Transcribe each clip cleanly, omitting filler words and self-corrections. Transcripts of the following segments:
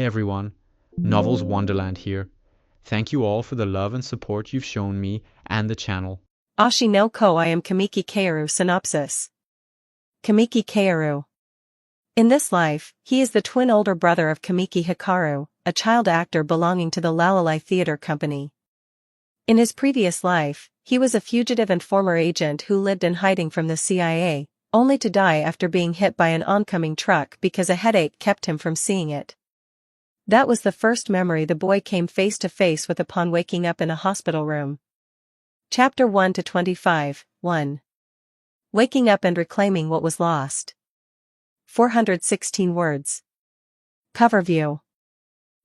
everyone, Novels Wonderland here. Thank you all for the love and support you've shown me and the channel. Oshi no ko I am Kamiki Kaoru. Synopsis. Kamiki Kaoru. In this life, he is the twin older brother of Kamiki Hikaru, a child actor belonging to the Lalolai Theatre Company. In his previous life, he was a fugitive and former agent who lived in hiding from the CIA, only to die after being hit by an oncoming truck because a headache kept him from seeing it. That was the first memory the boy came face to face with upon waking up in a hospital room. Chapter 1 to 25, 1. Waking up and reclaiming what was lost. 416 words. Cover view.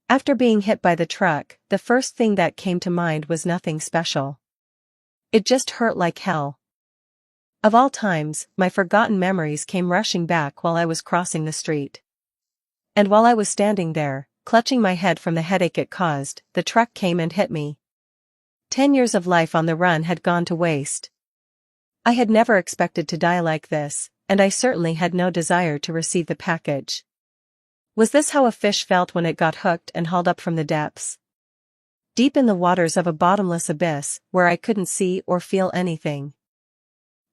After being hit by the truck, the first thing that came to mind was nothing special. It just hurt like hell. Of all times, my forgotten memories came rushing back while I was crossing the street. And while I was standing there, clutching my head from the headache it caused, the truck came and hit me. 10 years of life on the run had gone to waste. I had never expected to die like this, and I certainly had no desire to receive the package. Was this how a fish felt when it got hooked and hauled up from the depths? Deep in the waters of a bottomless abyss, where I couldn't see or feel anything.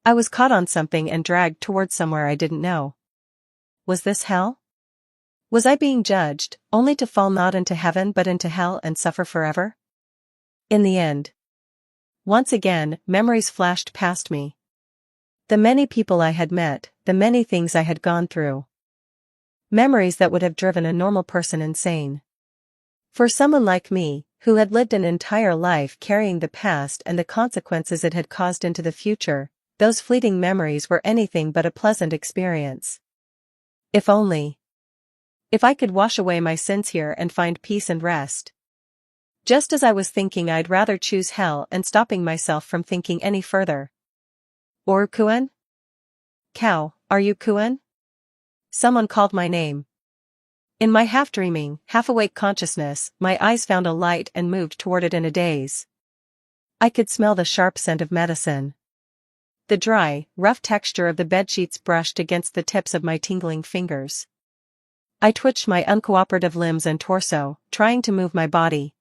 I was caught on something and dragged toward somewhere I didn't know. Was this hell? Was I being judged, only to fall not into heaven but into hell and suffer forever? In the end. Once again, memories flashed past me. The many people I had met, the many things I had gone through. Memories that would have driven a normal person insane. For someone like me, who had lived an entire life carrying the past and the consequences it had caused into the future, those fleeting memories were anything but a pleasant experience. If only. If I could wash away my sins here and find peace and rest. Just as I was thinking, I'd rather choose hell and stopping myself from thinking any further. Orukuen? Cow, are you Kuen? Someone called my name. In my half-dreaming, half-awake consciousness, my eyes found a light and moved toward it in a daze. I could smell the sharp scent of medicine. The dry, rough texture of the bedsheets brushed against the tips of my tingling fingers. I twitched my uncooperative limbs and torso, trying to move my body.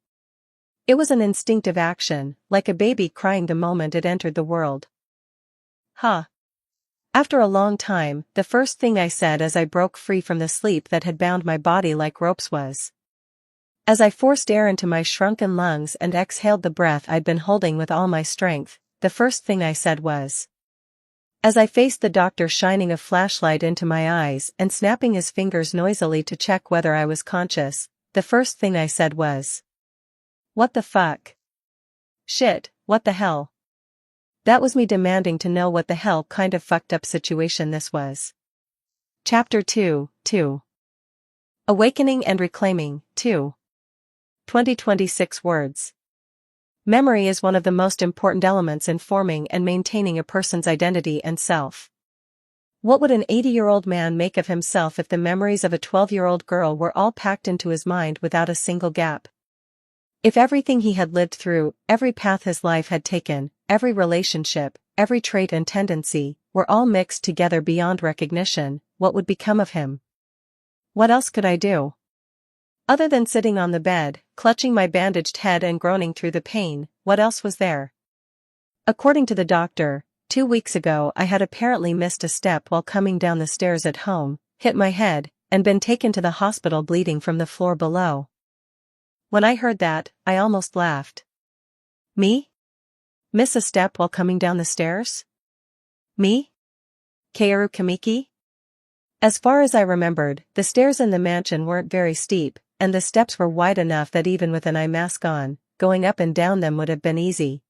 It was an instinctive action, like a baby crying the moment it entered the world. Huh. After a long time, the first thing I said as I broke free from the sleep that had bound my body like ropes was. As I forced air into my shrunken lungs and exhaled the breath I'd been holding with all my strength, the first thing I said was. As I faced the doctor shining a flashlight into my eyes and snapping his fingers noisily to check whether I was conscious, the first thing I said was. What the fuck? Shit, what the hell? That was me demanding to know what the hell kind of fucked up situation this was. Chapter 2, 2. Awakening and Reclaiming, 2. 2026 words. Memory is one of the most important elements in forming and maintaining a person's identity and self. What would an 80-year-old man make of himself if the memories of a 12-year-old girl were all packed into his mind without a single gap? If everything he had lived through, every path his life had taken, every relationship, every trait and tendency, were all mixed together beyond recognition, what would become of him? What else could I do? Other than sitting on the bed, clutching my bandaged head and groaning through the pain, what else was there? According to the doctor, 2 weeks ago I had apparently missed a step while coming down the stairs at home, hit my head, and been taken to the hospital bleeding from the floor below. When I heard that, I almost laughed. Me? Miss a step while coming down the stairs? Me? Kaoru Kamiki? As far as I remembered, the stairs in the mansion weren't very steep, and the steps were wide enough that even with an eye mask on, going up and down them would have been easy.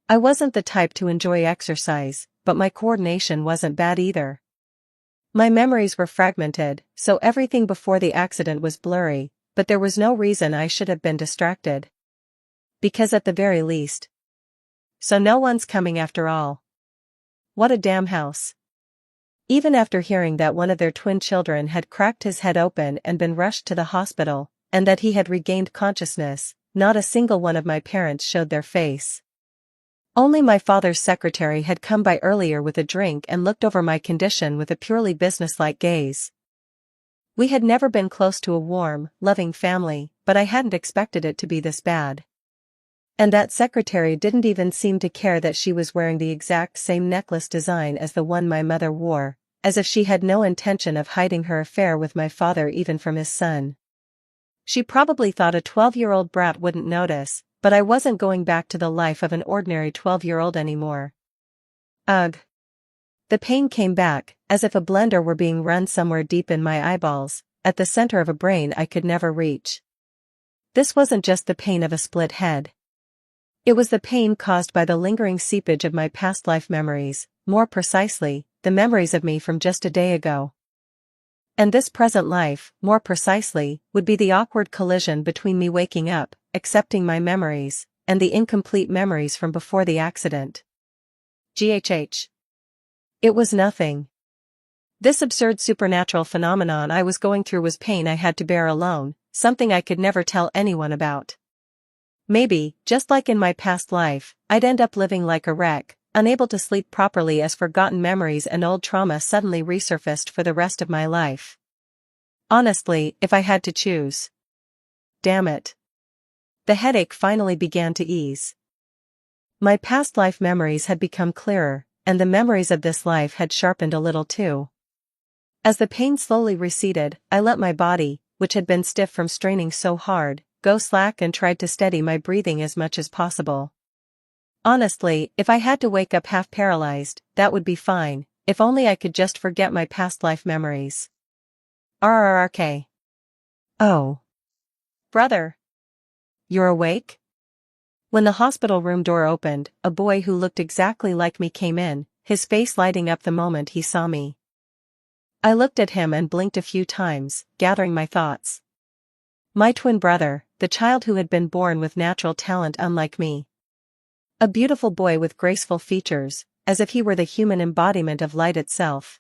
I wasn't the type to enjoy exercise, but my coordination wasn't bad either. My memories were fragmented, so everything before the accident was blurry, but there was no reason I should have been distracted. Because at the very least. So no one's coming after all. What a damn house. Even after hearing that one of their twin children had cracked his head open and been rushed to the hospital, and that he had regained consciousness, not a single one of my parents showed their face. Only my father's secretary had come by earlier with a drink and looked over my condition with a purely businesslike gaze. We had never been close to a warm, loving family, but I hadn't expected it to be this bad. And that secretary didn't even seem to care that she was wearing the exact same necklace design as the one my mother wore, as if she had no intention of hiding her affair with my father even from his son. She probably thought a 12-year-old brat wouldn't notice, but I wasn't going back to the life of an ordinary 12-year-old anymore. Ugh. The pain came back, as if a blender were being run somewhere deep in my eyeballs, at the center of a brain I could never reach. This wasn't just the pain of a split head. It was the pain caused by the lingering seepage of my past life memories, more precisely, the memories of me from just a day ago. And this present life, more precisely, would be the awkward collision between me waking up, accepting my memories, and the incomplete memories from before the accident. GHH. It was nothing. This absurd supernatural phenomenon I was going through was pain I had to bear alone, something I could never tell anyone about. Maybe, just like in my past life, I'd end up living like a wreck, unable to sleep properly as forgotten memories and old trauma suddenly resurfaced for the rest of my life. Honestly, if I had to choose. Damn it. The headache finally began to ease. My past life memories had become clearer, and the memories of this life had sharpened a little too. As the pain slowly receded, I let my body, which had been stiff from straining so hard, go slack and tried to steady my breathing as much as possible. Honestly, if I had to wake up half paralyzed, that would be fine, if only I could just forget my past life memories. RRRK. Oh. Brother. You're awake? When the hospital room door opened, a boy who looked exactly like me came in, his face lighting up the moment he saw me. I looked at him and blinked a few times, gathering my thoughts. My twin brother, the child who had been born with natural talent unlike me. A beautiful boy with graceful features, as if he were the human embodiment of light itself.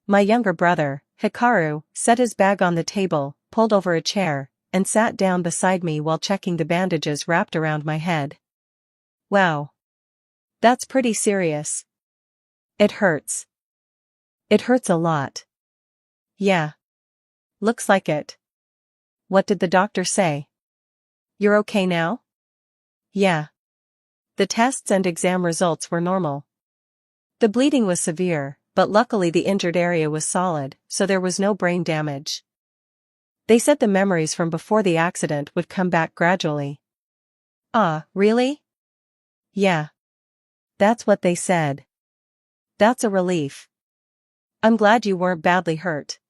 My younger brother, Hikaru, set his bag on the table, pulled over a chair, and sat down beside me while checking the bandages wrapped around my head. Wow. That's pretty serious. It hurts. It hurts a lot. Yeah. Looks like it. What did the doctor say? You're okay now? Yeah. The tests and exam results were normal. The bleeding was severe, but luckily the injured area was solid, so there was no brain damage. They said the memories from before the accident would come back gradually. Ah, really? Yeah. That's what they said. That's a relief. I'm glad you weren't badly hurt.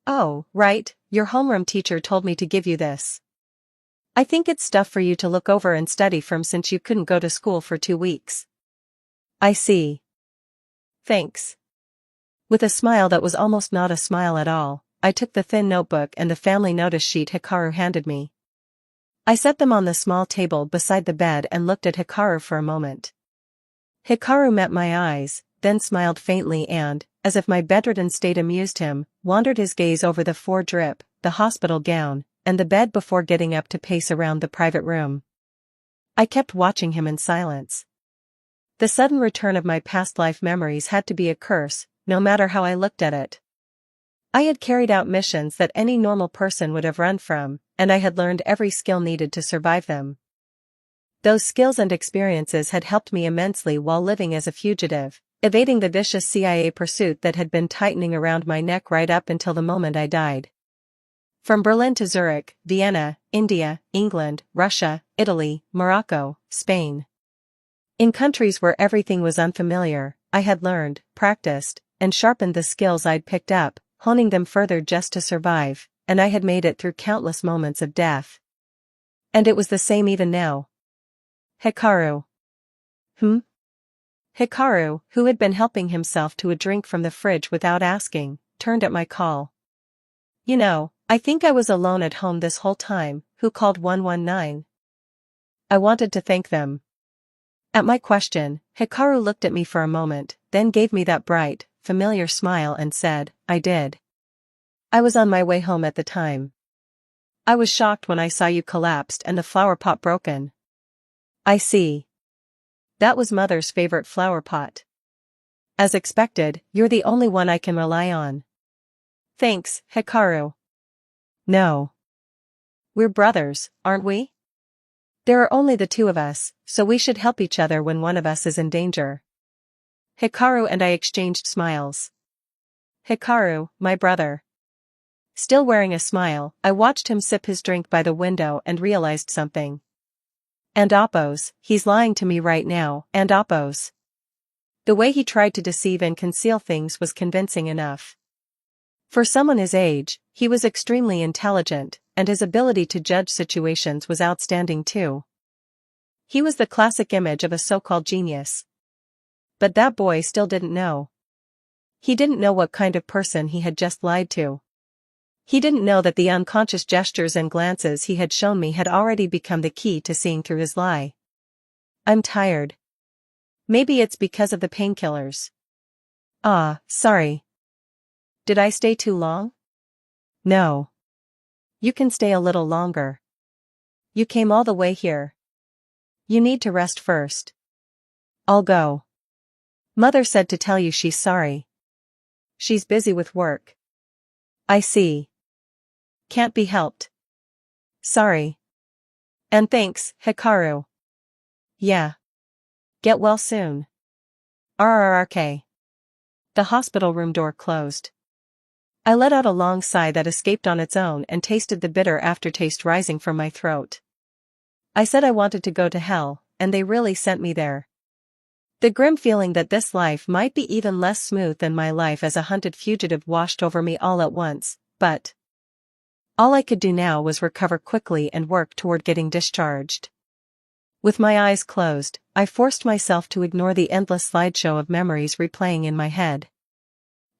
Oh, right, your homeroom teacher told me to give you this. I think it's stuff for you to look over and study from since you couldn't go to school for 2 weeks. I see. Thanks. With a smile that was almost not a smile at all, I took the thin notebook and the family notice sheet Hikaru handed me. I set them on the small table beside the bed and looked at Hikaru for a moment. Hikaru met my eyes, then smiled faintly and, as if my bedridden state amused him, wandered his gaze over the drip, the hospital gown, and the bed before getting up to pace around the private room. I kept watching him in silence. The sudden return of my past life memories had to be a curse, no matter how I looked at it. I had carried out missions that any normal person would have run from, and I had learned every skill needed to survive them. Those skills and experiences had helped me immensely while living as a fugitive, evading the vicious CIA pursuit that had been tightening around my neck right up until the moment I died. From Berlin to Zurich, Vienna, India, England, Russia, Italy, Morocco, Spain. In countries where everything was unfamiliar, I had learned, practiced, and sharpened the skills I'd picked up, honing them further just to survive, and I had made it through countless moments of death. And it was the same even now. Hikaru. Hikaru, who had been helping himself to a drink from the fridge without asking, turned at my call. You know, I think I was alone at home this whole time. Who called 119? I wanted to thank them. At my question, Hikaru looked at me for a moment, then gave me that bright, familiar smile and said, I did. I was on my way home at the time. I was shocked when I saw you collapsed and the flower pot broken. I see. That was Mother's favorite flower pot. As expected, you're the only one I can rely on. Thanks, Hikaru. No. We're brothers, aren't we? There are only the two of us, so we should help each other when one of us is in danger. Hikaru and I exchanged smiles. Hikaru, my brother. Still wearing a smile, I watched him sip his drink by the window and realized something. And Oppos, he's lying to me right now, and Oppos. The way he tried to deceive and conceal things was convincing enough. For someone his age, he was extremely intelligent, and his ability to judge situations was outstanding too. He was the classic image of a so-called genius. But that boy still didn't know. He didn't know what kind of person he had just lied to. He didn't know that the unconscious gestures and glances he had shown me had already become the key to seeing through his lie. I'm tired. Maybe it's because of the painkillers. Ah, sorry. Did I stay too long? No. You can stay a little longer. You came all the way here. You need to rest first. I'll go. Mother said to tell you she's sorry. She's busy with work. I see. Can't be helped. Sorry. And thanks, Hikaru. Yeah. Get well soon. RRRK. The hospital room door closed. I let out a long sigh that escaped on its own and tasted the bitter aftertaste rising from my throat. I said I wanted to go to hell, and they really sent me there. The grim feeling that this life might be even less smooth than my life as a hunted fugitive washed over me all at once, but all I could do now was recover quickly and work toward getting discharged. With my eyes closed, I forced myself to ignore the endless slideshow of memories replaying in my head.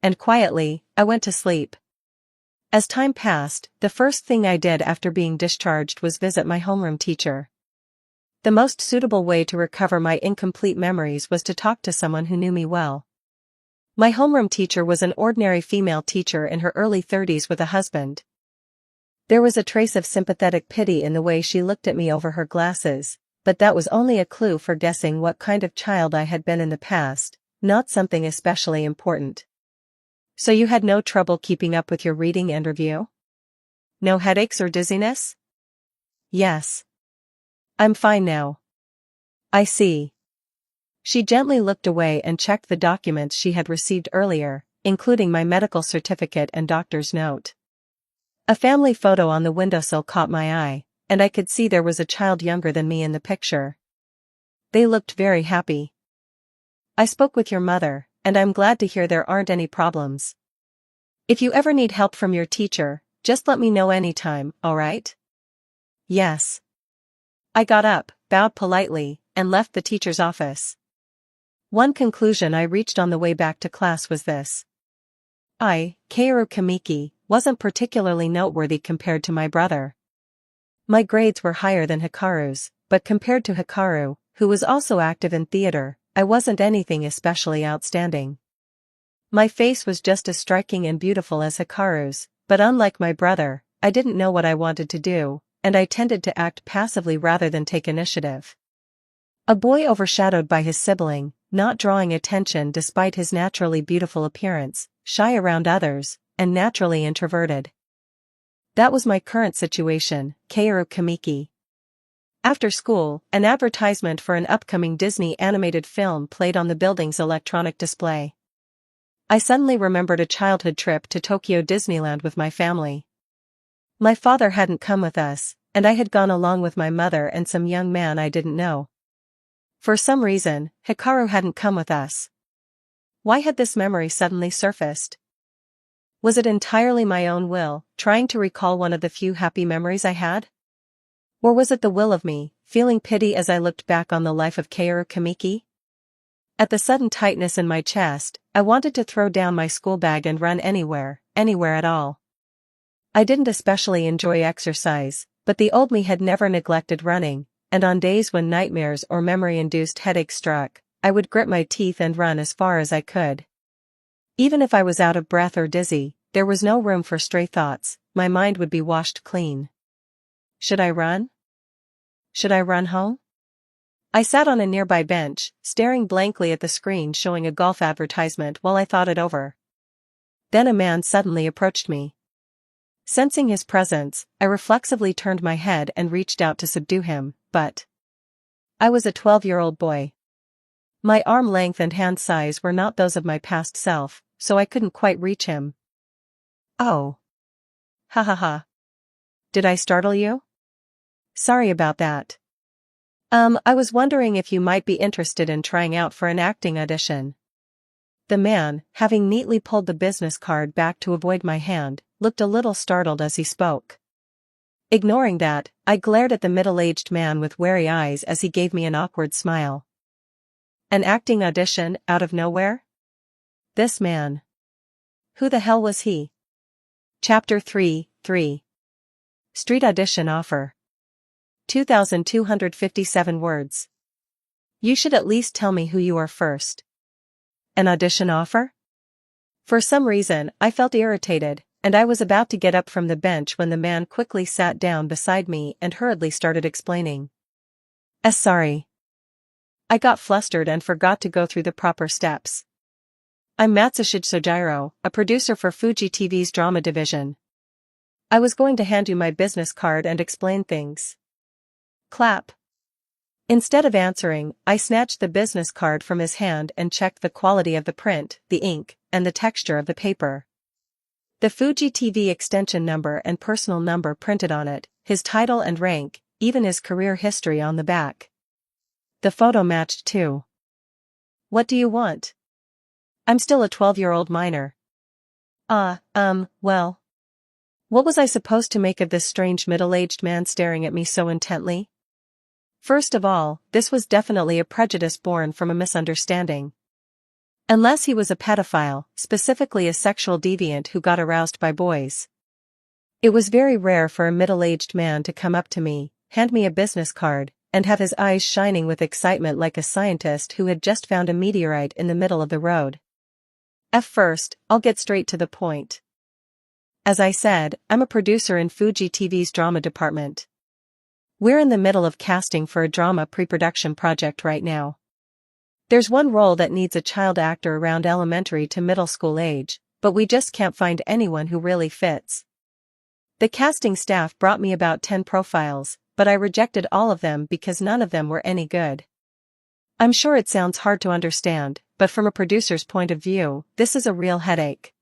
And quietly, I went to sleep. As time passed, the first thing I did after being discharged was visit my homeroom teacher. The most suitable way to recover my incomplete memories was to talk to someone who knew me well. My homeroom teacher was an ordinary female teacher in her early 30s with a husband. There was a trace of sympathetic pity in the way she looked at me over her glasses, but that was only a clue for guessing what kind of child I had been in the past, not something especially important. So you had no trouble keeping up with your reading and review? No headaches or dizziness? Yes. I'm fine now. I see. She gently looked away and checked the documents she had received earlier, including my medical certificate and doctor's note. A family photo on the windowsill caught my eye, and I could see there was a child younger than me in the picture. They looked very happy. I spoke with your mother, and I'm glad to hear there aren't any problems. If you ever need help from your teacher, just let me know anytime, alright? Yes. I got up, bowed politely, and left the teacher's office. One conclusion I reached on the way back to class was this. Kaoru Kamiki, wasn't particularly noteworthy compared to my brother. My grades were higher than Hikaru's, but compared to Hikaru, who was also active in theater, I wasn't anything especially outstanding. My face was just as striking and beautiful as Hikaru's, but unlike my brother, I didn't know what I wanted to do, and I tended to act passively rather than take initiative. A boy overshadowed by his sibling, not drawing attention despite his naturally beautiful appearance, shy around others, and naturally introverted. That was my current situation, Kaoru Kamiki. After school, an advertisement for an upcoming Disney animated film played on the building's electronic display. I suddenly remembered a childhood trip to Tokyo Disneyland with my family. My father hadn't come with us, and I had gone along with my mother and some young man I didn't know. For some reason, Hikaru hadn't come with us. Why had this memory suddenly surfaced? Was it entirely my own will, trying to recall one of the few happy memories I had? Or was it the will of me, feeling pity as I looked back on the life of Kaoru Kamiki? At the sudden tightness in my chest, I wanted to throw down my school bag and run anywhere at all. I didn't especially enjoy exercise, but the old me had never neglected running, and on days when nightmares or memory-induced headaches struck, I would grit my teeth and run as far as I could. Even if I was out of breath or dizzy, there was no room for stray thoughts, my mind would be washed clean. Should I run? Should I run home? I sat on a nearby bench, staring blankly at the screen showing a golf advertisement while I thought it over. Then a man suddenly approached me. Sensing his presence, I reflexively turned my head and reached out to subdue him, but I was a 12-year-old boy. My arm length and hand size were not those of my past self, so I couldn't quite reach him. Oh. Ha ha ha. Did I startle you? Sorry about that. I was wondering if you might be interested in trying out for an acting audition. The man, having neatly pulled the business card back to avoid my hand, looked a little startled as he spoke. Ignoring that, I glared at the middle-aged man with wary eyes as he gave me an awkward smile. An acting audition, out of nowhere? This man. Who the hell was he? Chapter 3. Street audition offer. 2,257 words. You should at least tell me who you are first. An audition offer? For some reason, I felt irritated, and I was about to get up from the bench when the man quickly sat down beside me and hurriedly started explaining. Sorry. I got flustered and forgot to go through the proper steps. I'm Matsushige Sojiro, a producer for Fuji TV's drama division. I was going to hand you my business card and explain things. Clap. Instead of answering, I snatched the business card from his hand and checked the quality of the print, the ink, and the texture of the paper. The Fuji TV extension number and personal number printed on it, his title and rank, even his career history on the back. The photo matched too. What do you want? I'm still a 12-year-old minor. Well. What was I supposed to make of this strange middle-aged man staring at me so intently? First of all, this was definitely a prejudice born from a misunderstanding. Unless he was a pedophile, specifically a sexual deviant who got aroused by boys. It was very rare for a middle-aged man to come up to me, hand me a business card, and have his eyes shining with excitement like a scientist who had just found a meteorite in the middle of the road. First, I'll get straight to the point. As I said, I'm a producer in Fuji TV's drama department. We're in the middle of casting for a drama pre-production project right now. There's one role that needs a child actor around elementary to middle school age, but we just can't find anyone who really fits. The casting staff brought me about 10 profiles, but I rejected all of them because none of them were any good. I'm sure it sounds hard to understand, but from a producer's point of view, this is a real headache.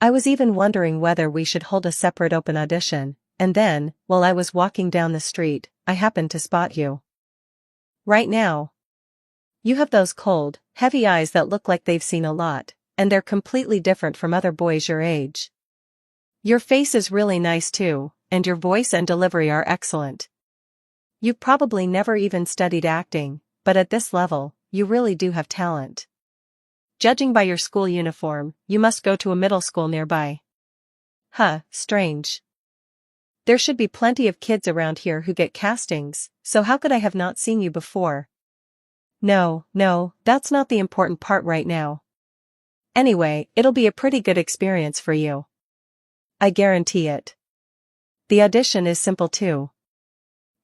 I was even wondering whether we should hold a separate open audition, and then, while I was walking down the street, I happened to spot you. Right now. You have those cold, heavy eyes that look like they've seen a lot, and they're completely different from other boys your age. Your face is really nice too, and your voice and delivery are excellent. You've probably never even studied acting, but at this level, you really do have talent. Judging by your school uniform, you must go to a middle school nearby. Strange. There should be plenty of kids around here who get castings, so how could I have not seen you before? No, that's not the important part right now. Anyway, it'll be a pretty good experience for you. I guarantee it. The audition is simple too.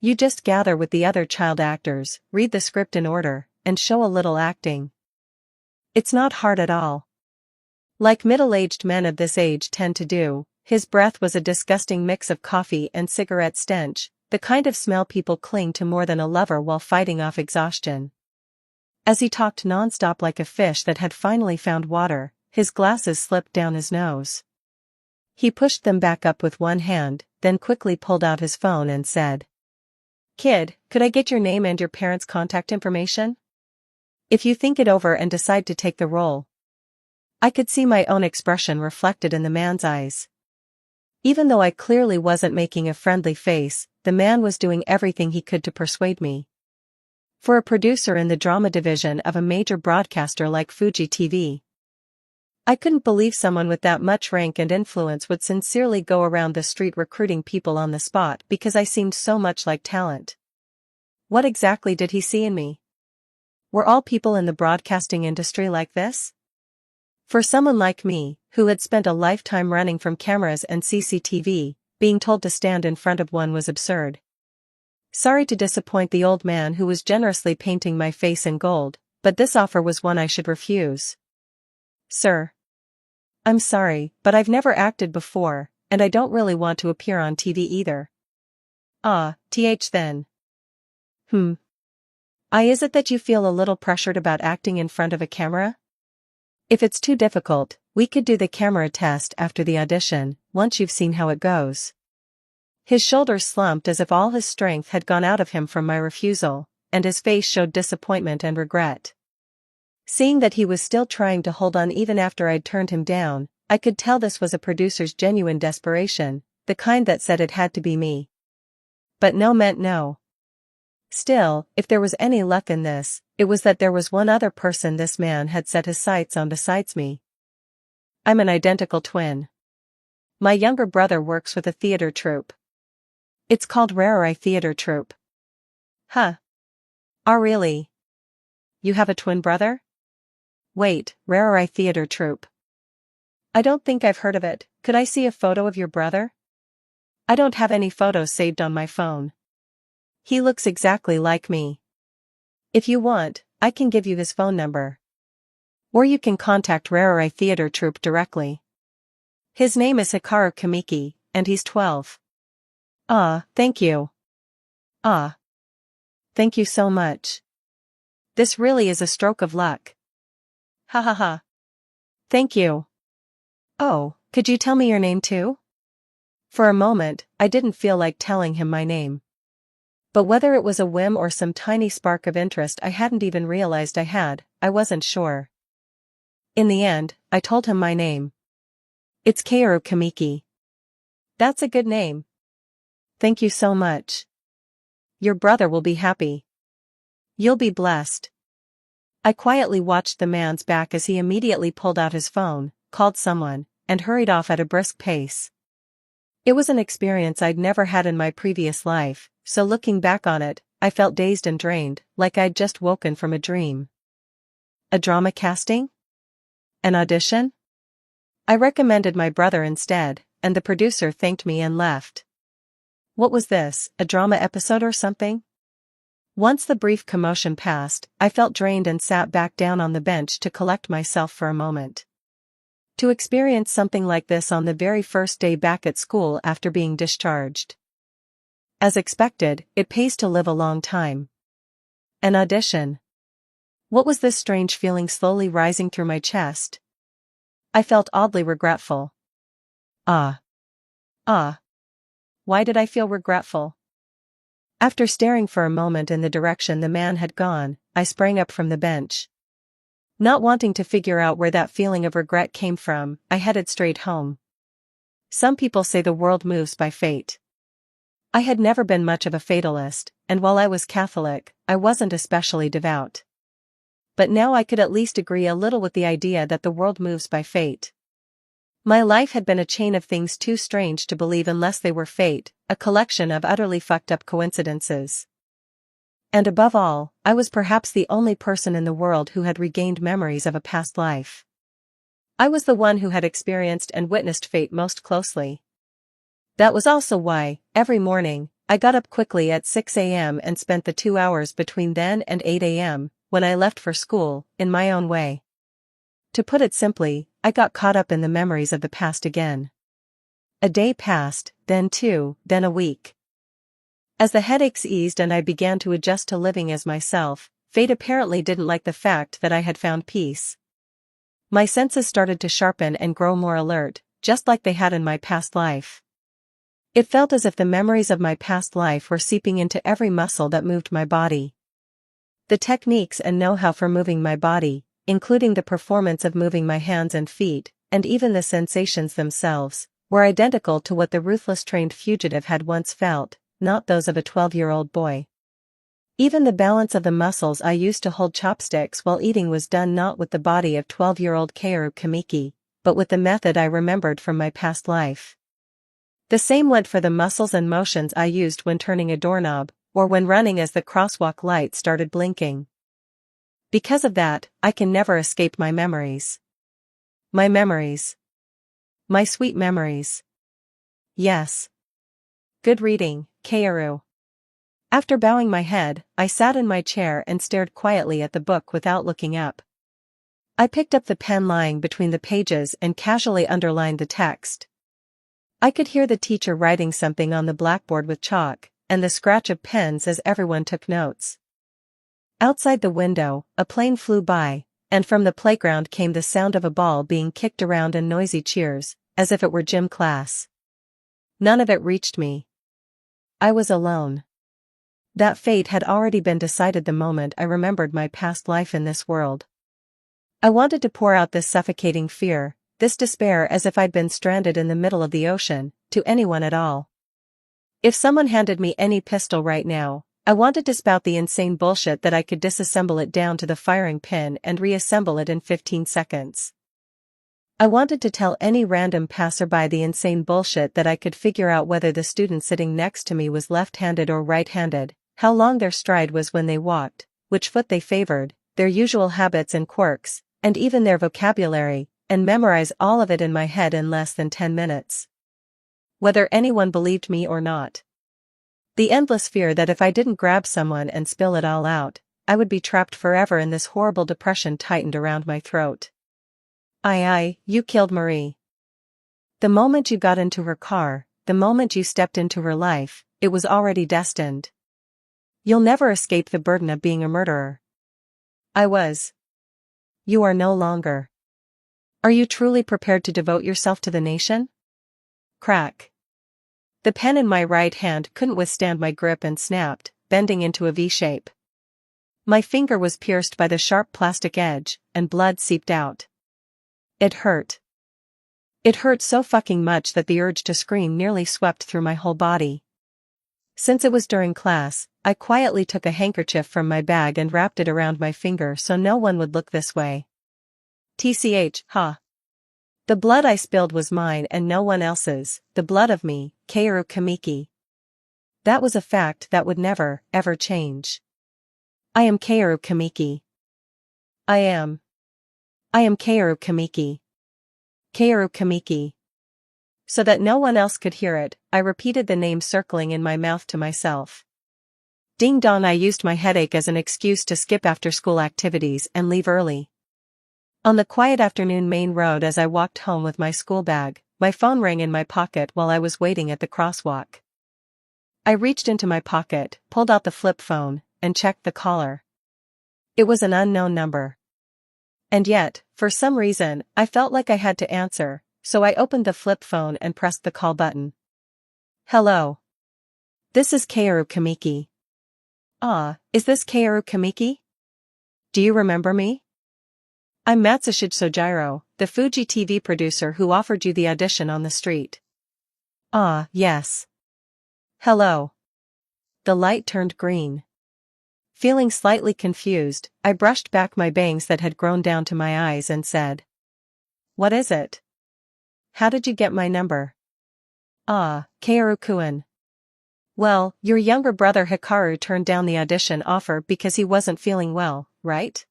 You just gather with the other child actors, read the script in order, and show a little acting. It's not hard at all. Like middle-aged men of this age tend to do, his breath was a disgusting mix of coffee and cigarette stench, the kind of smell people cling to more than a lover while fighting off exhaustion. As he talked non-stop like a fish that had finally found water, his glasses slipped down his nose. He pushed them back up with one hand, then quickly pulled out his phone and said, "Kid, could I get your name and your parents' contact information? If you think it over and decide to take the role." I could see my own expression reflected in the man's eyes. Even though I clearly wasn't making a friendly face, the man was doing everything he could to persuade me. For a producer in the drama division of a major broadcaster like Fuji TV, I couldn't believe someone with that much rank and influence would sincerely go around the street recruiting people on the spot because I seemed so much like talent. What exactly did he see in me? Were all people in the broadcasting industry like this? For someone like me, who had spent a lifetime running from cameras and CCTV, being told to stand in front of one was absurd. Sorry to disappoint the old man who was generously painting my face in gold, but this offer was one I should refuse. Sir. I'm sorry, but I've never acted before, and I don't really want to appear on TV either. Then. Is it that you feel a little pressured about acting in front of a camera? If it's too difficult, we could do the camera test after the audition, once you've seen how it goes. His shoulders slumped as if all his strength had gone out of him from my refusal, and his face showed disappointment and regret. Seeing that he was still trying to hold on even after I'd turned him down, I could tell this was a producer's genuine desperation, the kind that said it had to be me. But no meant no. Still, if there was any luck in this, it was that there was one other person this man had set his sights on besides me. I'm an identical twin. My younger brother works with a theater troupe. It's called Rarrai Theater Troupe. Huh. Oh really? You have a twin brother? Wait, Rarrai Theater Troupe. I don't think I've heard of it. Could I see a photo of your brother? I don't have any photos saved on my phone. He looks exactly like me. If you want, I can give you his phone number. Or you can contact Rarrai Theater Troupe directly. His name is Hikaru Kamiki, and he's 12. Thank you. Thank you so much. This really is a stroke of luck. Ha ha ha. Thank you. Oh, could you tell me your name too? For a moment, I didn't feel like telling him my name. But whether it was a whim or some tiny spark of interest I hadn't even realized I had, I wasn't sure. In the end, I told him my name. It's Kaoru Kamiki. That's a good name. Thank you so much. Your brother will be happy. You'll be blessed. I quietly watched the man's back as he immediately pulled out his phone, called someone, and hurried off at a brisk pace. It was an experience I'd never had in my previous life, so looking back on it, I felt dazed and drained, like I'd just woken from a dream. A drama casting? An audition? I recommended my brother instead, and the producer thanked me and left. What was this, a drama episode or something? Once the brief commotion passed, I felt drained and sat back down on the bench to collect myself for a moment. To experience something like this on the very first day back at school after being discharged. As expected, it pays to live a long time. An audition. What was this strange feeling slowly rising through my chest? I felt oddly regretful. Why did I feel regretful? After staring for a moment in the direction the man had gone, I sprang up from the bench. Not wanting to figure out where that feeling of regret came from, I headed straight home. Some people say the world moves by fate. I had never been much of a fatalist, and while I was Catholic, I wasn't especially devout. But now I could at least agree a little with the idea that the world moves by fate. My life had been a chain of things too strange to believe unless they were fate, a collection of utterly fucked up coincidences. And above all, I was perhaps the only person in the world who had regained memories of a past life. I was the one who had experienced and witnessed fate most closely. That was also why, every morning, I got up quickly at 6 a.m. and spent the 2 hours between then and 8 a.m., when I left for school, in my own way. To put it simply, I got caught up in the memories of the past again. A day passed, then 2, then a week. As the headaches eased and I began to adjust to living as myself, fate apparently didn't like the fact that I had found peace. My senses started to sharpen and grow more alert, just like they had in my past life. It felt as if the memories of my past life were seeping into every muscle that moved my body. The techniques and know-how for moving my body, including the performance of moving my hands and feet, and even the sensations themselves, were identical to what the ruthless trained fugitive had once felt, not those of a 12-year-old boy. Even the balance of the muscles I used to hold chopsticks while eating was done not with the body of 12-year-old Kaoru Kamiki, but with the method I remembered from my past life. The same went for the muscles and motions I used when turning a doorknob, or when running as the crosswalk light started blinking. Because of that, I can never escape my memories. My memories. My sweet memories. Yes. Good reading, Kaoru. After bowing my head, I sat in my chair and stared quietly at the book without looking up. I picked up the pen lying between the pages and casually underlined the text. I could hear the teacher writing something on the blackboard with chalk, and the scratch of pens as everyone took notes. Outside the window, a plane flew by, and from the playground came the sound of a ball being kicked around and noisy cheers, as if it were gym class. None of it reached me. I was alone. That fate had already been decided the moment I remembered my past life in this world. I wanted to pour out this suffocating fear, this despair as if I'd been stranded in the middle of the ocean, to anyone at all. If someone handed me any pistol right now, I wanted to spout the insane bullshit that I could disassemble it down to the firing pin and reassemble it in 15 seconds. I wanted to tell any random passerby the insane bullshit that I could figure out whether the student sitting next to me was left-handed or right-handed, how long their stride was when they walked, which foot they favored, their usual habits and quirks, and even their vocabulary, and memorize all of it in my head in less than 10 minutes. Whether anyone believed me or not. The endless fear that if I didn't grab someone and spill it all out, I would be trapped forever in this horrible depression tightened around my throat. You killed Marie. The moment you got into her car, the moment you stepped into her life, it was already destined. You'll never escape the burden of being a murderer. I was. You are no longer. Are you truly prepared to devote yourself to the nation? Crack. The pen in my right hand couldn't withstand my grip and snapped, bending into a V shape. My finger was pierced by the sharp plastic edge, and blood seeped out. It hurt. It hurt so fucking much that the urge to scream nearly swept through my whole body. Since it was during class, I quietly took a handkerchief from my bag and wrapped it around my finger so no one would look this way. TCH, huh? The blood I spilled was mine and no one else's, the blood of me, Kaoru Kamiki. That was a fact that would never, ever change. I am Kaoru Kamiki. I am Kaoru Kamiki. Kaoru Kamiki. So that no one else could hear it, I repeated the name circling in my mouth to myself. Ding dong, I used my headache as an excuse to skip after-school activities and leave early. On the quiet afternoon main road as I walked home with my school bag, my phone rang in my pocket while I was waiting at the crosswalk. I reached into my pocket, pulled out the flip phone, and checked the caller. It was an unknown number. And yet, for some reason, I felt like I had to answer, so I opened the flip phone and pressed the call button. Hello. This is Kaoru Kamiki. Is this Kaoru Kamiki? Do you remember me? I'm Matsushige Sojiro, the Fuji TV producer who offered you the audition on the street. Yes. Hello. The light turned green. Feeling slightly confused, I brushed back my bangs that had grown down to my eyes and said, "What is it? How did you get my number?" Kaoru-kun. Well, your younger brother Hikaru turned down the audition offer because he wasn't feeling well, right?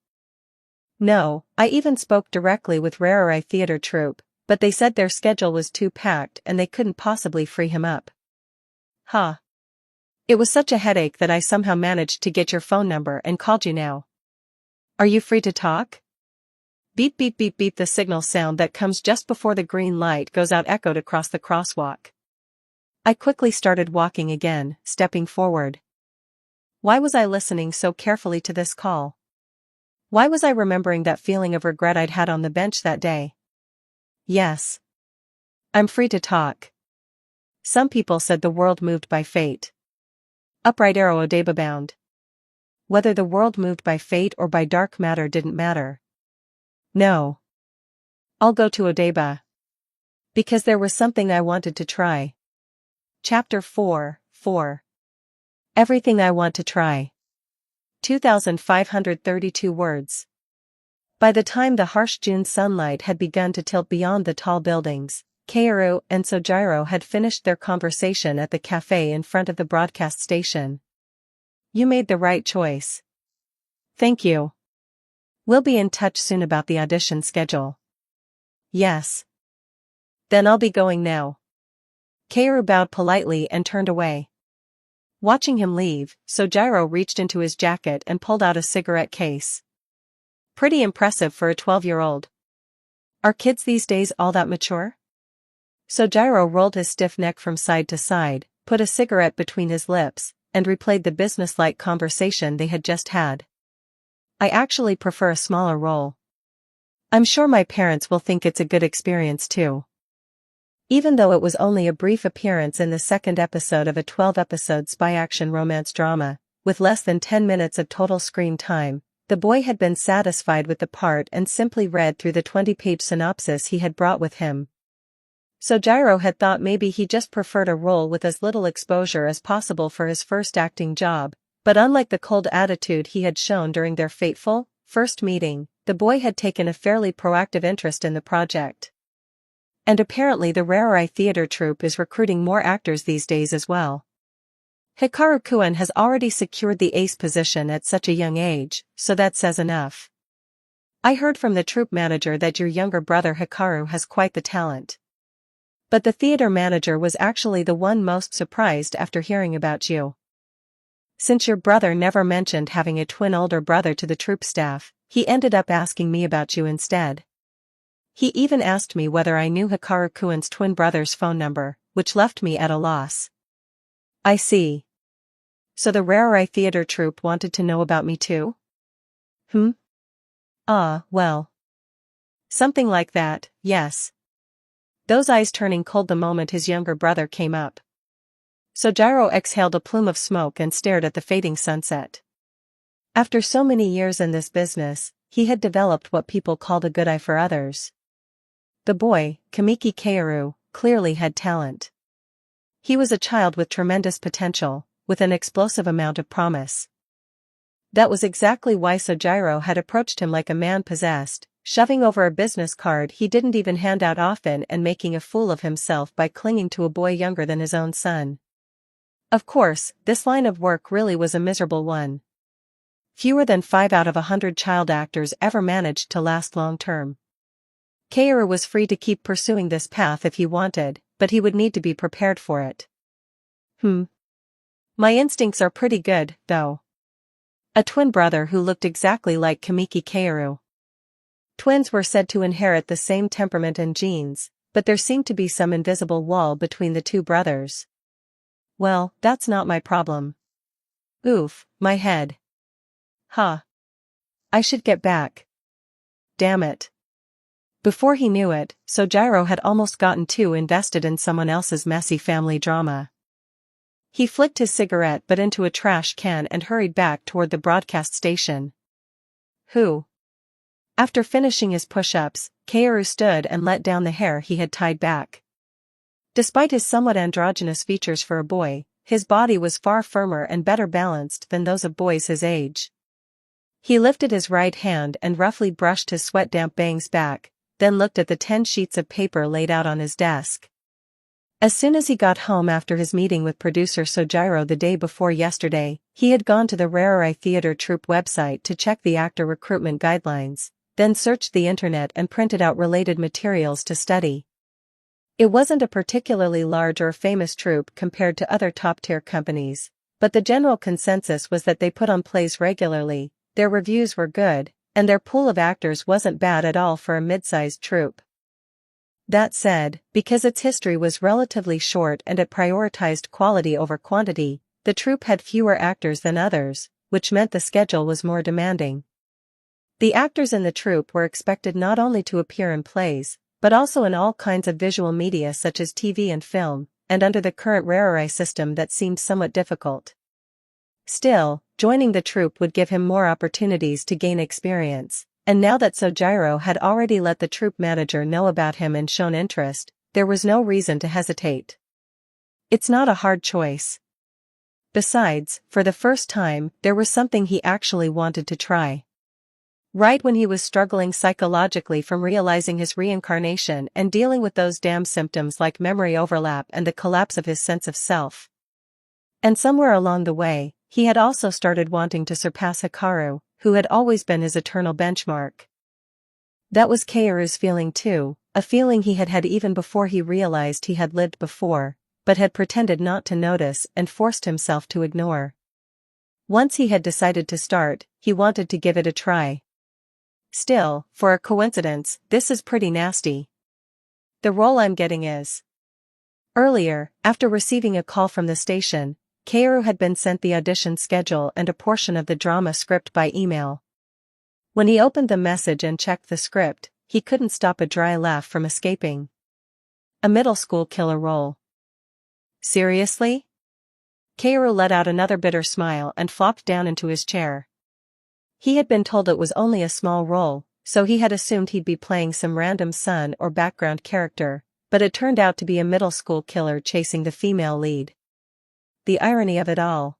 No, I even spoke directly with Rarerai Theater Troupe, but they said their schedule was too packed and they couldn't possibly free him up. It was such a headache that I somehow managed to get your phone number and called you now. Are you free to talk? Beep beep beep beep, the signal sound that comes just before the green light goes out echoed across the crosswalk. I quickly started walking again, stepping forward. Why was I listening so carefully to this call? Why was I remembering that feeling of regret I'd had on the bench that day? Yes. I'm free to talk. Some people said the world moved by fate. Upright arrow Odaiba bound. Whether the world moved by fate or by dark matter didn't matter. No. I'll go to Odaiba. Because there was something I wanted to try. Chapter 4. Everything I want to try. 2,532 words. By the time the harsh June sunlight had begun to tilt beyond the tall buildings, Kaoru and Sojiro had finished their conversation at the cafe in front of the broadcast station. You made the right choice. Thank you. We'll be in touch soon about the audition schedule. Yes. Then I'll be going now. Kaoru bowed politely and turned away. Watching him leave, Sojiro reached into his jacket and pulled out a cigarette case. Pretty impressive for a 12-year-old. Are kids these days all that mature? Sojiro rolled his stiff neck from side to side, put a cigarette between his lips, and replayed the businesslike conversation they had just had. I actually prefer a smaller role. I'm sure my parents will think it's a good experience too. Even though it was only a brief appearance in the second episode of a 12-episode spy action romance drama, with less than 10 minutes of total screen time, the boy had been satisfied with the part and simply read through the 20-page synopsis he had brought with him. Sojiro had thought maybe he just preferred a role with as little exposure as possible for his first acting job, but unlike the cold attitude he had shown during their fateful, first meeting, the boy had taken a fairly proactive interest in the project. And apparently the Rarerai theater troupe is recruiting more actors these days as well. Hikaru-kun has already secured the ace position at such a young age, so that says enough. I heard from the troupe manager that your younger brother Hikaru has quite the talent. But the theater manager was actually the one most surprised after hearing about you. Since your brother never mentioned having a twin older brother to the troupe staff, he ended up asking me about you instead. He even asked me whether I knew Hikaru-kun's twin brother's phone number, which left me at a loss. I see. So the Rarerai theater troupe wanted to know about me too? Well. Something like that, yes. Those eyes turning cold the moment his younger brother came up. Sojiro exhaled a plume of smoke and stared at the fading sunset. After so many years in this business, he had developed what people called a good eye for others. The boy, Kamiki Kaoru, clearly had talent. He was a child with tremendous potential, with an explosive amount of promise. That was exactly why Sojiro had approached him like a man possessed, shoving over a business card he didn't even hand out often and making a fool of himself by clinging to a boy younger than his own son. Of course, this line of work really was a miserable one. Fewer than 5 out of 100 child actors ever managed to last long-term. Kaoru was free to keep pursuing this path if he wanted, but he would need to be prepared for it. My instincts are pretty good, though. A twin brother who looked exactly like Kamiki Kaoru. Twins were said to inherit the same temperament and genes, but there seemed to be some invisible wall between the two brothers. Well, that's not my problem. Oof, my head. I should get back. Damn it. Before he knew it, Sojiro had almost gotten too invested in someone else's messy family drama. He flicked his cigarette butt into a trash can and hurried back toward the broadcast station. After finishing his push-ups, Kaoru stood and let down the hair he had tied back. Despite his somewhat androgynous features for a boy, his body was far firmer and better balanced than those of boys his age. He lifted his right hand and roughly brushed his sweat-damp bangs back, then looked at the 10 sheets of paper laid out on his desk. As soon as he got home after his meeting with producer Sojiro the day before yesterday, he had gone to the Rarerai Theater Troupe website to check the actor recruitment guidelines, then searched the internet and printed out related materials to study. It wasn't a particularly large or famous troupe compared to other top-tier companies, but the general consensus was that they put on plays regularly, their reviews were good, and their pool of actors wasn't bad at all for a mid-sized troupe. That said, because its history was relatively short and it prioritized quality over quantity, the troupe had fewer actors than others, which meant the schedule was more demanding. The actors in the troupe were expected not only to appear in plays, but also in all kinds of visual media such as TV and film, and under the current Rarerai system that seemed somewhat difficult. Still, joining the troupe would give him more opportunities to gain experience. And now that Sojiro had already let the troupe manager know about him and shown interest, there was no reason to hesitate. It's not a hard choice. Besides, for the first time, there was something he actually wanted to try. Right when he was struggling psychologically from realizing his reincarnation and dealing with those damn symptoms like memory overlap and the collapse of his sense of self. And somewhere along the way, he had also started wanting to surpass Hikaru, who had always been his eternal benchmark. That was Kaoru's feeling too, a feeling he had had even before he realized he had lived before, but had pretended not to notice and forced himself to ignore. Once he had decided to start, he wanted to give it a try. Still, for a coincidence, this is pretty nasty. The role I'm getting is. Earlier, after receiving a call from the station, Kaoru had been sent the audition schedule and a portion of the drama script by email. When he opened the message and checked the script, he couldn't stop a dry laugh from escaping. A middle school killer role. Seriously? Kaoru let out another bitter smile and flopped down into his chair. He had been told it was only a small role, so he had assumed he'd be playing some random son or background character, but it turned out to be a middle school killer chasing the female lead. The irony of it all.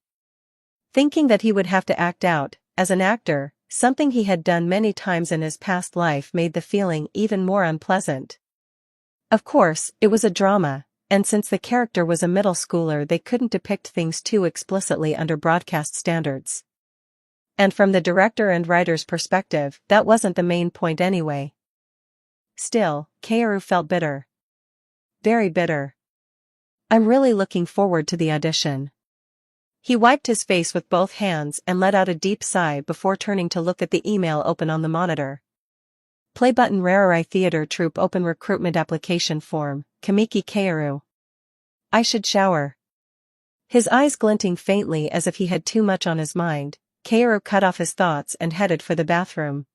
Thinking that he would have to act out, as an actor, something he had done many times in his past life made the feeling even more unpleasant. Of course, it was a drama, and since the character was a middle schooler they couldn't depict things too explicitly under broadcast standards. And from the director and writer's perspective, that wasn't the main point anyway. Still, Kaoru felt bitter. Very bitter. I'm really looking forward to the audition. He wiped his face with both hands and let out a deep sigh before turning to look at the email open on the monitor. Play button Rarerai Theater Troupe Open Recruitment Application Form, Kamiki Kaoru. I should shower. His eyes glinting faintly as if he had too much on his mind, Kaoru cut off his thoughts and headed for the bathroom.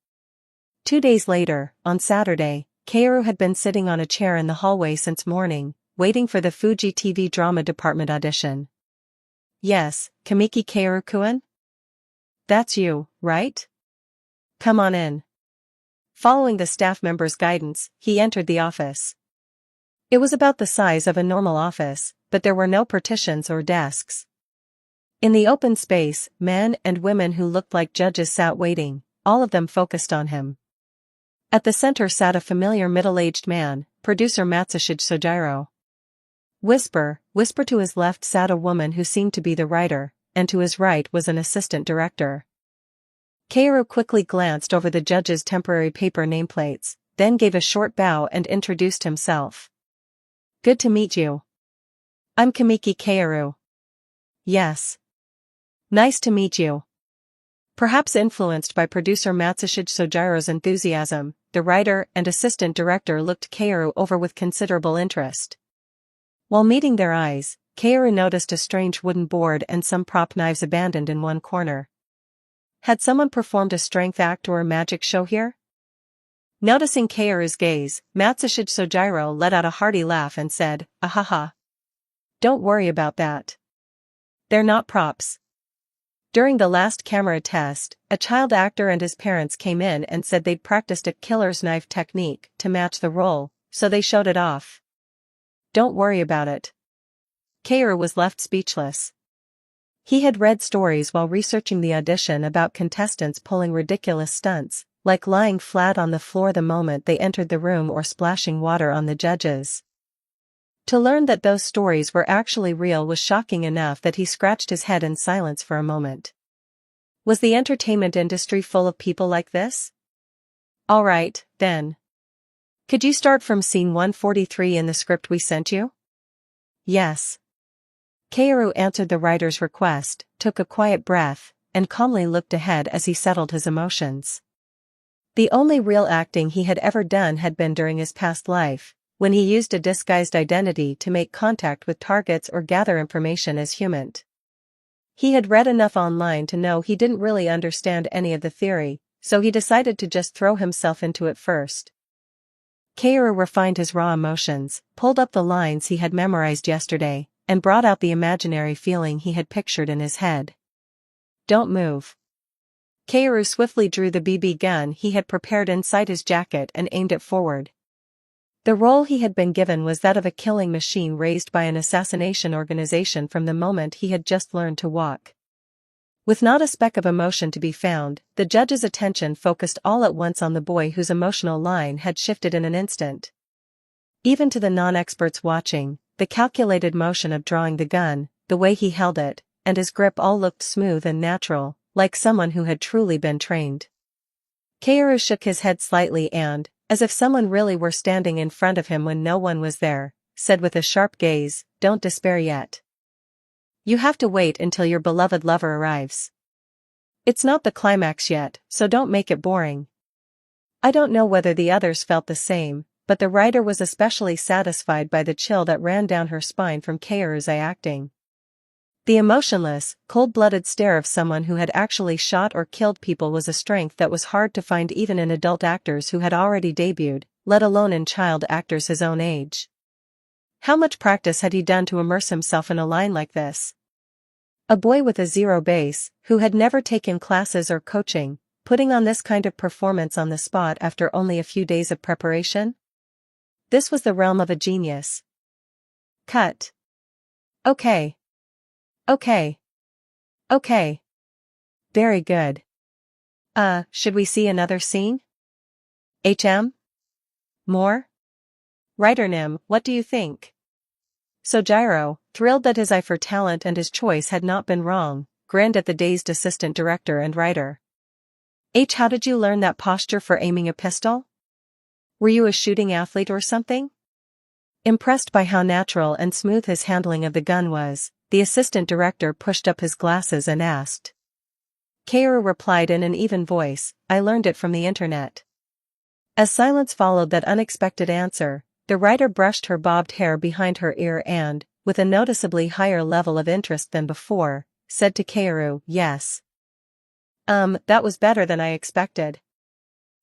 2 days later, on Saturday, Kaoru had been sitting on a chair in the hallway since morning, waiting for the Fuji TV drama department audition. Yes, Kamiki Kaoru-kun? That's you, right? Come on in. Following the staff member's guidance, he entered the office. It was about the size of a normal office, but there were no partitions or desks. In the open space, men and women who looked like judges sat waiting, all of them focused on him. At the center sat a familiar middle-aged man, producer Matsushige Sojiro. Whisper to his left sat a woman who seemed to be the writer, and to his right was an assistant director. Kaoru quickly glanced over the judges' temporary paper nameplates, then gave a short bow and introduced himself. Good to meet you. I'm Kamiki Kaoru. Yes. Nice to meet you. Perhaps influenced by producer Matsushige Sojiro's enthusiasm, the writer and assistant director looked Kaoru over with considerable interest. While meeting their eyes, Kaoru noticed a strange wooden board and some prop knives abandoned in one corner. Had someone performed a strength act or a magic show here? Noticing Kaoru's gaze, Matsushige Sojiro let out a hearty laugh and said, "Ahaha. Don't worry about that. They're not props." During the last camera test, a child actor and his parents came in and said they'd practiced a killer's knife technique to match the role, so they showed it off. Don't worry about it. Kaoru was left speechless. He had read stories while researching the audition about contestants pulling ridiculous stunts, like lying flat on the floor the moment they entered the room or splashing water on the judges. To learn that those stories were actually real was shocking enough that he scratched his head in silence for a moment. Was the entertainment industry full of people like this? All right, then. Could you start from scene 143 in the script we sent you? Yes. Kaoru answered the writer's request, took a quiet breath, and calmly looked ahead as he settled his emotions. The only real acting he had ever done had been during his past life, when he used a disguised identity to make contact with targets or gather information as human. He had read enough online to know he didn't really understand any of the theory, so he decided to just throw himself into it first. Kaoru refined his raw emotions, pulled up the lines he had memorized yesterday, and brought out the imaginary feeling he had pictured in his head. Don't move. Kaoru swiftly drew the BB gun he had prepared inside his jacket and aimed it forward. The role he had been given was that of a killing machine raised by an assassination organization from the moment he had just learned to walk. With not a speck of emotion to be found, the judge's attention focused all at once on the boy whose emotional line had shifted in an instant. Even to the non-experts watching, the calculated motion of drawing the gun, the way he held it, and his grip all looked smooth and natural, like someone who had truly been trained. Kaoru shook his head slightly and, as if someone really were standing in front of him when no one was there, said with a sharp gaze, "Don't despair yet. You have to wait until your beloved lover arrives. It's not the climax yet, so don't make it boring." I don't know whether the others felt the same, but the writer was especially satisfied by the chill that ran down her spine from Kaoru's acting. The emotionless, cold-blooded stare of someone who had actually shot or killed people was a strength that was hard to find even in adult actors who had already debuted, let alone in child actors his own age. How much practice had he done to immerse himself in a line like this? A boy with a zero base, who had never taken classes or coaching, putting on this kind of performance on the spot after only a few days of preparation? This was the realm of a genius. Cut. Okay. Okay. Okay. Very good. Should we see another scene? More? Writer Nim, what do you think? Sojiro, thrilled that his eye for talent and his choice had not been wrong, grinned at the dazed assistant director and writer. How did you learn that posture for aiming a pistol? Were you a shooting athlete or something? Impressed by how natural and smooth his handling of the gun was, the assistant director pushed up his glasses and asked. Kaoru replied in an even voice, I learned it from the internet. As silence followed that unexpected answer, the writer brushed her bobbed hair behind her ear and, with a noticeably higher level of interest than before, said to Kaoru, yes. That was better than I expected.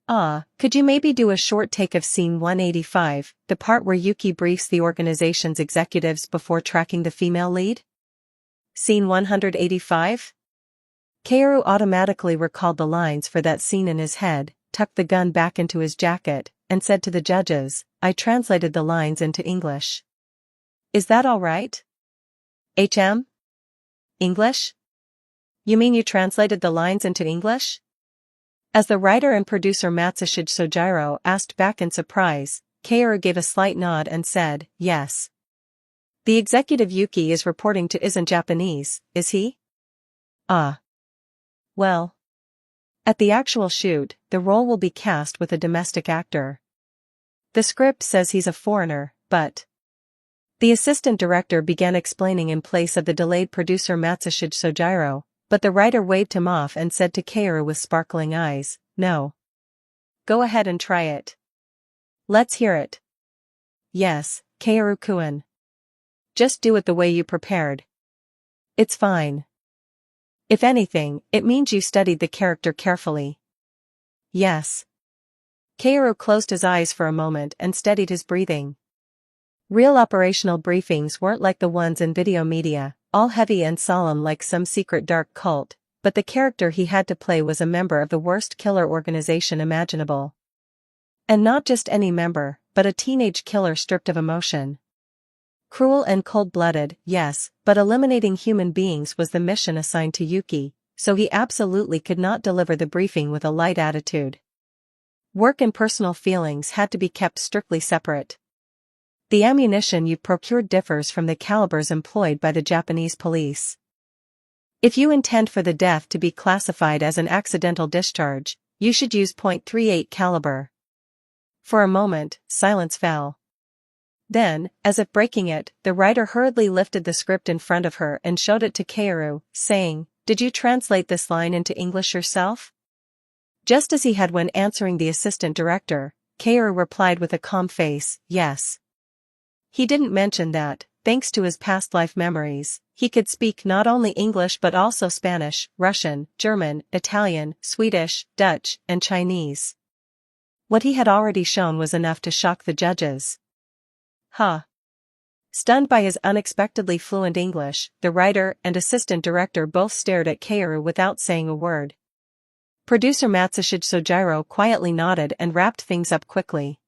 Could you maybe do a short take of scene 185, the part where Yuki briefs the organization's executives before tracking the female lead? Scene 185? Kaoru automatically recalled the lines for that scene in his head, tucked the gun back into his jacket, and said to the judges, I translated the lines into English. Is that all right? English? You mean you translated the lines into English? As the writer and producer Matsushige Sojiro asked back in surprise, Kaoru gave a slight nod and said, yes. The executive Yuki is reporting to isn't Japanese, is he? Well. At the actual shoot, the role will be cast with a domestic actor. The script says he's a foreigner, but... The assistant director began explaining in place of the delayed producer Matsushige Sojiro, but the writer waved him off and said to Kaoru with sparkling eyes, no. Go ahead and try it. Let's hear it. Yes, Kaoru-kun. Just do it the way you prepared. It's fine. If anything, it means you studied the character carefully. Yes. Kaoru closed his eyes for a moment and steadied his breathing. Real operational briefings weren't like the ones in video media, all heavy and solemn like some secret dark cult, but the character he had to play was a member of the worst killer organization imaginable. And not just any member, but a teenage killer stripped of emotion. Cruel and cold-blooded, yes, but eliminating human beings was the mission assigned to Yuki, so he absolutely could not deliver the briefing with a light attitude. Work and personal feelings had to be kept strictly separate. The ammunition you've procured differs from the calibers employed by the Japanese police. If you intend for the death to be classified as an accidental discharge, you should use .38 caliber. For a moment, silence fell. Then, as if breaking it, the writer hurriedly lifted the script in front of her and showed it to Kaoru, saying, Did you translate this line into English yourself? Just as he had when answering the assistant director, Kaoru replied with a calm face, yes. He didn't mention that, thanks to his past life memories, he could speak not only English but also Spanish, Russian, German, Italian, Swedish, Dutch, and Chinese. What he had already shown was enough to shock the judges. Stunned by his unexpectedly fluent English, the writer and assistant director both stared at Kaoru without saying a word. Producer Matsushige Sojiro quietly nodded and wrapped things up quickly.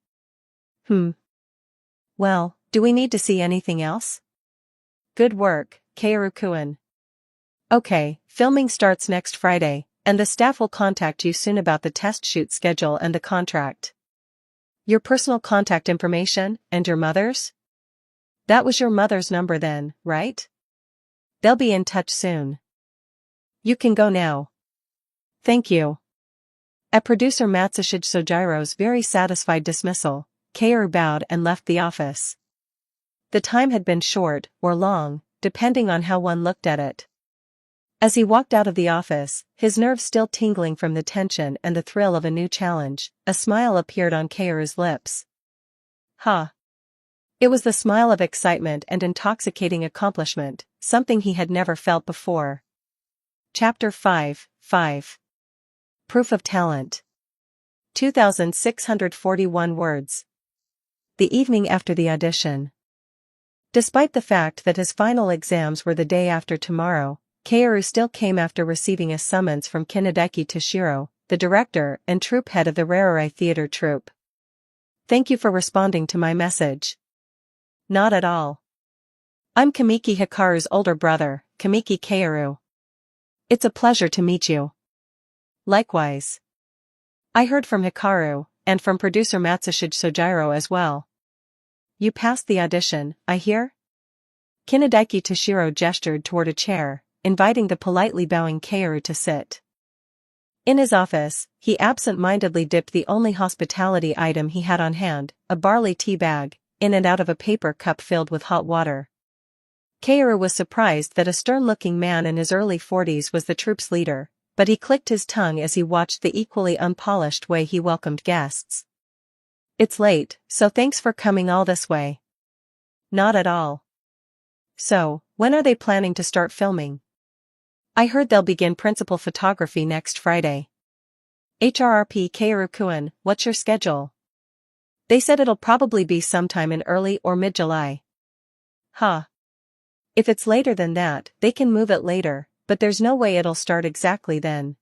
Well, do we need to see anything else? Good work, Kaoru-kun. Okay, filming starts next Friday, and the staff will contact you soon about the test shoot schedule and the contract. Your personal contact information, and your mother's? That was your mother's number then, right? They'll be in touch soon. You can go now. Thank you. At producer Matsushige Sojiro's very satisfied dismissal, Kaoru bowed and left the office. The time had been short, or long, depending on how one looked at it. As he walked out of the office, his nerves still tingling from the tension and the thrill of a new challenge, a smile appeared on Kaoru's lips. Huh. It was the smile of excitement and intoxicating accomplishment, something he had never felt before. Chapter 5. Proof of Talent. 2,641 words. The evening after the audition. Despite the fact that his final exams were the day after tomorrow, Kaoru still came after receiving a summons from Kanedaki Toshiro, the director and troupe head of the Rarerai Theater troupe. Thank you for responding to my message. Not at all. I'm Kamiki Hikaru's older brother, Kamiki Kaoru. It's a pleasure to meet you. Likewise. I heard from Hikaru, and from producer Matsushige Sojiro as well. You passed the audition, I hear? Kanedaki Toshiro gestured toward a chair, inviting the politely bowing Kaoru to sit. In his office, he absent-mindedly dipped the only hospitality item he had on hand, a barley tea bag, in and out of a paper cup filled with hot water. Kaoru was surprised that a stern-looking man in his early 40s was the troupe's leader, but he clicked his tongue as he watched the equally unpolished way he welcomed guests. It's late, so thanks for coming all this way. Not at all. So, when are they planning to start filming? I heard they'll begin principal photography next Friday. HRRP Kaoru-kun, what's your schedule? They said it'll probably be sometime in early or mid-July. Huh. If it's later than that, they can move it later, but there's no way it'll start exactly then.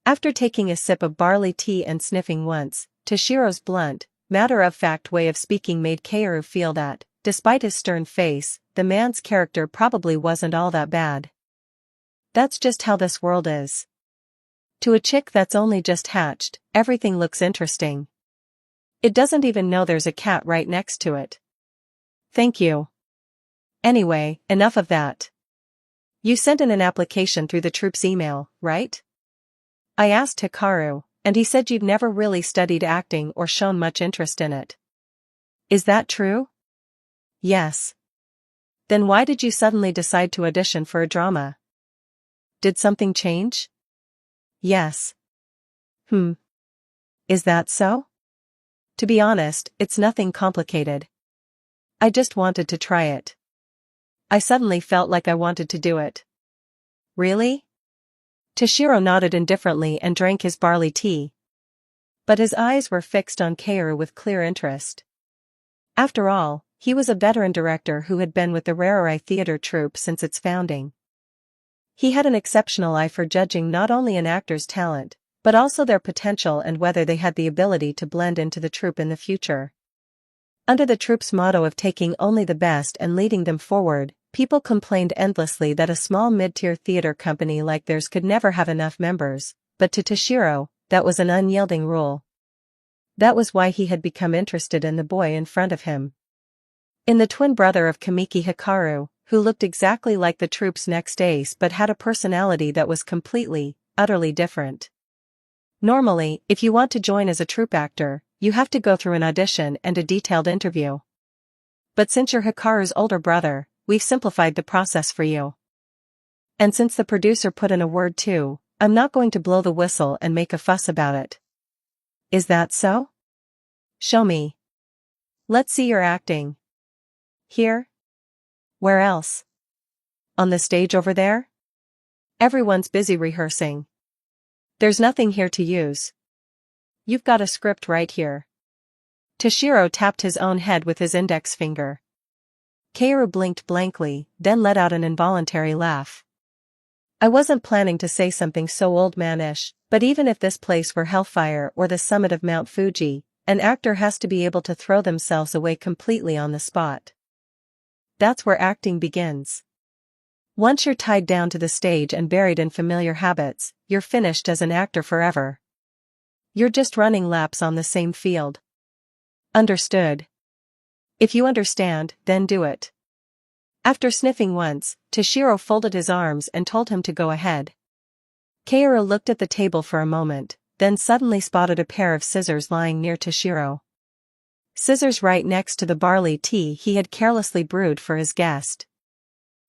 After taking a sip of barley tea and sniffing once, Toshiro's blunt, matter-of-fact way of speaking made Kaoru feel that, despite his stern face, the man's character probably wasn't all that bad. That's just how this world is. To a chick that's only just hatched, everything looks interesting. It doesn't even know there's a cat right next to it. Thank you. Anyway, enough of that. You sent in an application through the troupe's email, right? I asked Hikaru, and he said you've never really studied acting or shown much interest in it. Is that true? Yes. Then why did you suddenly decide to audition for a drama? Did something change? Yes. Is that so? To be honest, it's nothing complicated. I just wanted to try it. I suddenly felt like I wanted to do it. Really? Toshiro nodded indifferently and drank his barley tea. But his eyes were fixed on Kaoru with clear interest. After all, he was a veteran director who had been with the Rarerai Theater troupe since its founding. He had an exceptional eye for judging not only an actor's talent, but also their potential and whether they had the ability to blend into the troupe in the future. Under the troupe's motto of taking only the best and leading them forward, people complained endlessly that a small mid-tier theater company like theirs could never have enough members, but to Toshiro, that was an unyielding rule. That was why he had become interested in the boy in front of him. In the twin brother of Kamiki Hikaru, who looked exactly like the troupe's next ace but had a personality that was completely, utterly different. Normally, if you want to join as a troupe actor, you have to go through an audition and a detailed interview. But since you're Hikaru's older brother, we've simplified the process for you. And since the producer put in a word too, I'm not going to blow the whistle and make a fuss about it. Is that so? Show me. Let's see your acting. Here? Where else? On the stage over there? Everyone's busy rehearsing. There's nothing here to use. You've got a script right here. Toshiro tapped his own head with his index finger. Kaoru blinked blankly, then let out an involuntary laugh. I wasn't planning to say something so old-man-ish, but even if this place were hellfire or the summit of Mount Fuji, an actor has to be able to throw themselves away completely on the spot. That's where acting begins. Once you're tied down to the stage and buried in familiar habits, you're finished as an actor forever. You're just running laps on the same field. Understood. If you understand, then do it. After sniffing once, Toshiro folded his arms and told him to go ahead. Kaoru looked at the table for a moment, then suddenly spotted a pair of scissors lying near Toshiro. Scissors right next to the barley tea he had carelessly brewed for his guest.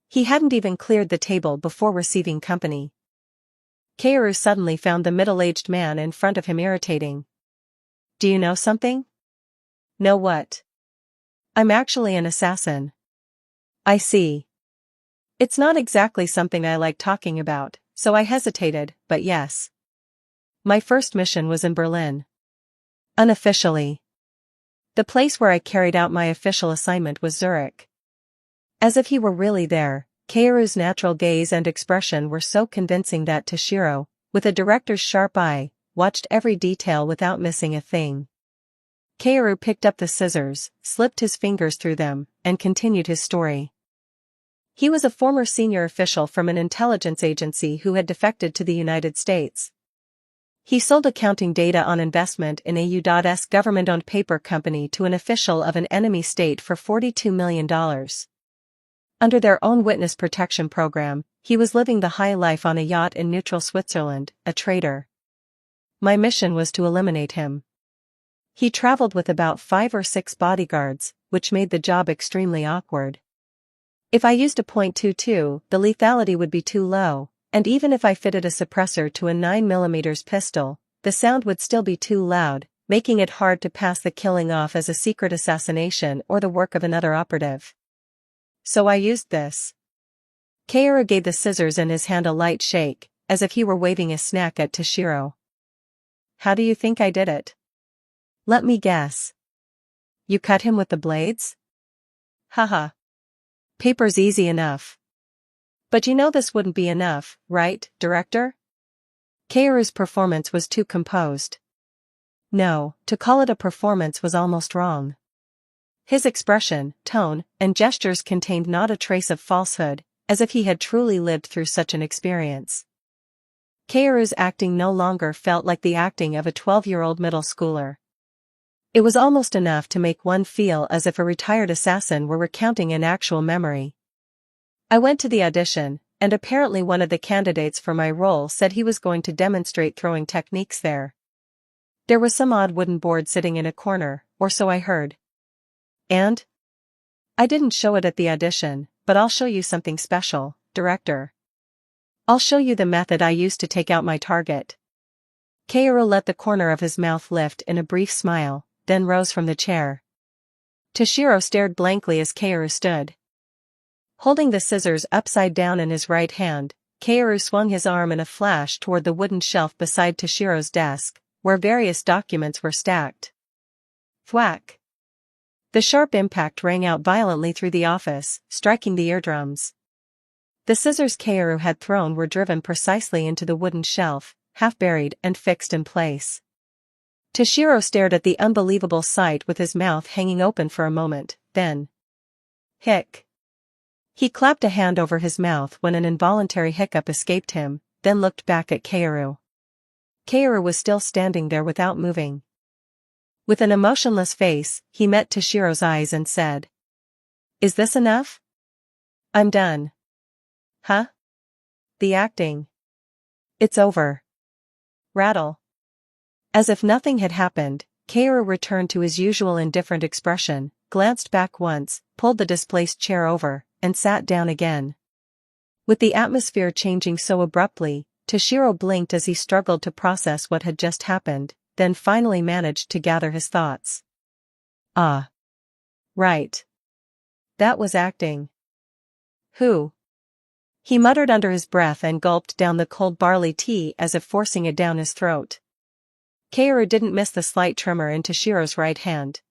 He hadn't even cleared the table before receiving company. Kaoru suddenly found the middle-aged man in front of him irritating. Do you know something? Know what? I'm actually an assassin. I see. It's not exactly something I like talking about, so I hesitated, but yes. My first mission was in Berlin. Unofficially. The place where I carried out my official assignment was Zurich. As if he were really there, Kaoru's natural gaze and expression were so convincing that Toshiro, with a director's sharp eye, watched every detail without missing a thing. Kaoru picked up the scissors, slipped his fingers through them, and continued his story. He was a former senior official from an intelligence agency who had defected to the United States. He sold accounting data on investment in a U.S. government-owned paper company to an official of an enemy state for $42 million. Under their own witness protection program, he was living the high life on a yacht in neutral Switzerland, a traitor. My mission was to eliminate him. He traveled with about 5 or 6 bodyguards, which made the job extremely awkward. If I used a .22, the lethality would be too low, and even if I fitted a suppressor to a 9mm pistol, the sound would still be too loud, making it hard to pass the killing off as a secret assassination or the work of another operative. So I used this. Kaoru gave the scissors in his hand a light shake, as if he were waving a snack at Toshiro. How do you think I did it? Let me guess. You cut him with the blades? Haha. Paper's easy enough. But you know this wouldn't be enough, right, director? Kaoru's performance was too composed. No, to call it a performance was almost wrong. His expression, tone, and gestures contained not a trace of falsehood, as if he had truly lived through such an experience. Kaoru's acting no longer felt like the acting of a 12-year-old middle schooler. It was almost enough to make one feel as if a retired assassin were recounting an actual memory. I went to the audition, and apparently one of the candidates for my role said he was going to demonstrate throwing techniques there. There was some odd wooden board sitting in a corner, or so I heard. And? I didn't show it at the audition, but I'll show you something special, director. I'll show you the method I used to take out my target. Kaoru let the corner of his mouth lift in a brief smile, then rose from the chair. Toshiro stared blankly as Kaoru stood. Holding the scissors upside down in his right hand, Kaoru swung his arm in a flash toward the wooden shelf beside Toshiro's desk, where various documents were stacked. Thwack! The sharp impact rang out violently through the office, striking the eardrums. The scissors Kaoru had thrown were driven precisely into the wooden shelf, half buried and fixed in place. Toshiro stared at the unbelievable sight with his mouth hanging open for a moment, then. Hic. He clapped a hand over his mouth when an involuntary hiccup escaped him, then looked back at Kaoru. Kaoru was still standing there without moving. With an emotionless face, he met Toshiro's eyes and said. Is this enough? I'm done. Huh? The acting. It's over. Rattle. As if nothing had happened, Kaoru returned to his usual indifferent expression, glanced back once, pulled the displaced chair over, and sat down again. With the atmosphere changing so abruptly, Toshiro blinked as he struggled to process what had just happened, then finally managed to gather his thoughts. Ah. Right. That was acting. Who? He muttered under his breath and gulped down the cold barley tea as if forcing it down his throat. Kaoru didn't miss the slight tremor in Toshiro's right hand.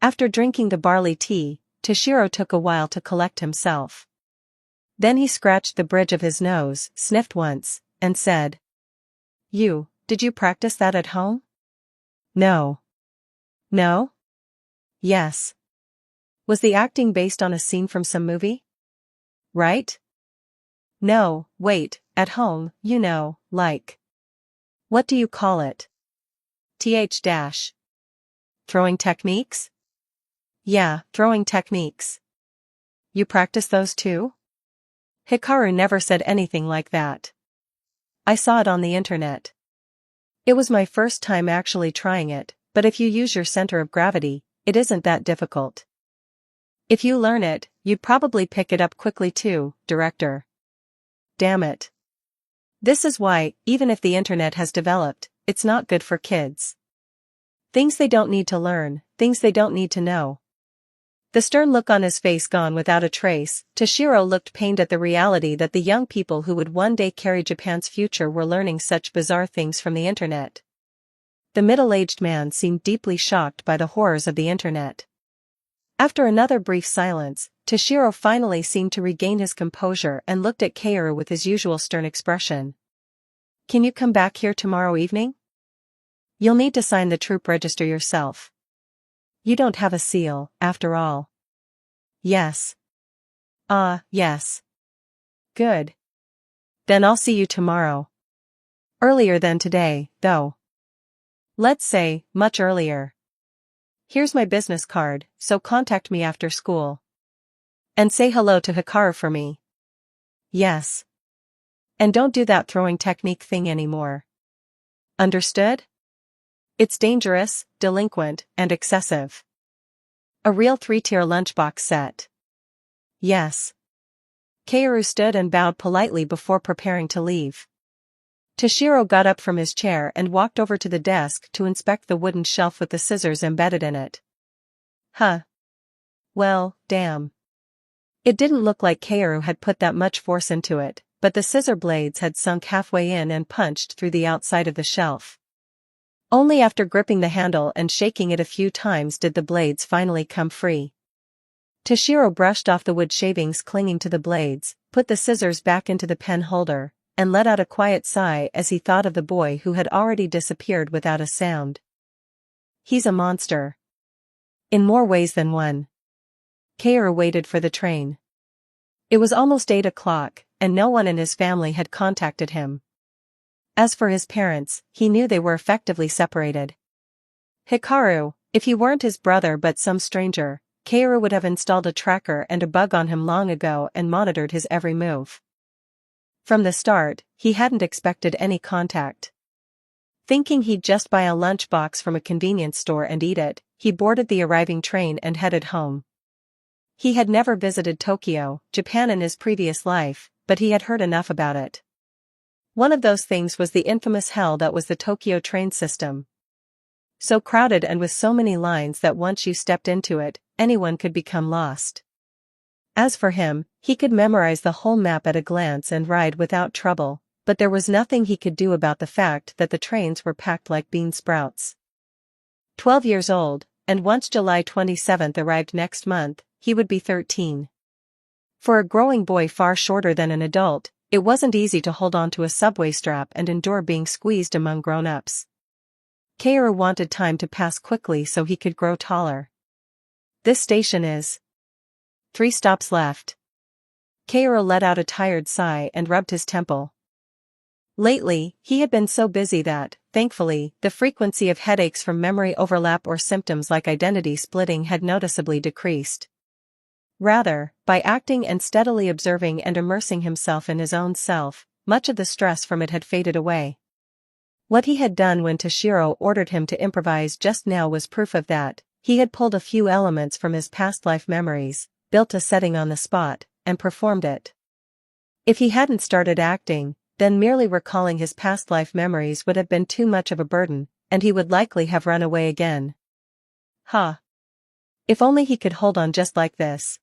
After drinking the barley tea, Toshiro took a while to collect himself. Then he scratched the bridge of his nose, sniffed once, and said. Did you practice that at home? No. No? Yes. Was the acting based on a scene from some movie? Right? No, wait, at home, like. What do you call it? Th-. Throwing techniques? Yeah, throwing techniques. You practice those too? Hikaru never said anything like that. I saw it on the internet. It was my first time actually trying it, but if you use your center of gravity, it isn't that difficult. If you learn it, you'd probably pick it up quickly too, director. Damn it. This is why, even if the internet has developed, it's not good for kids. Things they don't need to learn, things they don't need to know. The stern look on his face gone without a trace, Toshiro looked pained at the reality that the young people who would one day carry Japan's future were learning such bizarre things from the internet. The middle-aged man seemed deeply shocked by the horrors of the internet. After another brief silence, Toshiro finally seemed to regain his composure and looked at Kaoru with his usual stern expression. Can you come back here tomorrow evening? You'll need to sign the troop register yourself. You don't have a seal, after all. Yes. Yes. Good. Then I'll see you tomorrow. Earlier than today, though. Let's say, much earlier. Here's my business card, so contact me after school. And say hello to Hikaru for me. Yes. And don't do that throwing technique thing anymore. Understood? It's dangerous, delinquent, and excessive. A real 3-tier lunchbox set. Yes. Kaoru stood and bowed politely before preparing to leave. Toshiro got up from his chair and walked over to the desk to inspect the wooden shelf with the scissors embedded in it. Huh. Well, damn. It didn't look like Kaoru had put that much force into it, but the scissor blades had sunk halfway in and punched through the outside of the shelf. Only after gripping the handle and shaking it a few times did the blades finally come free. Toshiro brushed off the wood shavings clinging to the blades, put the scissors back into the pen holder, and let out a quiet sigh as he thought of the boy who had already disappeared without a sound. He's a monster. In more ways than one. Kaoru waited for the train. It was almost 8 o'clock, and no one in his family had contacted him. As for his parents, he knew they were effectively separated. Hikaru, if he weren't his brother but some stranger, Kaoru would have installed a tracker and a bug on him long ago and monitored his every move. From the start, he hadn't expected any contact. Thinking he'd just buy a lunchbox from a convenience store and eat it, he boarded the arriving train and headed home. He had never visited Tokyo, Japan in his previous life, but he had heard enough about it. One of those things was the infamous hell that was the Tokyo train system. So crowded and with so many lines that once you stepped into it, anyone could become lost. As for him, he could memorize the whole map at a glance and ride without trouble, but there was nothing he could do about the fact that the trains were packed like bean sprouts. 12 years old, and once July 27th arrived next month, he would be 13. For a growing boy far shorter than an adult, it wasn't easy to hold on to a subway strap and endure being squeezed among grown-ups. Kaoru wanted time to pass quickly so he could grow taller. This station is 3 stops left. Kaoru let out a tired sigh and rubbed his temple. Lately, he had been so busy that, thankfully, the frequency of headaches from memory overlap or symptoms like identity splitting had noticeably decreased. Rather, by acting and steadily observing and immersing himself in his own self, much of the stress from it had faded away. What he had done when Toshiro ordered him to improvise just now was proof of that. He had pulled a few elements from his past life memories, built a setting on the spot, and performed it. If he hadn't started acting, then merely recalling his past life memories would have been too much of a burden, and he would likely have run away again. If only he could hold on just like this.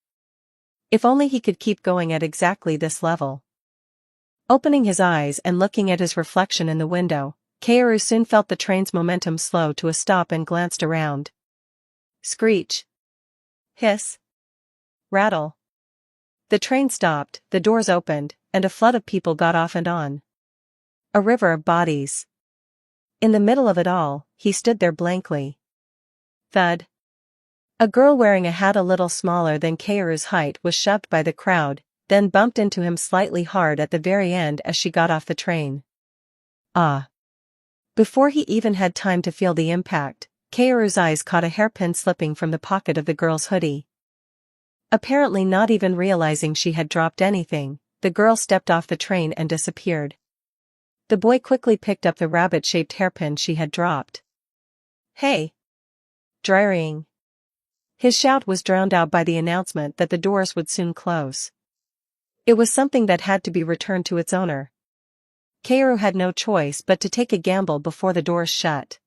If only he could keep going at exactly this level. Opening his eyes and looking at his reflection in the window, Kaoru soon felt the train's momentum slow to a stop and glanced around. Screech. Hiss. Rattle. The train stopped, the doors opened, and a flood of people got off and on. A river of bodies. In the middle of it all, he stood there blankly. Thud. A girl wearing a hat a little smaller than Kaoru's height was shoved by the crowd, then bumped into him slightly hard at the very end as she got off the train. Before he even had time to feel the impact, Kaoru's eyes caught a hairpin slipping from the pocket of the girl's hoodie. Apparently not even realizing she had dropped anything, the girl stepped off the train and disappeared. The boy quickly picked up the rabbit-shaped hairpin she had dropped. Hey! Drying. His shout was drowned out by the announcement that the doors would soon close. It was something that had to be returned to its owner. Kaoru had no choice but to take a gamble before the doors shut.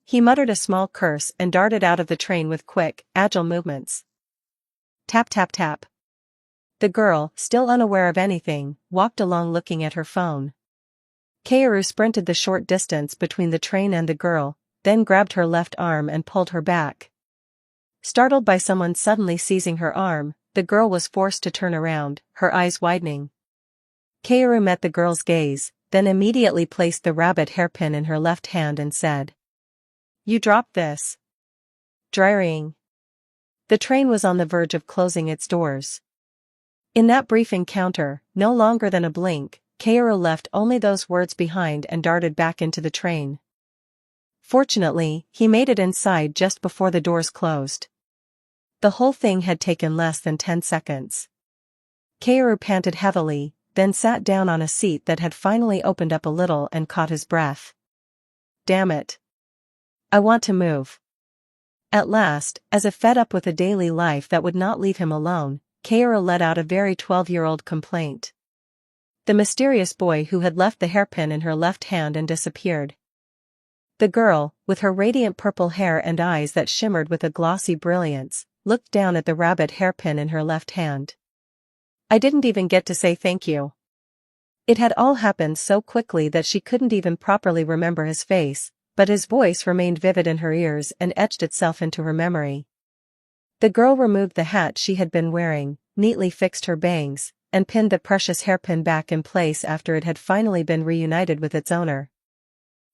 He muttered a small curse and darted out of the train with quick, agile movements. Tap tap tap. The girl, still unaware of anything, walked along looking at her phone. Kaoru sprinted the short distance between the train and the girl, then grabbed her left arm and pulled her back. Startled by someone suddenly seizing her arm, the girl was forced to turn around, her eyes widening. Kaoru met the girl's gaze, then immediately placed the rabbit hairpin in her left hand and said, "You dropped this." Drying. The train was on the verge of closing its doors. In that brief encounter, no longer than a blink, Kaoru left only those words behind and darted back into the train. Fortunately, he made it inside just before the doors closed. The whole thing had taken less than 10 seconds. Kaoru panted heavily, then sat down on a seat that had finally opened up a little and caught his breath. Damn it. I want to move. At last, as if fed up with a daily life that would not leave him alone, Kaoru let out a very 12-year-old complaint. The mysterious boy who had left the hairpin in her left hand and disappeared. The girl, with her radiant purple hair and eyes that shimmered with a glossy brilliance, looked down at the rabbit hairpin in her left hand. I didn't even get to say thank you. It had all happened so quickly that she couldn't even properly remember his face, but his voice remained vivid in her ears and etched itself into her memory. The girl removed the hat she had been wearing, neatly fixed her bangs, and pinned the precious hairpin back in place after it had finally been reunited with its owner.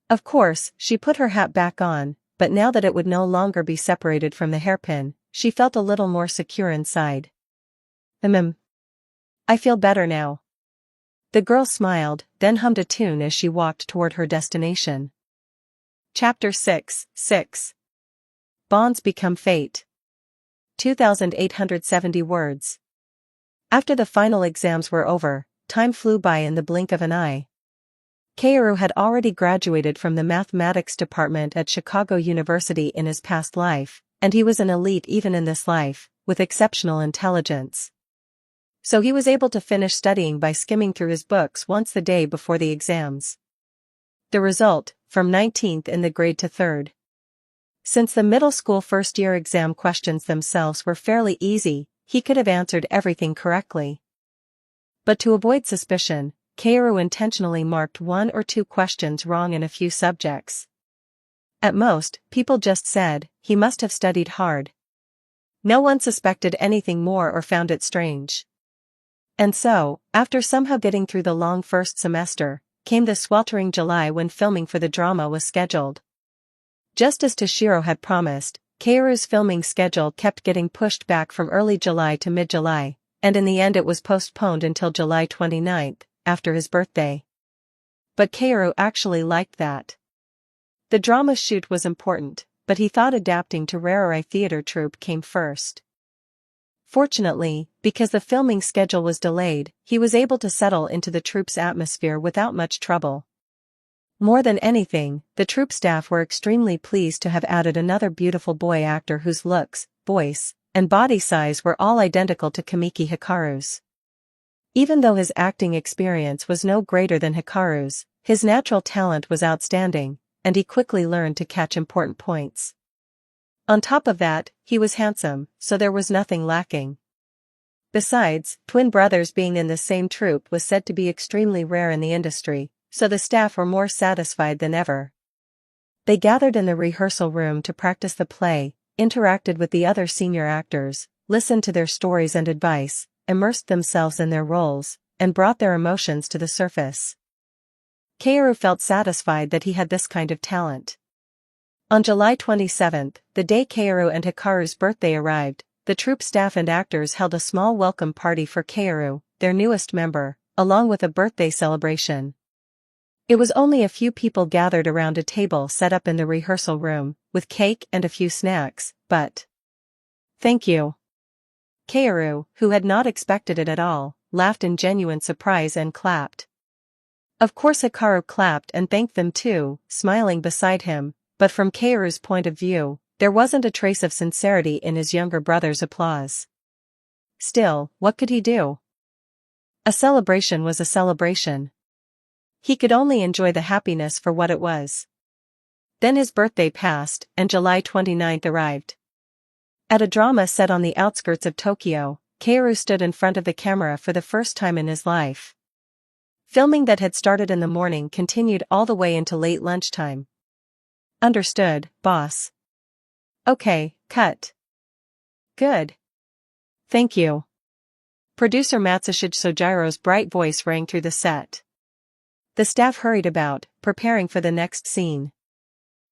Of course, she put her hat back on, but now that it would no longer be separated from the hairpin, she felt a little more secure inside. I feel better now. The girl smiled, then hummed a tune as she walked toward her destination. Chapter 6. Bonds Become Fate. 2,870 words. After the final exams were over, time flew by in the blink of an eye. Kaoru had already graduated from the mathematics department at Chicago University in his past life, and he was an elite even in this life, with exceptional intelligence. So he was able to finish studying by skimming through his books once the day before the exams. The result, from 19th in the grade to 3rd. Since the middle school first-year exam questions themselves were fairly easy, he could have answered everything correctly. But to avoid suspicion, Kaoru intentionally marked 1 or 2 questions wrong in a few subjects. At most, people just said, he must have studied hard. No one suspected anything more or found it strange. And so, after somehow getting through the long first semester, came the sweltering July when filming for the drama was scheduled. Just as Toshiro had promised, Kaoru's filming schedule kept getting pushed back from early July to mid-July, and in the end it was postponed until July 29th, after his birthday. But Kaoru actually liked that. The drama shoot was important, but he thought adapting to Rarerai Theatre Troupe came first. Fortunately, because the filming schedule was delayed, he was able to settle into the troupe's atmosphere without much trouble. More than anything, the troupe staff were extremely pleased to have added another beautiful boy actor whose looks, voice, and body size were all identical to Kamiki Hikaru's. Even though his acting experience was no greater than Hikaru's, his natural talent was outstanding, and he quickly learned to catch important points. On top of that, he was handsome, so there was nothing lacking. Besides, twin brothers being in the same troupe was said to be extremely rare in the industry, so the staff were more satisfied than ever. They gathered in the rehearsal room to practice the play, interacted with the other senior actors, listened to their stories and advice, immersed themselves in their roles, and brought their emotions to the surface. Kaoru felt satisfied that he had this kind of talent. On July 27th, the day Kaoru and Hikaru's birthday arrived, the troupe staff and actors held a small welcome party for Kaoru, their newest member, along with a birthday celebration. It was only a few people gathered around a table set up in the rehearsal room, with cake and a few snacks, but... Thank you. Kaoru, who had not expected it at all, laughed in genuine surprise and clapped. Of course Hikaru clapped and thanked them too, smiling beside him, but from Kaoru's point of view, There wasn't a trace of sincerity in his younger brother's applause. Still, what could he do? A celebration was a celebration. He could only enjoy the happiness for what it was. Then his birthday passed, and July 29th arrived. At a drama set on the outskirts of Tokyo, Kaoru stood in front of the camera for the first time in his life. Filming that had started in the morning continued all the way into late lunchtime. Understood, boss. Okay, cut. Good. Thank you. Producer Matsushige Sojiro's bright voice rang through the set. The staff hurried about, preparing for the next scene.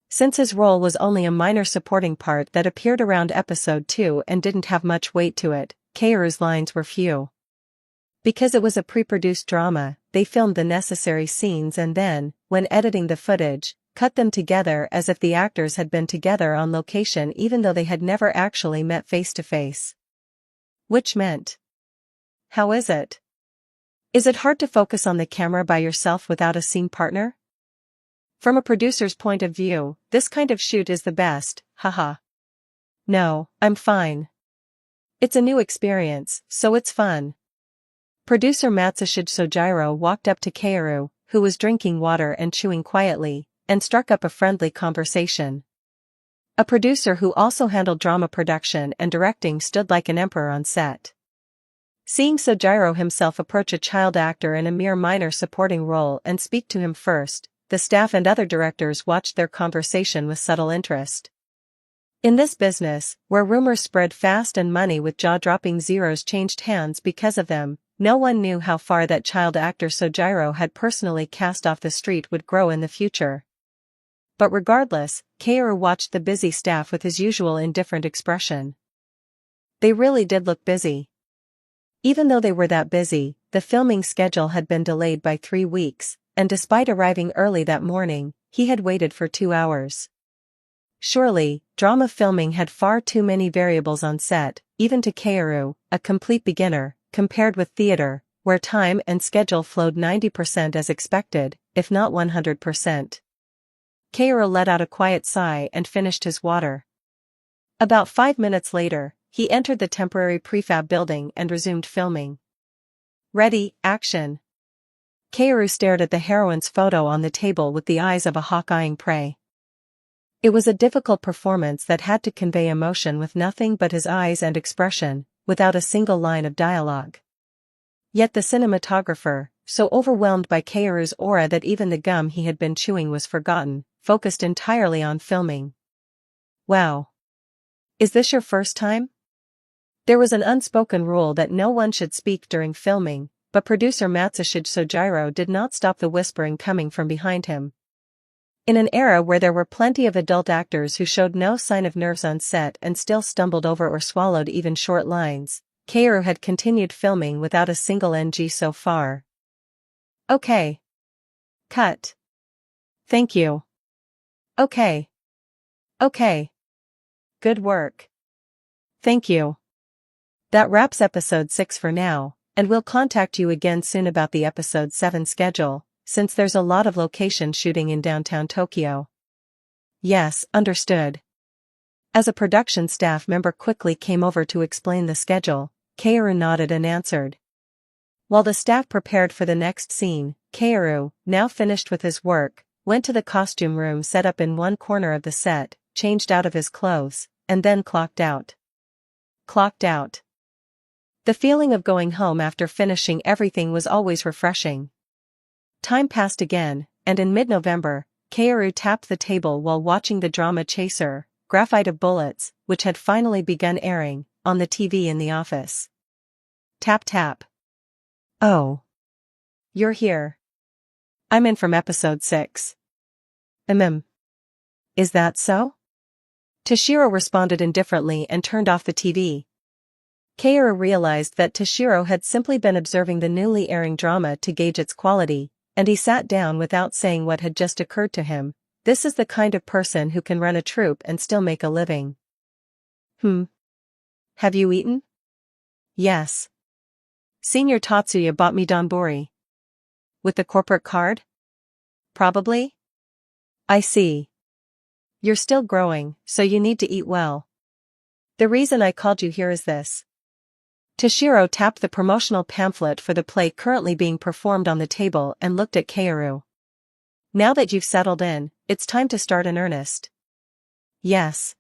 Since his role was only a minor supporting part that appeared around episode 2 and didn't have much weight to it, Kaoru's lines were few. Because it was a pre-produced drama, they filmed the necessary scenes and then, when editing the footage, cut them together as if the actors had been together on location even though they had never actually met face to face. Which meant, how is it? Is it hard to focus on the camera by yourself without a scene partner? From a producer's point of view, this kind of shoot is the best, haha. No, I'm fine. It's a new experience, so it's fun. Producer Matsushige Sojiro walked up to Kaoru, who was drinking water and chewing quietly, and struck up a friendly conversation. A producer who also handled drama production and directing stood like an emperor on set. Seeing Sojiro himself approach a child actor in a mere minor supporting role and speak to him first, the staff and other directors watched their conversation with subtle interest. In this business, where rumors spread fast and money with jaw-dropping zeros changed hands because of them, no one knew how far that child actor Sojiro had personally cast off the street would grow in the future. But regardless, Kaoru watched the busy staff with his usual indifferent expression. They really did look busy. Even though they were that busy, the filming schedule had been delayed by 3 weeks, and despite arriving early that morning, he had waited for 2 hours. Surely, drama filming had far too many variables on set, even to Kaoru, a complete beginner, compared with theater, where time and schedule flowed 90% as expected, if not 100%. Kaoru let out a quiet sigh and finished his water. About 5 minutes later, he entered the temporary prefab building and resumed filming. Ready, action. Kaoru stared at the heroine's photo on the table with the eyes of a hawk eyeing prey. It was a difficult performance that had to convey emotion with nothing but his eyes and expression, without a single line of dialogue. Yet the cinematographer, so overwhelmed by Kaoru's aura that even the gum he had been chewing was forgotten, focused entirely on filming. Wow. Is this your first time? There was an unspoken rule that no one should speak during filming, but producer Matsushige Sojiro did not stop the whispering coming from behind him. In an era where there were plenty of adult actors who showed no sign of nerves on set and still stumbled over or swallowed even short lines, Kaoru had continued filming without a single NG so far. Okay. Cut. Thank you. Okay. Okay. Good work. Thank you. That wraps episode 6 for now, and we'll contact you again soon about the episode 7 schedule, since there's a lot of location shooting in downtown Tokyo. Yes, understood. As a production staff member quickly came over to explain the schedule, Kaoru nodded and answered. While the staff prepared for the next scene, Kaoru, now finished with his work, went to the costume room set up in one corner of the set, changed out of his clothes, and then clocked out. Clocked out. The feeling of going home after finishing everything was always refreshing. Time passed again, and in mid-November, Kaoru tapped the table while watching the drama Chaser, Graphite of Bullets, which had finally begun airing, on the TV in the office. Tap tap. Oh. You're here. I'm in from episode 6. Is that so? Toshiro responded indifferently and turned off the TV. Kaoru realized that Toshiro had simply been observing the newly airing drama to gauge its quality, and he sat down without saying what had just occurred to him. This is the kind of person who can run a troupe and still make a living. Have you eaten? Yes. Senior Tatsuya bought me donbori. With the corporate card? Probably? I see. You're still growing, so you need to eat well. The reason I called you here is this. Toshiro tapped the promotional pamphlet for the play currently being performed on the table and looked at Kaoru. Now that you've settled in, it's time to start in earnest. Yes.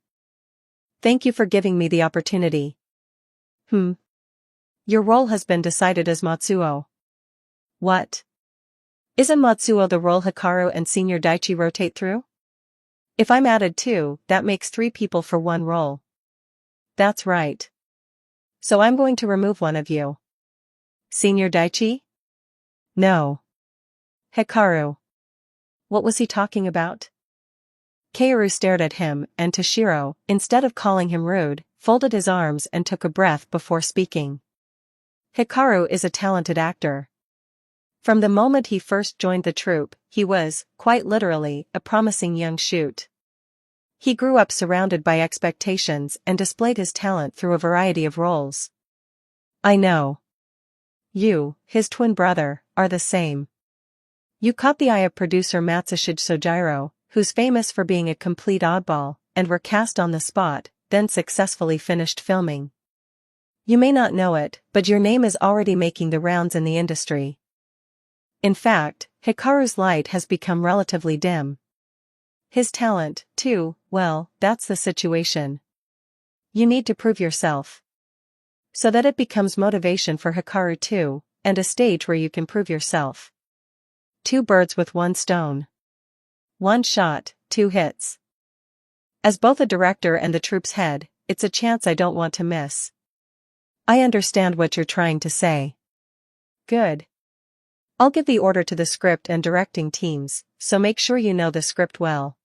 Thank you for giving me the opportunity. Your role has been decided as Matsuo. What? Isn't Matsuo the role Hikaru and Senior Daichi rotate through? If I'm added too, that makes 3 people for 1 role. That's right. So I'm going to remove one of you. Senior Daichi? No. Hikaru. What was he talking about? Kaoru stared at him, and Toshiro, instead of calling him rude, folded his arms and took a breath before speaking. Hikaru is a talented actor. From the moment he first joined the troupe, he was, quite literally, a promising young shoot. He grew up surrounded by expectations and displayed his talent through a variety of roles. I know. You, his twin brother, are the same. You caught the eye of producer Matsushige Sojiro, who's famous for being a complete oddball, and were cast on the spot, then successfully finished filming. You may not know it, but your name is already making the rounds in the industry. In fact, Hikaru's light has become relatively dim. His talent, too, well, that's the situation. You need to prove yourself. So that it becomes motivation for Hikaru too, and a stage where you can prove yourself. 2 birds with 1 stone. 1 shot, 2 hits. As both a director and the troupe's head, it's a chance I don't want to miss. I understand what you're trying to say. Good. I'll give the order to the script and directing teams, so make sure you know the script well.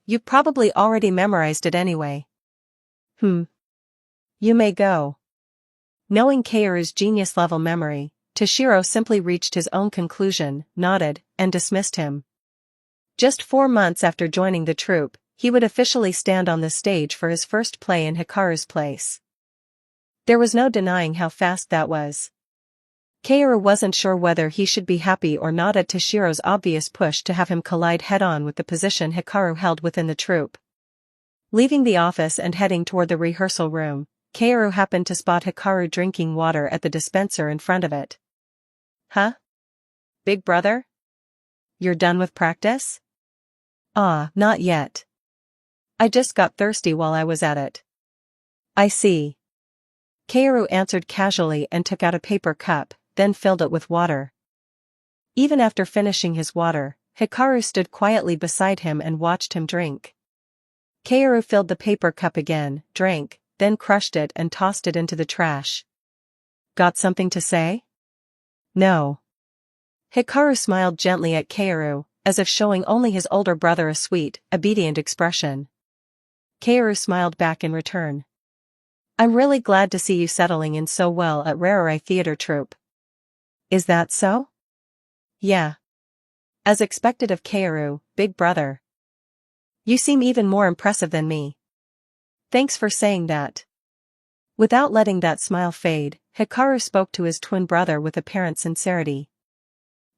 You've probably already memorized it anyway. You may go. Knowing Kaoru's genius-level memory, Toshiro simply reached his own conclusion, nodded, and dismissed him. Just 4 months after joining the troupe, he would officially stand on the stage for his first play in Hikaru's place. There was no denying how fast that was. Kaoru wasn't sure whether he should be happy or not at Toshiro's obvious push to have him collide head-on with the position Hikaru held within the troupe. Leaving the office and heading toward the rehearsal room, Kaoru happened to spot Hikaru drinking water at the dispenser in front of it. Huh? Big brother? You're done with practice? Not yet. I just got thirsty while I was at it. I see. Kaoru answered casually and took out a paper cup, then filled it with water. Even after finishing his water, Hikaru stood quietly beside him and watched him drink. Kaoru filled the paper cup again, drank, then crushed it and tossed it into the trash. Got something to say? No. Hikaru smiled gently at Kaoru, as if showing only his older brother a sweet, obedient expression. Kaoru smiled back in return. I'm really glad to see you settling in so well at Rarerai Theatre Troupe. Is that so? Yeah. As expected of Kaoru, big brother. You seem even more impressive than me. Thanks for saying that. Without letting that smile fade, Hikaru spoke to his twin brother with apparent sincerity.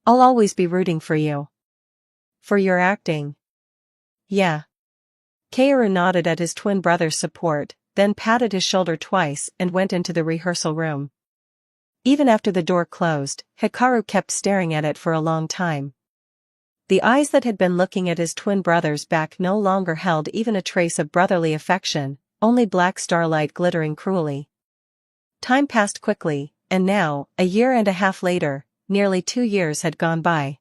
I'll always be rooting for you. For your acting. Yeah. Kaoru nodded at his twin brother's support, then patted his shoulder twice and went into the rehearsal room. Even after the door closed, Hikaru kept staring at it for a long time. The eyes that had been looking at his twin brother's back no longer held even a trace of brotherly affection, only black starlight glittering cruelly. Time passed quickly, and now, a year and a half later, nearly 2 years had gone by.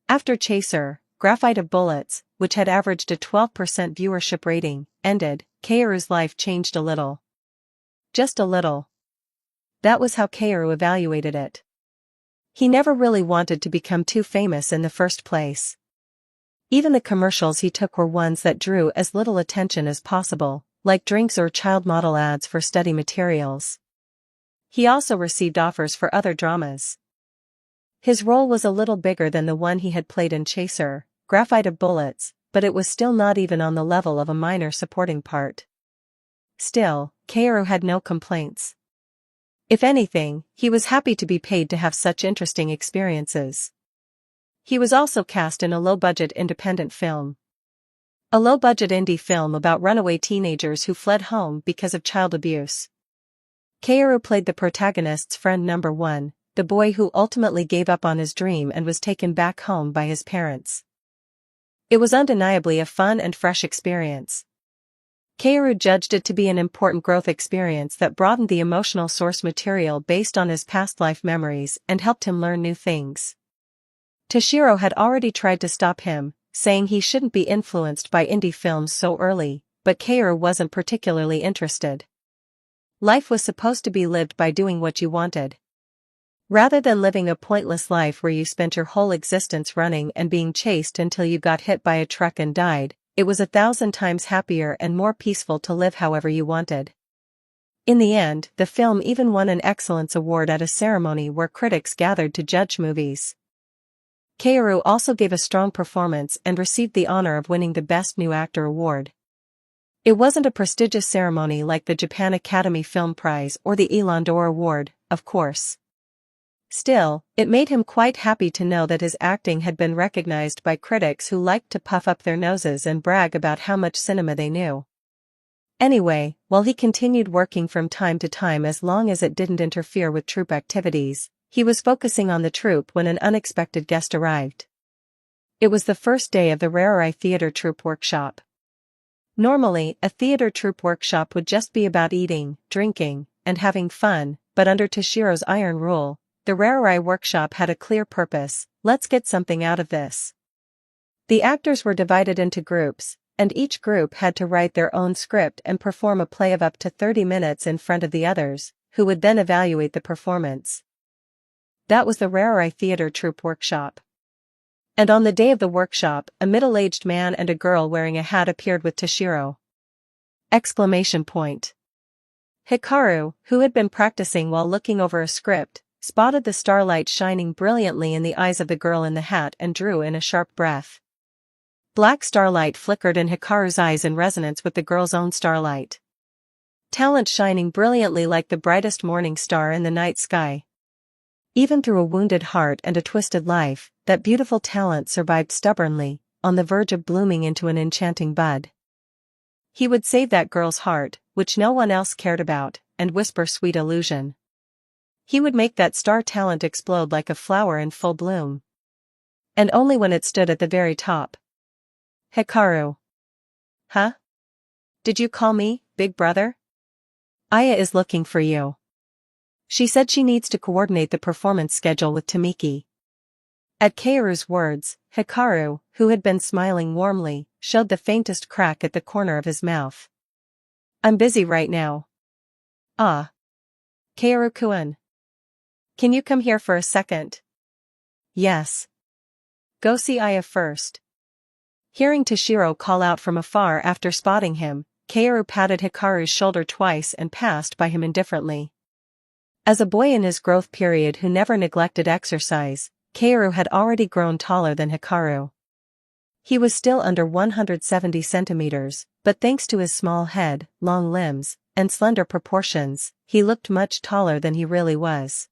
After Chaser, Graphite of Bullets, which had averaged a 12% viewership rating, ended, Kaoru's life changed a little. Just a little. That was how Kaoru evaluated it. He never really wanted to become too famous in the first place. Even the commercials he took were ones that drew as little attention as possible, like drinks or child model ads for study materials. He also received offers for other dramas. His role was a little bigger than the one he had played in Chaser, Graphite of Bullets, but it was still not even on the level of a minor supporting part. Still, Kaoru had no complaints. If anything, he was happy to be paid to have such interesting experiences. He was also cast in a low-budget independent film. A low-budget indie film about runaway teenagers who fled home because of child abuse. Kaoru played the protagonist's friend number 1, the boy who ultimately gave up on his dream and was taken back home by his parents. It was undeniably a fun and fresh experience. Kaoru judged it to be an important growth experience that broadened the emotional source material based on his past life memories and helped him learn new things. Toshiro had already tried to stop him, saying he shouldn't be influenced by indie films so early, but Kaoru wasn't particularly interested. Life was supposed to be lived by doing what you wanted. Rather than living a pointless life where you spent your whole existence running and being chased until you got hit by a truck and died, it was 1,000 times happier and more peaceful to live however you wanted. In the end, the film even won an Excellence Award at a ceremony where critics gathered to judge movies. Kaoru also gave a strong performance and received the honor of winning the Best New Actor award. It wasn't a prestigious ceremony like the Japan Academy Film Prize or the Elan d'Or Award, of course. Still, it made him quite happy to know that his acting had been recognized by critics who liked to puff up their noses and brag about how much cinema they knew. Anyway, while he continued working from time to time as long as it didn't interfere with troupe activities, he was focusing on the troupe when an unexpected guest arrived. It was the first day of the Rarerai Theatre Troupe Workshop. Normally, a theater troupe workshop would just be about eating, drinking, and having fun, but under Toshiro's iron rule, the Rarerai workshop had a clear purpose: let's get something out of this. The actors were divided into groups, and each group had to write their own script and perform a play of up to 30 minutes in front of the others, who would then evaluate the performance. That was the Rarerai Theatre Troupe Workshop. And on the day of the workshop, a middle-aged man and a girl wearing a hat appeared with Toshiro. Exclamation point. Hikaru, who had been practicing while looking over a script, spotted the starlight shining brilliantly in the eyes of the girl in the hat and drew in a sharp breath. Black starlight flickered in Hikaru's eyes in resonance with the girl's own starlight. Talent shining brilliantly like the brightest morning star in the night sky. Even through a wounded heart and a twisted life, that beautiful talent survived stubbornly, on the verge of blooming into an enchanting bud. He would save that girl's heart, which no one else cared about, and whisper sweet illusion. He would make that star talent explode like a flower in full bloom. And only when it stood at the very top. Hikaru. Huh? Did you call me, big brother? Aya is looking for you. She said she needs to coordinate the performance schedule with Kamiki. At Kaoru's words, Hikaru, who had been smiling warmly, showed the faintest crack at the corner of his mouth. I'm busy right now. Ah. Kaoru-kun. Can you come here for a second? Yes. Go see Aya first. Hearing Toshiro call out from afar after spotting him, Kaoru patted Hikaru's shoulder twice and passed by him indifferently. As a boy in his growth period who never neglected exercise, Kaoru had already grown taller than Hikaru. He was still under 170 centimeters, but thanks to his small head, long limbs, and slender proportions, he looked much taller than he really was.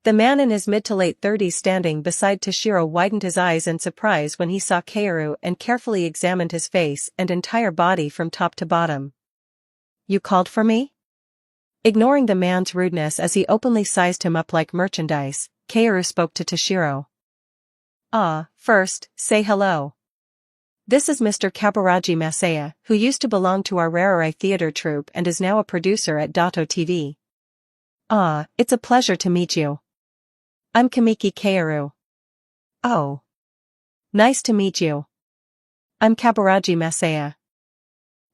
The man in his mid to late 30s standing beside Toshiro widened his eyes in surprise when he saw Kaoru and carefully examined his face and entire body from top to bottom. You called for me? Ignoring the man's rudeness as he openly sized him up like merchandise, Kaoru spoke to Toshiro. First, say hello. This is Mr. Kaburaji Masaya, who used to belong to our Rarerai theater troupe and is now a producer at Dato TV. It's a pleasure to meet you. I'm Kamiki Kaoru. Oh. Nice to meet you. I'm Kaburaji Masaya.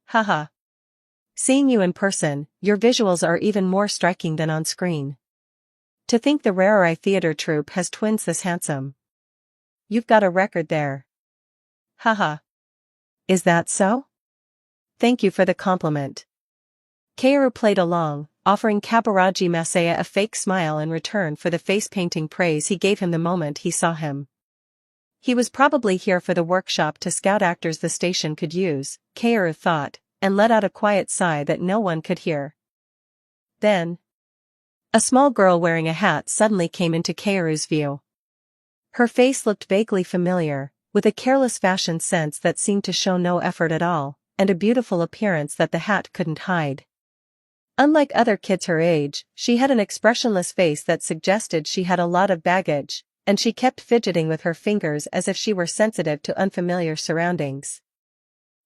Haha. Seeing you in person, your visuals are even more striking than on screen. To think the Rarerai theater troupe has twins this handsome. You've got a record there. Haha. Is that so? Thank you for the compliment. Kaoru played along, offering Kaburaji Masaya a fake smile in return for the face-painting praise he gave him the moment he saw him. He was probably here for the workshop to scout actors the station could use, Kaoru thought, and let out a quiet sigh that no one could hear. Then, a small girl wearing a hat suddenly came into Kaoru's view. Her face looked vaguely familiar, with a careless fashion sense that seemed to show no effort at all, and a beautiful appearance that the hat couldn't hide. Unlike other kids her age, she had an expressionless face that suggested she had a lot of baggage, and she kept fidgeting with her fingers as if she were sensitive to unfamiliar surroundings.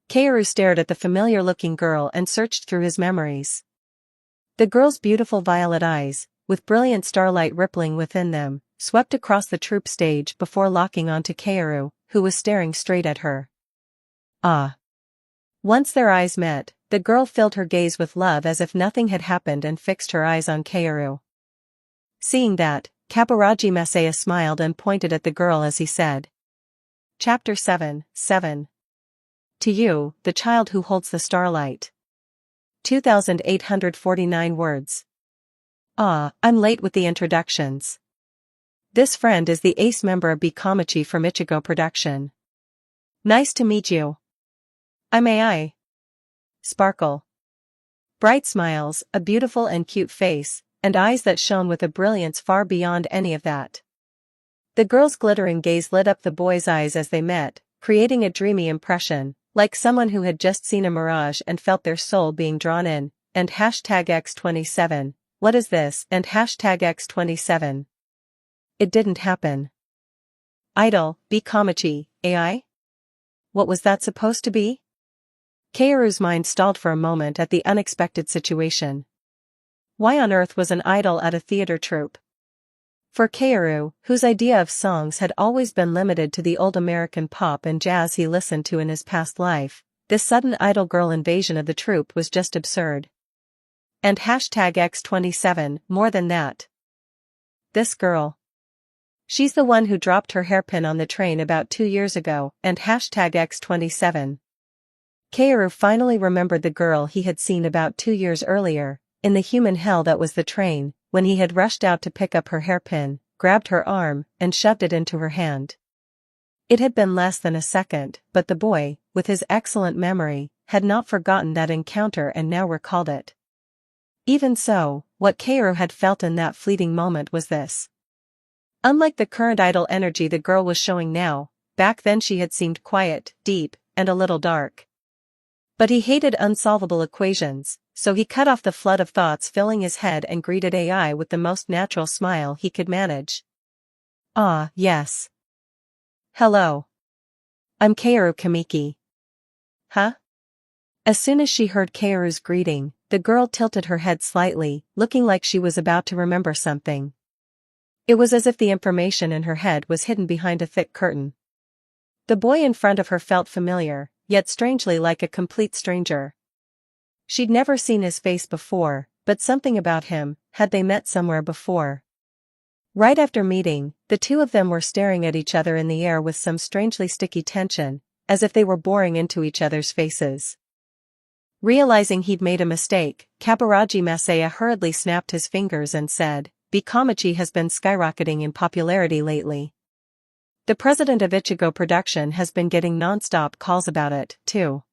Kaoru stared at the familiar-looking girl and searched through his memories. The girl's beautiful violet eyes, with brilliant starlight rippling within them, swept across the troupe stage before locking onto Kaoru, who was staring straight at her. Ah! Once their eyes met, the girl filled her gaze with love as if nothing had happened and fixed her eyes on Kaoru. Seeing that, Kaburaji Masaya smiled and pointed at the girl as he said. Chapter 7. To you, the child who holds the starlight. 2,849 words. Ah, I'm late with the introductions. This friend is the ace member of Kamiki from Ichigo Production. Nice to meet you. I'm AI. Sparkle. Bright smiles, a beautiful and cute face, and eyes that shone with a brilliance far beyond any of that. The girl's glittering gaze lit up the boy's eyes as they met, creating a dreamy impression, like someone who had just seen a mirage and felt their soul being drawn in, and #X27, what is this, and #X27. It didn't happen. Idol, Kamiki, AI? What was that supposed to be? Kaoru's mind stalled for a moment at the unexpected situation. Why on earth was an idol at a theater troupe? For Kaoru, whose idea of songs had always been limited to the old American pop and jazz he listened to in his past life, this sudden idol girl invasion of the troupe was just absurd. And #X27, more than that. This girl. She's the one who dropped her hairpin on the train about 2 years ago, and #X27. Kaoru finally remembered the girl he had seen about 2 years earlier, in the human hell that was the train, when he had rushed out to pick up her hairpin, grabbed her arm, and shoved it into her hand. It had been less than a second, but the boy, with his excellent memory, had not forgotten that encounter and now recalled it. Even so, what Kaoru had felt in that fleeting moment was this. Unlike the current idol energy the girl was showing now, back then she had seemed quiet, deep, and a little dark. But he hated unsolvable equations, so he cut off the flood of thoughts filling his head and greeted AI with the most natural smile he could manage. Ah, yes. Hello. I'm Kaoru Kamiki. Huh? As soon as she heard Kaoru's greeting, the girl tilted her head slightly, looking like she was about to remember something. It was as if the information in her head was hidden behind a thick curtain. The boy in front of her felt familiar, yet strangely like a complete stranger. She'd never seen his face before, but something about him, had they met somewhere before. Right after meeting, the two of them were staring at each other in the air with some strangely sticky tension, as if they were boring into each other's faces. Realizing he'd made a mistake, Kaburaji Masaya hurriedly snapped his fingers and said, Kamiki has been skyrocketing in popularity lately. The president of Ichigo Production has been getting non-stop calls about it, too.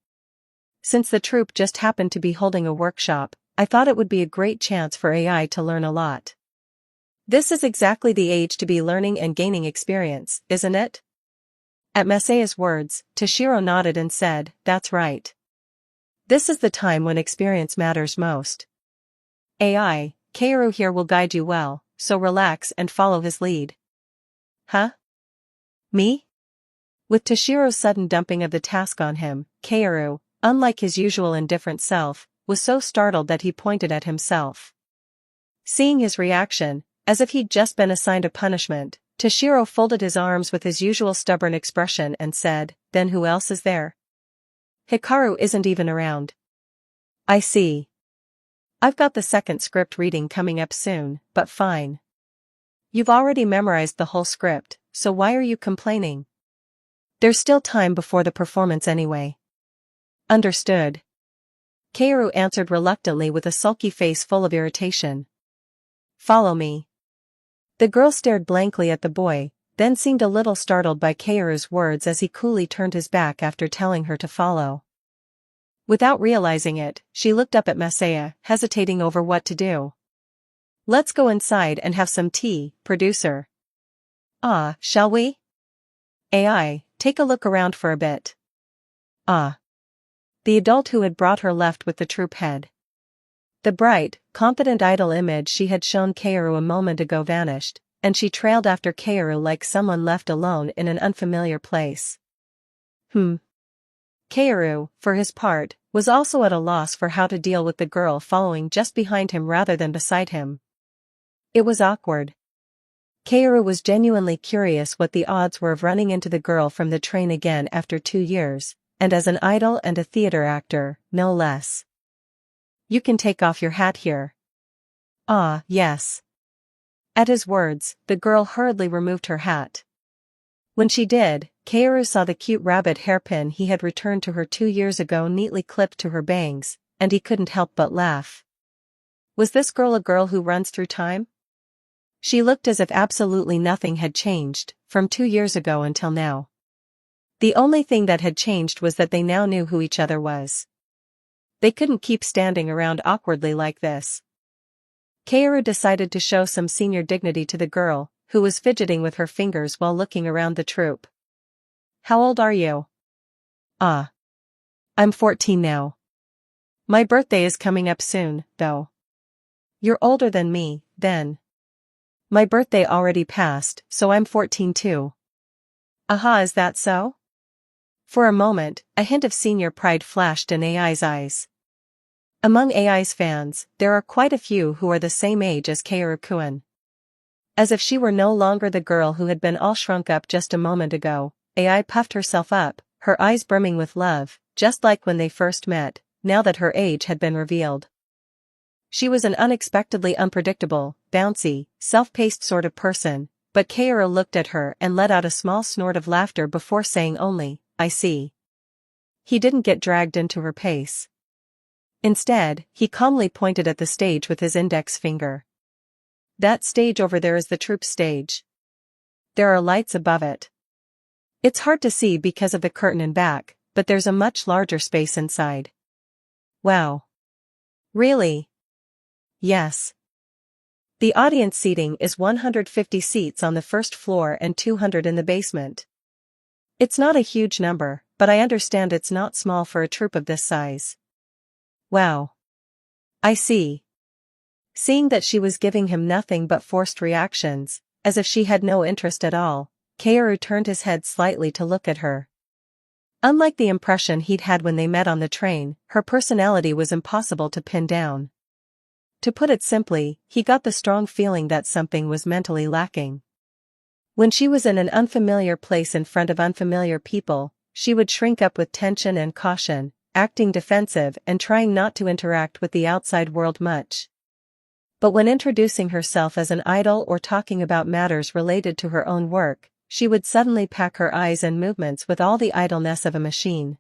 Since the troupe just happened to be holding a workshop, I thought it would be a great chance for AI to learn a lot. This is exactly the age to be learning and gaining experience, isn't it? At Masaya's words, Toshiro nodded and said, that's right. This is the time when experience matters most. AI, Kaoru here will guide you well, so relax and follow his lead. Huh? Me? With Toshiro's sudden dumping of the task on him, Kaoru, unlike his usual indifferent self, was so startled that he pointed at himself. Seeing his reaction, as if he'd just been assigned a punishment, Toshiro folded his arms with his usual stubborn expression and said, then who else is there? Hikaru isn't even around. I see. I've got the second script reading coming up soon, but fine. You've already memorized the whole script, so why are you complaining? There's still time before the performance anyway. Understood. Kaoru answered reluctantly with a sulky face full of irritation. Follow me. The girl stared blankly at the boy, then seemed a little startled by Kaoru's words as he coolly turned his back after telling her to follow. Without realizing it, she looked up at Masaya, hesitating over what to do. Let's go inside and have some tea, producer. Ah, shall we? AI, take a look around for a bit. Ah. The adult who had brought her left with the troop head. The bright, confident idol image she had shown Kaoru a moment ago vanished, and she trailed after Kaoru like someone left alone in an unfamiliar place. Kaoru, for his part, was also at a loss for how to deal with the girl following just behind him rather than beside him. It was awkward. Kaoru was genuinely curious what the odds were of running into the girl from the train again after 2 years, and as an idol and a theater actor, no less. You can take off your hat here. Ah, yes. At his words, the girl hurriedly removed her hat. When she did, Kaoru saw the cute rabbit hairpin he had returned to her 2 years ago neatly clipped to her bangs, and he couldn't help but laugh. Was this girl a girl who runs through time? She looked as if absolutely nothing had changed, from 2 years ago until now. The only thing that had changed was that they now knew who each other was. They couldn't keep standing around awkwardly like this. Kaoru decided to show some senior dignity to the girl, who was fidgeting with her fingers while looking around the troop. How old are you? Ah. I'm 14 now. My birthday is coming up soon, though. You're older than me, then. My birthday already passed, so I'm 14 too. Aha, is that so? For a moment, a hint of senior pride flashed in AI's eyes. Among AI's fans, there are quite a few who are the same age as Kaoru-kun. As if she were no longer the girl who had been all shrunk up just a moment ago, AI puffed herself up, her eyes brimming with love, just like when they first met, now that her age had been revealed. She was an unexpectedly unpredictable, bouncy, self-paced sort of person, but Kaoru looked at her and let out a small snort of laughter before saying only, I see. He didn't get dragged into her pace. Instead, he calmly pointed at the stage with his index finger. That stage over there is the troop stage. There are lights above it. It's hard to see because of the curtain in back, but there's a much larger space inside. Wow. Really? Yes. The audience seating is 150 seats on the first floor and 200 in the basement. It's not a huge number, but I understand it's not small for a troupe of this size. Wow. I see. Seeing that she was giving him nothing but forced reactions, as if she had no interest at all, Kaoru turned his head slightly to look at her. Unlike the impression he'd had when they met on the train, her personality was impossible to pin down. To put it simply, he got the strong feeling that something was mentally lacking. When she was in an unfamiliar place in front of unfamiliar people, she would shrink up with tension and caution, acting defensive and trying not to interact with the outside world much. But when introducing herself as an idol or talking about matters related to her own work, she would suddenly pack her eyes and movements with all the idleness of a machine.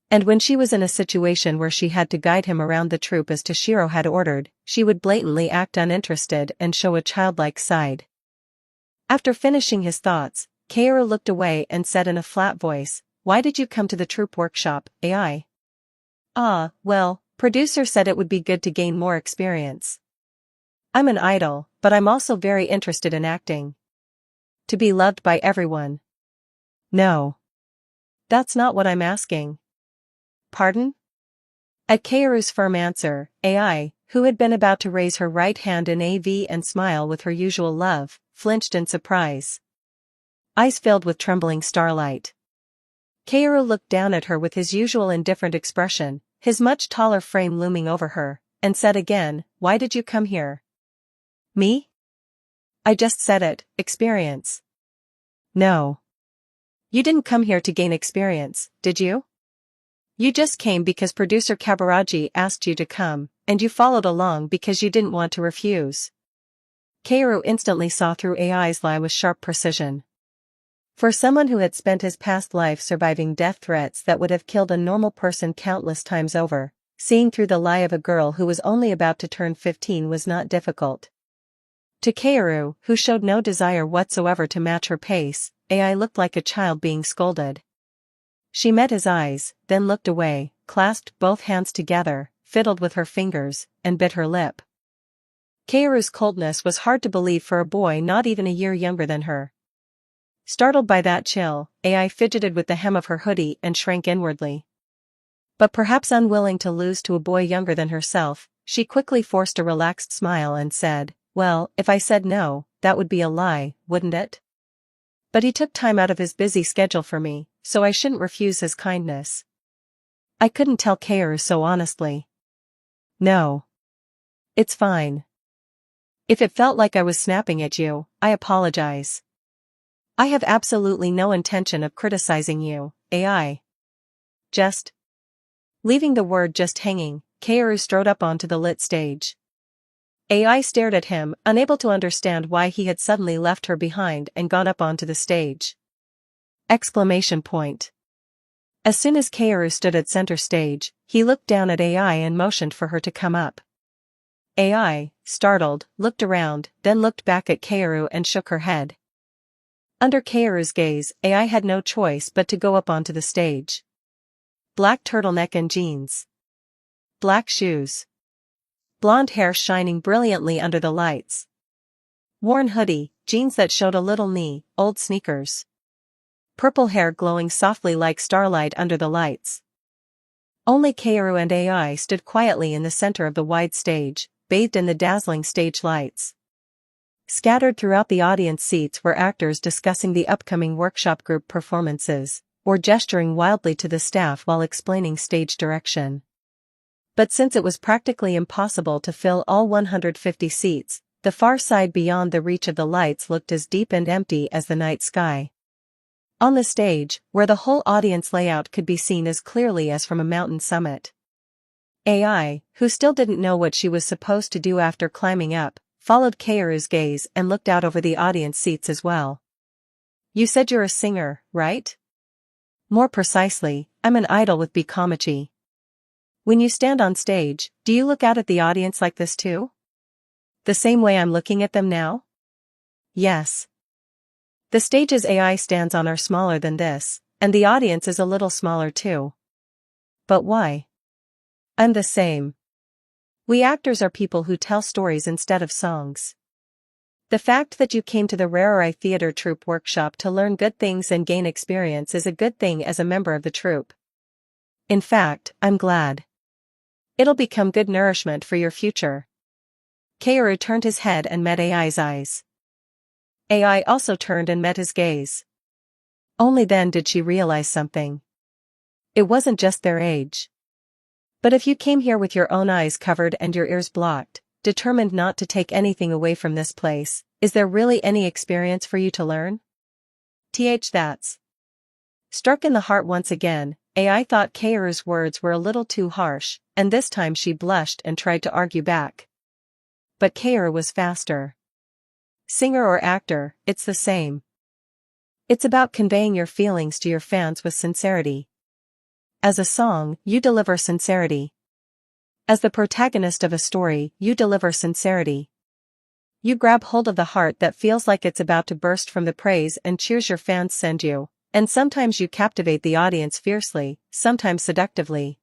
And when she was in a situation where she had to guide him around the troop as Toshiro had ordered, she would blatantly act uninterested and show a childlike side. After finishing his thoughts, Kaoru looked away and said in a flat voice, Why did you come to the troop workshop, AI? Ah, well, producer said it would be good to gain more experience. I'm an idol, but I'm also very interested in acting. To be loved by everyone. No. That's not what I'm asking. Pardon? At Kaoru's firm answer, AI, who had been about to raise her right hand in AV and smile with her usual love, flinched in surprise. Eyes filled with trembling starlight. Kaoru looked down at her with his usual indifferent expression, his much taller frame looming over her, and said again, Why did you come here? Me? I just said it, experience. No. You didn't come here to gain experience, did you? You just came because producer Kabaraji asked you to come, and you followed along because you didn't want to refuse. Kaoru instantly saw through AI's lie with sharp precision. For someone who had spent his past life surviving death threats that would have killed a normal person countless times over, seeing through the lie of a girl who was only about to turn 15 was not difficult. To Kaoru, who showed no desire whatsoever to match her pace, AI looked like a child being scolded. She met his eyes, then looked away, clasped both hands together, fiddled with her fingers, and bit her lip. Kaoru's coldness was hard to believe for a boy not even a year younger than her. Startled by that chill, AI fidgeted with the hem of her hoodie and shrank inwardly. But perhaps unwilling to lose to a boy younger than herself, she quickly forced a relaxed smile and said, "Well, if I said no, that would be a lie, wouldn't it? But he took time out of his busy schedule for me, so I shouldn't refuse his kindness." I couldn't tell Kaoru so honestly. "No. It's fine. If it felt like I was snapping at you, I apologize. I have absolutely no intention of criticizing you, AI. Just..." Leaving the word just hanging, Kaoru strode up onto the lit stage. AI stared at him, unable to understand why he had suddenly left her behind and gone up onto the stage. Exclamation point. As soon as Kaoru stood at center stage, he looked down at AI and motioned for her to come up. AI, startled, looked around, then looked back at Kaoru and shook her head. Under Kaoru's gaze, AI had no choice but to go up onto the stage. Black turtleneck and jeans. Black shoes. Blonde hair shining brilliantly under the lights. Worn hoodie, jeans that showed a little knee, old sneakers. Purple hair glowing softly like starlight under the lights. Only Kaoru and AI stood quietly in the center of the wide stage, bathed in the dazzling stage lights. Scattered throughout the audience seats were actors discussing the upcoming workshop group performances, or gesturing wildly to the staff while explaining stage direction. But since it was practically impossible to fill all 150 seats, the far side beyond the reach of the lights looked as deep and empty as the night sky. On the stage, where the whole audience layout could be seen as clearly as from a mountain summit. AI, who still didn't know what she was supposed to do after climbing up, followed Kaoru's gaze and looked out over the audience seats as well. "You said you're a singer, right?" "More precisely, I'm an idol with Kamiki. When you stand on stage, do you look out at the audience like this too? The same way I'm looking at them now?" "Yes. The stages AI stands on are smaller than this, and the audience is a little smaller too." "But why?" "I'm the same. We actors are people who tell stories instead of songs. The fact that you came to the Rarerai Theatre Troupe workshop to learn good things and gain experience is a good thing as a member of the troupe. In fact, I'm glad. It'll become good nourishment for your future." Kaoru turned his head and met AI's eyes. AI also turned and met his gaze. Only then did she realize something. It wasn't just their age. "But if you came here with your own eyes covered and your ears blocked, determined not to take anything away from this place, is there really any experience for you to learn?" That's. Struck in the heart once again, AI thought Kaoru's words were a little too harsh, and this time she blushed and tried to argue back. But Kaoru was faster. "Singer or actor, it's the same. It's about conveying your feelings to your fans with sincerity. As a song, you deliver sincerity. As the protagonist of a story, you deliver sincerity. You grab hold of the heart that feels like it's about to burst from the praise and cheers your fans send you, and sometimes you captivate the audience fiercely, sometimes seductively.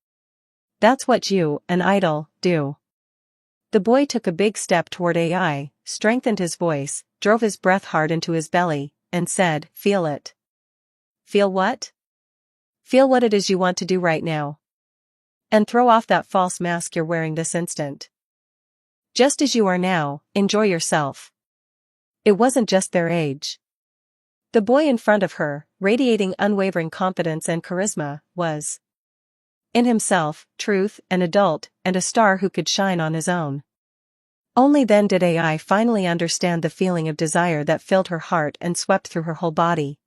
That's what you, an idol, do." The boy took a big step toward AI, strengthened his voice, drove his breath hard into his belly, and said, "Feel it." "Feel what?" "Feel what it is you want to do right now. And throw off that false mask you're wearing this instant. Just as you are now, enjoy yourself." It wasn't just their age. The boy in front of her, radiating unwavering confidence and charisma, was in himself, truth, an adult, and a star who could shine on his own. Only then did AI finally understand the feeling of desire that filled her heart and swept through her whole body.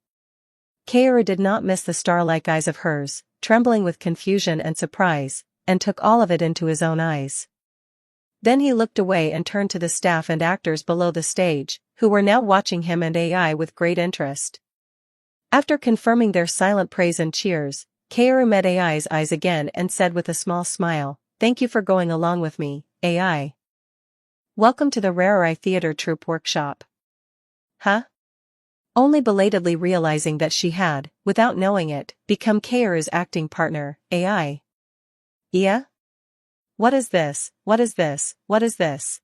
Kaoru did not miss the star-like eyes of hers, trembling with confusion and surprise, and took all of it into his own eyes. Then he looked away and turned to the staff and actors below the stage, who were now watching him and AI with great interest. After confirming their silent praise and cheers, Kaoru met AI's eyes again and said with a small smile, "Thank you for going along with me, AI. Welcome to the Rarerai Theatre Troupe workshop." "Huh?" Only belatedly realizing that she had, without knowing it, become Kaoru's acting partner, AI. "Yeah? What is this, what is this, what is this?"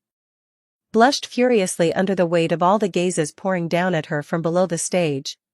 Blushed furiously under the weight of all the gazes pouring down at her from below the stage,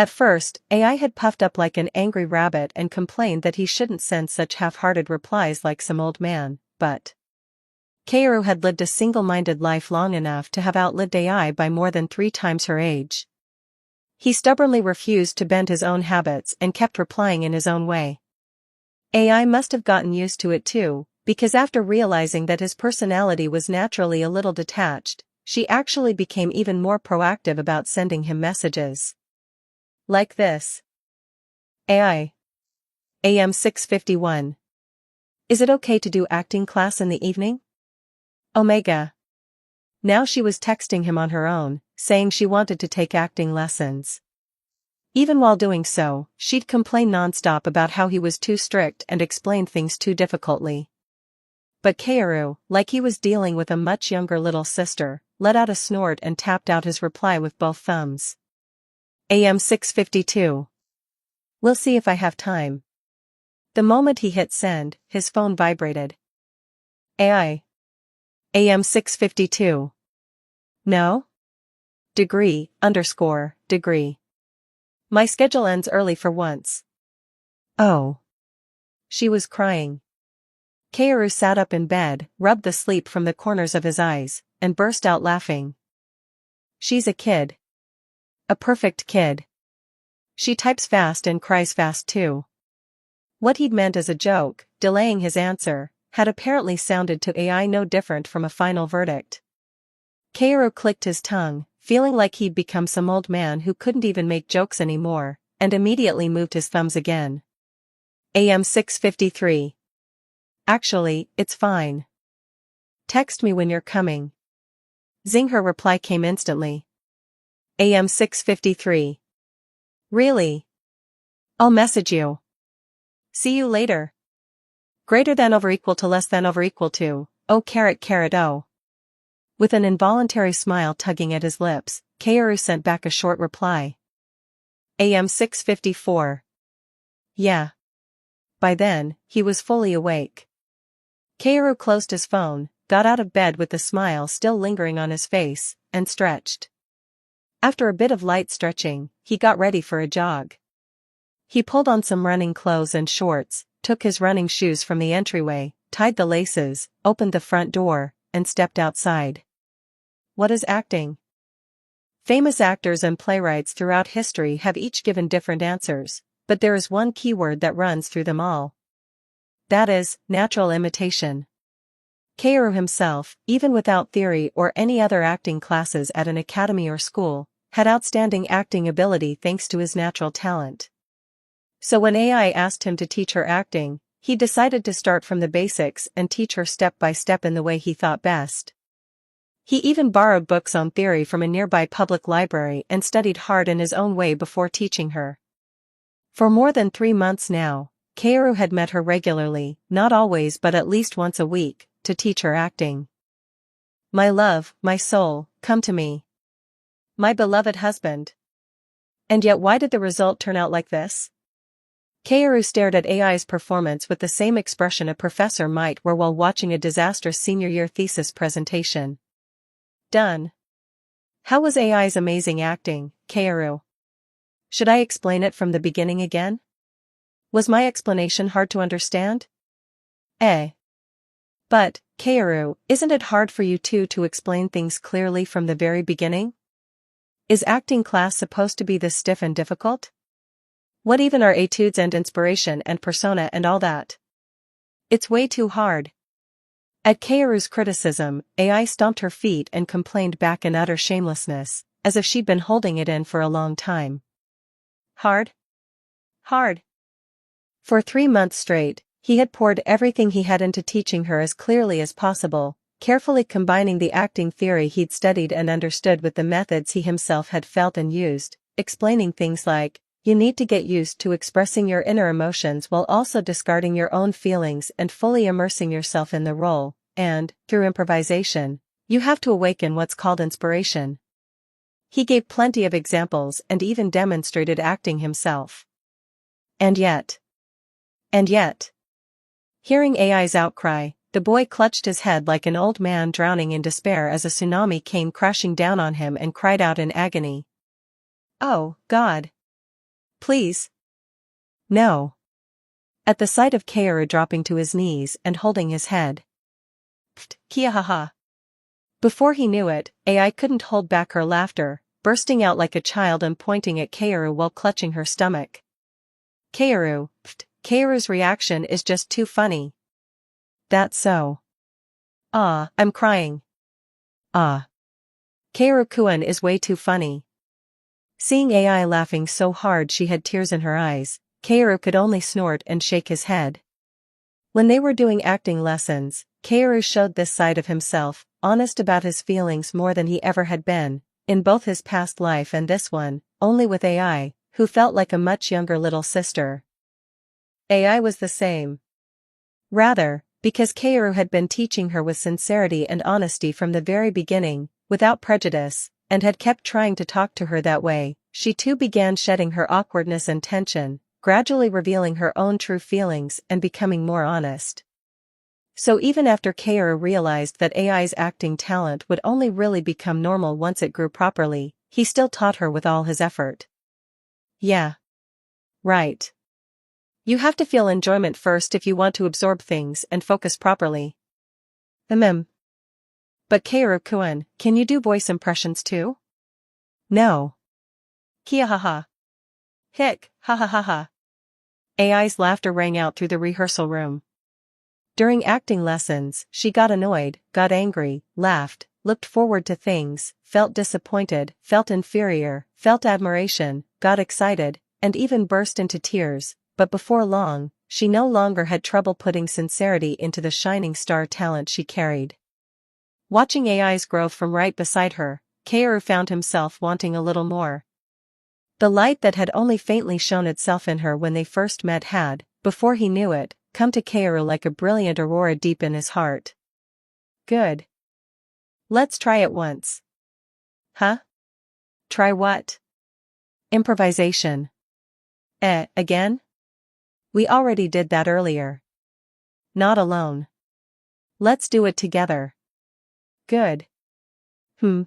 At first, AI had puffed up like an angry rabbit and complained that he shouldn't send such half-hearted replies like some old man, but Kaoru had lived a single-minded life long enough to have outlived AI by more than 3 times her age. He stubbornly refused to bend his own habits and kept replying in his own way. AI must have gotten used to it too, because after realizing that his personality was naturally a little detached, she actually became even more proactive about sending him messages. Like this. AI. AM 6:51. Is it okay to do acting class in the evening? Omega. Now she was texting him on her own, saying she wanted to take acting lessons. Even while doing so, she'd complain nonstop about how he was too strict and explained things too difficultly. But Kaoru, like he was dealing with a much younger little sister, let out a snort and tapped out his reply with both thumbs. AM 6:52. We'll see if I have time. The moment he hit send, his phone vibrated. AI. AM 6:52. No? Degree. My schedule ends early for once. Oh. She was crying. Kaoru sat up in bed, rubbed the sleep from the corners of his eyes, and burst out laughing. She's a kid. A perfect kid. She types fast and cries fast too. What he'd meant as a joke, delaying his answer, had apparently sounded to AI no different from a final verdict. Kaoru clicked his tongue, feeling like he'd become some old man who couldn't even make jokes anymore, and immediately moved his thumbs again. AM 6:53. Actually, it's fine. Text me when you're coming. Zing, her reply came instantly. AM 6:53. Really? I'll message you. See you later. Greater than over equal to less than over equal to, oh. With an involuntary smile tugging at his lips, Kaoru sent back a short reply. AM 6:54. Yeah. By then, he was fully awake. Kaoru closed his phone, got out of bed with the smile still lingering on his face, and stretched. After a bit of light stretching, he got ready for a jog. He pulled on some running clothes and shorts, took his running shoes from the entryway, tied the laces, opened the front door, and stepped outside. What is acting? Famous actors and playwrights throughout history have each given different answers, but there is one keyword that runs through them all. That is, natural imitation. Kaoru himself, even without theory or any other acting classes at an academy or school, had outstanding acting ability thanks to his natural talent. So when AI asked him to teach her acting, he decided to start from the basics and teach her step by step in the way he thought best. He even borrowed books on theory from a nearby public library and studied hard in his own way before teaching her. For more than 3 months now, Kaoru had met her regularly, not always but at least once a week, to teach her acting. My love, my soul, come to me. My beloved husband. And yet why did the result turn out like this? Kaoru stared at AI's performance with the same expression a professor might wear while watching a disastrous senior year thesis presentation. Done. How was AI's amazing acting, Kaoru? Should I explain it from the beginning again? Was my explanation hard to understand? But, Kaoru, isn't it hard for you too to explain things clearly from the very beginning? Is acting class supposed to be this stiff and difficult? What even are etudes and inspiration and persona and all that? It's way too hard. At Kaoru's criticism, AI stomped her feet and complained back in utter shamelessness, as if she'd been holding it in for a long time. Hard? Hard. For 3 months straight, he had poured everything he had into teaching her as clearly as possible, carefully combining the acting theory he'd studied and understood with the methods he himself had felt and used, explaining things like, you need to get used to expressing your inner emotions while also discarding your own feelings and fully immersing yourself in the role, and, through improvisation, you have to awaken what's called inspiration. He gave plenty of examples and even demonstrated acting himself. And yet. Hearing AI's outcry, the boy clutched his head like an old man drowning in despair as a tsunami came crashing down on him and cried out in agony. Oh, God! Please. No. At the sight of Kaoru dropping to his knees and holding his head. Pfft, kiahaha. Before he knew it, AI couldn't hold back her laughter, bursting out like a child and pointing at Kaoru while clutching her stomach. Kaoru, pfft, Kaoru's reaction is just too funny. That's so. Ah, I'm crying. Ah. Kaoru-kun is way too funny. Seeing AI laughing so hard she had tears in her eyes, Kaoru could only snort and shake his head. When they were doing acting lessons, Kaoru showed this side of himself, honest about his feelings more than he ever had been, in both his past life and this one, only with AI, who felt like a much younger little sister. AI was the same. Rather, because Kaoru had been teaching her with sincerity and honesty from the very beginning, without prejudice, and had kept trying to talk to her that way, she too began shedding her awkwardness and tension, gradually revealing her own true feelings and becoming more honest. So even after Kaoru realized that AI's acting talent would only really become normal once it grew properly, he still taught her with all his effort. Yeah. Right. You have to feel enjoyment first if you want to absorb things and focus properly. But Kaoru-kun, can you do voice impressions too? No. Kiahaha. Hick, ha ha ha ha. AI's laughter rang out through the rehearsal room. During acting lessons, she got annoyed, got angry, laughed, looked forward to things, felt disappointed, felt inferior, felt admiration, got excited, and even burst into tears, but before long, she no longer had trouble putting sincerity into the shining star talent she carried. Watching AI's growth from right beside her, Kaoru found himself wanting a little more. The light that had only faintly shown itself in her when they first met had, before he knew it, come to Kaoru like a brilliant aurora deep in his heart. Good. Let's try it once. Huh? Try what? Improvisation. Again? We already did that earlier. Not alone. Let's do it together. Good. Do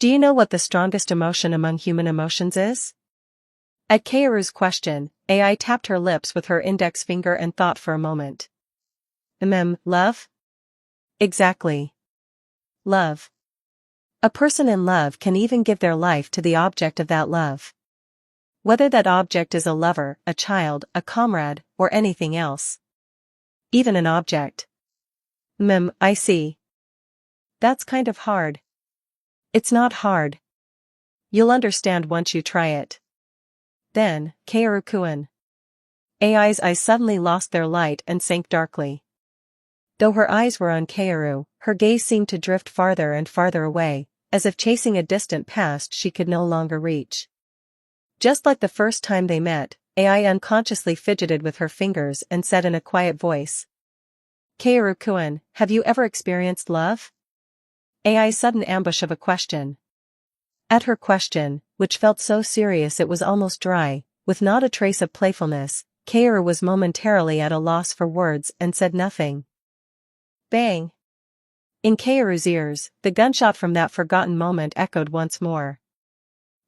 you know what the strongest emotion among human emotions is? At Kaoru's question, AI tapped her lips with her index finger and thought for a moment. Love? Exactly. Love. A person in love can even give their life to the object of that love. Whether that object is a lover, a child, a comrade, or anything else. Even an object. I see. That's kind of hard. It's not hard. You'll understand once you try it. Then, Kaoru-kun. AI's eyes suddenly lost their light and sank darkly. Though her eyes were on Kaoru, her gaze seemed to drift farther and farther away, as if chasing a distant past she could no longer reach. Just like the first time they met, AI unconsciously fidgeted with her fingers and said in a quiet voice. Kaoru-kun, have you ever experienced love? AI's sudden ambush of a question. At her question, which felt so serious it was almost dry, with not a trace of playfulness, Kaoru was momentarily at a loss for words and said nothing. Bang! In Kaoru's ears, the gunshot from that forgotten moment echoed once more.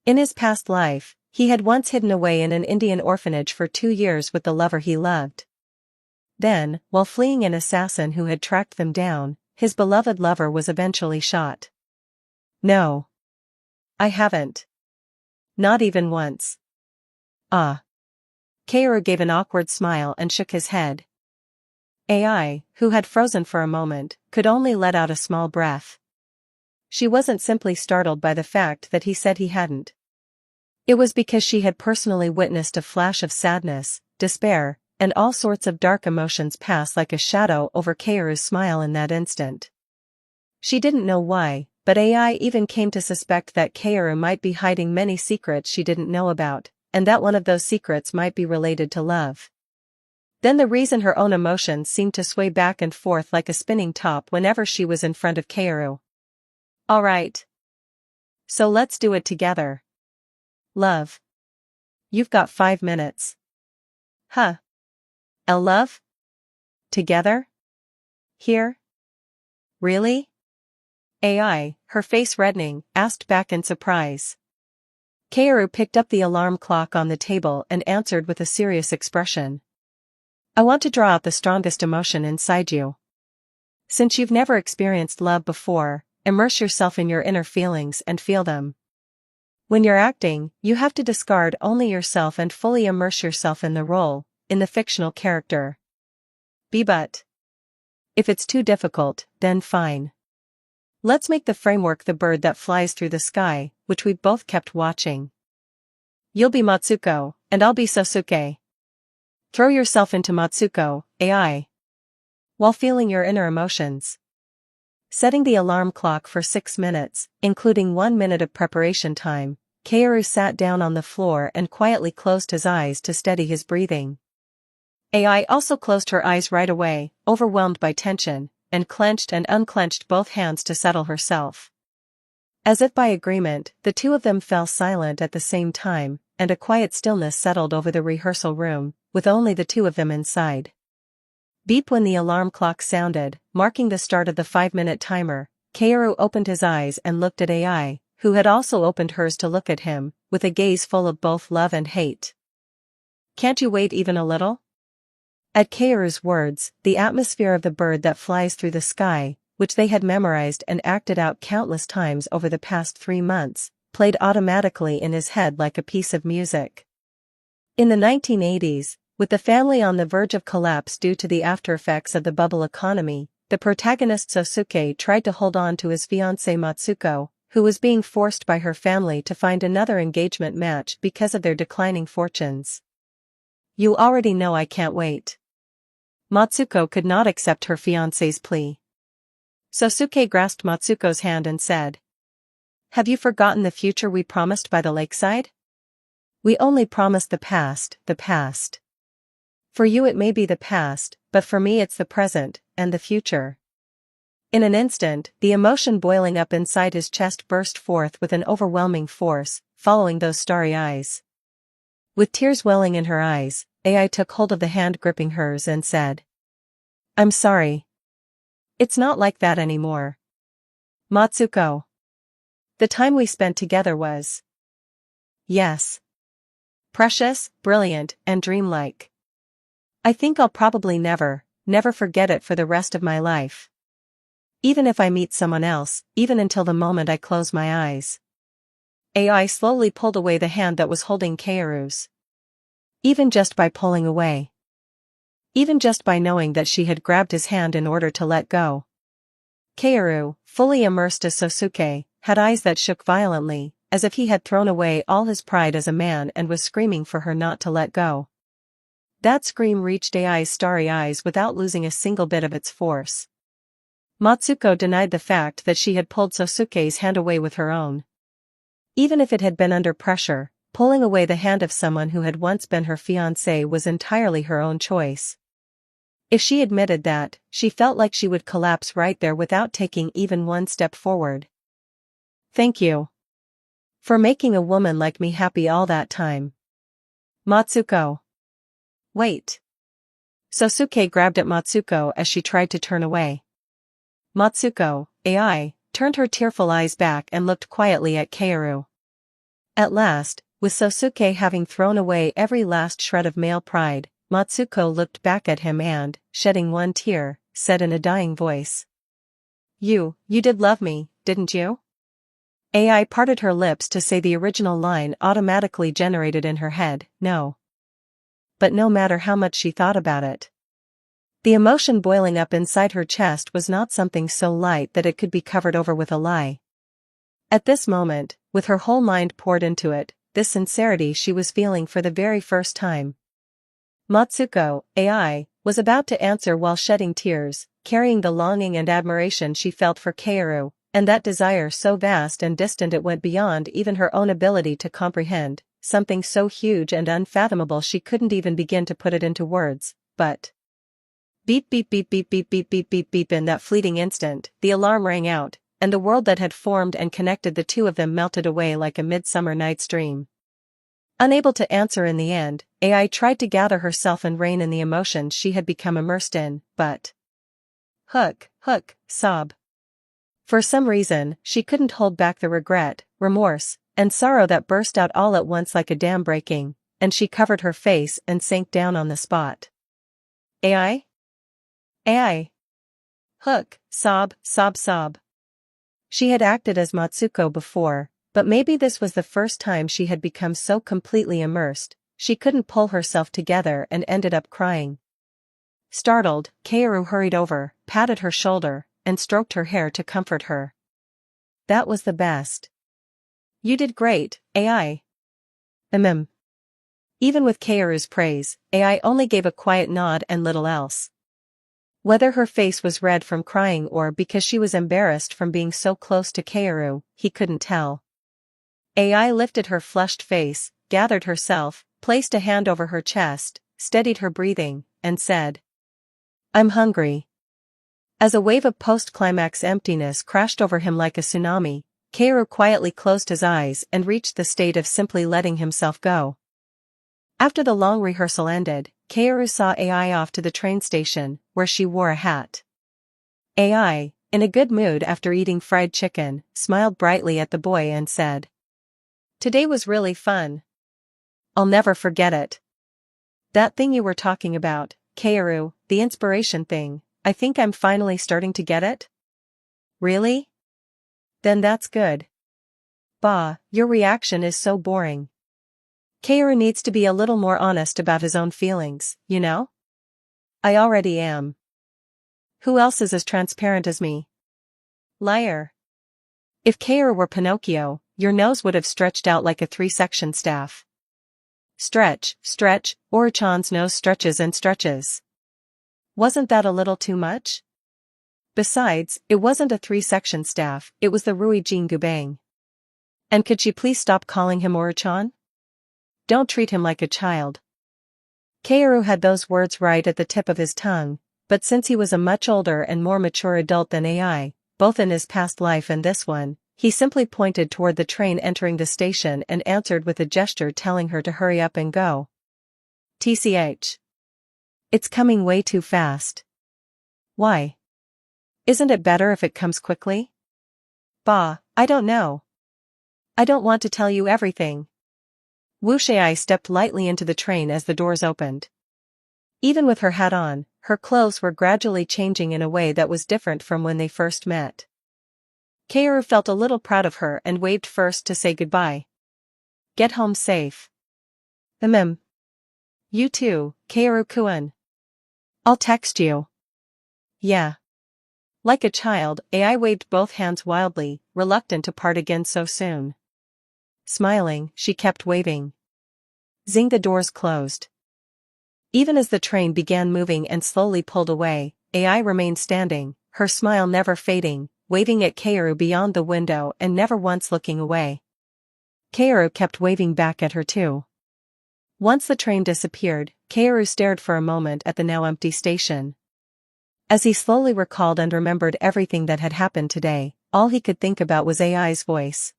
In his past life, he had once hidden away in an Indian orphanage for 2 years with the lover he loved. Then, while fleeing an assassin who had tracked them down, his beloved lover was eventually shot. No. I haven't. Not even once. Ah. Kaoru gave an awkward smile and shook his head. AI, who had frozen for a moment, could only let out a small breath. She wasn't simply startled by the fact that he said he hadn't. It was because she had personally witnessed a flash of sadness, despair, and all sorts of dark emotions pass like a shadow over Kaoru's smile in that instant. She didn't know why, but AI even came to suspect that Kaoru might be hiding many secrets she didn't know about, and that one of those secrets might be related to love. Then the reason her own emotions seemed to sway back and forth like a spinning top whenever she was in front of Kaoru. All right. So let's do it together. Love. You've got 5 minutes. Huh. Love? Together? Here? Really? AI, her face reddening, asked back in surprise. Kaoru picked up the alarm clock on the table and answered with a serious expression. I want to draw out the strongest emotion inside you. Since you've never experienced love before, immerse yourself in your inner feelings and feel them. When you're acting, you have to discard only yourself and fully immerse yourself in the role, in the fictional character. But if it's too difficult, then fine. Let's make the framework the bird that flies through the sky, which we've both kept watching. You'll be Matsuko, and I'll be Sosuke. Throw yourself into Matsuko, AI. While feeling your inner emotions. Setting the alarm clock for 6 minutes, including 1 minute of preparation time, Kaoru sat down on the floor and quietly closed his eyes to steady his breathing. AI also closed her eyes right away, overwhelmed by tension, and clenched and unclenched both hands to settle herself. As if by agreement, the two of them fell silent at the same time, and a quiet stillness settled over the rehearsal room, with only the two of them inside. Beep when the alarm clock sounded, marking the start of the 5-minute timer, Kaoru opened his eyes and looked at AI, who had also opened hers to look at him, with a gaze full of both love and hate. Can't you wait even a little? At Kaoru's words, the atmosphere of the bird that flies through the sky, which they had memorized and acted out countless times over the past 3 months, played automatically in his head like a piece of music. In the 1980s, with the family on the verge of collapse due to the aftereffects of the bubble economy, the protagonist Sosuke tried to hold on to his fiancée Matsuko, who was being forced by her family to find another engagement match because of their declining fortunes. You already know I can't wait. Matsuko could not accept her fiancé's plea. Sosuke grasped Matsuko's hand and said, "Have you forgotten the future we promised by the lakeside? We only promised the past, the past. For you it may be the past, but for me it's the present, and the future." In an instant, the emotion boiling up inside his chest burst forth with an overwhelming force, following those starry eyes. With tears welling in her eyes, AI took hold of the hand gripping hers and said, "I'm sorry. It's not like that anymore. Matsuko. The time we spent together was, yes, precious, brilliant, and dreamlike. I think I'll probably never forget it for the rest of my life. Even if I meet someone else, even until the moment I close my eyes." AI slowly pulled away the hand that was holding Kaoru's. Even just by pulling away. Even just by knowing that she had grabbed his hand in order to let go. Kaoru, fully immersed as Sosuke, had eyes that shook violently, as if he had thrown away all his pride as a man and was screaming for her not to let go. That scream reached AI's starry eyes without losing a single bit of its force. Matsuko denied the fact that she had pulled Sosuke's hand away with her own. Even if it had been under pressure, pulling away the hand of someone who had once been her fiancé was entirely her own choice. If she admitted that, she felt like she would collapse right there without taking even one step forward. "Thank you. For making a woman like me happy all that time. Matsuko." "Wait." Sosuke grabbed at Matsuko as she tried to turn away. Matsuko, AI, turned her tearful eyes back and looked quietly at Kaoru. At last, with Sosuke having thrown away every last shred of male pride, Matsuko looked back at him and, shedding one tear, said in a dying voice, You did love me, didn't you?" AI parted her lips to say the original line automatically generated in her head, no. But no matter how much she thought about it, the emotion boiling up inside her chest was not something so light that it could be covered over with a lie. At this moment, with her whole mind poured into it, this sincerity she was feeling for the very first time. Matsuko, AI, was about to answer while shedding tears, carrying the longing and admiration she felt for Kaoru, and that desire so vast and distant it went beyond even her own ability to comprehend, something so huge and unfathomable she couldn't even begin to put it into words, but beep beep beep beep beep beep beep beep beep. In that fleeting instant, the alarm rang out, and the world that had formed and connected the two of them melted away like a midsummer night's dream. Unable to answer in the end, AI tried to gather herself and rein in the emotions she had become immersed in, but hook, sob. For some reason, she couldn't hold back the regret, remorse, and sorrow that burst out all at once like a dam breaking, and she covered her face and sank down on the spot. AI? AI. Hook, sob, sob, sob. She had acted as Matsuko before, but maybe this was the first time she had become so completely immersed, she couldn't pull herself together and ended up crying. Startled, Kaoru hurried over, patted her shoulder, and stroked her hair to comfort her. That was the best. You did great, AI. Even with Kaoru's praise, AI only gave a quiet nod and little else. Whether her face was red from crying or because she was embarrassed from being so close to Kaoru, he couldn't tell. AI lifted her flushed face, gathered herself, placed a hand over her chest, steadied her breathing, and said, I'm hungry. As a wave of post-climax emptiness crashed over him like a tsunami, Kaoru quietly closed his eyes and reached the state of simply letting himself go. After the long rehearsal ended, Kaoru saw AI off to the train station, where she wore a hat. AI, in a good mood after eating fried chicken, smiled brightly at the boy and said, Today was really fun. I'll never forget it. That thing you were talking about, Kaoru, the inspiration thing, I think I'm finally starting to get it? Really? Then that's good. Bah, your reaction is so boring. Kaoru needs to be a little more honest about his own feelings, you know? I already am. Who else is as transparent as me? Liar. If Kaoru were Pinocchio, your nose would have stretched out like a 3-section staff. Stretch, stretch, Oro-chan's nose stretches and stretches. Wasn't that a little too much? Besides, it wasn't a 3-section staff, it was the Rui Jingubang. And could she please stop calling him Oro-chan? Don't treat him like a child. Kaoru had those words right at the tip of his tongue, but since he was a much older and more mature adult than AI, both in his past life and this one, he simply pointed toward the train entering the station and answered with a gesture telling her to hurry up and go. TCH. It's coming way too fast. Why? Isn't it better if it comes quickly? Bah, I don't know. I don't want to tell you everything. Wu Shai stepped lightly into the train as the doors opened. Even with her hat on, her clothes were gradually changing in a way that was different from when they first met. Kaoru felt a little proud of her and waved first to say goodbye. Get home safe. You too, Kaoru-kun. I'll text you. Yeah. Like a child, AI waved both hands wildly, reluctant to part again so soon. Smiling, she kept waving. Zing, the doors closed. Even as the train began moving and slowly pulled away, AI remained standing, her smile never fading, waving at Kaoru beyond the window and never once looking away. Kaoru kept waving back at her too. Once the train disappeared, Kaoru stared for a moment at the now empty station. As he slowly recalled and remembered everything that had happened today, all he could think about was AI's voice.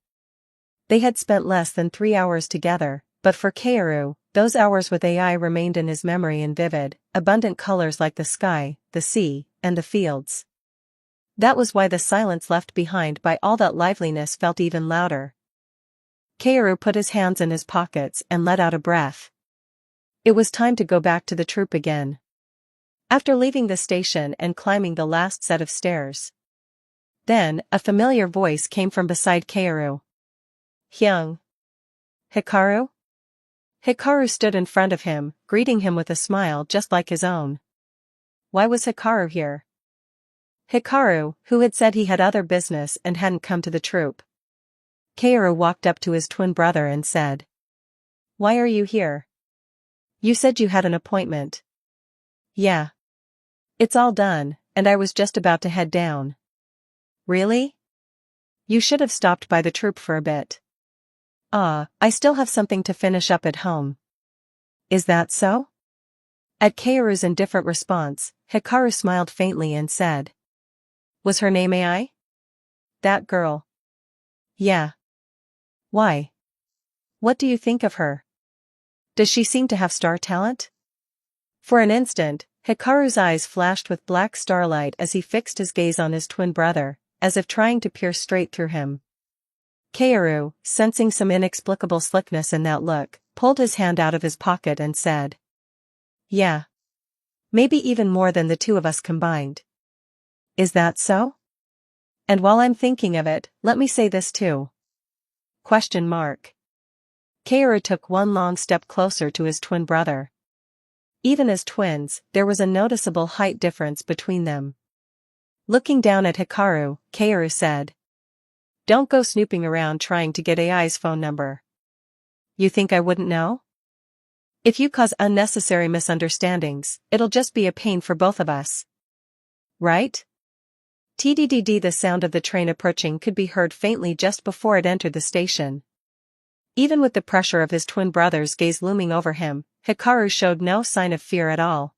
They had spent less than 3 hours together, but for Kaoru, those hours with AI remained in his memory in vivid, abundant colors like the sky, the sea, and the fields. That was why the silence left behind by all that liveliness felt even louder. Kaoru put his hands in his pockets and let out a breath. It was time to go back to the troupe again. After leaving the station and climbing the last set of stairs. Then, a familiar voice came from beside Kaoru. Hyung. Hikaru? Hikaru stood in front of him, greeting him with a smile just like his own. Why was Hikaru here? Hikaru, who had said he had other business and hadn't come to the troupe. Kaoru walked up to his twin brother and said. Why are you here? You said you had an appointment. Yeah. It's all done, and I was just about to head down. Really? You should have stopped by the troupe for a bit. I still have something to finish up at home. Is that so? At Kaoru's indifferent response, Hikaru smiled faintly and said. Was her name AI? That girl. Yeah. Why? What do you think of her? Does she seem to have star talent? For an instant, Hikaru's eyes flashed with black starlight as he fixed his gaze on his twin brother, as if trying to pierce straight through him. Kaoru, sensing some inexplicable slickness in that look, pulled his hand out of his pocket and said. Yeah. Maybe even more than the two of us combined. Is that so? And while I'm thinking of it, let me say this too. Question mark. Kaoru took one long step closer to his twin brother. Even as twins, there was a noticeable height difference between them. Looking down at Hikaru, Kaoru said. Don't go snooping around trying to get AI's phone number. You think I wouldn't know? If you cause unnecessary misunderstandings, it'll just be a pain for both of us. Right? Tddd. The sound of the train approaching could be heard faintly just before it entered the station. Even with the pressure of his twin brother's gaze looming over him, Hikaru showed no sign of fear at all.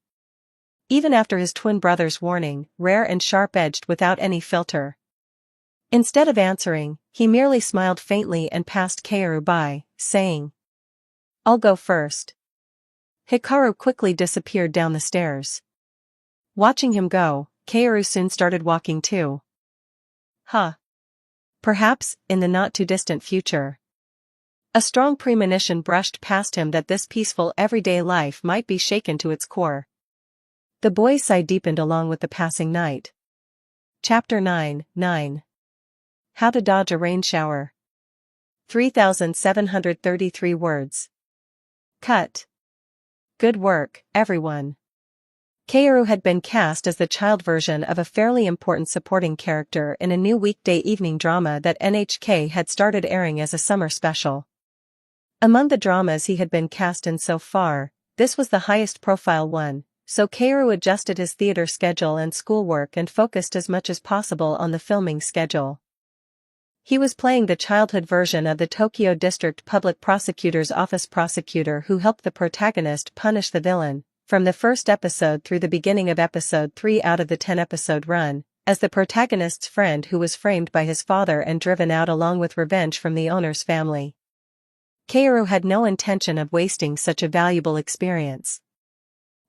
Even after his twin brother's warning, rare and sharp-edged without any filter. Instead of answering, he merely smiled faintly and passed Kaoru by, saying, I'll go first. Hikaru quickly disappeared down the stairs. Watching him go, Kaoru soon started walking too. Perhaps, in the not-too-distant future. A strong premonition brushed past him that this peaceful everyday life might be shaken to its core. The boy's sigh deepened along with the passing night. Chapter 9. How to dodge a rain shower. 3,733 words. Cut. Good work, everyone. Kaoru had been cast as the child version of a fairly important supporting character in a new weekday evening drama that NHK had started airing as a summer special. Among the dramas he had been cast in so far, this was the highest profile one, so Kaoru adjusted his theater schedule and schoolwork and focused as much as possible on the filming schedule. He was playing the childhood version of the Tokyo District Public Prosecutor's Office prosecutor who helped the protagonist punish the villain, from the first episode through the beginning of episode 3 out of the 10-episode run, as the protagonist's friend who was framed by his father and driven out along with revenge from the owner's family. Kaoru had no intention of wasting such a valuable experience.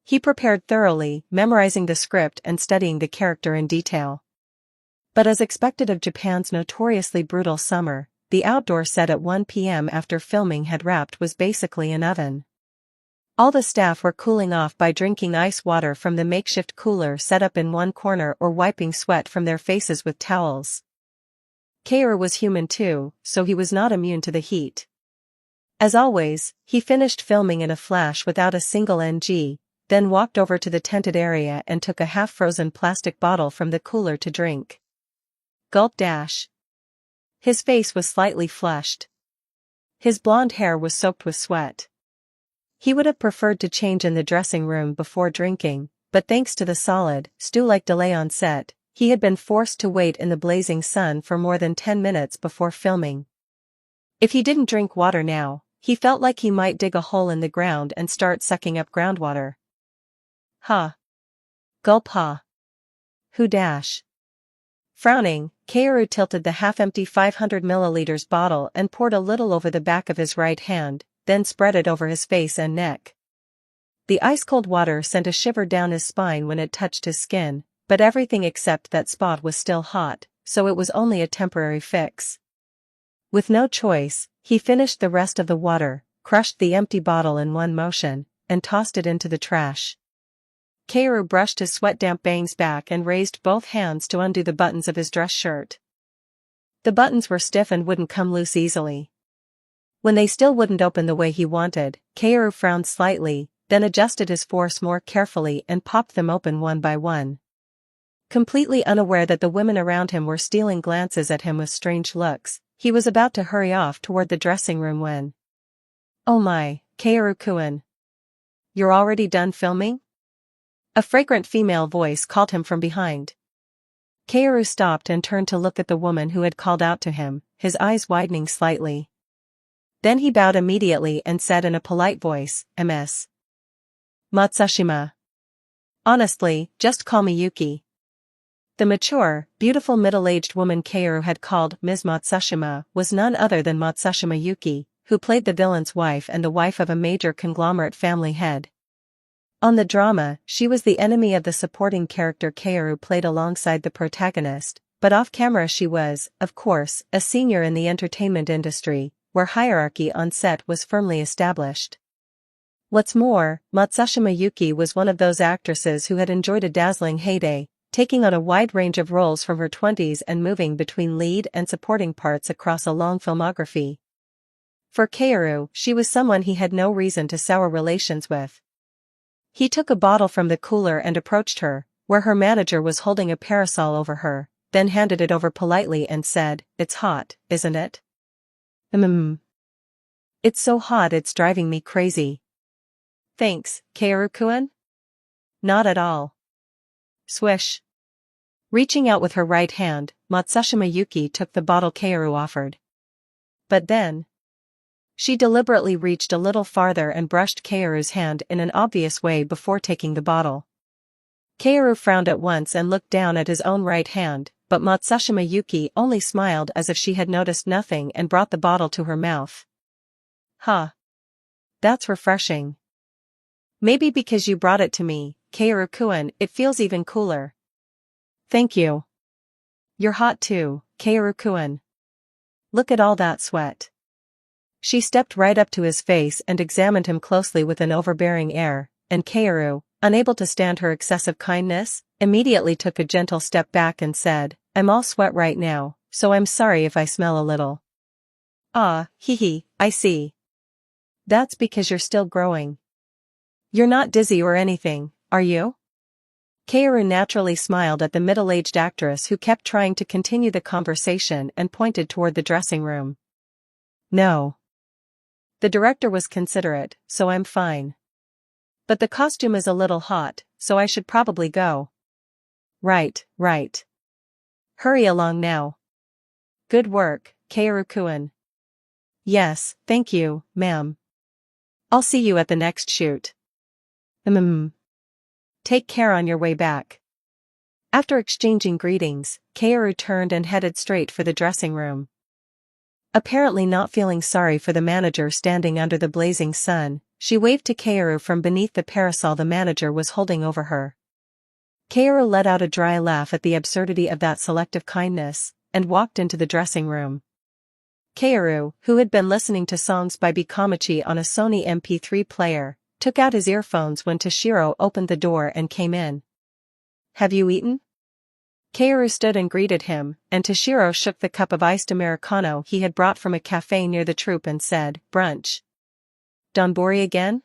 He prepared thoroughly, memorizing the script and studying the character in detail. But as expected of Japan's notoriously brutal summer, the outdoor set at 1 p.m. after filming had wrapped was basically an oven. All the staff were cooling off by drinking ice water from the makeshift cooler set up in one corner or wiping sweat from their faces with towels. Kaoru was human too, so he was not immune to the heat. As always, he finished filming in a flash without a single NG, then walked over to the tented area and took a half-frozen plastic bottle from the cooler to drink. Gulp dash. His face was slightly flushed. His blonde hair was soaked with sweat. He would have preferred to change in the dressing room before drinking, but thanks to the solid, stew-like delay on set, he had been forced to wait in the blazing sun for more than 10 minutes before filming. If he didn't drink water now, he felt like he might dig a hole in the ground and start sucking up groundwater. Gulp Who dash. Frowning, Kaoru tilted the half-empty 500 milliliters bottle and poured a little over the back of his right hand, then spread it over his face and neck. The ice-cold water sent a shiver down his spine when it touched his skin, but everything except that spot was still hot, so it was only a temporary fix. With no choice, he finished the rest of the water, crushed the empty bottle in one motion, and tossed it into the trash. Kaoru brushed his sweat-damp bangs back and raised both hands to undo the buttons of his dress shirt. The buttons were stiff and wouldn't come loose easily. When they still wouldn't open the way he wanted, Kaoru frowned slightly, then adjusted his force more carefully and popped them open one by one. Completely unaware that the women around him were stealing glances at him with strange looks, he was about to hurry off toward the dressing room when... Oh my, Kaoru-kun. You're already done filming? A fragrant female voice called him from behind. Kaoru stopped and turned to look at the woman who had called out to him, his eyes widening slightly. Then he bowed immediately and said in a polite voice, Ms. Matsushima. Honestly, just call me Yuki. The mature, beautiful middle-aged woman Kaoru had called Ms. Matsushima was none other than Matsushima Yuki, who played the villain's wife and the wife of a major conglomerate family head. On the drama, she was the enemy of the supporting character Kaoru played alongside the protagonist, but off-camera she was, of course, a senior in the entertainment industry, where hierarchy on set was firmly established. What's more, Matsushima Yuki was one of those actresses who had enjoyed a dazzling heyday, taking on a wide range of roles from her 20s and moving between lead and supporting parts across a long filmography. For Kaoru, she was someone he had no reason to sour relations with. He took a bottle from the cooler and approached her, where her manager was holding a parasol over her, then handed it over politely and said, "It's hot, isn't it?" It's so hot it's driving me crazy." "Thanks, Kaoru-kun?" "Not at all." Swish. Reaching out with her right hand, Matsushima Yuki took the bottle Kaoru offered. But then, she deliberately reached a little farther and brushed Kaoru's hand in an obvious way before taking the bottle. Kaoru frowned at once and looked down at his own right hand, but Matsushima Yuki only smiled as if she had noticed nothing and brought the bottle to her mouth. "Huh. That's refreshing. Maybe because you brought it to me, Kaoru-kun, it feels even cooler." "Thank you. You're hot too, Kaoru-kun. Look at all that sweat." She stepped right up to his face and examined him closely with an overbearing air, and Kaoru, unable to stand her excessive kindness, immediately took a gentle step back and said, "I'm all sweat right now, so I'm sorry if I smell a little." "Ah, I see. That's because you're still growing. You're not dizzy or anything, are you?" Kaoru naturally smiled at the middle-aged actress who kept trying to continue the conversation and pointed toward the dressing room. "No. The director was considerate, so I'm fine. But the costume is a little hot, so I should probably go." Right. Hurry along now." "Good work, Kaoru-kun." "Yes, thank you, ma'am. I'll see you at the next shoot." Take care on your way back." After exchanging greetings, Kaoru turned and headed straight for the dressing room. Apparently not feeling sorry for the manager standing under the blazing sun, she waved to Kaoru from beneath the parasol the manager was holding over her. Kaoru let out a dry laugh at the absurdity of that selective kindness, and walked into the dressing room. Kaoru, who had been listening to songs by Kamiki on a Sony MP3 player, took out his earphones when Toshiro opened the door and came in. "Have you eaten?" Kaoru stood and greeted him, and Toshiro shook the cup of iced Americano he had brought from a cafe near the troupe and said, "Brunch. Donbori again?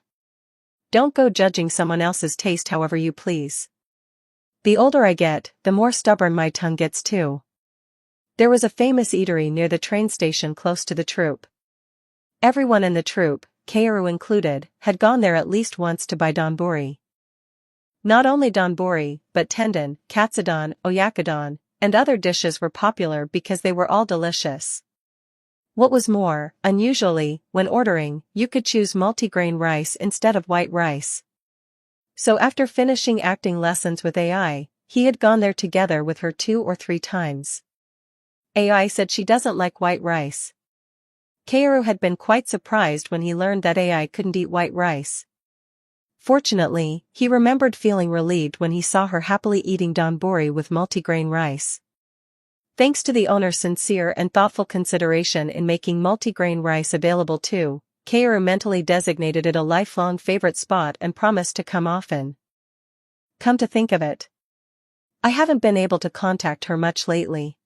Don't go judging someone else's taste however you please. The older I get, the more stubborn my tongue gets too." There was a famous eatery near the train station close to the troupe. Everyone in the troupe, Kaoru included, had gone there at least once to buy donbori. Not only donbori, but tendon, katsudon, oyakodon, and other dishes were popular because they were all delicious. What was more, unusually, when ordering, you could choose multigrain rice instead of white rice. So after finishing acting lessons with AI, he had gone there together with her 2 or 3 times. AI said she doesn't like white rice. Kaoru had been quite surprised when he learned that AI couldn't eat white rice. Fortunately, he remembered feeling relieved when he saw her happily eating donbori with multigrain rice. Thanks to the owner's sincere and thoughtful consideration in making multigrain rice available too, Kaoru mentally designated it a lifelong favorite spot and promised to come often. Come to think of it, I haven't been able to contact her much lately.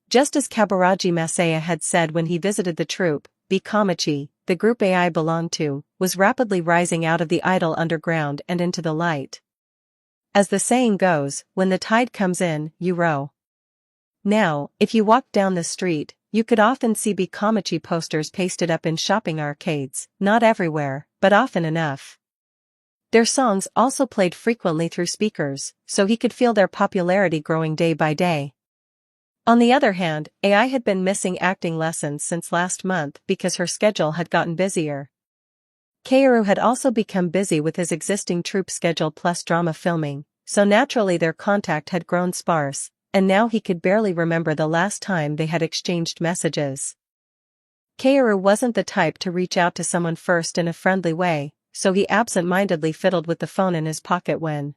Just as Kaburaji Masaya had said when he visited the troupe, Kamiki, the group AI belonged to, was rapidly rising out of the idle underground and into the light. As the saying goes, when the tide comes in, you row. Now, if you walked down the street, you could often see Kamiki posters pasted up in shopping arcades, not everywhere, but often enough. Their songs also played frequently through speakers, so he could feel their popularity growing day by day. On the other hand, AI had been missing acting lessons since last month because her schedule had gotten busier. Kaoru had also become busy with his existing troupe schedule plus drama filming, so naturally their contact had grown sparse, and now he could barely remember the last time they had exchanged messages. Kaoru wasn't the type to reach out to someone first in a friendly way, so he absent-mindedly fiddled with the phone in his pocket when.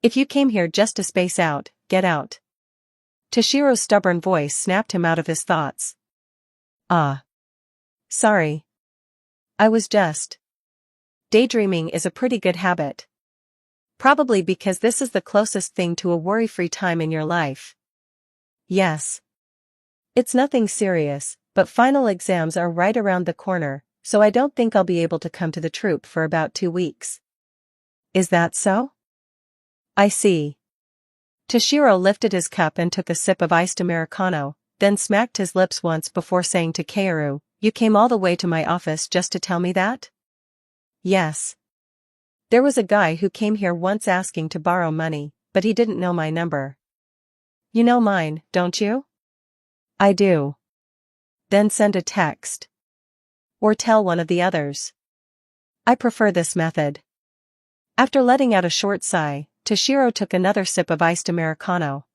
"If you came here just to space out, get out. Toshiro's stubborn voice snapped him out of his thoughts. Ah. Sorry. I was just. Daydreaming is a pretty good habit. Probably because this is the closest thing to a worry-free time in your life. Yes. It's nothing serious, but final exams are right around the corner, so I don't think I'll be able to come to the troupe for about 2 weeks. Is that so? I see. Toshiro lifted his cup and took a sip of iced Americano, then smacked his lips once before saying to Kaoru, "You came all the way to my office just to tell me that?" Yes. There was a guy who came here once asking to borrow money, but he didn't know my number. You know mine, don't you? I do. Then send a text. Or tell one of the others. I prefer this method. After letting out a short sigh, Toshiro took another sip of iced Americano.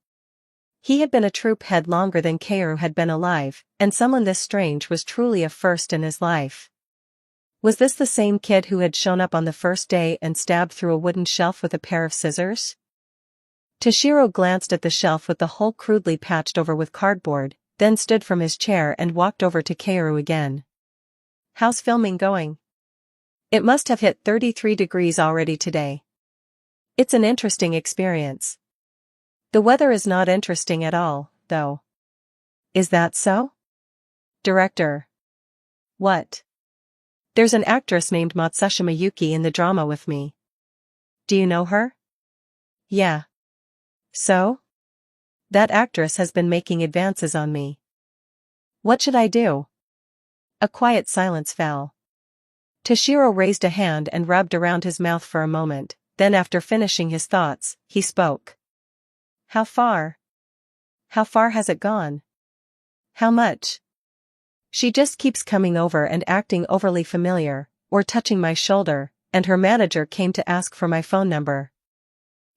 He had been a troupe head longer than Kaoru had been alive, and someone this strange was truly a first in his life. Was this the same kid who had shown up on the first day and stabbed through a wooden shelf with a pair of scissors? Toshiro glanced at the shelf with the hole crudely patched over with cardboard, then stood from his chair and walked over to Kaoru again. How's filming going? It must have hit 33 degrees already today. It's an interesting experience. The weather is not interesting at all, though. Is that so? Director. What? There's an actress named Matsushima Yuki in the drama with me. Do you know her? Yeah. So? That actress has been making advances on me. What should I do? A quiet silence fell. Toshiro raised a hand and rubbed around his mouth for a moment, then after finishing his thoughts, he spoke. How far? How far has it gone? How much? She just keeps coming over and acting overly familiar, or touching my shoulder, and her manager came to ask for my phone number.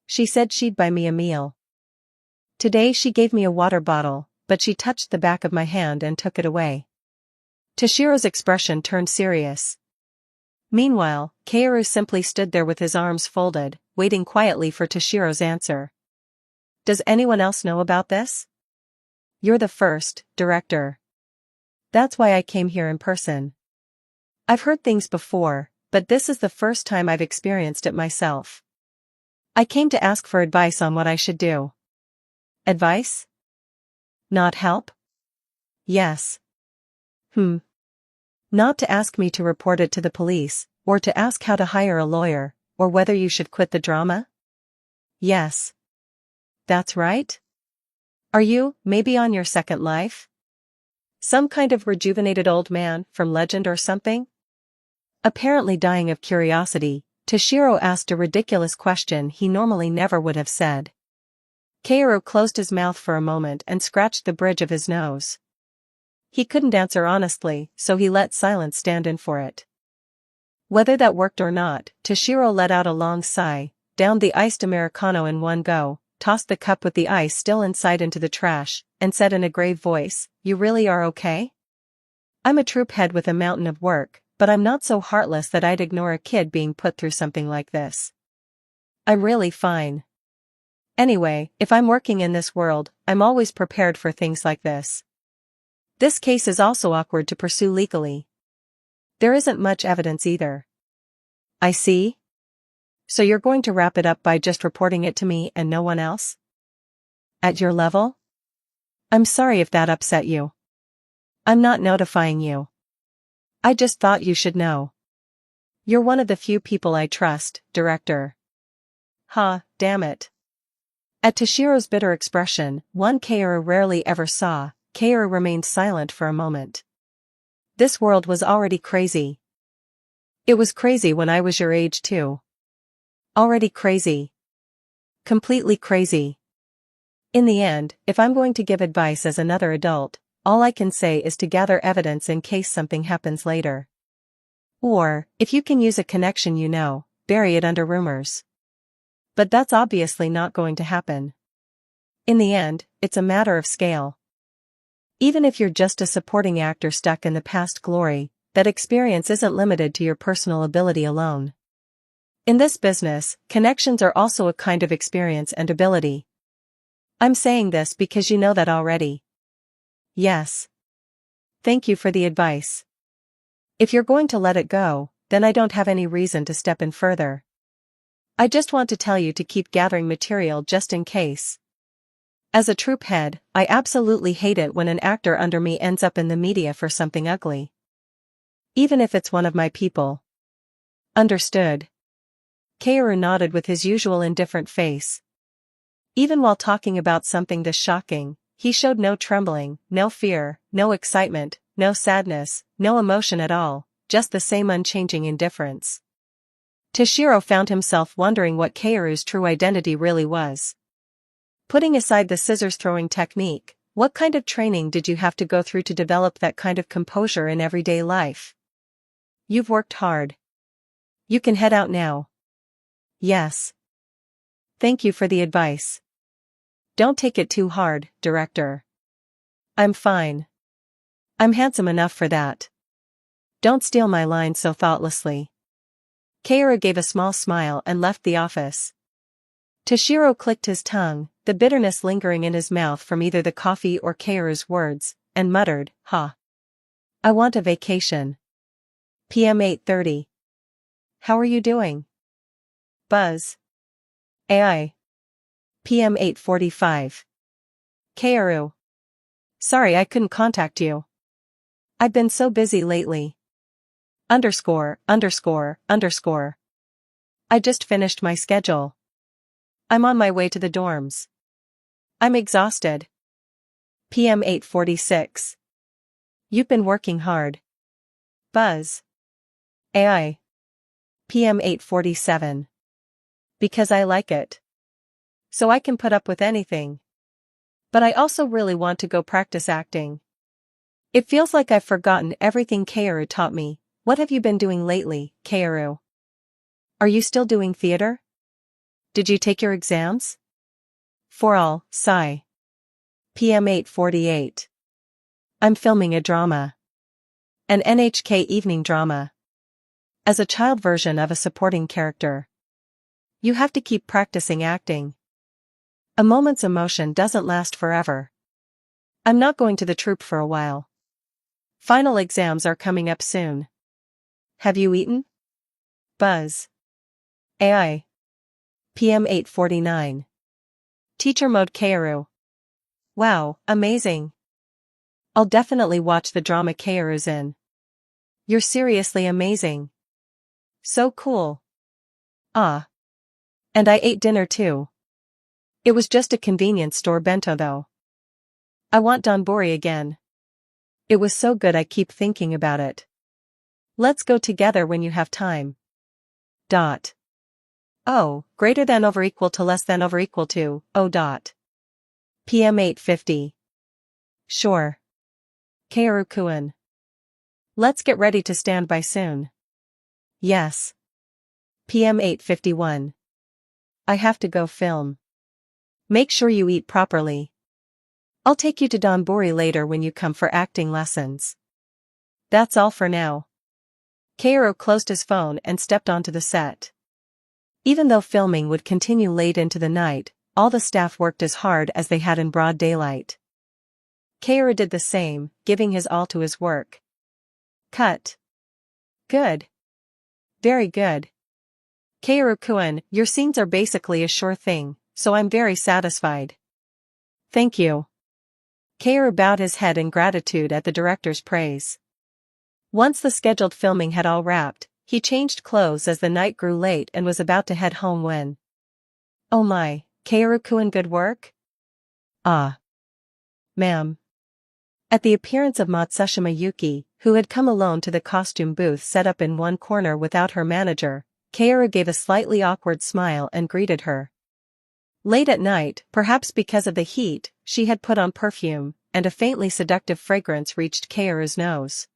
She said she'd buy me a meal. Today she gave me a water bottle, but she touched the back of my hand and took it away. Toshiro's expression turned serious. Meanwhile, Kaoru simply stood there with his arms folded, waiting quietly for Toshiro's answer. Does anyone else know about this? You're the first, director. That's why I came here in person. I've heard things before, but this is the first time I've experienced it myself. I came to ask for advice on what I should do. Advice? Not help? Yes. Not to ask me to report it to the police, or to ask how to hire a lawyer, or whether you should quit the drama? Yes. That's right? Are you, maybe on your second life? Some kind of rejuvenated old man from legend or something? Apparently dying of curiosity, Toshiro asked a ridiculous question he normally never would have said. Kaoru closed his mouth for a moment and scratched the bridge of his nose. He couldn't answer honestly, so he let silence stand in for it. Whether that worked or not, Toshiro let out a long sigh, downed the iced Americano in one go, tossed the cup with the ice still inside into the trash, and said in a grave voice, "You really are okay? I'm a troupe head with a mountain of work, but I'm not so heartless that I'd ignore a kid being put through something like this. I'm really fine. Anyway, if I'm working in this world, I'm always prepared for things like this. This case is also awkward to pursue legally. There isn't much evidence either." I see. So you're going to wrap it up by just reporting it to me and no one else? At your level? I'm sorry if that upset you. I'm not notifying you. I just thought you should know. You're one of the few people I trust, director. Damn it. At Toshiro's bitter expression, one Kaoru rarely ever saw, Kaoru remained silent for a moment. This world was already crazy. It was crazy when I was your age too. Already crazy. Completely crazy. In the end, if I'm going to give advice as another adult, all I can say is to gather evidence in case something happens later. Or, if you can use a connection you know, bury it under rumors. But that's obviously not going to happen. In the end, it's a matter of scale. Even if you're just a supporting actor stuck in the past glory, that experience isn't limited to your personal ability alone. In this business, connections are also a kind of experience and ability. I'm saying this because you know that already. Yes. Thank you for the advice. If you're going to let it go, then I don't have any reason to step in further. I just want to tell you to keep gathering material just in case. As a troupe head, I absolutely hate it when an actor under me ends up in the media for something ugly. Even if it's one of my people. Understood. Kaoru nodded with his usual indifferent face. Even while talking about something this shocking, he showed no trembling, no fear, no excitement, no sadness, no emotion at all, just the same unchanging indifference. Toshiro found himself wondering what Kaoru's true identity really was. Putting aside the scissors-throwing technique, what kind of training did you have to go through to develop that kind of composure in everyday life? You've worked hard. You can head out now. Yes. Thank you for the advice. Don't take it too hard, director. I'm fine. I'm handsome enough for that. Don't steal my line so thoughtlessly. Kaoru gave a small smile and left the office. Toshiro clicked his tongue, the bitterness lingering in his mouth from either the coffee or Kaoru's words, and muttered, I want a vacation. PM 8:30. How are you doing? Buzz. AI. PM 8:45. Kaoru. Sorry I couldn't contact you. I've been so busy lately. _____. I just finished my schedule. I'm on my way to the dorms. I'm exhausted. PM 8:46. You've been working hard. Buzz. AI. PM 8:47. Because I like it. So I can put up with anything. But I also really want to go practice acting. It feels like I've forgotten everything Kaoru taught me. What have you been doing lately, Kaoru? Are you still doing theater? Did you take your exams? For all, sigh. PM 8:48. I'm filming a drama. An NHK evening drama. As a child version of a supporting character. You have to keep practicing acting. A moment's emotion doesn't last forever. I'm not going to the troupe for a while. Final exams are coming up soon. Have you eaten? Buzz. AI. PM 8:49. Teacher mode Kaoru. Wow, amazing. I'll definitely watch the drama Kaoru's in. You're seriously amazing. So cool. Ah. And I ate dinner too. It was just a convenience store bento though. I want donbori again. It was so good I keep thinking about it. Let's go together when you have time. Dot. Oh, greater than over equal to less than over equal to, oh dot. PM 8:50. Sure. Kaoru-kun. Let's get ready to stand by soon. Yes. PM 8:51. I have to go film. Make sure you eat properly. I'll take you to donbori later when you come for acting lessons. That's all for now. Kaoru closed his phone and stepped onto the set. Even though filming would continue late into the night, all the staff worked as hard as they had in broad daylight. Kaoru did the same, giving his all to his work. Cut. Good. Very good. Kaoru-kun, your scenes are basically a sure thing, so I'm very satisfied. Thank you. Kaoru bowed his head in gratitude at the director's praise. Once the scheduled filming had all wrapped, he changed clothes as the night grew late and was about to head home when. Oh my, Kaoru-kun, good work? Ah. Ma'am. At the appearance of Matsushima Yuki, who had come alone to the costume booth set up in one corner without her manager, Kaoru gave a slightly awkward smile and greeted her. Late at night, perhaps because of the heat, she had put on perfume, and a faintly seductive fragrance reached Kaoru's nose.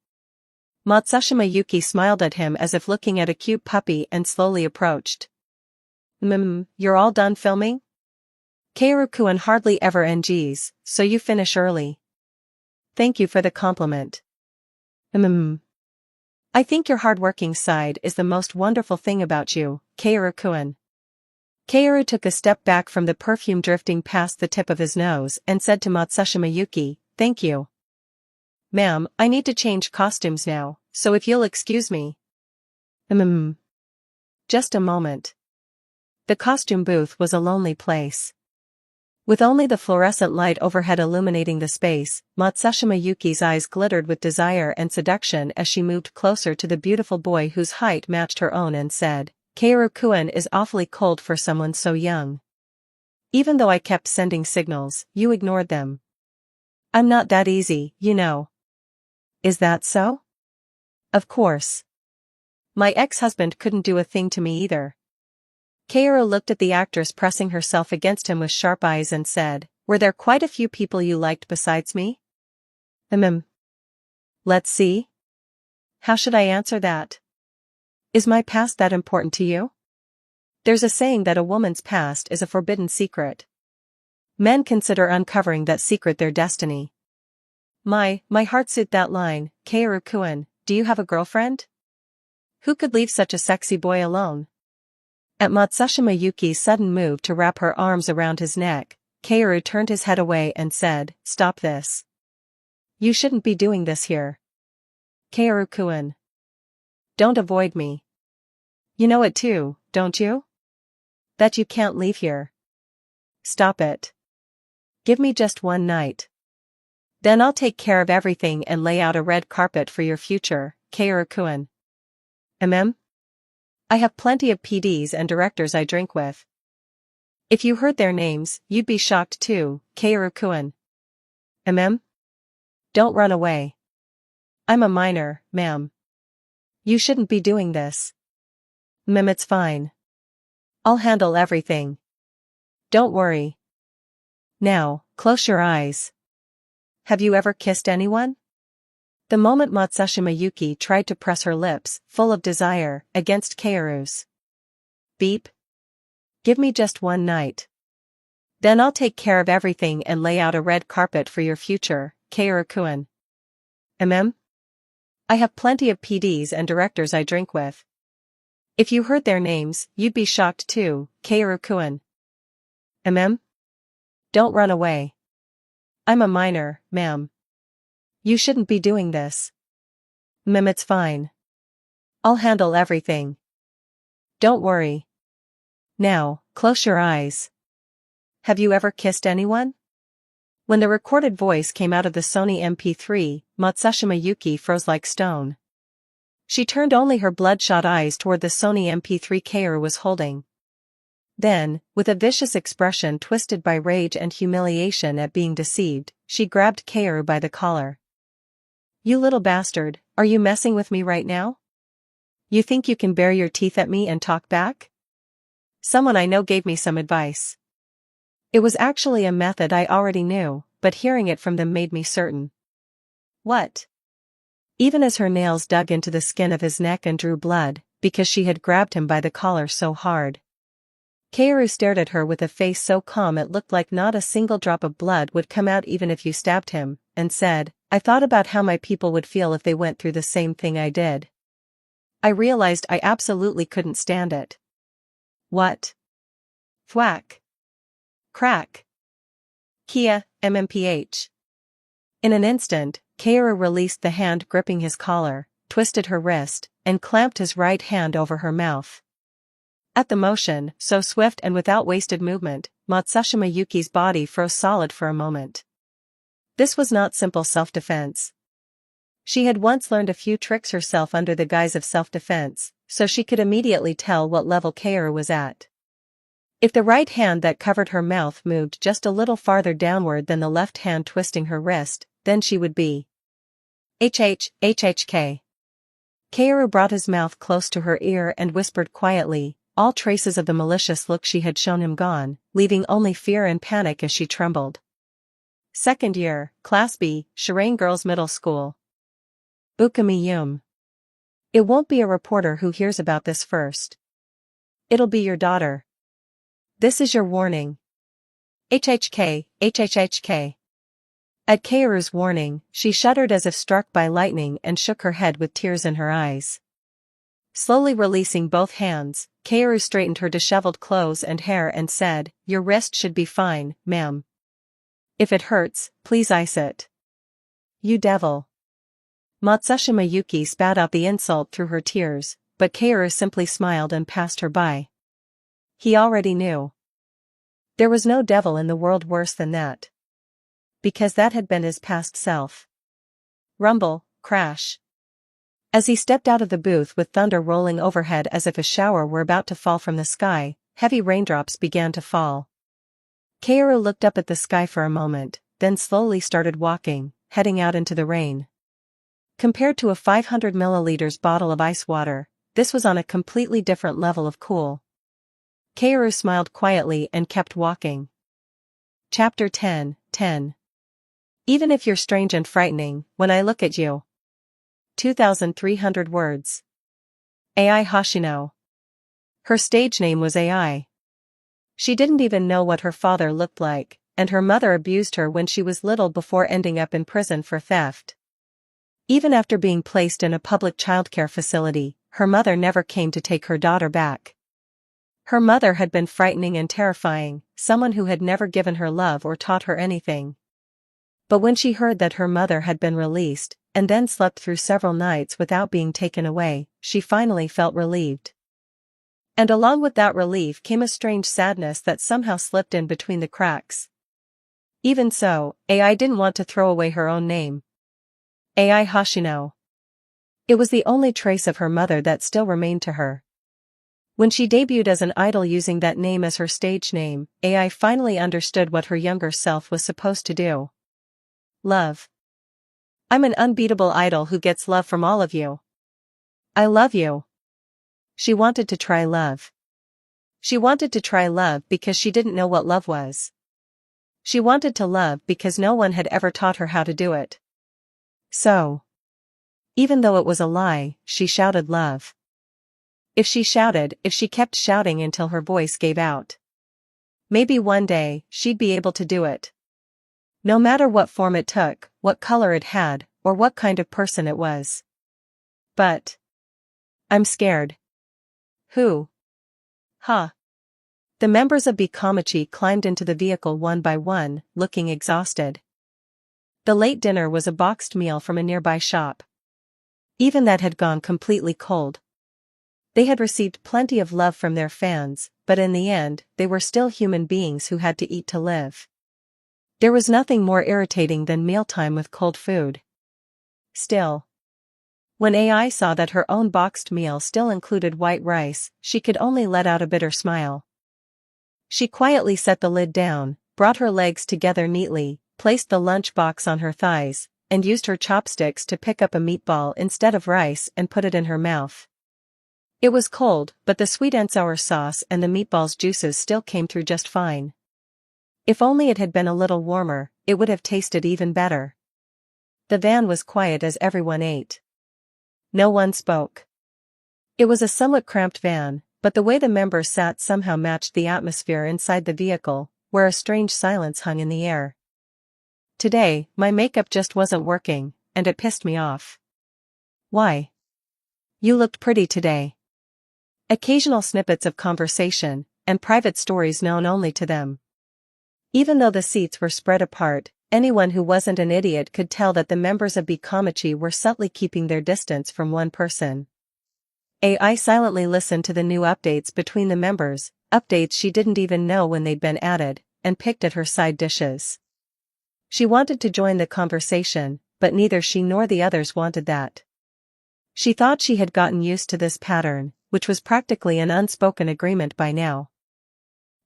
Matsushima Yuki smiled at him as if looking at a cute puppy and slowly approached. You're all done filming? Kaoru-kun hardly ever NGs, so you finish early. Thank you for the compliment. I think your hardworking side is the most wonderful thing about you, Kaoru-kun. Kaoru took a step back from the perfume drifting past the tip of his nose and said to Matsushima Yuki, "Thank you. Ma'am, I need to change costumes now, so if you'll excuse me." Just a moment. The costume booth was a lonely place. With only the fluorescent light overhead illuminating the space, Matsushima Yuki's eyes glittered with desire and seduction as she moved closer to the beautiful boy whose height matched her own and said, "Kaoru-kun is awfully cold for someone so young. Even though I kept sending signals, you ignored them. I'm not that easy, you know." "Is that so?" "Of course. My ex-husband couldn't do a thing to me either." Kaoru looked at the actress pressing herself against him with sharp eyes and said, "Were there quite a few people you liked besides me?" Let's see. How should I answer that? Is my past that important to you? There's a saying that a woman's past is a forbidden secret. Men consider uncovering that secret their destiny. My heart suit that line. Kaoru-kun, do you have a girlfriend? Who could leave such a sexy boy alone? At Matsushima Yuki's sudden move to wrap her arms around his neck, Kaoru turned his head away and said, "Stop this. You shouldn't be doing this here. Kaoru-kun. Don't avoid me. You know it too, don't you? That you can't leave here. Stop it. Give me just one night. Then I'll take care of everything and lay out a red carpet for your future, Kaoru-kun. I have plenty of PDs and directors I drink with. If you heard their names, you'd be shocked too, Kaoru-kun. Don't run away. I'm a minor, ma'am. You shouldn't be doing this." It's fine. I'll handle everything. Don't worry. Now, close your eyes. Have you ever kissed anyone? The moment Matsushima Yuki tried to press her lips, full of desire, against Kaoru's. Beep. Give me just one night. Then I'll take care of everything and lay out a red carpet for your future, Kaoru-kun. I have plenty of PDs and directors I drink with. If you heard their names, you'd be shocked too, Kaoru-kun. Don't run away. I'm a minor, ma'am. You shouldn't be doing this. It's fine. I'll handle everything. Don't worry. Now, close your eyes. Have you ever kissed anyone? When the recorded voice came out of the Sony MP3, Matsushima Yuki froze like stone. She turned only her bloodshot eyes toward the Sony MP3 Kaoru was holding. Then, with a vicious expression twisted by rage and humiliation at being deceived, she grabbed Kaoru by the collar. "You little bastard, are you messing with me right now? You think you can bare your teeth at me and talk back? Someone I know gave me some advice. It was actually a method I already knew, but hearing it from them made me certain." "What?" Even as her nails dug into the skin of his neck and drew blood, because she had grabbed him by the collar so hard. Kaoru stared at her with a face so calm it looked like not a single drop of blood would come out even if you stabbed him, and said, "I thought about how my people would feel if they went through the same thing I did. I realized I absolutely couldn't stand it." "What?" Thwack. Crack. Kia, MMPH. In an instant, Kaoru released the hand gripping his collar, twisted her wrist, and clamped his right hand over her mouth. At the motion, so swift and without wasted movement, Matsushima Yuki's body froze solid for a moment. This was not simple self-defense. She had once learned a few tricks herself under the guise of self-defense, so she could immediately tell what level Kaoru was at. If the right hand that covered her mouth moved just a little farther downward than the left hand twisting her wrist, then she would be HHK. Kaoru brought his mouth close to her ear and whispered quietly, all traces of the malicious look she had shown him gone, leaving only fear and panic as she trembled. Second year, Class B, Shirane Girls Middle School. Ukami Yum. It won't be a reporter who hears about this first. It'll be your daughter. This is your warning. HHK, HHHK. At Kaoru's warning, she shuddered as if struck by lightning and shook her head with tears in her eyes. Slowly releasing both hands, Kaoru straightened her disheveled clothes and hair and said, "Your wrist should be fine, ma'am. If it hurts, please ice it." "You devil." Matsushima Yuki spat out the insult through her tears, but Kaoru simply smiled and passed her by. He already knew. There was no devil in the world worse than that. Because that had been his past self. Rumble, crash. As he stepped out of the booth with thunder rolling overhead as if a shower were about to fall from the sky, heavy raindrops began to fall. Kaoru looked up at the sky for a moment, then slowly started walking, heading out into the rain. Compared to a 500 milliliters bottle of ice water, this was on a completely different level of cool. Kaoru smiled quietly and kept walking. Chapter 10. Even if you're strange and frightening, when I look at you. 2,300 words. Ai Hoshino. Her stage name was Ai. She didn't even know what her father looked like, and her mother abused her when she was little before ending up in prison for theft. Even after being placed in a public childcare facility, her mother never came to take her daughter back. Her mother had been frightening and terrifying, someone who had never given her love or taught her anything. But when she heard that her mother had been released, and then slept through several nights without being taken away, she finally felt relieved. And along with that relief came a strange sadness that somehow slipped in between the cracks. Even so, Ai didn't want to throw away her own name. Ai Hoshino. It was the only trace of her mother that still remained to her. When she debuted as an idol using that name as her stage name, Ai finally understood what her younger self was supposed to do. Love. I'm an unbeatable idol who gets love from all of you. I love you. She wanted to try love. She wanted to try love because she didn't know what love was. She wanted to love because no one had ever taught her how to do it. So, even though it was a lie, she shouted love. If she kept shouting until her voice gave out. Maybe one day, she'd be able to do it. No matter what form it took, what color it had, or what kind of person it was. But I'm scared. Who? Huh. The members of Kamiki climbed into the vehicle one by one, looking exhausted. The late dinner was a boxed meal from a nearby shop. Even that had gone completely cold. They had received plenty of love from their fans, but in the end, they were still human beings who had to eat to live. There was nothing more irritating than mealtime with cold food. Still, when Ai saw that her own boxed meal still included white rice, she could only let out a bitter smile. She quietly set the lid down, brought her legs together neatly, placed the lunch box on her thighs, and used her chopsticks to pick up a meatball instead of rice and put it in her mouth. It was cold, but the sweet and sour sauce and the meatball's juices still came through just fine. If only it had been a little warmer, it would have tasted even better. The van was quiet as everyone ate. No one spoke. It was a somewhat cramped van, but the way the members sat somehow matched the atmosphere inside the vehicle, where a strange silence hung in the air. Today, my makeup just wasn't working, and it pissed me off. Why? You looked pretty today. Occasional snippets of conversation, and private stories known only to them. Even though the seats were spread apart, anyone who wasn't an idiot could tell that the members of Kamiki were subtly keeping their distance from one person. Ai silently listened to the new updates between the members, updates she didn't even know when they'd been added, and picked at her side dishes. She wanted to join the conversation, but neither she nor the others wanted that. She thought she had gotten used to this pattern, which was practically an unspoken agreement by now.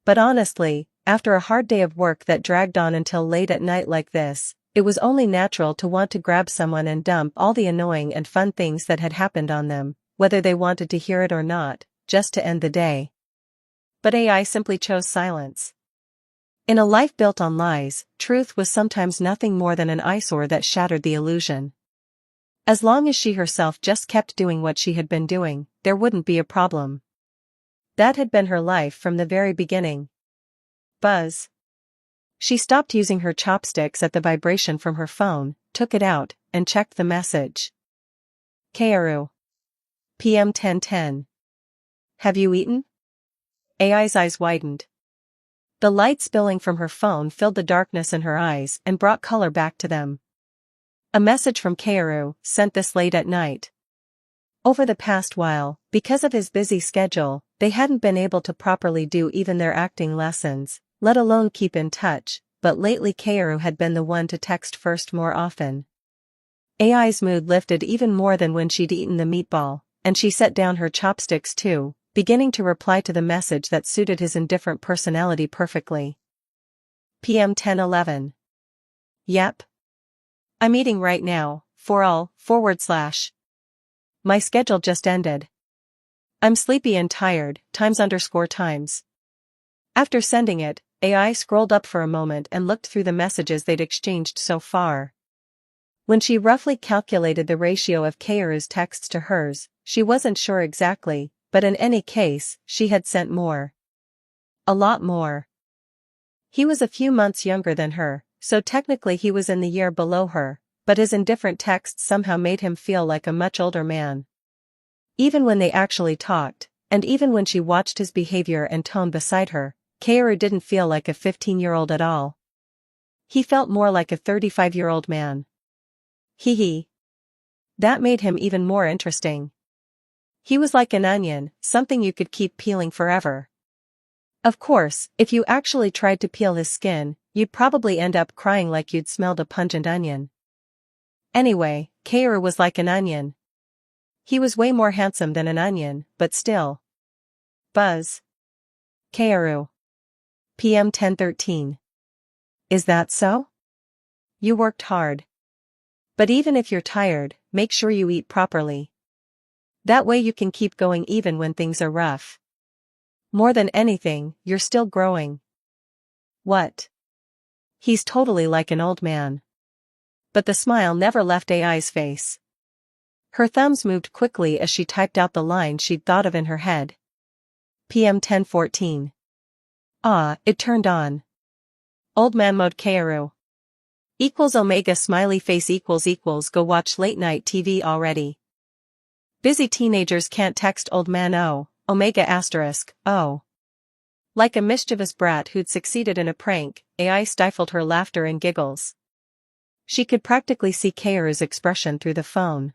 But honestly, after a hard day of work that dragged on until late at night like this, it was only natural to want to grab someone and dump all the annoying and fun things that had happened on them, whether they wanted to hear it or not, just to end the day. But Ai simply chose silence. In a life built on lies, truth was sometimes nothing more than an eyesore that shattered the illusion. As long as she herself just kept doing what she had been doing, there wouldn't be a problem. That had been her life from the very beginning. Buzz. She stopped using her chopsticks at the vibration from her phone, took it out, and checked the message. Kaoru. PM 10:10. Have you eaten? AI's eyes widened. The light spilling from her phone filled the darkness in her eyes and brought color back to them. A message from Kaoru, sent this late at night. Over the past while, because of his busy schedule, they hadn't been able to properly do even their acting lessons, let alone keep in touch, but lately Kaoru had been the one to text first more often. AI's mood lifted even more than when she'd eaten the meatball, and she set down her chopsticks too, beginning to reply to the message that suited his indifferent personality perfectly. PM 10:11. Yep. I'm eating right now, /. My schedule just ended. I'm sleepy and tired, times. After sending it, AI scrolled up for a moment and looked through the messages they'd exchanged so far. When she roughly calculated the ratio of Kaoru's texts to hers, she wasn't sure exactly, but in any case, she had sent more. A lot more. He was a few months younger than her, so technically he was in the year below her, but his indifferent texts somehow made him feel like a much older man. Even when they actually talked, and even when she watched his behavior and tone beside her, Kaoru didn't feel like a 15-year-old at all. He felt more like a 35-year-old man. Hee. That made him even more interesting. He was like an onion, something you could keep peeling forever. Of course, if you actually tried to peel his skin, you'd probably end up crying like you'd smelled a pungent onion. Anyway, Kaoru was like an onion. He was way more handsome than an onion, but still. Buzz. Kaoru. PM 10:13. Is that so? You worked hard. But even if you're tired, make sure you eat properly. That way you can keep going even when things are rough. More than anything, you're still growing. What? He's totally like an old man. But the smile never left AI's face. Her thumbs moved quickly as she typed out the line she'd thought of in her head. PM 10:14. It turned on. Old man mode Kaoru. Equals omega smiley face equals go watch late night TV already. Busy teenagers can't text old man omega asterisk, Like a mischievous brat who'd succeeded in a prank, AI stifled her laughter and giggles. She could practically see Kaoru's expression through the phone.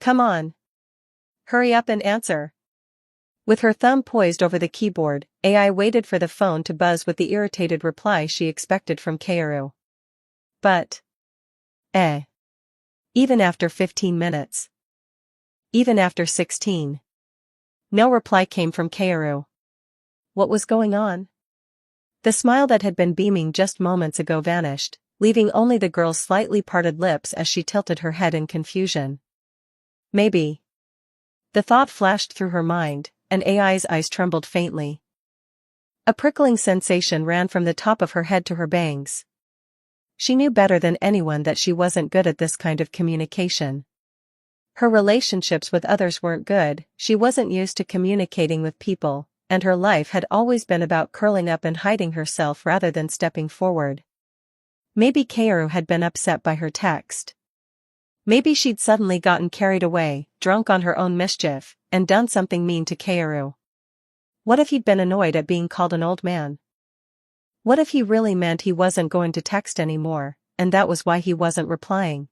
Come on. Hurry up and answer. With her thumb poised over the keyboard, AI waited for the phone to buzz with the irritated reply she expected from Kaoru. But. Even after 15 minutes. Even after 16. No reply came from Kaoru. What was going on? The smile that had been beaming just moments ago vanished, leaving only the girl's slightly parted lips as she tilted her head in confusion. Maybe. The thought flashed through her mind, and AI's eyes trembled faintly. A prickling sensation ran from the top of her head to her bangs. She knew better than anyone that she wasn't good at this kind of communication. Her relationships with others weren't good, she wasn't used to communicating with people, and her life had always been about curling up and hiding herself rather than stepping forward. Maybe Kaoru had been upset by her text. Maybe she'd suddenly gotten carried away, drunk on her own mischief, and done something mean to Kaoru. What if he'd been annoyed at being called an old man? What if he really meant he wasn't going to text anymore, and that was why he wasn't replying?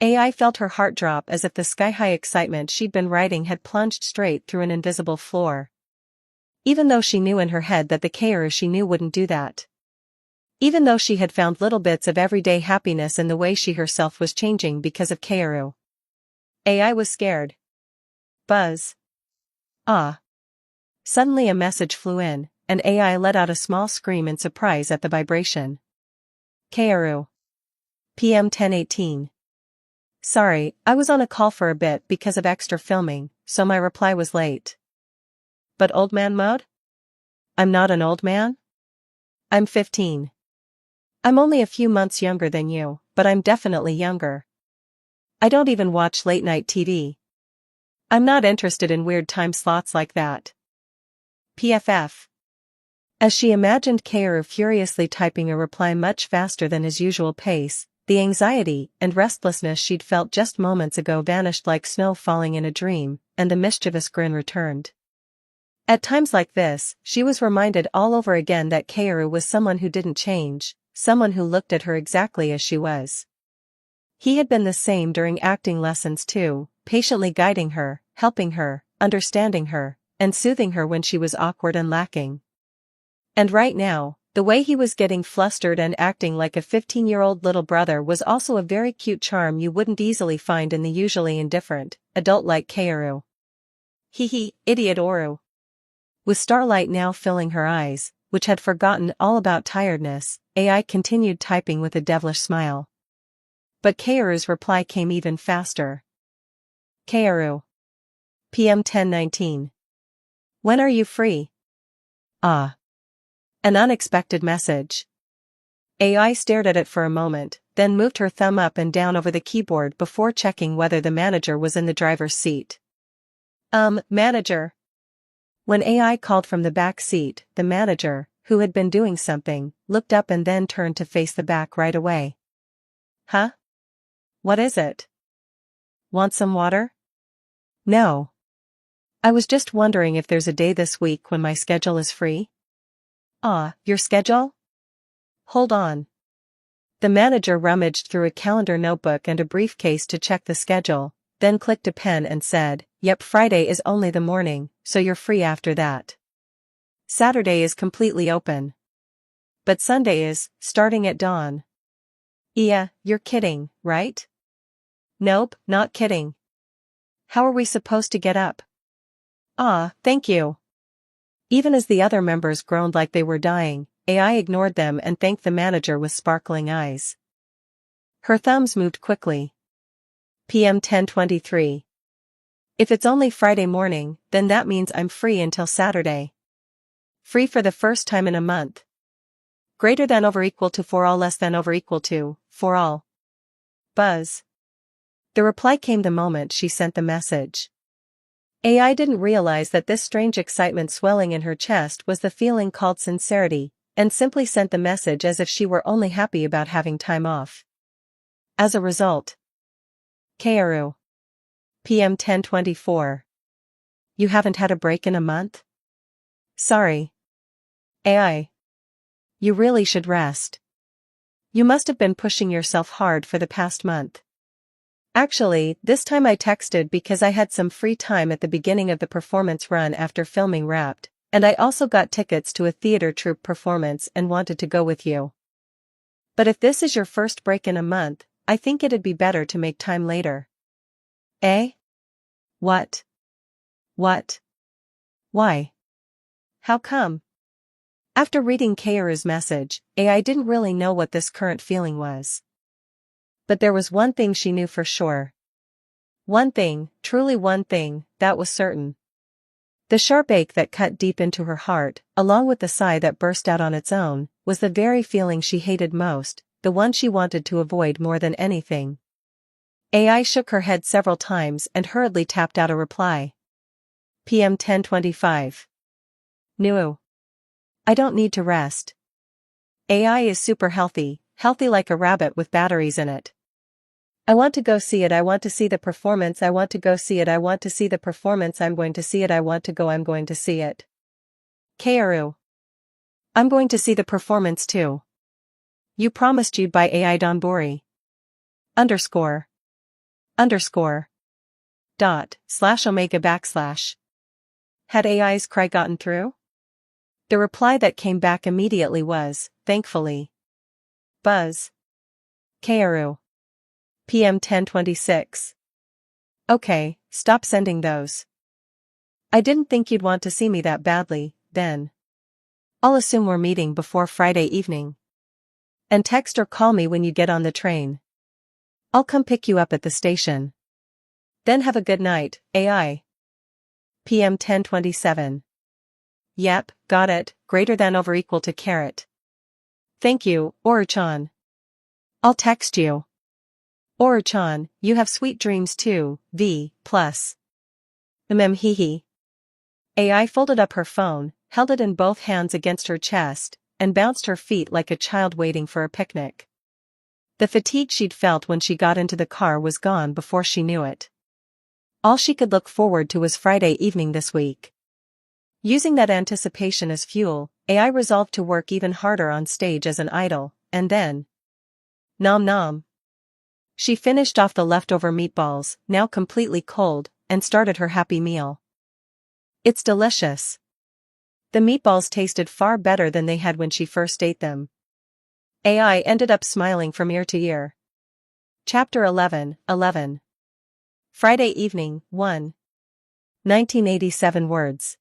AI felt her heart drop as if the sky-high excitement she'd been riding had plunged straight through an invisible floor. Even though she knew in her head that the Kaoru she knew wouldn't do that. Even though she had found little bits of everyday happiness in the way she herself was changing because of Kaoru. AI was scared. Buzz. Suddenly a message flew in, and AI let out a small scream in surprise at the vibration. Kaoru. PM 10:18. Sorry, I was on a call for a bit because of extra filming, so my reply was late. But old man mode? I'm not an old man? I'm 15. I'm only a few months younger than you, but I'm definitely younger. I don't even watch late night TV. I'm not interested in weird time slots like that. PFF. As she imagined Kaoru furiously typing a reply much faster than his usual pace, The anxiety and restlessness she'd felt just moments ago vanished like snow falling in a dream, and the mischievous grin returned. At times like this, she was reminded all over again that Kaoru was someone who didn't change, someone who looked at her exactly as she was. He had been the same during acting lessons too, patiently guiding her, helping her, understanding her, and soothing her when she was awkward and lacking. And right now, the way he was getting flustered and acting like a 15-year-old little brother was also a very cute charm you wouldn't easily find in the usually indifferent, adult-like Kaoru. Hee, idiot Oru. With starlight now filling her eyes, which had forgotten all about tiredness, AI continued typing with a devilish smile. But Kaoru's reply came even faster. Kaoru. PM 10:19. When are you free? Ah. An unexpected message. AI stared at it for a moment, then moved her thumb up and down over the keyboard before checking whether the manager was in the driver's seat. Manager. When AI called from the back seat, the manager, who had been doing something, looked up and then turned to face the back right away. Huh? What is it? Want some water? No. I was just wondering if there's a day this week when my schedule is free? Ah, your schedule? Hold on. The manager rummaged through a calendar notebook and a briefcase to check the schedule, then clicked a pen and said, Yep, Friday is only the morning, so you're free after that. Saturday is completely open. But Sunday is, starting at dawn. Yeah, you're kidding, right? Nope, not kidding. How are we supposed to get up? Ah, thank you. Even as the other members groaned like they were dying, AI ignored them and thanked the manager with sparkling eyes. Her thumbs moved quickly. PM 10:23. If it's only Friday morning, then that means I'm free until Saturday. Free for the first time in a month. Greater than over equal to for all, less than over equal to, for all. Buzz. The reply came the moment she sent the message. AI didn't realize that this strange excitement swelling in her chest was the feeling called sincerity, and simply sent the message as if she were only happy about having time off. As a result. Kaoru. PM 10:24. You haven't had a break in a month? Sorry. AI. You really should rest. You must have been pushing yourself hard for the past month. Actually, this time I texted because I had some free time at the beginning of the performance run after filming wrapped, and I also got tickets to a theater troupe performance and wanted to go with you. But if this is your first break in a month, I think it'd be better to make time later. Eh? What? What? Why? How come? After reading Kaoru's message, AI didn't really know what this current feeling was. But there was one thing she knew for sure. One thing, truly one thing, that was certain. The sharp ache that cut deep into her heart, along with the sigh that burst out on its own, was the very feeling she hated most, the one she wanted to avoid more than anything. AI shook her head several times and hurriedly tapped out a reply. PM 10:25. No. I don't need to rest. AI is super healthy, healthy like a rabbit with batteries in it. I want to go see it, I want to see the performance, I want to go see it, I want to see the performance, I'm going to see it, I want to go, I'm going to see it. Kaoru. I'm going to see the performance too. You promised you'd buy AI Donbori. Underscore. /omega/. Had AI's cry gotten through? The reply that came back immediately was, thankfully. Buzz. Kaoru. PM 10:26. Okay, stop sending those. I didn't think you'd want to see me that badly, then. I'll assume we're meeting before Friday evening. And text or call me when you get on the train. I'll come pick you up at the station. Then have a good night, AI. PM 10:27. Yep, got it, greater than over equal to caret. Thank you, Oru-chan. I'll text you. Oru-chan, you have sweet dreams too, V+. Hihi. AI folded up her phone, held it in both hands against her chest, and bounced her feet like a child waiting for a picnic. The fatigue she'd felt when she got into the car was gone before she knew it. All she could look forward to was Friday evening this week. Using that anticipation as fuel, AI resolved to work even harder on stage as an idol, and then… Nom nom. She finished off the leftover meatballs, now completely cold, and started her happy meal. It's delicious. The meatballs tasted far better than they had when she first ate them. AI ended up smiling from ear to ear. Chapter 11. Friday evening, 1. 1987 words.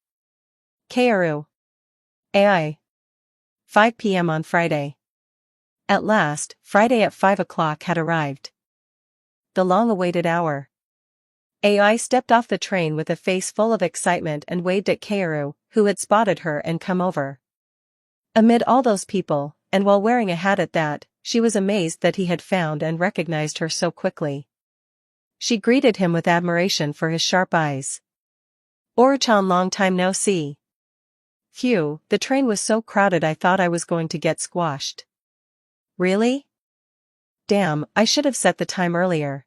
Kaoru. AI. 5 p.m. on Friday. At last, Friday at 5 o'clock had arrived. The long-awaited hour. AI stepped off the train with a face full of excitement and waved at Kaoru, who had spotted her and come over. Amid all those people, and while wearing a hat at that, she was amazed that he had found and recognized her so quickly. She greeted him with admiration for his sharp eyes. Oru-chan, long time no see. Phew, the train was so crowded I thought I was going to get squashed. Really? Damn, I should have set the time earlier.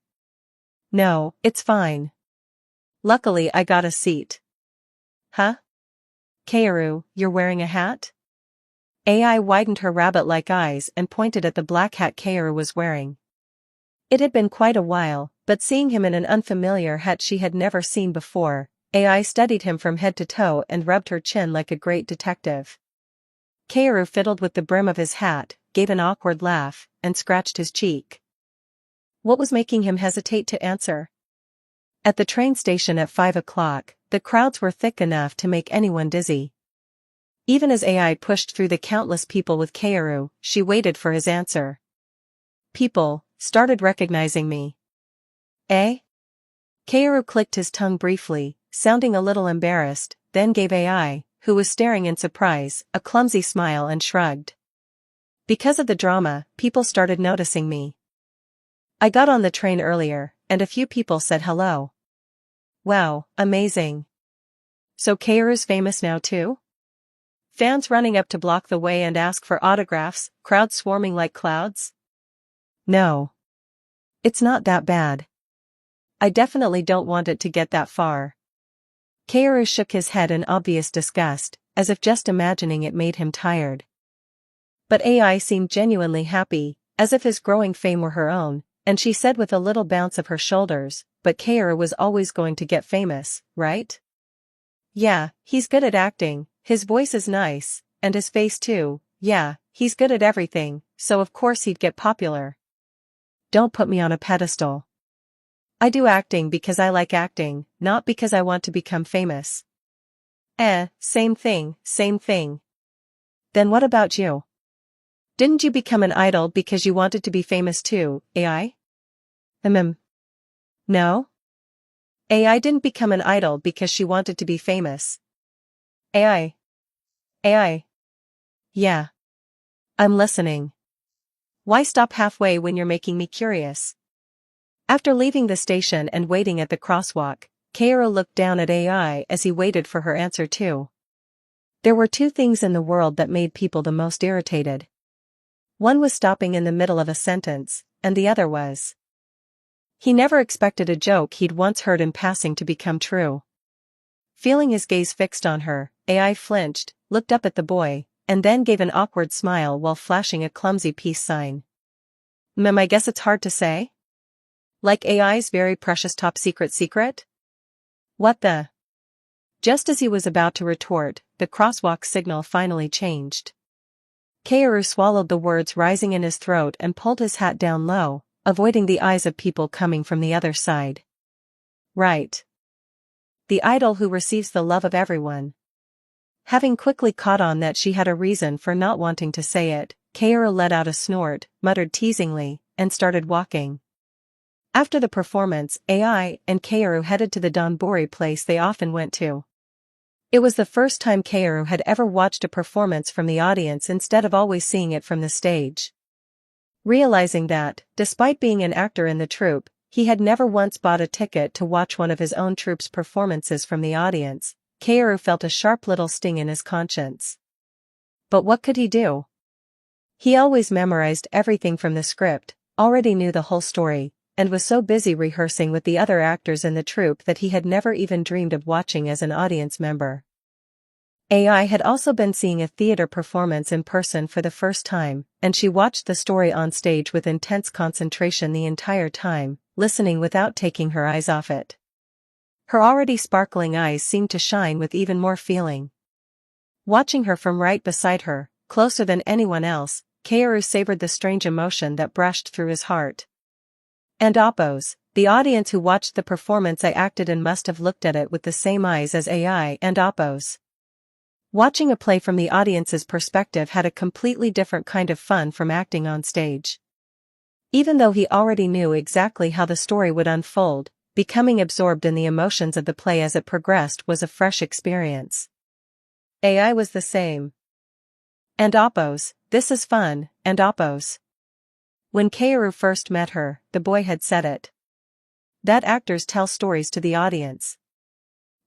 No, it's fine. Luckily I got a seat. Huh? Kaoru, you're wearing a hat? AI widened her rabbit-like eyes and pointed at the black hat Kaoru was wearing. It had been quite a while, but seeing him in an unfamiliar hat she had never seen before, AI studied him from head to toe and rubbed her chin like a great detective. Kaoru fiddled with the brim of his hat, gave an awkward laugh, and scratched his cheek. What was making him hesitate to answer? At the train station at 5 o'clock, the crowds were thick enough to make anyone dizzy. Even as AI pushed through the countless people with Kaoru, she waited for his answer. People started recognizing me. Eh? Kaoru clicked his tongue briefly, sounding a little embarrassed, then gave AI, who was staring in surprise, a clumsy smile and shrugged. Because of the drama, people started noticing me. I got on the train earlier, and a few people said hello. Wow, amazing. So Kaoru's famous now too? Fans running up to block the way and ask for autographs, crowds swarming like clouds? No. It's not that bad. I definitely don't want it to get that far. Kaoru shook his head in obvious disgust, as if just imagining it made him tired. But AI seemed genuinely happy, as if his growing fame were her own, and she said with a little bounce of her shoulders, but Kaoru was always going to get famous, right? Yeah, he's good at acting, his voice is nice, and his face too, yeah, he's good at everything, so of course he'd get popular. Don't put me on a pedestal. I do acting because I like acting, not because I want to become famous. Same thing, same thing. Then what about you? Didn't you become an idol because you wanted to be famous too, AI? No? AI didn't become an idol because she wanted to be famous. AI. Yeah. I'm listening. Why stop halfway when you're making me curious? After leaving the station and waiting at the crosswalk, Kaoru looked down at AI as he waited for her answer too. There were two things in the world that made people the most irritated. One was stopping in the middle of a sentence, and the other was… He never expected a joke he'd once heard in passing to become true. Feeling his gaze fixed on her, AI flinched, looked up at the boy, and then gave an awkward smile while flashing a clumsy peace sign. I guess it's hard to say? Like AI's very precious top secret? What the… Just as he was about to retort, the crosswalk signal finally changed. Kaoru swallowed the words rising in his throat and pulled his hat down low, avoiding the eyes of people coming from the other side. Right. The idol who receives the love of everyone. Having quickly caught on that she had a reason for not wanting to say it, Kaoru let out a snort, muttered teasingly, and started walking. After the performance, AI and Kaoru headed to the Donbori place they often went to. It was the first time Kaoru had ever watched a performance from the audience instead of always seeing it from the stage. Realizing that, despite being an actor in the troupe, he had never once bought a ticket to watch one of his own troupe's performances from the audience, Kaoru felt a sharp little sting in his conscience. But what could he do? He always memorized everything from the script, already knew the whole story, and was so busy rehearsing with the other actors in the troupe that he had never even dreamed of watching as an audience member. AI had also been seeing a theater performance in person for the first time, and she watched the story on stage with intense concentration the entire time, listening without taking her eyes off it. Her already sparkling eyes seemed to shine with even more feeling. Watching her from right beside her, closer than anyone else, Kaoru savored the strange emotion that brushed through his heart. And Oppos, the audience who watched the performance I acted in, must have looked at it with the same eyes as AI and Oppos. Watching a play from the audience's perspective had a completely different kind of fun from acting on stage. Even though he already knew exactly how the story would unfold, becoming absorbed in the emotions of the play as it progressed was a fresh experience. AI was the same. And Oppos, this is fun, and Oppos. When Kaoru first met her, the boy had said it. That actors tell stories to the audience.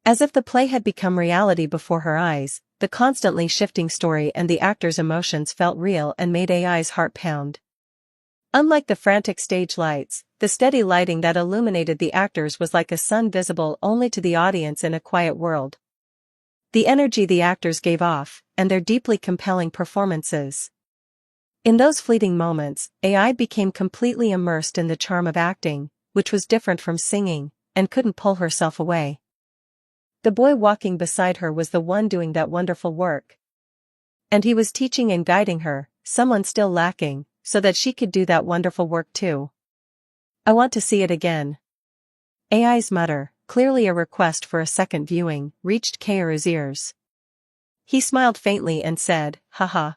As if the play had become reality before her eyes, the constantly shifting story and the actors' emotions felt real and made AI's heart pound. Unlike the frantic stage lights, the steady lighting that illuminated the actors was like a sun visible only to the audience in a quiet world. The energy the actors gave off, and their deeply compelling performances. In those fleeting moments, AI became completely immersed in the charm of acting, which was different from singing, and couldn't pull herself away. The boy walking beside her was the one doing that wonderful work. And he was teaching and guiding her, someone still lacking, so that she could do that wonderful work too. I want to see it again. AI's mutter, clearly a request for a second viewing, reached Kaoru's ears. He smiled faintly and said, haha.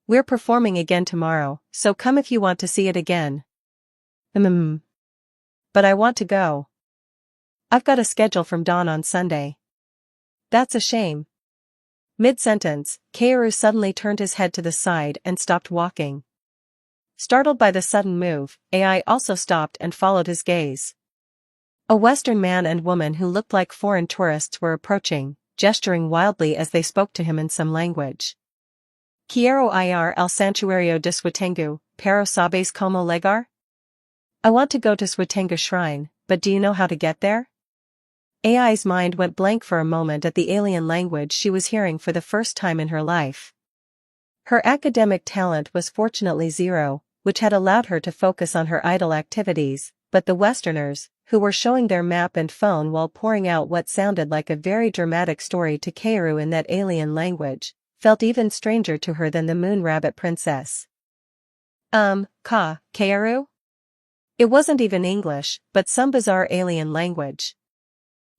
We're performing again tomorrow, so come if you want to see it again. But I want to go. I've got a schedule from dawn on Sunday. That's a shame. Mid-sentence, Kaoru suddenly turned his head to the side and stopped walking. Startled by the sudden move, AI also stopped and followed his gaze. A Western man and woman who looked like foreign tourists were approaching, gesturing wildly as they spoke to him in some language. Quiero ir al santuario de Suitengu, pero sabes como llegar? I want to go to Suitengu Shrine, but do you know how to get there? AI's mind went blank for a moment at the alien language she was hearing for the first time in her life. Her academic talent was fortunately zero, which had allowed her to focus on her idle activities, but the Westerners, who were showing their map and phone while pouring out what sounded like a very dramatic story to Kaoru in that alien language, felt even stranger to her than the Moon Rabbit Princess. Kaoru? It wasn't even English, but some bizarre alien language.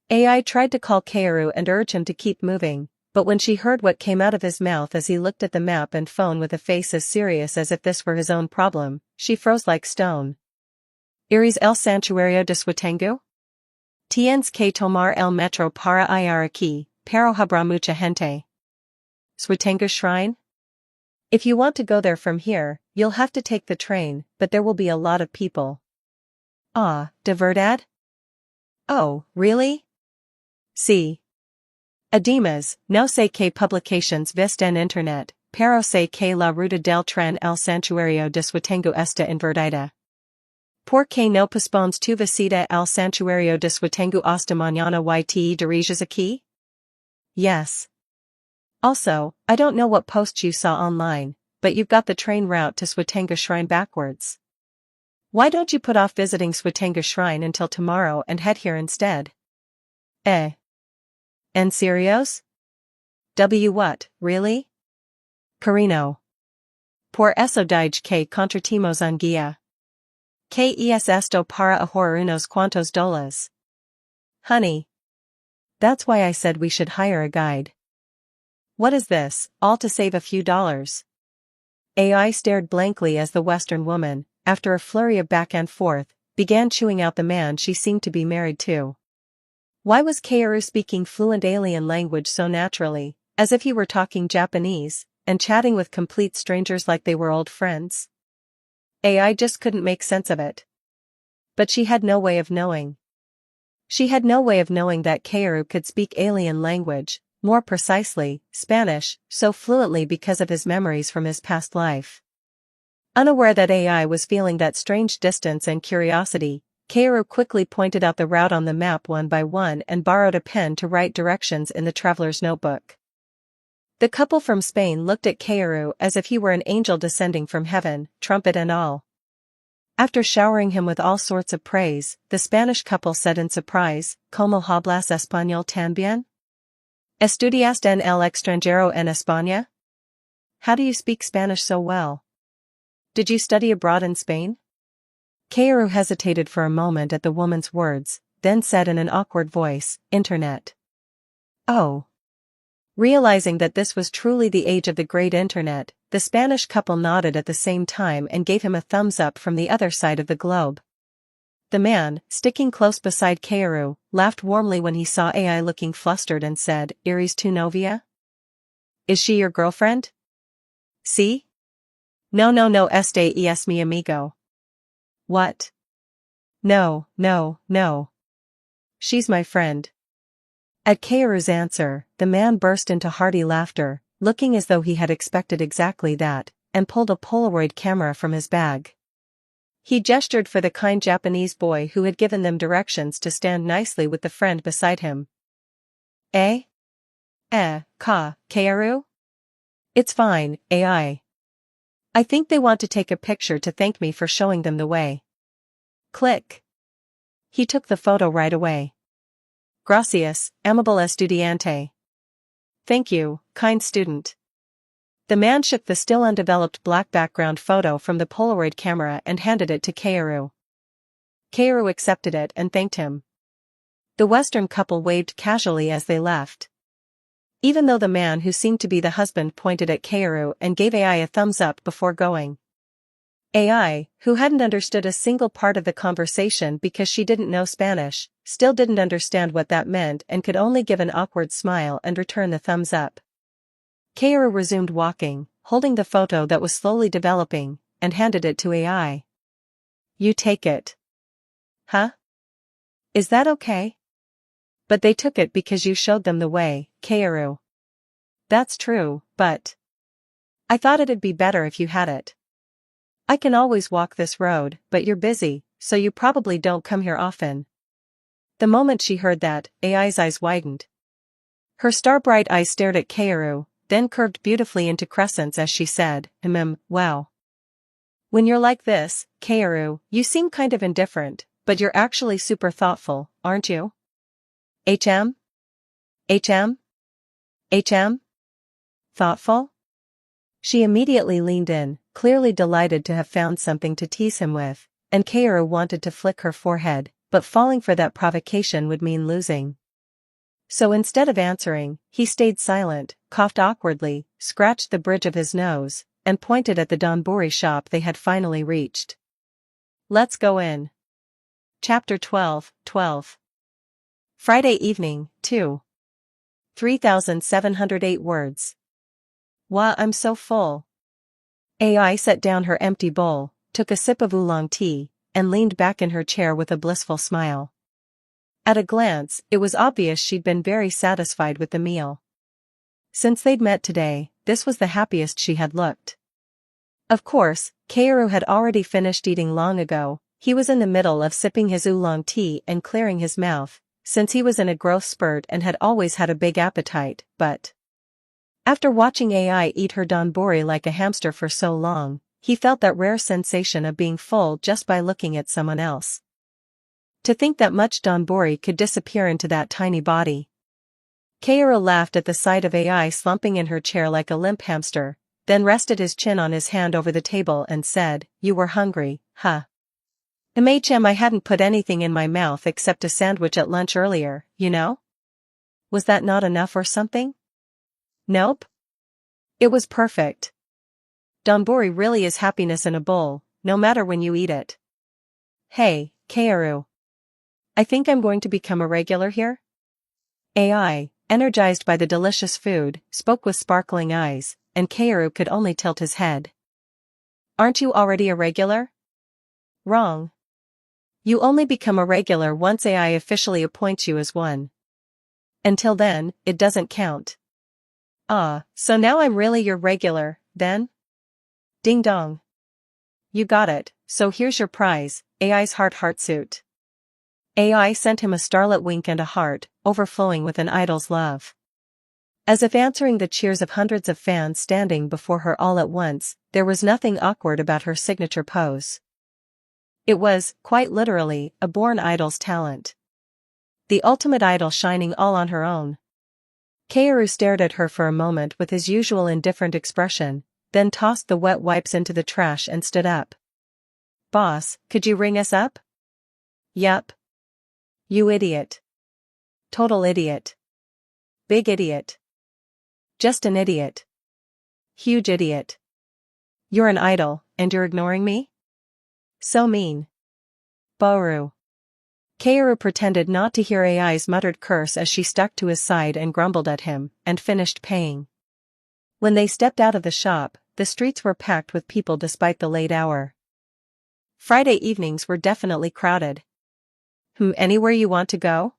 AI tried to call Kaoru and urge him to keep moving, but when she heard what came out of his mouth as he looked at the map and phone with a face as serious as if this were his own problem, she froze like stone. ¿Iris el santuario de Suitengu? Tienes que tomar el metro para ir aquí, pero habrá mucha gente. Suitengu Shrine? If you want to go there from here, you'll have to take the train, but there will be a lot of people. Ah, de verdad? Oh, really? Sí. Además, no sé qué publicaciones viste en internet, pero sé que la ruta del tren al santuario de Suitengu está invertida. ¿Por qué no pospones tu visita al santuario de Suitengu hasta mañana y te diriges aquí? Yes. Also, I don't know what posts you saw online, but you've got the train route to Suitengu Shrine backwards. Why don't you put off visiting Suitengu Shrine until tomorrow and head here instead? En serios? What, really? Carino. Por eso dije que contratimos un guía. Que es esto para ahorrar unos cuantos dólares? Honey. That's why I said we should hire a guide. What is this, all to save a few dollars? AI stared blankly as the Western woman, after a flurry of back and forth, began chewing out the man she seemed to be married to. Why was Kaoru speaking fluent alien language so naturally, as if he were talking Japanese, and chatting with complete strangers like they were old friends? AI just couldn't make sense of it. But she had no way of knowing. She had no way of knowing that Kaoru could speak alien language, more precisely, Spanish, so fluently because of his memories from his past life. Unaware that AI was feeling that strange distance and curiosity, Kaoru quickly pointed out the route on the map one by one and borrowed a pen to write directions in the traveler's notebook. The couple from Spain looked at Kaoru as if he were an angel descending from heaven, trumpet and all. After showering him with all sorts of praise, the Spanish couple said in surprise, ¿Cómo hablas español también? ¿Estudiaste en el extranjero en España? How do you speak Spanish so well? Did you study abroad in Spain? Kaoru hesitated for a moment at the woman's words, then said in an awkward voice, Internet. Oh. Realizing that this was truly the age of the great Internet, the Spanish couple nodded at the same time and gave him a thumbs up from the other side of the globe. The man, sticking close beside Kaoru, laughed warmly when he saw AI looking flustered and said, ¿Eres tu novia? Is she your girlfriend? See? No, este es mi amigo. What? No. She's my friend. At Kaoru's answer, the man burst into hearty laughter, looking as though he had expected exactly that, and pulled a Polaroid camera from his bag. He gestured for the kind Japanese boy who had given them directions to stand nicely with the friend beside him. Kaoru? It's fine, AI. I think they want to take a picture to thank me for showing them the way. Click. He took the photo right away. Gracias, amable estudiante. Thank you, kind student. The man shook the still undeveloped black background photo from the Polaroid camera and handed it to Kaoru. Kaoru accepted it and thanked him. The Western couple waved casually as they left. Even though the man who seemed to be the husband pointed at Kaoru and gave AI a thumbs up before going. AI, who hadn't understood a single part of the conversation because she didn't know Spanish, still didn't understand what that meant and could only give an awkward smile and return the thumbs up. Kaoru resumed walking, holding the photo that was slowly developing, and handed it to AI. You take it. Huh? Is that okay? But they took it because you showed them the way, Kaoru. That's true, but I thought it'd be better if you had it. I can always walk this road, but you're busy, so you probably don't come here often. The moment she heard that, AI's eyes widened. Her star-bright eyes stared at Kaoru, then curved beautifully into crescents as she said, wow. When you're like this, Kaoru, you seem kind of indifferent, but you're actually super thoughtful, aren't you? HM? Thoughtful? She immediately leaned in, clearly delighted to have found something to tease him with, and Kaoru wanted to flick her forehead, but falling for that provocation would mean losing. So instead of answering, he stayed silent, coughed awkwardly, scratched the bridge of his nose, and pointed at the donburi shop they had finally reached. Let's go in. Chapter 12. Friday evening, 2. 3,708 words. Wow, I'm so full. AI set down her empty bowl, took a sip of oolong tea, and leaned back in her chair with a blissful smile. At a glance, it was obvious she'd been very satisfied with the meal. Since they'd met today, this was the happiest she had looked. Of course, Kaoru had already finished eating long ago. He was in the middle of sipping his oolong tea and clearing his mouth, since he was in a growth spurt and had always had a big appetite, but after watching AI eat her donburi like a hamster for so long, he felt that rare sensation of being full just by looking at someone else. To think that much donburi could disappear into that tiny body. Kaoru laughed at the sight of AI slumping in her chair like a limp hamster, then rested his chin on his hand over the table and said, You were hungry, huh? I hadn't put anything in my mouth except a sandwich at lunch earlier, you know? Was that not enough or something? Nope. It was perfect. Donburi really is happiness in a bowl, no matter when you eat it. Hey, Kaoru. I think I'm going to become a regular here? AI, energized by the delicious food, spoke with sparkling eyes, and Kaoru could only tilt his head. Aren't you already a regular? Wrong. You only become a regular once AI officially appoints you as one. Until then, it doesn't count. Ah, so now I'm really your regular, then? Ding dong. you got it, so here's your prize, AI's heart suit. AI sent him a starlit wink and a heart, overflowing with an idol's love. As if answering the cheers of hundreds of fans standing before her all at once, there was nothing awkward about her signature pose. It was, quite literally, a born idol's talent. The ultimate idol shining all on her own. Kaoru stared at her for a moment with his usual indifferent expression, then tossed the wet wipes into the trash and stood up. Boss, could you ring us up? Yup. You idiot. Total idiot. Big idiot. Just an idiot. Huge idiot. You're an idol, and you're ignoring me? So mean. Boru. Kaoru pretended not to hear AI's muttered curse as she stuck to his side and grumbled at him, and finished paying. When they stepped out of the shop, the streets were packed with people despite the late hour. Friday evenings were definitely crowded. Anywhere you want to go?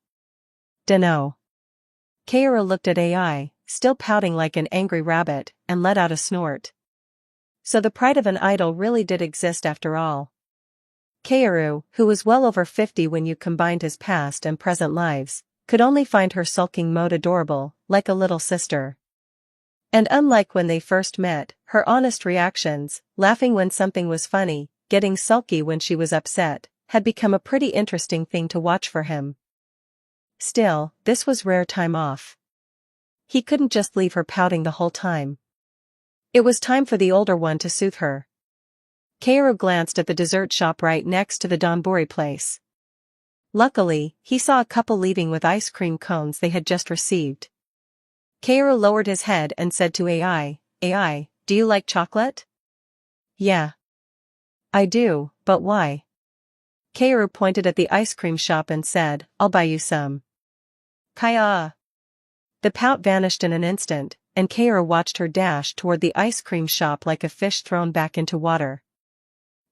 Dunno. Kaoru looked at AI, still pouting like an angry rabbit, and let out a snort. So the pride of an idol really did exist after all. Kaoru, who was well over 50 when you combined his past and present lives, could only find her sulking mode adorable, like a little sister. And unlike when they first met, her honest reactions, laughing when something was funny, getting sulky when she was upset, had become a pretty interesting thing to watch for him. Still, this was rare time off. He couldn't just leave her pouting the whole time. It was time for the older one to soothe her. Kaoru glanced at the dessert shop right next to the donburi place. Luckily, he saw a couple leaving with ice cream cones they had just received. Kaoru lowered his head and said to AI, AI, do you like chocolate? Yeah. I do, but why? Kaoru pointed at the ice cream shop and said, I'll buy you some. Kaya. The pout vanished in an instant, and Kaoru watched her dash toward the ice cream shop like a fish thrown back into water.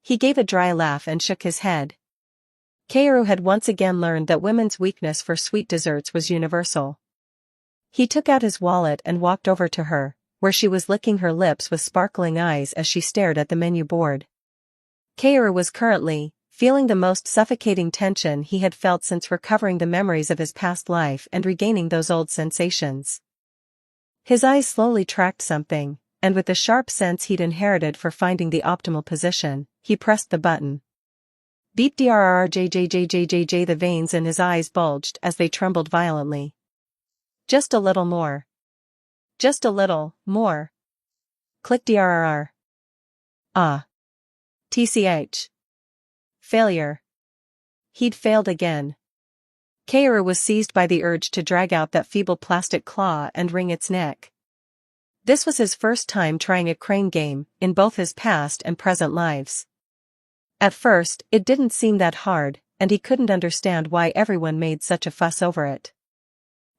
He gave a dry laugh and shook his head. Kaoru had once again learned that women's weakness for sweet desserts was universal. He took out his wallet and walked over to her, where she was licking her lips with sparkling eyes as she stared at the menu board. Kaoru was currently feeling the most suffocating tension he had felt since recovering the memories of his past life and regaining those old sensations. His eyes slowly tracked something, and with the sharp sense he'd inherited for finding the optimal position, he pressed the button. Beep drrrjjjjjjj. The veins in his eyes bulged as they trembled violently. Just a little more. Just a little more. Click drrrr. Ah. TCH. Failure. He'd failed again. Kaoru was seized by the urge to drag out that feeble plastic claw and wring its neck. This was his first time trying a crane game, in both his past and present lives. At first, it didn't seem that hard, and he couldn't understand why everyone made such a fuss over it.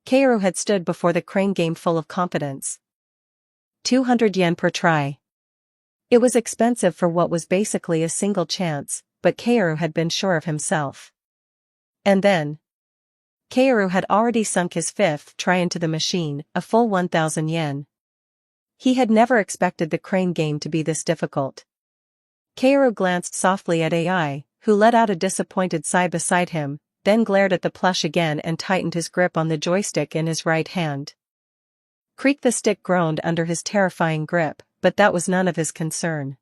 Kaoru had stood before the crane game full of confidence. 200 yen per try. It was expensive for what was basically a single chance, but Kaoru had been sure of himself. And then, Kaoru had already sunk his fifth try into the machine, a full 1,000 yen. He had never expected the crane game to be this difficult. Kaoru glanced softly at AI, who let out a disappointed sigh beside him, then glared at the plush again and tightened his grip on the joystick in his right hand. Creak. The stick groaned under his terrifying grip, but that was none of his concern.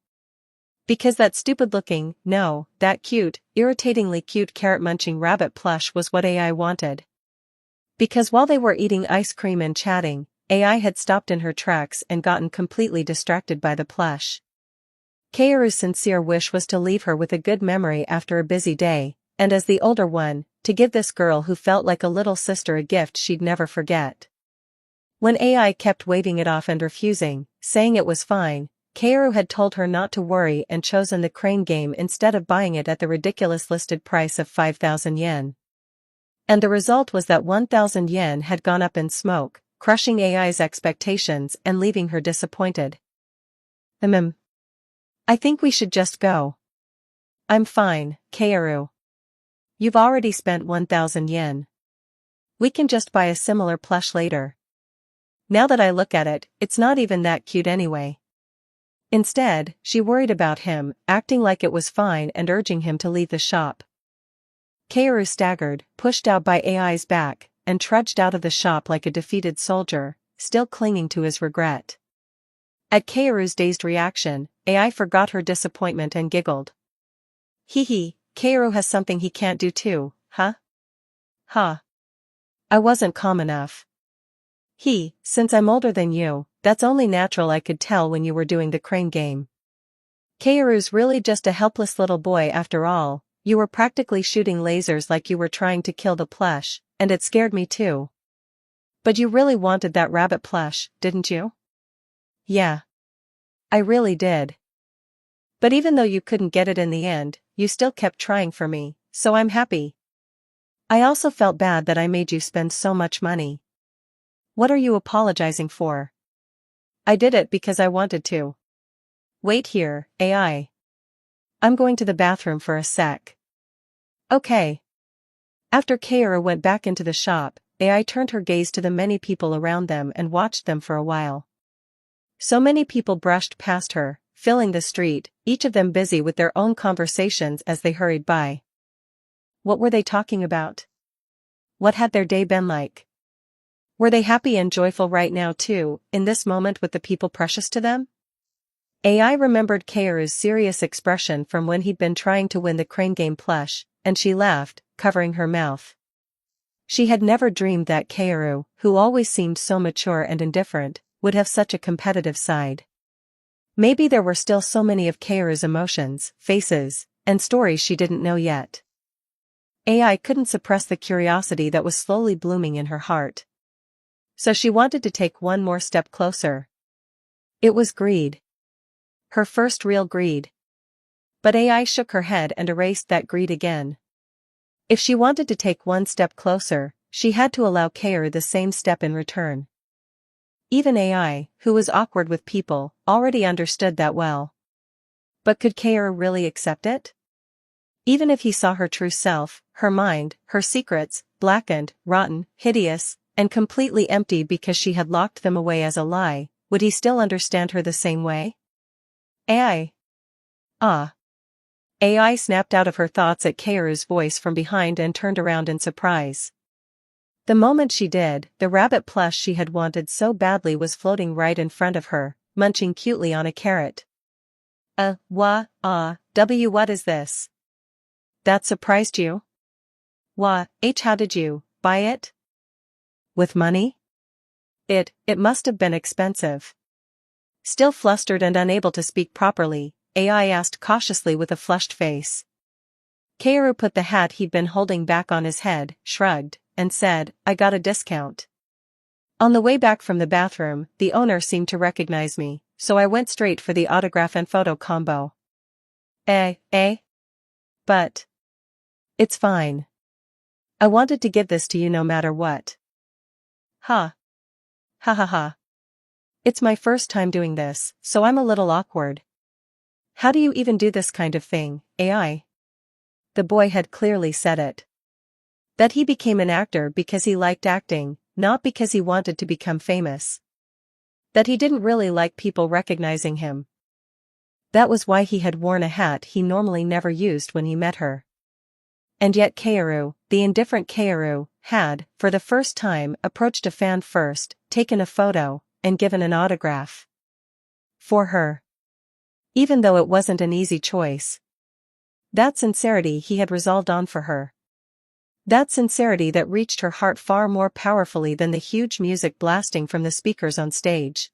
Because that stupid-looking, no, that cute, irritatingly cute carrot-munching rabbit plush was what AI wanted. Because while they were eating ice cream and chatting, AI had stopped in her tracks and gotten completely distracted by the plush. Kaoru's sincere wish was to leave her with a good memory after a busy day, and as the older one, to give this girl who felt like a little sister a gift she'd never forget. When AI kept waving it off and refusing, saying it was fine, Kaoru had told her not to worry and chosen the crane game instead of buying it at the ridiculous listed price of 5,000 yen. And the result was that 1,000 yen had gone up in smoke, crushing AI's expectations and leaving her disappointed. I think we should just go. I'm fine, Kaoru. You've already spent 1,000 yen. We can just buy a similar plush later. Now that I look at it, it's not even that cute anyway. Instead, she worried about him, acting like it was fine and urging him to leave the shop. Kaoru staggered, pushed out by AI's back, and trudged out of the shop like a defeated soldier, still clinging to his regret. At Kaoru's dazed reaction, AI forgot her disappointment and giggled. Hee, Kaoru has something he can't do too, huh? Ha. I wasn't calm enough. Since I'm older than you, that's only natural. I could tell when you were doing the crane game. Kaoru's really just a helpless little boy after all. You were practically shooting lasers like you were trying to kill the plush, and it scared me too. But you really wanted that rabbit plush, didn't you? Yeah. I really did. But even though you couldn't get it in the end, you still kept trying for me, so I'm happy. I also felt bad that I made you spend so much money. What are you apologizing for? I did it because I wanted to. Wait here, AI. I'm going to the bathroom for a sec. Okay. After Kaoru went back into the shop, AI turned her gaze to the many people around them and watched them for a while. So many people brushed past her, filling the street, each of them busy with their own conversations as they hurried by. What were they talking about? What had their day been like? Were they happy and joyful right now too, in this moment with the people precious to them? AI remembered Kaoru's serious expression from when he'd been trying to win the crane game plush, and she laughed, covering her mouth. She had never dreamed that Kaoru, who always seemed so mature and indifferent, would have such a competitive side. Maybe there were still so many of Kaoru's emotions, faces, and stories she didn't know yet. AI couldn't suppress the curiosity that was slowly blooming in her heart. So she wanted to take one more step closer. It was greed. Her first real greed. But AI shook her head and erased that greed again. If she wanted to take one step closer, she had to allow Kaoru the same step in return. Even AI, who was awkward with people, already understood that well. But could Kaoru really accept it? Even if he saw her true self, her mind, her secrets, blackened, rotten, hideous, and completely empty because she had locked them away as a lie, would he still understand her the same way? AI. Ah. AI snapped out of her thoughts at Kaoru's voice from behind and turned around in surprise. The moment she did, the rabbit plush she had wanted so badly was floating right in front of her, munching cutely on a carrot. What is this? That surprised you? How did you buy it? With money? It must have been expensive. Still flustered and unable to speak properly, AI asked cautiously with a flushed face. Kaoru put the hat he'd been holding back on his head, shrugged, and said, I got a discount. On the way back from the bathroom, the owner seemed to recognize me, so I went straight for the autograph and photo combo. But it's fine. I wanted to give this to you no matter what. Ha. It's my first time doing this, so I'm a little awkward. How do you even do this kind of thing, AI? The boy had clearly said it. That he became an actor because he liked acting, not because he wanted to become famous. That he didn't really like people recognizing him. That was why he had worn a hat he normally never used when he met her. And yet Kaoru, the indifferent Kaoru, had, for the first time, approached a fan first, taken a photo, and given an autograph. For her. Even though it wasn't an easy choice. That sincerity he had resolved on for her. That sincerity that reached her heart far more powerfully than the huge music blasting from the speakers on stage.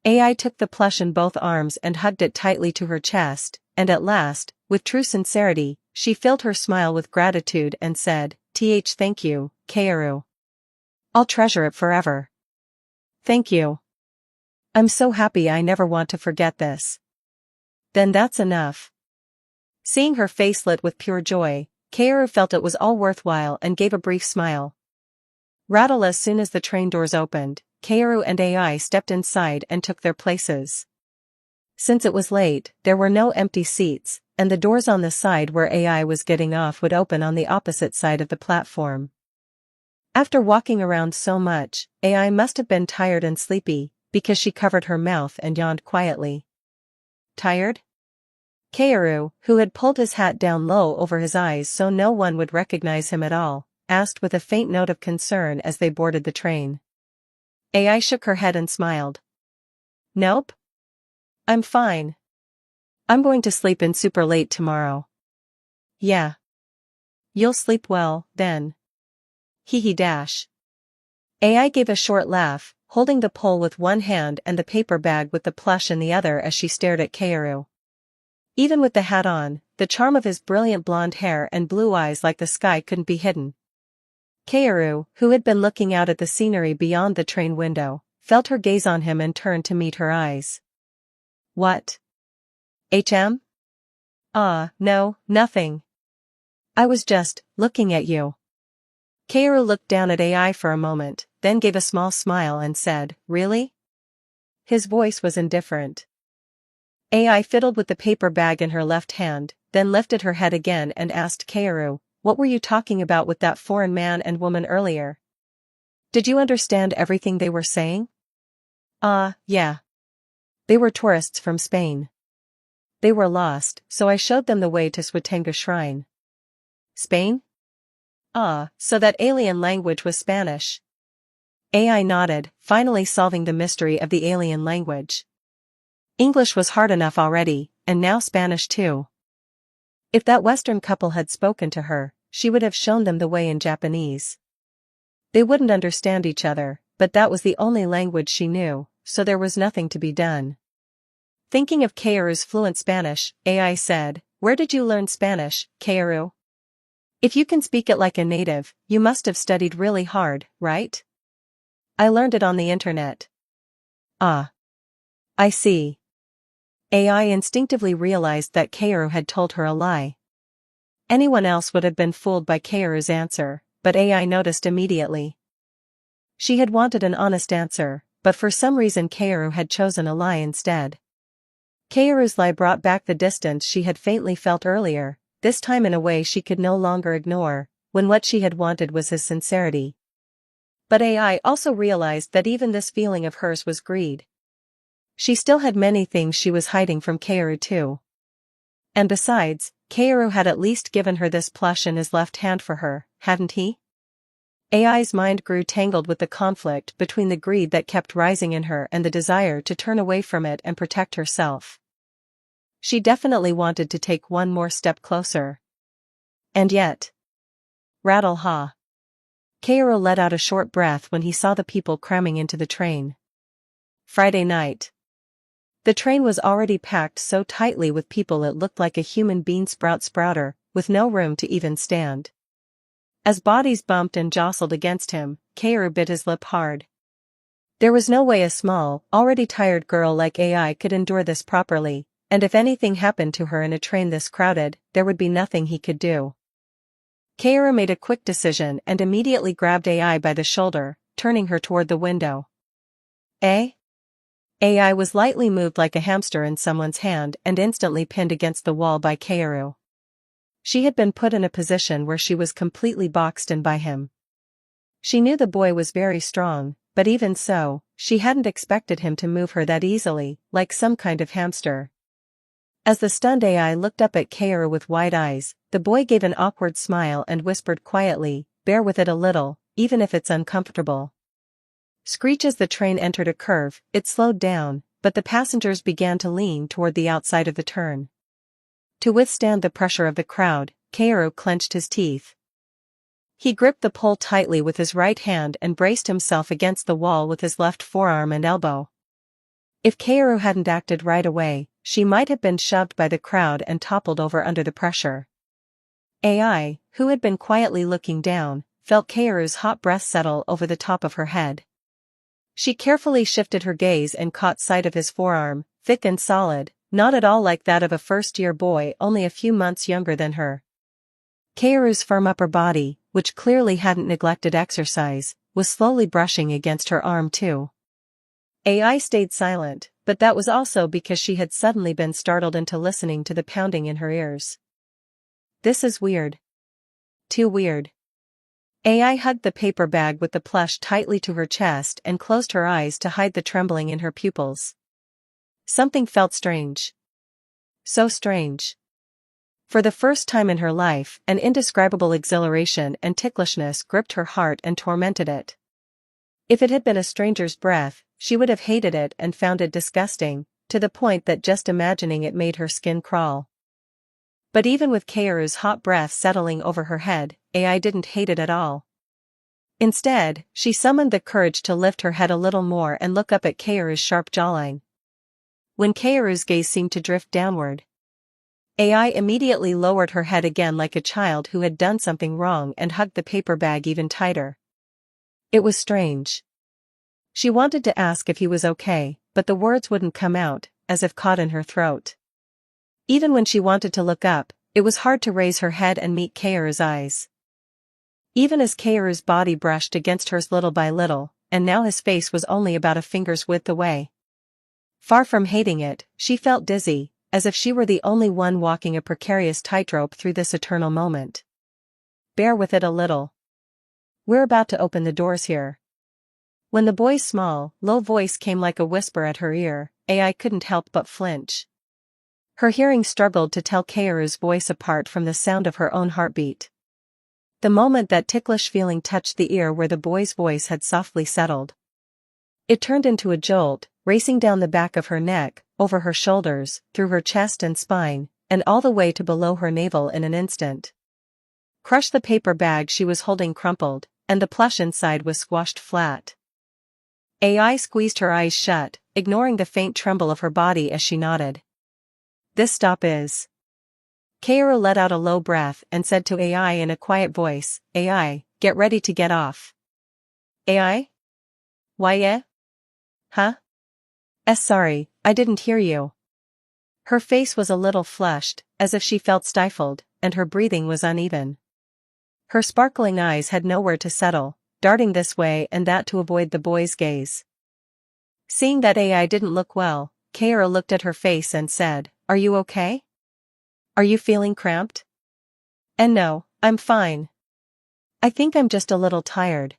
AI took the plush in both arms and hugged it tightly to her chest, and at last, with true sincerity, she filled her smile with gratitude and said, Thank you, Kaoru. I'll treasure it forever. Thank you. I'm so happy. I never want to forget this. Then that's enough. Seeing her face lit with pure joy, Kaoru felt it was all worthwhile and gave a brief smile. Rattle as soon as the train doors opened, Kaoru and AI stepped inside and took their places. Since it was late, there were no empty seats, and the doors on the side where AI was getting off would open on the opposite side of the platform. After walking around so much, AI must have been tired and sleepy, because she covered her mouth and yawned quietly. Tired? Kaoru, who had pulled his hat down low over his eyes so no one would recognize him at all, asked with a faint note of concern as they boarded the train. AI shook her head and smiled. Nope. I'm fine. I'm going to sleep in super late tomorrow. Yeah. You'll sleep well, then. Hee hee dash. AI gave a short laugh, holding the pole with one hand and the paper bag with the plush in the other as she stared at Kaoru. Even with the hat on, the charm of his brilliant blonde hair and blue eyes like the sky couldn't be hidden. Kaoru, who had been looking out at the scenery beyond the train window, felt her gaze on him and turned to meet her eyes. What? HM? No, nothing. I was just looking at you. Kaoru looked down at AI for a moment, then gave a small smile and said, Really? His voice was indifferent. AI fiddled with the paper bag in her left hand, then lifted her head again and asked Kaoru, What were you talking about with that foreign man and woman earlier? Did you understand everything they were saying? Yeah. They were tourists from Spain. They were lost, so I showed them the way to Swatenga Shrine. Spain? So that alien language was Spanish. AI nodded, finally solving the mystery of the alien language. English was hard enough already, and now Spanish too. If that Western couple had spoken to her, she would have shown them the way in Japanese. They wouldn't understand each other, but that was the only language she knew, so there was nothing to be done. Thinking of Kaoru's fluent Spanish, AI said, Where did you learn Spanish, Kaoru? If you can speak it like a native, you must have studied really hard, right? I learned it on the internet. I see. AI instinctively realized that Kaoru had told her a lie. Anyone else would have been fooled by Kaoru's answer, but AI noticed immediately. She had wanted an honest answer, but for some reason Kaoru had chosen a lie instead. Kaoru's lie brought back the distance she had faintly felt earlier, this time in a way she could no longer ignore, when what she had wanted was his sincerity. But AI also realized that even this feeling of hers was greed. She still had many things she was hiding from Kaoru too. And besides, Kaoru had at least given her this plush in his left hand for her, hadn't he? AI's mind grew tangled with the conflict between the greed that kept rising in her and the desire to turn away from it and protect herself. She definitely wanted to take one more step closer. And yet... Rattle ha. Kaoru let out a short breath when he saw the people cramming into the train. Friday night. The train was already packed so tightly with people it looked like a human bean sprouter, with no room to even stand. As bodies bumped and jostled against him, Kaoru bit his lip hard. There was no way a small, already tired girl like AI could endure this properly, and if anything happened to her in a train this crowded, there would be nothing he could do. Kaoru made a quick decision and immediately grabbed AI by the shoulder, turning her toward the window. AI was lightly moved like a hamster in someone's hand and instantly pinned against the wall by Kaoru. She had been put in a position where she was completely boxed in by him. She knew the boy was very strong, but even so, she hadn't expected him to move her that easily, like some kind of hamster. As the stunned AI looked up at Kaoru with wide eyes, the boy gave an awkward smile and whispered quietly, Bear with it a little, even if it's uncomfortable. Screech as the train entered a curve, it slowed down, but the passengers began to lean toward the outside of the turn. To withstand the pressure of the crowd, Kaoru clenched his teeth. He gripped the pole tightly with his right hand and braced himself against the wall with his left forearm and elbow. If Kaoru hadn't acted right away, she might have been shoved by the crowd and toppled over under the pressure. AI, who had been quietly looking down, felt Kaoru's hot breath settle over the top of her head. She carefully shifted her gaze and caught sight of his forearm, thick and solid, not at all like that of a first-year boy only a few months younger than her. Kaoru's firm upper body, which clearly hadn't neglected exercise, was slowly brushing against her arm too. AI stayed silent, but that was also because she had suddenly been startled into listening to the pounding in her ears. This is weird. Too weird. AI hugged the paper bag with the plush tightly to her chest and closed her eyes to hide the trembling in her pupils. Something felt strange. So strange. For the first time in her life, an indescribable exhilaration and ticklishness gripped her heart and tormented it. If it had been a stranger's breath, she would have hated it and found it disgusting, to the point that just imagining it made her skin crawl. But even with Kaoru's hot breath settling over her head, Ai didn't hate it at all. Instead, she summoned the courage to lift her head a little more and look up at Kaoru's sharp jawline. When Kaoru's gaze seemed to drift downward, Ai immediately lowered her head again like a child who had done something wrong and hugged the paper bag even tighter. It was strange. She wanted to ask if he was okay, but the words wouldn't come out, as if caught in her throat. Even when she wanted to look up, it was hard to raise her head and meet Kaoru's eyes. Even as Kaoru's body brushed against hers little by little, and now his face was only about a finger's width away. Far from hating it, she felt dizzy, as if she were the only one walking a precarious tightrope through this eternal moment. Bear with it a little. We're about to open the doors here. When the boy's small, low voice came like a whisper at her ear, Ai couldn't help but flinch. Her hearing struggled to tell Kaoru's voice apart from the sound of her own heartbeat. The moment that ticklish feeling touched the ear where the boy's voice had softly settled, it turned into a jolt, racing down the back of her neck, over her shoulders, through her chest and spine, and all the way to below her navel in an instant. Crushed. The paper bag she was holding crumpled, and the plush inside was squashed flat. Ai squeezed her eyes shut, ignoring the faint tremble of her body as she nodded. This stop is. Kaoru let out a low breath and said to Ai in a quiet voice, Ai, get ready to get off. Ai? Why yeah? Huh? Sorry, I didn't hear you. Her face was a little flushed, as if she felt stifled, and her breathing was uneven. Her sparkling eyes had nowhere to settle, darting this way and that to avoid the boy's gaze. Seeing that Ai didn't look well, Kaoru looked at her face and said, Are you okay? Are you feeling cramped? And no, I'm fine. I think I'm just a little tired.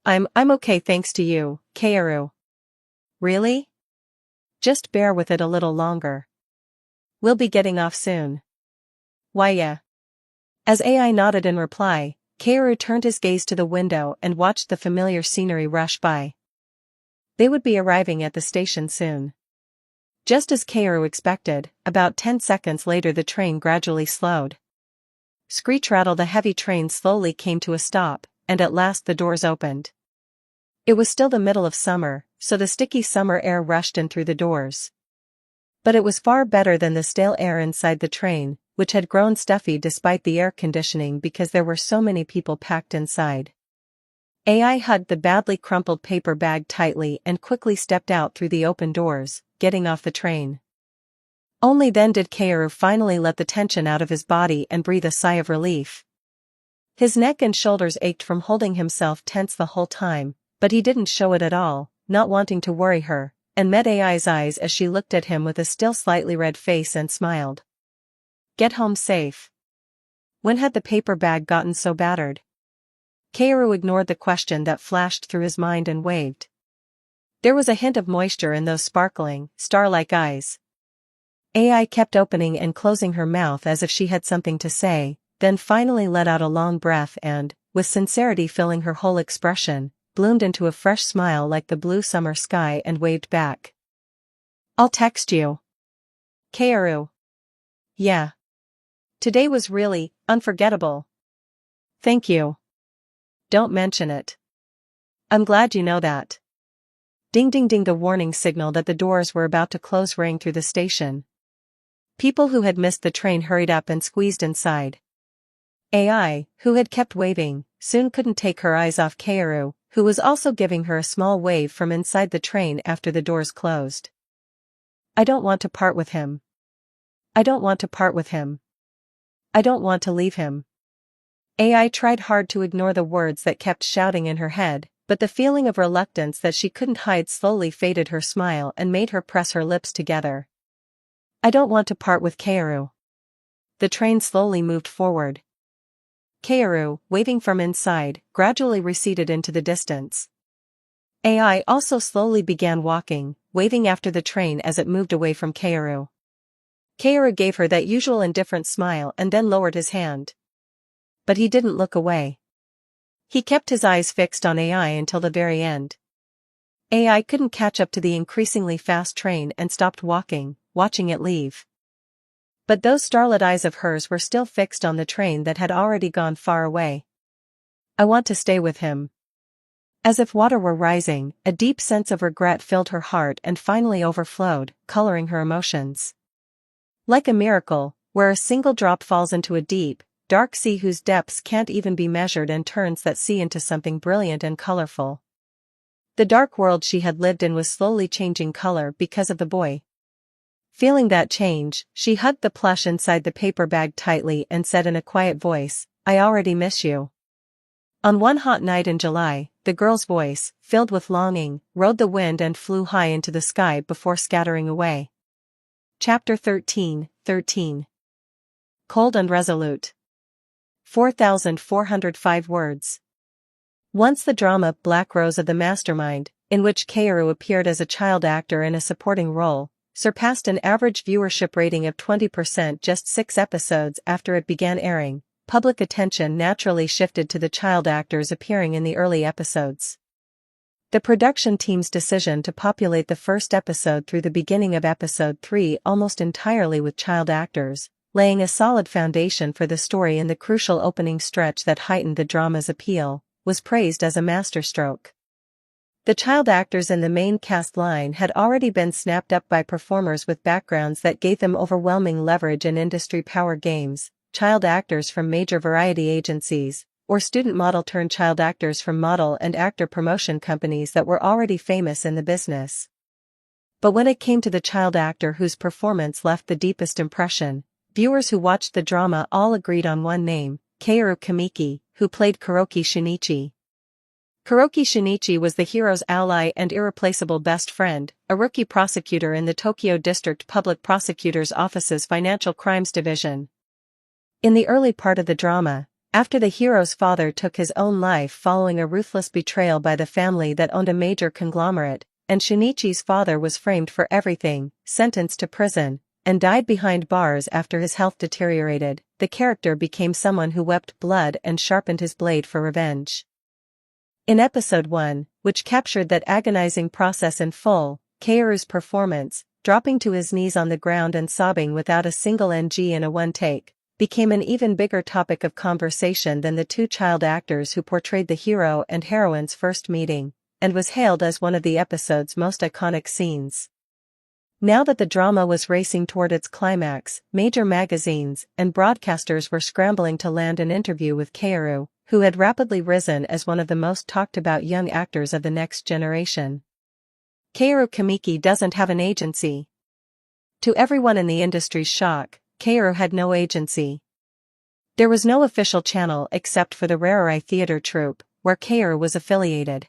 I'm okay thanks to you, Kaoru. Really? Just bear with it a little longer. We'll be getting off soon. Why yeah. As Ai nodded in reply, Kaoru turned his gaze to the window and watched the familiar scenery rush by. They would be arriving at the station soon. Just as Kaoru expected, about 10 seconds later the train gradually slowed. Screech rattle, the heavy train slowly came to a stop, and at last the doors opened. It was still the middle of summer, so the sticky summer air rushed in through the doors. But it was far better than the stale air inside the train, which had grown stuffy despite the air conditioning because there were so many people packed inside. Ai hugged the badly crumpled paper bag tightly and quickly stepped out through the open doors, getting off the train. Only then did Kaoru finally let the tension out of his body and breathe a sigh of relief. His neck and shoulders ached from holding himself tense the whole time, but he didn't show it at all, not wanting to worry her, and met Ai's eyes as she looked at him with a still slightly red face and smiled. Get home safe. When had the paper bag gotten so battered? Kaoru ignored the question that flashed through his mind and waved. There was a hint of moisture in those sparkling, star-like eyes. Ai kept opening and closing her mouth as if she had something to say, then finally let out a long breath and, with sincerity filling her whole expression, bloomed into a fresh smile like the blue summer sky and waved back. I'll text you. Kaoru. Yeah. Today was really unforgettable. Thank you. Don't mention it. I'm glad you know that. Ding ding ding, the warning signal that the doors were about to close rang through the station. People who had missed the train hurried up and squeezed inside. Ai, who had kept waving, soon couldn't take her eyes off Kaoru, who was also giving her a small wave from inside the train after the doors closed. I don't want to part with him. I don't want to part with him. I don't want to leave him. Ai tried hard to ignore the words that kept shouting in her head, but the feeling of reluctance that she couldn't hide slowly faded her smile and made her press her lips together. I don't want to part with Kaoru. The train slowly moved forward. Kaoru, waving from inside, gradually receded into the distance. Ai also slowly began walking, waving after the train as it moved away from Kaoru. Kaoru gave her that usual indifferent smile and then lowered his hand. But he didn't look away. He kept his eyes fixed on AI until the very end. AI couldn't catch up to the increasingly fast train and stopped walking, watching it leave. But those starlit eyes of hers were still fixed on the train that had already gone far away. I want to stay with him. As if water were rising, a deep sense of regret filled her heart and finally overflowed, coloring her emotions. Like a miracle, where a single drop falls into a deep, dark sea whose depths can't even be measured and turns that sea into something brilliant and colorful. The dark world she had lived in was slowly changing color because of the boy. Feeling that change, she hugged the plush inside the paper bag tightly and said in a quiet voice, "I already miss you." On one hot night in July, the girl's voice, filled with longing, rode the wind and flew high into the sky before scattering away. Chapter 13. Cold and resolute. 4,405 words. Once the drama Black Rose of the Mastermind, in which Kaoru appeared as a child actor in a supporting role, surpassed an average viewership rating of 20% just 6 episodes after it began airing, public attention naturally shifted to the child actors appearing in the early episodes. The production team's decision to populate the first episode through the beginning of episode 3 almost entirely with child actors, laying a solid foundation for the story in the crucial opening stretch that heightened the drama's appeal, was praised as a masterstroke. The child actors in the main cast line had already been snapped up by performers with backgrounds that gave them overwhelming leverage in industry power games, child actors from major variety agencies, or student model turned child actors from model and actor promotion companies that were already famous in the business. But when it came to the child actor whose performance left the deepest impression, viewers who watched the drama all agreed on one name, Kaoru Kamiki, who played Kuroki Shinichi. Kuroki Shinichi was the hero's ally and irreplaceable best friend, a rookie prosecutor in the Tokyo District Public Prosecutor's Office's Financial Crimes Division. In the early part of the drama, after the hero's father took his own life following a ruthless betrayal by the family that owned a major conglomerate, and Shinichi's father was framed for everything, sentenced to prison, and died behind bars after his health deteriorated, the character became someone who wept blood and sharpened his blade for revenge. In episode 1, which captured that agonizing process in full, Kaoru's performance, dropping to his knees on the ground and sobbing without a single NG in a one take, became an even bigger topic of conversation than the two child actors who portrayed the hero and heroine's first meeting, and was hailed as one of the episode's most iconic scenes. Now that the drama was racing toward its climax, major magazines and broadcasters were scrambling to land an interview with Kaoru, who had rapidly risen as one of the most talked-about young actors of the next generation. Kaoru Kamiki doesn't have an agency. To everyone in the industry's shock, Kaoru had no agency. There was no official channel except for the Rarerai theater troupe, where Kaoru was affiliated.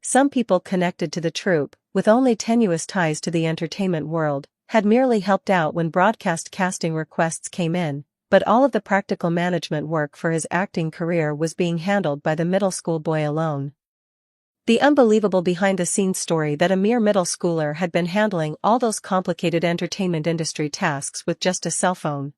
Some people connected to the troupe, with only tenuous ties to the entertainment world, had merely helped out when broadcast casting requests came in, but all of the practical management work for his acting career was being handled by the middle school boy alone. The unbelievable behind-the-scenes story that a mere middle schooler had been handling all those complicated entertainment industry tasks with just a cell phone.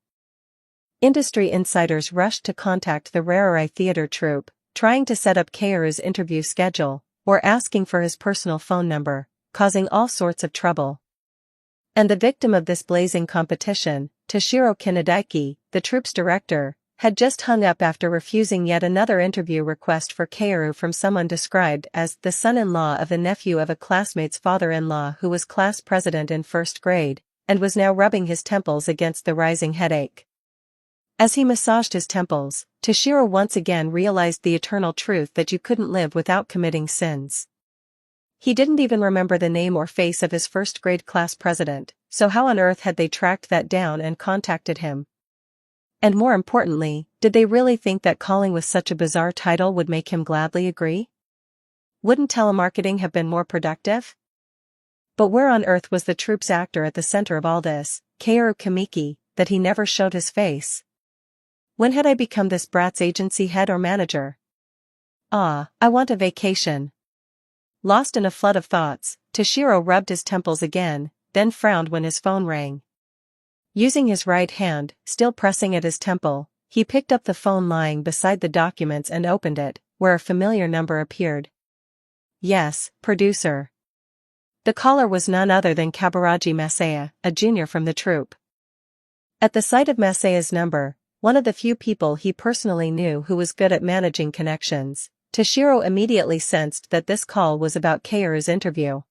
Industry insiders rushed to contact the Rarerai theater troupe, trying to set up Kaoru's interview schedule, or asking for his personal phone number, causing all sorts of trouble. And the victim of this blazing competition, Toshiro Kinadaiki, the troupe's director, had just hung up after refusing yet another interview request for Kaoru from someone described as the son-in-law of the nephew of a classmate's father-in-law who was class president in first grade, and was now rubbing his temples against the rising headache. As he massaged his temples, Toshiro once again realized the eternal truth that you couldn't live without committing sins. He didn't even remember the name or face of his first-grade class president, so how on earth had they tracked that down and contacted him? And more importantly, did they really think that calling with such a bizarre title would make him gladly agree? Wouldn't telemarketing have been more productive? But where on earth was the troupe's actor at the center of all this, Kaoru Kamiki, that he never showed his face? When had I become this brat's agency head or manager? I want a vacation. Lost in a flood of thoughts, Toshiro rubbed his temples again, then frowned when his phone rang. Using his right hand, still pressing at his temple, he picked up the phone lying beside the documents and opened it, where a familiar number appeared. Yes, producer. The caller was none other than Kaburaji Masaya, a junior from the troupe. At the sight of Masaya's number, one of the few people he personally knew who was good at managing connections, Toshiro immediately sensed that this call was about Kaoru's interview.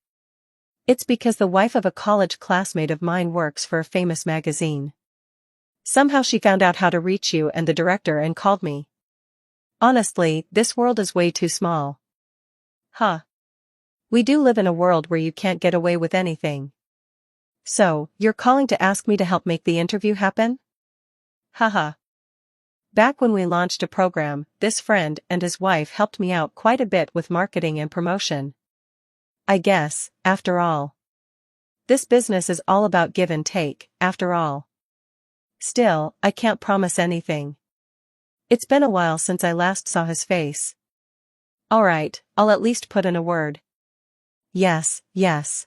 It's because the wife of a college classmate of mine works for a famous magazine. Somehow she found out how to reach you and the director and called me. Honestly, this world is way too small. Huh. We do live in a world where you can't get away with anything. So, you're calling to ask me to help make the interview happen? Haha. Back when we launched a program, this friend and his wife helped me out quite a bit with marketing and promotion. I guess, after all. This business is all about give and take, after all. Still, I can't promise anything. It's been a while since I last saw his face. Alright, I'll at least put in a word. Yes, yes.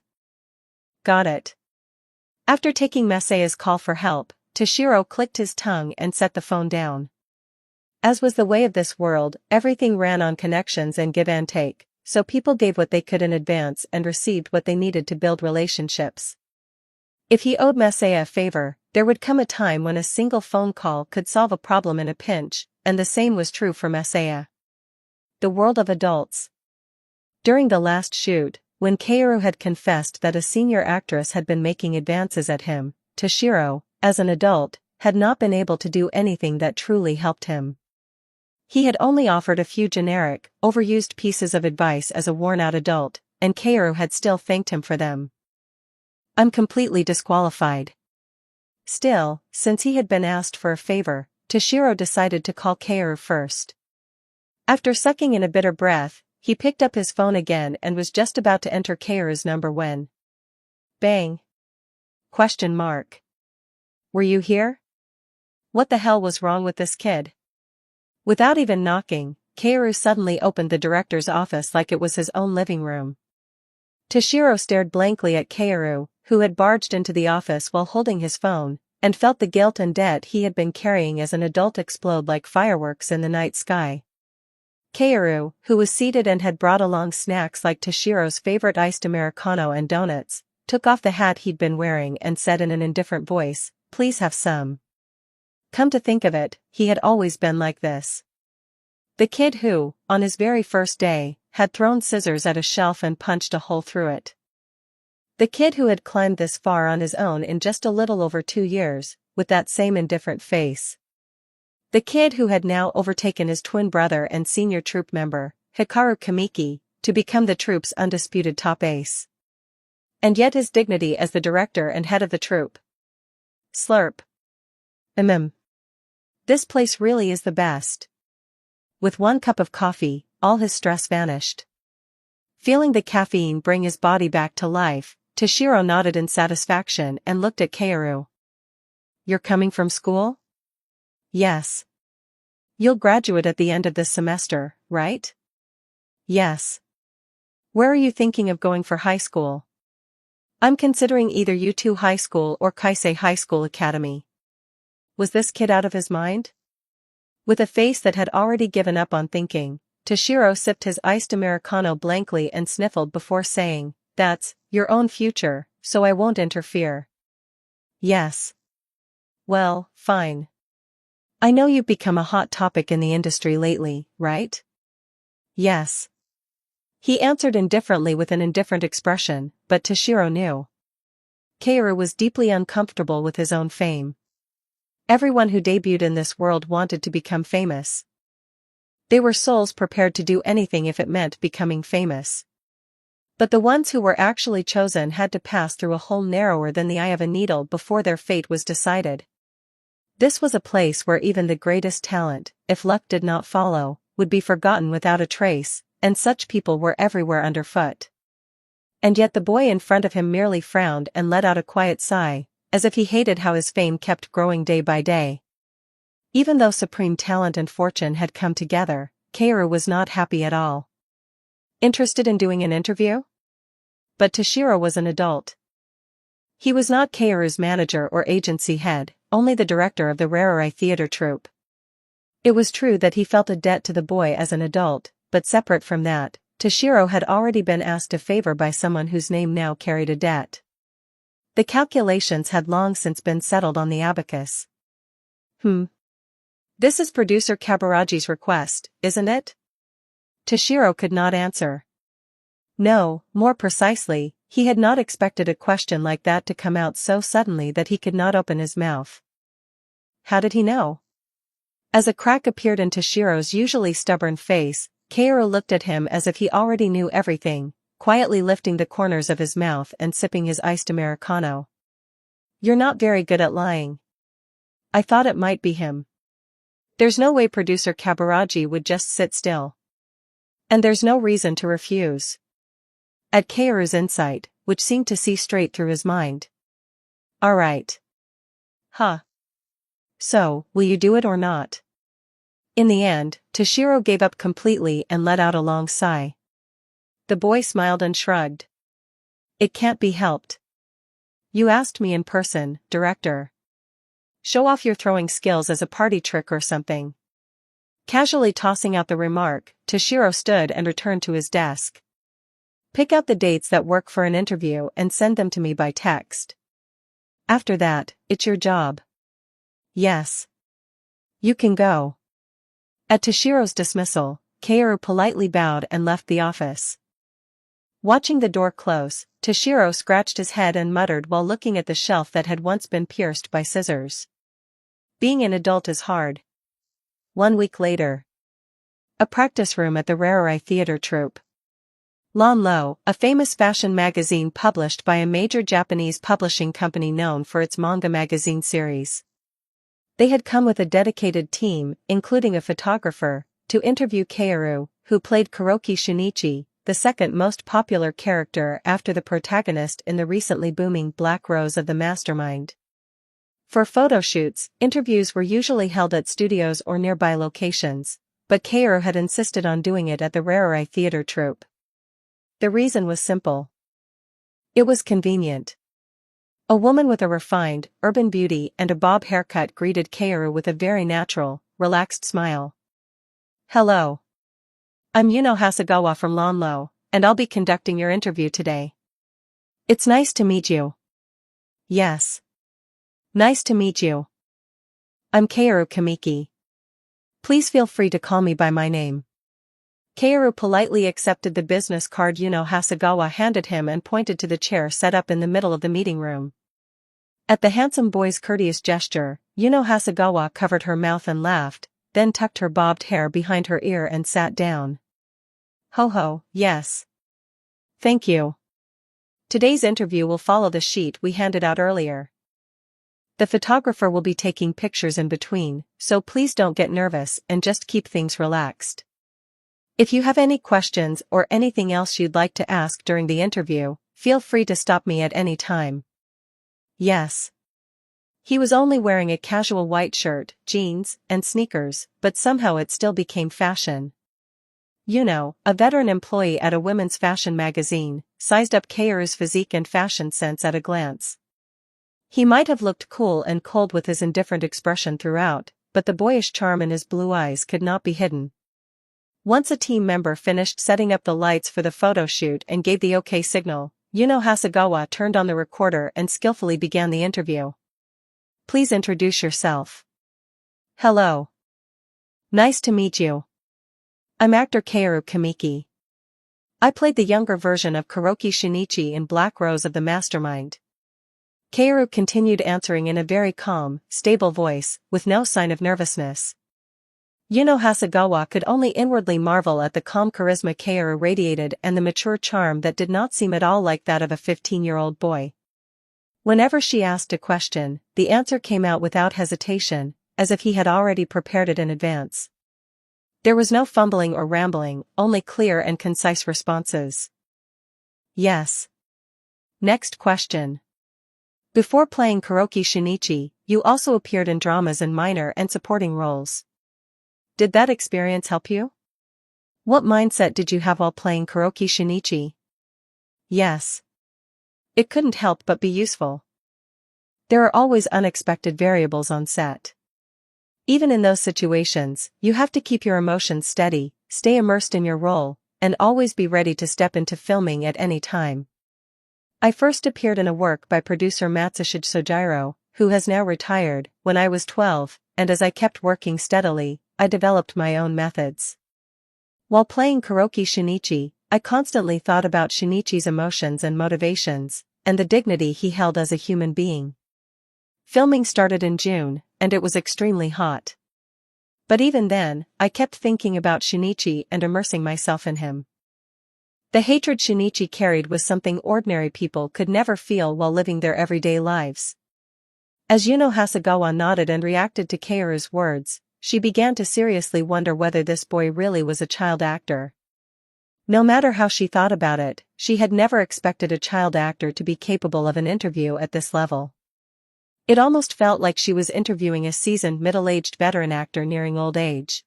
Got it. After taking Masaya's call for help, Toshiro clicked his tongue and set the phone down. As was the way of this world, everything ran on connections and give and take, so people gave what they could in advance and received what they needed to build relationships. If he owed Masaya a favor, there would come a time when a single phone call could solve a problem in a pinch, and the same was true for Masaya. The world of adults. During the last shoot, when Kaoru had confessed that a senior actress had been making advances at him, Toshiro, as an adult, had not been able to do anything that truly helped him. He had only offered a few generic, overused pieces of advice as a worn-out adult, and Kaoru had still thanked him for them. I'm completely disqualified. Still, since he had been asked for a favor, Toshiro decided to call Kaoru first. After sucking in a bitter breath, he picked up his phone again and was just about to enter Kaoru's number when... Bang! Question mark. Were you here? What the hell was wrong with this kid? Without even knocking, Kaoru suddenly opened the director's office like it was his own living room. Toshiro stared blankly at Kaoru, who had barged into the office while holding his phone, and felt the guilt and debt he had been carrying as an adult explode like fireworks in the night sky. Kaoru, who was seated and had brought along snacks like Toshiro's favorite iced Americano and donuts, took off the hat he'd been wearing and said in an indifferent voice, "Please have some." Come to think of it, he had always been like this. The kid who, on his very first day, had thrown scissors at a shelf and punched a hole through it. The kid who had climbed this far on his own in just a little over 2 years, with that same indifferent face. The kid who had now overtaken his twin brother and senior troupe member, Hikaru Kamiki, to become the troupe's undisputed top ace. And yet his dignity as the director and head of the troupe. Slurp. This place really is the best. With 1 cup of coffee, all his stress vanished. Feeling the caffeine bring his body back to life, Toshiro nodded in satisfaction and looked at Kaoru. You're coming from school? Yes. You'll graduate at the end of this semester, right? Yes. Where are you thinking of going for high school? I'm considering either U2 High School or Kaisei High School Academy. Was this kid out of his mind? With a face that had already given up on thinking, Toshiro sipped his iced Americano blankly and sniffled before saying, "That's your own future, so I won't interfere." Yes. Well, fine. I know you've become a hot topic in the industry lately, right? Yes. He answered indifferently with an indifferent expression, but Toshiro knew. Kaoru was deeply uncomfortable with his own fame. Everyone who debuted in this world wanted to become famous. They were souls prepared to do anything if it meant becoming famous. But the ones who were actually chosen had to pass through a hole narrower than the eye of a needle before their fate was decided. This was a place where even the greatest talent, if luck did not follow, would be forgotten without a trace, and such people were everywhere underfoot. And yet the boy in front of him merely frowned and let out a quiet sigh, as if he hated how his fame kept growing day by day. Even though supreme talent and fortune had come together, Kaoru was not happy at all. Interested in doing an interview? But Toshiro was an adult. He was not Kaoru's manager or agency head, only the director of the Rarerai theater troupe. It was true that he felt a debt to the boy as an adult, but separate from that, Toshiro had already been asked a favor by someone whose name now carried a debt. The calculations had long since been settled on the abacus. This is producer Kabaraji's request, isn't it? Toshiro could not answer. No, more precisely, he had not expected a question like that to come out so suddenly that he could not open his mouth. How did he know? As a crack appeared in Toshiro's usually stubborn face, Kaoru looked at him as if he already knew everything, quietly lifting the corners of his mouth and sipping his iced Americano. You're not very good at lying. I thought it might be him. There's no way producer Kabaraji would just sit still. And there's no reason to refuse. At Kaoru's insight, which seemed to see straight through his mind. All right. Huh. So, will you do it or not? In the end, Toshiro gave up completely and let out a long sigh. The boy smiled and shrugged. It can't be helped. You asked me in person, director. Show off your throwing skills as a party trick or something. Casually tossing out the remark, Toshiro stood and returned to his desk. Pick out the dates that work for an interview and send them to me by text. After that, it's your job. Yes. You can go. At Toshiro's dismissal, Kaoru politely bowed and left the office. Watching the door close, Toshiro scratched his head and muttered while looking at the shelf that had once been pierced by scissors. Being an adult is hard. 1 week later. A practice room at the Rarerai theater troupe. Lanlo, a famous fashion magazine published by a major Japanese publishing company known for its manga magazine series. They had come with a dedicated team, including a photographer, to interview Kaoru, who played Kuroki Shinichi, the second most popular character after the protagonist in the recently booming Black Rose of the Mastermind. For photo shoots, interviews were usually held at studios or nearby locations, but Kaoru had insisted on doing it at the Rarerai theater troupe. The reason was simple. It was convenient. A woman with a refined, urban beauty and a bob haircut greeted Kaoru with a very natural, relaxed smile. Hello. I'm Yuno Hasegawa from Lanlo, and I'll be conducting your interview today. It's nice to meet you. Yes. Nice to meet you. I'm Kaoru Kamiki. Please feel free to call me by my name. Kaoru politely accepted the business card Yuno Hasegawa handed him and pointed to the chair set up in the middle of the meeting room. At the handsome boy's courteous gesture, Yuno Hasegawa covered her mouth and laughed, then tucked her bobbed hair behind her ear and sat down. Ho ho, yes. Thank you. Today's interview will follow the sheet we handed out earlier. The photographer will be taking pictures in between, so please don't get nervous and just keep things relaxed. If you have any questions or anything else you'd like to ask during the interview, feel free to stop me at any time. Yes. He was only wearing a casual white shirt, jeans, and sneakers, but somehow it still became fashion. Yuno, a veteran employee at a women's fashion magazine, sized up Kaoru's physique and fashion sense at a glance. He might have looked cool and cold with his indifferent expression throughout, but the boyish charm in his blue eyes could not be hidden. Once a team member finished setting up the lights for the photo shoot and gave the OK signal, Yuno Hasegawa turned on the recorder and skillfully began the interview. Please introduce yourself. Hello. Nice to meet you. I'm actor Kaoru Kamiki. I played the younger version of Kuroki Shinichi in Black Rose of the Mastermind. Kaoru continued answering in a very calm, stable voice, with no sign of nervousness. Yuno Hasegawa could only inwardly marvel at the calm charisma Kaoru radiated and the mature charm that did not seem at all like that of a 15-year-old boy. Whenever she asked a question, the answer came out without hesitation, as if he had already prepared it in advance. There was no fumbling or rambling, only clear and concise responses. Yes. Next question. Before playing Kuroki Shinichi, you also appeared in dramas in minor and supporting roles. Did that experience help you? What mindset did you have while playing Kuroki Shinichi? Yes. It couldn't help but be useful. There are always unexpected variables on set. Even in those situations, you have to keep your emotions steady, stay immersed in your role, and always be ready to step into filming at any time. I first appeared in a work by producer Matsushige Sojiro, who has now retired, when I was 12, and as I kept working steadily, I developed my own methods. While playing Kuroki Shinichi, I constantly thought about Shinichi's emotions and motivations, and the dignity he held as a human being. Filming started in June, and it was extremely hot. But even then, I kept thinking about Shinichi and immersing myself in him. The hatred Shinichi carried was something ordinary people could never feel while living their everyday lives. As Yuno Hasegawa nodded and reacted to Kaoru's words, she began to seriously wonder whether this boy really was a child actor. No matter how she thought about it, she had never expected a child actor to be capable of an interview at this level. It almost felt like she was interviewing a seasoned middle-aged veteran actor nearing old age.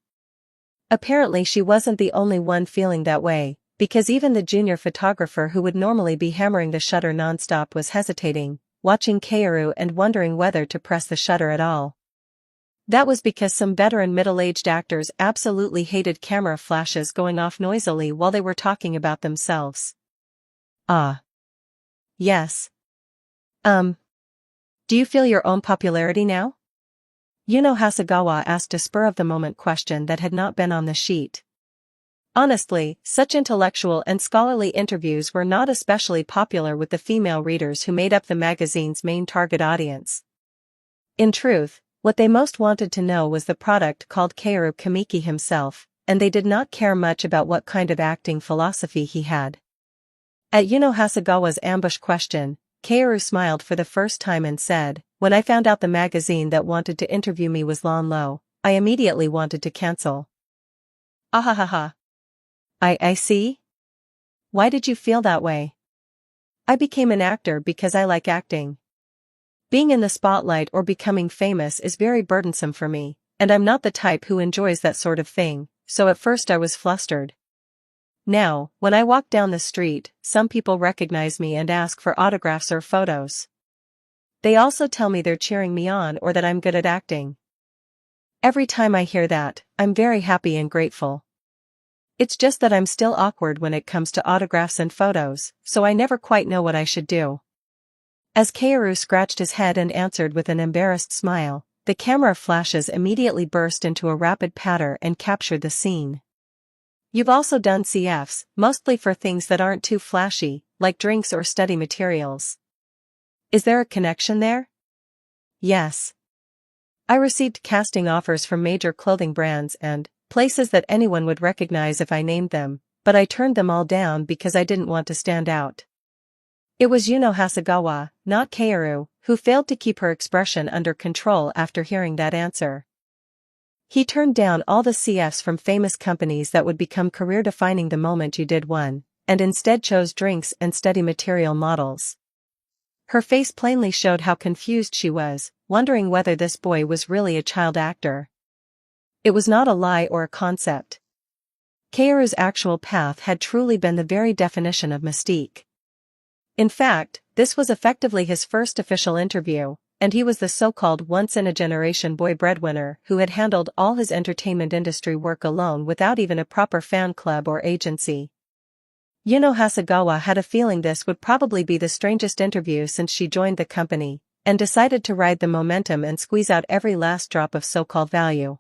Apparently she wasn't the only one feeling that way, because even the junior photographer who would normally be hammering the shutter non-stop was hesitating, watching Kaoru and wondering whether to press the shutter at all. That was because some veteran middle-aged actors absolutely hated camera flashes going off noisily while they were talking about themselves. Ah. Yes. Do you feel your own popularity now? Yuno Hasegawa asked a spur-of-the-moment question that had not been on the sheet. Honestly, such intellectual and scholarly interviews were not especially popular with the female readers who made up the magazine's main target audience. In truth, what they most wanted to know was the product called Kaoru Kamiki himself, and they did not care much about what kind of acting philosophy he had. At Yuno Hasegawa's ambush question, Kaoru smiled for the first time and said, "When I found out the magazine that wanted to interview me was Lanlo, I immediately wanted to cancel." Ahahaha. I see? Why did you feel that way? I became an actor because I like acting. Being in the spotlight or becoming famous is very burdensome for me, and I'm not the type who enjoys that sort of thing, so at first I was flustered. Now, when I walk down the street, some people recognize me and ask for autographs or photos. They also tell me they're cheering me on or that I'm good at acting. Every time I hear that, I'm very happy and grateful. It's just that I'm still awkward when it comes to autographs and photos, so I never quite know what I should do. As Kaoru scratched his head and answered with an embarrassed smile, the camera flashes immediately burst into a rapid patter and captured the scene. You've also done CFs, mostly for things that aren't too flashy, like drinks or study materials. Is there a connection there? Yes. I received casting offers from major clothing brands and places that anyone would recognize if I named them, but I turned them all down because I didn't want to stand out. It was Yuno Hasegawa, not Kaoru, who failed to keep her expression under control after hearing that answer. He turned down all the CFs from famous companies that would become career-defining the moment you did one, and instead chose drinks and study material models. Her face plainly showed how confused she was, wondering whether this boy was really a child actor. It was not a lie or a concept. Kaoru's actual path had truly been the very definition of mystique. In fact, this was effectively his first official interview, and he was the so-called once-in-a-generation boy breadwinner who had handled all his entertainment industry work alone without even a proper fan club or agency. Yuno Hasegawa had a feeling this would probably be the strangest interview since she joined the company, and decided to ride the momentum and squeeze out every last drop of so-called value.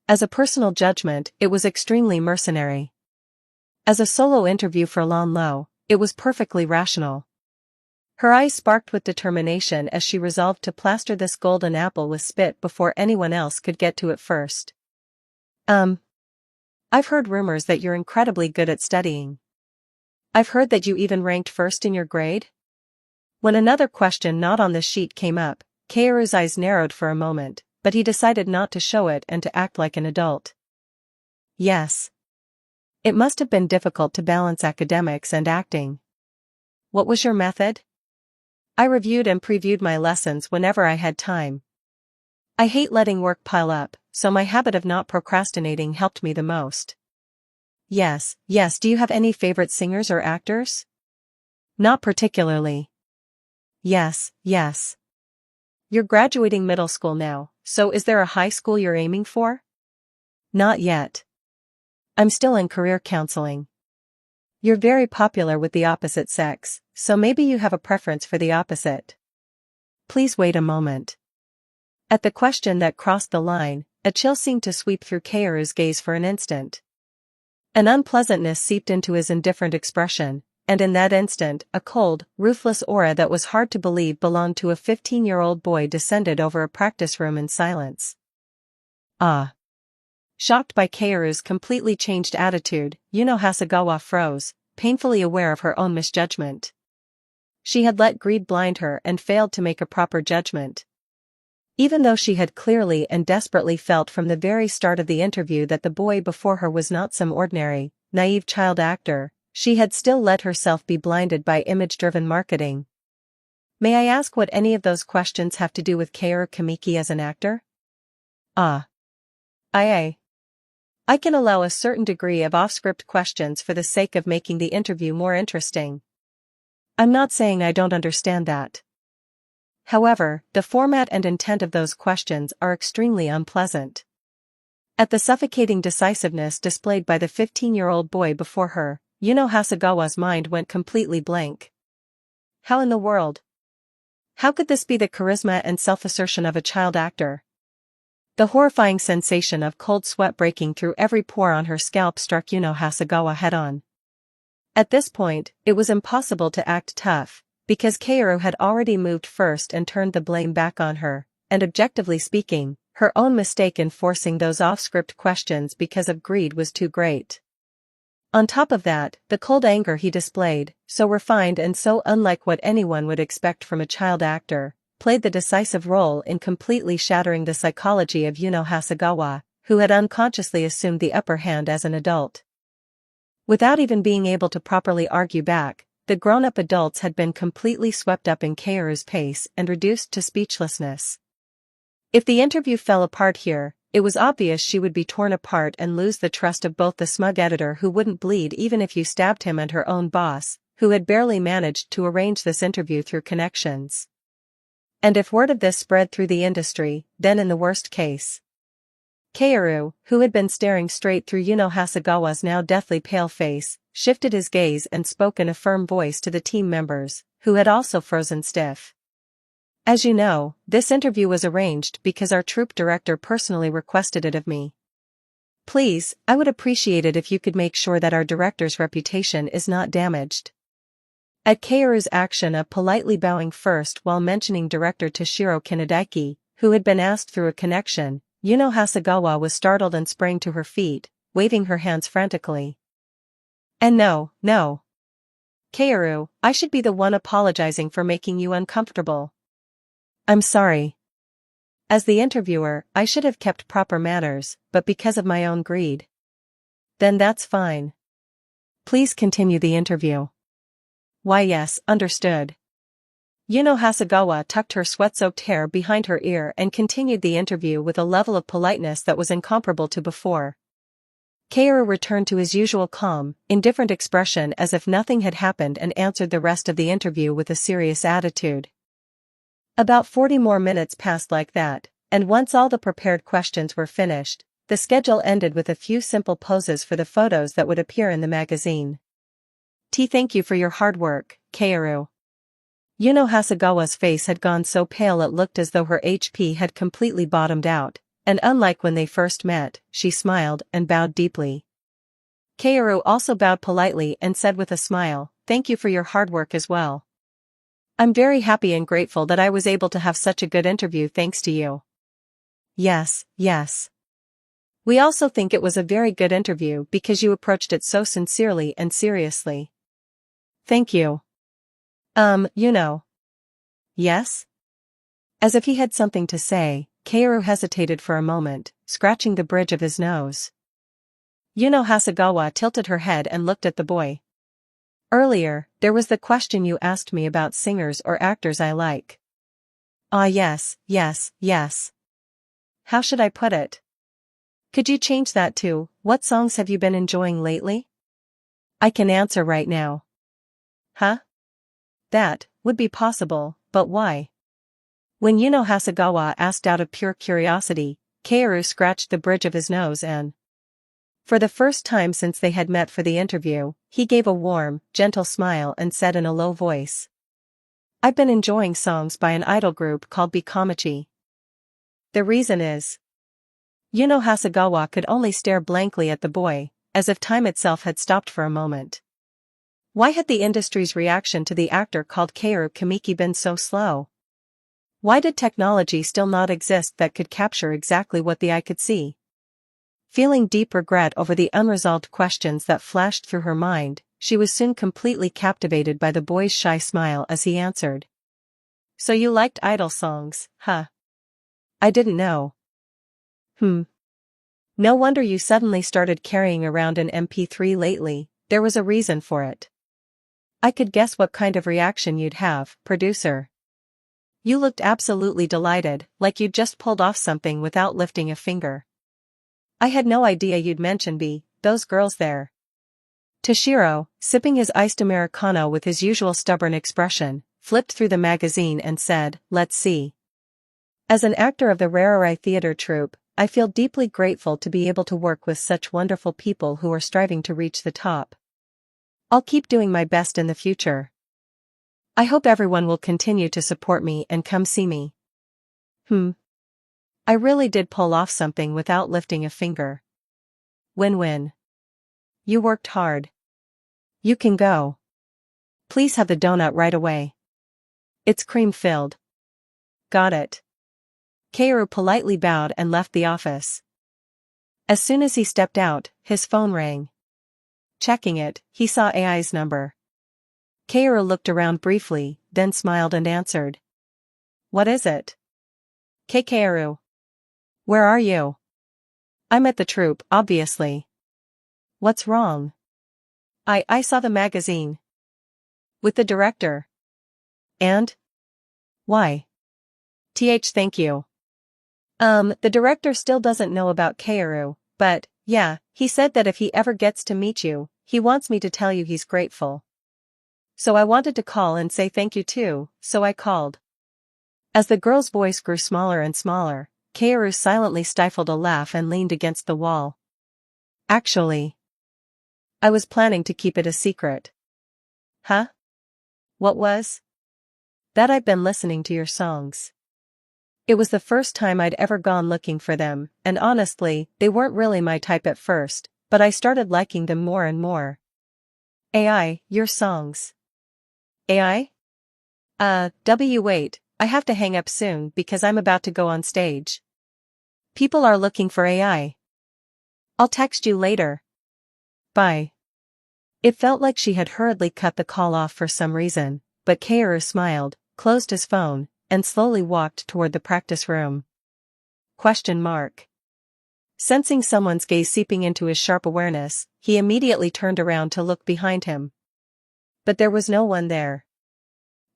As a personal judgment, it was extremely mercenary. As a solo interview for Lanlo, it was perfectly rational. Her eyes sparked with determination as she resolved to plaster this golden apple with spit before anyone else could get to it first. I've heard rumors that you're incredibly good at studying. I've heard that you even ranked first in your grade? When another question not on the sheet came up, Kaoru's eyes narrowed for a moment, but he decided not to show it and to act like an adult. Yes. It must have been difficult to balance academics and acting. What was your method? I reviewed and previewed my lessons whenever I had time. I hate letting work pile up, so my habit of not procrastinating helped me the most. Yes, do you have any favorite singers or actors? Not particularly. Yes. You're graduating middle school now, so is there a high school you're aiming for? Not yet. I'm still in career counseling. You're very popular with the opposite sex, so maybe you have a preference for the opposite. Please wait a moment. At the question that crossed the line, a chill seemed to sweep through Kaoru's gaze for an instant. An unpleasantness seeped into his indifferent expression, and in that instant, a cold, ruthless aura that was hard to believe belonged to a 15-year-old boy descended over a practice room in silence. Ah. Shocked by Kaoru's completely changed attitude, Yuno Hasegawa froze, painfully aware of her own misjudgment. She had let greed blind her and failed to make a proper judgment. Even though she had clearly and desperately felt from the very start of the interview that the boy before her was not some ordinary, naive child actor, she had still let herself be blinded by image-driven marketing. May I ask what any of those questions have to do with Kaoru Kamiki as an actor? Ah. I can allow a certain degree of off-script questions for the sake of making the interview more interesting. I'm not saying I don't understand that. However, the format and intent of those questions are extremely unpleasant. At the suffocating decisiveness displayed by the 15-year-old boy before her, Yuno Hasegawa's mind went completely blank. How in the world? How could this be the charisma and self-assertion of a child actor? The horrifying sensation of cold sweat breaking through every pore on her scalp struck Yuno Hasegawa head-on. At this point, it was impossible to act tough, because Kaoru had already moved first and turned the blame back on her, and objectively speaking, her own mistake in forcing those off-script questions because of greed was too great. On top of that, the cold anger he displayed, so refined and so unlike what anyone would expect from a child actor, played the decisive role in completely shattering the psychology of Yuno Hasegawa, who had unconsciously assumed the upper hand as an adult. Without even being able to properly argue back, the grown-up adults had been completely swept up in Kaoru's pace and reduced to speechlessness. If the interview fell apart here, it was obvious she would be torn apart and lose the trust of both the smug editor who wouldn't bleed even if you stabbed him and her own boss, who had barely managed to arrange this interview through connections. And if word of this spread through the industry, then in the worst case. Kaoru, who had been staring straight through Yuno Hasegawa's now deathly pale face, shifted his gaze and spoke in a firm voice to the team members, who had also frozen stiff. As you know, this interview was arranged because our troupe director personally requested it of me. Please, I would appreciate it if you could make sure that our director's reputation is not damaged. At Kaoru's action of politely bowing first while mentioning director Toshiro Kinodaki, who had been asked through a connection, Yuno Hasegawa was startled and sprang to her feet, waving her hands frantically. And no. Kaoru, I should be the one apologizing for making you uncomfortable. I'm sorry. As the interviewer, I should have kept proper manners, but because of my own greed. Then that's fine. Please continue the interview. Why yes, understood. Yuno Hasegawa tucked her sweat-soaked hair behind her ear and continued the interview with a level of politeness that was incomparable to before. Kaoru returned to his usual calm, indifferent expression as if nothing had happened and answered the rest of the interview with a serious attitude. About 40 more minutes passed like that, and once all the prepared questions were finished, the schedule ended with a few simple poses for the photos that would appear in the magazine. Thank you for your hard work, Kaoru. Yuno Hasegawa's face had gone so pale it looked as though her HP had completely bottomed out, and unlike when they first met, she smiled and bowed deeply. Kaoru also bowed politely and said with a smile, "Thank you for your hard work as well. I'm very happy and grateful that I was able to have such a good interview thanks to you." Yes. We also think it was a very good interview because you approached it so sincerely and seriously. Thank you. Yuno. Yes? As if he had something to say, Kaoru hesitated for a moment, scratching the bridge of his nose. Yuno Hasegawa tilted her head and looked at the boy. Earlier, there was the question you asked me about singers or actors I like. Ah yes. How should I put it? Could you change that to, what songs have you been enjoying lately? I can answer right now. Huh? That would be possible, but why? When Yuno Hasegawa asked out of pure curiosity, Kaoru scratched the bridge of his nose and, for the first time since they had met for the interview, he gave a warm, gentle smile and said in a low voice, "I've been enjoying songs by an idol group called Kamiki. The reason is..." Yuno Hasegawa could only stare blankly at the boy, as if time itself had stopped for a moment. Why had the industry's reaction to the actor called Kaoru Kamiki been so slow? Why did technology still not exist that could capture exactly what the eye could see? Feeling deep regret over the unresolved questions that flashed through her mind, she was soon completely captivated by the boy's shy smile as he answered. "So you liked idol songs, huh? I didn't know." No wonder you suddenly started carrying around an MP3 lately, there was a reason for it. I could guess what kind of reaction you'd have, producer. You looked absolutely delighted, like you'd just pulled off something without lifting a finger. I had no idea you'd mention those girls there. Toshiro, sipping his iced Americano with his usual stubborn expression, flipped through the magazine and said, "Let's see. As an actor of the Rarerai Theater Troupe, I feel deeply grateful to be able to work with such wonderful people who are striving to reach the top. I'll keep doing my best in the future. I hope everyone will continue to support me and come see me." I really did pull off something without lifting a finger. Win-win. You worked hard. You can go. Please have the donut right away. It's cream-filled. Got it. Kaoru politely bowed and left the office. As soon as he stepped out, his phone rang. Checking it, he saw AI's number. Kaoru looked around briefly, then smiled and answered. "What is it?" Kaoru. "Where are you?" "I'm at the troupe, obviously." "What's wrong?" I saw the magazine. With the director." "And? Why?" Thank you." The director still doesn't know about Kaoru, but, yeah, he said that if he ever gets to meet you, he wants me to tell you he's grateful. So I wanted to call and say thank you too, so I called." As the girl's voice grew smaller and smaller, Kaoru silently stifled a laugh and leaned against the wall. "Actually, I was planning to keep it a secret." "Huh? What was?" "That I've been listening to your songs. It was the first time I'd ever gone looking for them, and honestly, they weren't really my type at first, but I started liking them more and more." "AI, your songs." "AI? Wait, I have to hang up soon because I'm about to go on stage. People are looking for AI. I'll text you later. Bye." It felt like she had hurriedly cut the call off for some reason, but Kaoru smiled, closed his phone, and slowly walked toward the practice room. Sensing someone's gaze seeping into his sharp awareness, he immediately turned around to look behind him. But there was no one there.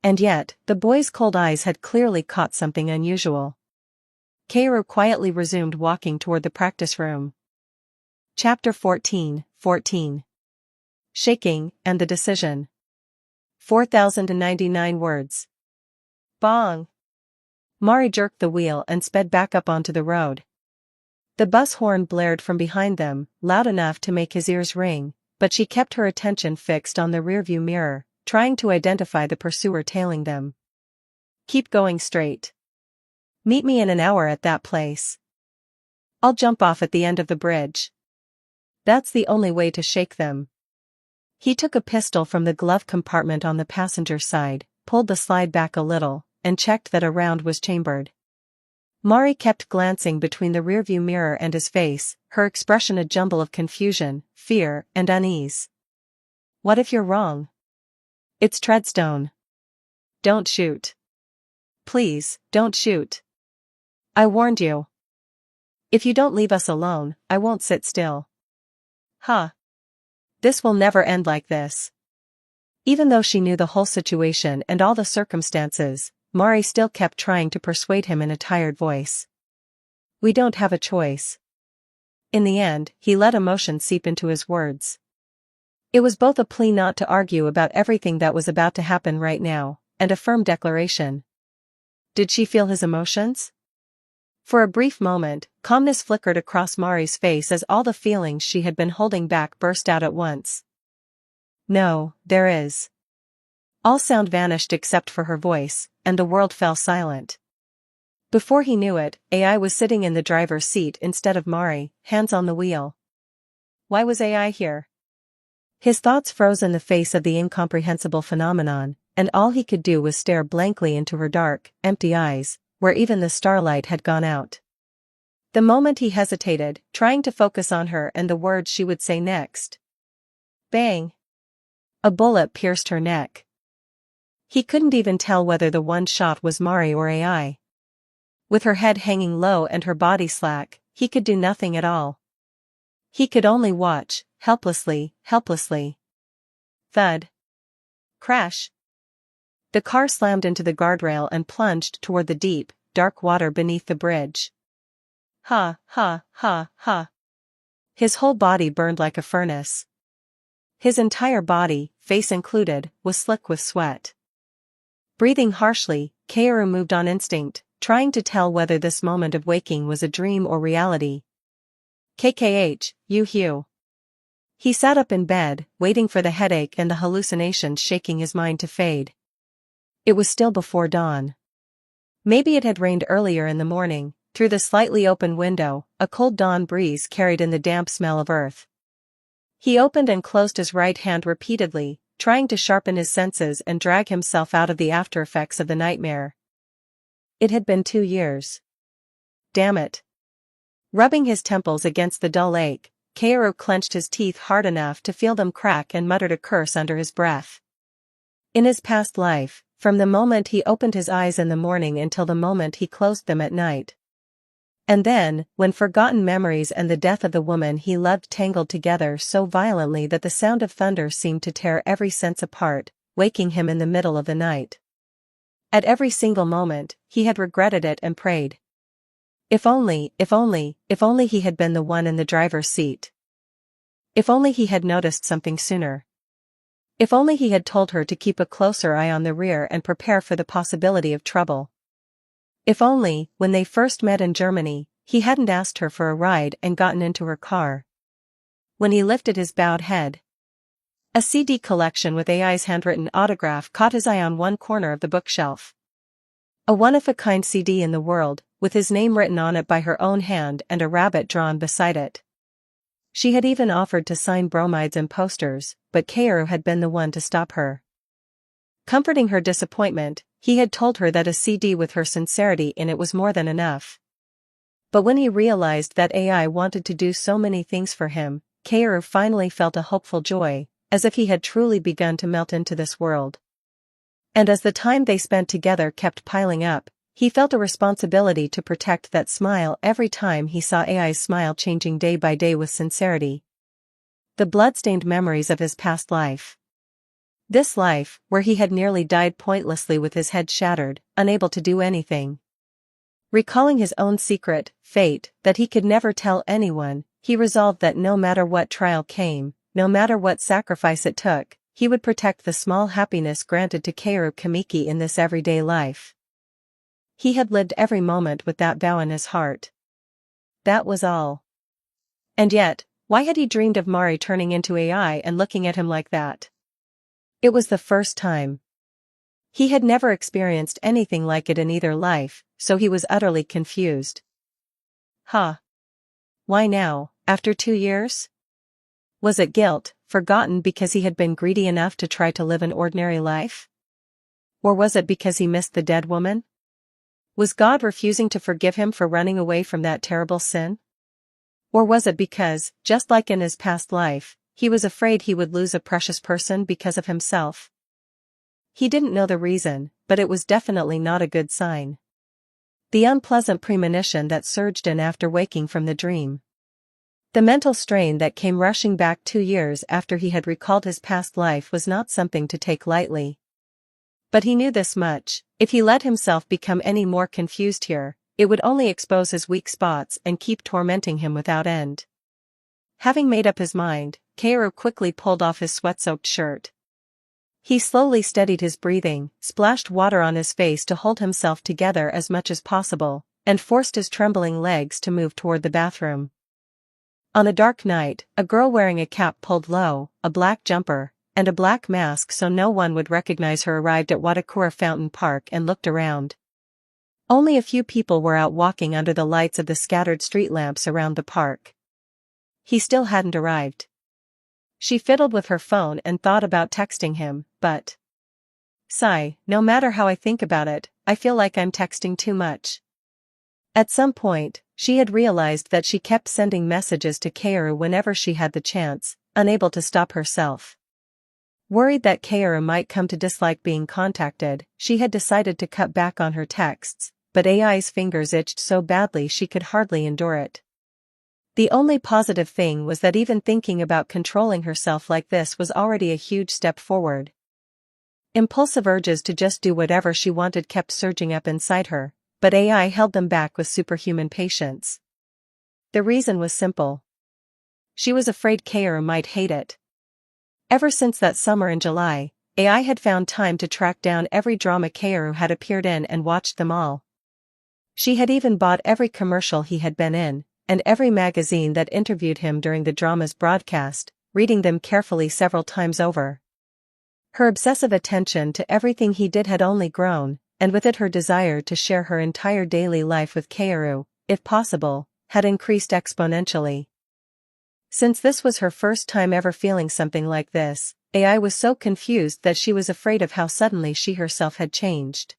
And yet, the boy's cold eyes had clearly caught something unusual. Kaoru quietly resumed walking toward the practice room. Chapter 14. Shaking, and the Decision. 4,099 words. Bong! Mari jerked the wheel and sped back up onto the road. The bus horn blared from behind them, loud enough to make his ears ring, but she kept her attention fixed on the rearview mirror, trying to identify the pursuer tailing them. "Keep going straight. Meet me in an hour at that place. I'll jump off at the end of the bridge. That's the only way to shake them." He took a pistol from the glove compartment on the passenger side, pulled the slide back a little, and checked that a round was chambered. Mari kept glancing between the rearview mirror and his face, her expression a jumble of confusion, fear, and unease. "What if you're wrong? It's Treadstone. Don't shoot. Please, don't shoot. I warned you. If you don't leave us alone, I won't sit still." "Huh. This will never end like this." Even though she knew the whole situation and all the circumstances, Mari still kept trying to persuade him in a tired voice. "We don't have a choice." In the end, he let emotion seep into his words. It was both a plea not to argue about everything that was about to happen right now, and a firm declaration. Did she feel his emotions? For a brief moment, calmness flickered across Mari's face as all the feelings she had been holding back burst out at once. No, there is. All sound vanished except for her voice, and the world fell silent. Before he knew it, AI was sitting in the driver's seat instead of Mari, hands on the wheel. Why was AI here? His thoughts froze in the face of the incomprehensible phenomenon, and all he could do was stare blankly into her dark, empty eyes, where even the starlight had gone out. The moment he hesitated, trying to focus on her and the words she would say next. Bang! A bullet pierced her neck. He couldn't even tell whether the one shot was Mari or AI. With her head hanging low and her body slack, he could do nothing at all. He could only watch, helplessly. Thud. Crash. The car slammed into the guardrail and plunged toward the deep, dark water beneath the bridge. Ha. His whole body burned like a furnace. His entire body, face included, was slick with sweat. Breathing harshly, Kaoru moved on instinct, trying to tell whether this moment of waking was a dream or reality. Hugh. He sat up in bed, waiting for the headache and the hallucinations shaking his mind to fade. It was still before dawn. Maybe it had rained earlier in the morning. Through the slightly open window, a cold dawn breeze carried in the damp smell of earth. He opened and closed his right hand repeatedly, trying to sharpen his senses and drag himself out of the aftereffects of the nightmare. It had been 2 years. Damn it. Rubbing his temples against the dull ache, Kaoru clenched his teeth hard enough to feel them crack and muttered a curse under his breath. In his past life, from the moment he opened his eyes in the morning until the moment he closed them at night. And then, when forgotten memories and the death of the woman he loved tangled together so violently that the sound of thunder seemed to tear every sense apart, waking him in the middle of the night. At every single moment, he had regretted it and prayed. If only he had been the one in the driver's seat. If only he had noticed something sooner. If only he had told her to keep a closer eye on the rear and prepare for the possibility of trouble. If only, when they first met in Germany, he hadn't asked her for a ride and gotten into her car. When he lifted his bowed head. A CD collection with AI's handwritten autograph caught his eye on one corner of the bookshelf. A one-of-a-kind CD in the world, with his name written on it by her own hand and a rabbit drawn beside it. She had even offered to sign bromides and posters, but Kaoru had been the one to stop her. Comforting her disappointment, he had told her that a CD with her sincerity in it was more than enough. But when he realized that AI wanted to do so many things for him, Kaoru finally felt a hopeful joy, as if he had truly begun to melt into this world. And as the time they spent together kept piling up, he felt a responsibility to protect that smile every time he saw AI's smile changing day by day with sincerity. The blood-stained memories of his past life. This life, where he had nearly died pointlessly with his head shattered, unable to do anything. Recalling his own secret, fate, that he could never tell anyone, he resolved that no matter what trial came, no matter what sacrifice it took, he would protect the small happiness granted to Kaoru Kamiki in this everyday life. He had lived every moment with that vow in his heart. That was all. And yet, why had he dreamed of Mari turning into AI and looking at him like that? It was the first time. He had never experienced anything like it in either life, so he was utterly confused. Why now, after 2 years? Was it guilt, forgotten because he had been greedy enough to try to live an ordinary life? Or was it because he missed the dead woman? Was God refusing to forgive him for running away from that terrible sin? Or was it because, just like in his past life, he was afraid he would lose a precious person because of himself? He didn't know the reason, but it was definitely not a good sign. The unpleasant premonition that surged in after waking from the dream. The mental strain that came rushing back 2 years after he had recalled his past life was not something to take lightly. But he knew this much: if he let himself become any more confused here, it would only expose his weak spots and keep tormenting him without end. Having made up his mind, Kaoru quickly pulled off his sweat-soaked shirt. He slowly steadied his breathing, splashed water on his face to hold himself together as much as possible, and forced his trembling legs to move toward the bathroom. On a dark night, a girl wearing a cap pulled low, a black jumper, and a black mask so no one would recognize her arrived at Watakura Fountain Park and looked around. Only a few people were out walking under the lights of the scattered street lamps around the park. He still hadn't arrived. She fiddled with her phone and thought about texting him, but... Sigh, no matter how I think about it, I feel like I'm texting too much. At some point, she had realized that she kept sending messages to Kaoru whenever she had the chance, unable to stop herself. Worried that Kaoru might come to dislike being contacted, she had decided to cut back on her texts, but AI's fingers itched so badly she could hardly endure it. The only positive thing was that even thinking about controlling herself like this was already a huge step forward. Impulsive urges to just do whatever she wanted kept surging up inside her, but AI held them back with superhuman patience. The reason was simple. She was afraid Kaoru might hate it. Ever since that summer in July, AI had found time to track down every drama Kaoru had appeared in and watched them all. She had even bought every commercial he had been in, and every magazine that interviewed him during the drama's broadcast, reading them carefully several times over. Her obsessive attention to everything he did had only grown, and with it her desire to share her entire daily life with Kaoru, if possible, had increased exponentially. Since this was her first time ever feeling something like this, AI was so confused that she was afraid of how suddenly she herself had changed.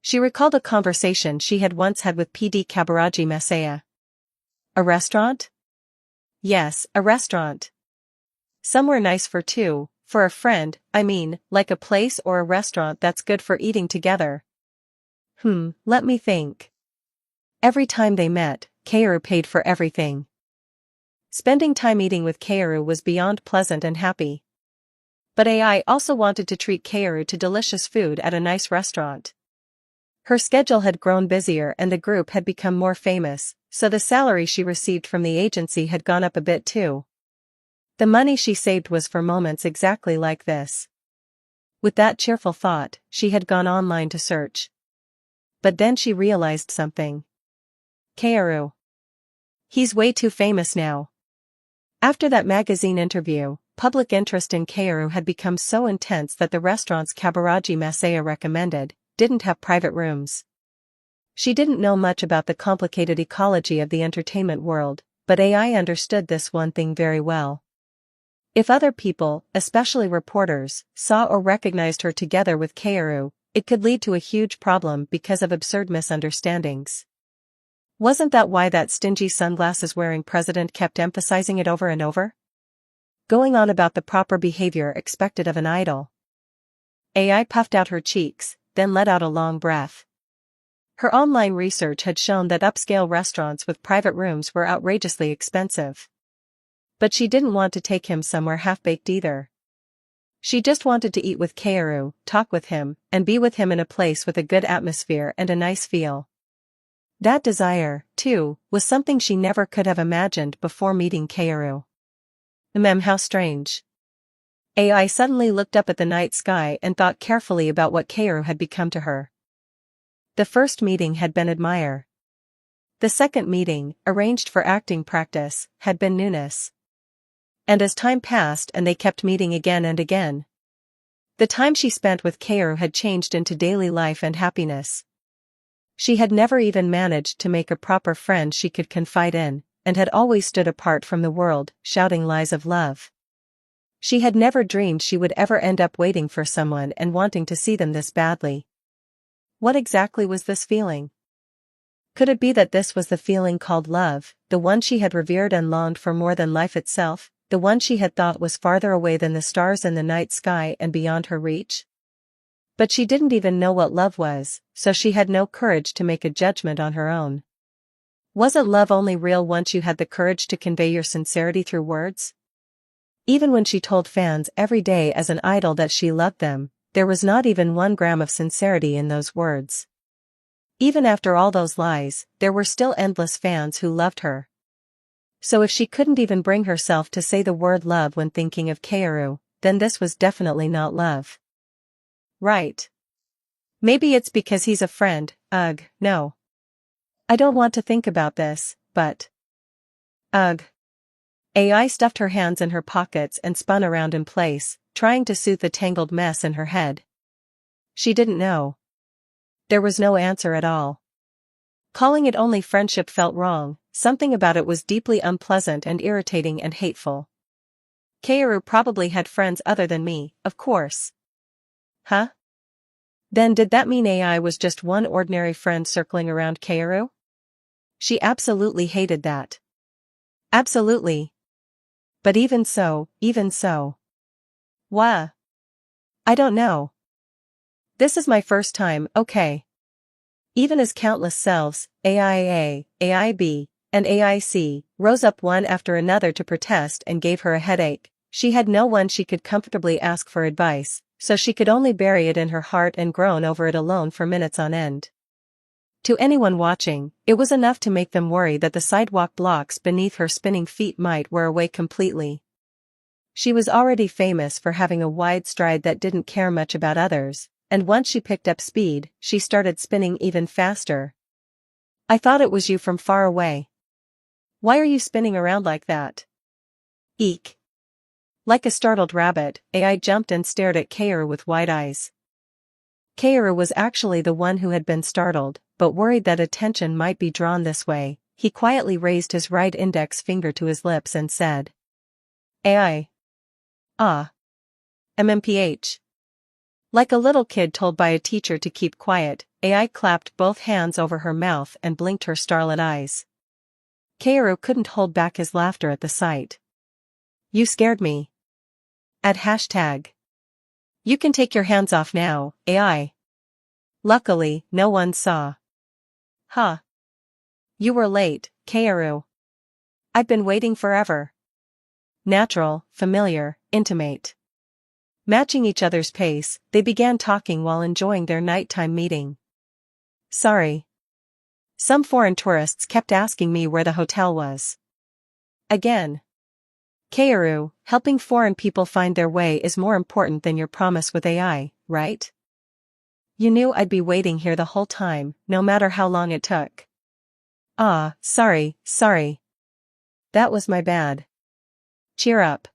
She recalled a conversation she had once had with PD Kabaraji Masaya. A restaurant? Yes, a restaurant. Somewhere nice for two, for a friend, I mean, like a place or a restaurant that's good for eating together. Let me think. Every time they met, Kaoru paid for everything. Spending time eating with Kaoru was beyond pleasant and happy. But AI also wanted to treat Kaoru to delicious food at a nice restaurant. Her schedule had grown busier and the group had become more famous, so the salary she received from the agency had gone up a bit too. The money she saved was for moments exactly like this. With that cheerful thought, she had gone online to search. But then she realized something. Kaoru. He's way too famous now. After that magazine interview, public interest in Kaoru had become so intense that the restaurants Kabaraji Masaya recommended didn't have private rooms. She didn't know much about the complicated ecology of the entertainment world, but AI understood this one thing very well. If other people, especially reporters, saw or recognized her together with Kaoru, it could lead to a huge problem because of absurd misunderstandings. Wasn't that why that stingy sunglasses-wearing president kept emphasizing it over and over? Going on about the proper behavior expected of an idol. AI puffed out her cheeks, then let out a long breath. Her online research had shown that upscale restaurants with private rooms were outrageously expensive. But she didn't want to take him somewhere half-baked either. She just wanted to eat with Kaoru, talk with him, and be with him in a place with a good atmosphere and a nice feel. That desire, too, was something she never could have imagined before meeting Kaoru. How strange. AI suddenly looked up at the night sky and thought carefully about what Kaoru had become to her. The first meeting had been admire. The second meeting, arranged for acting practice, had been newness. And as time passed and they kept meeting again and again, the time she spent with Kaoru had changed into daily life and happiness. She had never even managed to make a proper friend she could confide in, and had always stood apart from the world, shouting lies of love. She had never dreamed she would ever end up waiting for someone and wanting to see them this badly. What exactly was this feeling? Could it be that this was the feeling called love, the one she had revered and longed for more than life itself, the one she had thought was farther away than the stars in the night sky and beyond her reach? But she didn't even know what love was, so she had no courage to make a judgment on her own. Wasn't love only real once you had the courage to convey your sincerity through words? Even when she told fans every day as an idol that she loved them, there was not even 1 gram of sincerity in those words. Even after all those lies, there were still endless fans who loved her. So if she couldn't even bring herself to say the word love when thinking of Kaoru, then this was definitely not love. Right. Maybe it's because he's a friend, ugh, no. I don't want to think about this, but… Ugh. AI stuffed her hands in her pockets and spun around in place, trying to soothe the tangled mess in her head. She didn't know. There was no answer at all. Calling it only friendship felt wrong, something about it was deeply unpleasant and irritating and hateful. Kaoru probably had friends other than me, of course. Huh? Then did that mean AI was just one ordinary friend circling around Kaoru? She absolutely hated that. Absolutely. But even so. Wha? I don't know. This is my first time, okay. Even as countless selves, AIA, AIB, and AIC, rose up one after another to protest and gave her a headache, she had no one she could comfortably ask for advice, so she could only bury it in her heart and groan over it alone for minutes on end. To anyone watching, it was enough to make them worry that the sidewalk blocks beneath her spinning feet might wear away completely. She was already famous for having a wide stride that didn't care much about others, and once she picked up speed, she started spinning even faster. I thought it was you from far away. Why are you spinning around like that? Eek. Like a startled rabbit, AI jumped and stared at Kaoru with wide eyes. Kaoru was actually the one who had been startled, but worried that attention might be drawn this way. He quietly raised his right index finger to his lips and said, AI. Ah. MMPH. Like a little kid told by a teacher to keep quiet, AI clapped both hands over her mouth and blinked her starlit eyes. Kaoru couldn't hold back his laughter at the sight. You scared me. At hashtag. You can take your hands off now, AI. Luckily, no one saw. Huh. You were late, Kaoru. I've been waiting forever. Natural, familiar, intimate. Matching each other's pace, they began talking while enjoying their nighttime meeting. Sorry. Some foreign tourists kept asking me where the hotel was. Again. Kaoru, helping foreign people find their way is more important than your promise with AI, right? You knew I'd be waiting here the whole time, no matter how long it took. Ah, sorry. That was my bad. Cheer up.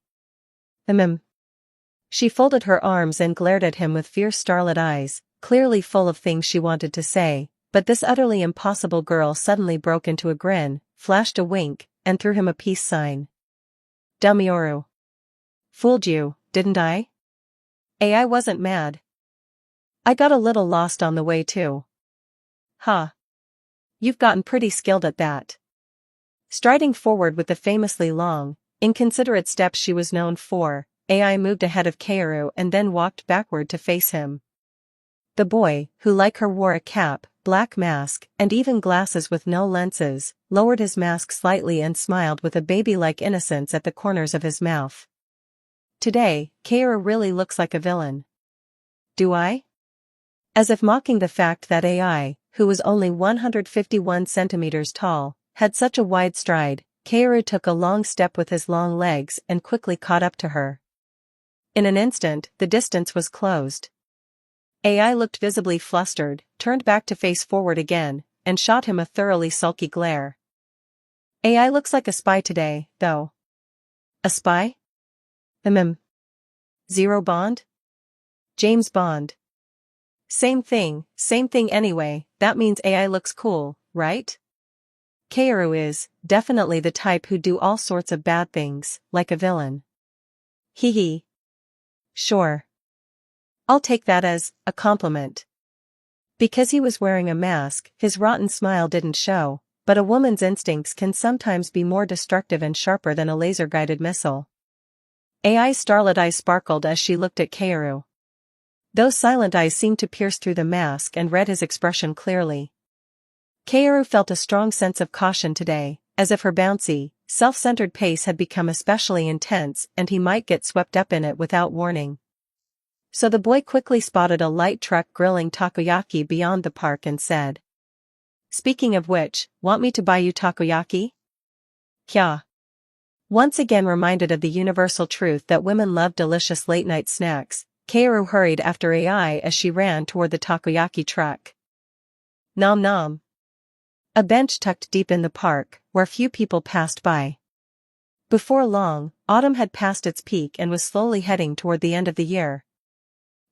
She folded her arms and glared at him with fierce starlit eyes, clearly full of things she wanted to say, but this utterly impossible girl suddenly broke into a grin, flashed a wink, and threw him a peace sign. Dumioru. Fooled you, didn't I? AI wasn't mad. I got a little lost on the way too. Huh. You've gotten pretty skilled at that. Striding forward with the famously long, inconsiderate steps she was known for, AI moved ahead of Kaoru and then walked backward to face him. The boy, who like her wore a cap, black mask, and even glasses with no lenses, lowered his mask slightly and smiled with a baby-like innocence at the corners of his mouth. Today, Kaoru really looks like a villain. Do I? As if mocking the fact that AI, who was only 151 centimeters tall, had such a wide stride, Kaoru took a long step with his long legs and quickly caught up to her. In an instant, the distance was closed. AI looked visibly flustered, turned back to face forward again, and shot him a thoroughly sulky glare. AI looks like a spy today, though. A spy? Zero Bond? James Bond. Same thing anyway, that means AI looks cool, right? Kaoru is, definitely the type who'd do all sorts of bad things, like a villain. Hee. Sure. I'll take that as a compliment. Because he was wearing a mask, his rotten smile didn't show, but a woman's instincts can sometimes be more destructive and sharper than a laser-guided missile. AI's starlit eyes sparkled as she looked at Kaoru. Those silent eyes seemed to pierce through the mask and read his expression clearly. Kaoru felt a strong sense of caution today, as if her bouncy, self-centered pace had become especially intense and he might get swept up in it without warning. So the boy quickly spotted a light truck grilling takoyaki beyond the park and said, "Speaking of which, want me to buy you takoyaki?" "Kya." Once again reminded of the universal truth that women love delicious late-night snacks, Kaoru hurried after AI as she ran toward the takoyaki truck. Nom nom. A bench tucked deep in the park, where few people passed by. Before long, autumn had passed its peak and was slowly heading toward the end of the year.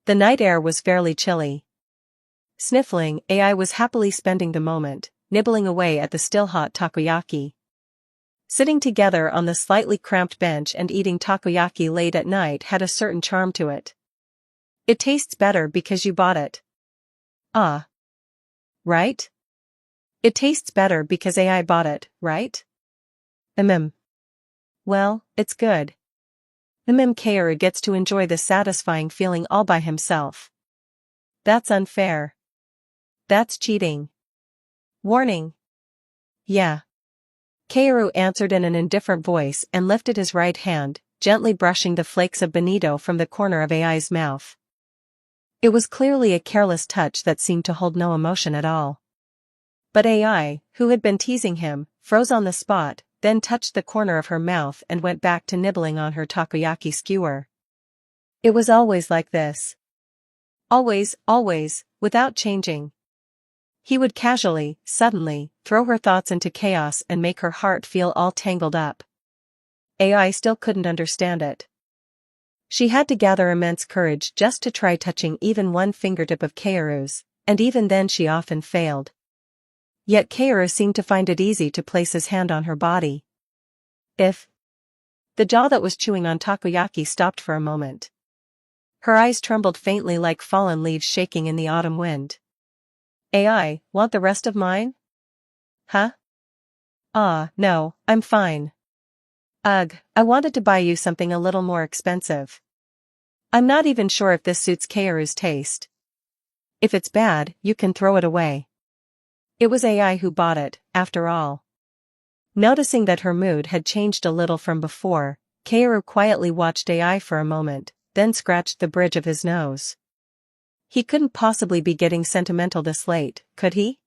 The night air was fairly chilly. Sniffling, AI was happily spending the moment, nibbling away at the still-hot takoyaki. Sitting together on the slightly cramped bench and eating takoyaki late at night had a certain charm to it. It tastes better because you bought it. Ah. Right? It tastes better because AI bought it, right? Well, it's good. Kaoru gets to enjoy the satisfying feeling all by himself. That's unfair. That's cheating. Warning. Yeah. Kaoru answered in an indifferent voice and lifted his right hand, gently brushing the flakes of bonito from the corner of AI's mouth. It was clearly a careless touch that seemed to hold no emotion at all. But AI, who had been teasing him, froze on the spot, then touched the corner of her mouth and went back to nibbling on her takoyaki skewer. It was always like this. Always, without changing. He would casually, suddenly, throw her thoughts into chaos and make her heart feel all tangled up. AI still couldn't understand it. She had to gather immense courage just to try touching even one fingertip of Kaoru's, and even then she often failed. Yet Kaoru seemed to find it easy to place his hand on her body. The jaw that was chewing on takoyaki stopped for a moment. Her eyes trembled faintly like fallen leaves shaking in the autumn wind. AI, want the rest of mine? Huh? Ah, no, I'm fine. Ugh, I wanted to buy you something a little more expensive. I'm not even sure if this suits Kaoru's taste. If it's bad, you can throw it away. It was AI who bought it, after all. Noticing that her mood had changed a little from before, Kaoru quietly watched AI for a moment, then scratched the bridge of his nose. He couldn't possibly be getting sentimental this late, could he?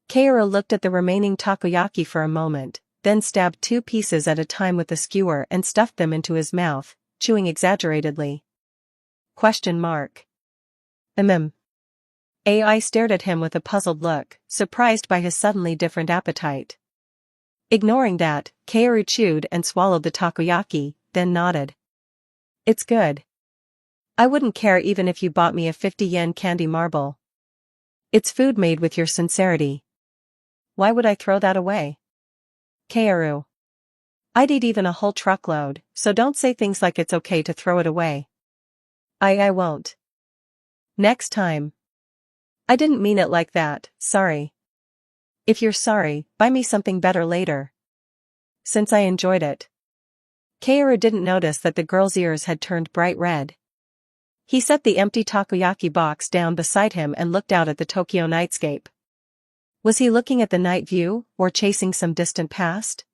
Kaoru looked at the remaining takoyaki for a moment, then stabbed 2 pieces at a time with the skewer and stuffed them into his mouth, chewing exaggeratedly. AI stared at him with a puzzled look, surprised by his suddenly different appetite. Ignoring that, Kaoru chewed and swallowed the takoyaki, then nodded. It's good. I wouldn't care even if you bought me a 50-yen candy marble. It's food made with your sincerity. Why would I throw that away? Kaoru. I'd eat even a whole truckload, so don't say things like it's okay to throw it away. I won't. Next time. I didn't mean it like that, sorry. If you're sorry, buy me something better later. Since I enjoyed it. Kaoru didn't notice that the girl's ears had turned bright red. He set the empty takoyaki box down beside him and looked out at the Tokyo nightscape. Was he looking at the night view, or chasing some distant past?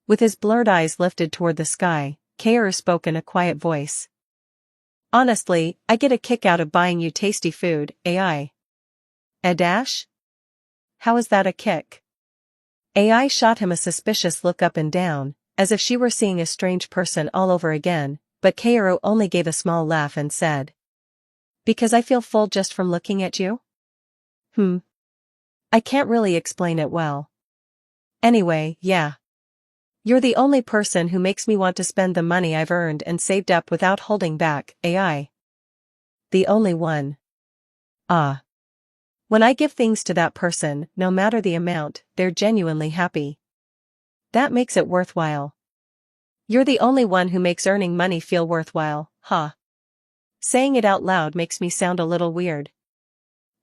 With his blurred eyes lifted toward the sky, Kaoru spoke in a quiet voice. Honestly, I get a kick out of buying you tasty food, AI. A dash? How is that a kick? AI shot him a suspicious look up and down, as if she were seeing a strange person all over again, but Kaoru only gave a small laugh and said. Because I feel full just from looking at you? I can't really explain it well. Anyway, yeah. You're the only person who makes me want to spend the money I've earned and saved up without holding back, AI. The only one. Ah. When I give things to that person, no matter the amount, they're genuinely happy. That makes it worthwhile. You're the only one who makes earning money feel worthwhile, huh? Saying it out loud makes me sound a little weird.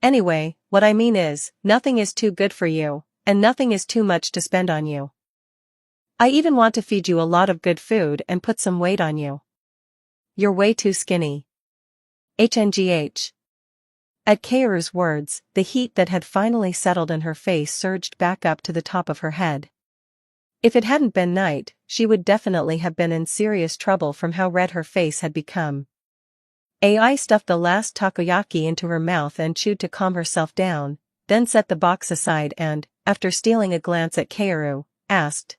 Anyway, what I mean is, nothing is too good for you, and nothing is too much to spend on you. I even want to feed you a lot of good food and put some weight on you. You're way too skinny. HNGH. At Kaoru's words, the heat that had finally settled in her face surged back up to the top of her head. If it hadn't been night, she would definitely have been in serious trouble from how red her face had become. AI stuffed the last takoyaki into her mouth and chewed to calm herself down, then set the box aside and, after stealing a glance at Kaoru, asked.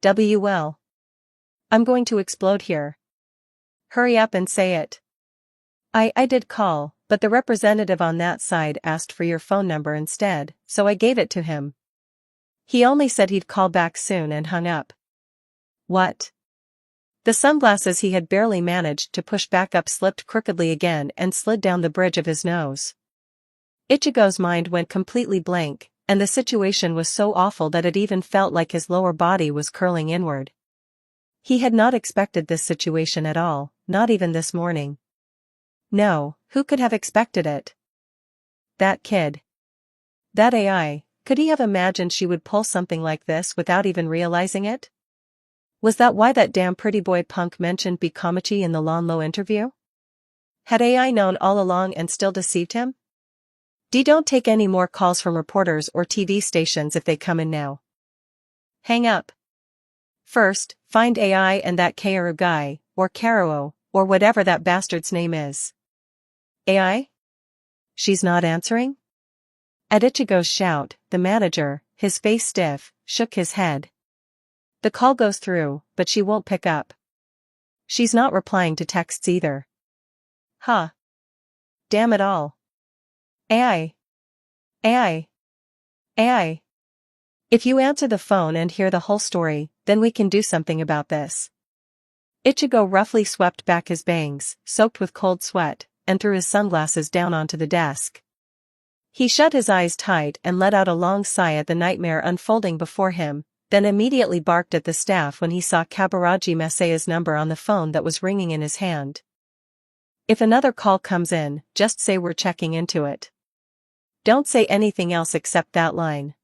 WL. I'm going to explode here. Hurry up and say it. I did call, but the representative on that side asked for your phone number instead, so I gave it to him. He only said he'd call back soon and hung up. What? The sunglasses he had barely managed to push back up slipped crookedly again and slid down the bridge of his nose. Ichigo's mind went completely blank, and the situation was so awful that it even felt like his lower body was curling inward. He had not expected this situation at all, not even this morning. No, who could have expected it? That kid. That AI, could he have imagined she would pull something like this without even realizing it? Was that why that damn pretty boy punk mentioned Kamiki in the Lonlo interview? Had AI known all along and still deceived him? Don't take any more calls from reporters or TV stations if they come in now. Hang up. First, find AI and that Kaoru guy, or Kaoru, or whatever that bastard's name is. AI? She's not answering? At Ichigo's shout, the manager, his face stiff, shook his head. The call goes through, but she won't pick up. She's not replying to texts either. Huh. Damn it all. AI. AI. AI. If you answer the phone and hear the whole story, then we can do something about this. Ichigo roughly swept back his bangs, soaked with cold sweat, and threw his sunglasses down onto the desk. He shut his eyes tight and let out a long sigh at the nightmare unfolding before him, then immediately barked at the staff when he saw Kaburaji Masaya's number on the phone that was ringing in his hand. If another call comes in, just say we're checking into it. Don't say anything else except that line.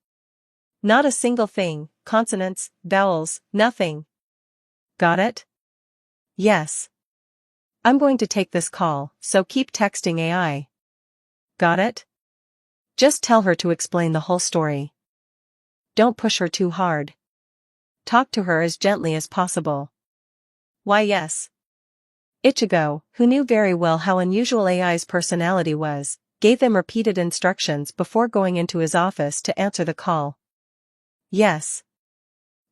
Not a single thing, consonants, vowels, nothing. Got it? Yes. I'm going to take this call, so keep texting AI. Got it? Just tell her to explain the whole story. Don't push her too hard. Talk to her as gently as possible. Why yes. Ichigo, who knew very well how unusual AI's personality was, gave them repeated instructions before going into his office to answer the call. Yes.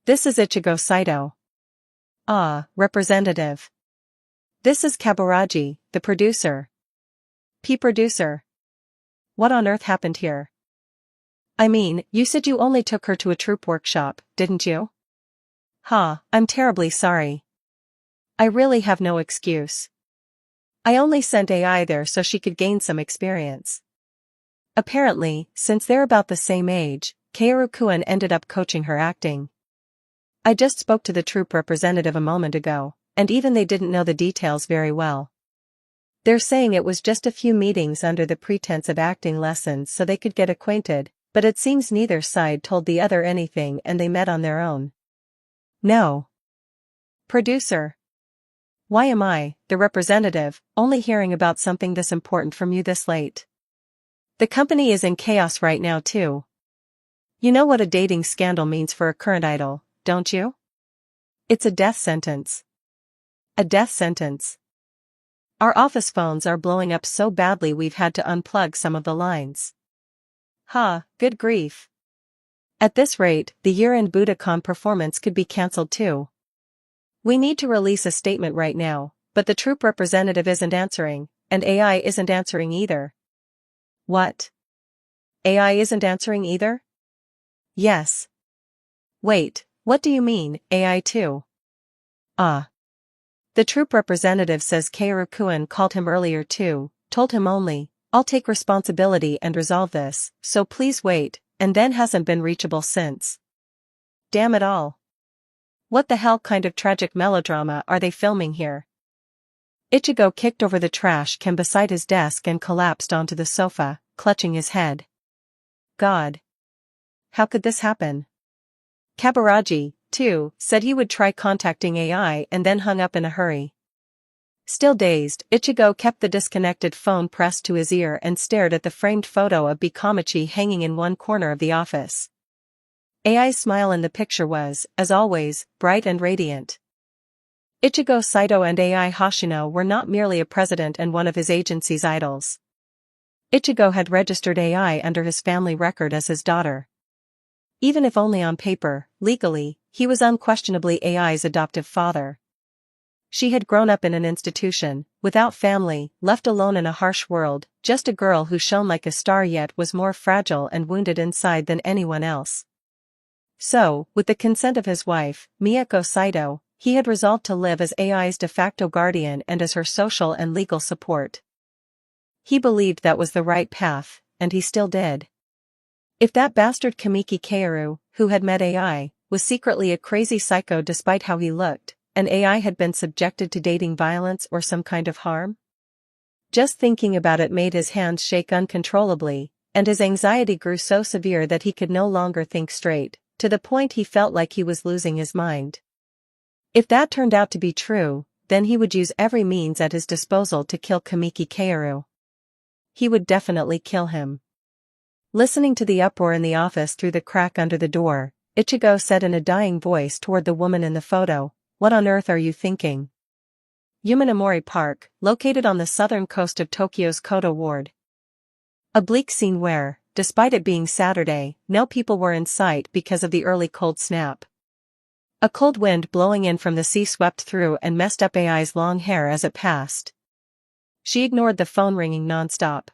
This is Ichigo Saito. Ah, representative. This is Kaburaji, the producer. Producer. What on earth happened here? I mean, you said you only took her to a troupe workshop, didn't you? I'm terribly sorry. I really have no excuse. I only sent AI there so she could gain some experience. Apparently, since they're about the same age, Kaoru-kun ended up coaching her acting. I just spoke to the troupe representative a moment ago, and even they didn't know the details very well. They're saying it was just a few meetings under the pretense of acting lessons so they could get acquainted, but it seems neither side told the other anything and they met on their own. No. Producer. Why am I, the representative, only hearing about something this important from you this late? The company is in chaos right now too. You know what a dating scandal means for a current idol, don't you? It's a death sentence. A death sentence. Our office phones are blowing up so badly we've had to unplug some of the lines. Good grief. At this rate, the year-end Budokan performance could be cancelled too. We need to release a statement right now, but the troupe representative isn't answering, and AI isn't answering either. What? AI isn't answering either? Yes. Wait, what do you mean, AI too? The troupe representative says Kaoru-kun called him earlier too, told him only, I'll take responsibility and resolve this, so please wait, and then hasn't been reachable since. Damn it all. What the hell kind of tragic melodrama are they filming here? Ichigo kicked over the trash can beside his desk and collapsed onto the sofa, clutching his head. God. How could this happen? Kaburaji, too, said he would try contacting AI and then hung up in a hurry. Still dazed, Ichigo kept the disconnected phone pressed to his ear and stared at the framed photo of Kamiki hanging in one corner of the office. AI's smile in the picture was, as always, bright and radiant. Ichigo Saito and AI Hoshino were not merely a president and one of his agency's idols. Ichigo had registered AI under his family record as his daughter. Even if only on paper, legally, he was unquestionably AI's adoptive father. She had grown up in an institution, without family, left alone in a harsh world, just a girl who shone like a star yet was more fragile and wounded inside than anyone else. So, with the consent of his wife, Miyako Saito, he had resolved to live as AI's de facto guardian and as her social and legal support. He believed that was the right path, and he still did. If that bastard Kamiki Kaoru, who had met AI, was secretly a crazy psycho despite how he looked, and AI had been subjected to dating violence or some kind of harm? Just thinking about it made his hands shake uncontrollably, and his anxiety grew so severe that he could no longer think straight, to the point he felt like he was losing his mind. If that turned out to be true, then he would use every means at his disposal to kill Kamiki Kaoru. He would definitely kill him. Listening to the uproar in the office through the crack under the door, Ichigo said in a dying voice toward the woman in the photo, "What on earth are you thinking?" Yumanamori Park, located on the southern coast of Tokyo's Koto ward. A bleak scene where, despite it being Saturday, no people were in sight because of the early cold snap. A cold wind blowing in from the sea swept through and messed up AI's long hair as it passed. She ignored the phone ringing nonstop.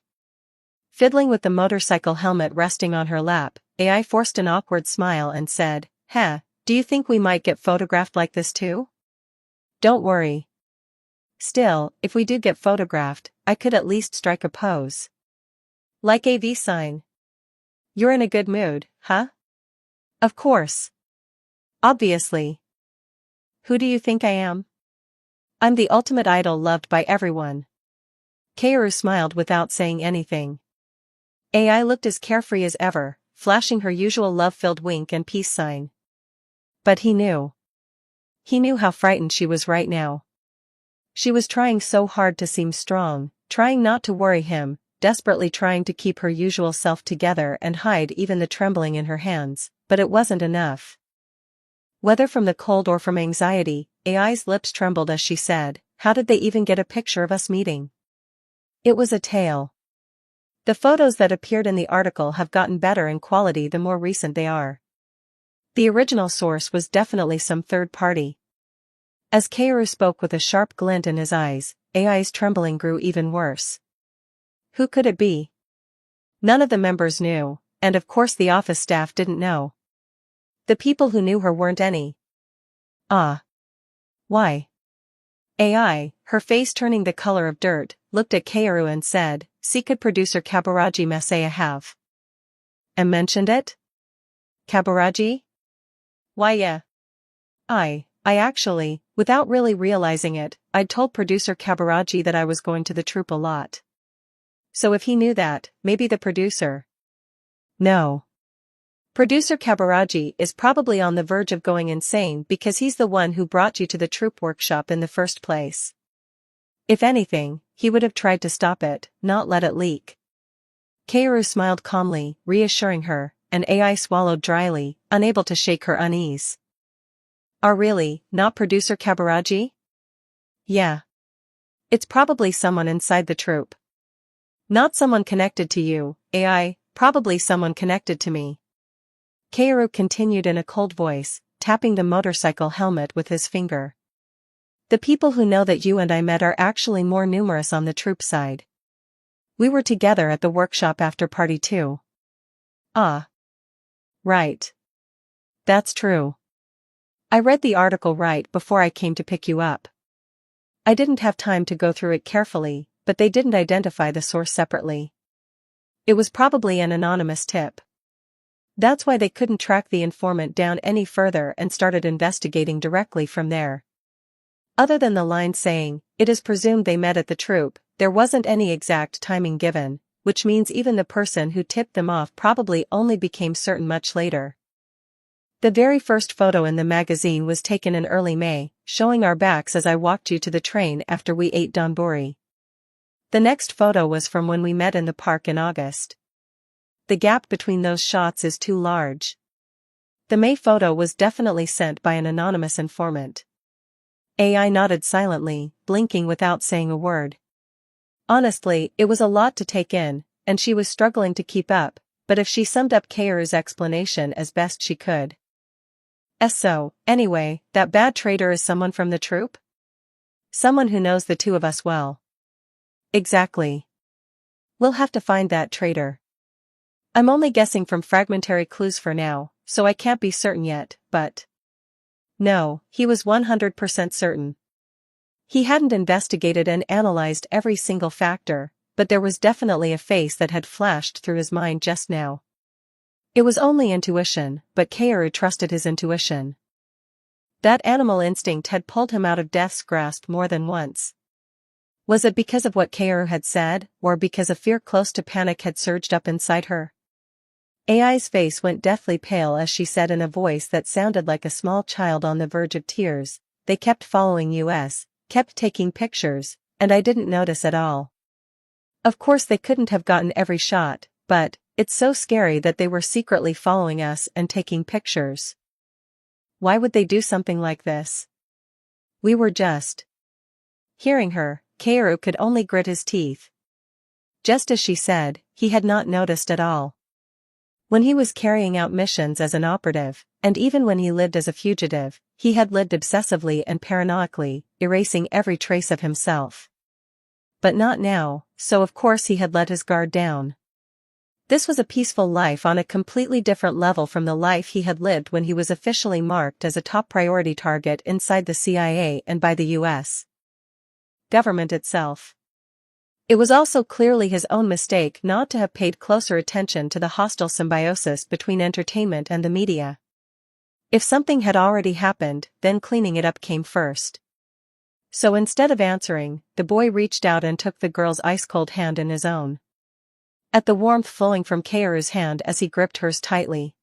Fiddling with the motorcycle helmet resting on her lap, AI forced an awkward smile and said, "Heh, do you think we might get photographed like this too?" "Don't worry. Still, if we do get photographed, I could at least strike a pose. Like a V sign. You're in a good mood, huh?" "Of course. Obviously. Who do you think I am?" "I'm the ultimate idol loved by everyone." Kaoru smiled without saying anything. AI looked as carefree as ever, flashing her usual love-filled wink and peace sign. But he knew. He knew how frightened she was right now. She was trying so hard to seem strong, trying not to worry him, desperately trying to keep her usual self together and hide even the trembling in her hands, but it wasn't enough. Whether from the cold or from anxiety, AI's lips trembled as she said, "How did they even get a picture of us meeting?" It was a tale. The photos that appeared in the article have gotten better in quality the more recent they are. The original source was definitely some third party. As Kaoru spoke with a sharp glint in his eyes, AI's trembling grew even worse. Who could it be? None of the members knew, and of course the office staff didn't know. The people who knew her weren't any. Ah. Why? AI, her face turning the color of dirt, looked at Kaoru and said, "See, could producer Kaburaji Masaya have?" And mentioned it? Kaburaji? Why yeah. I actually, without really realizing it, I'd told producer Kaburaji that I was going to the troupe a lot. So if he knew that, maybe the producer. No. Producer Kaburaji is probably on the verge of going insane because he's the one who brought you to the troupe workshop in the first place. If anything, he would have tried to stop it, not let it leak. Kaoru smiled calmly, reassuring her, and AI swallowed dryly, unable to shake her unease. "Are really, not producer Kaburaji?" "Yeah. It's probably someone inside the troupe. Not someone connected to you, AI, probably someone connected to me." Kaoru continued in a cold voice, tapping the motorcycle helmet with his finger. "The people who know that you and I met are actually more numerous on the troupe side. We were together at the workshop after party too." "Ah. Right. That's true. I read the article right before I came to pick you up. I didn't have time to go through it carefully, but they didn't identify the source separately. It was probably an anonymous tip. That's why they couldn't track the informant down any further and started investigating directly from there. Other than the line saying, 'It is presumed they met at the troupe,' there wasn't any exact timing given, which means even the person who tipped them off probably only became certain much later. The very first photo in the magazine was taken in early May, showing our backs as I walked you to the train after we ate donburi. The next photo was from when we met in the park in August. The gap between those shots is too large. The May photo was definitely sent by an anonymous informant." AI nodded silently, blinking without saying a word. Honestly, it was a lot to take in, and she was struggling to keep up, but if she summed up Kaoru's explanation as best she could. So, anyway, that bad traitor is someone from the troop? Someone who knows the two of us well. Exactly. We'll have to find that traitor. I'm only guessing from fragmentary clues for now, so I can't be certain yet, but... No, he was 100% certain. He hadn't investigated and analyzed every single factor, but there was definitely a face that had flashed through his mind just now. It was only intuition, but Kaoru trusted his intuition. That animal instinct had pulled him out of death's grasp more than once. Was it because of what Kaoru had said, or because a fear close to panic had surged up inside her? AI's face went deathly pale as she said in a voice that sounded like a small child on the verge of tears, "They kept following us, kept taking pictures, and I didn't notice at all. Of course they couldn't have gotten every shot, but it's so scary that they were secretly following us and taking pictures. Why would they do something like this? We were just..." Hearing her, Kaoru could only grit his teeth. Just as she said, he had not noticed at all. When he was carrying out missions as an operative, and even when he lived as a fugitive, he had lived obsessively and paranoically, erasing every trace of himself. But not now, so of course he had let his guard down. This was a peaceful life on a completely different level from the life he had lived when he was officially marked as a top priority target inside the CIA and by the US government itself. It was also clearly his own mistake not to have paid closer attention to the hostile symbiosis between entertainment and the media. If something had already happened, then cleaning it up came first. So instead of answering, the boy reached out and took the girl's ice-cold hand in his own. At the warmth flowing from Kaoru's hand as he gripped hers tightly,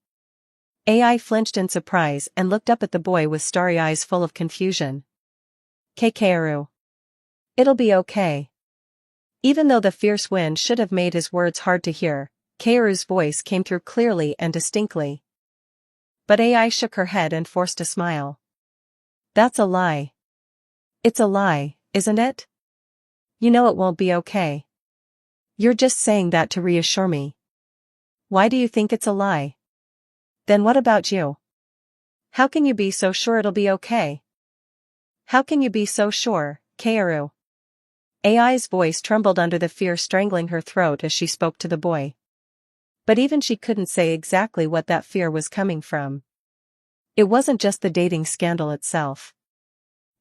AI flinched in surprise and looked up at the boy with starry eyes full of confusion. Kaoru. It'll be okay. Even though the fierce wind should have made his words hard to hear, Kaoru's voice came through clearly and distinctly. But AI shook her head and forced a smile. That's a lie. It's a lie, isn't it? You know it won't be okay. You're just saying that to reassure me. Why do you think it's a lie? Then what about you? How can you be so sure it'll be okay? How can you be so sure, Kaoru? AI's voice trembled under the fear strangling her throat as she spoke to the boy. But even she couldn't say exactly what that fear was coming from. It wasn't just the dating scandal itself.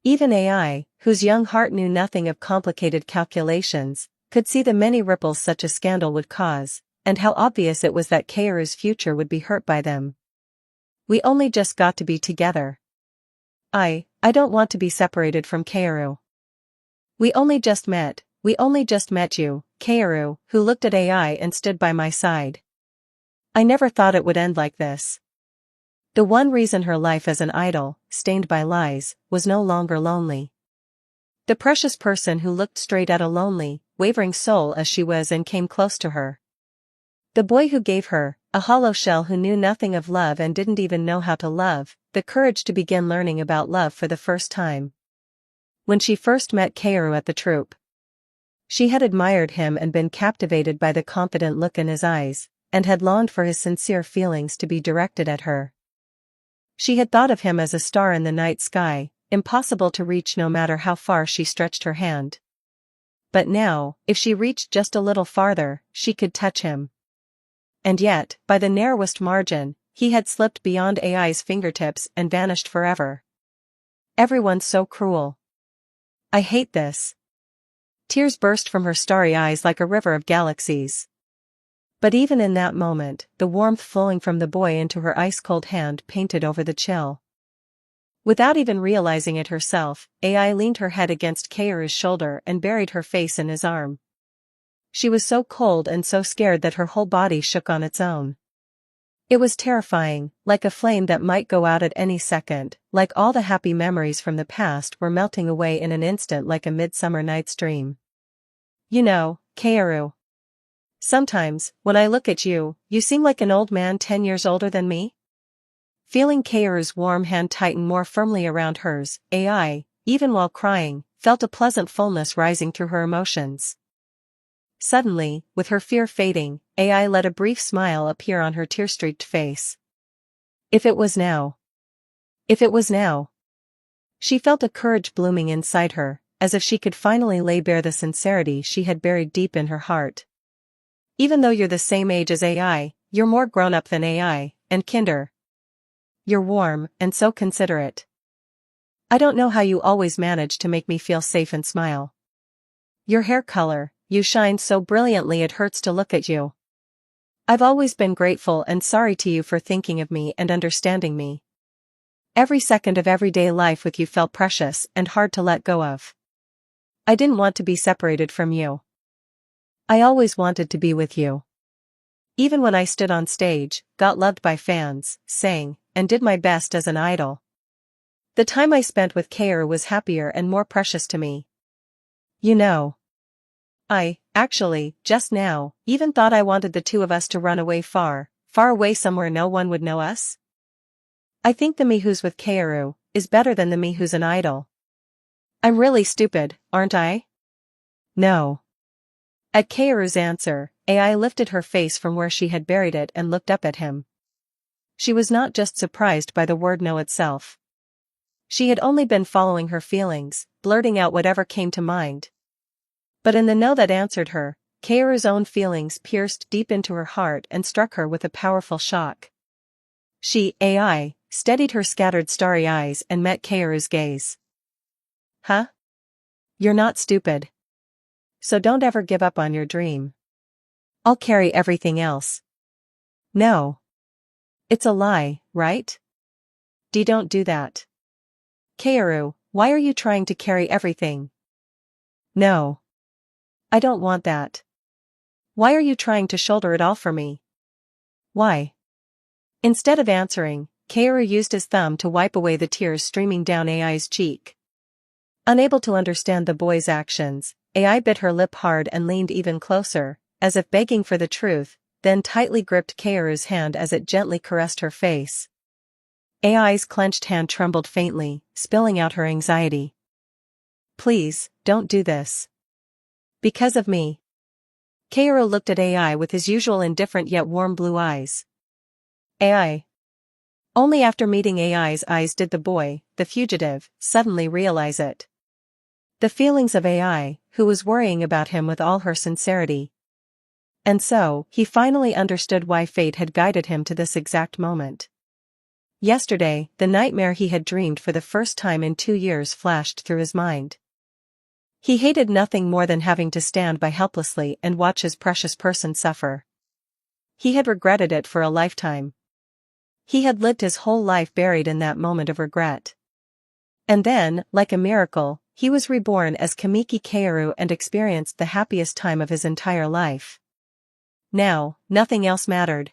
Even AI, whose young heart knew nothing of complicated calculations, could see the many ripples such a scandal would cause, and how obvious it was that Kaoru's future would be hurt by them. We only just got to be together. I don't want to be separated from Kaoru. We only just met you, Kaoru, who looked at AI and stood by my side. I never thought it would end like this. The one reason her life as an idol, stained by lies, was no longer lonely. The precious person who looked straight at a lonely, wavering soul as she was and came close to her. The boy who gave her, a hollow shell who knew nothing of love and didn't even know how to love, the courage to begin learning about love for the first time. When she first met Kaoru at the troop, she had admired him and been captivated by the confident look in his eyes, and had longed for his sincere feelings to be directed at her. She had thought of him as a star in the night sky, impossible to reach no matter how far she stretched her hand. But now, if she reached just a little farther, she could touch him. And yet, by the narrowest margin, he had slipped beyond AI's fingertips and vanished forever. Everyone's so cruel. I hate this. Tears burst from her starry eyes like a river of galaxies. But even in that moment, the warmth flowing from the boy into her ice-cold hand painted over the chill. Without even realizing it herself, AI leaned her head against Kaoru's shoulder and buried her face in his arm. She was so cold and so scared that her whole body shook on its own. It was terrifying, like a flame that might go out at any second, like all the happy memories from the past were melting away in an instant like a midsummer night's dream. You know, Kaoru. Sometimes, when I look at you, you seem like an old man 10 years older than me. Feeling Kaoru's warm hand tighten more firmly around hers, AI, even while crying, felt a pleasant fullness rising through her emotions. Suddenly, with her fear fading, AI let a brief smile appear on her tear-streaked face. If it was now. If it was now. She felt a courage blooming inside her, as if she could finally lay bare the sincerity she had buried deep in her heart. Even though you're the same age as AI, you're more grown up than AI, and kinder. You're warm, and so considerate. I don't know how you always manage to make me feel safe and smile. Your hair color, you shine so brilliantly it hurts to look at you. I've always been grateful and sorry to you for thinking of me and understanding me. Every second of everyday life with you felt precious and hard to let go of. I didn't want to be separated from you. I always wanted to be with you. Even when I stood on stage, got loved by fans, sang, and did my best as an idol. The time I spent with Kaoru was happier and more precious to me. You know. I, actually, just now, even thought I wanted the two of us to run away far, far away somewhere no one would know us. I think the me who's with Kaoru is better than the me who's an idol. I'm really stupid, aren't I? No. At Kaoru's answer, AI lifted her face from where she had buried it and looked up at him. She was not just surprised by the word no itself. She had only been following her feelings, blurting out whatever came to mind. But in the no that answered her, Kaoru's own feelings pierced deep into her heart and struck her with a powerful shock. She, AI, steadied her scattered starry eyes and met Kaoru's gaze. Huh? You're not stupid. So don't ever give up on your dream. I'll carry everything else. No. It's a lie, right? Don't do that. Kaoru, why are you trying to carry everything? No. I don't want that. Why are you trying to shoulder it all for me? Why? Instead of answering, Kaoru used his thumb to wipe away the tears streaming down AI's cheek. Unable to understand the boy's actions, AI bit her lip hard and leaned even closer, as if begging for the truth, then tightly gripped Kaoru's hand as it gently caressed her face. AI's clenched hand trembled faintly, spilling out her anxiety. Please, don't do this. Because of me. Kaoru looked at AI with his usual indifferent yet warm blue eyes. AI. Only after meeting AI's eyes did the boy, the fugitive, suddenly realize it. The feelings of AI, who was worrying about him with all her sincerity. And so, he finally understood why fate had guided him to this exact moment. Yesterday, the nightmare he had dreamed for the first time in 2 years flashed through his mind. He hated nothing more than having to stand by helplessly and watch his precious person suffer. He had regretted it for a lifetime. He had lived his whole life buried in that moment of regret. And then, like a miracle, he was reborn as Kamiki Kaoru and experienced the happiest time of his entire life. Now, nothing else mattered.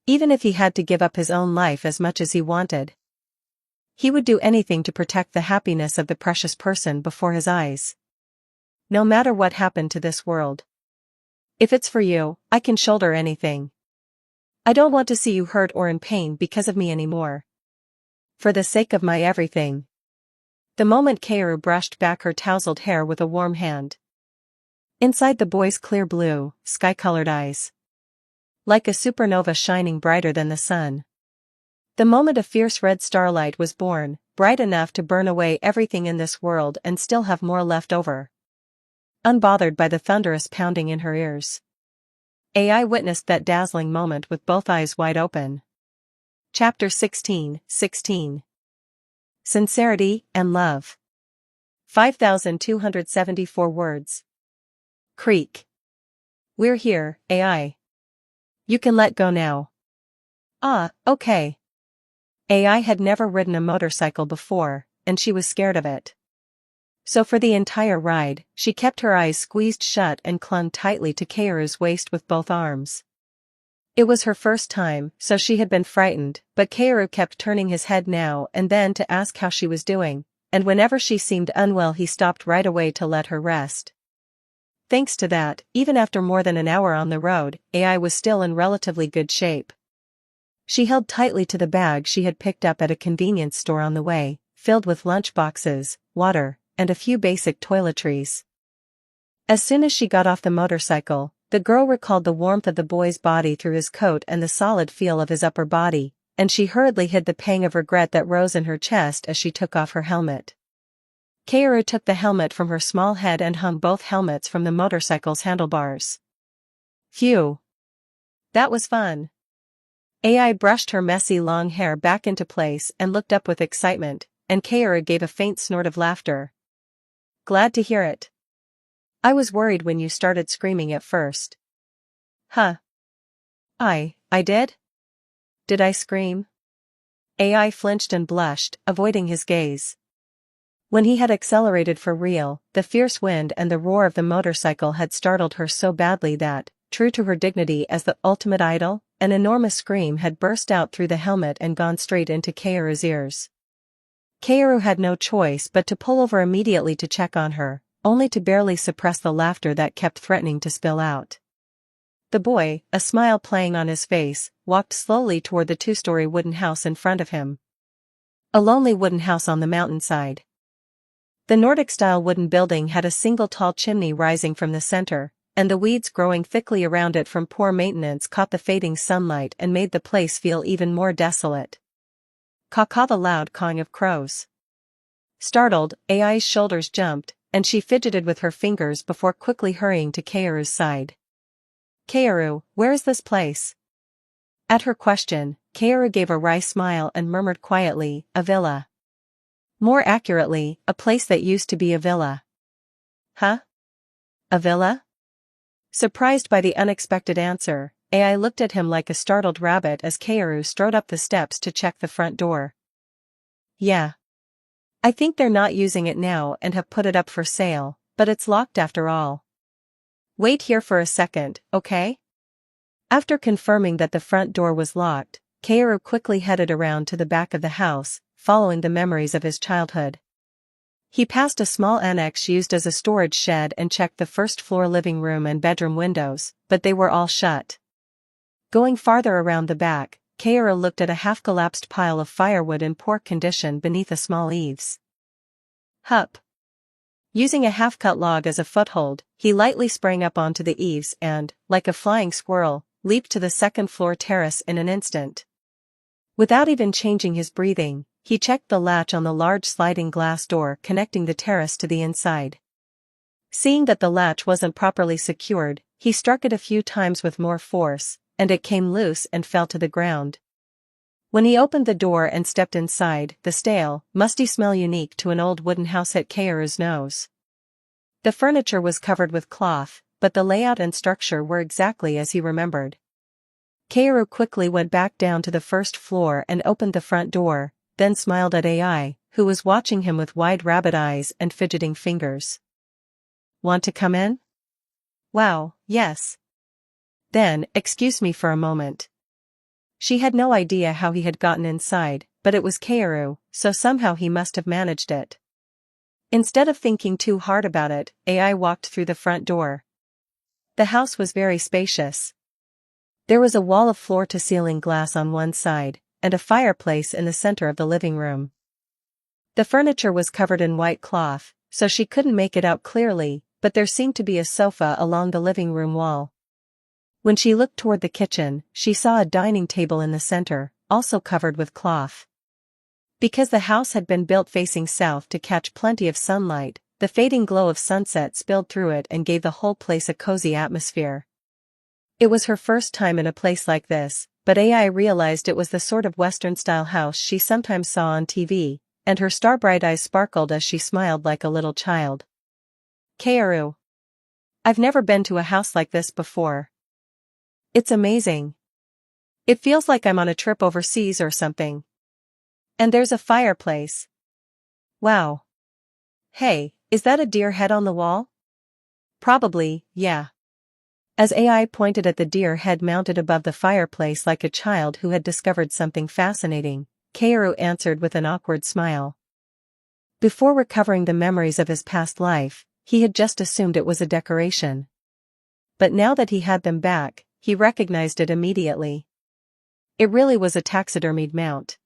Even if he had to give up his own life as much as he wanted. He would do anything to protect the happiness of the precious person before his eyes. No matter what happened to this world. If it's for you, I can shoulder anything. I don't want to see you hurt or in pain because of me anymore. For the sake of my everything. The moment Kaoru brushed back her tousled hair with a warm hand. Inside the boy's clear blue, sky-colored eyes. Like a supernova shining brighter than the sun. The moment a fierce red starlight was born, bright enough to burn away everything in this world and still have more left over. Unbothered by the thunderous pounding in her ears. AI witnessed that dazzling moment with both eyes wide open. Chapter 16, Sincerity and Love. 5,274 words. Creak. We're here, AI. You can let go now. Ah, okay. AI had never ridden a motorcycle before, and she was scared of it. So for the entire ride, she kept her eyes squeezed shut and clung tightly to Kaoru's waist with both arms. It was her first time, so she had been frightened, but Kaoru kept turning his head now and then to ask how she was doing, and whenever she seemed unwell he stopped right away to let her rest. Thanks to that, even after more than an hour on the road, AI was still in relatively good shape. She held tightly to the bag she had picked up at a convenience store on the way, filled with lunch boxes, water, and a few basic toiletries. As soon as she got off the motorcycle, the girl recalled the warmth of the boy's body through his coat and the solid feel of his upper body, and she hurriedly hid the pang of regret that rose in her chest as she took off her helmet. Kaoru took the helmet from her small head and hung both helmets from the motorcycle's handlebars. Phew! That was fun. AI brushed her messy long hair back into place and looked up with excitement, and Kaoru gave a faint snort of laughter. Glad to hear it. I was worried when you started screaming at first. Huh. I did? Did I scream? AI flinched and blushed, avoiding his gaze. When he had accelerated for real, the fierce wind and the roar of the motorcycle had startled her so badly that, true to her dignity as the ultimate idol, an enormous scream had burst out through the helmet and gone straight into Kaoru's ears. Kaoru had no choice but to pull over immediately to check on her, only to barely suppress the laughter that kept threatening to spill out. The boy, a smile playing on his face, walked slowly toward the two-story wooden house in front of him. A lonely wooden house on the mountainside. The Nordic-style wooden building had a single tall chimney rising from the center, and the weeds growing thickly around it from poor maintenance caught the fading sunlight and made the place feel even more desolate. Caw-caw, the loud cawing of crows. Startled, AI's shoulders jumped, and she fidgeted with her fingers before quickly hurrying to Kaoru's side. Kaoru, where is this place? At her question, Kaoru gave a wry smile and murmured quietly, a villa. More accurately, a place that used to be a villa. Huh? A villa? Surprised by the unexpected answer, AI looked at him like a startled rabbit as Kaoru strode up the steps to check the front door. Yeah. I think they're not using it now and have put it up for sale, but it's locked after all. Wait here for a second, okay? After confirming that the front door was locked, Kaoru quickly headed around to the back of the house, following the memories of his childhood. He passed a small annex used as a storage shed and checked the first-floor living room and bedroom windows, but they were all shut. Going farther around the back, Kaoru looked at a half-collapsed pile of firewood in poor condition beneath a small eaves. Hup. Using a half-cut log as a foothold, he lightly sprang up onto the eaves and, like a flying squirrel, leaped to the second-floor terrace in an instant. Without even changing his breathing, he checked the latch on the large sliding glass door connecting the terrace to the inside. Seeing that the latch wasn't properly secured, he struck it a few times with more force, and it came loose and fell to the ground. When he opened the door and stepped inside, the stale, musty smell unique to an old wooden house hit Kaoru's nose. The furniture was covered with cloth, but the layout and structure were exactly as he remembered. Kaoru quickly went back down to the first floor and opened the front door, then smiled at AI, who was watching him with wide rabbit eyes and fidgeting fingers. Want to come in? Wow, yes. Then, excuse me for a moment. She had no idea how he had gotten inside, but it was Kaoru, so somehow he must have managed it. Instead of thinking too hard about it, AI walked through the front door. The house was very spacious. There was a wall of floor-to-ceiling glass on one side, and a fireplace in the center of the living room. The furniture was covered in white cloth, so she couldn't make it out clearly, but there seemed to be a sofa along the living room wall. When she looked toward the kitchen, she saw a dining table in the center, also covered with cloth. Because the house had been built facing south to catch plenty of sunlight, the fading glow of sunset spilled through it and gave the whole place a cozy atmosphere. It was her first time in a place like this, but AI realized it was the sort of Western-style house she sometimes saw on TV, and her star-bright eyes sparkled as she smiled like a little child. Kaoru. I've never been to a house like this before. It's amazing. It feels like I'm on a trip overseas or something. And there's a fireplace. Wow. Hey, is that a deer head on the wall? Probably, yeah. As AI pointed at the deer head mounted above the fireplace like a child who had discovered something fascinating, Kaoru answered with an awkward smile. Before recovering the memories of his past life, he had just assumed it was a decoration. But now that he had them back, he recognized it immediately. It really was a taxidermied mount.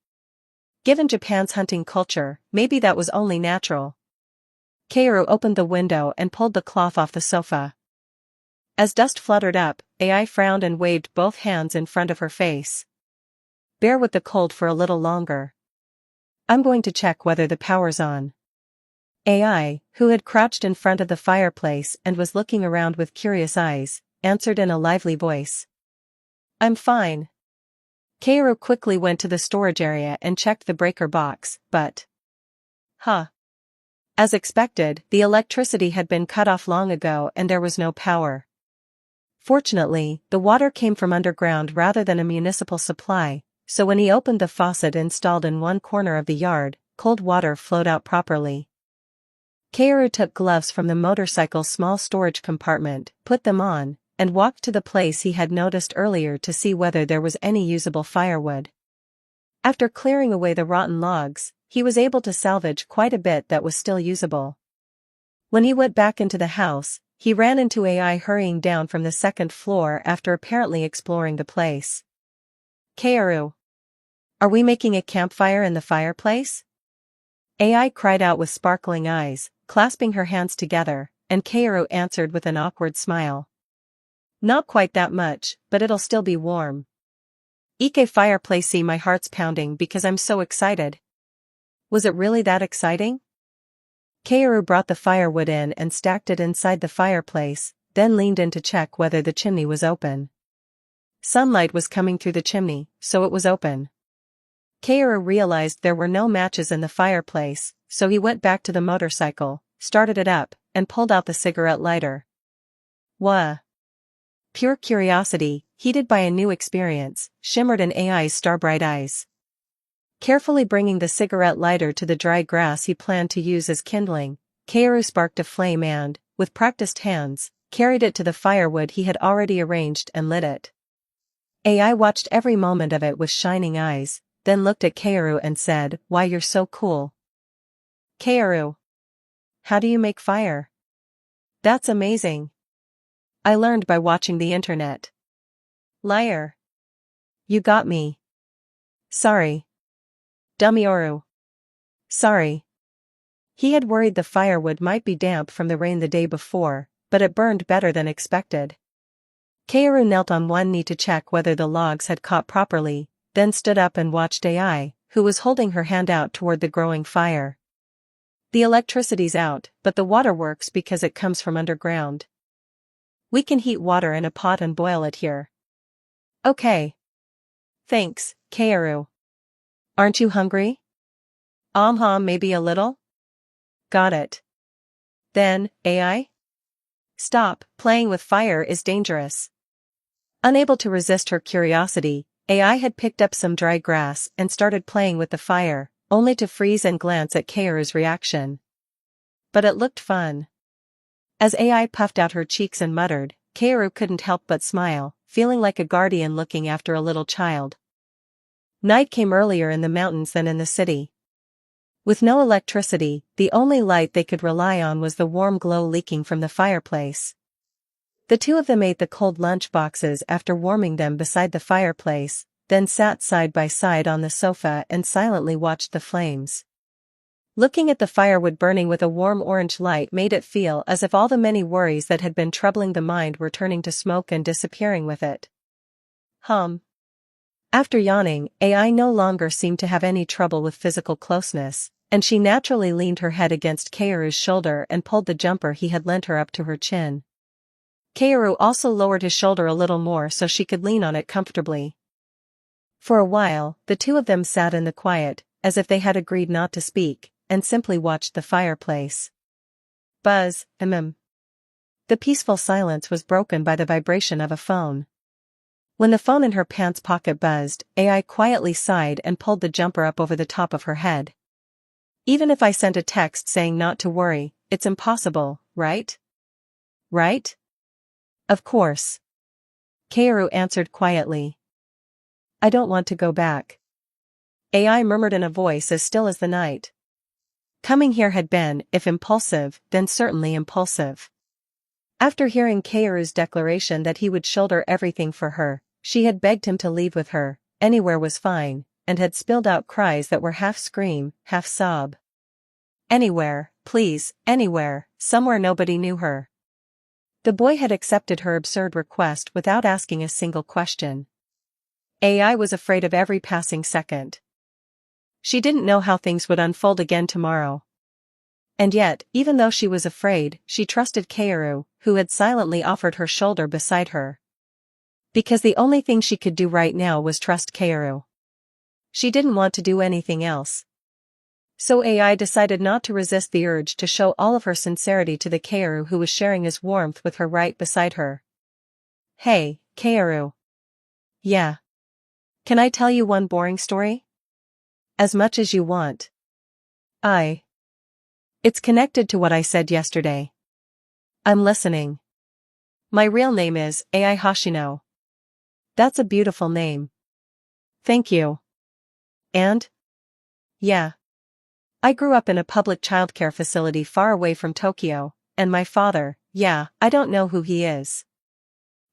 Given Japan's hunting culture, maybe that was only natural. Kaoru opened the window and pulled the cloth off the sofa. As dust fluttered up, AI frowned and waved both hands in front of her face. Bear with the cold for a little longer. I'm going to check whether the power's on. AI, who had crouched in front of the fireplace and was looking around with curious eyes, answered in a lively voice. I'm fine. Kaoru quickly went to the storage area and checked the breaker box, but... As expected, the electricity had been cut off long ago and there was no power. Fortunately, the water came from underground rather than a municipal supply, so when he opened the faucet installed in one corner of the yard, cold water flowed out properly. Kaoru took gloves from the motorcycle's small storage compartment, put them on, and walked to the place he had noticed earlier to see whether there was any usable firewood. After clearing away the rotten logs, he was able to salvage quite a bit that was still usable. When he went back into the house, he ran into AI hurrying down from the second floor after apparently exploring the place. Kaoru. Are we making a campfire in the fireplace? AI cried out with sparkling eyes, clasping her hands together, and Kaoru answered with an awkward smile. Not quite that much, but it'll still be warm. Ike fireplacey, my heart's pounding because I'm so excited. Was it really that exciting? Kaoru brought the firewood in and stacked it inside the fireplace, then leaned in to check whether the chimney was open. Sunlight was coming through the chimney, so it was open. Kaoru realized there were no matches in the fireplace, so he went back to the motorcycle, started it up, and pulled out the cigarette lighter. Wah! Pure curiosity, heated by a new experience, shimmered in AI's starbright eyes. Carefully bringing the cigarette lighter to the dry grass he planned to use as kindling, Kaoru sparked a flame and, with practiced hands, carried it to the firewood he had already arranged and lit it. AI watched every moment of it with shining eyes, then looked at Kaoru and said, "Why, you're so cool." Kaoru. How do you make fire? That's amazing. I learned by watching the internet. Liar. You got me. Sorry. Dummyoru. Sorry. He had worried the firewood might be damp from the rain the day before, but it burned better than expected. Kaoru knelt on one knee to check whether the logs had caught properly, then stood up and watched AI, who was holding her hand out toward the growing fire. The electricity's out, but the water works because it comes from underground. We can heat water in a pot and boil it here. Okay. Thanks, Kaoru. Aren't you hungry? Maybe a little? Got it. Then, AI? Stop, playing with fire is dangerous. Unable to resist her curiosity, AI had picked up some dry grass and started playing with the fire, only to freeze and glance at Kaoru's reaction. But it looked fun. As AI puffed out her cheeks and muttered, Kaoru couldn't help but smile, feeling like a guardian looking after a little child. Night came earlier in the mountains than in the city. With no electricity, the only light they could rely on was the warm glow leaking from the fireplace. The two of them ate the cold lunch boxes after warming them beside the fireplace, then sat side by side on the sofa and silently watched the flames. Looking at the firewood burning with a warm orange light made it feel as if all the many worries that had been troubling the mind were turning to smoke and disappearing with it. After yawning, AI no longer seemed to have any trouble with physical closeness, and she naturally leaned her head against Kaoru's shoulder and pulled the jumper he had lent her up to her chin. Kaoru also lowered his shoulder a little more so she could lean on it comfortably. For a while, the two of them sat in the quiet, as if they had agreed not to speak, and simply watched the fireplace. Buzz, The peaceful silence was broken by the vibration of a phone. When the phone in her pants pocket buzzed, AI quietly sighed and pulled the jumper up over the top of her head. Even if I sent a text saying not to worry, it's impossible, right? Right? Of course. Kaoru answered quietly. I don't want to go back. AI murmured in a voice as still as the night. Coming here had been, if impulsive, then certainly impulsive. After hearing Kaoru's declaration that he would shoulder everything for her, she had begged him to leave with her, anywhere was fine, and had spilled out cries that were half scream, half sob. Anywhere, please, anywhere, somewhere nobody knew her. The boy had accepted her absurd request without asking a single question. AI was afraid of every passing second. She didn't know how things would unfold again tomorrow. And yet, even though she was afraid, she trusted Kaoru, who had silently offered her shoulder beside her. Because the only thing she could do right now was trust Kaoru. She didn't want to do anything else. So AI decided not to resist the urge to show all of her sincerity to the Kaoru who was sharing his warmth with her right beside her. Hey, Kaoru. Yeah. Can I tell you one boring story? As much as you want. It's connected to what I said yesterday. I'm listening. My real name is Ai Hoshino. That's a beautiful name. Thank you. And? Yeah. I grew up in a public childcare facility far away from Tokyo, and my father, I don't know who he is.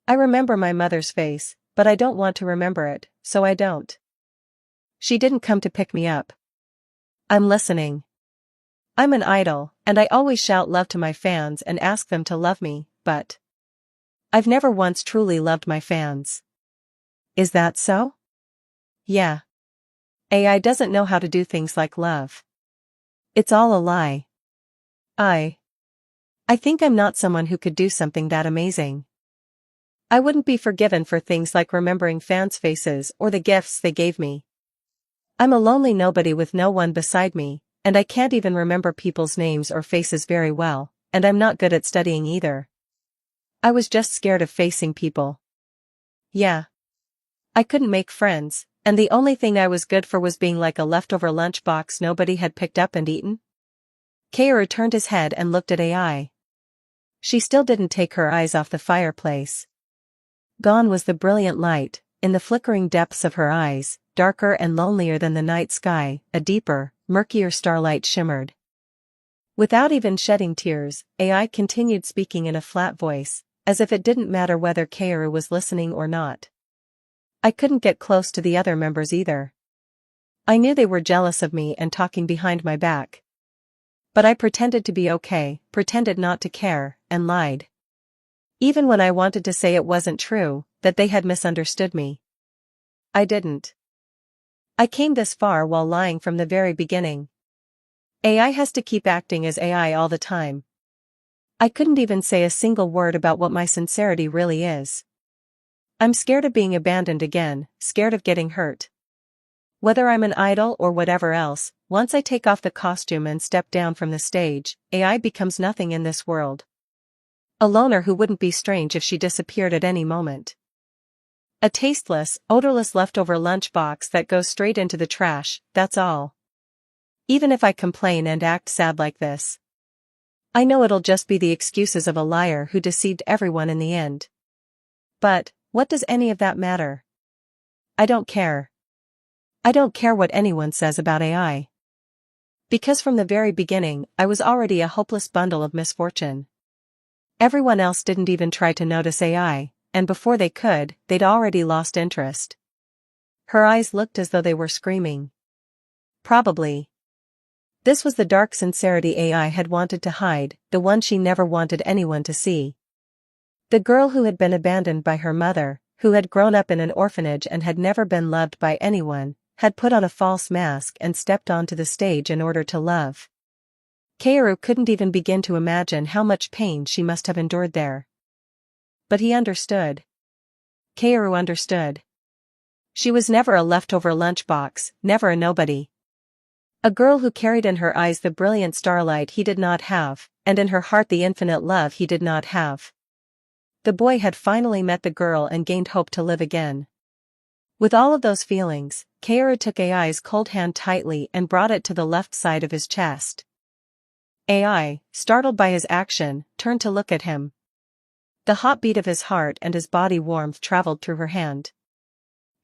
I remember my mother's face, but I don't want to remember it, so I don't. She didn't come to pick me up. I'm listening. I'm an idol, and I always shout love to my fans and ask them to love me, but I've never once truly loved my fans. Is that so? Yeah. AI doesn't know how to do things like love. It's all a lie. I think I'm not someone who could do something that amazing. I wouldn't be forgiven for things like remembering fans' faces or the gifts they gave me. I'm a lonely nobody with no one beside me, and I can't even remember people's names or faces very well, and I'm not good at studying either. I was just scared of facing people. Yeah. I couldn't make friends, and the only thing I was good for was being like a leftover lunchbox nobody had picked up and eaten. Kaoru turned his head and looked at AI. She still didn't take her eyes off the fireplace. Gone was the brilliant light. In the flickering depths of her eyes, darker and lonelier than the night sky, a deeper, murkier starlight shimmered. Without even shedding tears, AI continued speaking in a flat voice, as if it didn't matter whether Kaoru was listening or not. I couldn't get close to the other members either. I knew they were jealous of me and talking behind my back. But I pretended to be okay, pretended not to care, and lied. Even when I wanted to say it wasn't true, that they had misunderstood me. I didn't. I came this far while lying from the very beginning. AI has to keep acting as AI all the time. I couldn't even say a single word about what my sincerity really is. I'm scared of being abandoned again, scared of getting hurt. Whether I'm an idol or whatever else, once I take off the costume and step down from the stage, AI becomes nothing in this world. A loner who wouldn't be strange if she disappeared at any moment. A tasteless, odorless leftover lunchbox that goes straight into the trash, that's all. Even if I complain and act sad like this, I know it'll just be the excuses of a liar who deceived everyone in the end. But, what does any of that matter? I don't care. I don't care what anyone says about AI. Because from the very beginning, I was already a hopeless bundle of misfortune. Everyone else didn't even try to notice AI, and before they could, they'd already lost interest. Her eyes looked as though they were screaming. Probably. This was the dark sincerity AI had wanted to hide, the one she never wanted anyone to see. The girl who had been abandoned by her mother, who had grown up in an orphanage and had never been loved by anyone, had put on a false mask and stepped onto the stage in order to love. Kaoru couldn't even begin to imagine how much pain she must have endured there. But he understood. Kaoru understood. She was never a leftover lunchbox, never a nobody. A girl who carried in her eyes the brilliant starlight he did not have, and in her heart the infinite love he did not have. The boy had finally met the girl and gained hope to live again. With all of those feelings, Kaoru took AI's cold hand tightly and brought it to the left side of his chest. AI, startled by his action, turned to look at him. The hot beat of his heart and his body warmth traveled through her hand.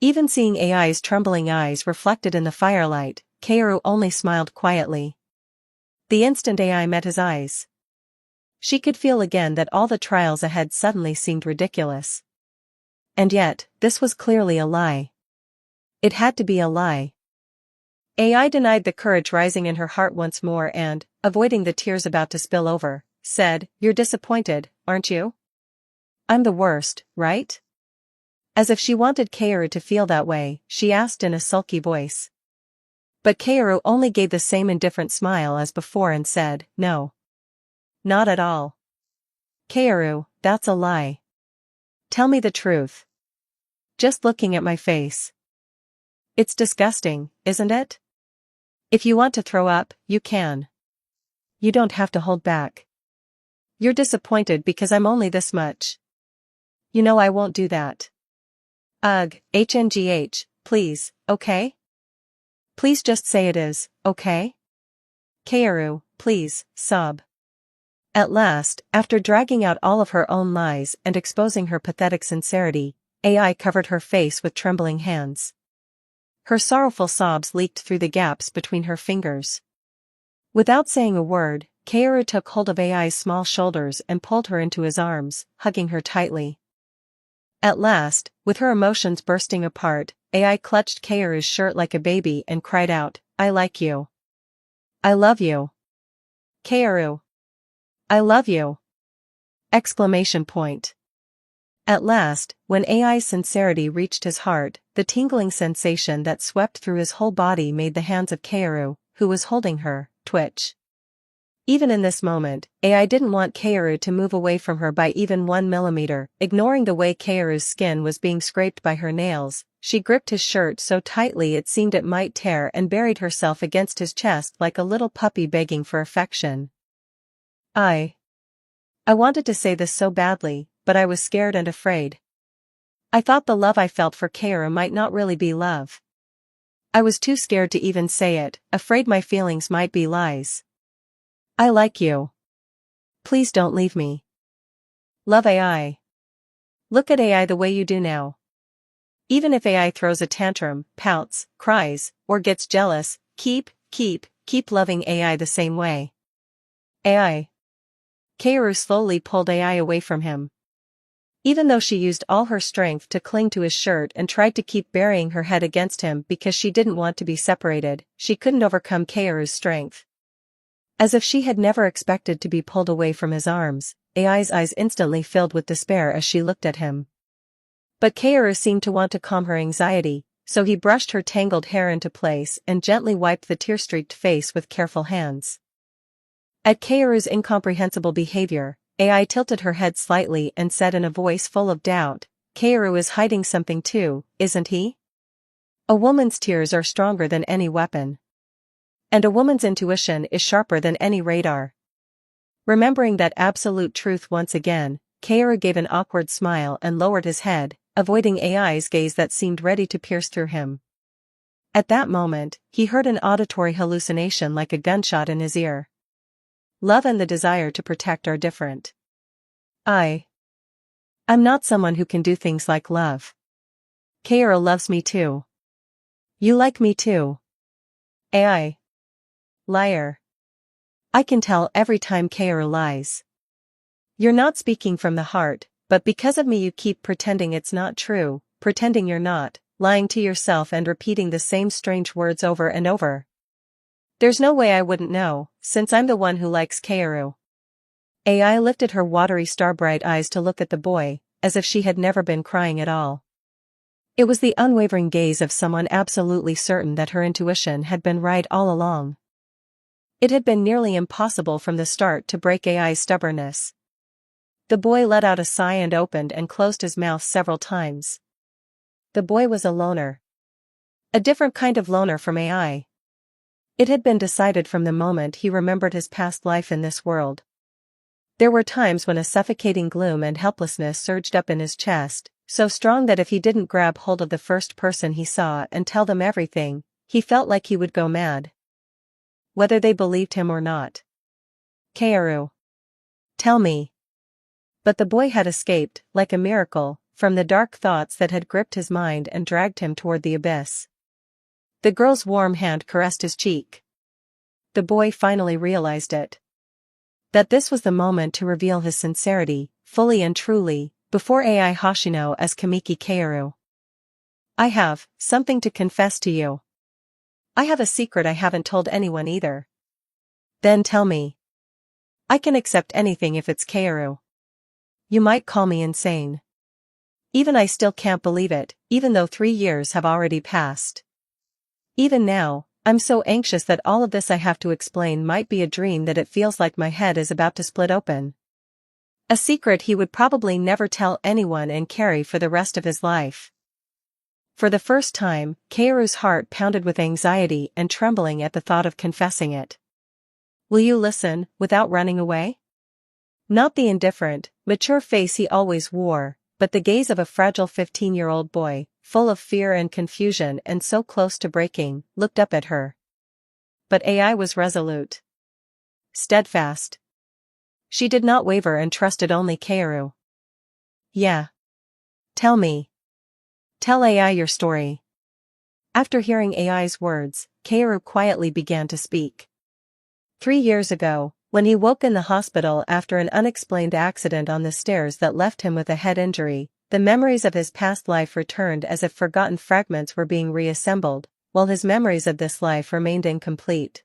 Even seeing AI's trembling eyes reflected in the firelight, Kaoru only smiled quietly. The instant AI met his eyes, she could feel again that all the trials ahead suddenly seemed ridiculous. And yet, this was clearly a lie. It had to be a lie. AI denied the courage rising in her heart once more and, avoiding the tears about to spill over, said, "You're disappointed, aren't you? I'm the worst, right? As if she wanted Kaoru to feel that way, she asked in a sulky voice. But Kaoru only gave the same indifferent smile as before and said, "No. Not at all. Kaoru, that's a lie. Tell me the truth. Just looking at my face. It's disgusting, isn't it? If you want to throw up, you can. You don't have to hold back. You're disappointed because I'm only this much. You know I won't do that. Ugh, HNGH, please, okay? Please just say it is, okay? Kaoru, please, sob." At last, after dragging out all of her own lies and exposing her pathetic sincerity, AI covered her face with trembling hands. Her sorrowful sobs leaked through the gaps between her fingers. Without saying a word, Kaoru took hold of AI's small shoulders and pulled her into his arms, hugging her tightly. At last, with her emotions bursting apart, AI clutched Kaoru's shirt like a baby and cried out, "I like you. I love you. Kaoru. I love you!" Exclamation point. At last, when AI's sincerity reached his heart, the tingling sensation that swept through his whole body made the hands of Kaoru, who was holding her, twitch. Even in this moment, AI didn't want Kaoru to move away from her by even 1 millimeter. Ignoring the way Kaoru's skin was being scraped by her nails, she gripped his shirt so tightly it seemed it might tear and buried herself against his chest like a little puppy begging for affection. I wanted to say this so badly, but I was scared and afraid. I thought the love I felt for Kaoru might not really be love. I was too scared to even say it, afraid my feelings might be lies. I like you. Please don't leave me. Love AI. Look at AI the way you do now. Even if AI throws a tantrum, pouts, cries, or gets jealous, keep loving AI the same way. AI. Kaoru slowly pulled AI away from him. Even though she used all her strength to cling to his shirt and tried to keep burying her head against him because she didn't want to be separated, she couldn't overcome Kaoru's strength. As if she had never expected to be pulled away from his arms, AI's eyes instantly filled with despair as she looked at him. But Kaoru seemed to want to calm her anxiety, so he brushed her tangled hair into place and gently wiped the tear-streaked face with careful hands. At Kaoru's incomprehensible behavior, AI tilted her head slightly and said in a voice full of doubt, "Kaoru is hiding something too, isn't he? A woman's tears are stronger than any weapon. And a woman's intuition is sharper than any radar." Remembering that absolute truth once again, Kaoru gave an awkward smile and lowered his head, avoiding AI's gaze that seemed ready to pierce through him. At that moment, he heard an auditory hallucination like a gunshot in his ear. Love and the desire to protect are different. I'm not someone who can do things like love. Kaoru loves me too. You like me too. AI. Liar. I can tell every time Kaoru lies. You're not speaking from the heart, but because of me you keep pretending it's not true, pretending you're not, lying to yourself and repeating the same strange words over and over. There's no way I wouldn't know, since I'm the one who likes Kaoru. AI lifted her watery star-bright eyes to look at the boy, as if she had never been crying at all. It was the unwavering gaze of someone absolutely certain that her intuition had been right all along. It had been nearly impossible from the start to break AI's stubbornness. The boy let out a sigh and opened and closed his mouth several times. The boy was a loner. A different kind of loner from AI. It had been decided from the moment he remembered his past life in this world. There were times when a suffocating gloom and helplessness surged up in his chest, so strong that if he didn't grab hold of the first person he saw and tell them everything, he felt like he would go mad. Whether they believed him or not. Kaoru. Tell me. But the boy had escaped, like a miracle, from the dark thoughts that had gripped his mind and dragged him toward the abyss. The girl's warm hand caressed his cheek. The boy finally realized it. That this was the moment to reveal his sincerity, fully and truly, before AI Hoshino as Kamiki Kaoru. I have something to confess to you. I have a secret I haven't told anyone either. Then tell me. I can accept anything if it's Kaoru. You might call me insane. Even I still can't believe it, even though 3 years have already passed. Even now, I'm so anxious that all of this I have to explain might be a dream that it feels like my head is about to split open. A secret he would probably never tell anyone and carry for the rest of his life. For the first time, Kaoru's heart pounded with anxiety and trembling at the thought of confessing it. Will you listen, without running away? Not the indifferent, mature face he always wore, but the gaze of a fragile 15-year-old boy, full of fear and confusion and so close to breaking, looked up at her. But AI was resolute. Steadfast. She did not waver and trusted only Kaoru. Yeah. Tell me. Tell AI your story. After hearing AI's words, Kaoru quietly began to speak. 3 years ago, when he woke in the hospital after an unexplained accident on the stairs that left him with a head injury, the memories of his past life returned as if forgotten fragments were being reassembled, while his memories of this life remained incomplete.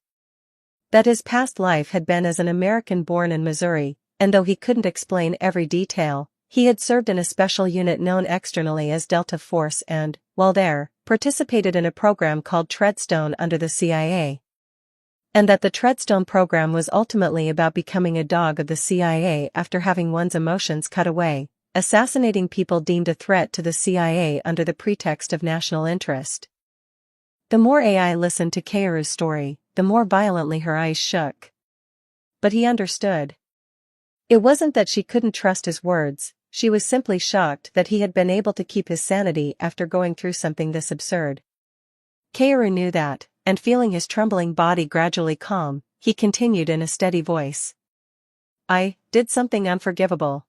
That his past life had been as an American born in Missouri, and though he couldn't explain every detail, he had served in a special unit known externally as Delta Force and, while there, participated in a program called Treadstone under the CIA. And that the Treadstone program was ultimately about becoming a dog of the CIA after having one's emotions cut away, assassinating people deemed a threat to the CIA under the pretext of national interest. The more AI listened to Kaoru's story, the more violently her eyes shook. But he understood. It wasn't that she couldn't trust his words, she was simply shocked that he had been able to keep his sanity after going through something this absurd. Kaoru knew that, and feeling his trembling body gradually calm, he continued in a steady voice. I did something unforgivable.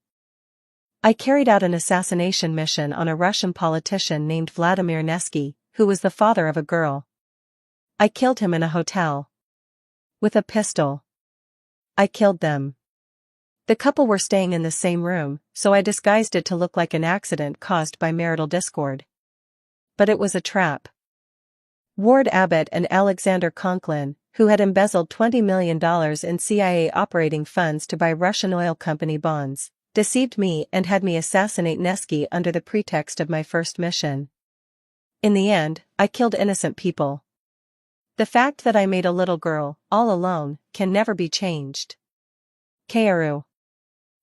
I carried out an assassination mission on a Russian politician named Vladimir Nevsky, who was the father of a girl. I killed him in a hotel. With a pistol. I killed them. The couple were staying in the same room, so I disguised it to look like an accident caused by marital discord. But it was a trap. Ward Abbott and Alexander Conklin, who had embezzled $20 million in CIA operating funds to buy Russian oil company bonds, deceived me and had me assassinate Nevsky under the pretext of my first mission. In the end, I killed innocent people. The fact that I made a little girl, all alone, can never be changed. Kaoru.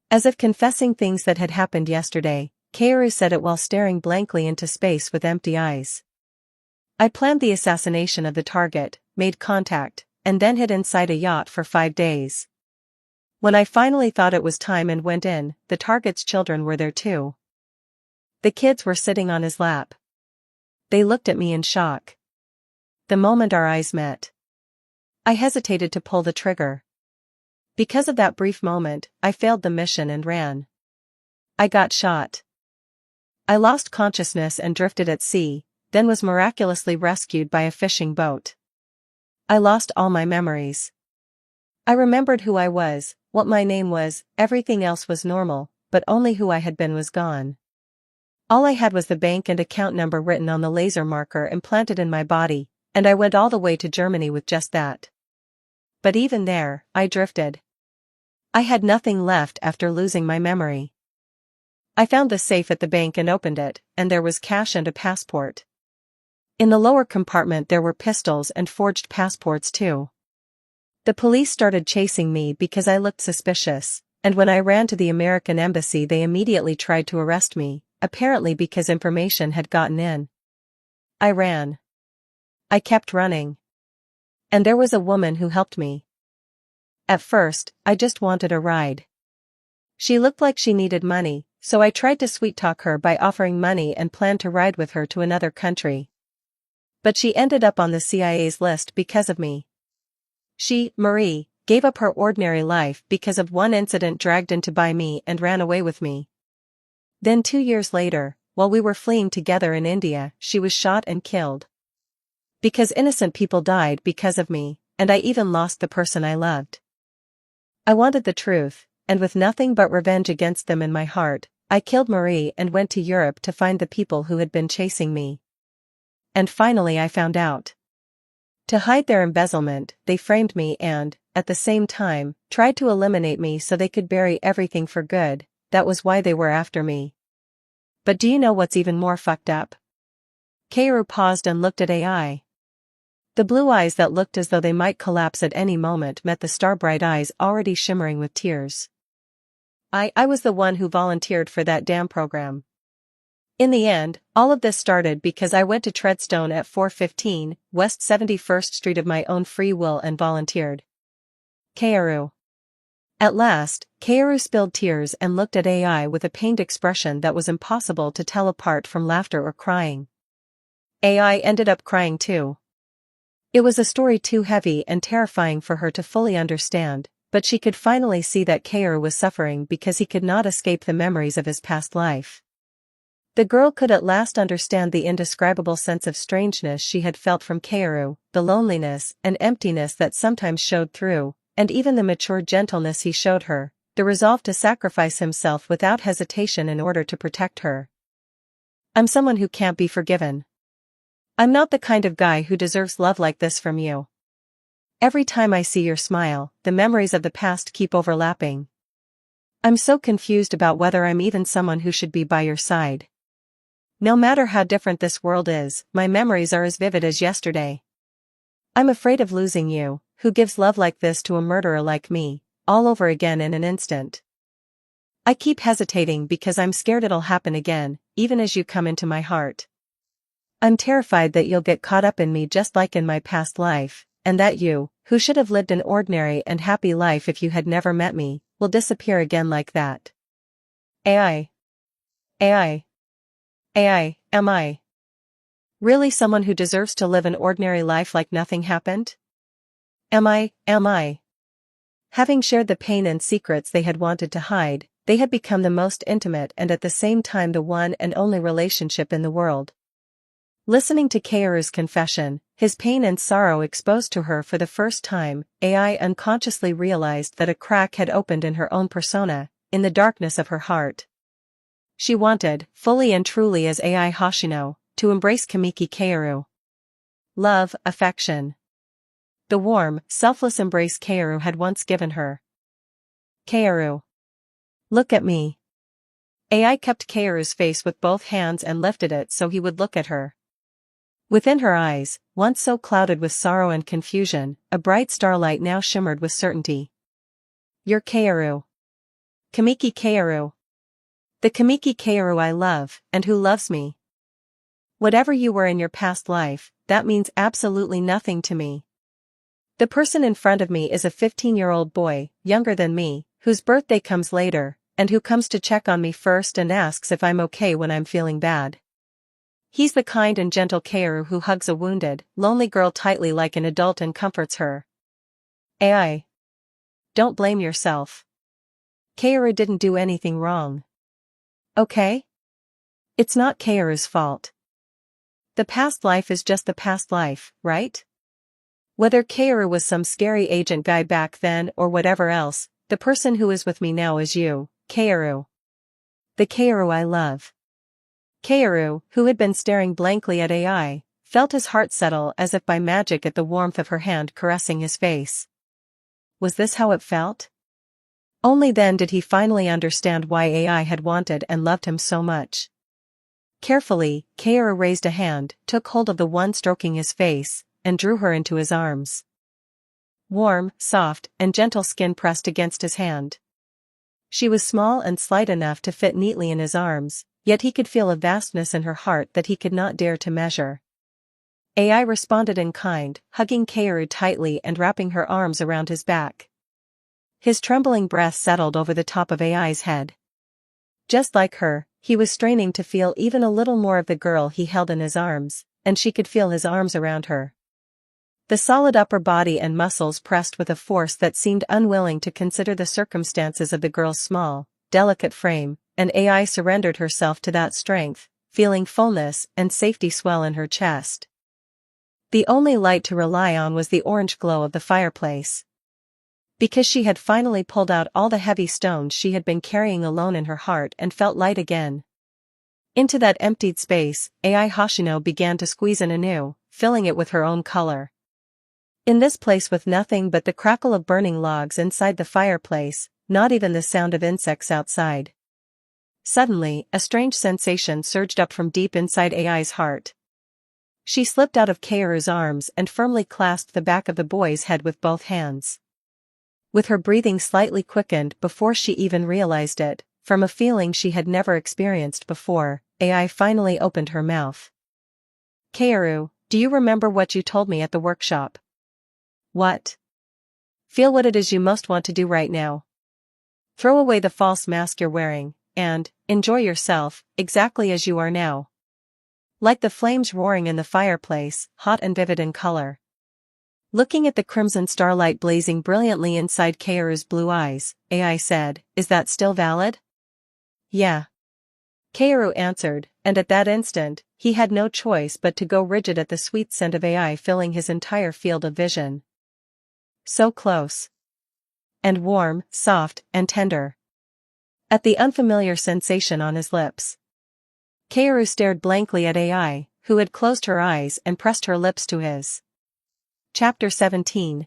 As if confessing things that had happened yesterday, Kaoru said it while staring blankly into space with empty eyes. I planned the assassination of the target, made contact, and then hid inside a yacht for 5 days. When I finally thought it was time and went in, the target's children were there too. The kids were sitting on his lap. They looked at me in shock. The moment our eyes met, I hesitated to pull the trigger. Because of that brief moment, I failed the mission and ran. I got shot. I lost consciousness and drifted at sea, then was miraculously rescued by a fishing boat. I lost all my memories. I remembered who I was, what my name was, everything else was normal, but only who I had been was gone. All I had was the bank and account number written on the laser marker implanted in my body, and I went all the way to Germany with just that. But even there, I drifted. I had nothing left after losing my memory. I found the safe at the bank and opened it, and there was cash and a passport. In the lower compartment there were pistols and forged passports too. The police started chasing me because I looked suspicious, and when I ran to the American embassy they immediately tried to arrest me, apparently because information had gotten in. I ran. I kept running. And there was a woman who helped me. At first, I just wanted a ride. She looked like she needed money, so I tried to sweet-talk her by offering money and planned to ride with her to another country. But she ended up on the CIA's list because of me. She, Marie, gave up her ordinary life because of one incident dragged in to buy me and ran away with me. Then 2 years later, while we were fleeing together in India, she was shot and killed. Because innocent people died because of me, and I even lost the person I loved. I wanted the truth, and with nothing but revenge against them in my heart, I killed Marie and went to Europe to find the people who had been chasing me. And finally I found out. To hide their embezzlement, they framed me and, at the same time, tried to eliminate me so they could bury everything for good. That was why they were after me. But do you know what's even more fucked up? Kaoru paused and looked at AI. The blue eyes that looked as though they might collapse at any moment met the star-bright eyes already shimmering with tears. I was the one who volunteered for that damn program. In the end, all of this started because I went to Treadstone at 415 West 71st Street of my own free will and volunteered. Kaoru. At last, Kaoru spilled tears and looked at AI with a pained expression that was impossible to tell apart from laughter or crying. AI ended up crying too. It was a story too heavy and terrifying for her to fully understand, but she could finally see that Kaoru was suffering because he could not escape the memories of his past life. The girl could at last understand the indescribable sense of strangeness she had felt from Kaoru, the loneliness and emptiness that sometimes showed through, and even the mature gentleness he showed her, the resolve to sacrifice himself without hesitation in order to protect her. I'm someone who can't be forgiven. I'm not the kind of guy who deserves love like this from you. Every time I see your smile, the memories of the past keep overlapping. I'm so confused about whether I'm even someone who should be by your side. No matter how different this world is, my memories are as vivid as yesterday. I'm afraid of losing you, who gives love like this to a murderer like me, all over again in an instant. I keep hesitating because I'm scared it'll happen again, even as you come into my heart. I'm terrified that you'll get caught up in me just like in my past life, and that you, who should have lived an ordinary and happy life if you had never met me, will disappear again like that. AI. Am I really someone who deserves to live an ordinary life like nothing happened? Am I? Having shared the pain and secrets they had wanted to hide, they had become the most intimate and at the same time the one and only relationship in the world. Listening to Kaoru's confession, his pain and sorrow exposed to her for the first time, AI unconsciously realized that a crack had opened in her own persona, in the darkness of her heart. She wanted, fully and truly as AI Hoshino, to embrace Kamiki Kaoru. Love, affection. The warm, selfless embrace Kaoru had once given her. Kaoru. Look at me. AI kept Kaoru's face with both hands and lifted it so he would look at her. Within her eyes, once so clouded with sorrow and confusion, a bright starlight now shimmered with certainty. You're Kaoru. Kamiki Kaoru. The Kamiki Kaoru I love, and who loves me. Whatever you were in your past life, that means absolutely nothing to me. The person in front of me is a 15-year-old boy, younger than me, whose birthday comes later, and who comes to check on me first and asks if I'm okay when I'm feeling bad. He's the kind and gentle Kaoru who hugs a wounded, lonely girl tightly like an adult and comforts her. AI. Don't blame yourself. Kaoru didn't do anything wrong. Okay? It's not Kaoru's fault. The past life is just the past life, right? Whether Kaoru was some scary agent guy back then or whatever else, the person who is with me now is you, Kaoru. The Kaoru I love. Kaoru, who had been staring blankly at AI, felt his heart settle as if by magic at the warmth of her hand caressing his face. Was this how it felt? Only then did he finally understand why AI had wanted and loved him so much. Carefully, Kaoru raised a hand, took hold of the one stroking his face, and drew her into his arms. Warm, soft, and gentle skin pressed against his hand. She was small and slight enough to fit neatly in his arms, yet he could feel a vastness in her heart that he could not dare to measure. AI responded in kind, hugging Kaoru tightly and wrapping her arms around his back. His trembling breath settled over the top of AI's head. Just like her, he was straining to feel even a little more of the girl he held in his arms, and she could feel his arms around her. The solid upper body and muscles pressed with a force that seemed unwilling to consider the circumstances of the girl's small, delicate frame, and AI surrendered herself to that strength, feeling fullness and safety swell in her chest. The only light to rely on was the orange glow of the fireplace. Because she had finally pulled out all the heavy stones she had been carrying alone in her heart and felt light again. Into that emptied space, AI Hoshino began to squeeze in anew, filling it with her own color. In this place with nothing but the crackle of burning logs inside the fireplace, not even the sound of insects outside. Suddenly, a strange sensation surged up from deep inside AI's heart. She slipped out of Kaoru's arms and firmly clasped the back of the boy's head with both hands. With her breathing slightly quickened before she even realized it, from a feeling she had never experienced before, AI finally opened her mouth. Kaoru, do you remember what you told me at the workshop? What? Feel what it is you most want to do right now. Throw away the false mask you're wearing, and enjoy yourself, exactly as you are now. Like the flames roaring in the fireplace, hot and vivid in color. Looking at the crimson starlight blazing brilliantly inside Kaoru's blue eyes, AI said, "Is that still valid?" "Yeah." Kaoru answered, and at that instant, he had no choice but to go rigid at the sweet scent of AI filling his entire field of vision. So close. And warm, soft, and tender. At the unfamiliar sensation on his lips. Kaoru stared blankly at AI, who had closed her eyes and pressed her lips to his. Chapter 17.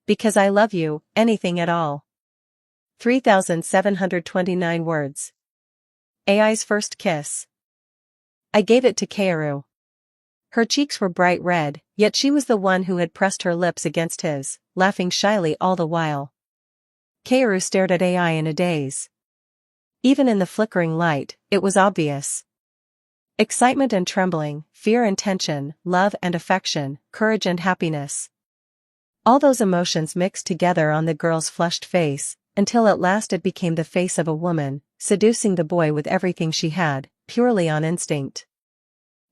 Because I love you, anything at all. 3,729 words. AI's first kiss. I gave it to Kaoru. Her cheeks were bright red, yet she was the one who had pressed her lips against his, laughing shyly all the while. Kaoru stared at AI in a daze. Even in the flickering light, it was obvious. Excitement and trembling, fear and tension, love and affection, courage and happiness. All those emotions mixed together on the girl's flushed face, until at last it became the face of a woman, seducing the boy with everything she had, purely on instinct.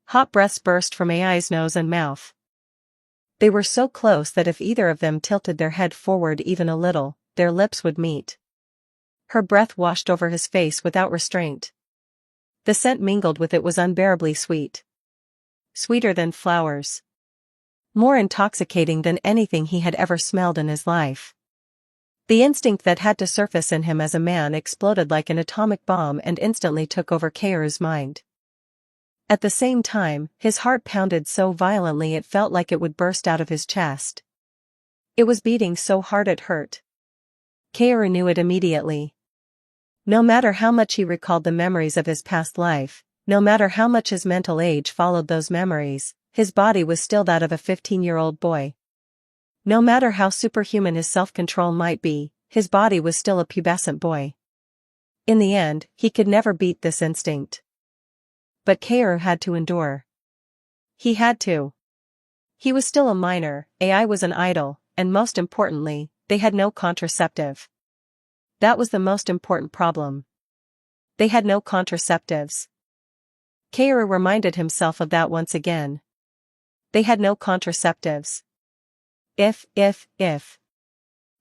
Hot breaths burst from AI's nose and mouth. They were so close that if either of them tilted their head forward even a little, their lips would meet. Her breath washed over his face without restraint. The scent mingled with it was unbearably sweet. Sweeter than flowers. More intoxicating than anything he had ever smelled in his life. The instinct that had to surface in him as a man exploded like an atomic bomb and instantly took over Kaoru's mind. At the same time, his heart pounded so violently it felt like it would burst out of his chest. It was beating so hard it hurt. Kaoru knew it immediately. No matter how much he recalled the memories of his past life, no matter how much his mental age followed those memories, his body was still that of a 15-year-old boy. No matter how superhuman his self-control might be, his body was still a pubescent boy. In the end, he could never beat this instinct. But Kaoru had to endure. He had to. He was still a minor, AI was an idol, and most importantly, they had no contraceptive. That was the most important problem. They had no contraceptives. Kaoru reminded himself of that once again. They had no contraceptives. If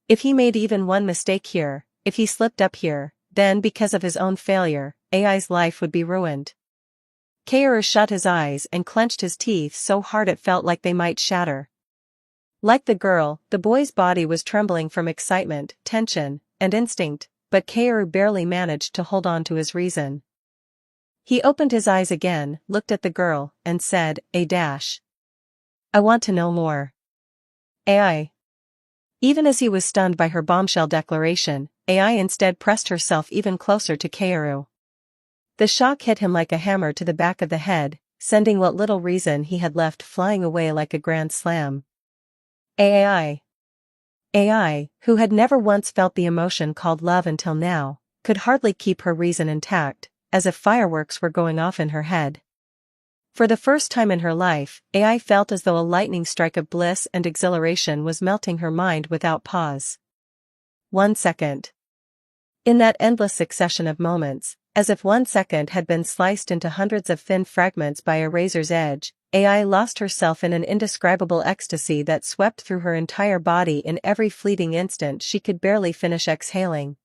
he made even one mistake here, if he slipped up here, then because of his own failure, AI's life would be ruined. Kaoru shut his eyes and clenched his teeth so hard it felt like they might shatter. Like the girl, the boy's body was trembling from excitement, tension, and instinct, but Kaoru barely managed to hold on to his reason. He opened his eyes again, looked at the girl, and said, I want to know more. AI. Even as he was stunned by her bombshell declaration, AI instead pressed herself even closer to Kaoru. The shock hit him like a hammer to the back of the head, sending what little reason he had left flying away like a grand slam. AI, who had never once felt the emotion called love until now, could hardly keep her reason intact, as if fireworks were going off in her head. For the first time in her life, AI felt as though a lightning strike of bliss and exhilaration was melting her mind without pause. 1 second. In that endless succession of moments, as if 1 second had been sliced into hundreds of thin fragments by a razor's edge, AI lost herself in an indescribable ecstasy that swept through her entire body in every fleeting instant she could barely finish exhaling.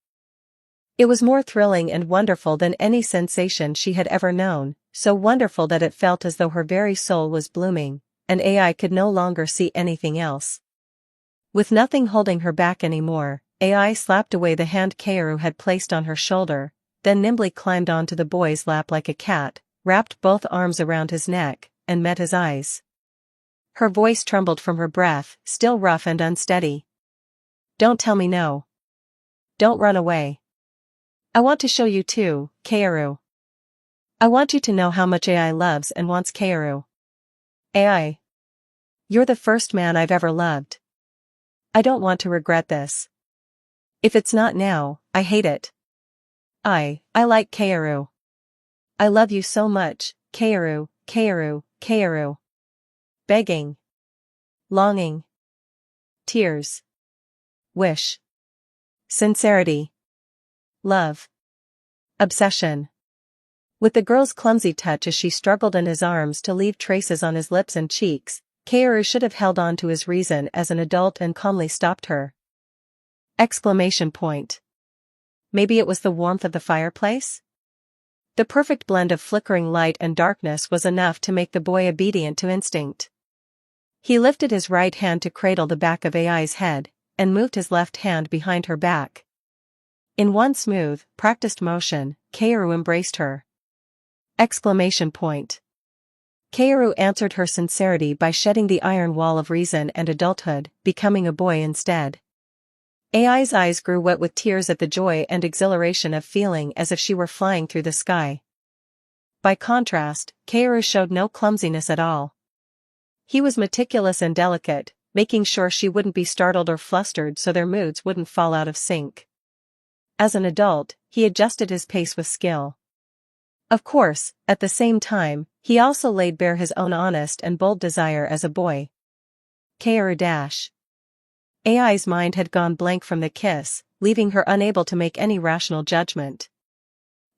It was more thrilling and wonderful than any sensation she had ever known, so wonderful that it felt as though her very soul was blooming, and AI could no longer see anything else. With nothing holding her back anymore, AI slapped away the hand Kaoru had placed on her shoulder, then nimbly climbed onto the boy's lap like a cat, wrapped both arms around his neck, and met his eyes. Her voice trembled from her breath, still rough and unsteady. Don't tell me no. Don't run away. I want to show you too, Kaoru. I want you to know how much AI loves and wants Kaoru. AI. You're the first man I've ever loved. I don't want to regret this. If it's not now, I hate it. I like Kaoru. I love you so much, Kaoru, Kaoru, Kaoru. Begging. Longing. Tears. Wish. Sincerity. Love. Obsession. With the girl's clumsy touch as she struggled in his arms to leave traces on his lips and cheeks, Kaoru should have held on to his reason as an adult and calmly stopped her. Exclamation point. Maybe it was the warmth of the fireplace? The perfect blend of flickering light and darkness was enough to make the boy obedient to instinct. He lifted his right hand to cradle the back of AI's head, and moved his left hand behind her back. In one smooth, practiced motion, Kaoru embraced her. Exclamation point. Kaoru answered her sincerity by shedding the iron wall of reason and adulthood, becoming a boy instead. AI's eyes grew wet with tears at the joy and exhilaration of feeling as if she were flying through the sky. By contrast, Kaoru showed no clumsiness at all. He was meticulous and delicate, making sure she wouldn't be startled or flustered so their moods wouldn't fall out of sync. As an adult, he adjusted his pace with skill. Of course, at the same time, he also laid bare his own honest and bold desire as a boy. Kaoru. AI's mind had gone blank from the kiss, leaving her unable to make any rational judgment.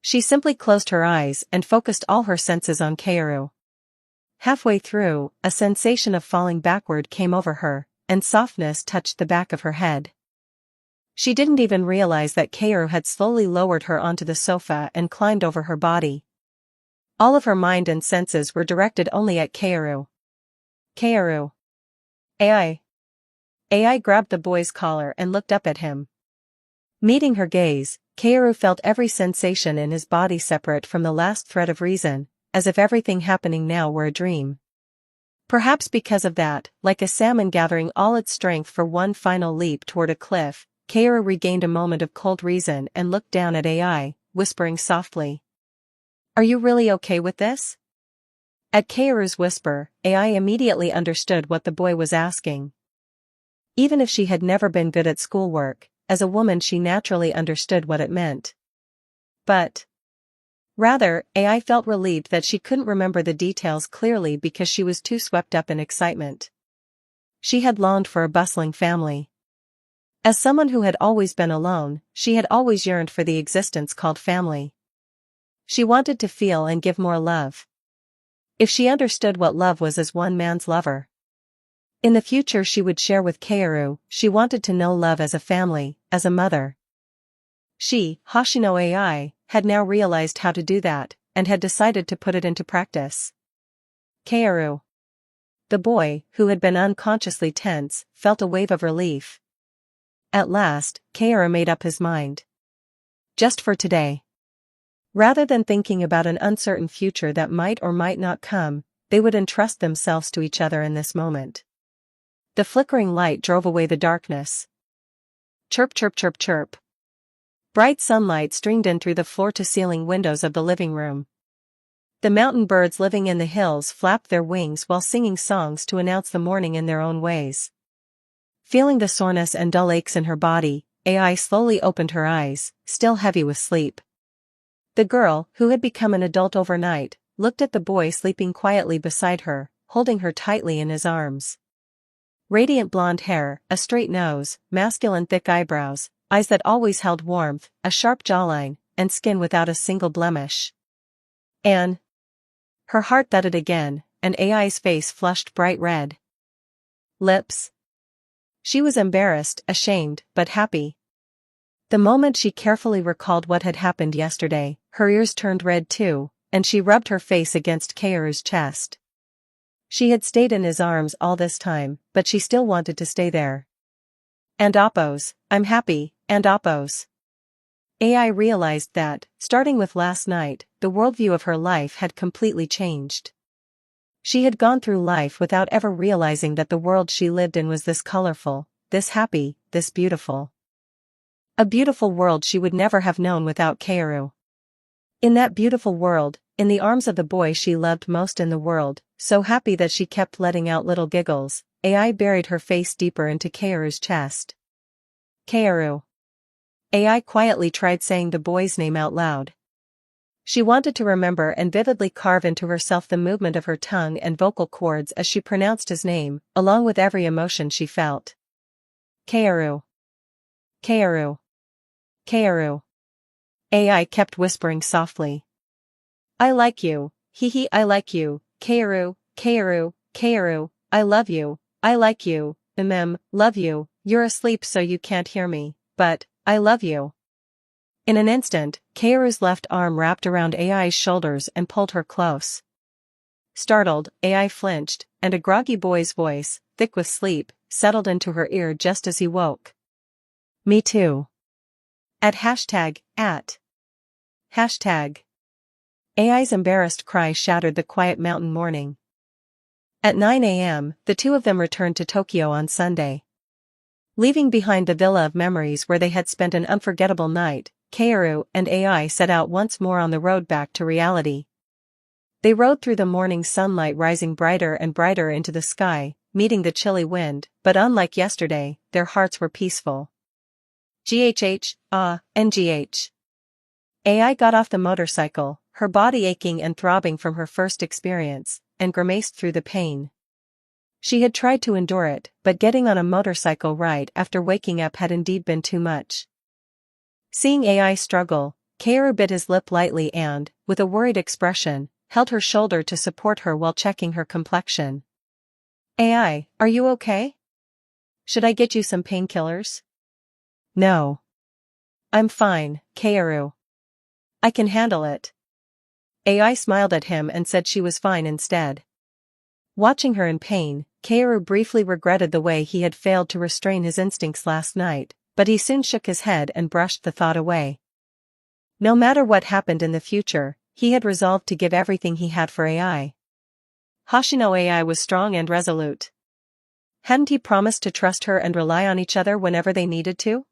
She simply closed her eyes and focused all her senses on Kaoru. Halfway through, a sensation of falling backward came over her, and softness touched the back of her head. She didn't even realize that Kaoru had slowly lowered her onto the sofa and climbed over her body. All of her mind and senses were directed only at Kaoru. Kaoru. AI. AI grabbed the boy's collar and looked up at him. Meeting her gaze, Kaoru felt every sensation in his body separate from the last thread of reason, as if everything happening now were a dream. Perhaps because of that, like a salmon gathering all its strength for one final leap toward a cliff, Kaoru regained a moment of cold reason and looked down at AI, whispering softly. Are you really okay with this? At Kaoru's whisper, AI immediately understood what the boy was asking. Even if she had never been good at schoolwork, as a woman she naturally understood what it meant. But rather, AI felt relieved that she couldn't remember the details clearly because she was too swept up in excitement. She had longed for a bustling family. As someone who had always been alone, she had always yearned for the existence called family. She wanted to feel and give more love. If she understood what love was as one man's lover. In the future she would share with Kaoru, she wanted to know love as a family, as a mother. She, Hoshino AI, had now realized how to do that, and had decided to put it into practice. Kaoru. The boy, who had been unconsciously tense, felt a wave of relief. At last, Kaoru made up his mind. Just for today. Rather than thinking about an uncertain future that might or might not come, they would entrust themselves to each other in this moment. The flickering light drove away the darkness. Chirp chirp chirp chirp. Bright sunlight streamed in through the floor-to-ceiling windows of the living room. The mountain birds living in the hills flapped their wings while singing songs to announce the morning in their own ways. Feeling the soreness and dull aches in her body, AI slowly opened her eyes, still heavy with sleep. The girl, who had become an adult overnight, looked at the boy sleeping quietly beside her, holding her tightly in his arms. Radiant blonde hair, a straight nose, masculine thick eyebrows, eyes that always held warmth, a sharp jawline, and skin without a single blemish. Anne. Her heart thudded again, and AI's face flushed bright red. Lips. She was embarrassed, ashamed, but happy. The moment she carefully recalled what had happened yesterday, her ears turned red too, and she rubbed her face against Kaoru's chest. She had stayed in his arms all this time, but she still wanted to stay there. And Oppos, I'm happy, and Oppos. AI realized that, starting with last night, the worldview of her life had completely changed. She had gone through life without ever realizing that the world she lived in was this colorful, this happy, this beautiful. A beautiful world she would never have known without Kaoru. In that beautiful world, in the arms of the boy she loved most in the world, so happy that she kept letting out little giggles, AI buried her face deeper into Kaoru's chest. Kaoru. AI quietly tried saying the boy's name out loud. She wanted to remember and vividly carve into herself the movement of her tongue and vocal cords as she pronounced his name, along with every emotion she felt. Kaoru. Kaoru. Kaoru. AI kept whispering softly. I like you, hee I like you, Kaoru, Kaoru, Kaoru, I love you, I like you, love you, you're asleep so you can't hear me, but, I love you. In an instant, Kaoru's left arm wrapped around AI's shoulders and pulled her close. Startled, AI flinched, and a groggy boy's voice, thick with sleep, settled into her ear just as he woke. Me too. Hashtag. AI's embarrassed cry shattered the quiet mountain morning. At 9 a.m., the two of them returned to Tokyo on Sunday. Leaving behind the villa of memories where they had spent an unforgettable night, Kaoru and AI set out once more on the road back to reality. They rode through the morning sunlight rising brighter and brighter into the sky, meeting the chilly wind, but unlike yesterday, their hearts were peaceful. NGH. AI got off the motorcycle, her body aching and throbbing from her first experience, and grimaced through the pain. She had tried to endure it, but getting on a motorcycle ride after waking up had indeed been too much. Seeing AI struggle, Kaoru bit his lip lightly and, with a worried expression, held her shoulder to support her while checking her complexion. AI, are you okay? Should I get you some painkillers? No. I'm fine, Kaoru. I can handle it. AI smiled at him and said she was fine instead. Watching her in pain, Kaoru briefly regretted the way he had failed to restrain his instincts last night, but he soon shook his head and brushed the thought away. No matter what happened in the future, he had resolved to give everything he had for AI. Hoshino AI was strong and resolute. Hadn't he promised to trust her and rely on each other whenever they needed to?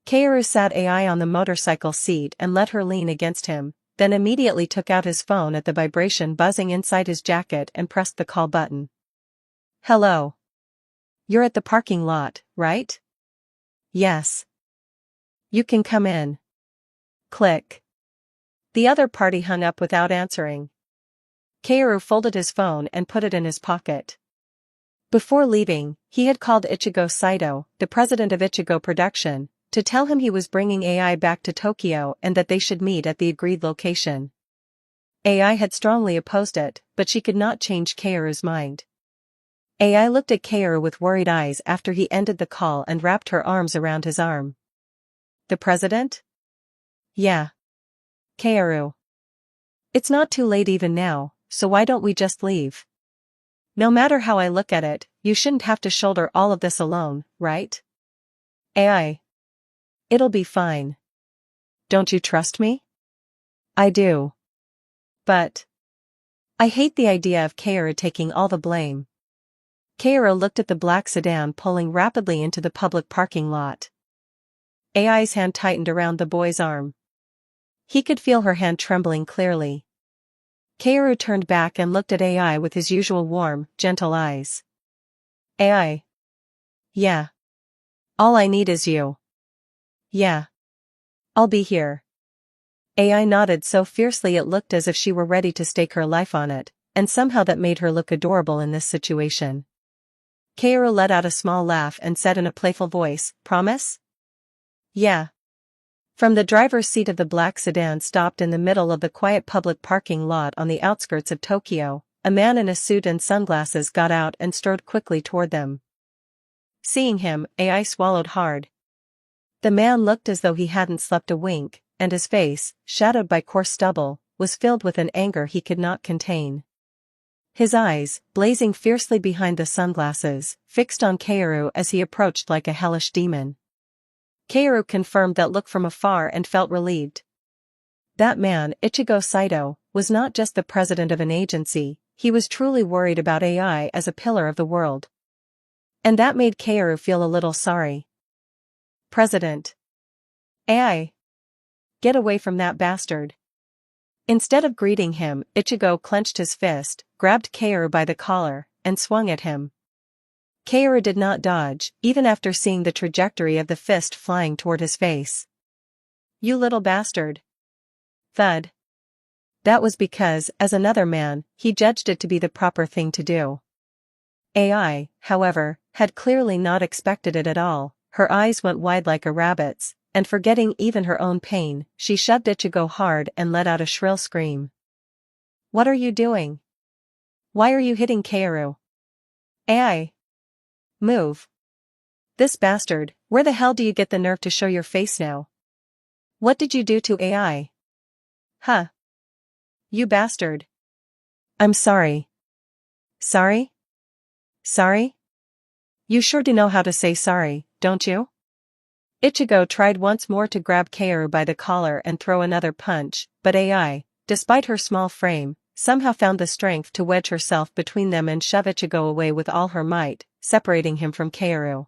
Kaoru sat AI on the motorcycle seat and let her lean against him, then immediately took out his phone at the vibration buzzing inside his jacket and pressed the call button. Hello. You're at the parking lot, right? Yes. You can come in. Click. The other party hung up without answering. Kaoru folded his phone and put it in his pocket. Before leaving, he had called Ichigo Saito, the president of Ichigo Production, to tell him he was bringing AI back to Tokyo and that they should meet at the agreed location. AI had strongly opposed it, but she could not change Kaoru's mind. AI looked at Kaoru with worried eyes after he ended the call and wrapped her arms around his arm. The president? Yeah. Kaoru. It's not too late even now, so why don't we just leave? No matter how I look at it, you shouldn't have to shoulder all of this alone, right? AI. It'll be fine. Don't you trust me? I do. But I hate the idea of Kaoru taking all the blame. Kaoru looked at the black sedan pulling rapidly into the public parking lot. AI's hand tightened around the boy's arm. He could feel her hand trembling clearly. Kaoru turned back and looked at AI with his usual warm, gentle eyes. AI. Yeah. All I need is you. Yeah. I'll be here. AI nodded so fiercely it looked as if she were ready to stake her life on it, and somehow that made her look adorable in this situation. Kaoru let out a small laugh and said in a playful voice, Promise? Yeah. From the driver's seat of the black sedan stopped in the middle of the quiet public parking lot on the outskirts of Tokyo, a man in a suit and sunglasses got out and strode quickly toward them. Seeing him, AI swallowed hard. The man looked as though he hadn't slept a wink, and his face, shadowed by coarse stubble, was filled with an anger he could not contain. His eyes, blazing fiercely behind the sunglasses, fixed on Kaoru as he approached like a hellish demon. Kaoru confirmed that look from afar and felt relieved. That man, Ichigo Saito, was not just the president of an agency, he was truly worried about AI as a pillar of the world. And that made Kaoru feel a little sorry. President. AI. Get away from that bastard. Instead of greeting him, Ichigo clenched his fist, grabbed Kaoru by the collar, and swung at him. Kaoru did not dodge, even after seeing the trajectory of the fist flying toward his face. You little bastard. Thud. That was because, as another man, he judged it to be the proper thing to do. AI, however, had clearly not expected it at all. Her eyes went wide like a rabbit's, and forgetting even her own pain, she shoved Ichigo hard and let out a shrill scream. What are you doing? Why are you hitting Kaoru? AI. Move. This bastard, where the hell do you get the nerve to show your face now? What did you do to AI? Huh. You bastard. I'm sorry. Sorry? Sorry? You sure do know how to say sorry, don't you? Ichigo tried once more to grab Kaoru by the collar and throw another punch, but AI, despite her small frame, somehow found the strength to wedge herself between them and shove Ichigo away with all her might, separating him from Kaoru.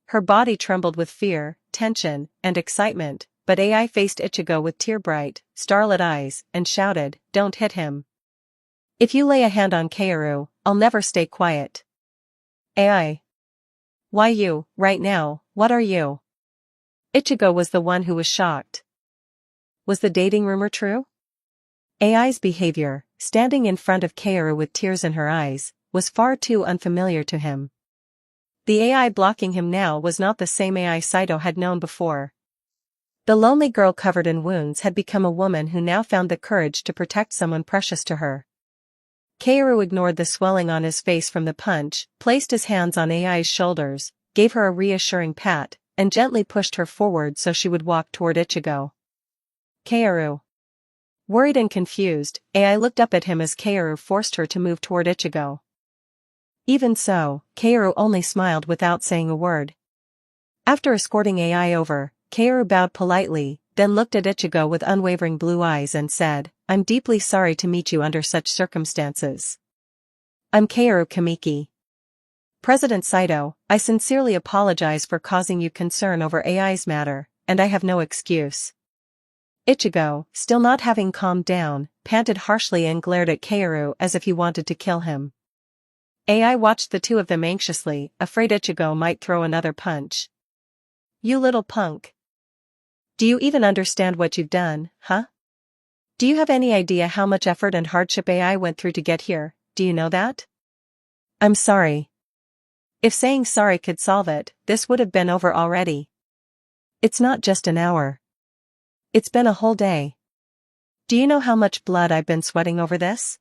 Her body trembled with fear, tension, and excitement, but AI faced Ichigo with tear-bright, starlit eyes, and shouted, "Don't hit him. If you lay a hand on Kaoru, I'll never stay quiet." AI. Why you, right now, what are you? Ichigo was the one who was shocked. Was the dating rumor true? AI's behavior, standing in front of Kaoru with tears in her eyes, was far too unfamiliar to him. The AI blocking him now was not the same AI Saito had known before. The lonely girl covered in wounds had become a woman who now found the courage to protect someone precious to her. Kaoru ignored the swelling on his face from the punch, placed his hands on AI's shoulders, gave her a reassuring pat, and gently pushed her forward so she would walk toward Ichigo. Kaoru. Worried and confused, AI looked up at him as Kaoru forced her to move toward Ichigo. Even so, Kaoru only smiled without saying a word. After escorting AI over, Kaoru bowed politely, then looked at Ichigo with unwavering blue eyes and said, "I'm deeply sorry to meet you under such circumstances. I'm Kaoru Kamiki. President Saito, I sincerely apologize for causing you concern over AI's matter, and I have no excuse." Ichigo, still not having calmed down, panted harshly and glared at Kaoru as if he wanted to kill him. AI watched the two of them anxiously, afraid Ichigo might throw another punch. You little punk. Do you even understand what you've done, huh? Do you have any idea how much effort and hardship AI went through to get here? Do you know that? I'm sorry. If saying sorry could solve it, this would have been over already. It's not just an hour. It's been a whole day. Do you know how much blood I've been sweating over this?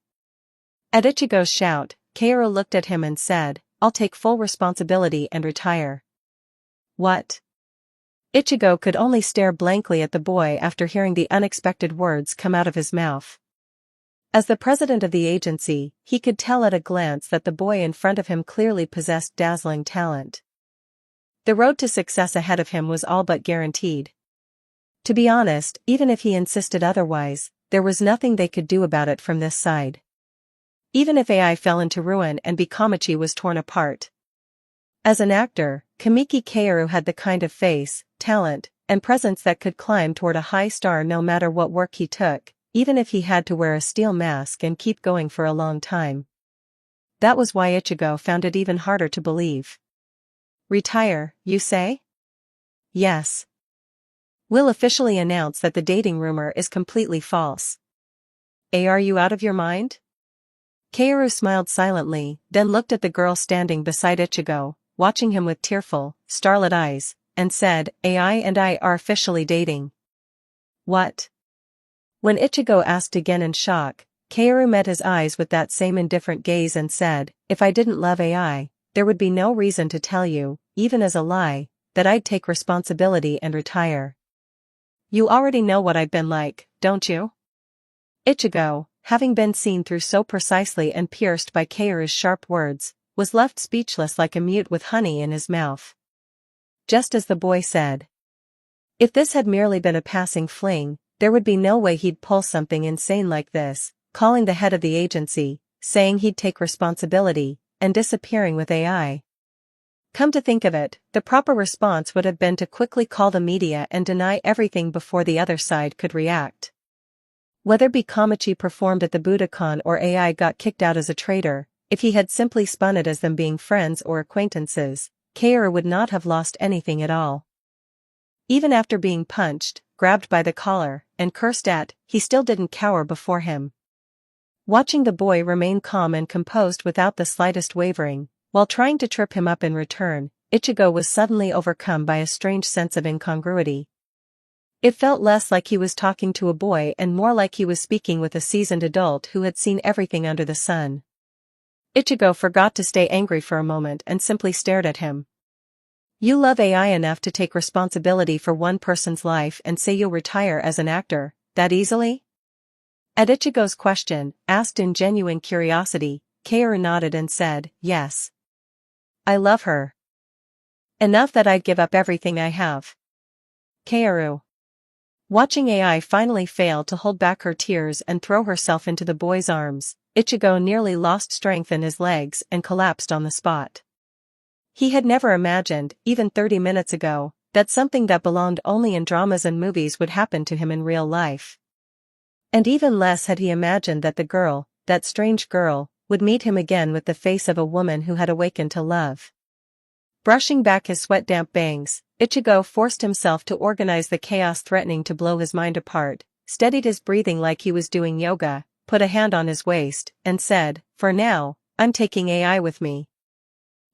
At Ichigo's shout, Kaoru looked at him and said, "I'll take full responsibility and retire." What? Ichigo could only stare blankly at the boy after hearing the unexpected words come out of his mouth. As the president of the agency, he could tell at a glance that the boy in front of him clearly possessed dazzling talent. The road to success ahead of him was all but guaranteed. To be honest, even if he insisted otherwise, there was nothing they could do about it from this side. Even if AI fell into ruin and Bikomachi was torn apart. As an actor, Kamiki Kaoru had the kind of face, talent, and presence that could climb toward a high star no matter what work he took, even if he had to wear a steel mask and keep going for a long time. That was why Ichigo found it even harder to believe. Retire, you say? Yes. We'll officially announce that the dating rumor is completely false. Are you out of your mind? Kaoru smiled silently, then looked at the girl standing beside Ichigo, watching him with tearful, starlit eyes, and said, "AI and I are officially dating." What? When Ichigo asked again in shock, Kaoru met his eyes with that same indifferent gaze and said, "If I didn't love AI, there would be no reason to tell you, even as a lie, that I'd take responsibility and retire. You already know what I've been like, don't you?" Ichigo, having been seen through so precisely and pierced by Kaoru's sharp words, was left speechless like a mute with honey in his mouth. Just as the boy said. If this had merely been a passing fling, there would be no way he'd pull something insane like this, calling the head of the agency, saying he'd take responsibility, and disappearing with AI. Come to think of it, the proper response would have been to quickly call the media and deny everything before the other side could react. Whether Kamiki performed at the Budokan or AI got kicked out as a traitor, if he had simply spun it as them being friends or acquaintances, Kaoru would not have lost anything at all. Even after being punched, grabbed by the collar, and cursed at, he still didn't cower before him. Watching the boy remain calm and composed without the slightest wavering, while trying to trip him up in return, Ichigo was suddenly overcome by a strange sense of incongruity. It felt less like he was talking to a boy and more like he was speaking with a seasoned adult who had seen everything under the sun. Ichigo forgot to stay angry for a moment and simply stared at him. You love AI enough to take responsibility for one person's life and say you'll retire as an actor, that easily? At Ichigo's question, asked in genuine curiosity, Kaoru nodded and said, yes. I love her. Enough that I'd give up everything I have. Kaoru. Watching AI finally fail to hold back her tears and throw herself into the boy's arms, Ichigo nearly lost strength in his legs and collapsed on the spot. He had never imagined, even 30 minutes ago, that something that belonged only in dramas and movies would happen to him in real life. And even less had he imagined that the girl, that strange girl, would meet him again with the face of a woman who had awakened to love. Brushing back his sweat-damp bangs, Ichigo forced himself to organize the chaos threatening to blow his mind apart, steadied his breathing like he was doing yoga, put a hand on his waist, and said, for now, I'm taking AI with me.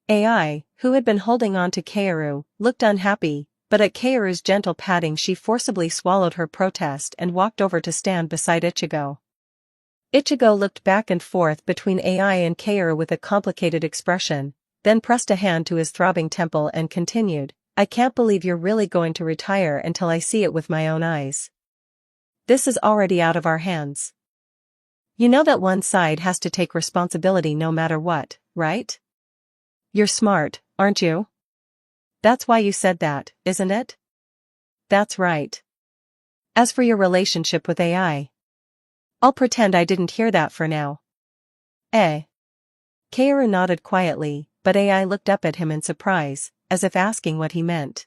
AI, who had been holding on to Kaoru, looked unhappy, but at Kaoru's gentle patting she forcibly swallowed her protest and walked over to stand beside Ichigo. Ichigo looked back and forth between AI and Kaoru with a complicated expression, then pressed a hand to his throbbing temple and continued, I can't believe you're really going to retire until I see it with my own eyes. This is already out of our hands. You know that one side has to take responsibility no matter what, right? You're smart, aren't you? That's why you said that, isn't it? That's right. As for your relationship with AI, I'll pretend I didn't hear that for now. Kaoru nodded quietly, but AI looked up at him in surprise, as if asking what he meant.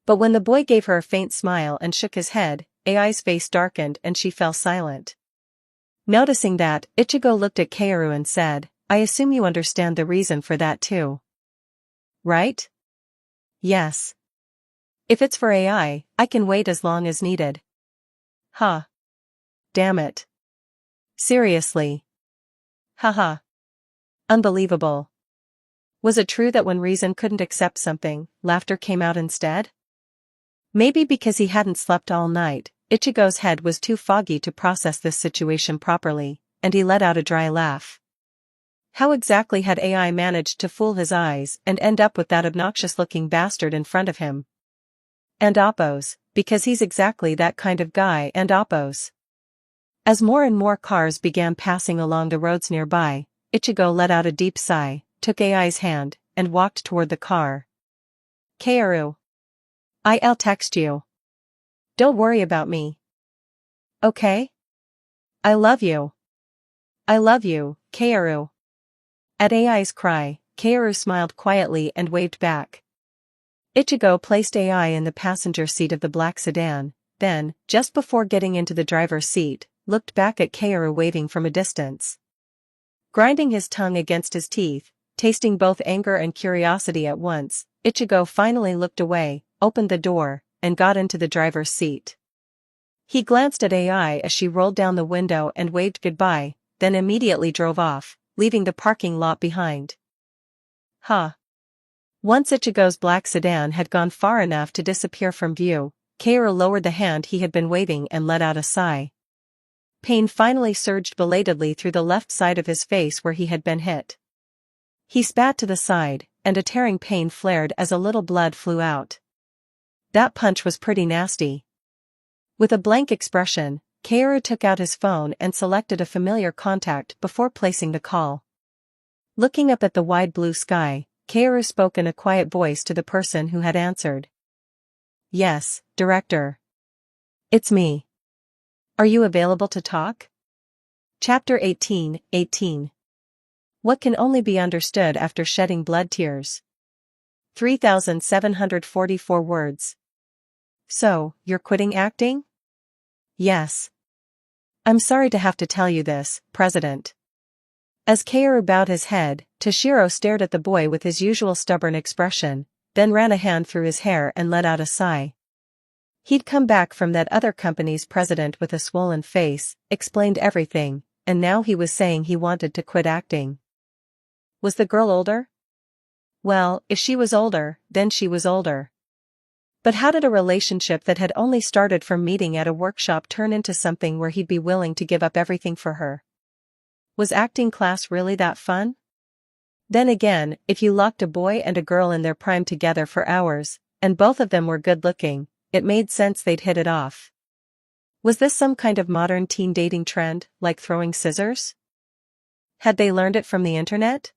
But when the boy gave her a faint smile and shook his head, AI's face darkened and she fell silent. Noticing that, Ichigo looked at Kaoru and said, I assume you understand the reason for that too. Right? Yes. If it's for AI, I can wait as long as needed. Huh. Damn it. Seriously. Haha. Unbelievable. Was it true that when reason couldn't accept something, laughter came out instead? Maybe because he hadn't slept all night, Ichigo's head was too foggy to process this situation properly, and he let out a dry laugh. How exactly had AI managed to fool his eyes and end up with that obnoxious-looking bastard in front of him? And Oppos, because he's exactly that kind of guy, and Oppos. As more and more cars began passing along the roads nearby, Ichigo let out a deep sigh, took AI's hand, and walked toward the car. Kaoru. I'll text you. Don't worry about me. Okay? I love you. I love you, Kaoru. At AI's cry, Kaoru smiled quietly and waved back. Ichigo placed AI in the passenger seat of the black sedan, then, just before getting into the driver's seat, looked back at Kaoru waving from a distance. Grinding his tongue against his teeth, tasting both anger and curiosity at once, Ichigo finally looked away, opened the door, and got into the driver's seat. He glanced at AI as she rolled down the window and waved goodbye, then immediately drove off, leaving the parking lot behind. Once Ichigo's black sedan had gone far enough to disappear from view, Kaoru lowered the hand he had been waving and let out a sigh. Pain finally surged belatedly through the left side of his face where he had been hit. He spat to the side, and a tearing pain flared as a little blood flew out. That punch was pretty nasty. With a blank expression, Kaoru took out his phone and selected a familiar contact before placing the call. Looking up at the wide blue sky, Kaoru spoke in a quiet voice to the person who had answered. Yes, Director. It's me. Are you available to talk? Chapter 18. What can only be understood after shedding blood tears. 3,744 words. So, you're quitting acting? Yes. I'm sorry to have to tell you this, President. As Kaoru bowed his head, Toshiro stared at the boy with his usual stubborn expression, then ran a hand through his hair and let out a sigh. He'd come back from that other company's president with a swollen face, explained everything, and now he was saying he wanted to quit acting. Was the girl older? Well, if she was older, then she was older. But how did a relationship that had only started from meeting at a workshop turn into something where he'd be willing to give up everything for her? Was acting class really that fun? Then again, if you locked a boy and a girl in their prime together for hours, and both of them were good-looking, it made sense they'd hit it off. Was this some kind of modern teen dating trend, like throwing scissors? Had they learned it from the internet?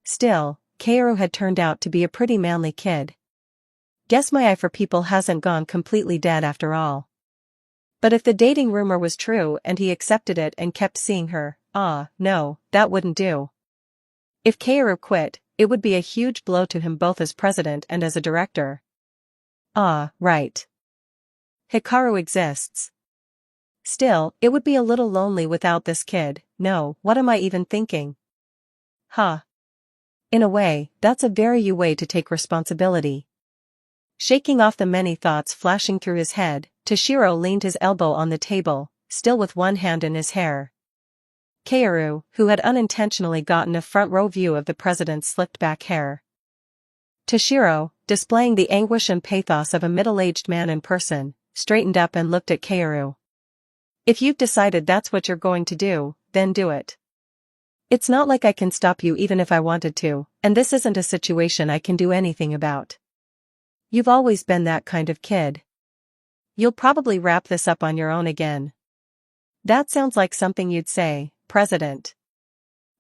Still, Kaoru had turned out to be a pretty manly kid. Guess my eye for people hasn't gone completely dead after all. But if the dating rumor was true and he accepted it and kept seeing her, no, that wouldn't do. If Kaoru quit, it would be a huge blow to him both as president and as a director. Right. Hikaru exists. Still, it would be a little lonely without this kid. No, what am I even thinking? In a way, that's a very you way to take responsibility. Shaking off the many thoughts flashing through his head, Toshiro leaned his elbow on the table, still with one hand in his hair. Kaoru, who had unintentionally gotten a front-row view of the president's slicked-back hair. Toshiro, displaying the anguish and pathos of a middle-aged man in person, straightened up and looked at Kaoru. If you've decided that's what you're going to do, then do it. It's not like I can stop you even if I wanted to, and this isn't a situation I can do anything about. You've always been that kind of kid. You'll probably wrap this up on your own again. That sounds like something you'd say, President.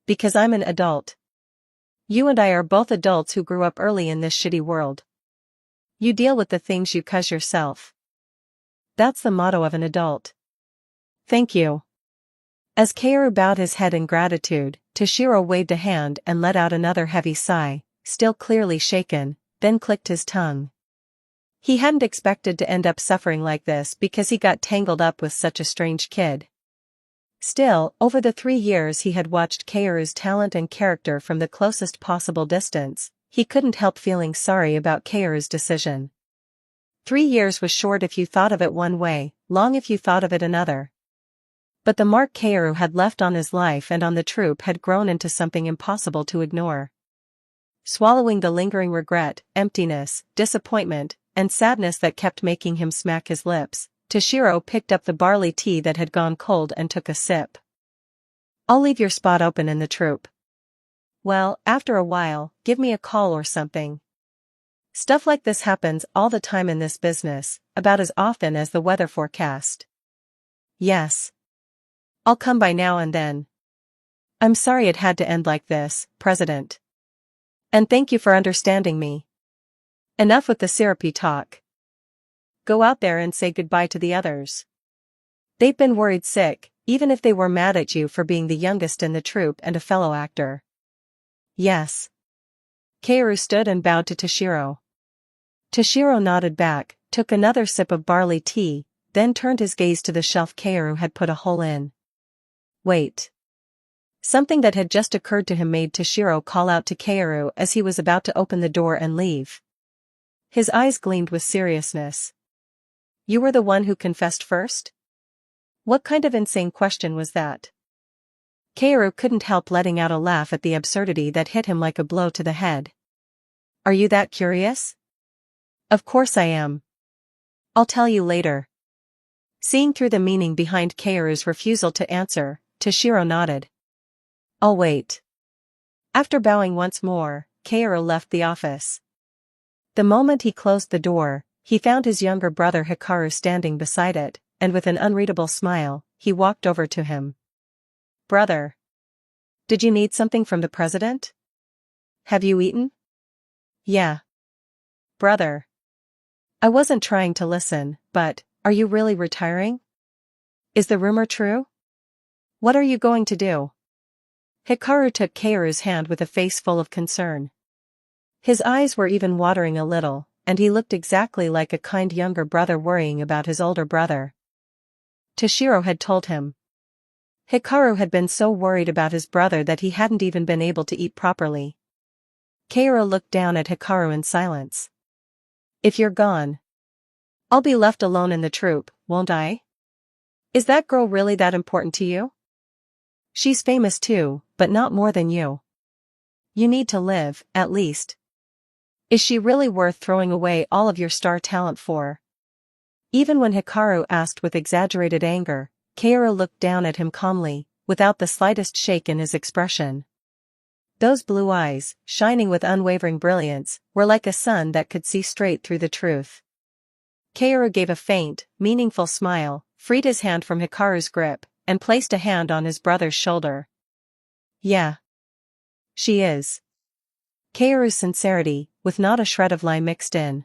Because I'm an adult. You and I are both adults who grew up early in this shitty world. You deal with the things you cause yourself. That's the motto of an adult. Thank you. As Kaoru bowed his head in gratitude, Toshiro waved a hand and let out another heavy sigh, still clearly shaken, then clicked his tongue. He hadn't expected to end up suffering like this because he got tangled up with such a strange kid. Still, over the 3 years he had watched Kaoru's talent and character from the closest possible distance, he couldn't help feeling sorry about Kaoru's decision. 3 years was short if you thought of it one way, long if you thought of it another. But the mark Kaoru had left on his life and on the troupe had grown into something impossible to ignore. Swallowing the lingering regret, emptiness, disappointment, and sadness that kept making him smack his lips, Toshiro picked up the barley tea that had gone cold and took a sip. I'll leave your spot open in the troupe. Well, after a while, give me a call or something. Stuff like this happens all the time in this business, about as often as the weather forecast. Yes. I'll come by now and then. I'm sorry it had to end like this, President. And thank you for understanding me. Enough with the syrupy talk. Go out there and say goodbye to the others. They've been worried sick, even if they were mad at you for being the youngest in the troupe and a fellow actor. Yes. Kaoru stood and bowed to Toshiro. Toshiro nodded back, took another sip of barley tea, then turned his gaze to the shelf Kaoru had put a hole in. Wait. Something that had just occurred to him made Toshiro call out to Kaoru as he was about to open the door and leave. His eyes gleamed with seriousness. You were the one who confessed first? What kind of insane question was that? Kaoru couldn't help letting out a laugh at the absurdity that hit him like a blow to the head. Are you that curious? Of course I am. I'll tell you later. Seeing through the meaning behind Kaoru's refusal to answer, Toshiro nodded. I'll wait. After bowing once more, Kaoru left the office. The moment he closed the door, he found his younger brother Hikaru standing beside it, and with an unreadable smile, he walked over to him. Brother. Did you need something from the president? Have you eaten? Yeah. Brother. I wasn't trying to listen, but, are you really retiring? Is the rumor true? What are you going to do? Hikaru took Kaoru's hand with a face full of concern. His eyes were even watering a little, and he looked exactly like a kind younger brother worrying about his older brother. Toshiro had told him. Hikaru had been so worried about his brother that he hadn't even been able to eat properly. Kaoru looked down at Hikaru in silence. If you're gone, I'll be left alone in the troop, won't I? Is that girl really that important to you? She's famous too, but not more than you. You need to live, at least. Is she really worth throwing away all of your star talent for? Even when Hikaru asked with exaggerated anger, Kaoru looked down at him calmly, without the slightest shake in his expression. Those blue eyes, shining with unwavering brilliance, were like a sun that could see straight through the truth. Kaoru gave a faint, meaningful smile, freed his hand from Hikaru's grip, and placed a hand on his brother's shoulder. Yeah. She is. Kaoru's sincerity, with not a shred of lie mixed in.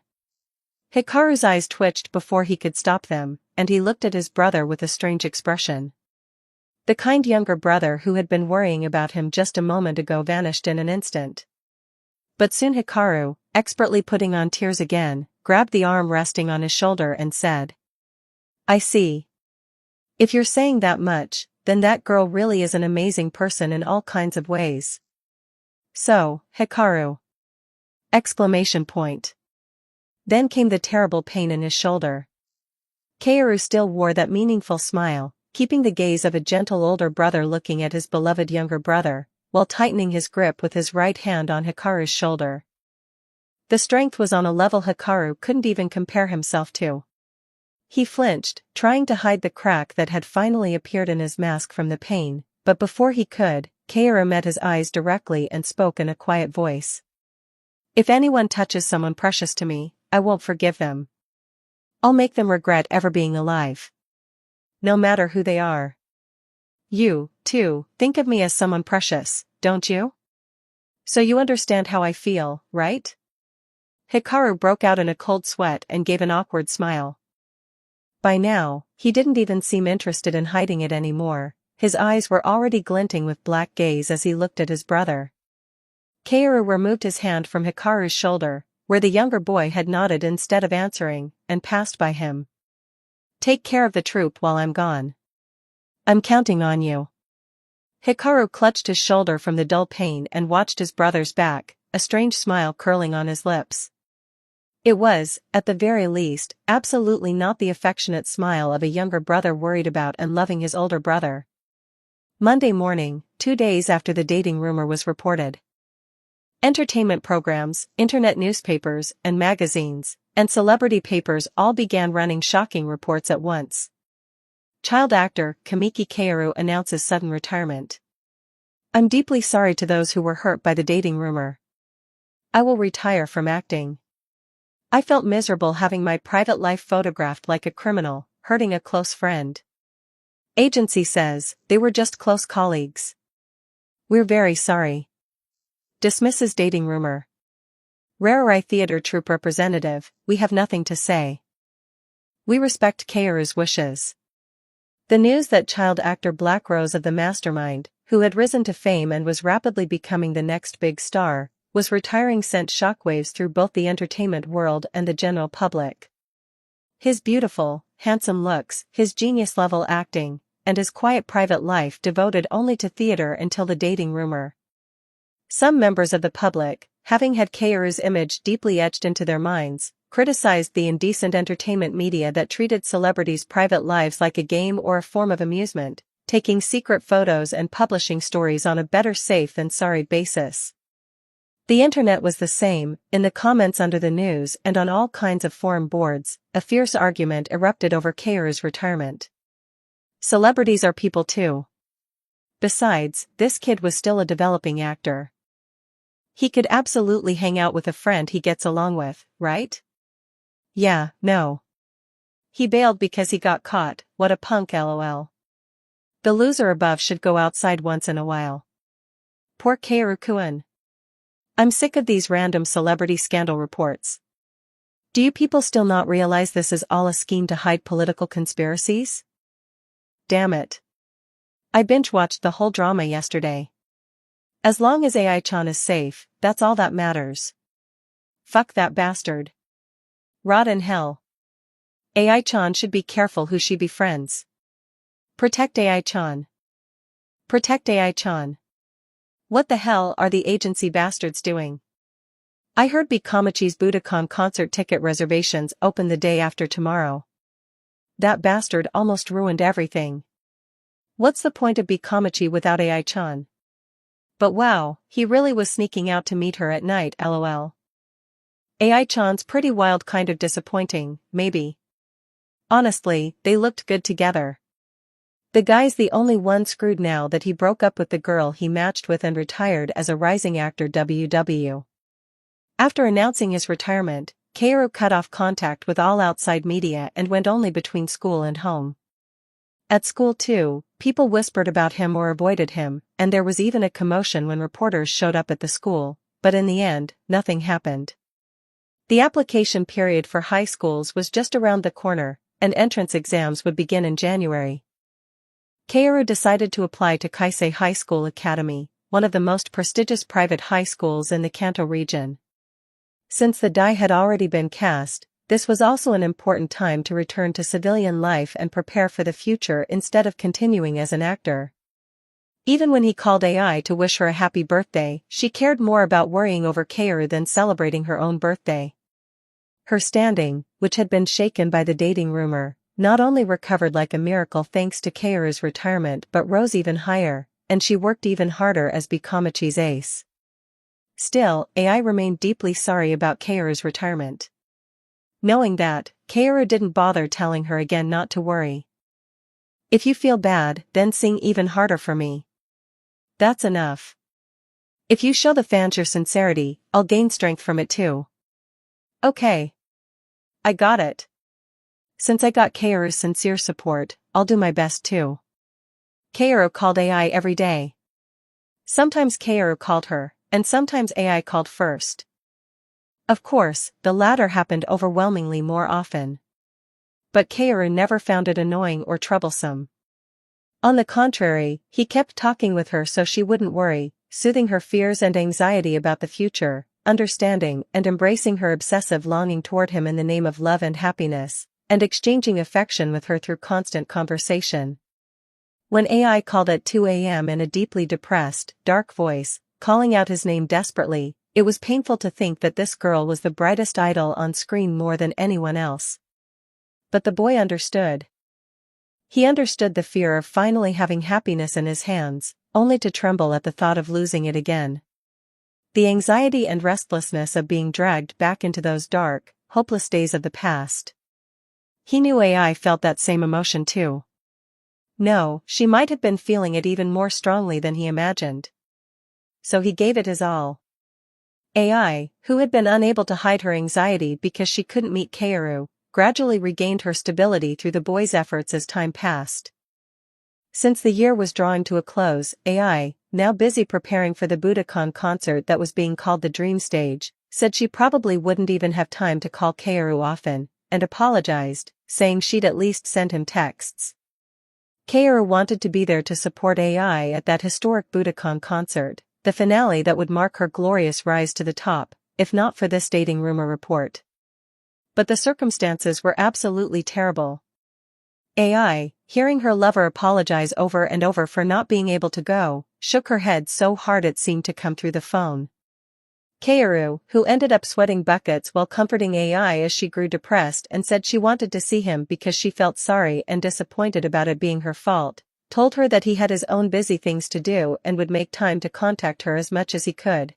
Hikaru's eyes twitched before he could stop them, and he looked at his brother with a strange expression. The kind younger brother who had been worrying about him just a moment ago vanished in an instant. But soon Hikaru, expertly putting on tears again, grabbed the arm resting on his shoulder and said, I see. If you're saying that much, then that girl really is an amazing person in all kinds of ways. So, Hikaru! Exclamation point. Then came the terrible pain in his shoulder. Kaoru still wore that meaningful smile, keeping the gaze of a gentle older brother looking at his beloved younger brother, while tightening his grip with his right hand on Hikaru's shoulder. The strength was on a level Hikaru couldn't even compare himself to. He flinched, trying to hide the crack that had finally appeared in his mask from the pain, but before he could, Kaoru met his eyes directly and spoke in a quiet voice. If anyone touches someone precious to me, I won't forgive them. I'll make them regret ever being alive. No matter who they are. You, too, think of me as someone precious, don't you? So you understand how I feel, right? Hikaru broke out in a cold sweat and gave an awkward smile. By now, he didn't even seem interested in hiding it anymore. His eyes were already glinting with black gaze as he looked at his brother. Kaoru removed his hand from Hikaru's shoulder, where the younger boy had nodded instead of answering, and passed by him. Take care of the troop while I'm gone. I'm counting on you. Hikaru clutched his shoulder from the dull pain and watched his brother's back, a strange smile curling on his lips. It was, at the very least, absolutely not the affectionate smile of a younger brother worried about and loving his older brother. Monday morning, 2 days after the dating rumor was reported. Entertainment programs, internet newspapers, and magazines, and celebrity papers all began running shocking reports at once. Child actor Kamiki Kaoru announces sudden retirement. I'm deeply sorry to those who were hurt by the dating rumor. I will retire from acting. I felt miserable having my private life photographed like a criminal, hurting a close friend. Agency says, they were just close colleagues. We're very sorry. Dismisses dating rumor. Rarerai Theatre Troupe representative, we have nothing to say. We respect Kaoru's wishes. The news that child actor Black Rose of the Mastermind, who had risen to fame and was rapidly becoming the next big star, was retiring sent shockwaves through both the entertainment world and the general public. His beautiful, handsome looks, his genius-level acting, and his quiet private life devoted only to theater until the dating rumor. Some members of the public, having had Kaoru's image deeply etched into their minds, criticized the indecent entertainment media that treated celebrities' private lives like a game or a form of amusement, taking secret photos and publishing stories on a better safe than sorry basis. The internet was the same. In the comments under the news and on all kinds of forum boards, a fierce argument erupted over Kaoru's retirement. Celebrities are people too. Besides, this kid was still a developing actor. He could absolutely hang out with a friend he gets along with, right? Yeah, no. He bailed because he got caught, what a punk lol. The loser above should go outside once in a while. Poor Kaoru-kun. I'm sick of these random celebrity scandal reports. Do you people still not realize this is all a scheme to hide political conspiracies? Damn it. I binge-watched the whole drama yesterday. As long as AI-chan is safe, that's all that matters. fuck that bastard. Rot in hell. AI-chan should be careful who she befriends. Protect AI-chan. Protect AI-chan. What the hell are the agency bastards doing? I heard Kamiko's Budokan concert ticket reservations open the day after tomorrow. That bastard almost ruined everything. What's the point of Kamiki without AI-chan? But wow, he really was sneaking out to meet her at night, lol. AI-chan's pretty wild, kind of disappointing, maybe. Honestly, they looked good together. The guy's the only one screwed now that he broke up with the girl he matched with and retired as a rising actor WW. After announcing his retirement, Kaoru cut off contact with all outside media and went only between school and home. At school too, people whispered about him or avoided him, and there was even a commotion when reporters showed up at the school, but in the end, nothing happened. The application period for high schools was just around the corner, and entrance exams would begin in January. Kaoru decided to apply to Kaisei High School Academy, one of the most prestigious private high schools in the Kanto region. Since the die had already been cast, this was also an important time to return to civilian life and prepare for the future instead of continuing as an actor. Even when he called AI to wish her a happy birthday, she cared more about worrying over Kaoru than celebrating her own birthday. Her standing, which had been shaken by the dating rumor, not only recovered like a miracle thanks to Kaoru's retirement but rose even higher, and she worked even harder as Kamiko's ace. Still, AI remained deeply sorry about Kaoru's retirement. Knowing that, Kaoru didn't bother telling her again not to worry. If you feel bad, then sing even harder for me. That's enough. If you show the fans your sincerity, I'll gain strength from it too. Okay. I got it. Since I got Kaoru's sincere support, I'll do my best too. Kaoru called AI every day. Sometimes Kaoru called her, and sometimes AI called first. Of course, the latter happened overwhelmingly more often. But Kaoru never found it annoying or troublesome. On the contrary, he kept talking with her so she wouldn't worry, soothing her fears and anxiety about the future, understanding and embracing her obsessive longing toward him in the name of love and happiness, and exchanging affection with her through constant conversation. When AI called at 2 a.m. in a deeply depressed, dark voice, calling out his name desperately, it was painful to think that this girl was the brightest idol on screen more than anyone else. But the boy understood. He understood the fear of finally having happiness in his hands, only to tremble at the thought of losing it again. The anxiety and restlessness of being dragged back into those dark, hopeless days of the past. He knew AI felt that same emotion too. No, she might have been feeling it even more strongly than he imagined. So he gave it his all. AI, who had been unable to hide her anxiety because she couldn't meet Kaoru, gradually regained her stability through the boy's efforts as time passed. Since the year was drawing to a close, AI, now busy preparing for the Budokan concert that was being called the Dream Stage, said she probably wouldn't even have time to call Kaoru often, and apologized, saying she'd at least send him texts. Kaoru wanted to be there to support AI at that historic Budokan concert, the finale that would mark her glorious rise to the top, if not for this dating rumor report. But the circumstances were absolutely terrible. AI, hearing her lover apologize over and over for not being able to go, shook her head so hard it seemed to come through the phone. Kaoru, who ended up sweating buckets while comforting AI as she grew depressed and said she wanted to see him because she felt sorry and disappointed about it being her fault, told her that he had his own busy things to do and would make time to contact her as much as he could.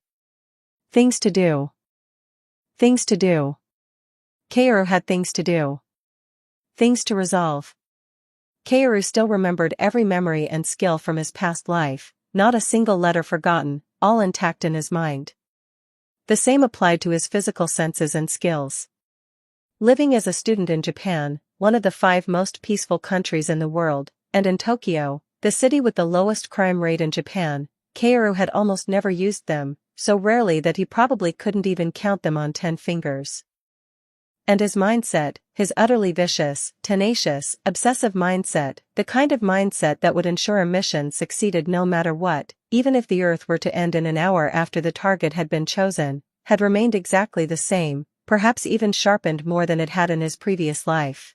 Things to do. Things to do. Kaoru had things to do. Things to resolve. Kaoru still remembered every memory and skill from his past life, not a single letter forgotten, all intact in his mind. The same applied to his physical senses and skills. Living as a student in Japan, one of the 5 most peaceful countries in the world, and in Tokyo, the city with the lowest crime rate in Japan, Kaoru had almost never used them, so rarely that he probably couldn't even count them on 10 fingers. And his mindset, his utterly vicious, tenacious, obsessive mindset, the kind of mindset that would ensure a mission succeeded no matter what, even if the Earth were to end in an hour after the target had been chosen, had remained exactly the same, perhaps even sharpened more than it had in his previous life.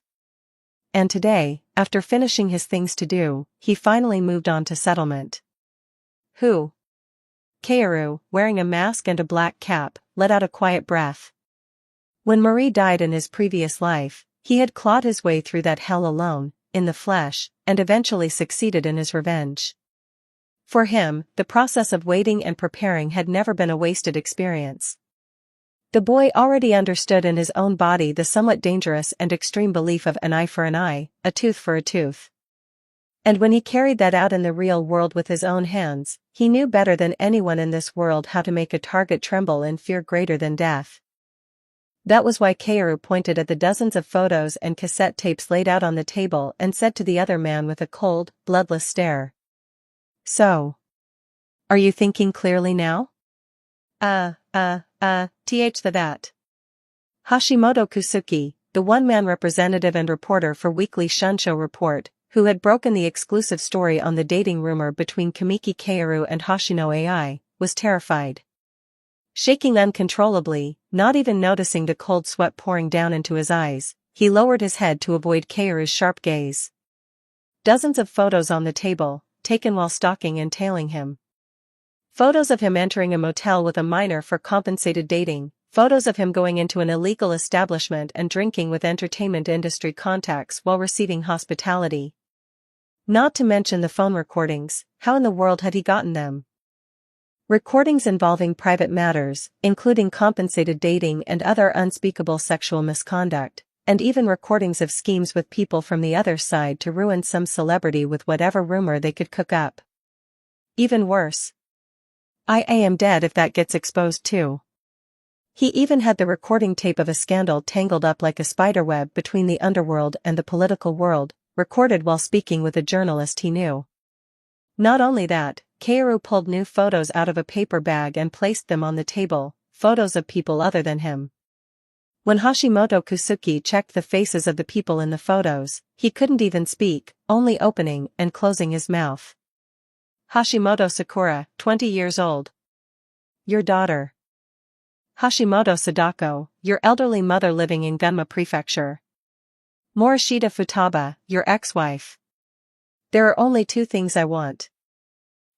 And today, after finishing his things to do, he finally moved on to settlement. Who? Kaoru, wearing a mask and a black cap, let out a quiet breath. When Marie died in his previous life, he had clawed his way through that hell alone, in the flesh, and eventually succeeded in his revenge. For him, the process of waiting and preparing had never been a wasted experience. The boy already understood in his own body the somewhat dangerous and extreme belief of an eye for an eye, a tooth for a tooth. And when he carried that out in the real world with his own hands, he knew better than anyone in this world how to make a target tremble in fear greater than death. That was why Kaoru pointed at the dozens of photos and cassette tapes laid out on the table and said to the other man with a cold, bloodless stare. So. Are you thinking clearly now? That. Hashimoto Kusuke, the one-man representative and reporter for Weekly Shunsho Report, who had broken the exclusive story on the dating rumor between Kamiki Kaoru and Hoshino AI, was terrified. Shaking uncontrollably, not even noticing the cold sweat pouring down into his eyes, he lowered his head to avoid Kaoru's sharp gaze. Dozens of photos on the table, taken while stalking and tailing him. Photos of him entering a motel with a minor for compensated dating, photos of him going into an illegal establishment and drinking with entertainment industry contacts while receiving hospitality. Not to mention the phone recordings. How in the world had he gotten them? Recordings involving private matters, including compensated dating and other unspeakable sexual misconduct, and even recordings of schemes with people from the other side to ruin some celebrity with whatever rumor they could cook up. Even worse. I am dead if that gets exposed too. He even had the recording tape of a scandal tangled up like a spiderweb between the underworld and the political world, recorded while speaking with a journalist he knew. Not only that, Kaoru pulled new photos out of a paper bag and placed them on the table, photos of people other than him. When Hashimoto Kusuke checked the faces of the people in the photos, he couldn't even speak, only opening and closing his mouth. Hashimoto Sakura, 20 years old. Your daughter. Hashimoto Sadako, your elderly mother living in Gunma Prefecture. Morishita Futaba, your ex-wife. There are only 2 things I want.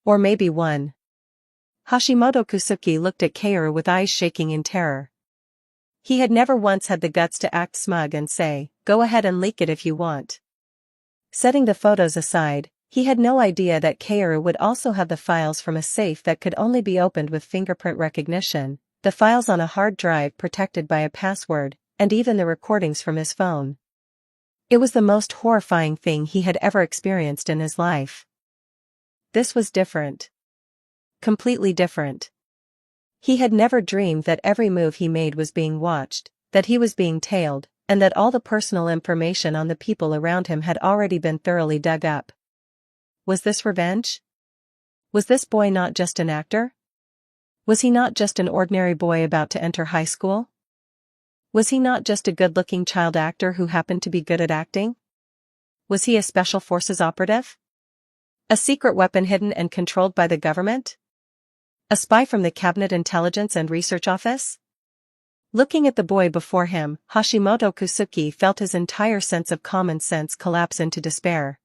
Or maybe 1. Hashimoto Kusuke looked at Kaoru with eyes shaking in terror. He had never once had the guts to act smug and say, go ahead and leak it if you want. Setting the photos aside, he had no idea that Kaoru would also have the files from a safe that could only be opened with fingerprint recognition, the files on a hard drive protected by a password, and even the recordings from his phone. It was the most horrifying thing he had ever experienced in his life. This was different. Completely different. He had never dreamed that every move he made was being watched, that he was being tailed, and that all the personal information on the people around him had already been thoroughly dug up. Was this revenge? Was this boy not just an actor? Was he not just an ordinary boy about to enter high school? Was he not just a good-looking child actor who happened to be good at acting? Was he a special forces operative? A secret weapon hidden and controlled by the government? A spy from the Cabinet Intelligence and Research Office? Looking at the boy before him, Hashimoto Kusuke felt his entire sense of common sense collapse into despair.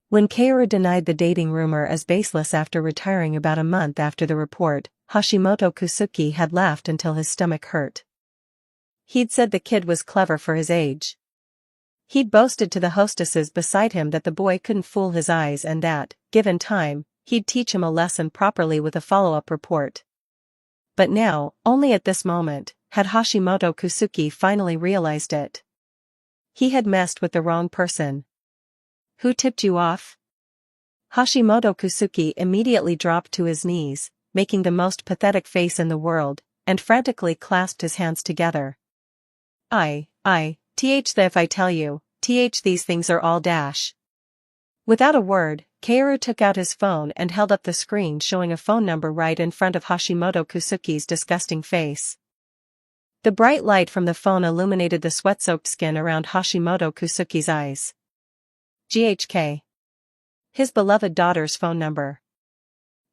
When Kaoru denied the dating rumor as baseless after retiring about a month after the report, Hashimoto Kusuke had laughed until his stomach hurt. He'd said the kid was clever for his age. He'd boasted to the hostesses beside him that the boy couldn't fool his eyes and that, given time, he'd teach him a lesson properly with a follow-up report. But now, only at this moment, had Hashimoto Kusuke finally realized it. He had messed with the wrong person. Who tipped you off? Hashimoto Kusuke immediately dropped to his knees, making the most pathetic face in the world, and frantically clasped his hands together. If I tell you, these things are all dash. Without a word, Kaoru took out his phone and held up the screen showing a phone number right in front of Hashimoto Kusuke's disgusting face. The bright light from the phone illuminated the sweat-soaked skin around Hashimoto Kusuke's eyes. GHK. His beloved daughter's phone number.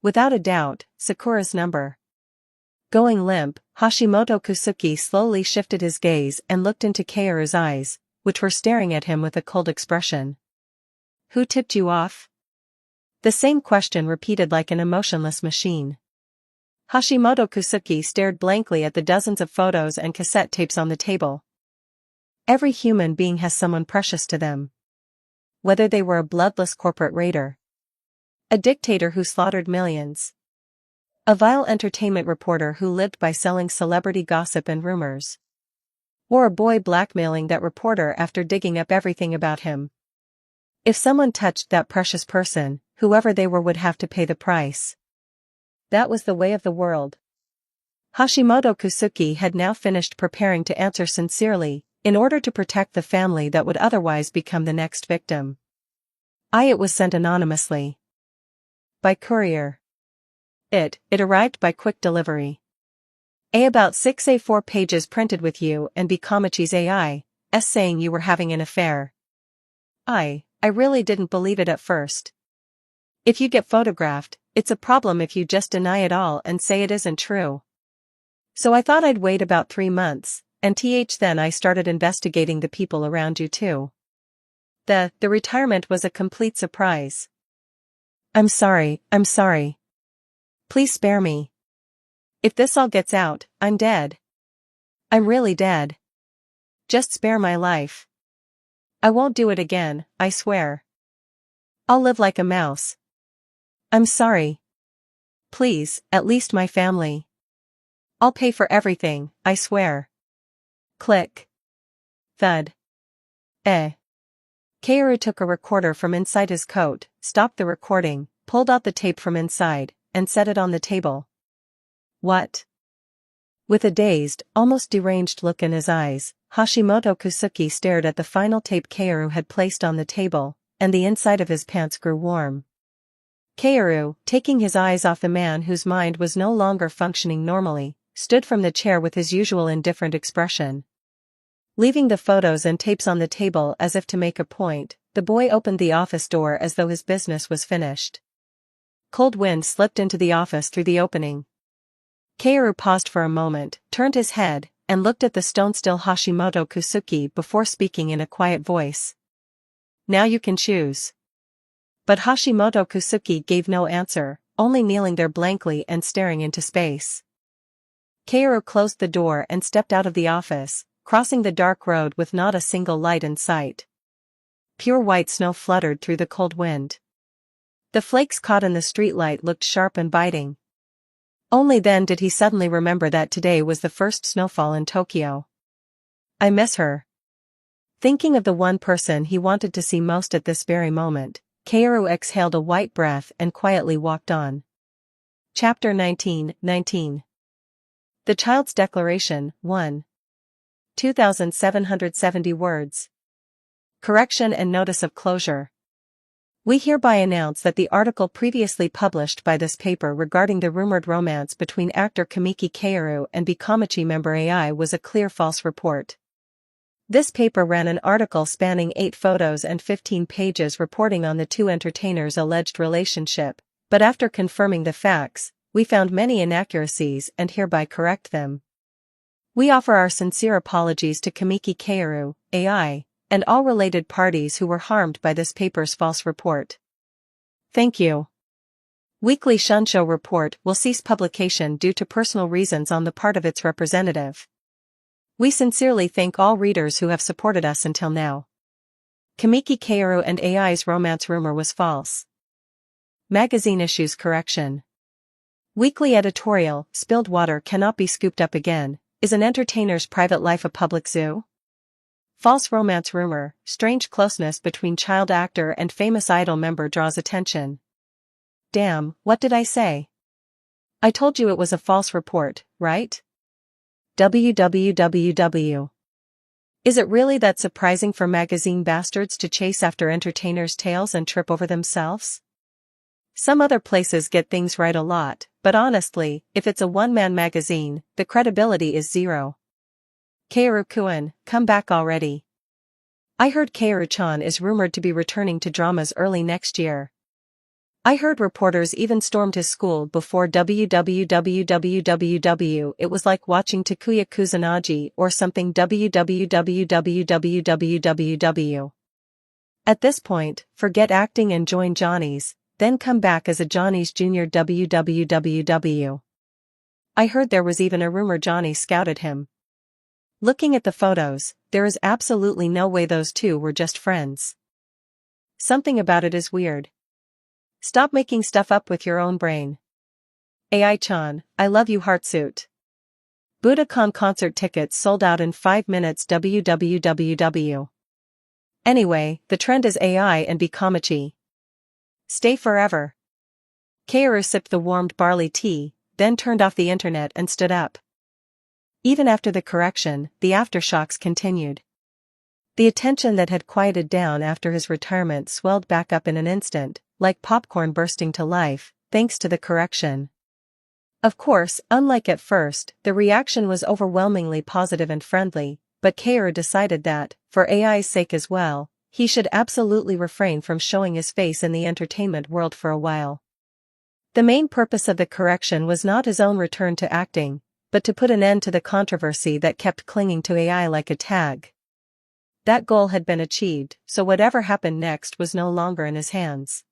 Without a doubt, Sakura's number. Going limp, Hashimoto Kusuke slowly shifted his gaze and looked into Kaoru's eyes, which were staring at him with a cold expression. Who tipped you off? The same question repeated like an emotionless machine. Hashimoto Kusuke stared blankly at the dozens of photos and cassette tapes on the table. Every human being has someone precious to them. Whether they were a bloodless corporate raider, a dictator who slaughtered millions, a vile entertainment reporter who lived by selling celebrity gossip and rumors, or a boy blackmailing that reporter after digging up everything about him. If someone touched that precious person, whoever they were would have to pay the price. That was the way of the world. Hashimoto Kusuke had now finished preparing to answer sincerely, in order to protect the family that would otherwise become the next victim. It was sent anonymously. By courier. It arrived by quick delivery. About 6 A4 pages printed with you and Kamichi's AI, saying you were having an affair. I really didn't believe it at first. If you get photographed, it's a problem if you just deny it all and say it isn't true. So I thought I'd wait about 3 months, and then I started investigating the people around you too. The retirement was a complete surprise. I'm sorry. Please spare me. If this all gets out, I'm dead. I'm really dead. Just spare my life. I won't do it again, I swear. I'll live like a mouse. I'm sorry. Please, at least my family. I'll pay for everything, I swear. Click. Thud. Kaoru took a recorder from inside his coat, stopped the recording, pulled out the tape from inside, and set it on the table. What? With a dazed, almost deranged look in his eyes, Hashimoto Kusuke stared at the final tape Kaoru had placed on the table, and the inside of his pants grew warm. Kaoru, taking his eyes off the man whose mind was no longer functioning normally, stood from the chair with his usual indifferent expression. Leaving the photos and tapes on the table as if to make a point, the boy opened the office door as though his business was finished. Cold wind slipped into the office through the opening. Kaoru paused for a moment, turned his head, and looked at the stone-still Hashimoto Kusuke before speaking in a quiet voice. Now you can choose. But Hashimoto Kusuke gave no answer, only kneeling there blankly and staring into space. Kaoru closed the door and stepped out of the office, crossing the dark road with not a single light in sight. Pure white snow fluttered through the cold wind. The flakes caught in the streetlight looked sharp and biting. Only then did he suddenly remember that today was the first snowfall in Tokyo. I miss her. Thinking of the one person he wanted to see most at this very moment, Kaoru exhaled a white breath and quietly walked on. Chapter 19. The Child's Declaration, 1. 2,770 words. Correction and Notice of Closure. We hereby announce that the article previously published by this paper regarding the rumored romance between actor Kamiki Kaoru and Kamichi member AI was a clear false report. This paper ran an article spanning 8 photos and 15 pages reporting on the two entertainers' alleged relationship, but after confirming the facts, we found many inaccuracies and hereby correct them. We offer our sincere apologies to Kamiki Kaoru, AI, and all related parties who were harmed by this paper's false report. Thank you. Weekly Shunsho report will cease publication due to personal reasons on the part of its representative. We sincerely thank all readers who have supported us until now. Kamiki Kaoru and AI's romance rumor was false. Magazine issues correction. Weekly editorial, Spilled water cannot be scooped up again. Is an entertainer's private life a public zoo? False romance rumor, strange closeness between child actor and famous idol member draws attention. Damn, what did I say? I told you it was a false report, right? www. Is it really that surprising for magazine bastards to chase after entertainers' tails and trip over themselves? Some other places get things right a lot, but honestly, if it's a one-man magazine, the credibility is zero. Kaoru-kun, come back already. I heard Kaoru-chan is rumored to be returning to dramas early next year. I heard reporters even stormed his school before www. It was like watching Takuya Kusanagi or something www. At this point, forget acting and join Johnny's, then come back as a Johnny's Junior www. I heard there was even a rumor Johnny scouted him. Looking at the photos, there is absolutely no way those two were just friends. Something about it is weird. Stop making stuff up with your own brain. AI-chan, I love you heartsuit. Budokan concert tickets sold out in 5 minutes www. Anyway, the trend is AI and be Kamiki. Stay forever. Kaoru sipped the warmed barley tea, then turned off the internet and stood up. Even after the correction, the aftershocks continued. The attention that had quieted down after his retirement swelled back up in an instant, like popcorn bursting to life, thanks to the correction. Of course, unlike at first, the reaction was overwhelmingly positive and friendly, but Kaoru decided that, for AI's sake as well, he should absolutely refrain from showing his face in the entertainment world for a while. The main purpose of the correction was not his own return to acting, but to put an end to the controversy that kept clinging to AI like a tag. That goal had been achieved, so whatever happened next was no longer in his hands.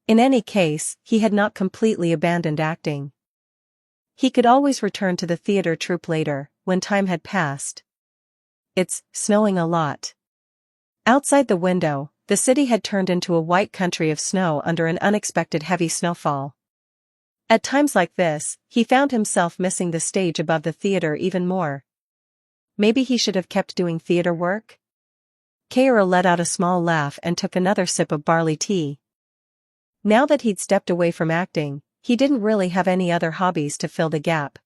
In any case, he had not completely abandoned acting. He could always return to the theater troupe later, when time had passed. It's snowing a lot. Outside the window, the city had turned into a white country of snow under an unexpected heavy snowfall. At times like this, he found himself missing the stage above the theater even more. Maybe he should have kept doing theater work? Kaoru let out a small laugh and took another sip of barley tea. Now that he'd stepped away from acting, he didn't really have any other hobbies to fill the gap.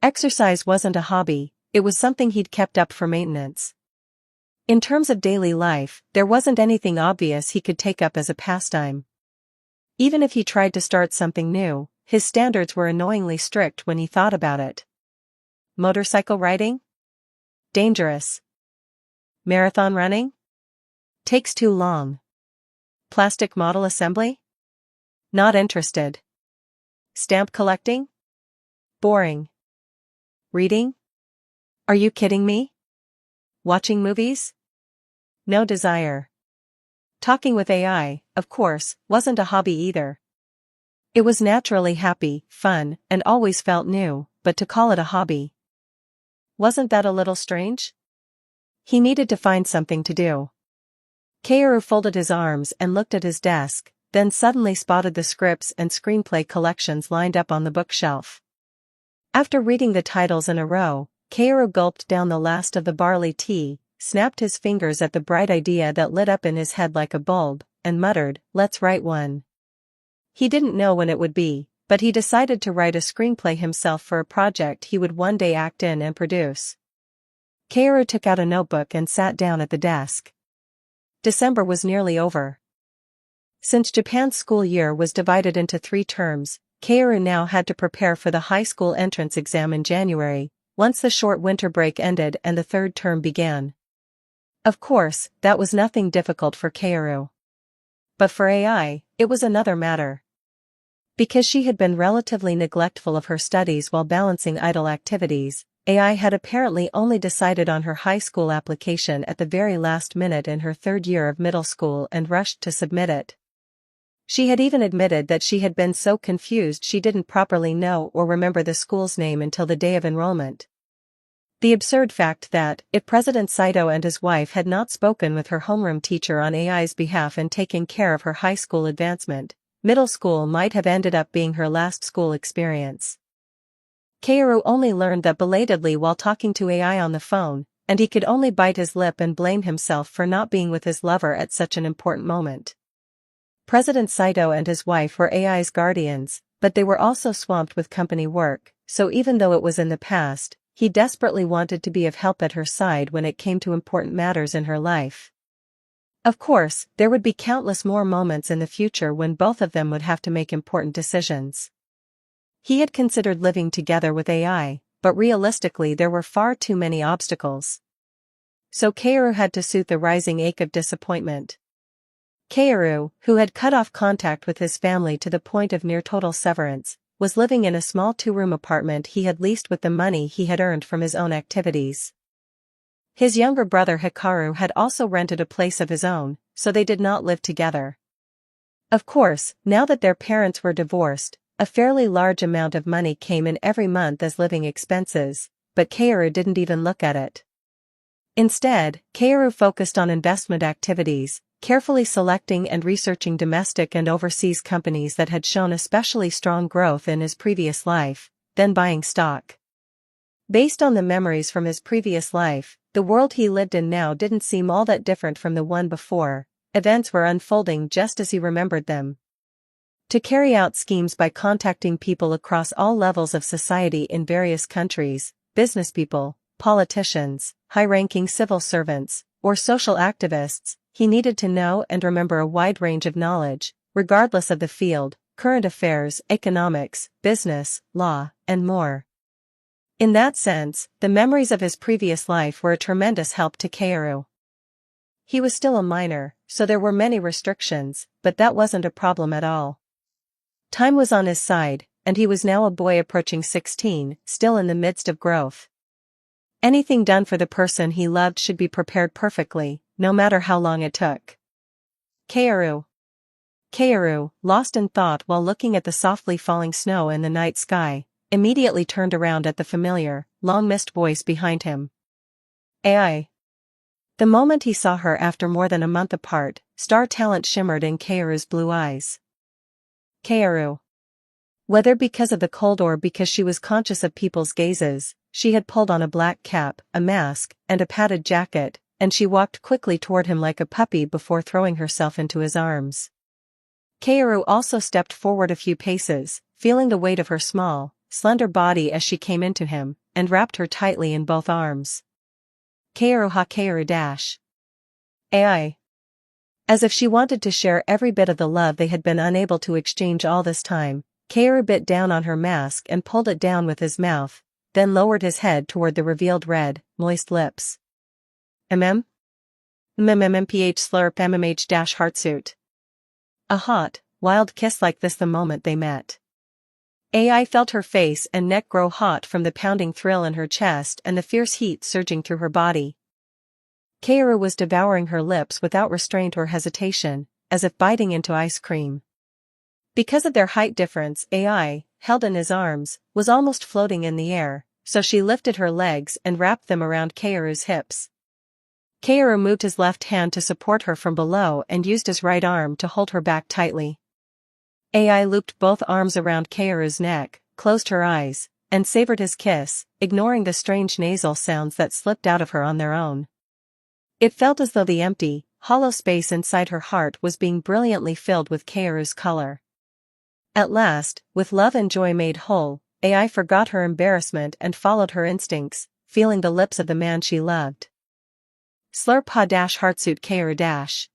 Exercise wasn't a hobby, it was something he'd kept up for maintenance. In terms of daily life, there wasn't anything obvious he could take up as a pastime. Even if he tried to start something new, his standards were annoyingly strict when he thought about it. Motorcycle riding? Dangerous. Marathon running? Takes too long. Plastic model assembly? Not interested. Stamp collecting? Boring. Reading? Are you kidding me? Watching movies? No desire. Talking with AI, of course, wasn't a hobby either. It was naturally happy, fun, and always felt new, but to call it a hobby. Wasn't that a little strange? He needed to find something to do. Kaoru folded his arms and looked at his desk, then suddenly spotted the scripts and screenplay collections lined up on the bookshelf. After reading the titles in a row, Kaoru gulped down the last of the barley tea, snapped his fingers at the bright idea that lit up in his head like a bulb, and muttered, "Let's write one." He didn't know when it would be, but he decided to write a screenplay himself for a project he would one day act in and produce. Kaoru took out a notebook and sat down at the desk. December was nearly over. Since Japan's school year was divided into 3 terms, Kaoru now had to prepare for the high school entrance exam in January, once the short winter break ended and the 3rd term began. Of course, that was nothing difficult for Kaoru. But for AI, it was another matter. Because she had been relatively neglectful of her studies while balancing idle activities, AI had apparently only decided on her high school application at the very last minute in her 3rd year of middle school and rushed to submit it. She had even admitted that she had been so confused she didn't properly know or remember the school's name until the day of enrollment. The absurd fact that, if President Saito and his wife had not spoken with her homeroom teacher on AI's behalf and taken care of her high school advancement, middle school might have ended up being her last school experience. Kaoru only learned that belatedly while talking to AI on the phone, and he could only bite his lip and blame himself for not being with his lover at such an important moment. President Saito and his wife were AI's guardians, but they were also swamped with company work, so even though it was in the past, he desperately wanted to be of help at her side when it came to important matters in her life. Of course, there would be countless more moments in the future when both of them would have to make important decisions. He had considered living together with AI, but realistically there were far too many obstacles. So Kaoru had to soothe the rising ache of disappointment. Kaoru, who had cut off contact with his family to the point of near total severance, was living in a small two-room apartment he had leased with the money he had earned from his own activities. His younger brother Hikaru had also rented a place of his own, so they did not live together. Of course, now that their parents were divorced, a fairly large amount of money came in every month as living expenses, but Kaoru didn't even look at it. Instead, Kaoru focused on investment activities, carefully selecting and researching domestic and overseas companies that had shown especially strong growth in his previous life, then buying stock. Based on the memories from his previous life, the world he lived in now didn't seem all that different from the one before. Events were unfolding just as he remembered them. To carry out schemes by contacting people across all levels of society in various countries, business people, politicians, high-ranking civil servants, or social activists, he needed to know and remember a wide range of knowledge, regardless of the field, current affairs, economics, business, law, and more. In that sense, the memories of his previous life were a tremendous help to Kaoru. He was still a minor, so there were many restrictions, but that wasn't a problem at all. Time was on his side, and he was now a boy approaching 16, still in the midst of growth. Anything done for the person he loved should be prepared perfectly, no matter how long it took. Kaoru, lost in thought while looking at the softly falling snow in the night sky, immediately turned around at the familiar, long-missed voice behind him. Ai. The moment he saw her after more than a month apart, star talent shimmered in Kaoru's blue eyes. Kaoru. Whether because of the cold or because she was conscious of people's gazes, she had pulled on a black cap, a mask, and a padded jacket, and she walked quickly toward him like a puppy before throwing herself into his arms. Kaoru also stepped forward a few paces, feeling the weight of her small, slender body as she came into him, and wrapped her tightly in both arms. Kaoru ha Kaoru dash. Ai. As if she wanted to share every bit of the love they had been unable to exchange all this time, Kaoru bit down on her mask and pulled it down with his mouth, then lowered his head toward the revealed red, moist lips. MMPH slurp MMH-heartsuit. A hot, wild kiss like this the moment they met. Ai felt her face and neck grow hot from the pounding thrill in her chest and the fierce heat surging through her body. Kaoru was devouring her lips without restraint or hesitation, as if biting into ice cream. Because of their height difference, Ai, held in his arms, was almost floating in the air, so she lifted her legs and wrapped them around Kaoru's hips. Kaoru moved his left hand to support her from below and used his right arm to hold her back tightly. Ai looped both arms around Kaoru's neck, closed her eyes, and savored his kiss, ignoring the strange nasal sounds that slipped out of her on their own. It felt as though the empty, hollow space inside her heart was being brilliantly filled with Kaoru's color. At last, with love and joy made whole, Ai forgot her embarrassment and followed her instincts, feeling the lips of the man she loved. Slurp ha dash heartsuit Kaoru dash.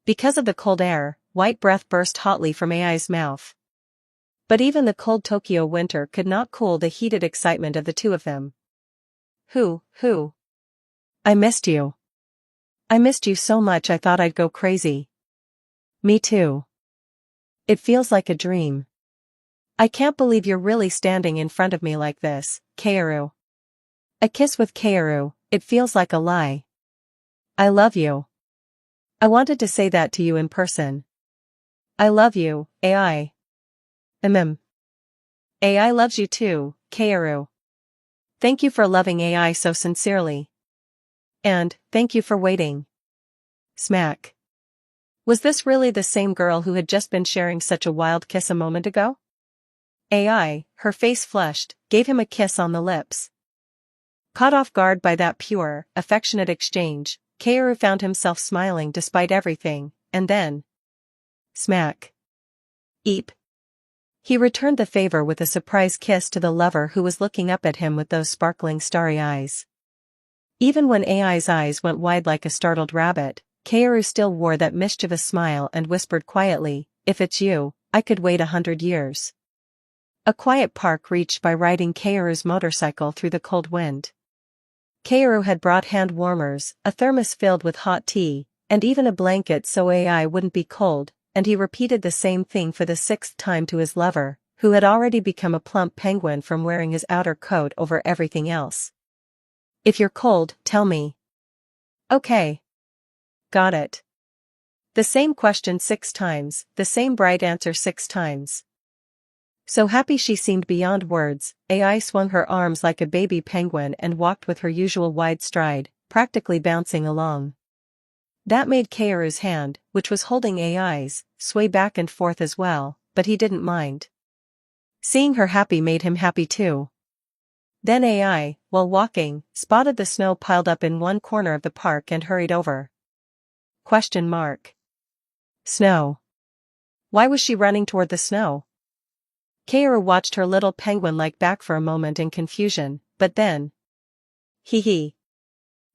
Because of the cold air, white breath burst hotly from Ai's mouth. But even the cold Tokyo winter could not cool the heated excitement of the two of them. Who? I missed you. I missed you so much I thought I'd go crazy. Me too. It feels like a dream. I can't believe you're really standing in front of me like this, Kaoru. A kiss with Kaoru, it feels like a lie. I love you. I wanted to say that to you in person. I love you, Ai. Ai loves you too, Kaoru. Thank you for loving Ai so sincerely. And, thank you for waiting. Smack. Was this really the same girl who had just been sharing such a wild kiss a moment ago? Ai, her face flushed, gave him a kiss on the lips. Caught off guard by that pure, affectionate exchange, Kaoru found himself smiling despite everything, and then... Smack. Eep. He returned the favor with a surprise kiss to the lover who was looking up at him with those sparkling starry eyes. Even when Ai's eyes went wide like a startled rabbit, Kaoru still wore that mischievous smile and whispered quietly, "If it's you, I could wait 100 years." A quiet park reached by riding Kaoru's motorcycle through the cold wind. Kaoru had brought hand warmers, a thermos filled with hot tea, and even a blanket so AI wouldn't be cold, and he repeated the same thing for the 6th time to his lover, who had already become a plump penguin from wearing his outer coat over everything else. If you're cold, tell me. Okay. Got it. The same question 6 times, the same bright answer 6 times. So happy she seemed beyond words, AI swung her arms like a baby penguin and walked with her usual wide stride, practically bouncing along. That made Kaoru's hand, which was holding AI's, sway back and forth as well, but he didn't mind. Seeing her happy made him happy too. Then AI, while walking, spotted the snow piled up in one corner of the park and hurried over. Question mark. Snow. Why was she running toward the snow? Kaoru watched her little penguin-like back for a moment in confusion, but then. Hee.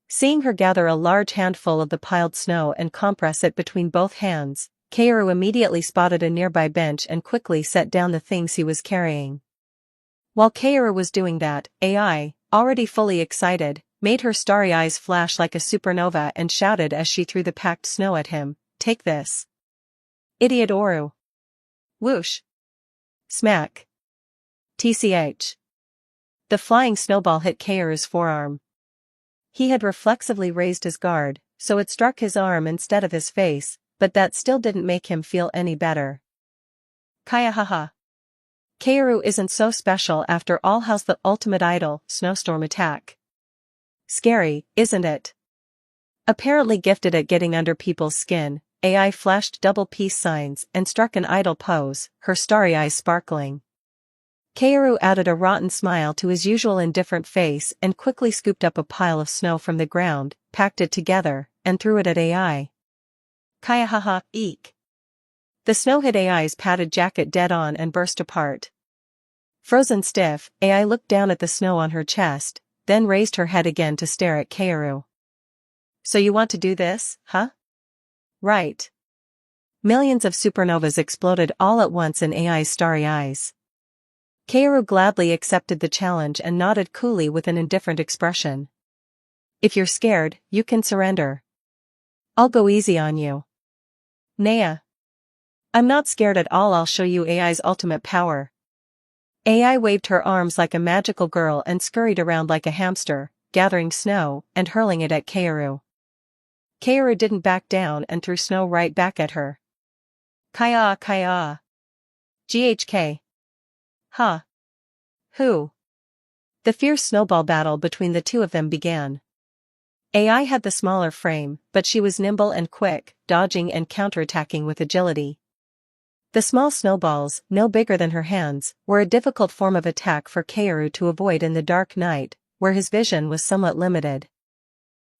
Seeing her gather a large handful of the piled snow and compress it between both hands, Kaoru immediately spotted a nearby bench and quickly set down the things he was carrying. While Kaoru was doing that, AI, already fully excited, made her starry eyes flash like a supernova and shouted as she threw the packed snow at him, "Take this. Idiot Oru." Whoosh. Smack. TCH. The flying snowball hit Kaoru's forearm. He had reflexively raised his guard, so it struck his arm instead of his face, but that still didn't make him feel any better. Kaya haha. Kaoru isn't so special after all. How's the ultimate idol, snowstorm attack? Scary, isn't it? Apparently gifted at getting under people's skin, AI flashed double peace signs and struck an idle pose, her starry eyes sparkling. Kaoru added a rotten smile to his usual indifferent face and quickly scooped up a pile of snow from the ground, packed it together, and threw it at AI. Kaya haha, eek. The snow hit AI's padded jacket dead on and burst apart. Frozen stiff, AI looked down at the snow on her chest, then raised her head again to stare at Kaoru. So you want to do this, huh? Right. Millions of supernovas exploded all at once in AI's starry eyes. Kaoru gladly accepted the challenge and nodded coolly with an indifferent expression. If you're scared, you can surrender. I'll go easy on you. Naya. I'm not scared at all. I'll show you AI's ultimate power. AI waved her arms like a magical girl and scurried around like a hamster, gathering snow and hurling it at Kaoru. Kaoru didn't back down and threw snow right back at her. Kaya. GHK. Huh. Who? The fierce snowball battle between the two of them began. AI had the smaller frame, but she was nimble and quick, dodging and counterattacking with agility. The small snowballs, no bigger than her hands, were a difficult form of attack for Kaoru to avoid in the dark night, where his vision was somewhat limited.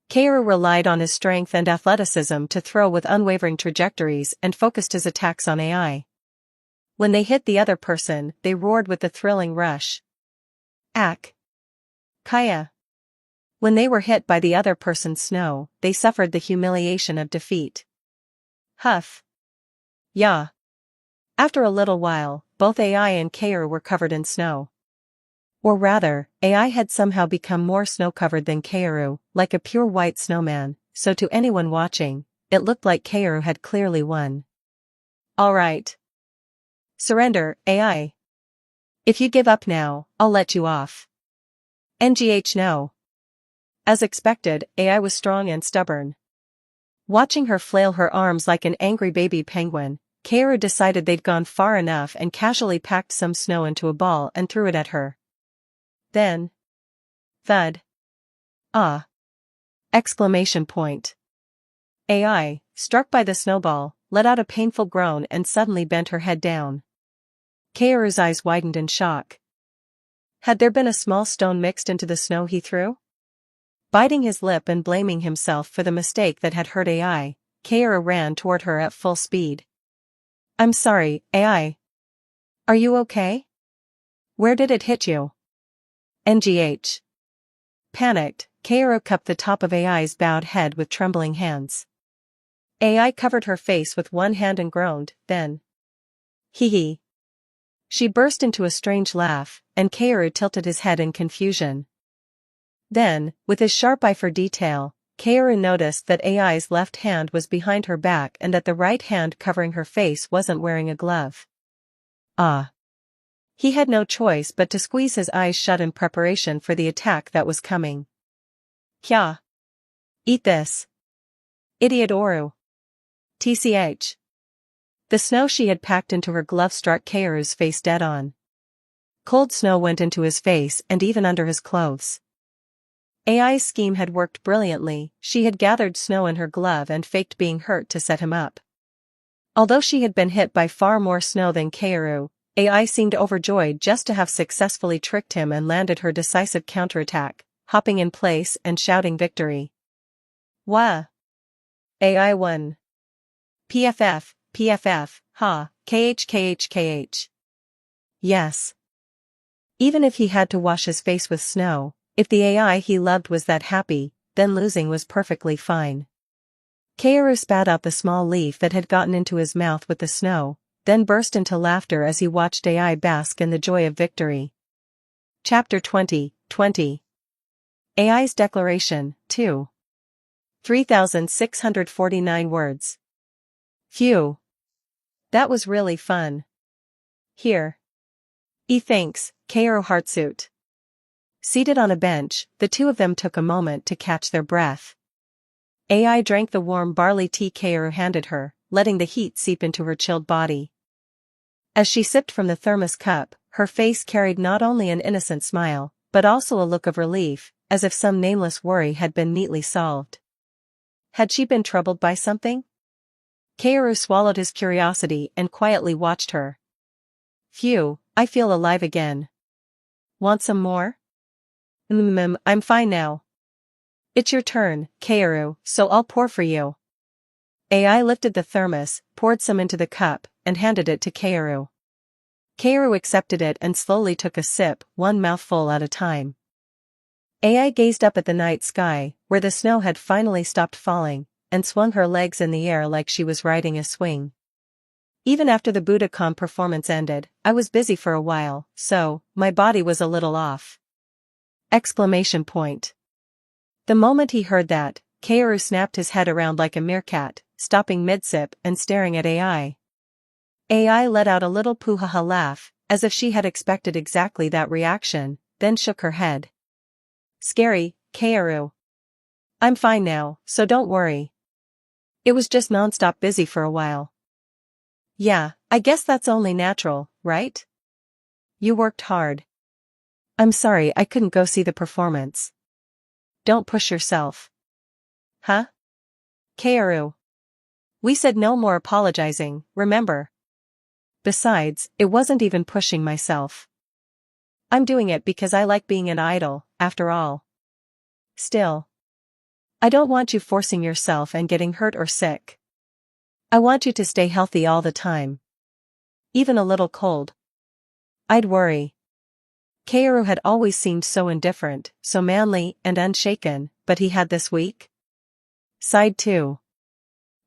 Kaoru relied on his strength and athleticism to throw with unwavering trajectories and focused his attacks on AI. When they hit the other person, they roared with the thrilling rush. Ack. Kaya. When they were hit by the other person's snow, they suffered the humiliation of defeat. Huff. Yeah. After a little while, both AI and Kaoru were covered in snow. Or rather, AI had somehow become more snow-covered than Kaoru, like a pure white snowman, so to anyone watching, it looked like Kaoru had clearly won. All right. Surrender, AI. If you give up now, I'll let you off. NGH no. As expected, AI was strong and stubborn. Watching her flail her arms like an angry baby penguin, Kaoru decided they'd gone far enough and casually packed some snow into a ball and threw it at her. Then. Thud. Ah. Exclamation point. AI, struck by the snowball, let out a painful groan and suddenly bent her head down. Kaoru's eyes widened in shock. Had there been a small stone mixed into the snow he threw? Biting his lip and blaming himself for the mistake that had hurt AI, Kaoru ran toward her at full speed. I'm sorry, AI. Are you okay? Where did it hit you? NGH. Panicked, Kaoru cupped the top of AI's bowed head with trembling hands. AI covered her face with one hand and groaned, then. Hee. She burst into a strange laugh, and Kaoru tilted his head in confusion. Then, with his sharp eye for detail, Kaoru noticed that AI's left hand was behind her back and that the right hand covering her face wasn't wearing a glove. Ah. He had no choice but to squeeze his eyes shut in preparation for the attack that was coming. Kya. Eat this. Idiot Oru. TCH. The snow she had packed into her glove struck Kaoru's face dead on. Cold snow went into his face and even under his clothes. AI's scheme had worked brilliantly. She had gathered snow in her glove and faked being hurt to set him up. Although she had been hit by far more snow than Kaoru, AI seemed overjoyed just to have successfully tricked him and landed her decisive counterattack, hopping in place and shouting victory. Wah! AI won. PFF, PFF, ha, KH. Yes. Even if he had to wash his face with snow, if the AI he loved was that happy, then losing was perfectly fine. Kaoru spat out the small leaf that had gotten into his mouth with the snow, then burst into laughter as he watched AI bask in the joy of victory. Chapter 20. AI's Declaration, 2. 3,649 words. Phew. That was really fun. Here. Thanks, Kaoru Heartsuit. Seated on a bench, the two of them took a moment to catch their breath. AI drank the warm barley tea Kaoru handed her, letting the heat seep into her chilled body. As she sipped from the thermos cup, her face carried not only an innocent smile, but also a look of relief, as if some nameless worry had been neatly solved. Had she been troubled by something? Kaoru swallowed his curiosity and quietly watched her. Phew, I feel alive again. Want some more? I'm fine now. It's your turn, Kaoru, so I'll pour for you. AI lifted the thermos, poured some into the cup, and handed it to Kaoru. Kaoru accepted it and slowly took a sip, one mouthful at a time. AI gazed up at the night sky, where the snow had finally stopped falling, and swung her legs in the air like she was riding a swing. Even after the Budokan performance ended, I was busy for a while, so, my body was a little off. Exclamation point. The moment he heard that, Kaoru snapped his head around like a meerkat, stopping mid-sip and staring at AI. AI let out a little poo-ha-ha laugh, as if she had expected exactly that reaction, then shook her head. Scary, Kaoru. I'm fine now, so don't worry. It was just non-stop busy for a while. Yeah, I guess that's only natural, right? You worked hard. I'm sorry I couldn't go see the performance. Don't push yourself. Huh? Kaoru. We said no more apologizing, remember? Besides, it wasn't even pushing myself. I'm doing it because I like being an idol, after all. Still. I don't want you forcing yourself and getting hurt or sick. I want you to stay healthy all the time. Even a little cold. I'd worry. Kaoru had always seemed so indifferent, so manly and unshaken, but he had this week? Sighed too.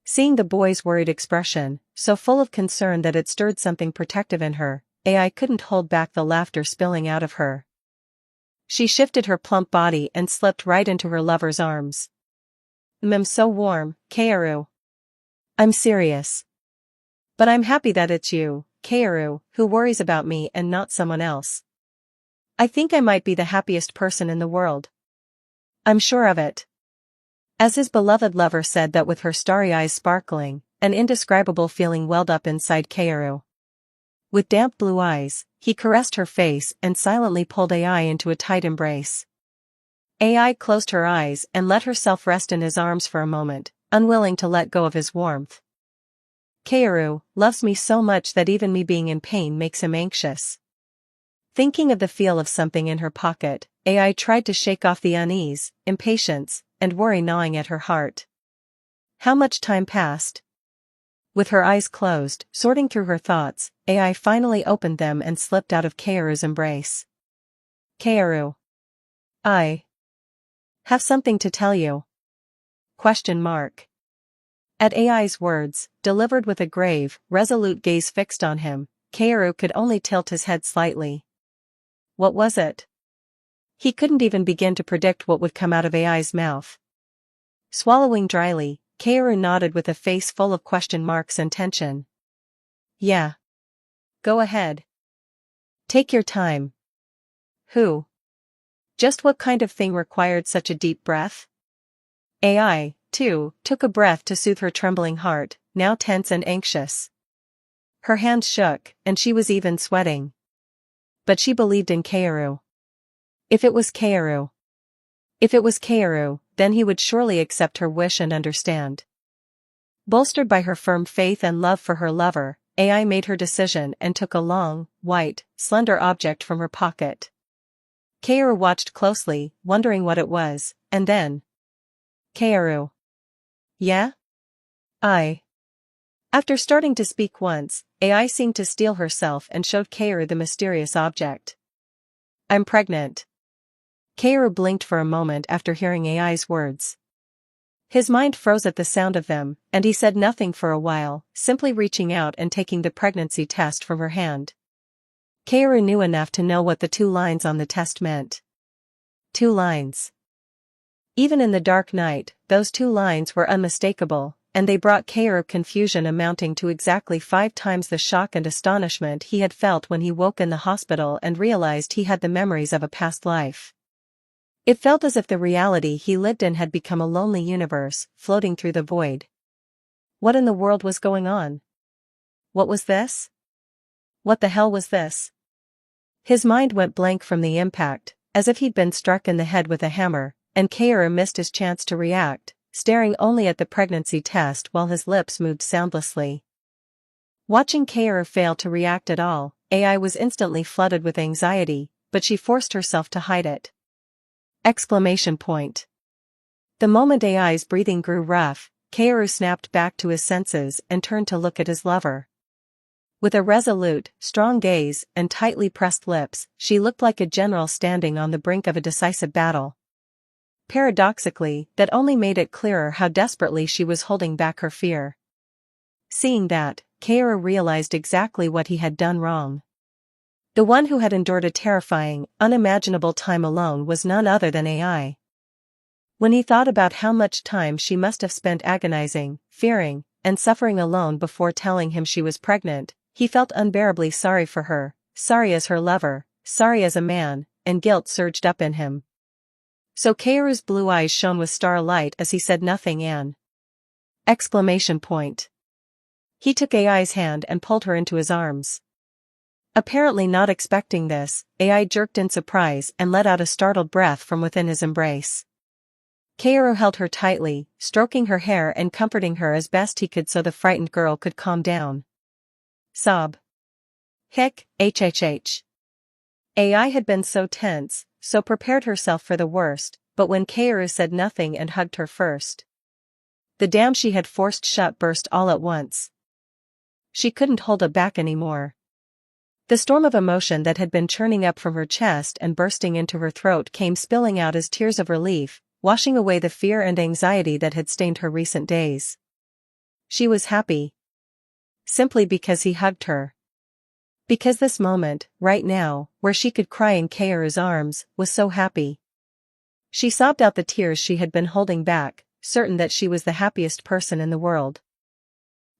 Seeing the boy's worried expression, so full of concern that it stirred something protective in her, AI couldn't hold back the laughter spilling out of her. She shifted her plump body and slipped right into her lover's arms. I'm so warm, Kaoru. I'm serious. But I'm happy that it's you, Kaoru, who worries about me and not someone else. I think I might be the happiest person in the world. I'm sure of it. As his beloved lover said that with her starry eyes sparkling, an indescribable feeling welled up inside Kaoru. With damp blue eyes, he caressed her face and silently pulled AI into a tight embrace. AI closed her eyes and let herself rest in his arms for a moment, unwilling to let go of his warmth. Kaoru loves me so much that even me being in pain makes him anxious. Thinking of the feel of something in her pocket, AI tried to shake off the unease, impatience, and worry gnawing at her heart. How much time passed? With her eyes closed, sorting through her thoughts, AI finally opened them and slipped out of Kaoru's embrace. Kaoru. I have something to tell you. Question mark. At AI's words, delivered with a grave, resolute gaze fixed on him, Kaoru could only tilt his head slightly. What was it? He couldn't even begin to predict what would come out of AI's mouth. Swallowing dryly, Kaoru nodded with a face full of question marks and tension. Yeah. Go ahead. Take your time. Who? Just what kind of thing required such a deep breath? AI, too, took a breath to soothe her trembling heart, now tense and anxious. Her hands shook, and she was even sweating. But she believed in Kaoru. If it was Kaoru, then he would surely accept her wish and understand. Bolstered by her firm faith and love for her lover, AI made her decision and took a long, white, slender object from her pocket. Kaoru watched closely, wondering what it was, and then. Kaoru. Yeah? After starting to speak once, AI seemed to steel herself and showed Kaoru the mysterious object. I'm pregnant. Kaoru blinked for a moment after hearing AI's words. His mind froze at the sound of them, and he said nothing for a while, simply reaching out and taking the pregnancy test from her hand. Kaoru knew enough to know what the 2 lines on the test meant. 2 lines. Even in the dark night, those 2 lines were unmistakable, and they brought Kaoru confusion amounting to exactly 5 times the shock and astonishment he had felt when he woke in the hospital and realized he had the memories of a past life. It felt as if the reality he lived in had become a lonely universe, floating through the void. What in the world was going on? What was this? What the hell was this? His mind went blank from the impact, as if he'd been struck in the head with a hammer, and Kaoru missed his chance to react, staring only at the pregnancy test while his lips moved soundlessly. Watching Kaoru fail to react at all, AI was instantly flooded with anxiety, but she forced herself to hide it. Exclamation point. The moment AI's breathing grew rough, Kaoru snapped back to his senses and turned to look at his lover. With a resolute, strong gaze and tightly pressed lips, she looked like a general standing on the brink of a decisive battle. Paradoxically, that only made it clearer how desperately she was holding back her fear. Seeing that, Kaoru realized exactly what he had done wrong. The one who had endured a terrifying, unimaginable time alone was none other than AI. When he thought about how much time she must have spent agonizing, fearing, and suffering alone before telling him she was pregnant, he felt unbearably sorry for her, sorry as her lover, sorry as a man, and guilt surged up in him. So Kaoru's blue eyes shone with starlight as he said nothing and. Exclamation point. He took AI's hand and pulled her into his arms. Apparently not expecting this, AI jerked in surprise and let out a startled breath from within his embrace. Kaoru held her tightly, stroking her hair and comforting her as best he could so the frightened girl could calm down. Sob. Hic, hhh. AI had been so tense, so prepared herself for the worst, but when Kaoru said nothing and hugged her first, the dam she had forced shut burst all at once. She couldn't hold it back anymore. The storm of emotion that had been churning up from her chest and bursting into her throat came spilling out as tears of relief, washing away the fear and anxiety that had stained her recent days. She was happy. Simply because he hugged her. Because this moment, right now, where she could cry in Kaoru's arms, was so happy. She sobbed out the tears she had been holding back, certain that she was the happiest person in the world.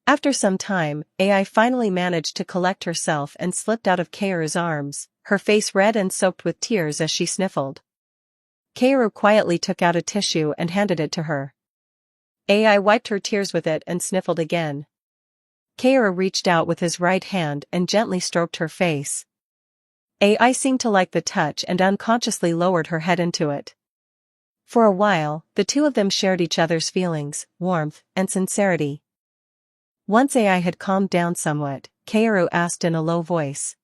After some time, AI finally managed to collect herself and slipped out of Kaoru's arms, her face red and soaked with tears as she sniffled. Kaoru quietly took out a tissue and handed it to her. AI wiped her tears with it and sniffled again. Kaoru reached out with his right hand and gently stroked her face. AI seemed to like the touch and unconsciously lowered her head into it. For a while, the two of them shared each other's feelings, warmth, and sincerity. Once AI had calmed down somewhat, Kaoru asked in a low voice.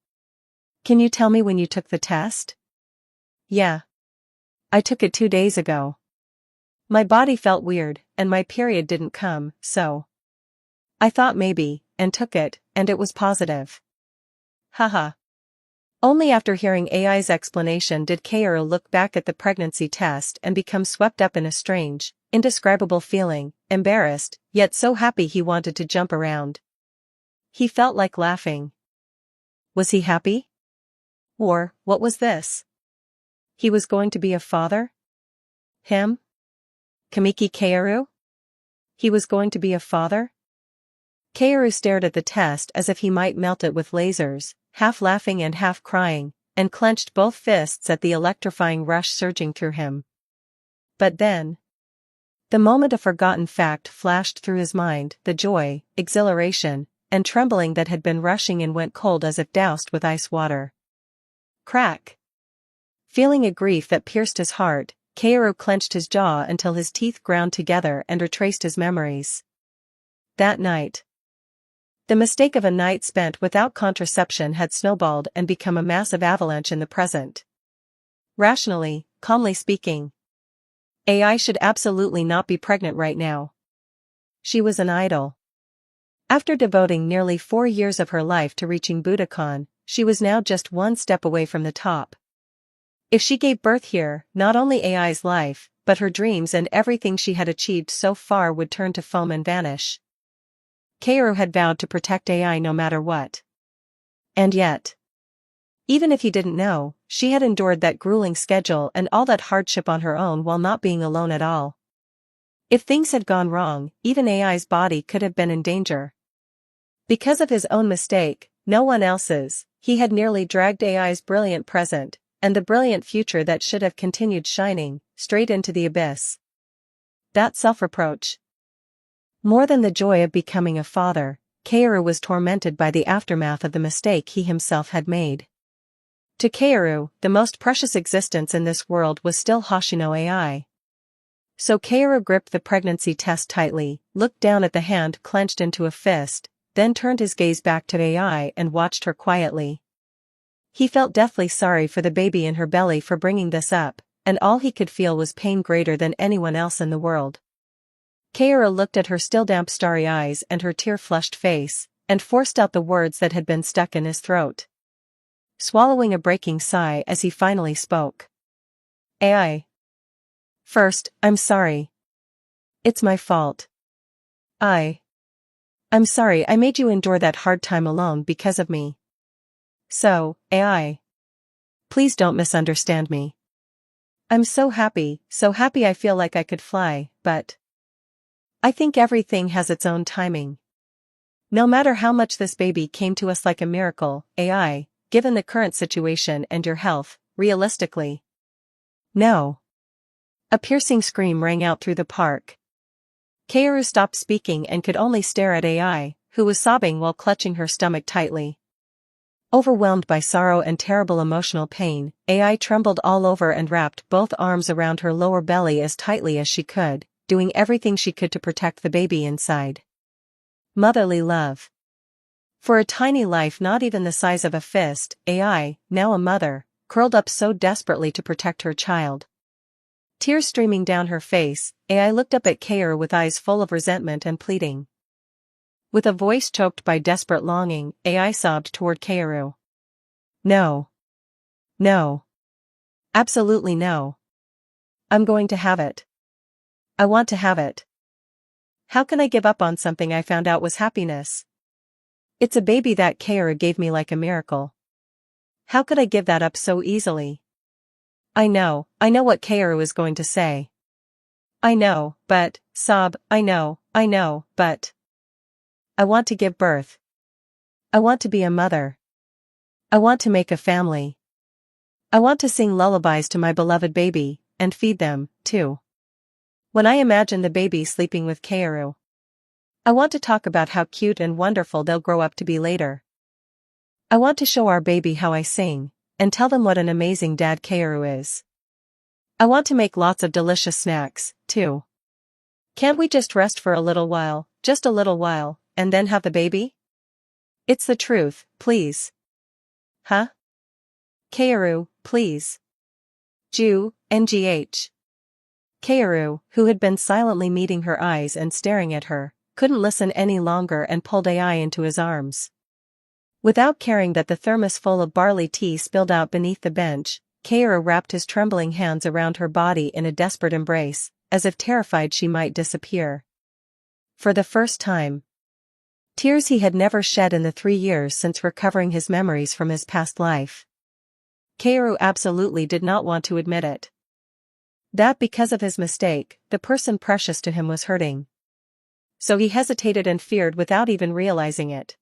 Can you tell me when you took the test? Yeah. I took it 2 days ago. My body felt weird, and my period didn't come, so. I thought maybe, and took it, and it was positive. Haha. Only after hearing AI's explanation did Kaoru look back at the pregnancy test and become swept up in a strange, indescribable feeling, embarrassed, yet so happy he wanted to jump around. He felt like laughing. Was he happy? Or, what was this? He was going to be a father? Him? Kamiki Kaoru? He was going to be a father? Kaoru stared at the test as if he might melt it with lasers, half laughing and half crying, and clenched both fists at the electrifying rush surging through him. But then, the moment a forgotten fact flashed through his mind, the joy, exhilaration, and trembling that had been rushing in went cold as if doused with ice water. Crack! Feeling a grief that pierced his heart, Kaoru clenched his jaw until his teeth ground together and retraced his memories. That night. The mistake of a night spent without contraception had snowballed and become a massive avalanche in the present. Rationally, calmly speaking, AI should absolutely not be pregnant right now. She was an idol. After devoting nearly 4 years of her life to reaching Budokan, she was now just one step away from the top. If she gave birth here, not only AI's life, but her dreams and everything she had achieved so far would turn to foam and vanish. Kaoru had vowed to protect AI no matter what. And yet, even if he didn't know, she had endured that grueling schedule and all that hardship on her own while not being alone at all. If things had gone wrong, even AI's body could have been in danger. Because of his own mistake, no one else's, he had nearly dragged AI's brilliant present, and the brilliant future that should have continued shining, straight into the abyss. That self-reproach. More than the joy of becoming a father, Kaoru was tormented by the aftermath of the mistake he himself had made. To Kaoru, the most precious existence in this world was still Hoshino AI. So Kaoru gripped the pregnancy test tightly, looked down at the hand clenched into a fist, then turned his gaze back to AI and watched her quietly. He felt deathly sorry for the baby in her belly for bringing this up, and all he could feel was pain greater than anyone else in the world. Kaoru looked at her still damp starry eyes and her tear-flushed face, and forced out the words that had been stuck in his throat. Swallowing a breaking sigh as he finally spoke. AI. First, I'm sorry. It's my fault. I'm sorry I made you endure that hard time alone because of me. So, AI. Please don't misunderstand me. I'm so happy I feel like I could fly, but I think everything has its own timing. No matter how much this baby came to us like a miracle, AI, given the current situation and your health, realistically. No. A piercing scream rang out through the park. Kaoru stopped speaking and could only stare at AI, who was sobbing while clutching her stomach tightly. Overwhelmed by sorrow and terrible emotional pain, AI trembled all over and wrapped both arms around her lower belly as tightly as she could, doing everything she could to protect the baby inside. Motherly love. For a tiny life not even the size of a fist, AI, now a mother, curled up so desperately to protect her child. Tears streaming down her face, AI looked up at Kaoru with eyes full of resentment and pleading. With a voice choked by desperate longing, AI sobbed toward Kaoru. No. No. Absolutely no. I'm going to have it. I want to have it. How can I give up on something I found out was happiness? It's a baby that Kaoru gave me like a miracle. How could I give that up so easily? I know what Kaoru is going to say. I know, but, sob, I know, but. I want to give birth. I want to be a mother. I want to make a family. I want to sing lullabies to my beloved baby, and feed them, too. When I imagine the baby sleeping with Kaoru, I want to talk about how cute and wonderful they'll grow up to be later. I want to show our baby how I sing, and tell them what an amazing dad Kaoru is. I want to make lots of delicious snacks, too. Can't we just rest for a little while, just a little while, and then have the baby? It's the truth, please. Huh? Kaoru, please. NGH. Kaoru, who had been silently meeting her eyes and staring at her, couldn't listen any longer and pulled AI into his arms. Without caring that the thermos full of barley tea spilled out beneath the bench, Kaoru wrapped his trembling hands around her body in a desperate embrace, as if terrified she might disappear. For the first time. Tears he had never shed in the 3 years since recovering his memories from his past life. Kaoru absolutely did not want to admit it. That because of his mistake, the person precious to him was hurting. So he hesitated and feared without even realizing it.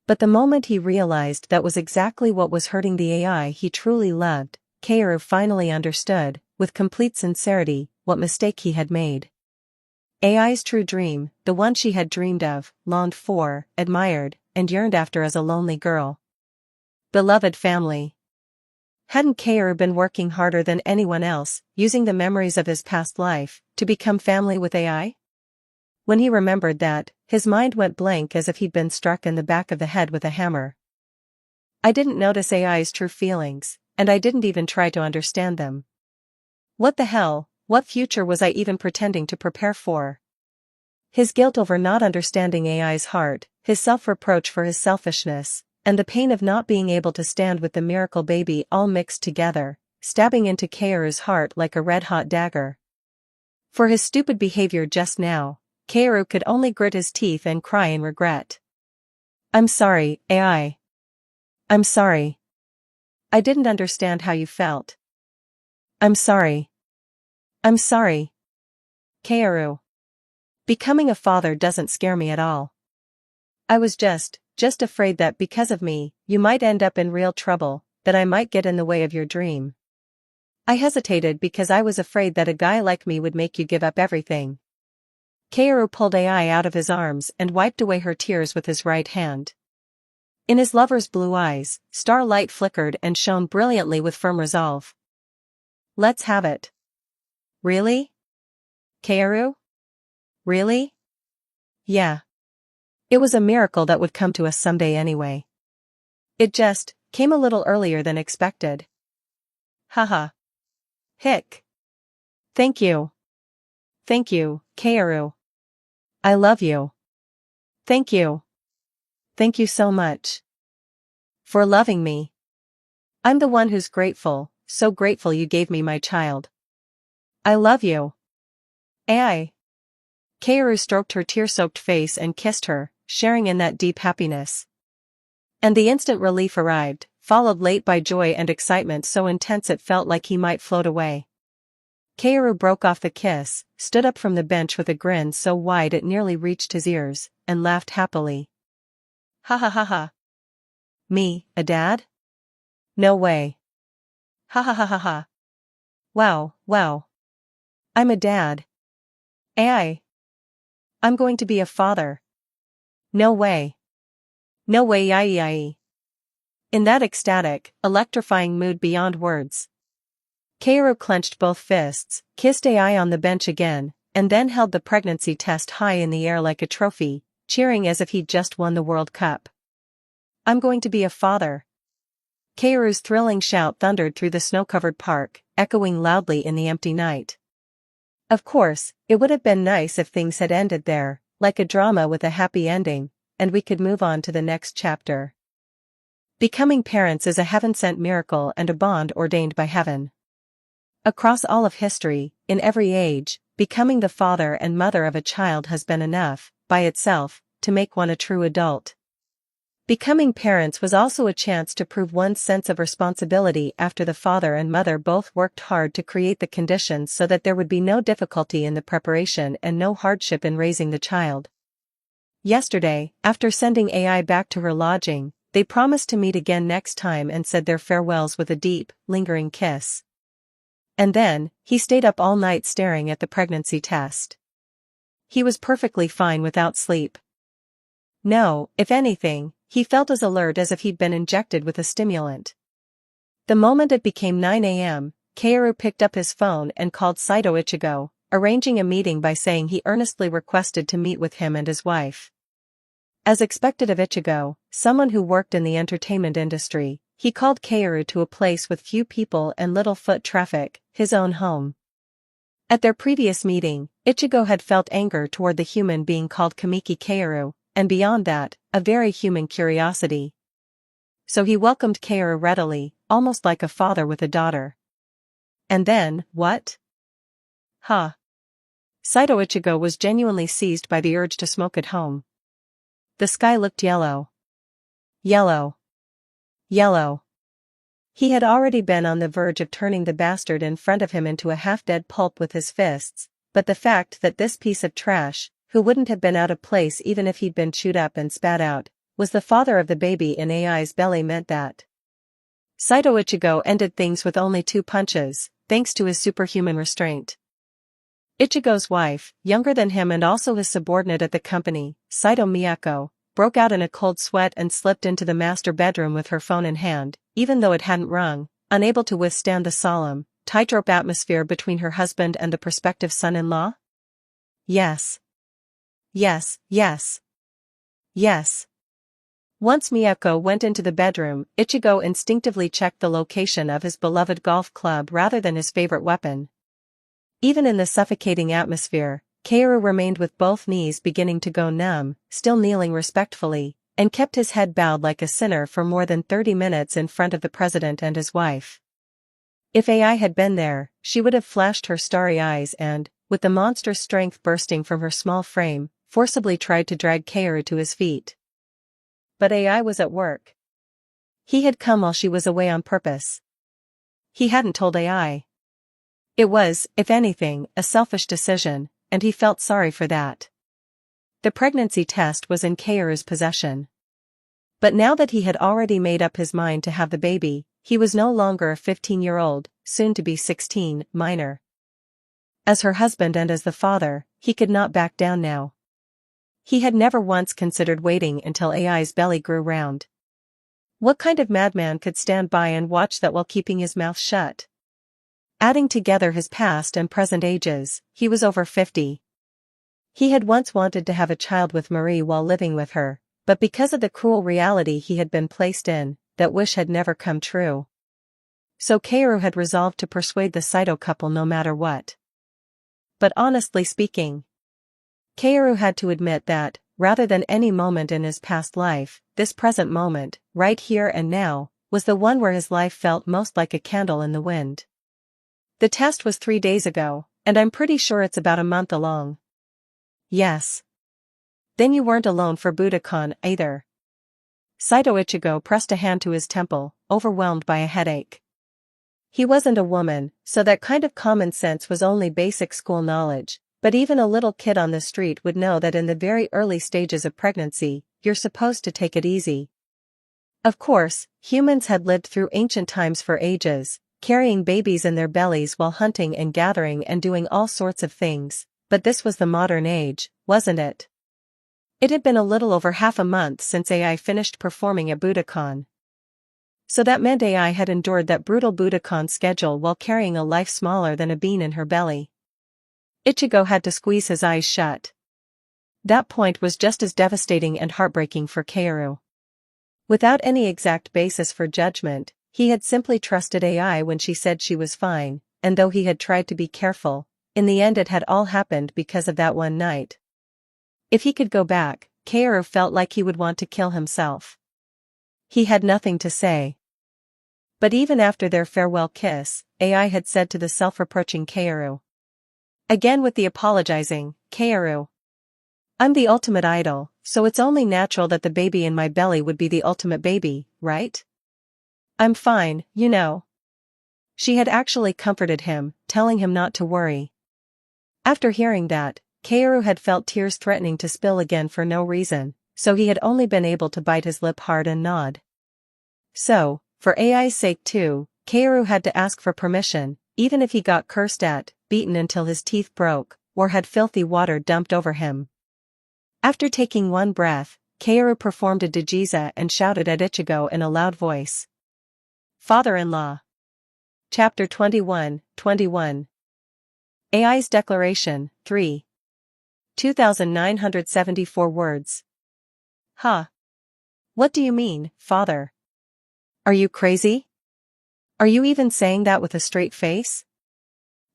But the moment he realized that was exactly what was hurting the AI he truly loved, Kaoru finally understood, with complete sincerity, what mistake he had made. AI's true dream, the one she had dreamed of, longed for, admired, and yearned after as a lonely girl. Beloved family. Hadn't Kaoru been working harder than anyone else, using the memories of his past life, to become family with AI? When he remembered that, his mind went blank as if he'd been struck in the back of the head with a hammer. I didn't notice AI's true feelings, and I didn't even try to understand them. What the hell, what future was I even pretending to prepare for? His guilt over not understanding AI's heart, his self-reproach for his selfishness, and the pain of not being able to stand with the miracle baby all mixed together, stabbing into Kaoru's heart like a red-hot dagger. For his stupid behavior just now, Kaoru could only grit his teeth and cry in regret. I'm sorry, AI. I'm sorry. I didn't understand how you felt. I'm sorry. I'm sorry. Kaoru. Becoming a father doesn't scare me at all. I was just afraid that because of me, you might end up in real trouble, that I might get in the way of your dream. I hesitated because I was afraid that a guy like me would make you give up everything. Kaoru pulled AI out of his arms and wiped away her tears with his right hand. In his lover's blue eyes, starlight flickered and shone brilliantly with firm resolve. Let's have it. Really? Kaoru? Really? Yeah. It was a miracle that would come to us someday anyway. It just came a little earlier than expected. Haha. Hick. Thank you. Thank you, Kaoru. I love you. Thank you. Thank you so much. For loving me. I'm the one who's grateful, so grateful you gave me my child. I love you. AI. Kaoru stroked her tear-soaked face and kissed her, sharing in that deep happiness. And the instant relief arrived, followed late by joy and excitement so intense it felt like he might float away. Kaoru broke off the kiss, stood up from the bench with a grin so wide it nearly reached his ears, and laughed happily. Ha ha ha ha. Me, a dad? No way. Ha ha ha ha ha. Wow, wow. I'm a dad. AI. I'm going to be a father. No way. No way yai. In that ecstatic, electrifying mood beyond words. Kaoru clenched both fists, kissed AI on the bench again, and then held the pregnancy test high in the air like a trophy, cheering as if he'd just won the World Cup. I'm going to be a father. Kaoru's thrilling shout thundered through the snow-covered park, echoing loudly in the empty night. Of course, it would have been nice if things had ended there, like a drama with a happy ending, and we could move on to the next chapter. Becoming parents is a heaven-sent miracle and a bond ordained by heaven. Across all of history, in every age, becoming the father and mother of a child has been enough, by itself, to make one a true adult. Becoming parents was also a chance to prove one's sense of responsibility after the father and mother both worked hard to create the conditions so that there would be no difficulty in the preparation and no hardship in raising the child. Yesterday, after sending AI back to her lodging, they promised to meet again next time and said their farewells with a deep, lingering kiss. And then, he stayed up all night staring at the pregnancy test. He was perfectly fine without sleep. No, if anything, he felt as alert as if he'd been injected with a stimulant. The moment it became 9 a.m., Kaoru picked up his phone and called Saito Ichigo, arranging a meeting by saying he earnestly requested to meet with him and his wife. As expected of Ichigo, someone who worked in the entertainment industry, he called Kaoru to a place with few people and little foot traffic, his own home. At their previous meeting, Ichigo had felt anger toward the human being called Kamiki Kaoru, and beyond that, a very human curiosity. So he welcomed Kaoru readily, almost like a father with a daughter. And then, what? Huh. Saito Ichigo was genuinely seized by the urge to smoke at home. The sky looked yellow. Yellow. Yellow. He had already been on the verge of turning the bastard in front of him into a half-dead pulp with his fists, but the fact that this piece of trash, who wouldn't have been out of place even if he'd been chewed up and spat out, was the father of the baby in AI's belly meant that Saito Ichigo ended things with only 2 punches, thanks to his superhuman restraint. Ichigo's wife, younger than him and also his subordinate at the company, Saito Miyako, broke out in a cold sweat and slipped into the master bedroom with her phone in hand, even though it hadn't rung, unable to withstand the solemn, tightrope atmosphere between her husband and the prospective son-in-law. Yes. Yes, yes. Yes. Once Miyako went into the bedroom, Ichigo instinctively checked the location of his beloved golf club rather than his favorite weapon. Even in the suffocating atmosphere, Kaoru remained with both knees beginning to go numb, still kneeling respectfully, and kept his head bowed like a sinner for more than 30 minutes in front of the president and his wife. If AI had been there, she would have flashed her starry eyes and, with the monstrous strength bursting from her small frame, forcibly tried to drag Kaoru to his feet. But AI was at work. He had come while she was away on purpose. He hadn't told AI. It was, if anything, a selfish decision, and he felt sorry for that. The pregnancy test was in Kaoru's possession. But now that he had already made up his mind to have the baby, he was no longer a 15-year-old, soon to be 16, minor. As her husband and as the father, he could not back down now. He had never once considered waiting until AI's belly grew round. What kind of madman could stand by and watch that while keeping his mouth shut? Adding together his past and present ages, he was over 50. He had once wanted to have a child with Marie while living with her, but because of the cruel reality he had been placed in, that wish had never come true. So Kaoru had resolved to persuade the Saito couple no matter what. But honestly speaking, Kaoru had to admit that, rather than any moment in his past life, this present moment, right here and now, was the one where his life felt most like a candle in the wind. The test was 3 days ago, and I'm pretty sure it's about a month along. Yes. Then you weren't alone for Budokan either. Saito Ichigo pressed a hand to his temple, overwhelmed by a headache. He wasn't a woman, so that kind of common sense was only basic school knowledge, but even a little kid on the street would know that in the very early stages of pregnancy, you're supposed to take it easy. Of course, humans had lived through ancient times for ages, carrying babies in their bellies while hunting and gathering and doing all sorts of things, but this was the modern age, wasn't it? It had been a little over half a month since AI finished performing at Budokan. So that meant AI had endured that brutal Budokan schedule while carrying a life smaller than a bean in her belly. Ichigo had to squeeze his eyes shut. That point was just as devastating and heartbreaking for Kaoru. Without any exact basis for judgment, he had simply trusted AI when she said she was fine, and though he had tried to be careful, in the end it had all happened because of that one night. If he could go back, Kaoru felt like he would want to kill himself. He had nothing to say. But even after their farewell kiss, AI had said to the self-reproaching Kaoru. Again with the apologizing, Kaoru. I'm the ultimate idol, so it's only natural that the baby in my belly would be the ultimate baby, right? I'm fine, you know. She had actually comforted him, telling him not to worry. After hearing that, Kaoru had felt tears threatening to spill again for no reason, so he had only been able to bite his lip hard and nod. So, for AI's sake too, Kaoru had to ask for permission, even if he got cursed at, beaten until his teeth broke, or had filthy water dumped over him. After taking one breath, Kaoru performed a Dajiza and shouted at Ichigo in a loud voice. Father-in-law. Chapter 21. AI's Declaration, 3. 2,974 words. Huh. What do you mean, father? Are you crazy? Are you even saying that with a straight face?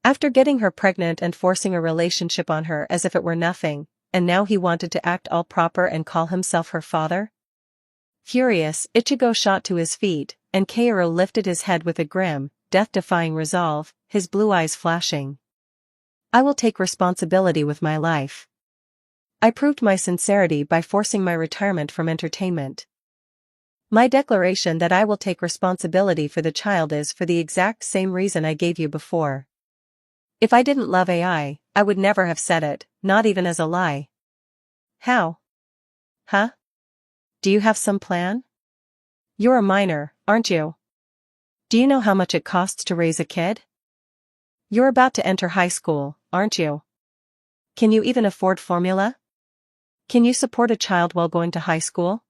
After getting her pregnant and forcing a relationship on her as if it were nothing, and now he wanted to act all proper and call himself her father? Furious, Ichigo shot to his feet, and Kaoru lifted his head with a grim, death-defying resolve, his blue eyes flashing. I will take responsibility with my life. I proved my sincerity by forcing my retirement from entertainment. My declaration that I will take responsibility for the child is for the exact same reason I gave you before. If I didn't love AI, I would never have said it, not even as a lie. How? Huh? Do you have some plan? You're a minor, aren't you? Do you know how much it costs to raise a kid? You're about to enter high school, aren't you? Can you even afford formula? Can you support a child while going to high school?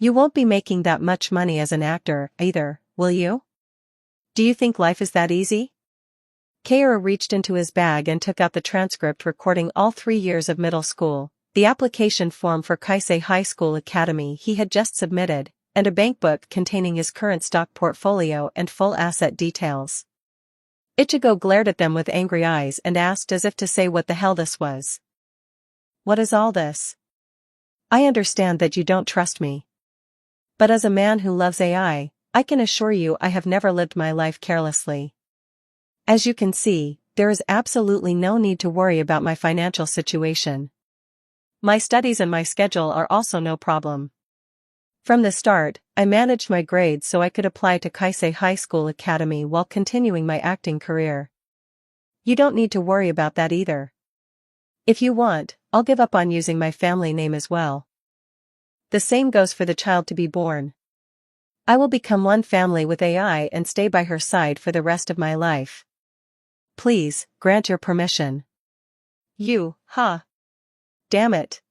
You won't be making that much money as an actor, either, will you? Do you think life is that easy? Kaoru reached into his bag and took out the transcript recording all 3 years of middle school, the application form for Kaisei High School Academy he had just submitted, and a bank book containing his current stock portfolio and full asset details. Ichigo glared at them with angry eyes and asked as if to say what the hell this was. What is all this? I understand that you don't trust me. But as a man who loves AI, I can assure you I have never lived my life carelessly. As you can see, there is absolutely no need to worry about my financial situation. My studies and my schedule are also no problem. From the start, I managed my grades so I could apply to Kaisei High School Academy while continuing my acting career. You don't need to worry about that either. If you want, I'll give up on using my family name as well. The same goes for the child to be born. I will become one family with AI and stay by her side for the rest of my life. Please, grant your permission. Damn it.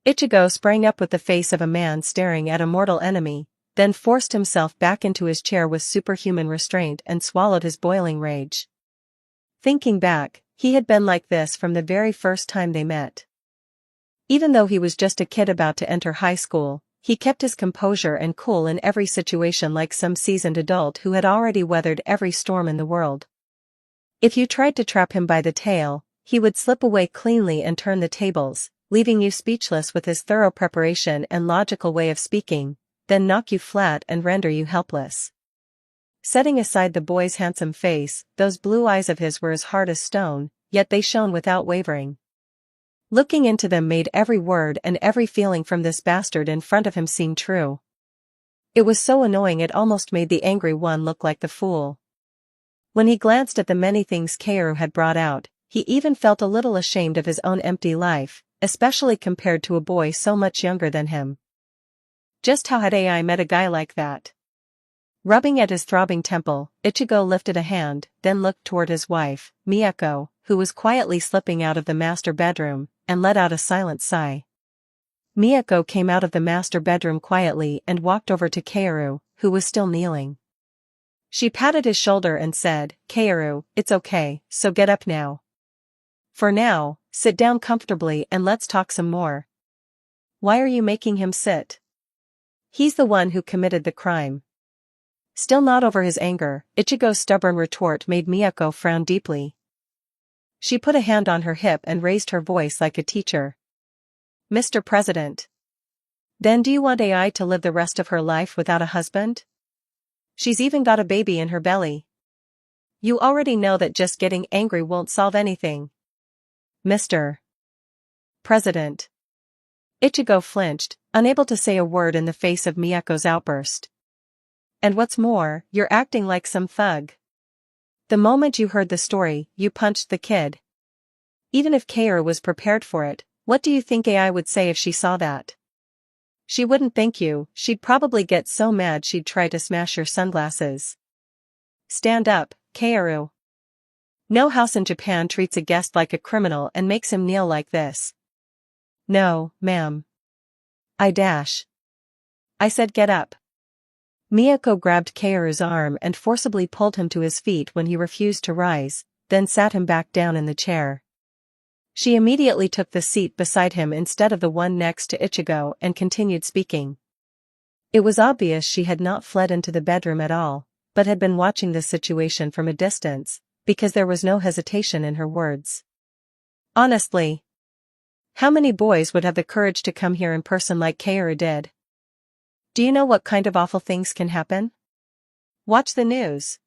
Ichigo sprang up with the face of a man staring at a mortal enemy, then forced himself back into his chair with superhuman restraint and swallowed his boiling rage. Thinking back, he had been like this from the very first time they met. Even though he was just a kid about to enter high school, he kept his composure and cool in every situation like some seasoned adult who had already weathered every storm in the world. If you tried to trap him by the tail, he would slip away cleanly and turn the tables, leaving you speechless with his thorough preparation and logical way of speaking, then knock you flat and render you helpless. Setting aside the boy's handsome face, those blue eyes of his were as hard as stone, yet they shone without wavering. Looking into them made every word and every feeling from this bastard in front of him seem true. It was so annoying it almost made the angry one look like the fool. When he glanced at the many things Kaoru had brought out, he even felt a little ashamed of his own empty life, especially compared to a boy so much younger than him. Just how had AI met a guy like that? Rubbing at his throbbing temple, Ichigo lifted a hand, then looked toward his wife, Miyako, who was quietly slipping out of the master bedroom, and let out a silent sigh. Miyako came out of the master bedroom quietly and walked over to Kaoru, who was still kneeling. She patted his shoulder and said, "Kaoru, it's okay, so get up now. For now, sit down comfortably and let's talk some more." "Why are you making him sit? He's the one who committed the crime." Still not over his anger, Ichigo's stubborn retort made Miyako frown deeply. She put a hand on her hip and raised her voice like a teacher. "Mr. President. Then do you want AI to live the rest of her life without a husband? She's even got a baby in her belly. You already know that just getting angry won't solve anything. Mr. President." Ichigo flinched, unable to say a word in the face of Miyako's outburst. "And what's more, you're acting like some thug. The moment you heard the story, you punched the kid. Even if Kaoru was prepared for it, what do you think AI would say if she saw that? She wouldn't thank you, she'd probably get so mad she'd try to smash your sunglasses. Stand up, Kaoru. No house in Japan treats a guest like a criminal and makes him kneel like this." "No, ma'am. I said get up." Miyako grabbed Kaoru's arm and forcibly pulled him to his feet when he refused to rise, then sat him back down in the chair. She immediately took the seat beside him instead of the one next to Ichigo and continued speaking. It was obvious she had not fled into the bedroom at all, but had been watching the situation from a distance, because there was no hesitation in her words. "Honestly, how many boys would have the courage to come here in person like Kaoru did? Do you know what kind of awful things can happen? Watch the news.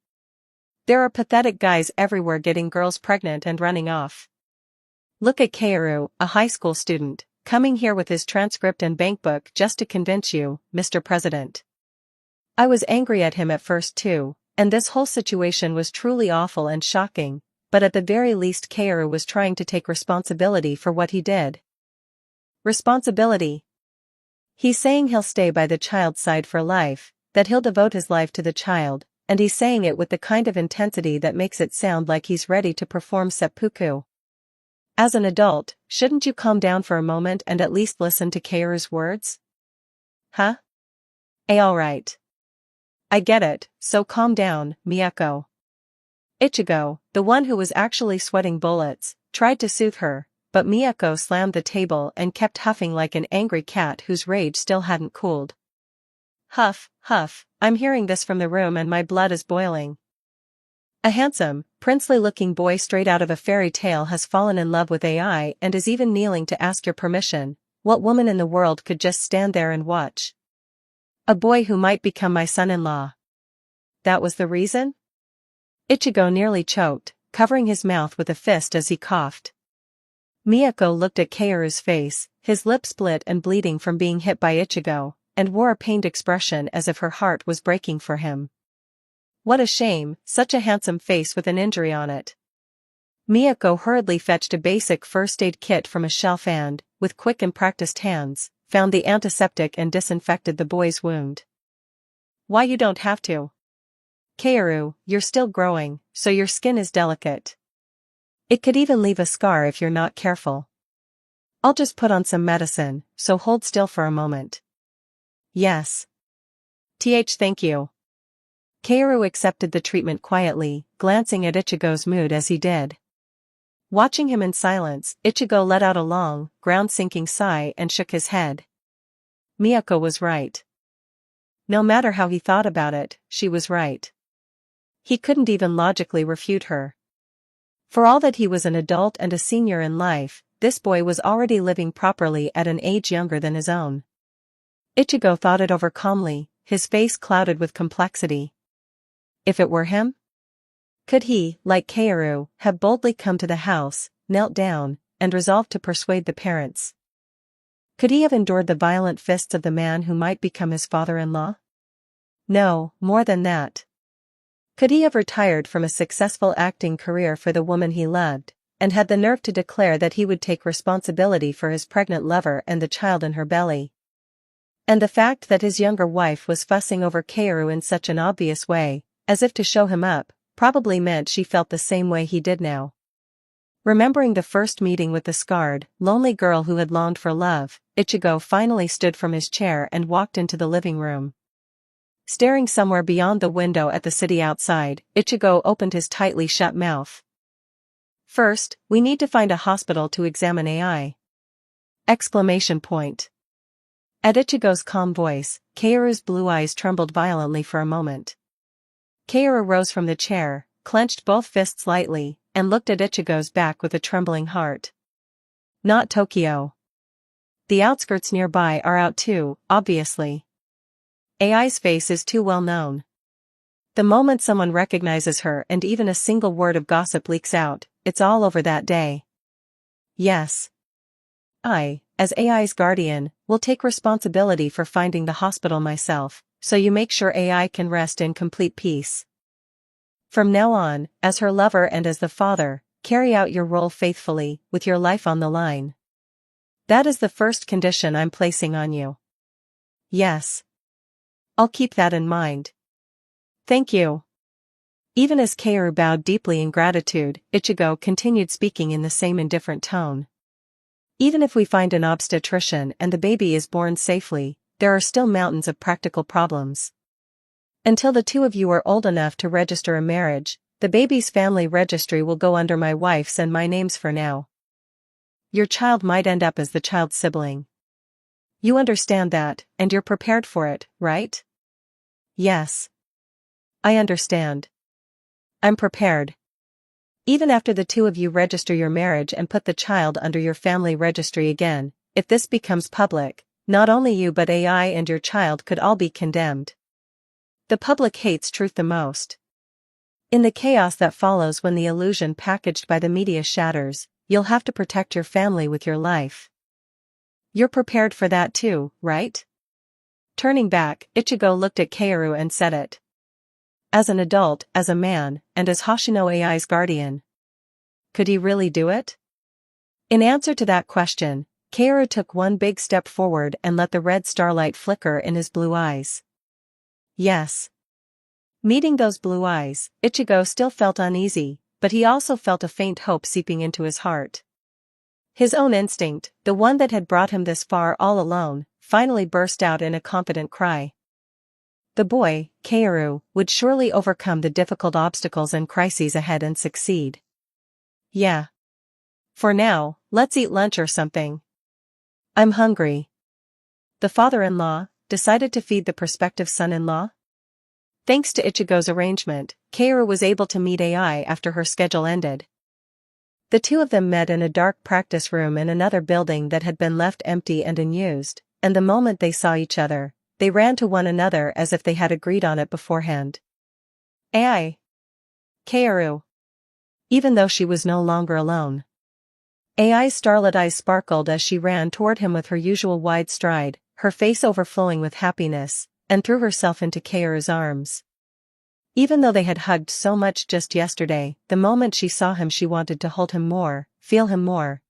There are pathetic guys everywhere getting girls pregnant and running off. Look at Kaoru, a high school student, coming here with his transcript and bankbook just to convince you, Mr. President. I was angry at him at first too, and this whole situation was truly awful and shocking, but at the very least Kaoru was trying to take responsibility for what he did. Responsibility. He's saying he'll stay by the child's side for life, that he'll devote his life to the child, and he's saying it with the kind of intensity that makes it sound like he's ready to perform seppuku. As an adult, shouldn't you calm down for a moment and at least listen to Kaoru's words? Huh? Alright. I get it, so calm down, Miyako. Ichigo, the one who was actually sweating bullets, tried to soothe her, but Miyako slammed the table and kept huffing like an angry cat whose rage still hadn't cooled. Huff, huff, I'm hearing this from the room and my blood is boiling. A handsome, princely-looking boy straight out of a fairy tale has fallen in love with AI and is even kneeling to ask your permission. What woman in the world could just stand there and watch? A boy who might become my son-in-law. That was the reason? Ichigo nearly choked, covering his mouth with a fist as he coughed. Miyako looked at Kaoru's face, his lip split and bleeding from being hit by Ichigo, and wore a pained expression as if her heart was breaking for him. What a shame, such a handsome face with an injury on it. Miyako hurriedly fetched a basic first aid kit from a shelf and, with quick and practiced hands, found the antiseptic and disinfected the boy's wound. Why you don't have to? Kaoru, you're still growing, so your skin is delicate. It could even leave a scar if you're not careful. I'll just put on some medicine, so hold still for a moment. Yes. Thank you. Kaoru accepted the treatment quietly, glancing at Ichigo's mood as he did. Watching him in silence, Ichigo let out a long, ground-sinking sigh and shook his head. Miyako was right. No matter how he thought about it, she was right. He couldn't even logically refute her. For all that he was an adult and a senior in life, this boy was already living properly at an age younger than his own. Ichigo thought it over calmly, his face clouded with complexity. If it were him? Could he, like Kaoru, have boldly come to the house, knelt down, and resolved to persuade the parents? Could he have endured the violent fists of the man who might become his father-in-law? No, more than that. Could he have retired from a successful acting career for the woman he loved, and had the nerve to declare that he would take responsibility for his pregnant lover and the child in her belly? And the fact that his younger wife was fussing over Kaoru in such an obvious way, as if to show him up, probably meant she felt the same way he did now. Remembering the first meeting with the scarred, lonely girl who had longed for love, Ichigo finally stood from his chair and walked into the living room. Staring somewhere beyond the window at the city outside, Ichigo opened his tightly shut mouth. First, we need to find a hospital to examine AI. Exclamation point. At Ichigo's calm voice, Kaoru's blue eyes trembled violently for a moment. Kaoru rose from the chair, clenched both fists lightly, and looked at Ichigo's back with a trembling heart. Not Tokyo. The outskirts nearby are out too, obviously. AI's face is too well known. The moment someone recognizes her and even a single word of gossip leaks out, it's all over that day. Yes. I, as AI's guardian, will take responsibility for finding the hospital myself, so you make sure AI can rest in complete peace. From now on, as her lover and as the father, carry out your role faithfully, with your life on the line. That is the first condition I'm placing on you. Yes. I'll keep that in mind. Thank you. Even as Kaoru bowed deeply in gratitude, Ichigo continued speaking in the same indifferent tone. Even if we find an obstetrician and the baby is born safely, there are still mountains of practical problems. Until the two of you are old enough to register a marriage, the baby's family registry will go under my wife's and my names for now. Your child might end up as the child's sibling. You understand that, and you're prepared for it, right? Yes. I understand. I'm prepared. Even after the two of you register your marriage and put the child under your family registry again, if this becomes public, not only you but AI and your child could all be condemned. The public hates truth the most. In the chaos that follows when the illusion packaged by the media shatters, you'll have to protect your family with your life. You're prepared for that too, right? Turning back, Ichigo looked at Kaoru and said it. As an adult, as a man, and as Hoshino AI's guardian. Could he really do it? In answer to that question, Kaoru took one big step forward and let the red starlight flicker in his blue eyes. Yes. Meeting those blue eyes, Ichigo still felt uneasy, but he also felt a faint hope seeping into his heart. His own instinct, the one that had brought him this far all alone, finally burst out in a confident cry. The boy, Kaoru, would surely overcome the difficult obstacles and crises ahead and succeed. Yeah. For now, let's eat lunch or something. I'm hungry. The father-in-law decided to feed the prospective son-in-law? Thanks to Ichigo's arrangement, Kaoru was able to meet AI after her schedule ended. The two of them met in a dark practice room in another building that had been left empty and unused, and the moment they saw each other, they ran to one another as if they had agreed on it beforehand. AI. Kaoru. Even though she was no longer alone. AI's starlit eyes sparkled as she ran toward him with her usual wide stride, her face overflowing with happiness, and threw herself into Kaoru's arms. Even though they had hugged so much just yesterday, the moment she saw him she wanted to hold him more, feel him more.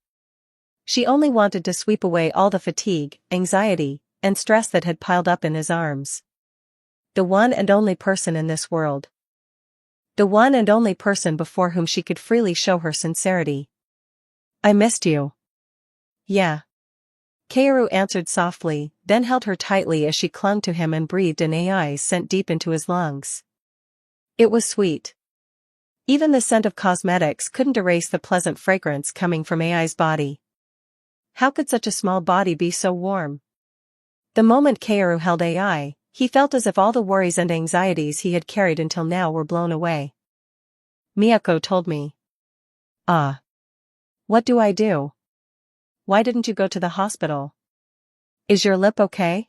She only wanted to sweep away all the fatigue, anxiety, and stress that had piled up in his arms. The one and only person in this world. The one and only person before whom she could freely show her sincerity. I missed you. Yeah. Kaoru answered softly, then held her tightly as she clung to him and breathed in AI's scent deep into his lungs. It was sweet. Even the scent of cosmetics couldn't erase the pleasant fragrance coming from AI's body. How could such a small body be so warm? The moment Kaoru held AI, he felt as if all the worries and anxieties he had carried until now were blown away. Miyako told me. Ah. What do I do? Why didn't you go to the hospital? Is your lip okay?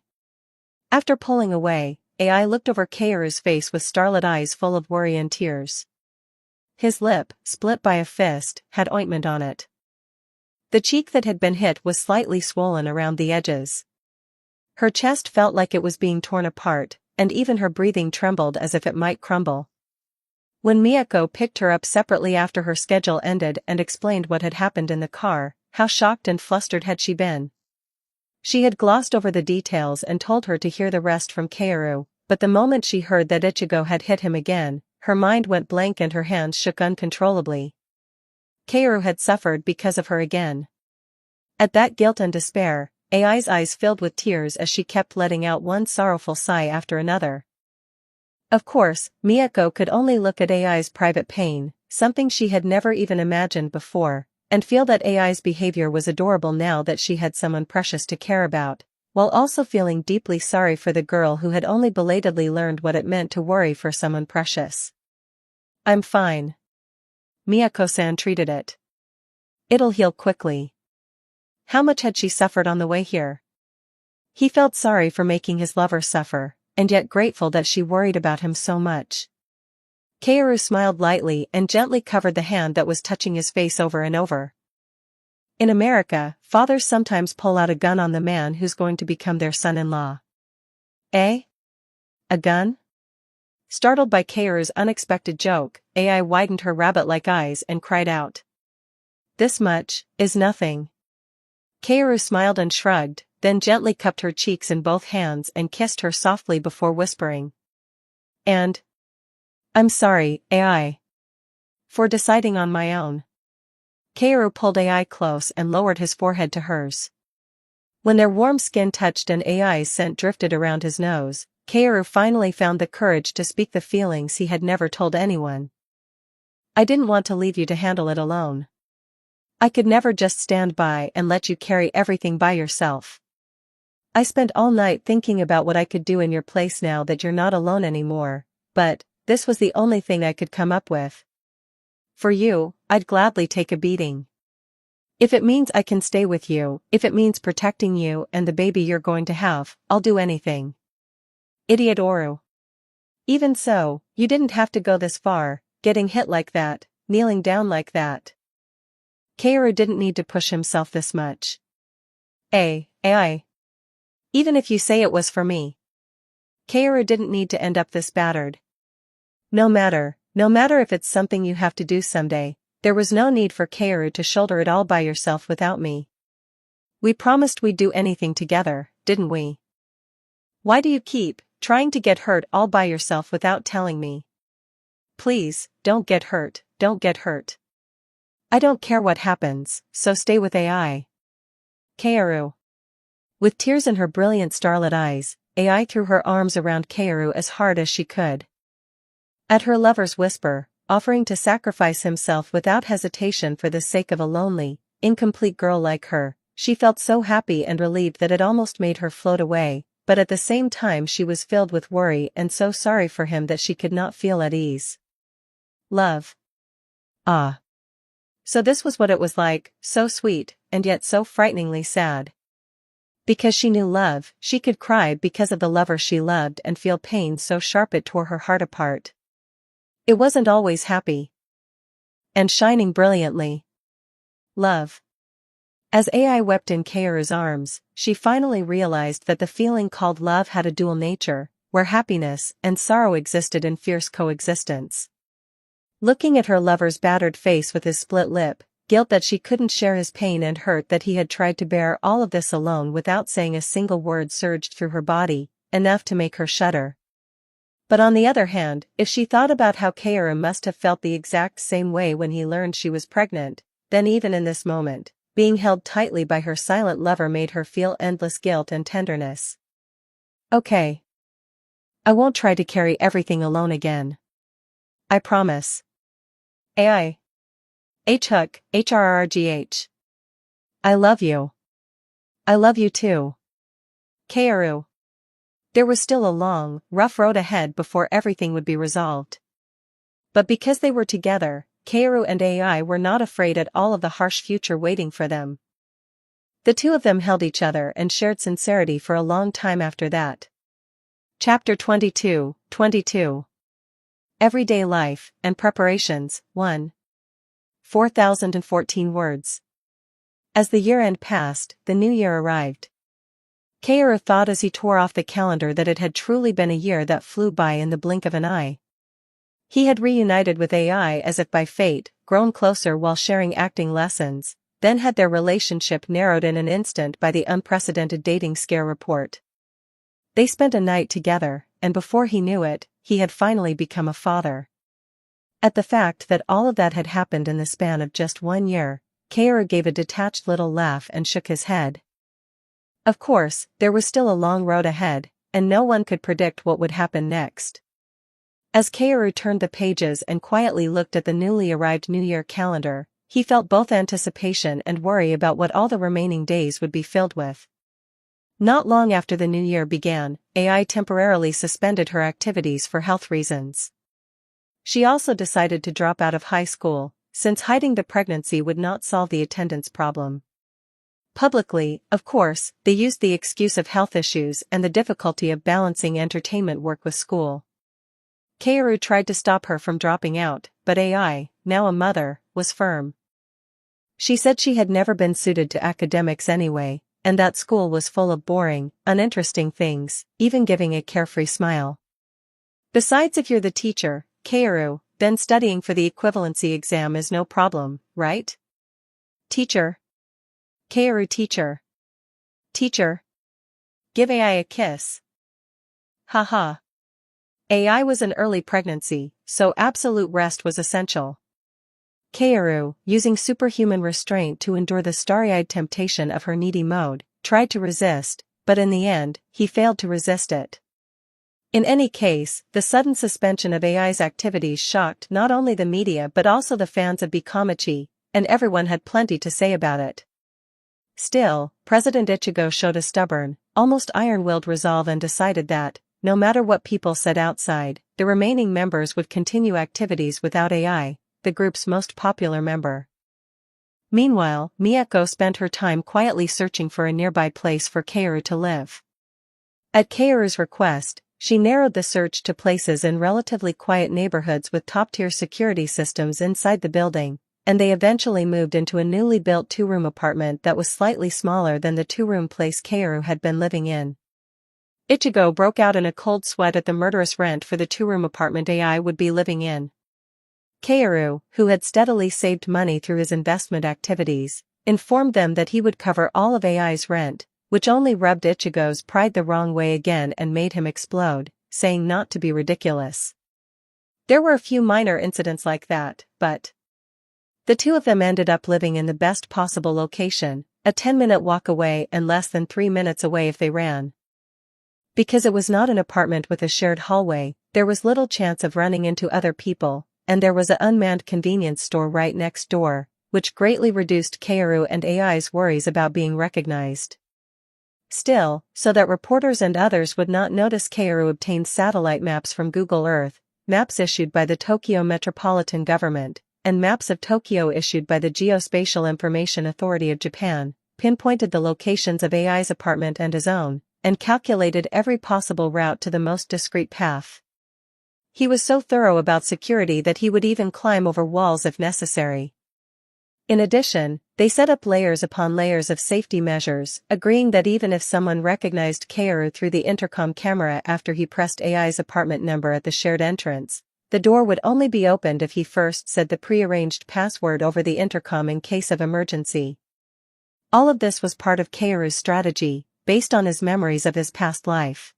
After pulling away, AI looked over Kaoru's face with starlit eyes full of worry and tears. His lip, split by a fist, had ointment on it. The cheek that had been hit was slightly swollen around the edges. Her chest felt like it was being torn apart, and even her breathing trembled as if it might crumble. When Miyako picked her up separately after her schedule ended and explained what had happened in the car, how shocked and flustered had she been. She had glossed over the details and told her to hear the rest from Kaoru, but the moment she heard that Ichigo had hit him again, her mind went blank and her hands shook uncontrollably. Kaoru had suffered because of her again. At that guilt and despair, AI's eyes filled with tears as she kept letting out one sorrowful sigh after another. Of course, Miyako could only look at AI's private pain, something she had never even imagined before, and feel that AI's behavior was adorable now that she had someone precious to care about, while also feeling deeply sorry for the girl who had only belatedly learned what it meant to worry for someone precious. I'm fine. Miyako-san treated it. It'll heal quickly. How much had she suffered on the way here? He felt sorry for making his lover suffer, and yet grateful that she worried about him so much. Kaoru smiled lightly and gently covered the hand that was touching his face over and over. In America, fathers sometimes pull out a gun on the man who's going to become their son-in-law. Eh? A gun? Startled by Kaoru's unexpected joke, AI widened her rabbit-like eyes and cried out. This much is nothing. Kaoru smiled and shrugged, then gently cupped her cheeks in both hands and kissed her softly before whispering. And I'm sorry, AI. For deciding on my own. Kaoru pulled AI close and lowered his forehead to hers. When their warm skin touched and AI's scent drifted around his nose, Kaoru finally found the courage to speak the feelings he had never told anyone. I didn't want to leave you to handle it alone. I could never just stand by and let you carry everything by yourself. I spent all night thinking about what I could do in your place now that you're not alone anymore, but this was the only thing I could come up with. For you, I'd gladly take a beating. If it means I can stay with you, if it means protecting you and the baby you're going to have, I'll do anything. Idiot Oru. Even so, you didn't have to go this far, getting hit like that, kneeling down like that. Kaoru didn't need to push himself this much. AI. Even if you say it was for me. Kaoru didn't need to end up this battered. No matter if it's something you have to do someday, there was no need for Kaoru to shoulder it all by yourself without me. We promised we'd do anything together, didn't we? Why do you keep trying to get hurt all by yourself without telling me? Please, don't get hurt, don't get hurt. I don't care what happens, so stay with AI. Kaoru. With tears in her brilliant starlit eyes, AI threw her arms around Kaoru as hard as she could. At her lover's whisper, offering to sacrifice himself without hesitation for the sake of a lonely, incomplete girl like her, she felt so happy and relieved that it almost made her float away, but at the same time she was filled with worry and so sorry for him that she could not feel at ease. Love. Ah. So this was what it was like, so sweet, and yet so frighteningly sad. Because she knew love, she could cry because of the lover she loved and feel pain so sharp it tore her heart apart. It wasn't always happy. And shining brilliantly. Love. As AI wept in Kaoru's arms, she finally realized that the feeling called love had a dual nature, where happiness and sorrow existed in fierce coexistence. Looking at her lover's battered face with his split lip, guilt that she couldn't share his pain and hurt that he had tried to bear all of this alone without saying a single word surged through her body, enough to make her shudder. But on the other hand, if she thought about how Kaoru must have felt the exact same way when he learned she was pregnant, then even in this moment, being held tightly by her silent lover made her feel endless guilt and tenderness. Okay. I won't try to carry everything alone again. I promise. AI. H-hook, HRRGH. I love you. I love you too. Kaoru. There was still a long, rough road ahead before everything would be resolved. But because they were together, Kaoru and AI were not afraid at all of the harsh future waiting for them. The two of them held each other and shared sincerity for a long time after that. Chapter 22. Everyday Life and Preparations, 1. 4,014 words. As the year-end passed, the new year arrived. Kaoru thought as he tore off the calendar that it had truly been a year that flew by in the blink of an eye. He had reunited with AI as if by fate, grown closer while sharing acting lessons, then had their relationship narrowed in an instant by the unprecedented dating scare report. They spent a night together, and before he knew it, he had finally become a father. At the fact that all of that had happened in the span of just 1 year, Kaoru gave a detached little laugh and shook his head. Of course, there was still a long road ahead, and no one could predict what would happen next. As Kaoru turned the pages and quietly looked at the newly arrived New Year calendar, he felt both anticipation and worry about what all the remaining days would be filled with. Not long after the new year began, AI temporarily suspended her activities for health reasons. She also decided to drop out of high school, since hiding the pregnancy would not solve the attendance problem. Publicly, of course, they used the excuse of health issues and the difficulty of balancing entertainment work with school. Kaoru tried to stop her from dropping out, but AI, now a mother, was firm. She said she had never been suited to academics anyway, and that school was full of boring, uninteresting things, even giving a carefree smile. Besides, if you're the teacher, Kaoru, then studying for the equivalency exam is no problem, right? Teacher. Kaoru teacher. Teacher. Give AI a kiss. Haha. AI was an early pregnancy, so absolute rest was essential. Kaoru, using superhuman restraint to endure the starry-eyed temptation of her needy mode, tried to resist, but in the end, he failed to resist it. In any case, the sudden suspension of AI's activities shocked not only the media but also the fans of Kamiki, and everyone had plenty to say about it. Still, President Ichigo showed a stubborn, almost iron-willed resolve and decided that, no matter what people said outside, the remaining members would continue activities without AI, the group's most popular member. Meanwhile, Miyako spent her time quietly searching for a nearby place for Kaoru to live. At Kaoru's request, she narrowed the search to places in relatively quiet neighborhoods with top-tier security systems inside the building, and they eventually moved into a newly built two-room apartment that was slightly smaller than the two-room place Kaoru had been living in. Ichigo broke out in a cold sweat at the murderous rent for the two-room apartment AI would be living in. Kaoru, who had steadily saved money through his investment activities, informed them that he would cover all of AI's rent, which only rubbed Ichigo's pride the wrong way again and made him explode, saying not to be ridiculous. There were a few minor incidents like that, but the two of them ended up living in the best possible location, a 10-minute walk away and less than 3 minutes away if they ran. Because it was not an apartment with a shared hallway, there was little chance of running into other people, and there was an unmanned convenience store right next door, which greatly reduced Kaoru and AI's worries about being recognized. Still, so that reporters and others would not notice, Kaoru obtained satellite maps from Google Earth, maps issued by the Tokyo Metropolitan Government, and maps of Tokyo issued by the Geospatial Information Authority of Japan, pinpointed the locations of AI's apartment and his own, and calculated every possible route to the most discreet path. He was so thorough about security that he would even climb over walls if necessary. In addition, they set up layers upon layers of safety measures, agreeing that even if someone recognized Kaoru through the intercom camera after he pressed AI's apartment number at the shared entrance, the door would only be opened if he first said the prearranged password over the intercom in case of emergency. All of this was part of Kaoru's strategy, based on his memories of his past life.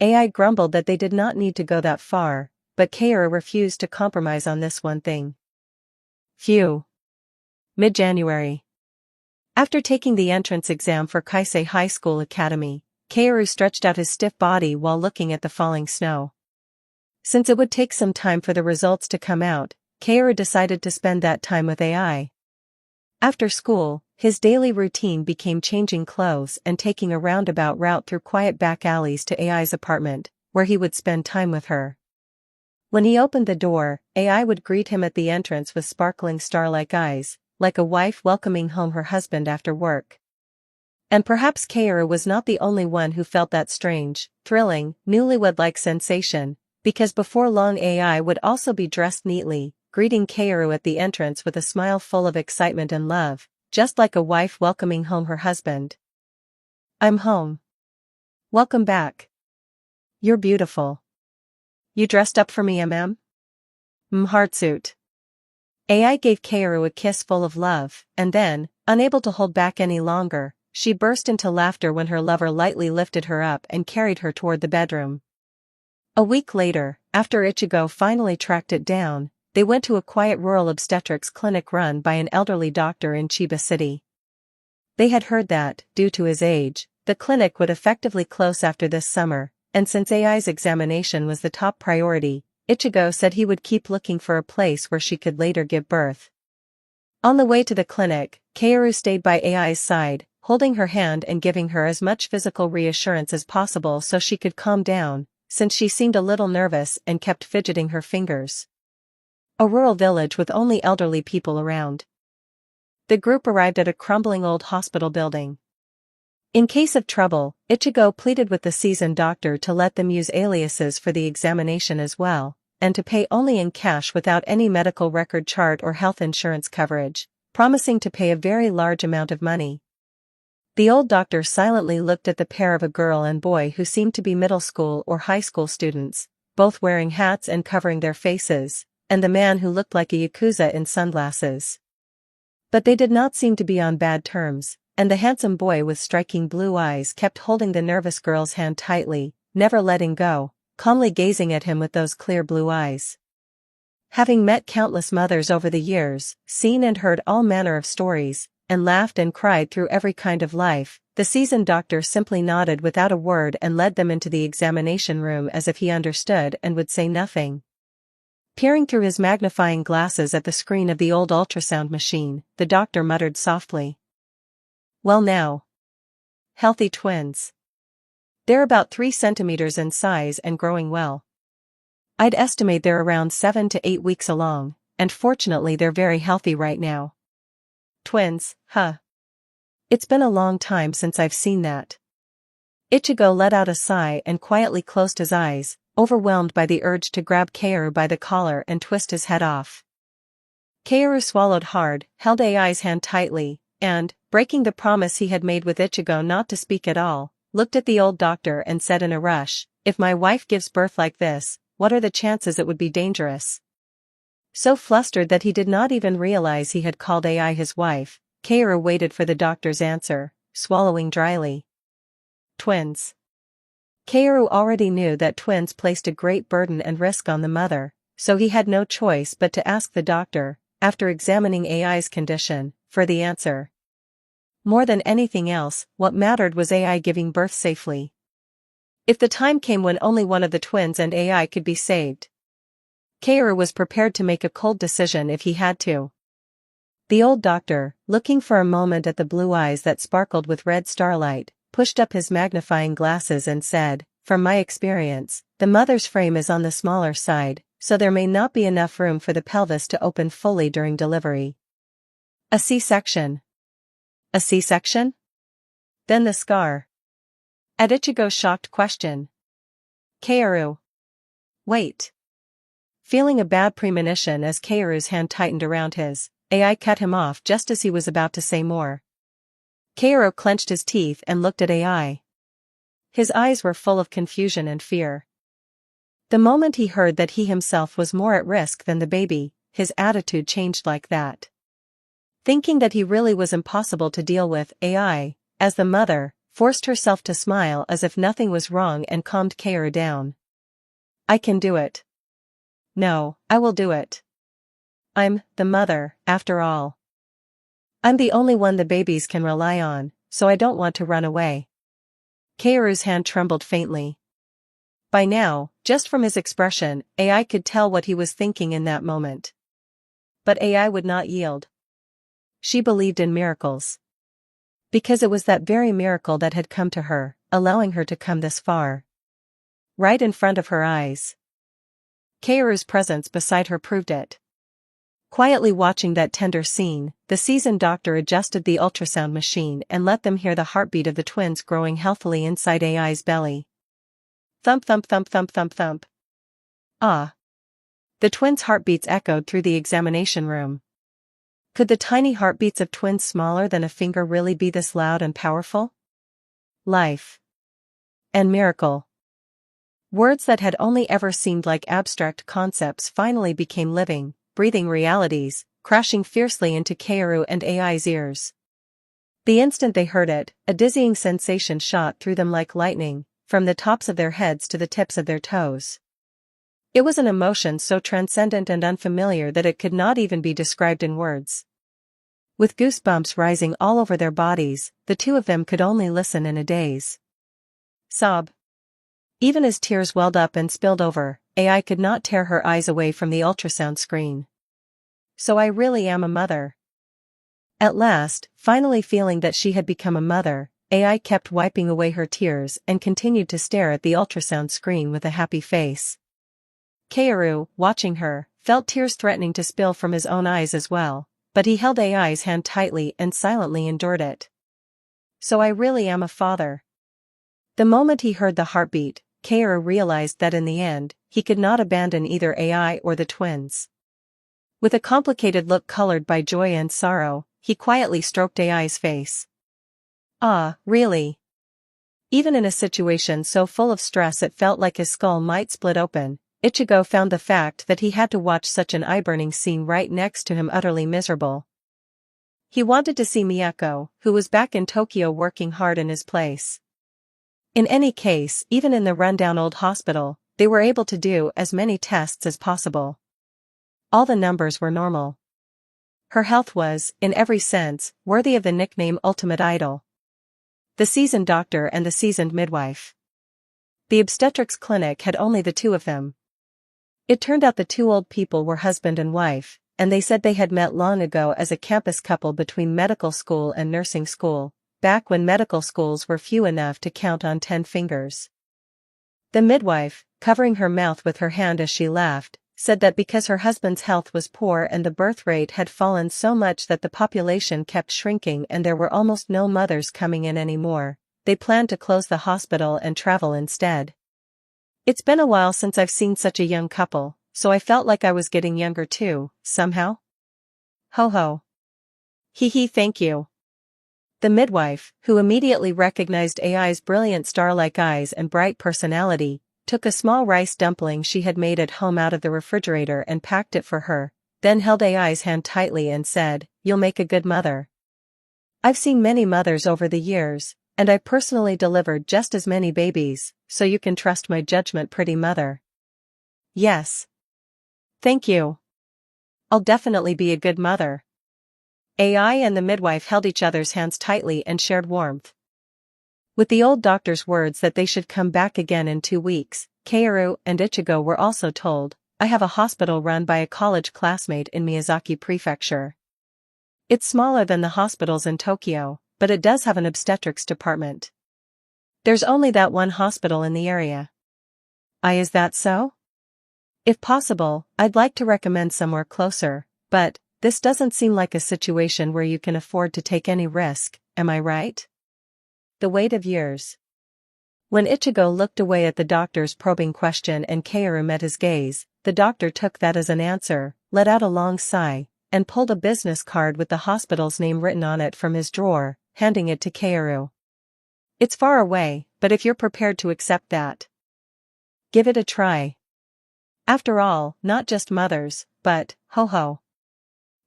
AI grumbled that they did not need to go that far, but Kaoru refused to compromise on this one thing. Phew. Mid-January. After taking the entrance exam for Kaisei High School Academy, Kaoru stretched out his stiff body while looking at the falling snow. Since it would take some time for the results to come out, Kaoru decided to spend that time with AI. After school, his daily routine became changing clothes and taking a roundabout route through quiet back alleys to AI's apartment, where he would spend time with her. When he opened the door, AI would greet him at the entrance with sparkling star-like eyes, like a wife welcoming home her husband after work. And perhaps Kaoru was not the only one who felt that strange, thrilling, newlywed-like sensation, because before long AI would also be dressed neatly, greeting Kaoru at the entrance with a smile full of excitement and love, just like a wife welcoming home her husband. "I'm home. Welcome back. You're beautiful. You dressed up for me, Heartsuit." AI gave Kaoru a kiss full of love, and then, unable to hold back any longer, she burst into laughter when her lover lightly lifted her up and carried her toward the bedroom. A week later, after Ichigo finally tracked it down, they went to a quiet rural obstetrics clinic run by an elderly doctor in Chiba City. They had heard that, due to his age, the clinic would effectively close after this summer, and since AI's examination was the top priority, Ichigo said he would keep looking for a place where she could later give birth. On the way to the clinic, Kaoru stayed by AI's side, holding her hand and giving her as much physical reassurance as possible so she could calm down, since she seemed a little nervous and kept fidgeting her fingers. A rural village with only elderly people around. The group arrived at a crumbling old hospital building. In case of trouble, Ichigo pleaded with the seasoned doctor to let them use aliases for the examination as well, and to pay only in cash without any medical record chart or health insurance coverage, promising to pay a very large amount of money. The old doctor silently looked at the pair of a girl and boy who seemed to be middle school or high school students, both wearing hats and covering their faces, and the man who looked like a yakuza in sunglasses. But they did not seem to be on bad terms, and the handsome boy with striking blue eyes kept holding the nervous girl's hand tightly, never letting go, calmly gazing at him with those clear blue eyes. Having met countless mothers over the years, seen and heard all manner of stories, and laughed and cried through every kind of life, the seasoned doctor simply nodded without a word and led them into the examination room as if he understood and would say nothing. Peering through his magnifying glasses at the screen of the old ultrasound machine, the doctor muttered softly. "Well now. Healthy twins. They're about 3 centimeters in size and growing well. I'd estimate they're around 7 to 8 weeks along, and fortunately they're very healthy right now. Twins, huh? It's been a long time since I've seen that." Ichigo let out a sigh and quietly closed his eyes, overwhelmed by the urge to grab Kaoru by the collar and twist his head off. Kaoru swallowed hard, held AI's hand tightly, and, breaking the promise he had made with Ichigo not to speak at all, looked at the old doctor and said in a rush, "If my wife gives birth like this, what are the chances it would be dangerous?" So flustered that he did not even realize he had called AI his wife, Kaoru waited for the doctor's answer, swallowing dryly. Twins. Kaoru already knew that twins placed a great burden and risk on the mother, so he had no choice but to ask the doctor, after examining AI's condition, for the answer. More than anything else, what mattered was AI giving birth safely. If the time came when only one of the twins and AI could be saved, Kaoru was prepared to make a cold decision if he had to. The old doctor, looking for a moment at the blue eyes that sparkled with red starlight, pushed up his magnifying glasses and said, "From my experience, the mother's frame is on the smaller side, so there may not be enough room for the pelvis to open fully during delivery." A C-section. A C-section? Then the scar. At Ichigo's shocked question. Kaoru. Wait. Feeling a bad premonition as Kaoru's hand tightened around his, AI cut him off just as he was about to say more. Kaoru clenched his teeth and looked at AI. His eyes were full of confusion and fear. The moment he heard that he himself was more at risk than the baby, his attitude changed like that. Thinking that he really was impossible to deal with, AI, as the mother, forced herself to smile as if nothing was wrong and calmed Kaoru down. "I can do it. No, I will do it. I'm the mother, after all. I'm the only one the babies can rely on, so I don't want to run away." Kaoru's hand trembled faintly. By now, just from his expression, AI could tell what he was thinking in that moment. But AI would not yield. She believed in miracles. Because it was that very miracle that had come to her, allowing her to come this far. Right in front of her eyes. Kaoru's presence beside her proved it. Quietly watching that tender scene, the seasoned doctor adjusted the ultrasound machine and let them hear the heartbeat of the twins growing healthily inside AI's belly. Thump thump thump thump thump thump. Ah. The twins' heartbeats echoed through the examination room. Could the tiny heartbeats of twins smaller than a finger really be this loud and powerful? Life. And miracle. Words that had only ever seemed like abstract concepts finally became living, breathing realities, crashing fiercely into Kaoru and AI's ears. The instant they heard it, a dizzying sensation shot through them like lightning, from the tops of their heads to the tips of their toes. It was an emotion so transcendent and unfamiliar that it could not even be described in words. With goosebumps rising all over their bodies, the two of them could only listen in a daze. Sob. Even as tears welled up and spilled over, AI could not tear her eyes away from the ultrasound screen. "So I really am a mother." At last, finally feeling that she had become a mother, AI kept wiping away her tears and continued to stare at the ultrasound screen with a happy face. Kaoru, watching her, felt tears threatening to spill from his own eyes as well, but he held AI's hand tightly and silently endured it. "So I really am a father." The moment he heard the heartbeat, Kaoru realized that in the end, he could not abandon either AI or the twins. With a complicated look colored by joy and sorrow, he quietly stroked AI's face. "Ah, really?" Even in a situation so full of stress it felt like his skull might split open, Ichigo found the fact that he had to watch such an eye-burning scene right next to him utterly miserable. He wanted to see Miyako, who was back in Tokyo working hard in his place. In any case, even in the rundown old hospital, they were able to do as many tests as possible. All the numbers were normal. Her health was, in every sense, worthy of the nickname Ultimate Idol. The seasoned doctor and the seasoned midwife. The obstetrics clinic had only the two of them. It turned out the two old people were husband and wife, and they said they had met long ago as a campus couple between medical school and nursing school, back when medical schools were few enough to count on 10 fingers. The midwife, covering her mouth with her hand as she laughed, said that because her husband's health was poor and the birth rate had fallen so much that the population kept shrinking and there were almost no mothers coming in anymore, they planned to close the hospital and travel instead. "It's been a while since I've seen such a young couple, so I felt like I was getting younger too, somehow." Ho ho. Hee hee, thank you. The midwife, who immediately recognized AI's brilliant star-like eyes and bright personality, took a small rice dumpling she had made at home out of the refrigerator and packed it for her, then held AI's hand tightly and said, "You'll make a good mother. I've seen many mothers over the years, and I personally delivered just as many babies, so you can trust my judgment, pretty mother." Yes. Thank you. I'll definitely be a good mother. AI and the midwife held each other's hands tightly and shared warmth. With the old doctor's words that they should come back again in 2 weeks, Kaoru and Ichigo were also told, "I have a hospital run by a college classmate in Miyazaki Prefecture. It's smaller than the hospitals in Tokyo, but it does have an obstetrics department. There's only that one hospital in the area." Is that so? If possible, I'd like to recommend somewhere closer, but this doesn't seem like a situation where you can afford to take any risk, am I right? The weight of years. When Ichigo looked away at the doctor's probing question and Kaoru met his gaze, the doctor took that as an answer, let out a long sigh, and pulled a business card with the hospital's name written on it from his drawer, handing it to Kaoru. "It's far away, but if you're prepared to accept that, give it a try. After all, not just mothers, but, ho-ho.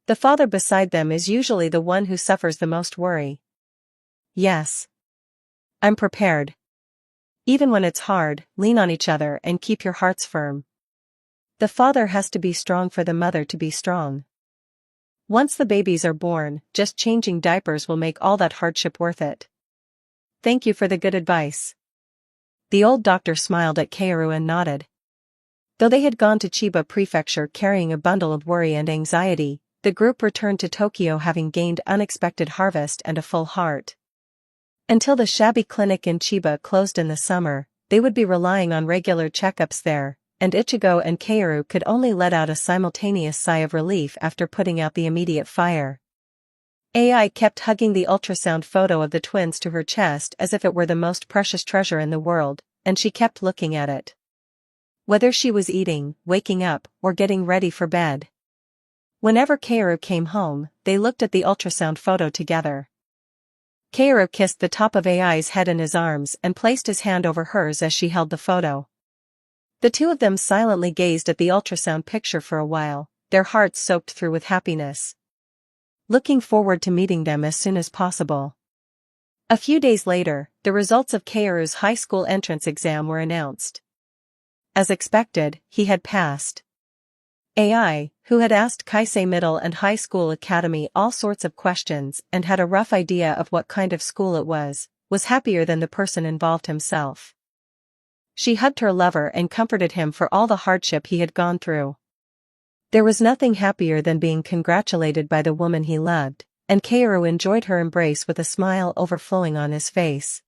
The father beside them is usually the one who suffers the most worry." Yes. I'm prepared. Even when it's hard, lean on each other and keep your hearts firm. The father has to be strong for the mother to be strong. Once the babies are born, just changing diapers will make all that hardship worth it. Thank you for the good advice. The old doctor smiled at Kaoru and nodded. Though they had gone to Chiba Prefecture carrying a bundle of worry and anxiety, the group returned to Tokyo having gained unexpected harvest and a full heart. Until the shabby clinic in Chiba closed in the summer, they would be relying on regular checkups there, and Ichigo and Kaoru could only let out a simultaneous sigh of relief after putting out the immediate fire. AI kept hugging the ultrasound photo of the twins to her chest as if it were the most precious treasure in the world, and she kept looking at it. Whether she was eating, waking up, or getting ready for bed. Whenever Kaoru came home, they looked at the ultrasound photo together. Kaoru kissed the top of AI's head in his arms and placed his hand over hers as she held the photo. The two of them silently gazed at the ultrasound picture for a while, their hearts soaked through with happiness. Looking forward to meeting them as soon as possible. A few days later, the results of Kaoru's high school entrance exam were announced. As expected, he had passed. AI, who had asked Kaisei Middle and High School Academy all sorts of questions and had a rough idea of what kind of school it was happier than the person involved himself. She hugged her lover and comforted him for all the hardship he had gone through. There was nothing happier than being congratulated by the woman he loved, and Kaoru enjoyed her embrace with a smile overflowing on his face.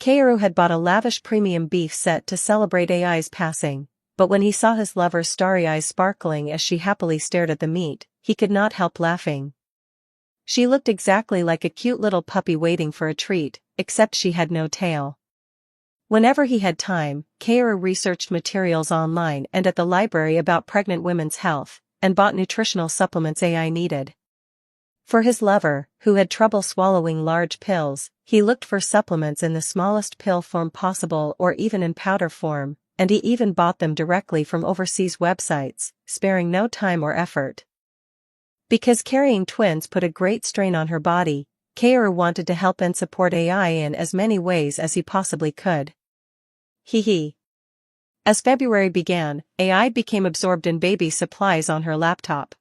Kaoru had bought a lavish premium beef set to celebrate AI's passing, but when he saw his lover's starry eyes sparkling as she happily stared at the meat, he could not help laughing. She looked exactly like a cute little puppy waiting for a treat, except she had no tail. Whenever he had time, Kaoru researched materials online and at the library about pregnant women's health, and bought nutritional supplements AI needed. For his lover, who had trouble swallowing large pills, he looked for supplements in the smallest pill form possible or even in powder form, and he even bought them directly from overseas websites, sparing no time or effort. Because carrying twins put a great strain on her body, Kaoru wanted to help and support AI in as many ways as he possibly could. Hee. As February began, AI became absorbed in baby supplies on her laptop.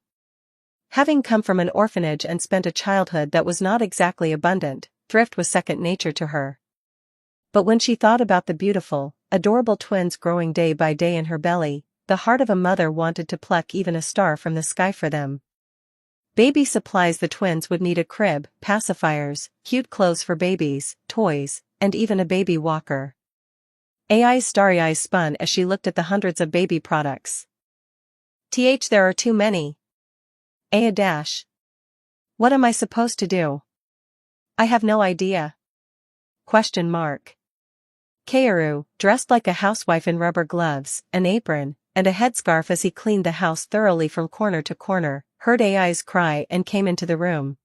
Having come from an orphanage and spent a childhood that was not exactly abundant, thrift was second nature to her. But when she thought about the beautiful, adorable twins growing day by day in her belly, the heart of a mother wanted to pluck even a star from the sky for them. Baby supplies: the twins would need a crib, pacifiers, cute clothes for babies, toys, and even a baby walker. AI's starry eyes spun as she looked at the hundreds of baby products. There are too many. What am I supposed to do? I have no idea. Kaoru, dressed like a housewife in rubber gloves, an apron, and a headscarf as he cleaned the house thoroughly from corner to corner, heard AI's cry and came into the room.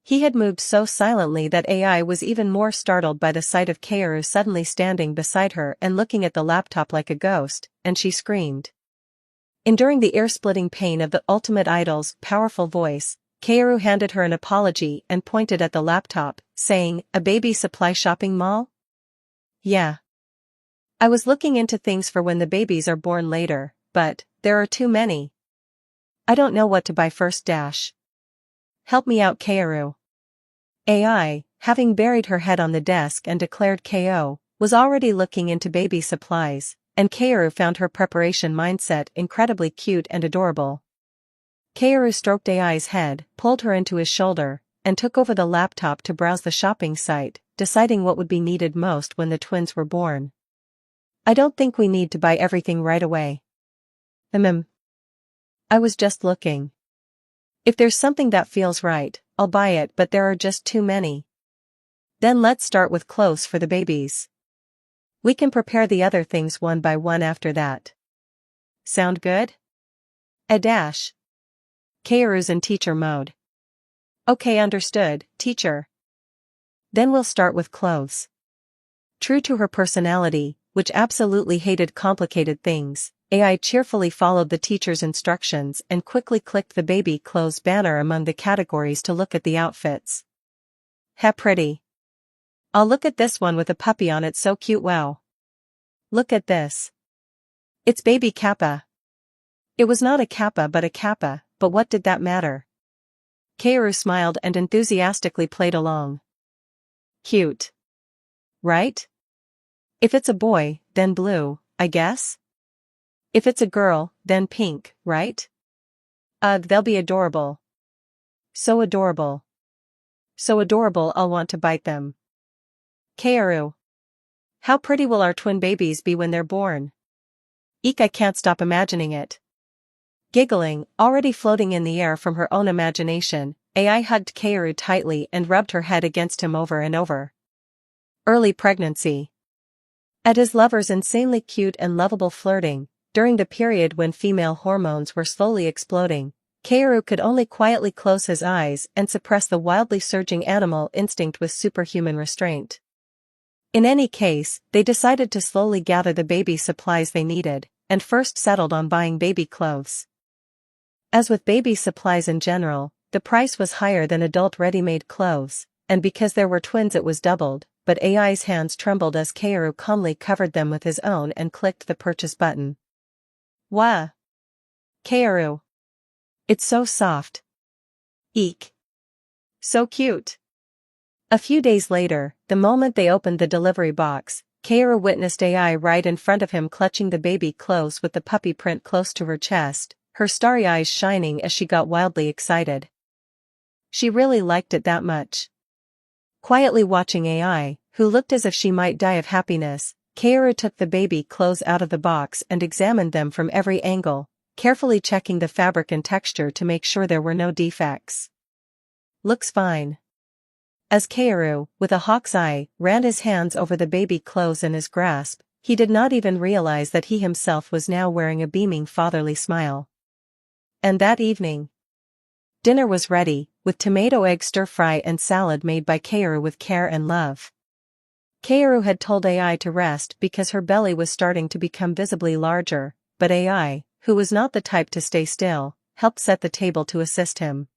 He had moved so silently that AI was even more startled by the sight of Kaoru suddenly standing beside her and looking at the laptop like a ghost, and she screamed. Enduring the ear-splitting pain of the ultimate idol's powerful voice, Kaoru handed her an apology and pointed at the laptop, saying, "A baby supply shopping mall? Yeah. I was looking into things for when the babies are born later, but there are too many. I don't know what to buy first. Help me out, Kaoru." AI, having buried her head on the desk and declared KO, was already looking into baby supplies, and Kaoru found her preparation mindset incredibly cute and adorable. Kaoru stroked AI's head, pulled her into his shoulder, and took over the laptop to browse the shopping site, deciding what would be needed most when the twins were born. "I don't think we need to buy everything right away. I was just looking. If there's something that feels right, I'll buy it, but there are just too many. Then let's start with clothes for the babies. We can prepare the other things one by one after that. Sound good?" Kaoru's in teacher mode. "Okay, understood, teacher. Then we'll start with clothes." True to her personality, which absolutely hated complicated things, AI cheerfully followed the teacher's instructions and quickly clicked the baby clothes banner among the categories to look at the outfits. "Ha, pretty. I'll look at this one with a puppy on it, so cute. Wow. Look at this. It's baby Kappa." It was not a kappa but a kappa, but what did that matter? Kaoru smiled and enthusiastically played along. "Cute. Right? If it's a boy, then blue, I guess? If it's a girl, then pink, right? Ugh, they'll be adorable. So adorable. So adorable I'll want to bite them. Kaoru. How pretty will our twin babies be when they're born? Eek, I can't stop imagining it." Giggling, already floating in the air from her own imagination, AI hugged Kaoru tightly and rubbed her head against him over and over. Early pregnancy. At his lover's insanely cute and lovable flirting, during the period when female hormones were slowly exploding, Kaoru could only quietly close his eyes and suppress the wildly surging animal instinct with superhuman restraint. In any case, they decided to slowly gather the baby supplies they needed, and first settled on buying baby clothes. As with baby supplies in general, the price was higher than adult ready-made clothes, and because there were twins it was doubled, but AI's hands trembled as Kaoru calmly covered them with his own and clicked the purchase button. "Wah! Kaoru. It's so soft. Eek. So cute." A few days later, the moment they opened the delivery box, Kaoru witnessed AI right in front of him clutching the baby clothes with the puppy print close to her chest, her starry eyes shining as she got wildly excited. She really liked it that much. Quietly watching AI, who looked as if she might die of happiness, Kaoru took the baby clothes out of the box and examined them from every angle, carefully checking the fabric and texture to make sure there were no defects. "Looks fine." As Kaoru, with a hawk's eye, ran his hands over the baby clothes in his grasp, he did not even realize that he himself was now wearing a beaming fatherly smile. And that evening, dinner was ready, with tomato egg stir-fry and salad made by Kaoru with care and love. Kaoru had told AI to rest because her belly was starting to become visibly larger, but AI, who was not the type to stay still, helped set the table to assist him.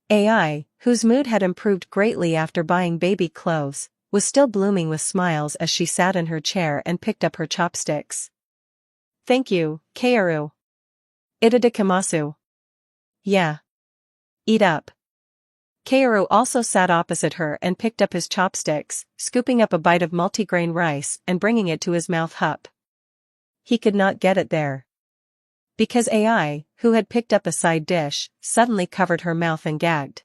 AI, whose mood had improved greatly after buying baby clothes, was still blooming with smiles as she sat in her chair and picked up her chopsticks. "Thank you, Kaoru. Itadakimasu." "Yeah. Eat up." Kaoru also sat opposite her and picked up his chopsticks, scooping up a bite of multigrain rice and bringing it to his mouth. Hup. He could not get it there. Because AI, who had picked up a side dish, suddenly covered her mouth and gagged.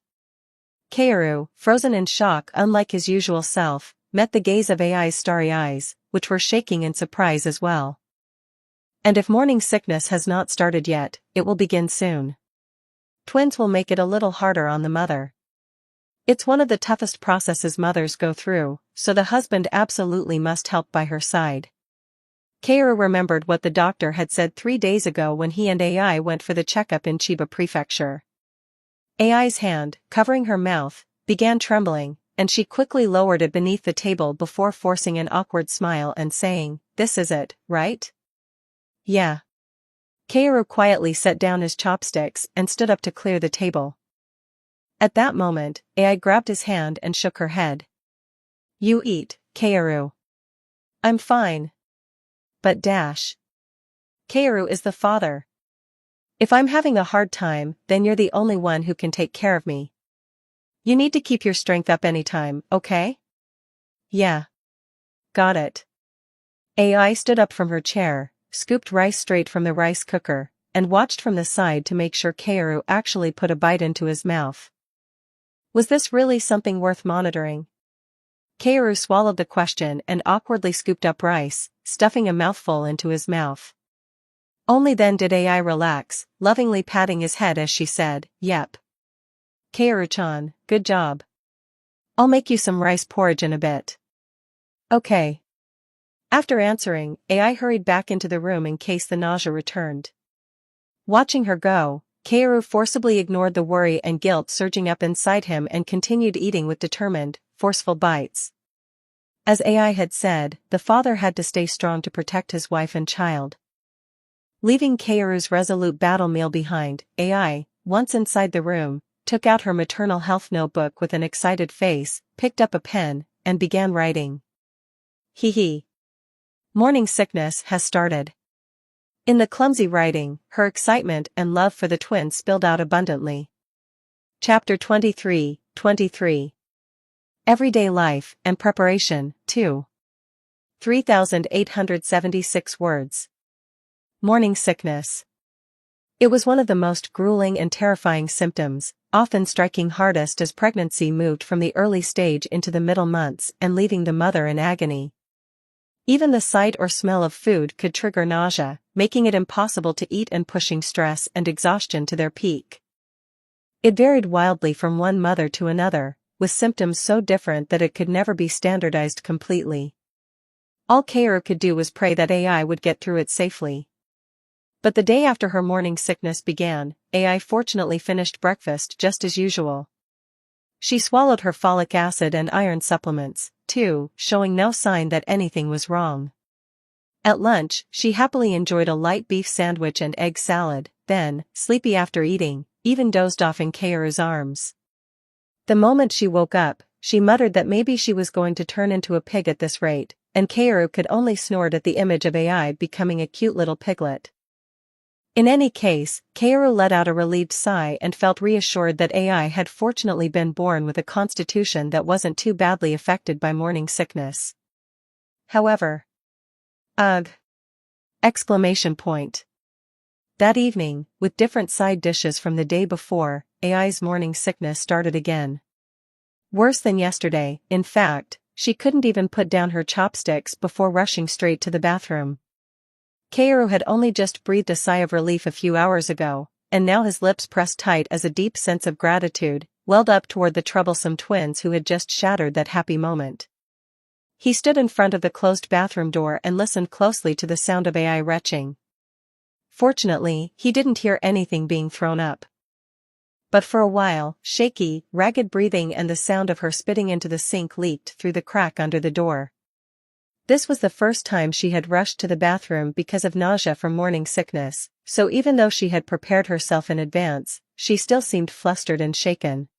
Kaoru, frozen in shock unlike his usual self, met the gaze of AI's starry eyes, which were shaking in surprise as well. And if morning sickness has not started yet, it will begin soon. Twins will make it a little harder on the mother. It's one of the toughest processes mothers go through, so the husband absolutely must help by her side. Kaoru remembered what the doctor had said 3 days ago when he and AI went for the checkup in Chiba Prefecture. AI's hand, covering her mouth, began trembling, and she quickly lowered it beneath the table before forcing an awkward smile and saying, "This is it, right?" "Yeah." Kaoru quietly set down his chopsticks and stood up to clear the table. At that moment, AI grabbed his hand and shook her head. "You eat, Kaoru." "I'm fine." "But Kaoru is the father. If I'm having a hard time, then you're the only one who can take care of me. You need to keep your strength up anytime, okay?" "Yeah. Got it." AI stood up from her chair, scooped rice straight from the rice cooker, and watched from the side to make sure Kaoru actually put a bite into his mouth. Was this really something worth monitoring? Kaoru swallowed the question and awkwardly scooped up rice, stuffing a mouthful into his mouth. Only then did AI relax, lovingly patting his head as she said, "Yep. Kaoru-chan, good job. I'll make you some rice porridge in a bit." "Okay." After answering, AI hurried back into the room in case the nausea returned. Watching her go, Kaoru forcibly ignored the worry and guilt surging up inside him and continued eating with determined, forceful bites. As AI had said, the father had to stay strong to protect his wife and child. Leaving Kaoru's resolute battle meal behind, AI, once inside the room, took out her maternal health notebook with an excited face, picked up a pen, and began writing. Hee. Morning sickness has started. In the clumsy writing, her excitement and love for the twins spilled out abundantly. Chapter 23. Everyday life and preparation, 2. 3,876 words. Morning sickness. It was one of the most grueling and terrifying symptoms, often striking hardest as pregnancy moved from the early stage into the middle months and leaving the mother in agony. Even the sight or smell of food could trigger nausea, making it impossible to eat and pushing stress and exhaustion to their peak. It varied wildly from one mother to another, with symptoms so different that it could never be standardized completely. All Kaoru could do was pray that AI would get through it safely. But the day after her morning sickness began, AI fortunately finished breakfast just as usual. She swallowed her folic acid and iron supplements, too, showing no sign that anything was wrong. At lunch, she happily enjoyed a light beef sandwich and egg salad, then, sleepy after eating, even dozed off in Kaoru's arms. The moment she woke up, she muttered that maybe she was going to turn into a pig at this rate, and Kaoru could only snort at the image of AI becoming a cute little piglet. In any case, Kaoru let out a relieved sigh and felt reassured that AI had fortunately been born with a constitution that wasn't too badly affected by morning sickness. However, ugh! Exclamation point. That evening, with different side dishes from the day before, AI's morning sickness started again. Worse than yesterday, in fact, she couldn't even put down her chopsticks before rushing straight to the bathroom. Kaoru had only just breathed a sigh of relief a few hours ago, and now his lips pressed tight as a deep sense of gratitude welled up toward the troublesome twins who had just shattered that happy moment. He stood in front of the closed bathroom door and listened closely to the sound of AI retching. Fortunately, he didn't hear anything being thrown up. But for a while, shaky, ragged breathing and the sound of her spitting into the sink leaked through the crack under the door. This was the first time she had rushed to the bathroom because of nausea from morning sickness, so even though she had prepared herself in advance, she still seemed flustered and shaken.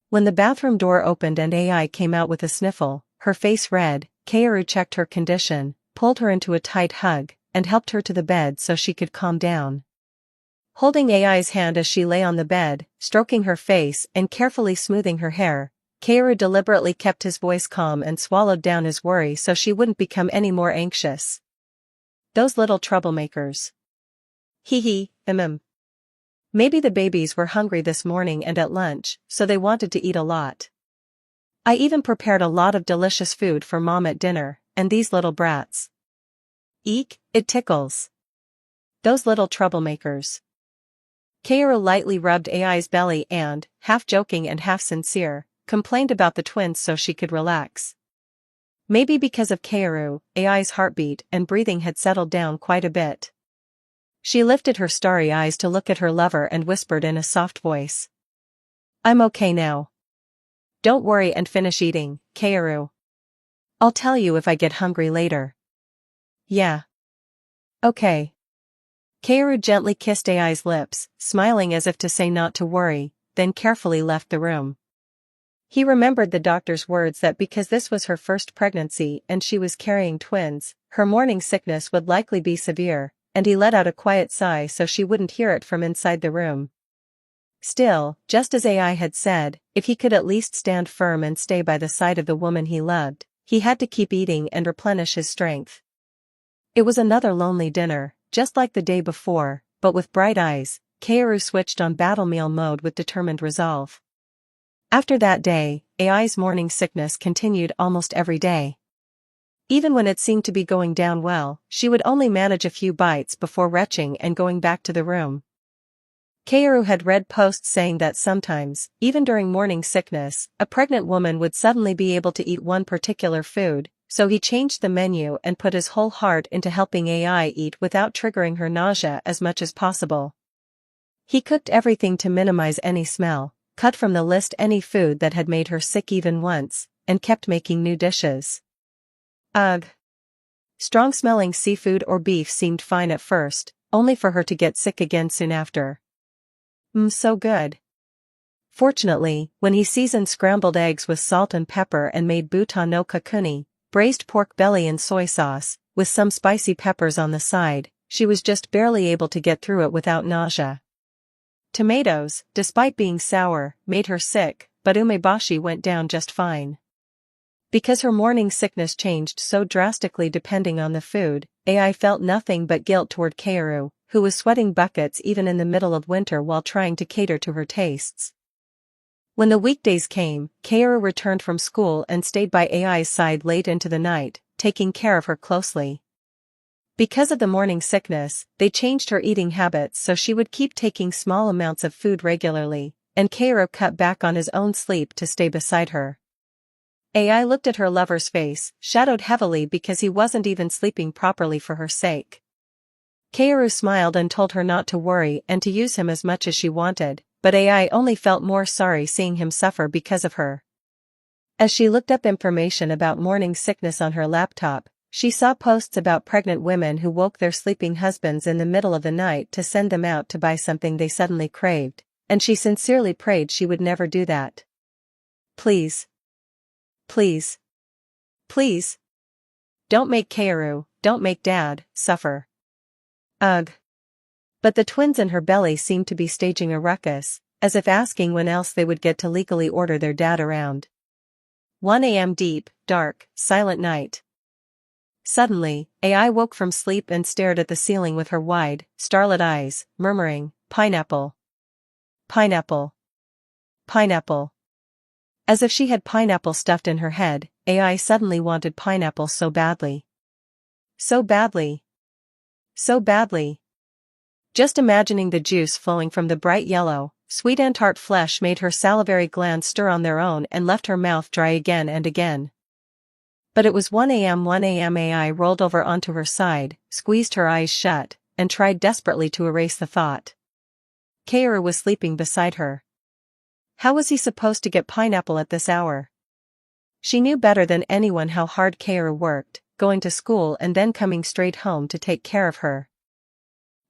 When the bathroom door opened and AI came out with a sniffle, her face red, Kaoru checked her condition, pulled her into a tight hug, and helped her to the bed so she could calm down. Holding AI's hand as she lay on the bed, stroking her face and carefully smoothing her hair, Kaoru deliberately kept his voice calm and swallowed down his worry so she wouldn't become any more anxious. Those little troublemakers. Maybe the babies were hungry this morning and at lunch, so they wanted to eat a lot. I even prepared a lot of delicious food for Mom at dinner, and these little brats. Eek, it tickles. Those little troublemakers. Kaoru lightly rubbed AI's belly and, half joking and half sincere, complained about the twins so she could relax. Maybe because of Kaoru, AI's heartbeat and breathing had settled down quite a bit. She lifted her starry eyes to look at her lover and whispered in a soft voice. I'm okay now. Don't worry and finish eating, Kaoru. I'll tell you if I get hungry later. Yeah. Okay. Kaoru gently kissed AI's lips, smiling as if to say not to worry, then carefully left the room. He remembered the doctor's words that because this was her first pregnancy and she was carrying twins, her morning sickness would likely be severe, and he let out a quiet sigh so she wouldn't hear it from inside the room. Still, just as AI had said, if he could at least stand firm and stay by the side of the woman he loved, he had to keep eating and replenish his strength. It was another lonely dinner, just like the day before, but with bright eyes, Kaoru switched on battle meal mode with determined resolve. After that day, AI's morning sickness continued almost every day. Even when it seemed to be going down well, she would only manage a few bites before retching and going back to the room. Kaoru had read posts saying that sometimes, even during morning sickness, a pregnant woman would suddenly be able to eat one particular food, so he changed the menu and put his whole heart into helping AI eat without triggering her nausea as much as possible. He cooked everything to minimize any smell, cut from the list any food that had made her sick even once, and kept making new dishes. Ugh. Strong-smelling seafood or beef seemed fine at first, only for her to get sick again soon after. So good. Fortunately, when he seasoned scrambled eggs with salt and pepper and made buta no kakuni, braised pork belly in soy sauce, with some spicy peppers on the side, she was just barely able to get through it without nausea. Tomatoes, despite being sour, made her sick, but umeboshi went down just fine. Because her morning sickness changed so drastically depending on the food, AI felt nothing but guilt toward Kaoru, who was sweating buckets even in the middle of winter while trying to cater to her tastes. When the weekdays came, Kaoru returned from school and stayed by AI's side late into the night, taking care of her closely. Because of the morning sickness, they changed her eating habits so she would keep taking small amounts of food regularly, and Kaoru cut back on his own sleep to stay beside her. AI looked at her lover's face, shadowed heavily because he wasn't even sleeping properly for her sake. Kaoru smiled and told her not to worry and to use him as much as she wanted, but AI only felt more sorry seeing him suffer because of her. As she looked up information about morning sickness on her laptop, she saw posts about pregnant women who woke their sleeping husbands in the middle of the night to send them out to buy something they suddenly craved, and she sincerely prayed she would never do that. Please. Please. Please. Don't make Kaoru, don't make Dad, suffer. Ugh. But the twins in her belly seemed to be staging a ruckus, as if asking when else they would get to legally order their dad around. 1 a.m. Deep, dark, silent night. Suddenly, AI woke from sleep and stared at the ceiling with her wide, starlit eyes, murmuring, "Pineapple. Pineapple. Pineapple." As if she had pineapple stuffed in her head, AI suddenly wanted pineapple so badly. So badly. So badly. Just imagining the juice flowing from the bright yellow, sweet and tart flesh made her salivary glands stir on their own and left her mouth dry again and again. But it was 1 a.m. 1 a.m. AI rolled over onto her side, squeezed her eyes shut, and tried desperately to erase the thought. Kaoru was sleeping beside her. How was he supposed to get pineapple at this hour? She knew better than anyone how hard Kaoru worked, going to school and then coming straight home to take care of her.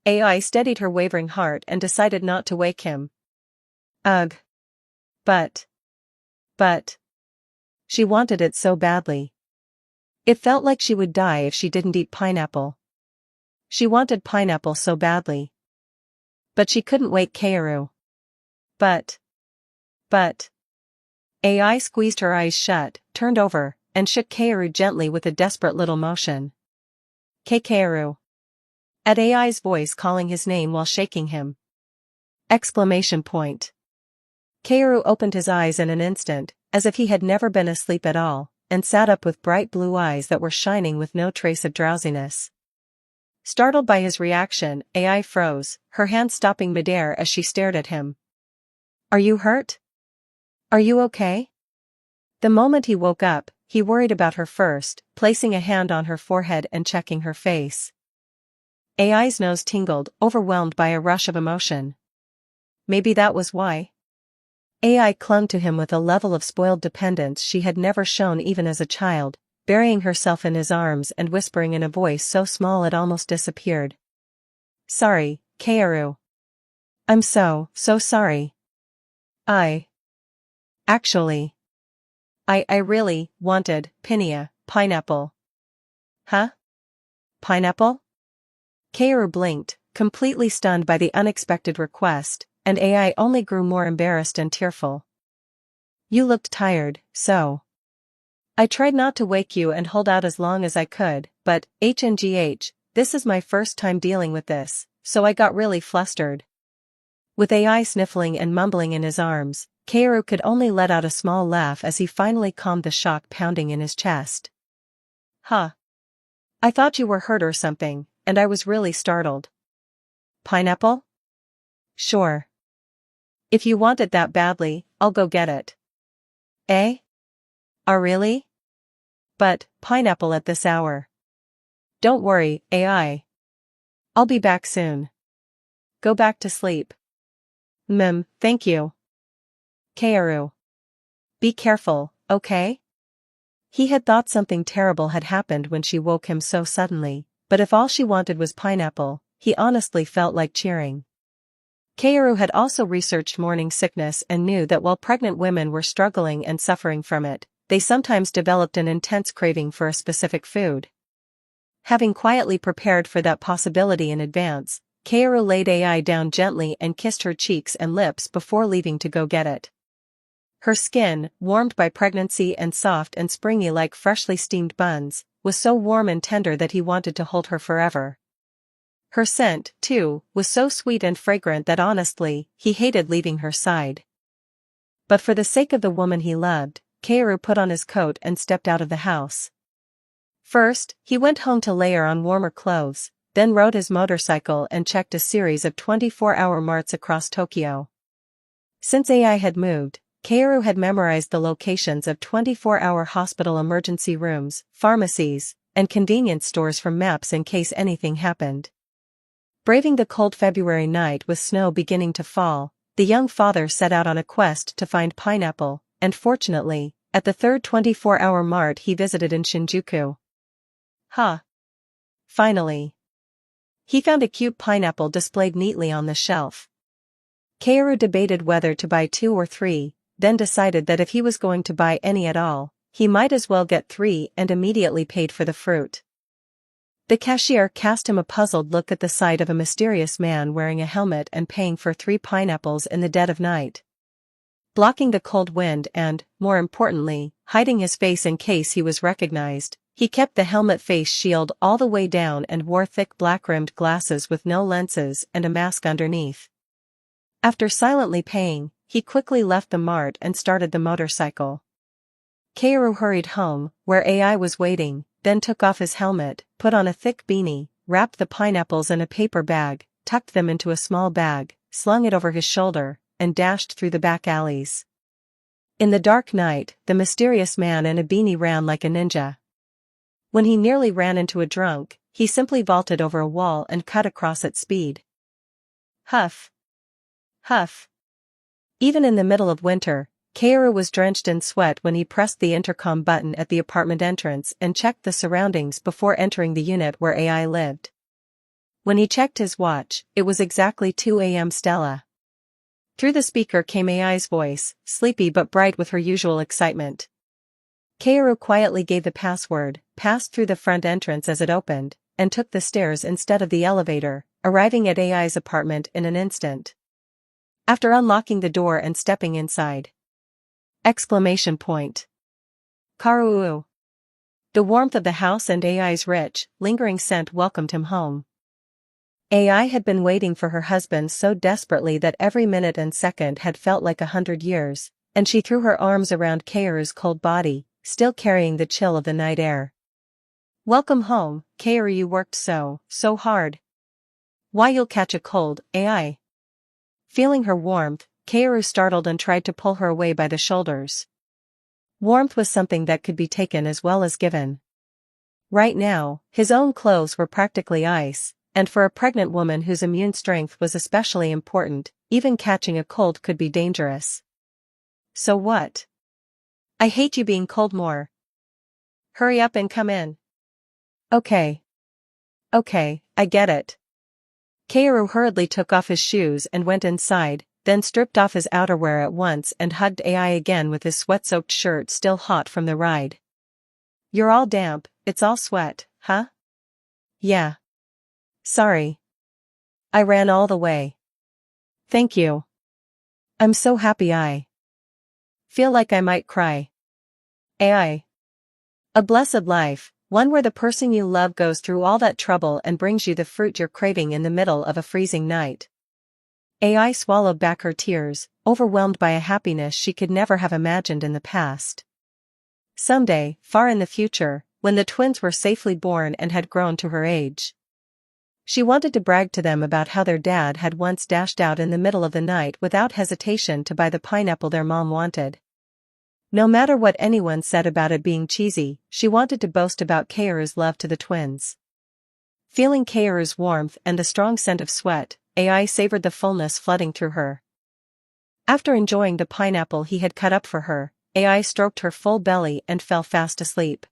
AI steadied her wavering heart and decided not to wake him. Ugh. But. She wanted it so badly. It felt like she would die if she didn't eat pineapple. She wanted pineapple so badly. But she couldn't wake Kaoru. But. AI squeezed her eyes shut, turned over, and shook Kaoru gently with a desperate little motion. Kaoru. At AI's voice calling his name while shaking him. Exclamation point. Kaoru opened his eyes in an instant, as if he had never been asleep at all, and sat up with bright blue eyes that were shining with no trace of drowsiness. Startled by his reaction, AI froze, her hand stopping midair as she stared at him. Are you hurt? Are you okay? The moment he woke up, he worried about her first, placing a hand on her forehead and checking her face. AI's nose tingled, overwhelmed by a rush of emotion. Maybe that was why. AI clung to him with a level of spoiled dependence she had never shown even as a child, burying herself in his arms and whispering in a voice so small it almost disappeared. Sorry, Kaoru. I'm so sorry. Actually. I really wanted pineapple. Huh? Pineapple? Kaoru blinked, completely stunned by the unexpected request, and AI only grew more embarrassed and tearful. You looked tired, so. I tried not to wake you and hold out as long as I could, but, this is my first time dealing with this, so I got really flustered. With AI sniffling and mumbling in his arms, Kaoru could only let out a small laugh as he finally calmed the shock pounding in his chest. Huh. I thought you were hurt or something, and I was really startled. Pineapple? Sure. If you want it that badly, I'll go get it. Eh? Oh really? But, pineapple at this hour. Don't worry, AI. I'll be back soon. Go back to sleep. Thank you. Kaoru. Be careful, okay? He had thought something terrible had happened when she woke him so suddenly, but if all she wanted was pineapple, he honestly felt like cheering. Kaoru had also researched morning sickness and knew that while pregnant women were struggling and suffering from it, they sometimes developed an intense craving for a specific food. Having quietly prepared for that possibility in advance, Kaoru laid AI down gently and kissed her cheeks and lips before leaving to go get it. Her skin, warmed by pregnancy and soft and springy like freshly steamed buns, was so warm and tender that he wanted to hold her forever. Her scent, too, was so sweet and fragrant that honestly, he hated leaving her side. But for the sake of the woman he loved, Kaoru put on his coat and stepped out of the house. First, he went home to layer on warmer clothes, then rode his motorcycle and checked a series of 24-hour marts across Tokyo. Since AI had moved, Kaoru had memorized the locations of 24-hour hospital emergency rooms, pharmacies, and convenience stores from maps in case anything happened. Braving the cold February night with snow beginning to fall, the young father set out on a quest to find pineapple, and fortunately, at the third 24-hour mart he visited in Shinjuku. Finally. He found a cute pineapple displayed neatly on the shelf. Kaoru debated whether to buy 2 or 3, then decided that if he was going to buy any at all, he might as well get 3 and immediately paid for the fruit. The cashier cast him a puzzled look at the sight of a mysterious man wearing a helmet and paying for 3 pineapples in the dead of night. Blocking the cold wind and, more importantly, hiding his face in case he was recognized, he kept the helmet face shield all the way down and wore thick black-rimmed glasses with no lenses and a mask underneath. After silently paying, he quickly left the mart and started the motorcycle. Kaoru hurried home, where AI was waiting, then took off his helmet, put on a thick beanie, wrapped the pineapples in a paper bag, tucked them into a small bag, slung it over his shoulder, and dashed through the back alleys. In the dark night, the mysterious man in a beanie ran like a ninja. When he nearly ran into a drunk, he simply vaulted over a wall and cut across at speed. Huff. Huff. Even in the middle of winter, Kaoru was drenched in sweat when he pressed the intercom button at the apartment entrance and checked the surroundings before entering the unit where AI lived. When he checked his watch, it was exactly 2 a.m. Stella. Through the speaker came AI's voice, sleepy but bright with her usual excitement. Kaoru quietly gave the password, passed through the front entrance as it opened, and took the stairs instead of the elevator, arriving at AI's apartment in an instant. After unlocking the door and stepping inside. Exclamation point. Kaoru. The warmth of the house and AI's rich, lingering scent welcomed him home. AI had been waiting for her husband so desperately that every minute and second had felt like 100 years, and she threw her arms around Kaoru's cold body, still carrying the chill of the night air. Welcome home, Kaoru, you worked so hard. Why, you'll catch a cold, AI. Feeling her warmth, Kaoru startled and tried to pull her away by the shoulders. Warmth was something that could be taken as well as given. Right now, his own clothes were practically ice, and for a pregnant woman whose immune strength was especially important, even catching a cold could be dangerous. So what? I hate you being cold more. Hurry up and come in. Okay. Okay, I get it. Kaoru hurriedly took off his shoes and went inside, then stripped off his outerwear at once and hugged AI again with his sweat-soaked shirt still hot from the ride. You're all damp, it's all sweat, huh? Yeah. Sorry. I ran all the way. Thank you. I'm so happy I feel like I might cry. AI. A blessed life, one where the person you love goes through all that trouble and brings you the fruit you're craving in the middle of a freezing night. AI swallowed back her tears, overwhelmed by a happiness she could never have imagined in the past. Someday, far in the future, when the twins were safely born and had grown to her age, she wanted to brag to them about how their dad had once dashed out in the middle of the night without hesitation to buy the pineapple their mom wanted. No matter what anyone said about it being cheesy, she wanted to boast about Kaoru's love to the twins. Feeling Kaoru's warmth and the strong scent of sweat, AI savored the fullness flooding through her. After enjoying the pineapple he had cut up for her, AI stroked her full belly and fell fast asleep.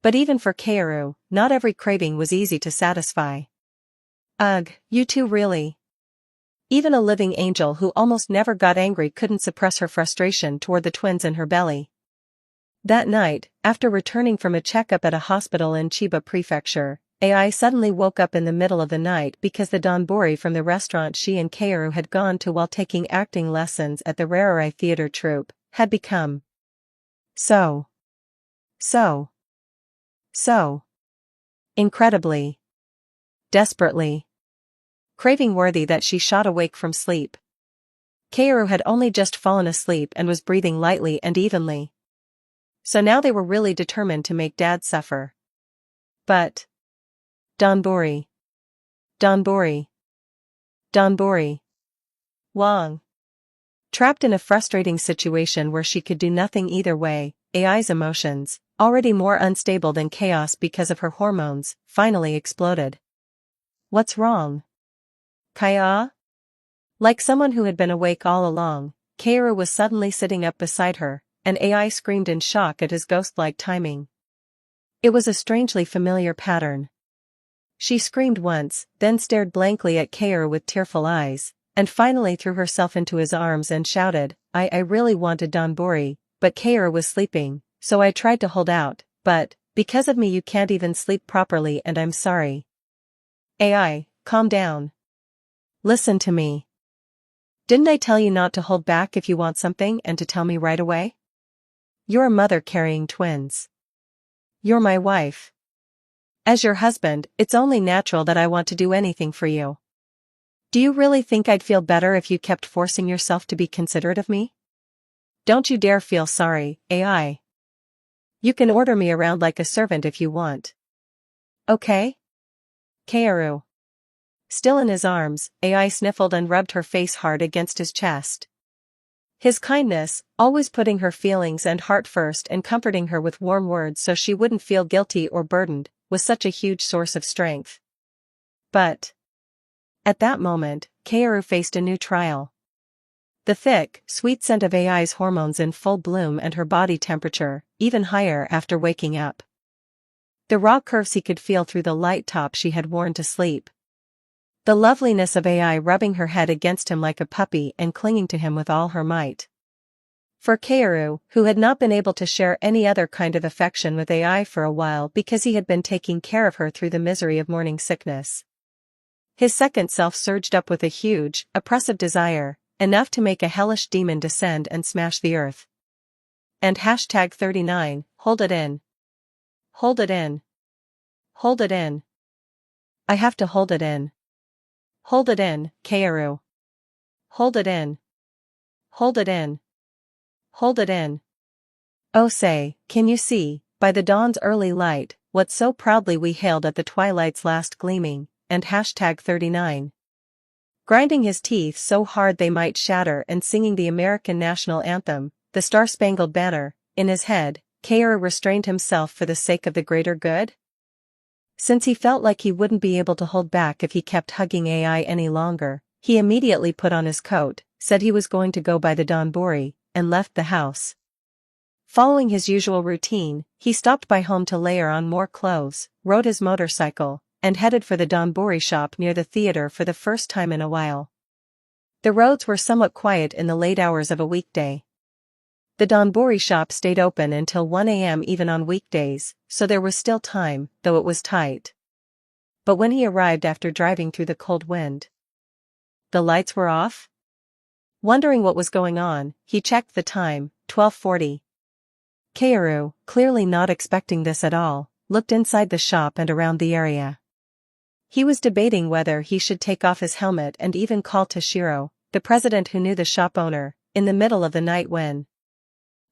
But even for Kaoru, not every craving was easy to satisfy. Ugh, you two really. Even a living angel who almost never got angry couldn't suppress her frustration toward the twins in her belly. That night, after returning from a checkup at a hospital in Chiba Prefecture, AI suddenly woke up in the middle of the night because the donbori from the restaurant she and Kaoru had gone to while taking acting lessons at the Rarai theater troupe had become so incredibly, desperately craving-worthy that she shot awake from sleep. Kaoru had only just fallen asleep and was breathing lightly and evenly. So now they were really determined to make Dad suffer. But donbori. Wang. Trapped in a frustrating situation where she could do nothing either way, AI's emotions, already more unstable than chaos because of her hormones, finally exploded. What's wrong? Kaya? Like someone who had been awake all along, Kaoru was suddenly sitting up beside her, and AI screamed in shock at his ghost-like timing. It was a strangely familiar pattern. She screamed once, then stared blankly at Kaoru with tearful eyes, and finally threw herself into his arms and shouted, I really wanted donbori, but Kaoru was sleeping, so I tried to hold out, but, because of me you can't even sleep properly and I'm sorry. AI, calm down. Listen to me. Didn't I tell you not to hold back if you want something and to tell me right away? You're a mother carrying twins. You're my wife. As your husband, it's only natural that I want to do anything for you. Do you really think I'd feel better if you kept forcing yourself to be considerate of me? Don't you dare feel sorry, AI. You can order me around like a servant if you want. Okay? Kaoru. Still in his arms, AI sniffled and rubbed her face hard against his chest. His kindness, always putting her feelings and heart first and comforting her with warm words so she wouldn't feel guilty or burdened, was such a huge source of strength. But at that moment, Kaoru faced a new trial. The thick, sweet scent of AI's hormones in full bloom and her body temperature, even higher after waking up. The raw curves he could feel through the light top she had worn to sleep. The loveliness of AI rubbing her head against him like a puppy and clinging to him with all her might. For Kaoru, who had not been able to share any other kind of affection with AI for a while because he had been taking care of her through the misery of morning sickness. His second self surged up with a huge, oppressive desire, enough to make a hellish demon descend and smash the earth. And hashtag 39, hold it in. Hold it in. Hold it in. I have to hold it in. Hold it in, Kaoru. Hold it in. Hold it in. Hold it in. Oh say, can you see, by the dawn's early light, what so proudly we hailed at the twilight's last gleaming, and hashtag 39. Grinding his teeth so hard they might shatter and singing the American national anthem, the Star-Spangled Banner, in his head, Kaoru restrained himself for the sake of the greater good? Since he felt like he wouldn't be able to hold back if he kept hugging AI any longer, he immediately put on his coat, said he was going to go buy the donbori, and left the house. Following his usual routine, he stopped by home to layer on more clothes, rode his motorcycle, and headed for the donbori shop near the theater for the first time in a while. The roads were somewhat quiet in the late hours of a weekday. The donbori shop stayed open until 1 a.m. even on weekdays, so there was still time, though it was tight. But when he arrived after driving through the cold wind, the lights were off? Wondering what was going on, he checked the time, 12:40. Kaoru, clearly not expecting this at all, looked inside the shop and around the area. He was debating whether he should take off his helmet and even call Toshiro, the president who knew the shop owner, in the middle of the night when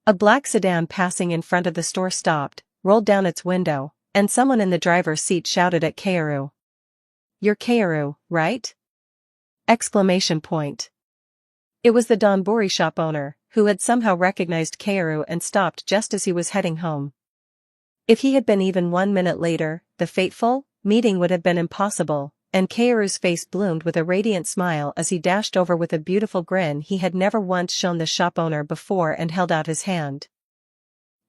a black sedan passing in front of the store stopped, rolled down its window, and someone in the driver's seat shouted at Kaoru. "You're Kaoru, right?" Exclamation point. It was the donbori shop owner, who had somehow recognized Kaoru and stopped just as he was heading home. If he had been even 1 minute later, the fateful meeting would have been impossible, and Kaoru's face bloomed with a radiant smile as he dashed over with a beautiful grin he had never once shown the shop owner before and held out his hand.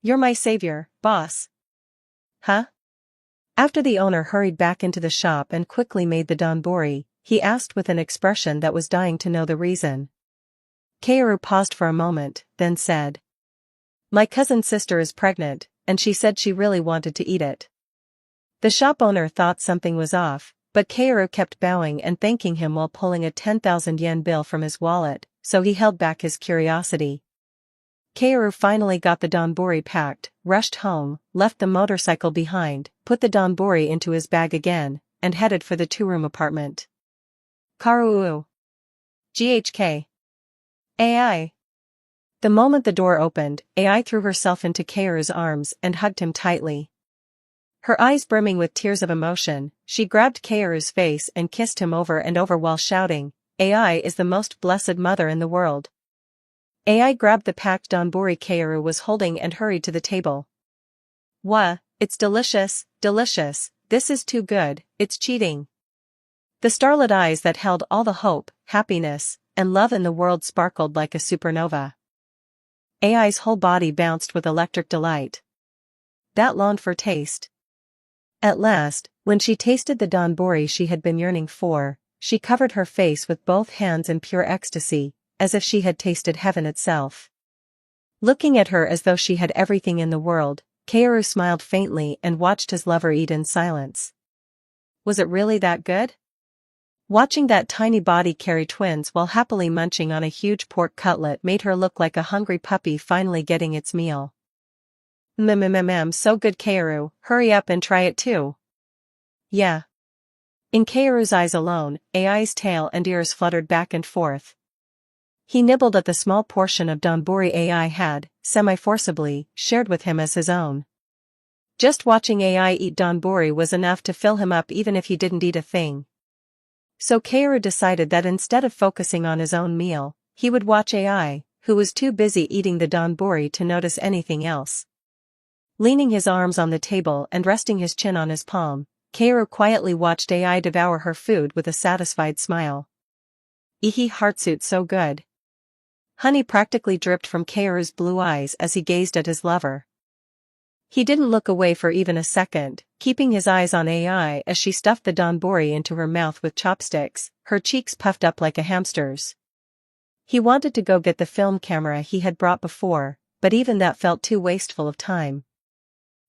"You're my savior, boss." "Huh?" After the owner hurried back into the shop and quickly made the donbori, he asked with an expression that was dying to know the reason. Kaoru paused for a moment, then said, "My cousin's sister is pregnant, and she said she really wanted to eat it." The shop owner thought something was off, but Kaoru kept bowing and thanking him while pulling a 10,000 yen bill from his wallet, so he held back his curiosity. Kaoru finally got the donbori packed, rushed home, left the motorcycle behind, put the donbori into his bag again, and headed for the 2-room apartment. Kaoru. GHK. AI. The moment the door opened, AI threw herself into Kaoru's arms and hugged him tightly. Her eyes brimming with tears of emotion, she grabbed Kaoru's face and kissed him over and over while shouting, "AI is the most blessed mother in the world." AI grabbed the packed donbori Kaoru was holding and hurried to the table. "Wah, it's delicious, delicious, this is too good, it's cheating." The starlit eyes that held all the hope, happiness, and love in the world sparkled like a supernova. AI's whole body bounced with electric delight. That longed for taste. At last, when she tasted the donbori she had been yearning for, she covered her face with both hands in pure ecstasy, as if she had tasted heaven itself. Looking at her as though she had everything in the world, Kaoru smiled faintly and watched his lover eat in silence. Was it really that good? Watching that tiny body carry twins while happily munching on a huge pork cutlet made her look like a hungry puppy finally getting its meal. So good Kaoru, hurry up and try it too. Yeah. In Kaoru's eyes alone, AI's tail and ears fluttered back and forth. He nibbled at the small portion of donbori AI had, semi-forcibly, shared with him as his own. Just watching AI eat donbori was enough to fill him up even if he didn't eat a thing. So Kaoru decided that instead of focusing on his own meal, he would watch AI, who was too busy eating the donbori to notice anything else. Leaning his arms on the table and resting his chin on his palm, Kaoru quietly watched AI devour her food with a satisfied smile. Ehe heartsuit so good. Honey practically dripped from Kaoru's blue eyes as he gazed at his lover. He didn't look away for even a second, keeping his eyes on AI as she stuffed the donbori into her mouth with chopsticks, her cheeks puffed up like a hamster's. He wanted to go get the film camera he had brought before, but even that felt too wasteful of time.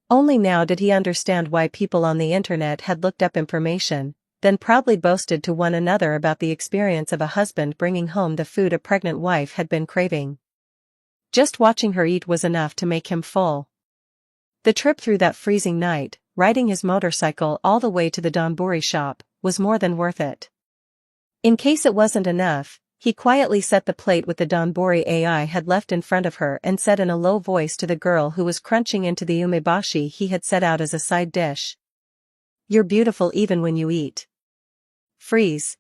Only now did he understand why people on the internet had looked up information, then proudly boasted to one another about the experience of a husband bringing home the food a pregnant wife had been craving. Just watching her eat was enough to make him full. The trip through that freezing night, riding his motorcycle all the way to the donbori shop, was more than worth it. In case it wasn't enough, he quietly set the plate with the donbori AI had left in front of her and said in a low voice to the girl who was crunching into the umeboshi he had set out as a side dish. "You're beautiful even when you eat." Freeze.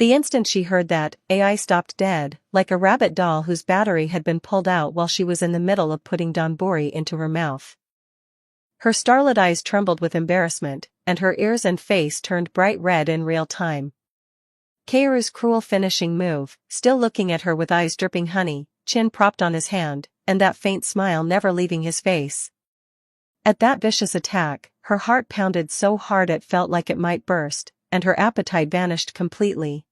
The instant she heard that, AI stopped dead, like a rabbit doll whose battery had been pulled out while she was in the middle of putting donbori into her mouth. Her starlit eyes trembled with embarrassment, and her ears and face turned bright red in real time. Kaoru's cruel finishing move, still looking at her with eyes dripping honey, chin propped on his hand, and that faint smile never leaving his face. At that vicious attack, her heart pounded so hard it felt like it might burst, and her appetite vanished completely.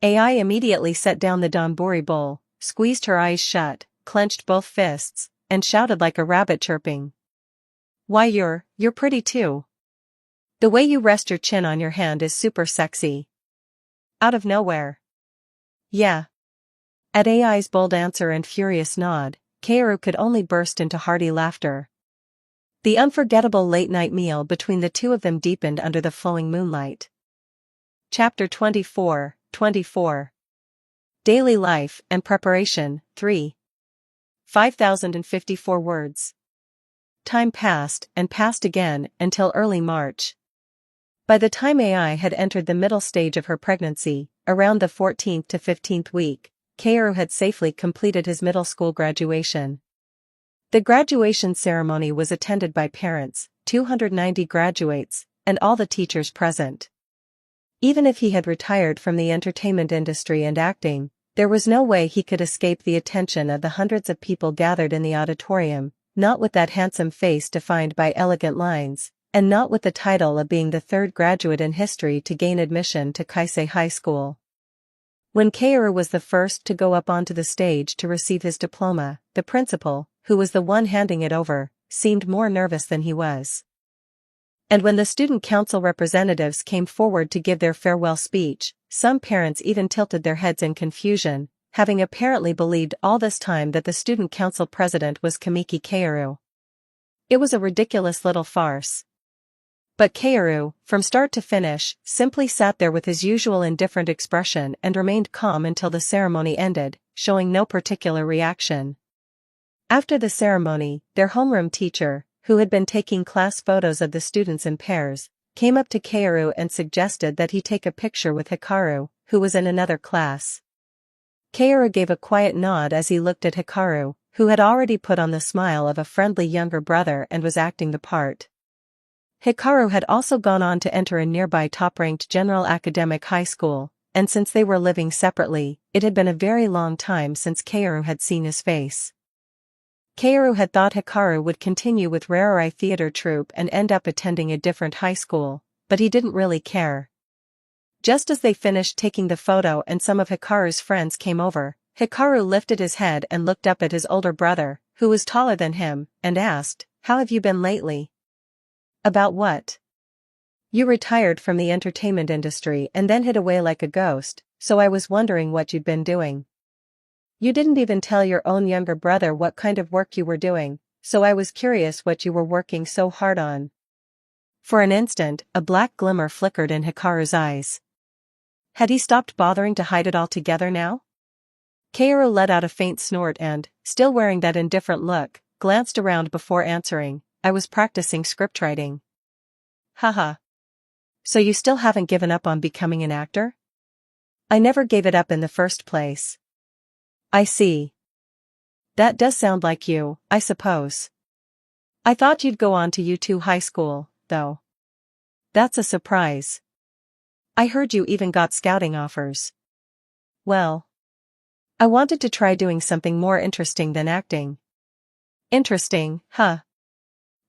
AI immediately set down the donbori bowl, squeezed her eyes shut, clenched both fists, and shouted like a rabbit chirping. "Why you're pretty too. The way you rest your chin on your hand is super sexy." Out of nowhere. Yeah. At AI's bold answer and furious nod, Kaoru could only burst into hearty laughter. The unforgettable late-night meal between the two of them deepened under the flowing moonlight. Chapter 24, 24. Daily Life and Preparation, 3. 5,054 words. Time passed and passed again until early March. By the time AI had entered the middle stage of her pregnancy, around the 14th to 15th week, Kaoru had safely completed his middle school graduation. The graduation ceremony was attended by parents, 290 graduates, and all the teachers present. Even if he had retired from the entertainment industry and acting, there was no way he could escape the attention of the hundreds of people gathered in the auditorium, not with that handsome face defined by elegant lines, and not with the title of being the third graduate in history to gain admission to Kaisei High School. When Kaoru was the first to go up onto the stage to receive his diploma, the principal, who was the one handing it over, seemed more nervous than he was. And when the student council representatives came forward to give their farewell speech, some parents even tilted their heads in confusion, having apparently believed all this time that the student council president was Kamiki Kaoru. It was a ridiculous little farce. But Kaoru, from start to finish, simply sat there with his usual indifferent expression and remained calm until the ceremony ended, showing no particular reaction. After the ceremony, their homeroom teacher, who had been taking class photos of the students in pairs, came up to Kaoru and suggested that he take a picture with Hikaru, who was in another class. Kaoru gave a quiet nod as he looked at Hikaru, who had already put on the smile of a friendly younger brother and was acting the part. Hikaru had also gone on to enter a nearby top-ranked general academic high school, and since they were living separately, it had been a very long time since Kaoru had seen his face. Kaoru had thought Hikaru would continue with Rarerai Theater Troupe and end up attending a different high school, but he didn't really care. Just as they finished taking the photo and some of Hikaru's friends came over, Hikaru lifted his head and looked up at his older brother, who was taller than him, and asked, "How have you been lately?" "About what?" "You retired from the entertainment industry and then hid away like a ghost, so I was wondering what you'd been doing. You didn't even tell your own younger brother what kind of work you were doing, so I was curious what you were working so hard on." For an instant, a black glimmer flickered in Hikaru's eyes. Had he stopped bothering to hide it altogether now? Kaoru let out a faint snort and, still wearing that indifferent look, glanced around before answering, "I was practicing scriptwriting." "Haha. So you still haven't given up on becoming an actor?" "I never gave it up in the first place." "I see. That does sound like you, I suppose. I thought you'd go on to U2 high school, though. That's a surprise. I heard you even got scouting offers." "Well, I wanted to try doing something more interesting than acting." "Interesting, huh?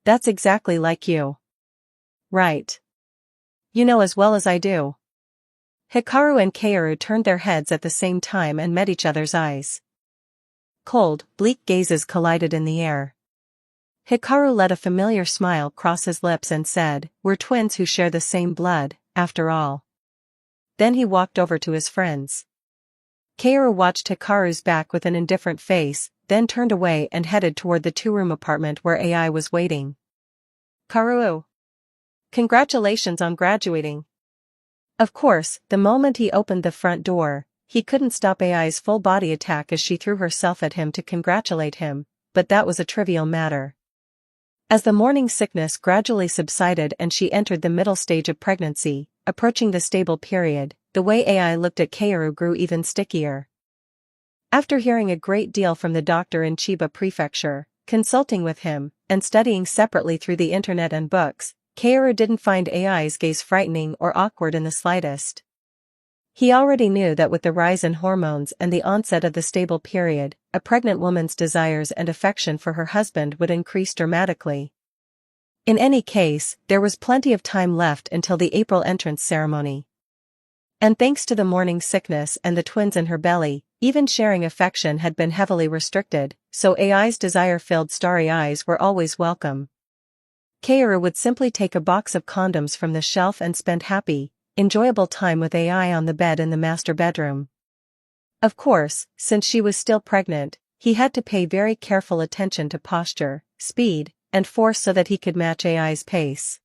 That's exactly like you." "Right. You know as well as I do." Hikaru and Kaoru turned their heads at the same time and met each other's eyes. Cold, bleak gazes collided in the air. Hikaru let a familiar smile cross his lips and said, "We're twins who share the same blood, after all." Then he walked over to his friends. Kaoru watched Hikaru's back with an indifferent face, then turned away and headed toward the two-room apartment where AI was waiting. "Kaoru. Congratulations on graduating." Of course, the moment he opened the front door, he couldn't stop AI's full-body attack as she threw herself at him to congratulate him, but that was a trivial matter. As the morning sickness gradually subsided and she entered the middle stage of pregnancy, approaching the stable period, the way AI looked at Kaoru grew even stickier. After hearing a great deal from the doctor in Chiba Prefecture, consulting with him, and studying separately through the internet and books, Kaoru didn't find AI's gaze frightening or awkward in the slightest. He already knew that with the rise in hormones and the onset of the stable period, a pregnant woman's desires and affection for her husband would increase dramatically. In any case, there was plenty of time left until the April entrance ceremony. And thanks to the morning sickness and the twins in her belly, even sharing affection had been heavily restricted, so AI's desire-filled starry eyes were always welcome. Kaoru would simply take a box of condoms from the shelf and spend happy, enjoyable time with AI on the bed in the master bedroom. Of course, since she was still pregnant, he had to pay very careful attention to posture, speed, and force so that he could match AI's pace.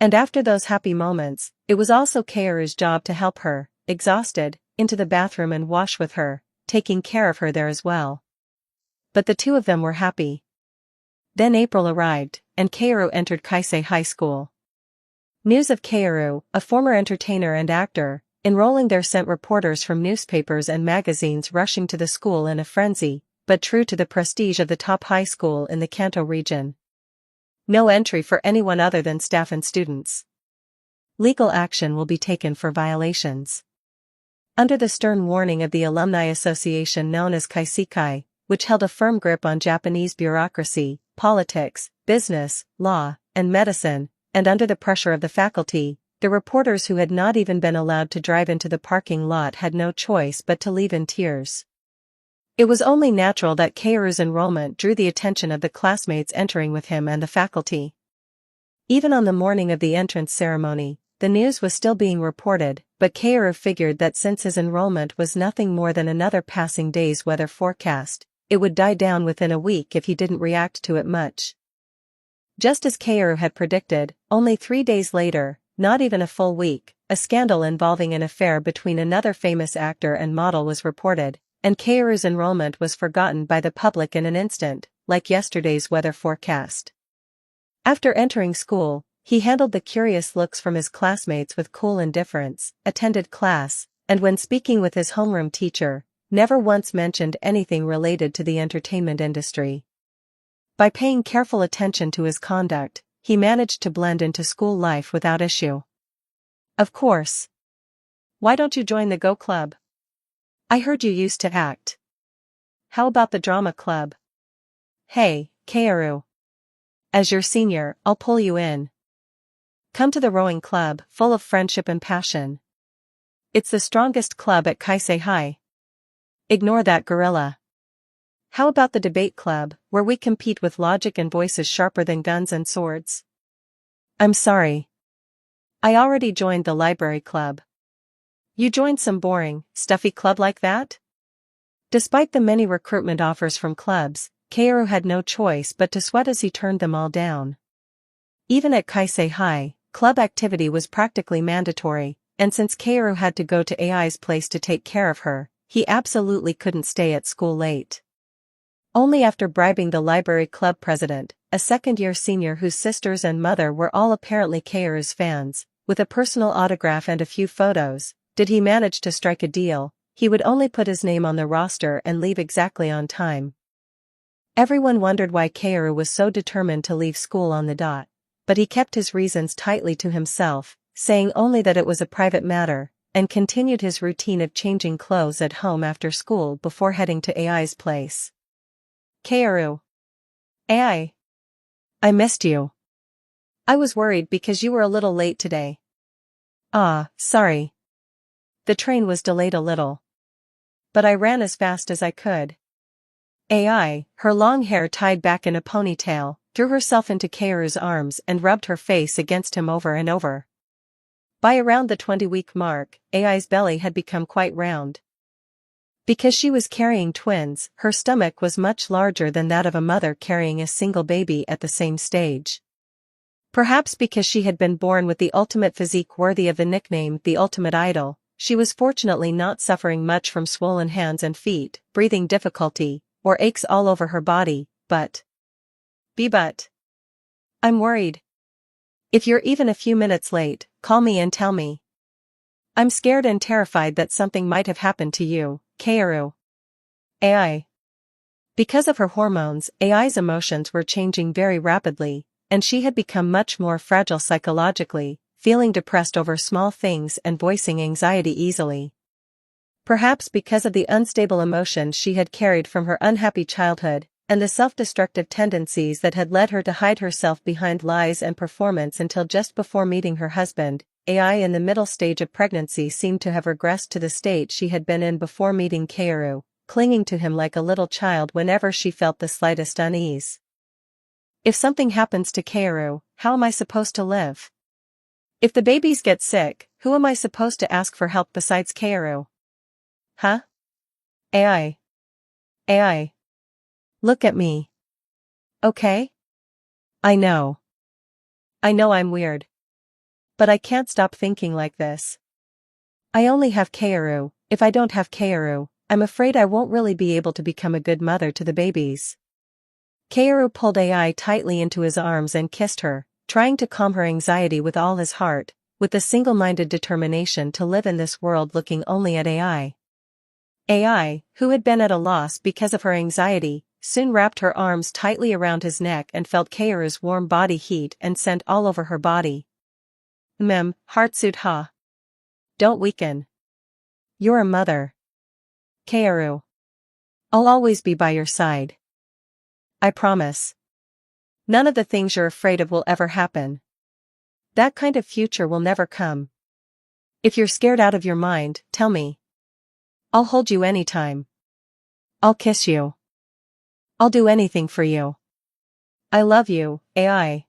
And after those happy moments, it was also Kaoru's job to help her, exhausted, into the bathroom and wash with her, taking care of her there as well. But the two of them were happy. Then April arrived, and Kaoru entered Kaisei High School. News of Kaoru, a former entertainer and actor, enrolling there sent reporters from newspapers and magazines rushing to the school in a frenzy, but true to the prestige of the top high school in the Kanto region. No entry for anyone other than staff and students. Legal action will be taken for violations. Under the stern warning of the alumni association known as Kaiseikai, which held a firm grip on Japanese bureaucracy, politics, business, law, and medicine, and under the pressure of the faculty, the reporters who had not even been allowed to drive into the parking lot had no choice but to leave in tears. It was only natural that Kaoru's enrollment drew the attention of the classmates entering with him and the faculty. Even on the morning of the entrance ceremony, the news was still being reported, but Kaoru figured that since his enrollment was nothing more than another passing day's weather forecast, it would die down within a week if he didn't react to it much. Just as Kaoru had predicted, only 3 days later, not even a full week, a scandal involving an affair between another famous actor and model was reported, and Kaoru's enrollment was forgotten by the public in an instant, like yesterday's weather forecast. After entering school, he handled the curious looks from his classmates with cool indifference, attended class, and when speaking with his homeroom teacher, never once mentioned anything related to the entertainment industry. By paying careful attention to his conduct, he managed to blend into school life without issue. Of course. Why don't you join the Go Club? I heard you used to act. How about the drama club? Hey, Kaoru. As your senior, I'll pull you in. Come to the rowing club, full of friendship and passion. It's the strongest club at Kaisei High. Ignore that gorilla. How about the debate club, where we compete with logic and voices sharper than guns and swords? I'm sorry. I already joined the library club. You joined some boring, stuffy club like that? Despite the many recruitment offers from clubs, Kaoru had no choice but to sweat as he turned them all down. Even at Kaisei High, club activity was practically mandatory, and since Kaoru had to go to AI's place to take care of her, he absolutely couldn't stay at school late. Only after bribing the library club president, a second-year senior whose sisters and mother were all apparently Kaoru's fans, with a personal autograph and a few photos, did he manage to strike a deal. He would only put his name on the roster and leave exactly on time. Everyone wondered why Kaoru was so determined to leave school on the dot, but he kept his reasons tightly to himself, saying only that it was a private matter, and continued his routine of changing clothes at home after school before heading to AI's place. Kaoru. AI. I missed you. I was worried because you were a little late today. Ah, sorry. The train was delayed a little. But I ran as fast as I could. AI, her long hair tied back in a ponytail, threw herself into Kaoru's arms and rubbed her face against him over and over. By around the 20-week mark, AI's belly had become quite round. Because she was carrying twins, her stomach was much larger than that of a mother carrying a single baby at the same stage. Perhaps because she had been born with the ultimate physique worthy of the nickname the Ultimate Idol, she was fortunately not suffering much from swollen hands and feet, breathing difficulty, or aches all over her body, but I'm worried. If you're even a few minutes late, call me and tell me. I'm scared and terrified that something might have happened to you, Kaoru. AI. Because of her hormones, AI's emotions were changing very rapidly, and she had become much more fragile psychologically, feeling depressed over small things and voicing anxiety easily. Perhaps because of the unstable emotions she had carried from her unhappy childhood, and the self-destructive tendencies that had led her to hide herself behind lies and performance until just before meeting her husband, AI in the middle stage of pregnancy seemed to have regressed to the state she had been in before meeting Kaoru, clinging to him like a little child whenever she felt the slightest unease. If something happens to Kaoru, how am I supposed to live? If the babies get sick, who am I supposed to ask for help besides Kaoru? Huh? AI. AI. Look at me. Okay? I know. I know I'm weird. But I can't stop thinking like this. I only have Kaoru. If I don't have Kaoru, I'm afraid I won't really be able to become a good mother to the babies. Kaoru pulled AI tightly into his arms and kissed her, trying to calm her anxiety with all his heart, with a single-minded determination to live in this world looking only at AI. AI, who had been at a loss because of her anxiety, soon wrapped her arms tightly around his neck and felt Kaoru's warm body heat and scent all over her body. Heartsuit ha. Don't weaken. You're a mother. Kaoru. I'll always be by your side. I promise. None of the things you're afraid of will ever happen. That kind of future will never come. If you're scared out of your mind, tell me. I'll hold you anytime. I'll kiss you. I'll do anything for you. I love you, AI.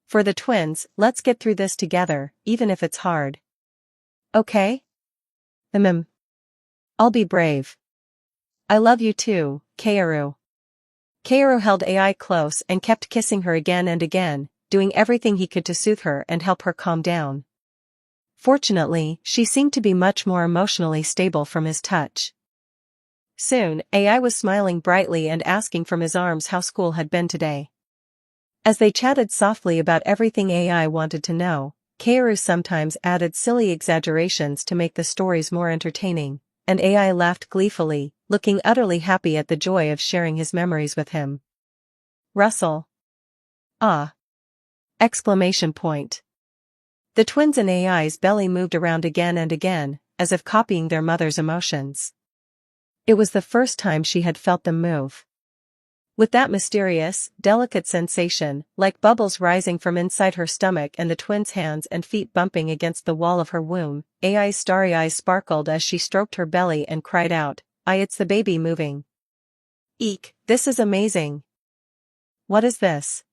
For the twins, let's get through this together, even if it's hard. Okay? I'll be brave. I love you too, Kaoru. Kaoru held AI close and kept kissing her again and again, doing everything he could to soothe her and help her calm down. Fortunately, she seemed to be much more emotionally stable from his touch. Soon, AI was smiling brightly and asking from his arms how school had been today. As they chatted softly about everything AI wanted to know, Kaoru sometimes added silly exaggerations to make the stories more entertaining, and AI laughed gleefully, looking utterly happy at the joy of sharing his memories with him. Russell. Ah! Exclamation point. The twins in AI's belly moved around again and again, as if copying their mother's emotions. It was the first time she had felt them move. With that mysterious, delicate sensation, like bubbles rising from inside her stomach and the twins' hands and feet bumping against the wall of her womb, AI's starry eyes sparkled as she stroked her belly and cried out, it's the baby moving. Eek, this is amazing. What is this?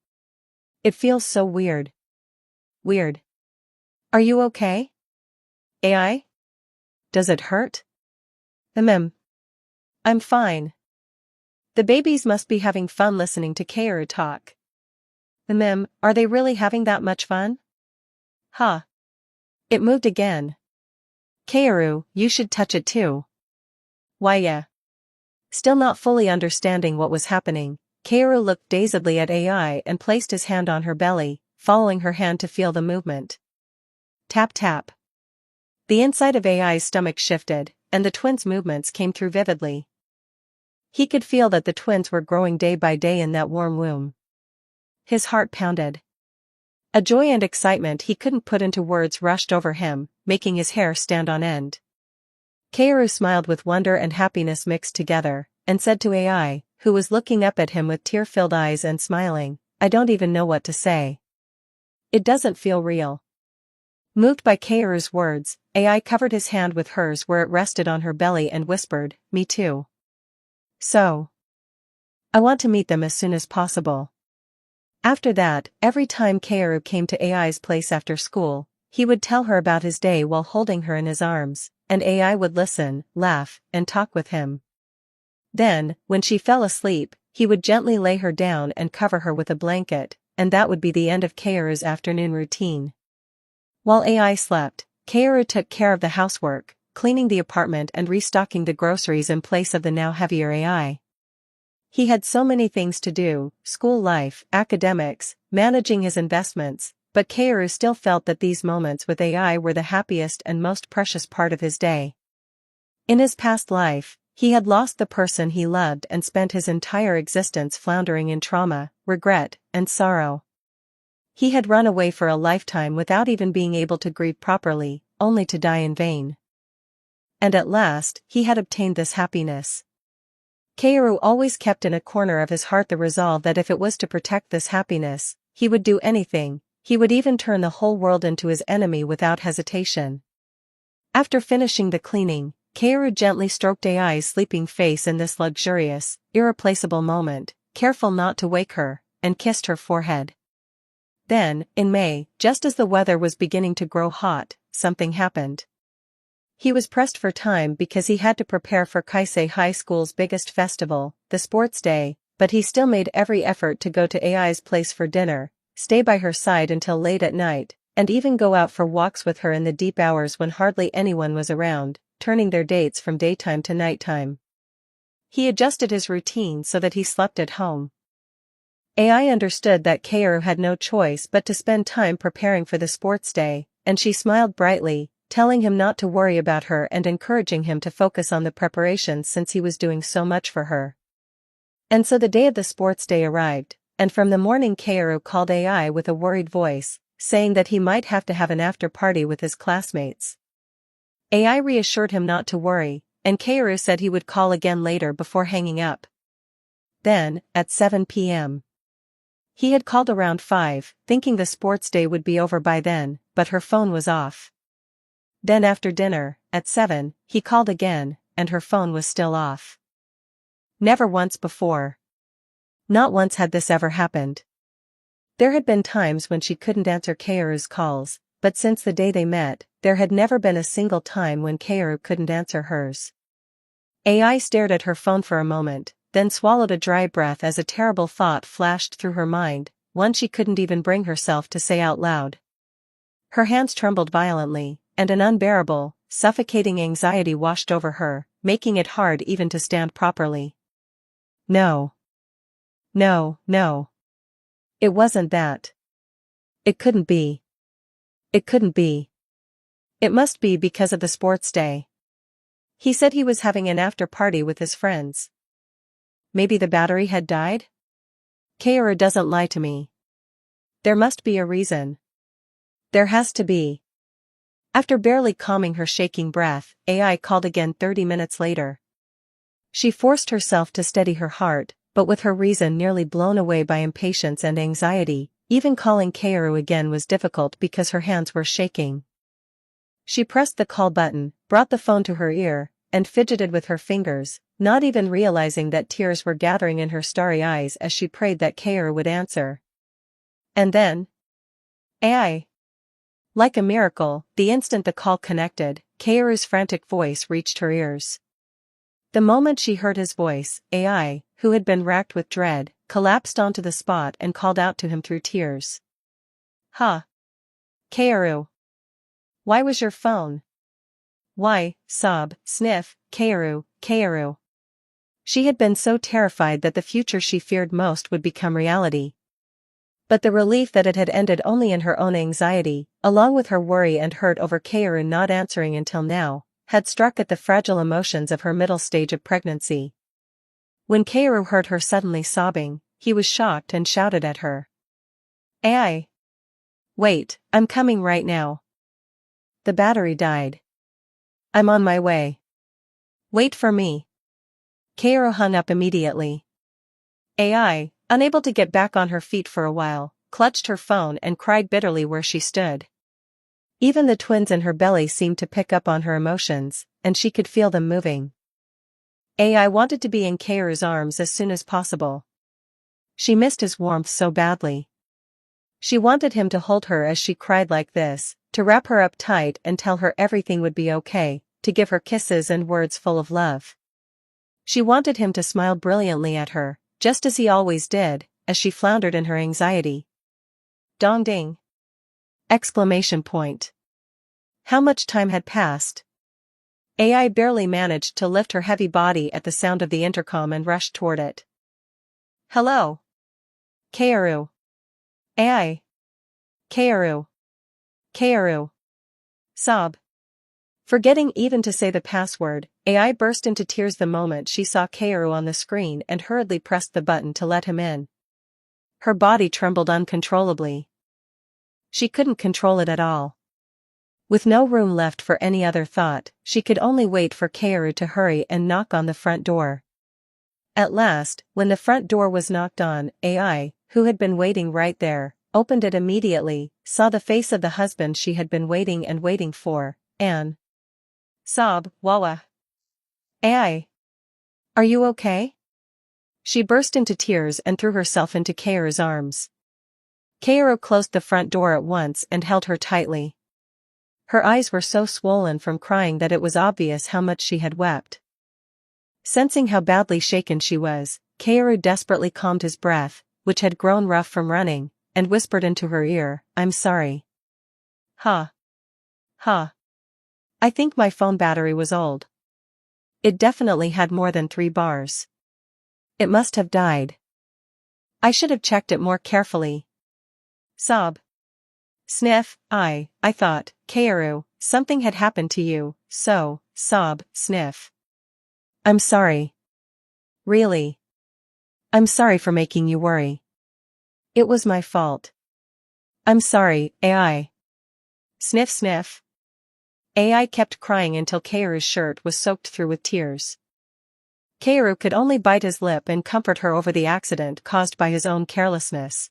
It feels so weird. Weird. Are you okay? AI? Does it hurt? I'm fine. The babies must be having fun listening to Kaoru talk. Are they really having that much fun? Huh. It moved again. Kaoru, you should touch it too. Why yeah. Still not fully understanding what was happening, Kaoru looked dazedly at AI and placed his hand on her belly, following her hand to feel the movement. Tap tap. The inside of AI's stomach shifted, and the twins' movements came through vividly. He could feel that the twins were growing day by day in that warm womb. His heart pounded. A joy and excitement he couldn't put into words rushed over him, making his hair stand on end. Kaoru smiled with wonder and happiness mixed together, and said to AI, who was looking up at him with tear-filled eyes and smiling, I don't even know what to say. It doesn't feel real. Moved by Kaoru's words, AI covered his hand with hers where it rested on her belly and whispered, me too. So. I want to meet them as soon as possible. After that, every time Kaoru came to AI's place after school, he would tell her about his day while holding her in his arms, and AI would listen, laugh, and talk with him. Then, when she fell asleep, he would gently lay her down and cover her with a blanket, and that would be the end of Kaoru's afternoon routine. While AI slept, Kaoru took care of the housework, cleaning the apartment and restocking the groceries in place of the now heavier AI. He had so many things to do, school life, academics, managing his investments, but Kaoru still felt that these moments with AI were the happiest and most precious part of his day. In his past life, he had lost the person he loved and spent his entire existence floundering in trauma, regret, and sorrow. He had run away for a lifetime without even being able to grieve properly, only to die in vain. And at last, he had obtained this happiness. Kaoru always kept in a corner of his heart the resolve that if it was to protect this happiness, he would do anything. He would even turn the whole world into his enemy without hesitation. After finishing the cleaning, Kaoru gently stroked AI's sleeping face in this luxurious, irreplaceable moment, careful not to wake her, and kissed her forehead. Then, in May, just as the weather was beginning to grow hot, something happened. He was pressed for time because he had to prepare for Kaisei High School's biggest festival, the sports day, but he still made every effort to go to AI's place for dinner, stay by her side until late at night, and even go out for walks with her in the deep hours when hardly anyone was around, turning their dates from daytime to nighttime. He adjusted his routine so that he slept at home. AI understood that Kaoru had no choice but to spend time preparing for the sports day, and she smiled brightly, telling him not to worry about her and encouraging him to focus on the preparations since he was doing so much for her. And so the day of the sports day arrived, and from the morning Kaoru called AI with a worried voice, saying that he might have to have an after-party with his classmates. AI reassured him not to worry, and Kaoru said he would call again later before hanging up. Then, at 7 p.m. He had called around 5, thinking the sports day would be over by then, but her phone was off. Then after dinner, at 7, he called again, and her phone was still off. Never once before. Not once had this ever happened. There had been times when she couldn't answer Kaoru's calls, but since the day they met, there had never been a single time when Kaoru couldn't answer hers. AI stared at her phone for a moment, then swallowed a dry breath as a terrible thought flashed through her mind, one she couldn't even bring herself to say out loud. Her hands trembled violently, and an unbearable, suffocating anxiety washed over her, making it hard even to stand properly. No. No, no. It wasn't that. It couldn't be. It couldn't be. It must be because of the sports day. He said he was having an after-party with his friends. Maybe the battery had died? Kaoru doesn't lie to me. There must be a reason. There has to be. After barely calming her shaking breath, AI called again 30 minutes later. She forced herself to steady her heart, but with her reason nearly blown away by impatience and anxiety, even calling Kaoru again was difficult because her hands were shaking. She pressed the call button, brought the phone to her ear, and fidgeted with her fingers, not even realizing that tears were gathering in her starry eyes as she prayed that Kaoru would answer. And then, AI. Like a miracle, the instant the call connected, Kaoru's frantic voice reached her ears. The moment she heard his voice, AI, who had been racked with dread, collapsed onto the spot and called out to him through tears. Huh. Kaoru. Why was your phone? Why, sob, sniff, Kaoru, Kaoru. She had been so terrified that the future she feared most would become reality. But the relief that it had ended only in her own anxiety, along with her worry and hurt over Kaoru not answering until now, had struck at the fragile emotions of her middle stage of pregnancy. When Kaoru heard her suddenly sobbing, he was shocked and shouted at her. AI. Wait, I'm coming right now. The battery died. I'm on my way. Wait for me. Kaoru hung up immediately. AI, unable to get back on her feet for a while, clutched her phone and cried bitterly where she stood. Even the twins in her belly seemed to pick up on her emotions, and she could feel them moving. AI wanted to be in Kaoru's arms as soon as possible. She missed his warmth so badly. She wanted him to hold her as she cried like this, to wrap her up tight and tell her everything would be okay, to give her kisses and words full of love. She wanted him to smile brilliantly at her, just as he always did, as she floundered in her anxiety. Dong ding! Exclamation point. How much time had passed? AI barely managed to lift her heavy body at the sound of the intercom and rushed toward it. Hello? Kaoru. AI. Kaoru. Kaoru. Sob. Forgetting even to say the password, AI burst into tears the moment she saw Kaoru on the screen and hurriedly pressed the button to let him in. Her body trembled uncontrollably. She couldn't control it at all. With no room left for any other thought, she could only wait for Kaoru to hurry and knock on the front door. At last, when the front door was knocked on, AI, who had been waiting right there, opened it immediately, saw the face of the husband she had been waiting for, and sob, Wawa. AI. Are you okay? She burst into tears and threw herself into Kaoru's arms. Kaoru closed the front door at once and held her tightly. Her eyes were so swollen from crying that it was obvious how much she had wept. Sensing how badly shaken she was, Kaoru desperately calmed his breath, which had grown rough from running, and whispered into her ear, "I'm sorry." "Huh. Huh. I think my phone battery was old. It definitely had more than 3 bars. It must have died. I should have checked it more carefully." Sob. Sniff. I thought, Kaoru, something had happened to you, so, sob, sniff. I'm sorry. Really. I'm sorry for making you worry. It was my fault. I'm sorry, AI. Sniff sniff. AI kept crying until Kaoru's shirt was soaked through with tears. Kaoru could only bite his lip and comfort her over the accident caused by his own carelessness.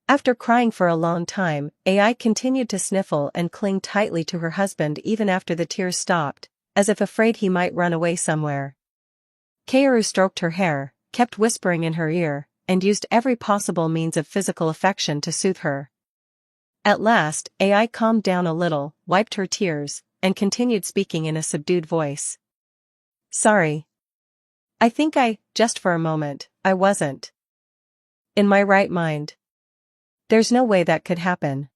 After crying for a long time, AI continued to sniffle and cling tightly to her husband even after the tears stopped, as if afraid he might run away somewhere. Kaoru stroked her hair, kept whispering in her ear, and used every possible means of physical affection to soothe her. At last, AI calmed down a little, wiped her tears, and continued speaking in a subdued voice. Sorry. I think just for a moment, I wasn't in my right mind. There's no way that could happen.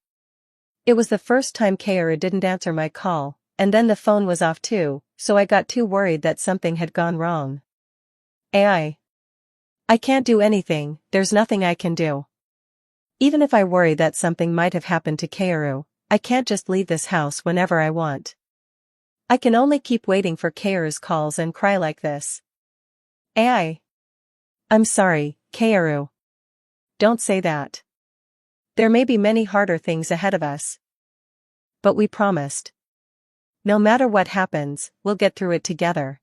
It was the first time Kaoru didn't answer my call, and then the phone was off too, so I got too worried that something had gone wrong. AI. I can't do anything, there's nothing I can do. Even if I worry that something might have happened to Kaoru, I can't just leave this house whenever I want. I can only keep waiting for Kaoru's calls and cry like this. AI. I'm sorry, Kaoru. Don't say that. There may be many harder things ahead of us. But we promised. No matter what happens, we'll get through it together.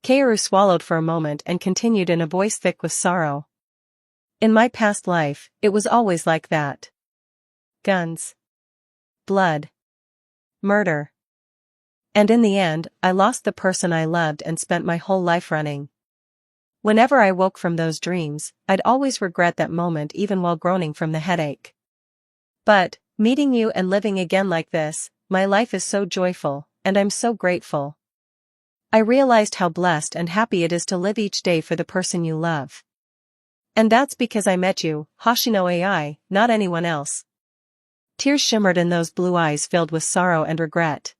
Kaoru swallowed for a moment and continued in a voice thick with sorrow. In my past life, it was always like that. Guns. Blood. Murder. And in the end, I lost the person I loved and spent my whole life running. Whenever I woke from those dreams, I'd always regret that moment even while groaning from the headache. But, meeting you and living again like this, my life is so joyful, and I'm so grateful. I realized how blessed and happy it is to live each day for the person you love. And that's because I met you, Hoshino AI, not anyone else. Tears shimmered in those blue eyes filled with sorrow and regret.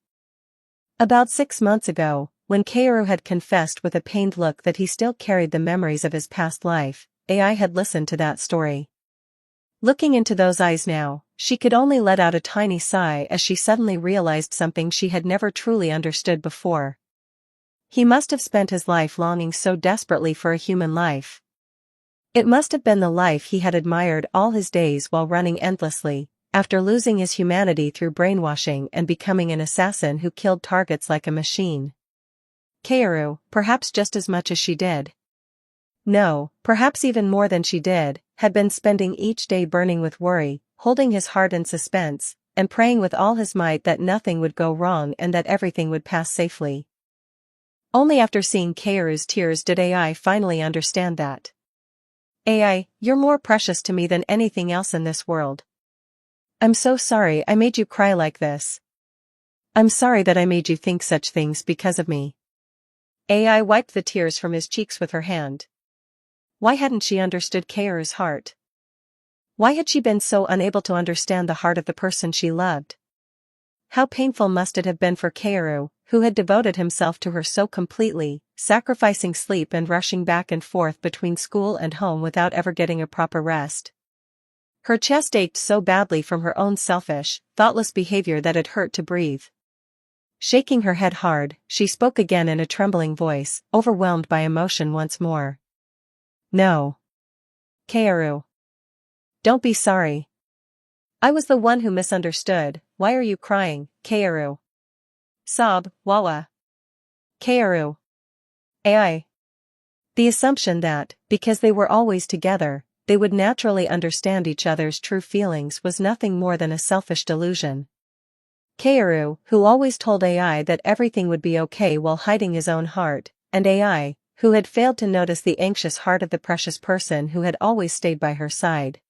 About 6 months ago, when Kaoru had confessed with a pained look that he still carried the memories of his past life, AI had listened to that story. Looking into those eyes now, she could only let out a tiny sigh as she suddenly realized something she had never truly understood before. He must have spent his life longing so desperately for a human life. It must have been the life he had admired all his days while running endlessly, after losing his humanity through brainwashing and becoming an assassin who killed targets like a machine. Kaoru, perhaps just as much as she did. No, perhaps even more than she did, had been spending each day burning with worry, holding his heart in suspense, and praying with all his might that nothing would go wrong and that everything would pass safely. Only after seeing Kaoru's tears did AI finally understand that. AI, you're more precious to me than anything else in this world. I'm so sorry I made you cry like this. I'm sorry that I made you think such things because of me. AI wiped the tears from his cheeks with her hand. Why hadn't she understood Kaoru's heart? Why had she been so unable to understand the heart of the person she loved? How painful must it have been for Kaoru, who had devoted himself to her so completely, sacrificing sleep and rushing back and forth between school and home without ever getting a proper rest. Her chest ached so badly from her own selfish, thoughtless behavior that it hurt to breathe. Shaking her head hard, she spoke again in a trembling voice, overwhelmed by emotion once more. No. Kaoru. Don't be sorry. I was the one who misunderstood. Why are you crying, Kaoru? Sob, Wawa. Kaoru. AI. The assumption that, because they were always together, they would naturally understand each other's true feelings was nothing more than a selfish delusion. Kaoru, who always told AI that everything would be okay while hiding his own heart, and AI, who had failed to notice the anxious heart of the precious person who had always stayed by her side.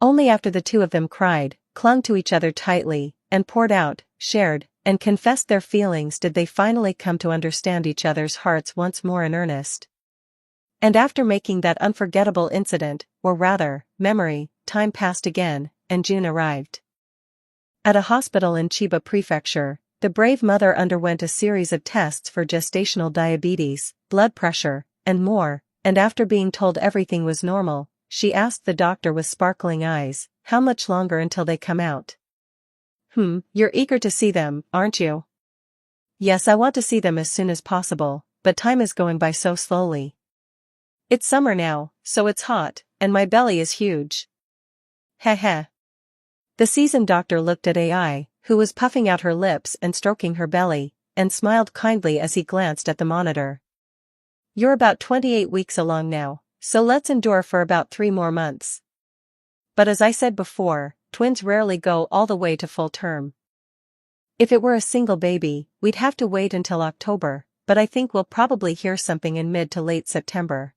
Only after the two of them cried, clung to each other tightly, and poured out, shared, and confessed their feelings did they finally come to understand each other's hearts once more in earnest. And after making that unforgettable incident, or rather, memory, time passed again, and June arrived. At a hospital in Chiba Prefecture, the brave mother underwent a series of tests for gestational diabetes, blood pressure, and more, and after being told everything was normal, she asked the doctor with sparkling eyes, "How much longer until they come out?" You're eager to see them, aren't you? Yes, I want to see them as soon as possible, but time is going by so slowly. It's summer now, so it's hot, and my belly is huge. Heh. The seasoned doctor looked at AI, who was puffing out her lips and stroking her belly, and smiled kindly as he glanced at the monitor. You're about 28 weeks along now, so let's endure for about 3 more months. But as I said before, twins rarely go all the way to full term. If it were a single baby, we'd have to wait until October, but I think we'll probably hear something in mid to late September.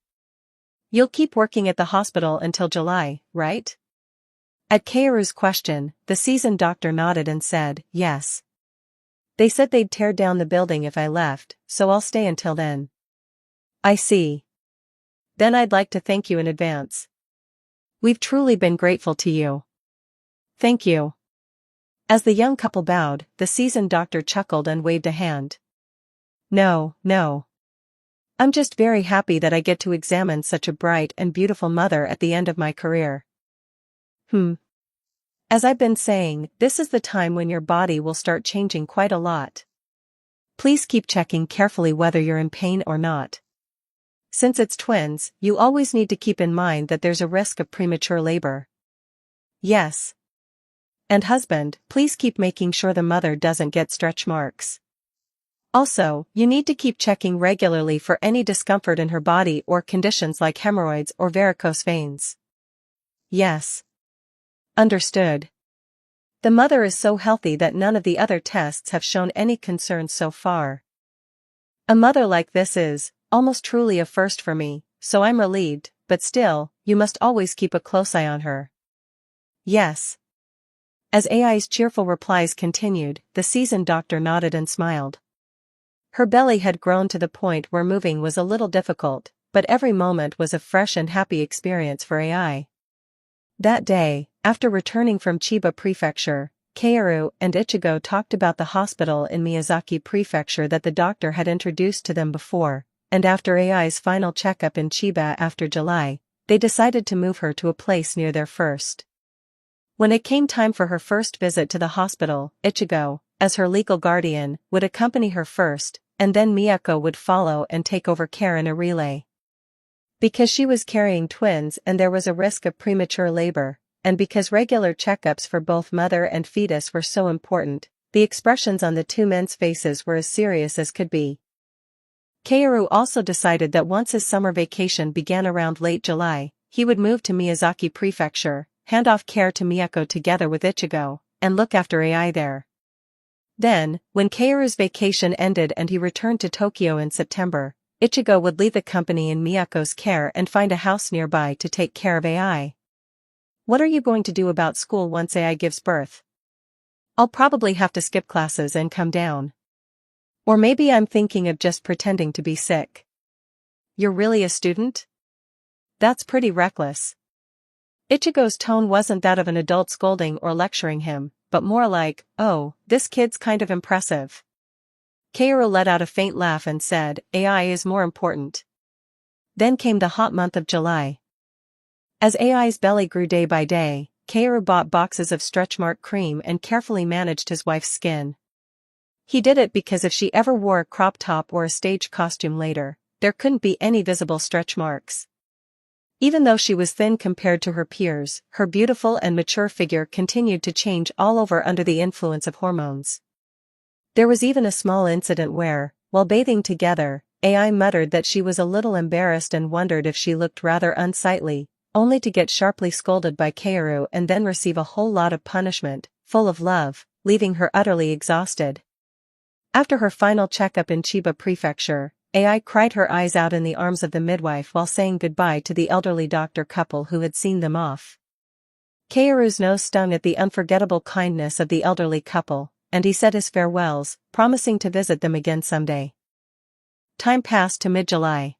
You'll keep working at the hospital until July, right? At Kaoru's question, the seasoned doctor nodded and said, yes. They said they'd tear down the building if I left, so I'll stay until then. I see. Then I'd like to thank you in advance. We've truly been grateful to you. Thank you. As the young couple bowed, the seasoned doctor chuckled and waved a hand. No. I'm just very happy that I get to examine such a bright and beautiful mother at the end of my career. As I've been saying, this is the time when your body will start changing quite a lot. Please keep checking carefully whether you're in pain or not. Since it's twins, you always need to keep in mind that there's a risk of premature labor. Yes. And husband, please keep making sure the mother doesn't get stretch marks. Also, you need to keep checking regularly for any discomfort in her body or conditions like hemorrhoids or varicose veins. Yes. Understood. The mother is so healthy that none of the other tests have shown any concerns so far. A mother like this is, almost truly a first for me, so I'm relieved, but still, you must always keep a close eye on her. Yes. As AI's cheerful replies continued, the seasoned doctor nodded and smiled. Her belly had grown to the point where moving was a little difficult, but every moment was a fresh and happy experience for AI. That day, after returning from Chiba Prefecture, Kaoru and Ichigo talked about the hospital in Miyazaki Prefecture that the doctor had introduced to them before, and after AI's final checkup in Chiba after July, they decided to move her to a place near their first. When it came time for her first visit to the hospital, Ichigo, as her legal guardian, would accompany her first, and then Miyako would follow and take over care in a relay. Because she was carrying twins and there was a risk of premature labor, and because regular checkups for both mother and fetus were so important, the expressions on the two men's faces were as serious as could be. Kaoru also decided that once his summer vacation began around late July, he would move to Miyazaki Prefecture, hand off care to Miyako together with Ichigo, and look after AI there. Then, when Kaoru's vacation ended and he returned to Tokyo in September, Ichigo would leave the company in Miyako's care and find a house nearby to take care of AI. What are you going to do about school once AI gives birth? I'll probably have to skip classes and come down. Or maybe I'm thinking of just pretending to be sick. You're really a student? That's pretty reckless. Ichigo's tone wasn't that of an adult scolding or lecturing him, but more like, oh, this kid's kind of impressive. Kaoru let out a faint laugh and said, AI is more important. Then came the hot month of July. As AI's belly grew day by day, Kaoru bought boxes of stretch mark cream and carefully managed his wife's skin. He did it because if she ever wore a crop top or a stage costume later, there couldn't be any visible stretch marks. Even though she was thin compared to her peers, her beautiful and mature figure continued to change all over under the influence of hormones. There was even a small incident where, while bathing together, AI muttered that she was a little embarrassed and wondered if she looked rather unsightly, only to get sharply scolded by Kaoru and then receive a whole lot of punishment, full of love, leaving her utterly exhausted. After her final checkup in Chiba Prefecture, AI cried her eyes out in the arms of the midwife while saying goodbye to the elderly doctor couple who had seen them off. Kaoru's nose stung at the unforgettable kindness of the elderly couple, and he said his farewells, promising to visit them again someday. Time passed to mid-July.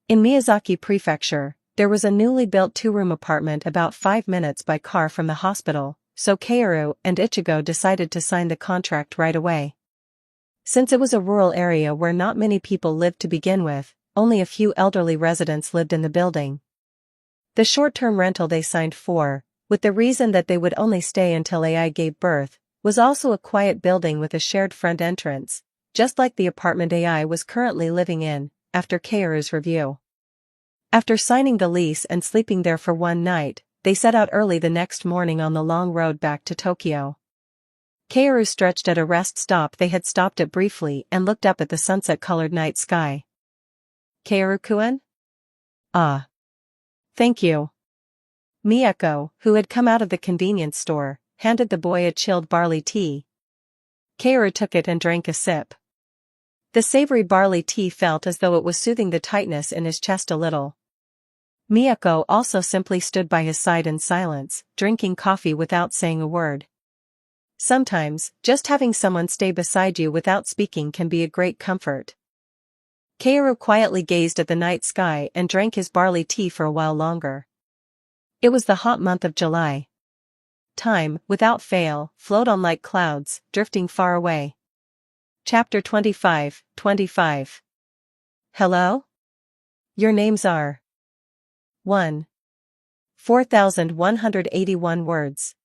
In Miyazaki Prefecture, there was a newly built two-room apartment about 5 minutes by car from the hospital, so Kaoru and Ichigo decided to sign the contract right away. Since it was a rural area where not many people lived to begin with, only a few elderly residents lived in the building. The short-term rental they signed for, with the reason that they would only stay until AI gave birth, was also a quiet building with a shared front entrance, just like the apartment AI was currently living in, after Kaoru's review. After signing the lease and sleeping there for one night, they set out early the next morning on the long road back to Tokyo. Kaoru stretched at a rest stop they had stopped at briefly and looked up at the sunset-colored night sky. "Kaoru-kun?" "Ah. Thank you." Miyako, who had come out of the convenience store, handed the boy a chilled barley tea. Kaoru took it and drank a sip. The savory barley tea felt as though it was soothing the tightness in his chest a little. Miyako also simply stood by his side in silence, drinking coffee without saying a word. Sometimes, just having someone stay beside you without speaking can be a great comfort. Kaoru quietly gazed at the night sky and drank his barley tea for a while longer. It was the hot month of July. Time, without fail, flowed on like clouds, drifting far away. Chapter 25. Hello? Your names are 1. 4,181 words.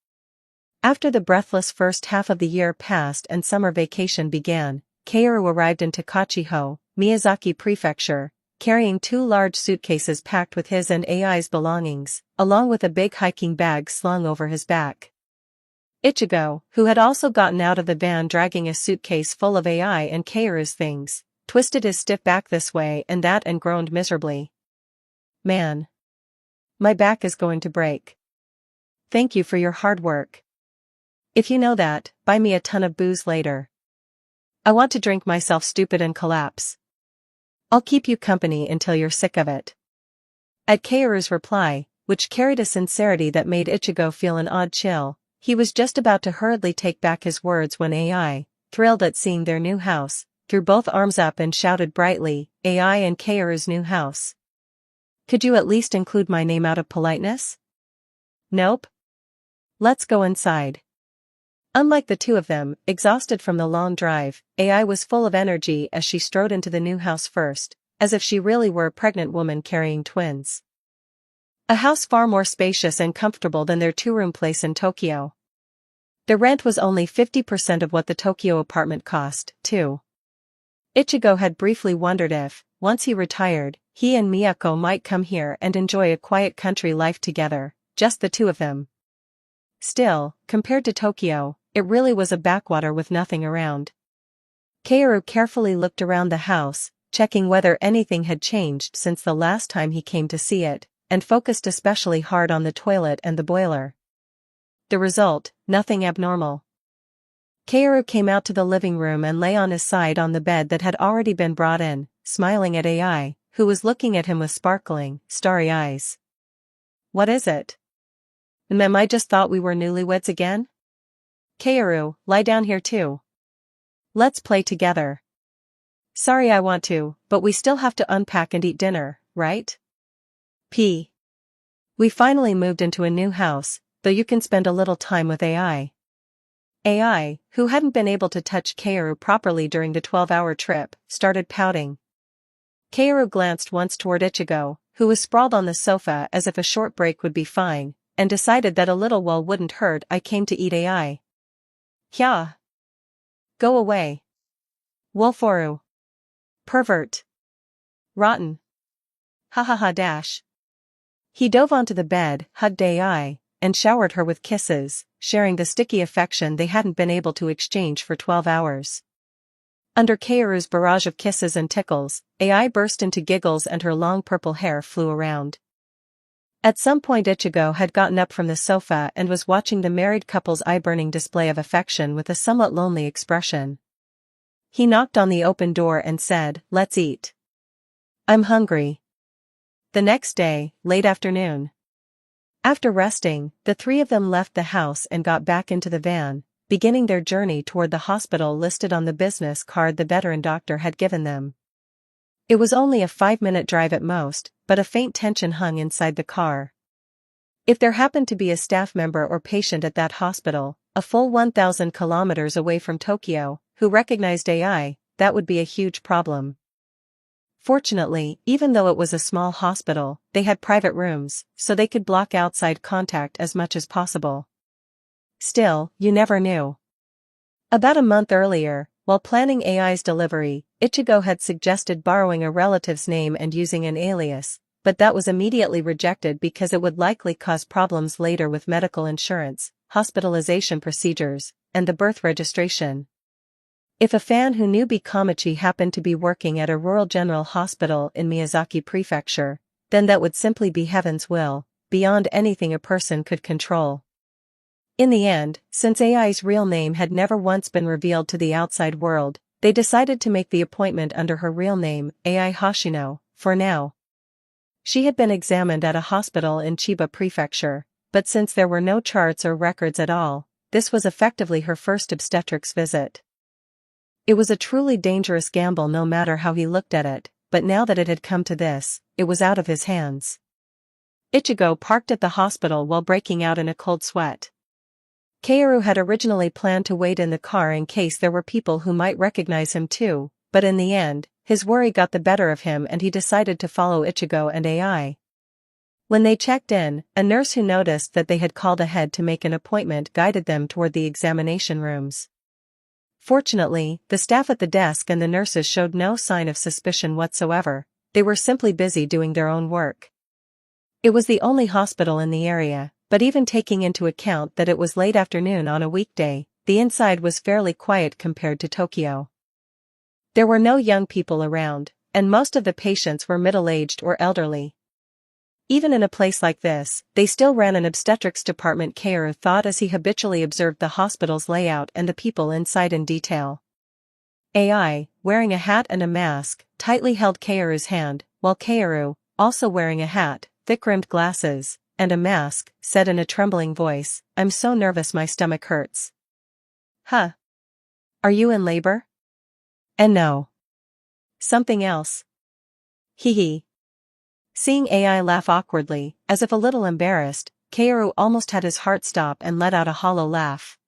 After the breathless first half of the year passed and summer vacation began, Kaoru arrived in Takachiho, Miyazaki Prefecture, carrying 2 large suitcases packed with his and AI's belongings, along with a big hiking bag slung over his back. Ichigo, who had also gotten out of the van dragging a suitcase full of AI and Kaoru's things, twisted his stiff back this way and that and groaned miserably. "Man. My back is going to break. Thank you for your hard work. If you know that, buy me a ton of booze later. I want to drink myself stupid and collapse. I'll keep you company until you're sick of it." At Kaoru's reply, which carried a sincerity that made Ichigo feel an odd chill, he was just about to hurriedly take back his words when AI, thrilled at seeing their new house, threw both arms up and shouted brightly, "AI and Kaoru's new house. Could you at least include my name out of politeness?" "Nope. Let's go inside." Unlike the two of them, exhausted from the long drive, AI was full of energy as she strode into the new house first, as if she really were a pregnant woman carrying twins. A house far more spacious and comfortable than their two-room place in Tokyo. The rent was only 50% of what the Tokyo apartment cost, too. Ichigo had briefly wondered if, once he retired, he and Miyako might come here and enjoy a quiet country life together, just the two of them. Still, compared to Tokyo, it really was a backwater with nothing around. Kaoru carefully looked around the house, checking whether anything had changed since the last time he came to see it, and focused especially hard on the toilet and the boiler. The result, nothing abnormal. Kaoru came out to the living room and lay on his side on the bed that had already been brought in, smiling at AI, who was looking at him with sparkling, starry eyes. "What is it? Mem, I just thought we were newlyweds again? Kaoru, lie down here too. Let's play together." "Sorry, I want to, but we still have to unpack and eat dinner, right? We finally moved into a new house, though you can spend a little time with AI. AI, who hadn't been able to touch Kaoru properly during the 12-hour trip, started pouting. Kaoru glanced once toward Ichigo, who was sprawled on the sofa as if a short break would be fine, and decided that a little while wouldn't hurt. I came to eat AI. Hya. Go away. Wolforu. Pervert. Rotten. Ha ha ha dash. He dove onto the bed, hugged AI, and showered her with kisses, sharing the sticky affection they hadn't been able to exchange for 12 hours. Under Kaoru's barrage of kisses and tickles, AI burst into giggles and her long purple hair flew around. At some point Ichigo had gotten up from the sofa and was watching the married couple's eye-burning display of affection with a somewhat lonely expression. He knocked on the open door and said, "Let's eat. I'm hungry." The next day, late afternoon. After resting, the three of them left the house and got back into the van, beginning their journey toward the hospital listed on the business card the veteran doctor had given them. It was only a 5-minute drive at most, but a faint tension hung inside the car. If there happened to be a staff member or patient at that hospital, a full 1,000 kilometers away from Tokyo, who recognized AI, that would be a huge problem. Fortunately, even though it was a small hospital, they had private rooms, so they could block outside contact as much as possible. Still, you never knew. About a month earlier, while planning AI's delivery, Ichigo had suggested borrowing a relative's name and using an alias, but that was immediately rejected because it would likely cause problems later with medical insurance, hospitalization procedures, and the birth registration. If a fan who knew Kamiki happened to be working at a rural general hospital in Miyazaki Prefecture, then that would simply be heaven's will, beyond anything a person could control. In the end, since AI's real name had never once been revealed to the outside world, they decided to make the appointment under her real name, AI Hoshino, for now. She had been examined at a hospital in Chiba Prefecture, but since there were no charts or records at all, this was effectively her first obstetrics visit. It was a truly dangerous gamble no matter how he looked at it, but now that it had come to this, it was out of his hands. Ichigo parked at the hospital while breaking out in a cold sweat. Kaoru had originally planned to wait in the car in case there were people who might recognize him too, but in the end, his worry got the better of him and he decided to follow Ichigo and AI. When they checked in, a nurse who noticed that they had called ahead to make an appointment guided them toward the examination rooms. Fortunately, the staff at the desk and the nurses showed no sign of suspicion whatsoever, they were simply busy doing their own work. It was the only hospital in the area, but even taking into account that it was late afternoon on a weekday, the inside was fairly quiet compared to Tokyo. There were no young people around, and most of the patients were middle-aged or elderly. Even in a place like this, they still ran an obstetrics department, Kaoru thought as he habitually observed the hospital's layout and the people inside in detail. AI, wearing a hat and a mask, tightly held Kaoru's hand, while Kaoru, also wearing a hat, thick-rimmed glasses, and a mask, said in a trembling voice, "I'm so nervous my stomach hurts." Huh? Are you in labor? And no. Something else. Hee hee. Seeing AI laugh awkwardly, as if a little embarrassed, Kaoru almost had his heart stop and let out a hollow laugh.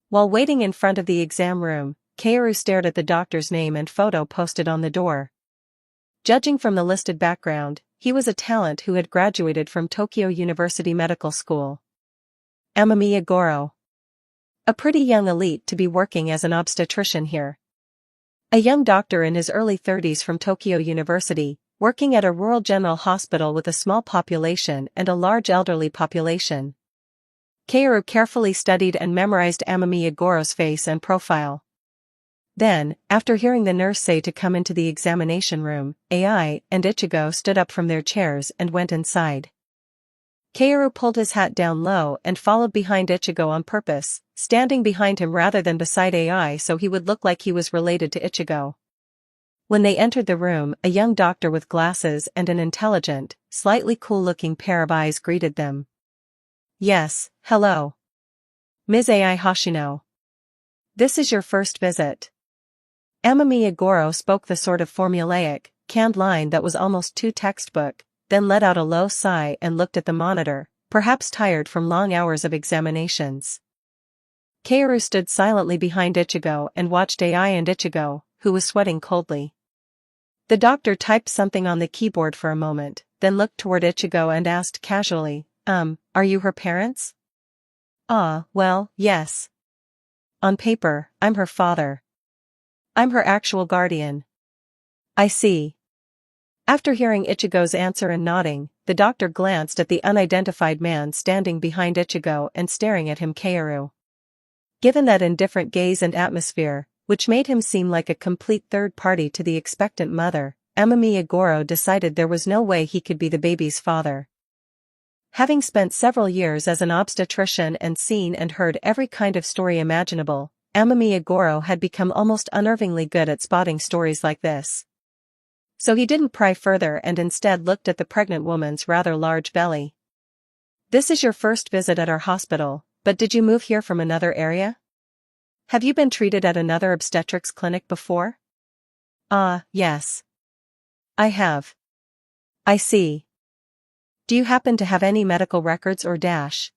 While waiting in front of the exam room, Kaoru stared at the doctor's name and photo posted on the door. Judging from the listed background, he was a talent who had graduated from Tokyo University Medical School. Amamiya Goro. A pretty young elite to be working as an obstetrician here. A young doctor in his early 30s from Tokyo University, working at a rural general hospital with a small population and a large elderly population. Kaoru carefully studied and memorized Amamiya Goro's face and profile. Then, after hearing the nurse say to come into the examination room, AI and Ichigo stood up from their chairs and went inside. Kaoru pulled his hat down low and followed behind Ichigo on purpose, standing behind him rather than beside AI so he would look like he was related to Ichigo. When they entered the room, a young doctor with glasses and an intelligent, slightly cool-looking pair of eyes greeted them. "Yes, hello. Ms. AI Hoshino. This is your first visit." Amamiya Goro spoke the sort of formulaic, canned line that was almost too textbook, then let out a low sigh and looked at the monitor, perhaps tired from long hours of examinations. Kaoru stood silently behind Ichigo and watched AI and Ichigo, who was sweating coldly. The doctor typed something on the keyboard for a moment, then looked toward Ichigo and asked casually, are you her parents? Ah, well, yes. On paper, I'm her father. I'm her actual guardian. I see. After hearing Ichigo's answer and nodding, the doctor glanced at the unidentified man standing behind Ichigo and staring at him, Kaoru. Given that indifferent gaze and atmosphere, which made him seem like a complete third party to the expectant mother, Amamiya Goro decided there was no way he could be the baby's father. Having spent several years as an obstetrician and seen and heard every kind of story imaginable, Amamiya Goro had become almost unnervingly good at spotting stories like this. So he didn't pry further and instead looked at the pregnant woman's rather large belly. This is your first visit at our hospital, but did you move here from another area? Have you been treated at another obstetrics clinic before? Yes. I have. I see. Do you happen to have any medical records or dash?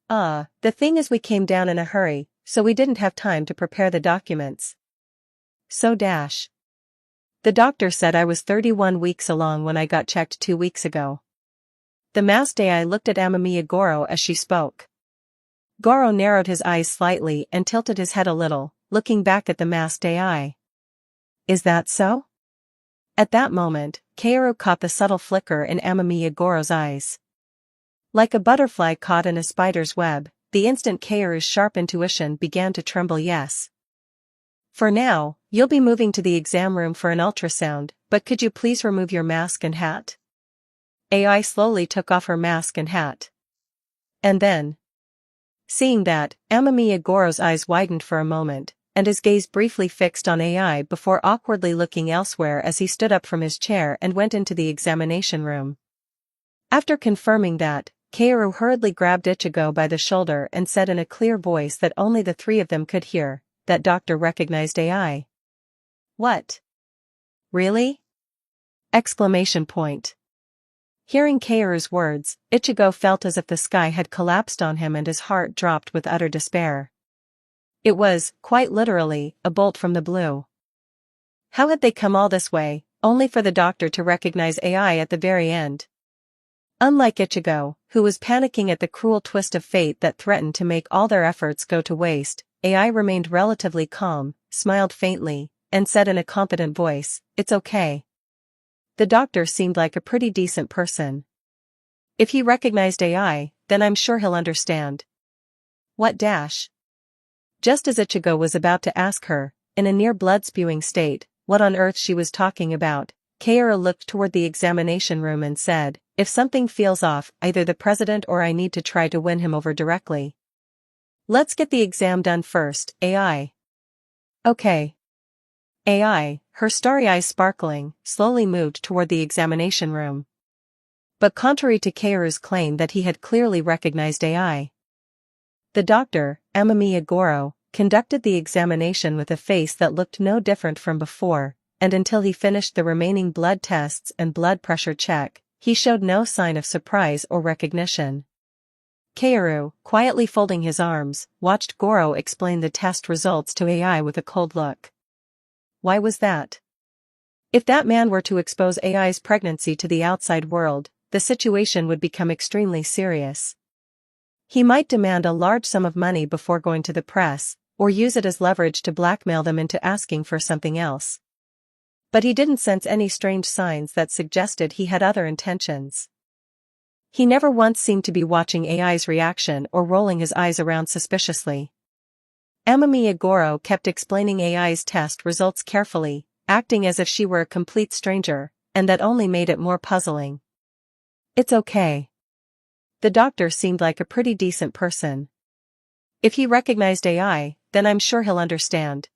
The thing is we came down in a hurry, so we didn't have time to prepare the documents. So dash. The doctor said I was 31 weeks along when I got checked 2 weeks ago. The masked AI looked at Amamiya Goro as she spoke. Goro narrowed his eyes slightly and tilted his head a little, looking back at the masked AI. Is that so? At that moment, Kaoru caught the subtle flicker in Amamiya Goro's eyes. Like a butterfly caught in a spider's web, the instant Kaoru's sharp intuition began to tremble. Yes. For now, you'll be moving to the exam room for an ultrasound, but could you please remove your mask and hat? AI slowly took off her mask and hat. And then, seeing that, Amamiya Goro's eyes widened for a moment, and his gaze briefly fixed on AI before awkwardly looking elsewhere as he stood up from his chair and went into the examination room. After confirming that, Kaoru hurriedly grabbed Ichigo by the shoulder and said in a clear voice that only the three of them could hear, that doctor recognized AI. What? Really? Exclamation point. Hearing Kaoru's words, Ichigo felt as if the sky had collapsed on him and his heart dropped with utter despair. It was, quite literally, a bolt from the blue. How had they come all this way, only for the doctor to recognize AI at the very end? Unlike Ichigo, who was panicking at the cruel twist of fate that threatened to make all their efforts go to waste, AI remained relatively calm, smiled faintly, and said in a confident voice, "It's okay. The doctor seemed like a pretty decent person. If he recognized AI, then I'm sure he'll understand." What dash? Just as Ichigo was about to ask her, in a near blood-spewing state, what on earth she was talking about, Kaoru looked toward the examination room and said, "If something feels off, either the president or I need to try to win him over directly. Let's get the exam done first, AI." Okay. AI, her starry eyes sparkling, slowly moved toward the examination room. But contrary to Kaoru's claim that he had clearly recognized AI, the doctor, Amamiya Goro, conducted the examination with a face that looked no different from before, and until he finished the remaining blood tests and blood pressure check, he showed no sign of surprise or recognition. Kaoru, quietly folding his arms, watched Goro explain the test results to AI with a cold look. Why was that? If that man were to expose AI's pregnancy to the outside world, the situation would become extremely serious. He might demand a large sum of money before going to the press, or use it as leverage to blackmail them into asking for something else. But he didn't sense any strange signs that suggested he had other intentions. He never once seemed to be watching AI's reaction or rolling his eyes around suspiciously. Amamiya Goro kept explaining AI's test results carefully, acting as if she were a complete stranger, and that only made it more puzzling. It's okay. The doctor seemed like a pretty decent person. If he recognized AI, then I'm sure he'll understand.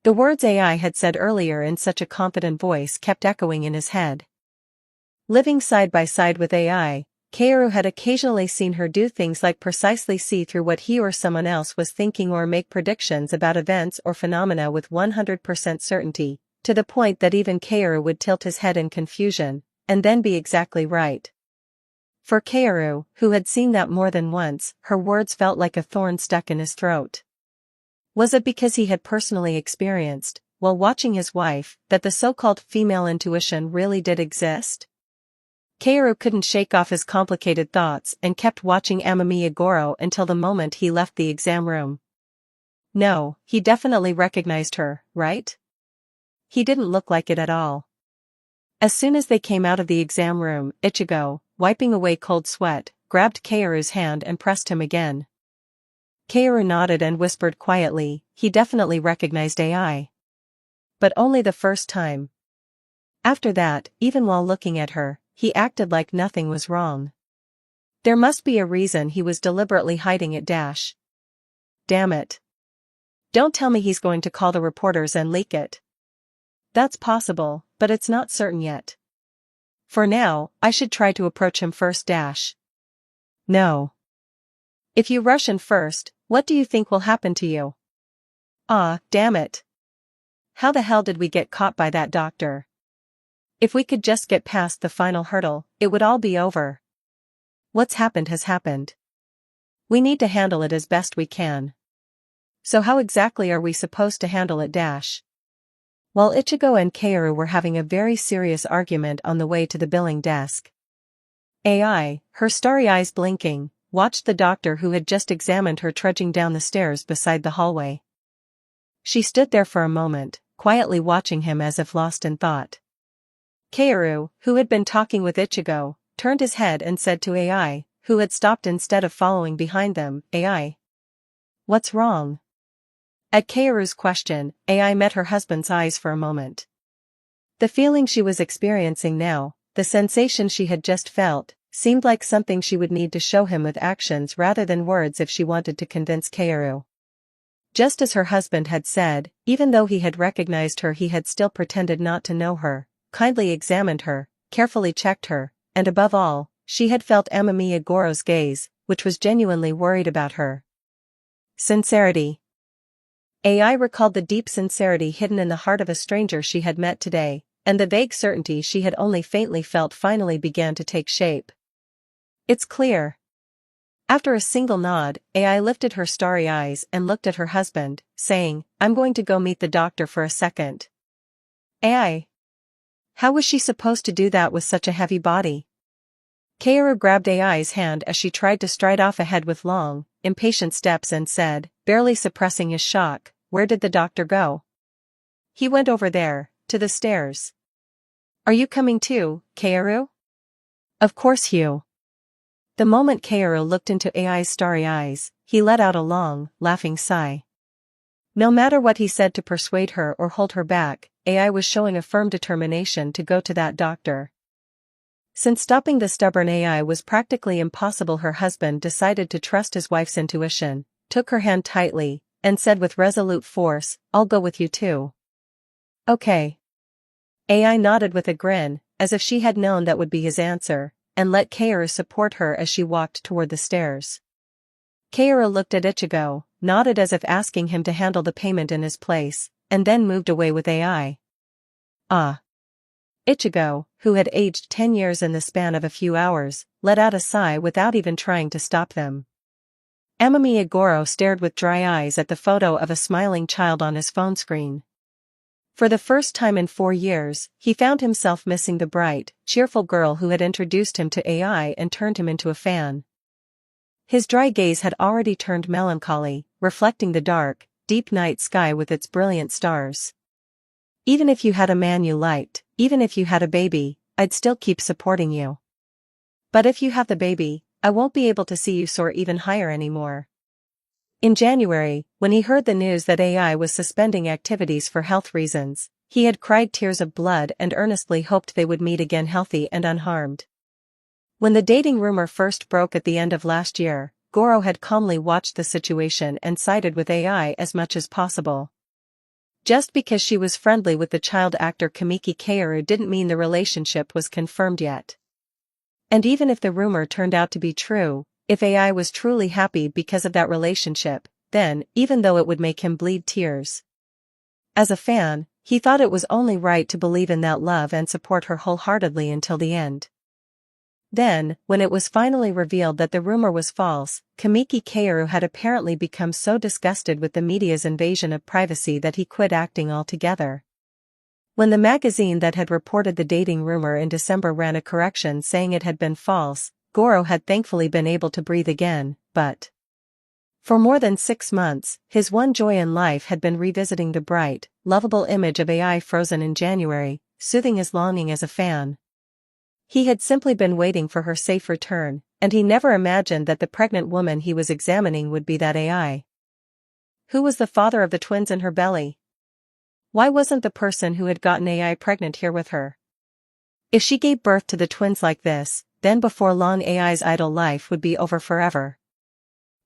The words AI had said earlier in such a confident voice kept echoing in his head. Living side by side with AI, Kaoru had occasionally seen her do things like precisely see through what he or someone else was thinking or make predictions about events or phenomena with 100% certainty, to the point that even Kaoru would tilt his head in confusion, and then be exactly right. For Kaoru, who had seen that more than once, her words felt like a thorn stuck in his throat. Was it because he had personally experienced, while watching his wife, that the so-called female intuition really did exist? Kaoru couldn't shake off his complicated thoughts and kept watching Amamiya Goro until the moment he left the exam room. No, he definitely recognized her, right? He didn't look like it at all. As soon as they came out of the exam room, Ichigo, wiping away cold sweat, grabbed Kaoru's hand and pressed him again. Kaoru nodded and whispered quietly, he definitely recognized AI. But only the first time. After that, even while looking at her, he acted like nothing was wrong. There must be a reason he was deliberately hiding it. Damn it. Don't tell me he's going to call the reporters and leak it. That's possible, but it's not certain yet. For now, I should try to approach him first. No. If you rush in first, what do you think will happen to you? Ah, damn it. How the hell did we get caught by that doctor? If we could just get past the final hurdle, it would all be over. What's happened has happened. We need to handle it as best we can. So how exactly are we supposed to handle it? While Ichigo and Kaoru were having a very serious argument on the way to the billing desk, AI, her starry eyes blinking, watched the doctor who had just examined her trudging down the stairs beside the hallway. She stood there for a moment, quietly watching him as if lost in thought. Kaoru, who had been talking with Ichigo, turned his head and said to AI, who had stopped instead of following behind them, AI. What's wrong? At Kaoru's question, AI met her husband's eyes for a moment. The feeling she was experiencing now, the sensation she had just felt, seemed like something she would need to show him with actions rather than words if she wanted to convince Kaoru. Just as her husband had said, even though he had recognized her, he had still pretended not to know her, kindly examined her, carefully checked her, and above all, she had felt Amamiya Goro's gaze, which was genuinely worried about her. Sincerity. AI recalled the deep sincerity hidden in the heart of a stranger she had met today, and the vague certainty she had only faintly felt finally began to take shape. It's clear. After a single nod, AI lifted her starry eyes and looked at her husband, saying, I'm going to go meet the doctor for a second. AI. How was she supposed to do that with such a heavy body? Kaoru grabbed AI's hand as she tried to stride off ahead with long, impatient steps and said, barely suppressing his shock, where did the doctor go? He went over there, to the stairs. Are you coming too, Kaoru? Of course, Hugh. The moment Kaoru looked into AI's starry eyes, he let out a long, laughing sigh. No matter what he said to persuade her or hold her back, AI was showing a firm determination to go to that doctor. Since stopping the stubborn AI was practically impossible, her husband decided to trust his wife's intuition, took her hand tightly, and said with resolute force, I'll go with you too. Okay. AI nodded with a grin, as if she had known that would be his answer, and let Kaoru support her as she walked toward the stairs. Kaoru looked at Ichigo, nodded as if asking him to handle the payment in his place, and then moved away with AI. Ah. Ichigo, who had aged 10 years in the span of a few hours, let out a sigh without even trying to stop them. Amamiya Goro stared with dry eyes at the photo of a smiling child on his phone screen. For the first time in 4 years, he found himself missing the bright, cheerful girl who had introduced him to AI and turned him into a fan. His dry gaze had already turned melancholy, reflecting the dark, deep night sky with its brilliant stars. Even if you had a man you liked, even if you had a baby, I'd still keep supporting you. But if you have the baby, I won't be able to see you soar even higher anymore. In January, when he heard the news that AI was suspending activities for health reasons, he had cried tears of blood and earnestly hoped they would meet again healthy and unharmed. When the dating rumor first broke at the end of last year, Goro had calmly watched the situation and sided with AI as much as possible. Just because she was friendly with the child actor Kamiki Kaoru didn't mean the relationship was confirmed yet. And even if the rumor turned out to be true, if AI was truly happy because of that relationship, then, even though it would make him bleed tears. As a fan, he thought it was only right to believe in that love and support her wholeheartedly until the end. Then, when it was finally revealed that the rumor was false, Kamiki Kaoru had apparently become so disgusted with the media's invasion of privacy that he quit acting altogether. When the magazine that had reported the dating rumor in December ran a correction saying it had been false, Goro had thankfully been able to breathe again, but for more than 6 months, his one joy in life had been revisiting the bright, lovable image of AI frozen in January, soothing his longing as a fan. He had simply been waiting for her safe return, and he never imagined that the pregnant woman he was examining would be that AI. Who was the father of the twins in her belly? Why wasn't the person who had gotten AI pregnant here with her? If she gave birth to the twins like this, then before long AI's idle life would be over forever.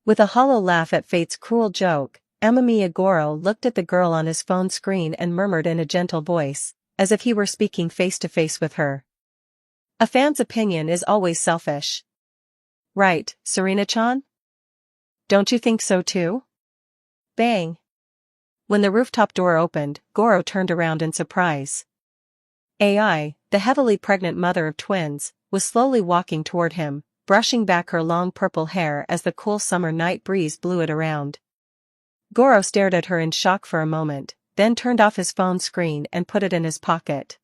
With a hollow laugh at fate's cruel joke, Amamiya Goro looked at the girl on his phone screen and murmured in a gentle voice, as if he were speaking face to face with her. A fan's opinion is always selfish. Right, Serena-chan? Don't you think so too? Bang! When the rooftop door opened, Goro turned around in surprise. AI, the heavily pregnant mother of twins, was slowly walking toward him, brushing back her long purple hair as the cool summer night breeze blew it around. Goro stared at her in shock for a moment, then turned off his phone screen and put it in his pocket.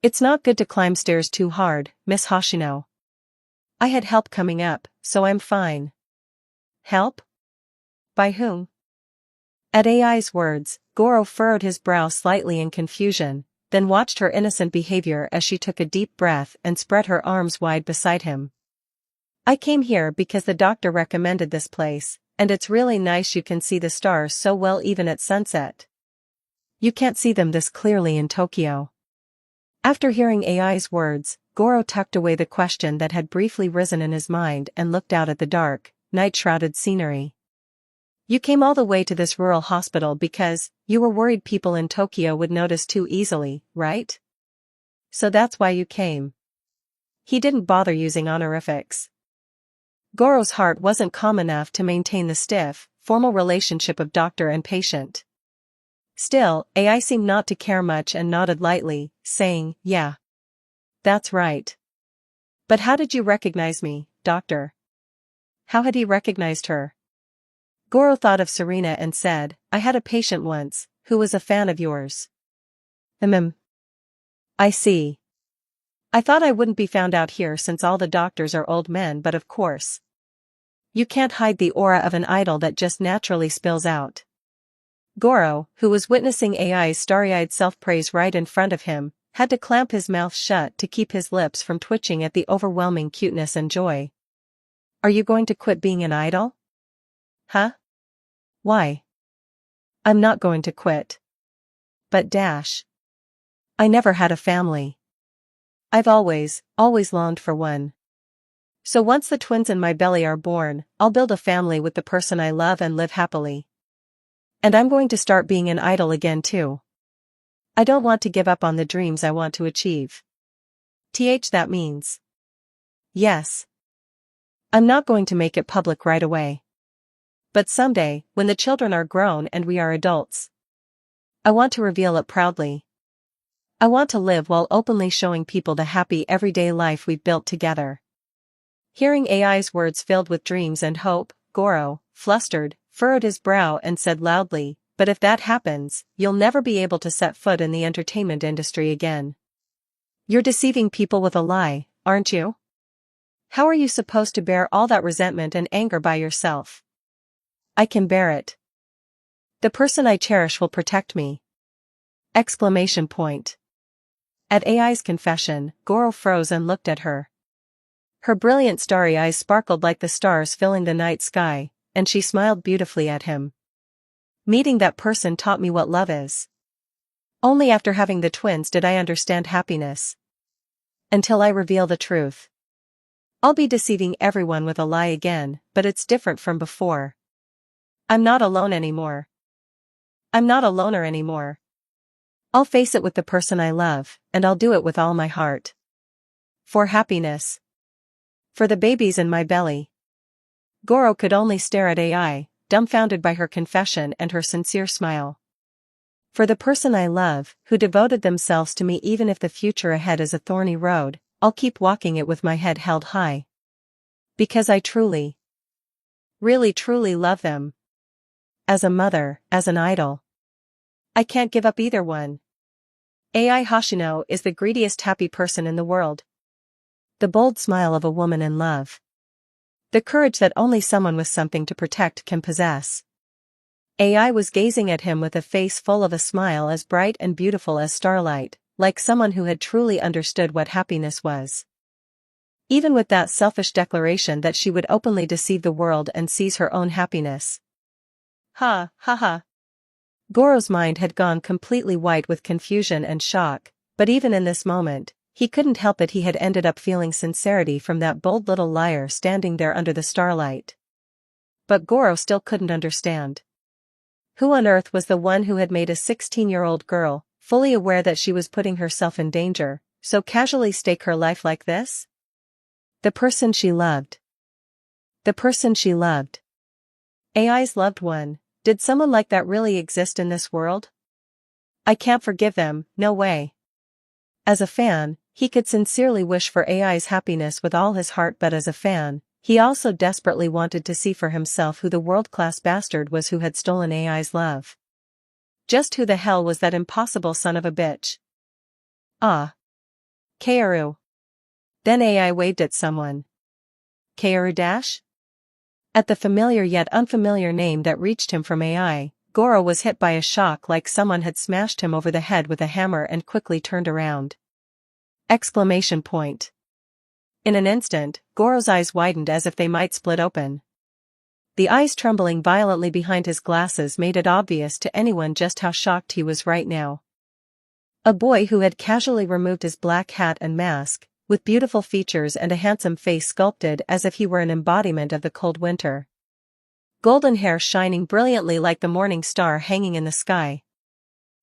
It's not good to climb stairs too hard, Miss Hoshino. I had help coming up, so I'm fine. Help? By whom? At AI's words, Goro furrowed his brow slightly in confusion, then watched her innocent behavior as she took a deep breath and spread her arms wide beside him. I came here because the doctor recommended this place, and it's really nice you can see the stars so well even at sunset. You can't see them this clearly in Tokyo. After hearing AI's words, Goro tucked away the question that had briefly risen in his mind and looked out at the dark, night-shrouded scenery. You came all the way to this rural hospital because you were worried people in Tokyo would notice too easily, right? So that's why you came. He didn't bother using honorifics. Goro's heart wasn't calm enough to maintain the stiff, formal relationship of doctor and patient. Still, AI seemed not to care much and nodded lightly, saying, yeah. That's right. But how did you recognize me, doctor? How had he recognized her? Goro thought of Serena and said, I had a patient once, who was a fan of yours. I see. I thought I wouldn't be found out here since all the doctors are old men, but of course. You can't hide the aura of an idol that just naturally spills out. Goro, who was witnessing AI's starry-eyed self-praise right in front of him, had to clamp his mouth shut to keep his lips from twitching at the overwhelming cuteness and joy. Are you going to quit being an idol? Huh? Why? I'm not going to quit. But I never had a family. I've always longed for one. So once the twins in my belly are born, I'll build a family with the person I love and live happily. And I'm going to start being an idol again too. I don't want to give up on the dreams I want to achieve. That means. Yes. I'm not going to make it public right away. But someday, when the children are grown and we are adults, I want to reveal it proudly. I want to live while openly showing people the happy everyday life we've built together. Hearing AI's words filled with dreams and hope, Goro, flustered, furrowed his brow and said loudly, but if that happens, you'll never be able to set foot in the entertainment industry again. You're deceiving people with a lie, aren't you? How are you supposed to bear all that resentment and anger by yourself? I can bear it. The person I cherish will protect me. Exclamation point. At AI's confession, Goro froze and looked at her. Her brilliant starry eyes sparkled like the stars filling the night sky, and she smiled beautifully at him. Meeting that person taught me what love is. Only after having the twins did I understand happiness. Until I reveal the truth. I'll be deceiving everyone with a lie again, but it's different from before. I'm not alone anymore. I'm not a loner anymore. I'll face it with the person I love, and I'll do it with all my heart. For happiness. For the babies in my belly. Goro could only stare at AI, dumbfounded by her confession and her sincere smile. For the person I love, who devoted themselves to me even if the future ahead is a thorny road, I'll keep walking it with my head held high. Because I truly, really truly love them. As a mother, as an idol. I can't give up either one. Ai Hoshino is the greediest happy person in the world. The bold smile of a woman in love. The courage that only someone with something to protect can possess. Ai was gazing at him with a face full of a smile as bright and beautiful as starlight, like someone who had truly understood what happiness was. Even with that selfish declaration that she would openly deceive the world and seize her own happiness. Ha, ha ha. Goro's mind had gone completely white with confusion and shock, but even in this moment, he couldn't help it, he had ended up feeling sincerity from that bold little liar standing there under the starlight. But Goro still couldn't understand. Who on earth was the one who had made a 16-year-old girl, fully aware that she was putting herself in danger, so casually stake her life like this? The person she loved. The person she loved. Ai's loved one. Did someone like that really exist in this world? I can't forgive them, no way. As a fan, he could sincerely wish for Ai's happiness with all his heart, but as a fan, he also desperately wanted to see for himself who the world-class bastard was who had stolen Ai's love. Just who the hell was that impossible son of a bitch? Ah. Kaoru. Then Ai waved at someone. Kaoru dash? At the familiar yet unfamiliar name that reached him from Ai, Goro was hit by a shock like someone had smashed him over the head with a hammer and quickly turned around. Exclamation point. In an instant, Goro's eyes widened as if they might split open. The eyes trembling violently behind his glasses made it obvious to anyone just how shocked he was right now. A boy who had casually removed his black hat and mask, with beautiful features and a handsome face sculpted as if he were an embodiment of the cold winter. Golden hair shining brilliantly like the morning star hanging in the sky.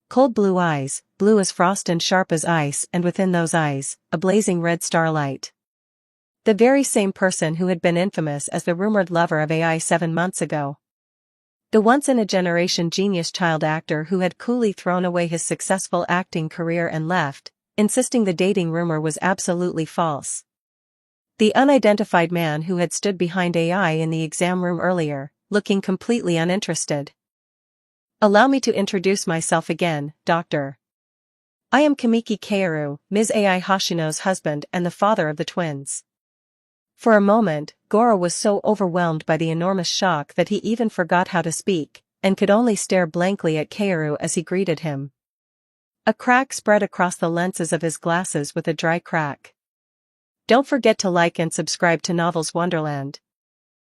Cold blue eyes, blue as frost and sharp as ice, and within those eyes, a blazing red starlight. The very same person who had been infamous as the rumored lover of Ai 7 months ago. The once-in-a-generation genius child actor who had coolly thrown away his successful acting career and left, insisting the dating rumor was absolutely false. The unidentified man who had stood behind Ai in the exam room earlier, looking completely uninterested. Allow me to introduce myself again, Doctor. I am Kamiki Kaoru, Ms. Ai Hoshino's husband and the father of the twins. For a moment, Goro was so overwhelmed by the enormous shock that he even forgot how to speak, and could only stare blankly at Kaoru as he greeted him. A crack spread across the lenses of his glasses with a dry crack. Don't forget to like and subscribe to Novels Wonderland.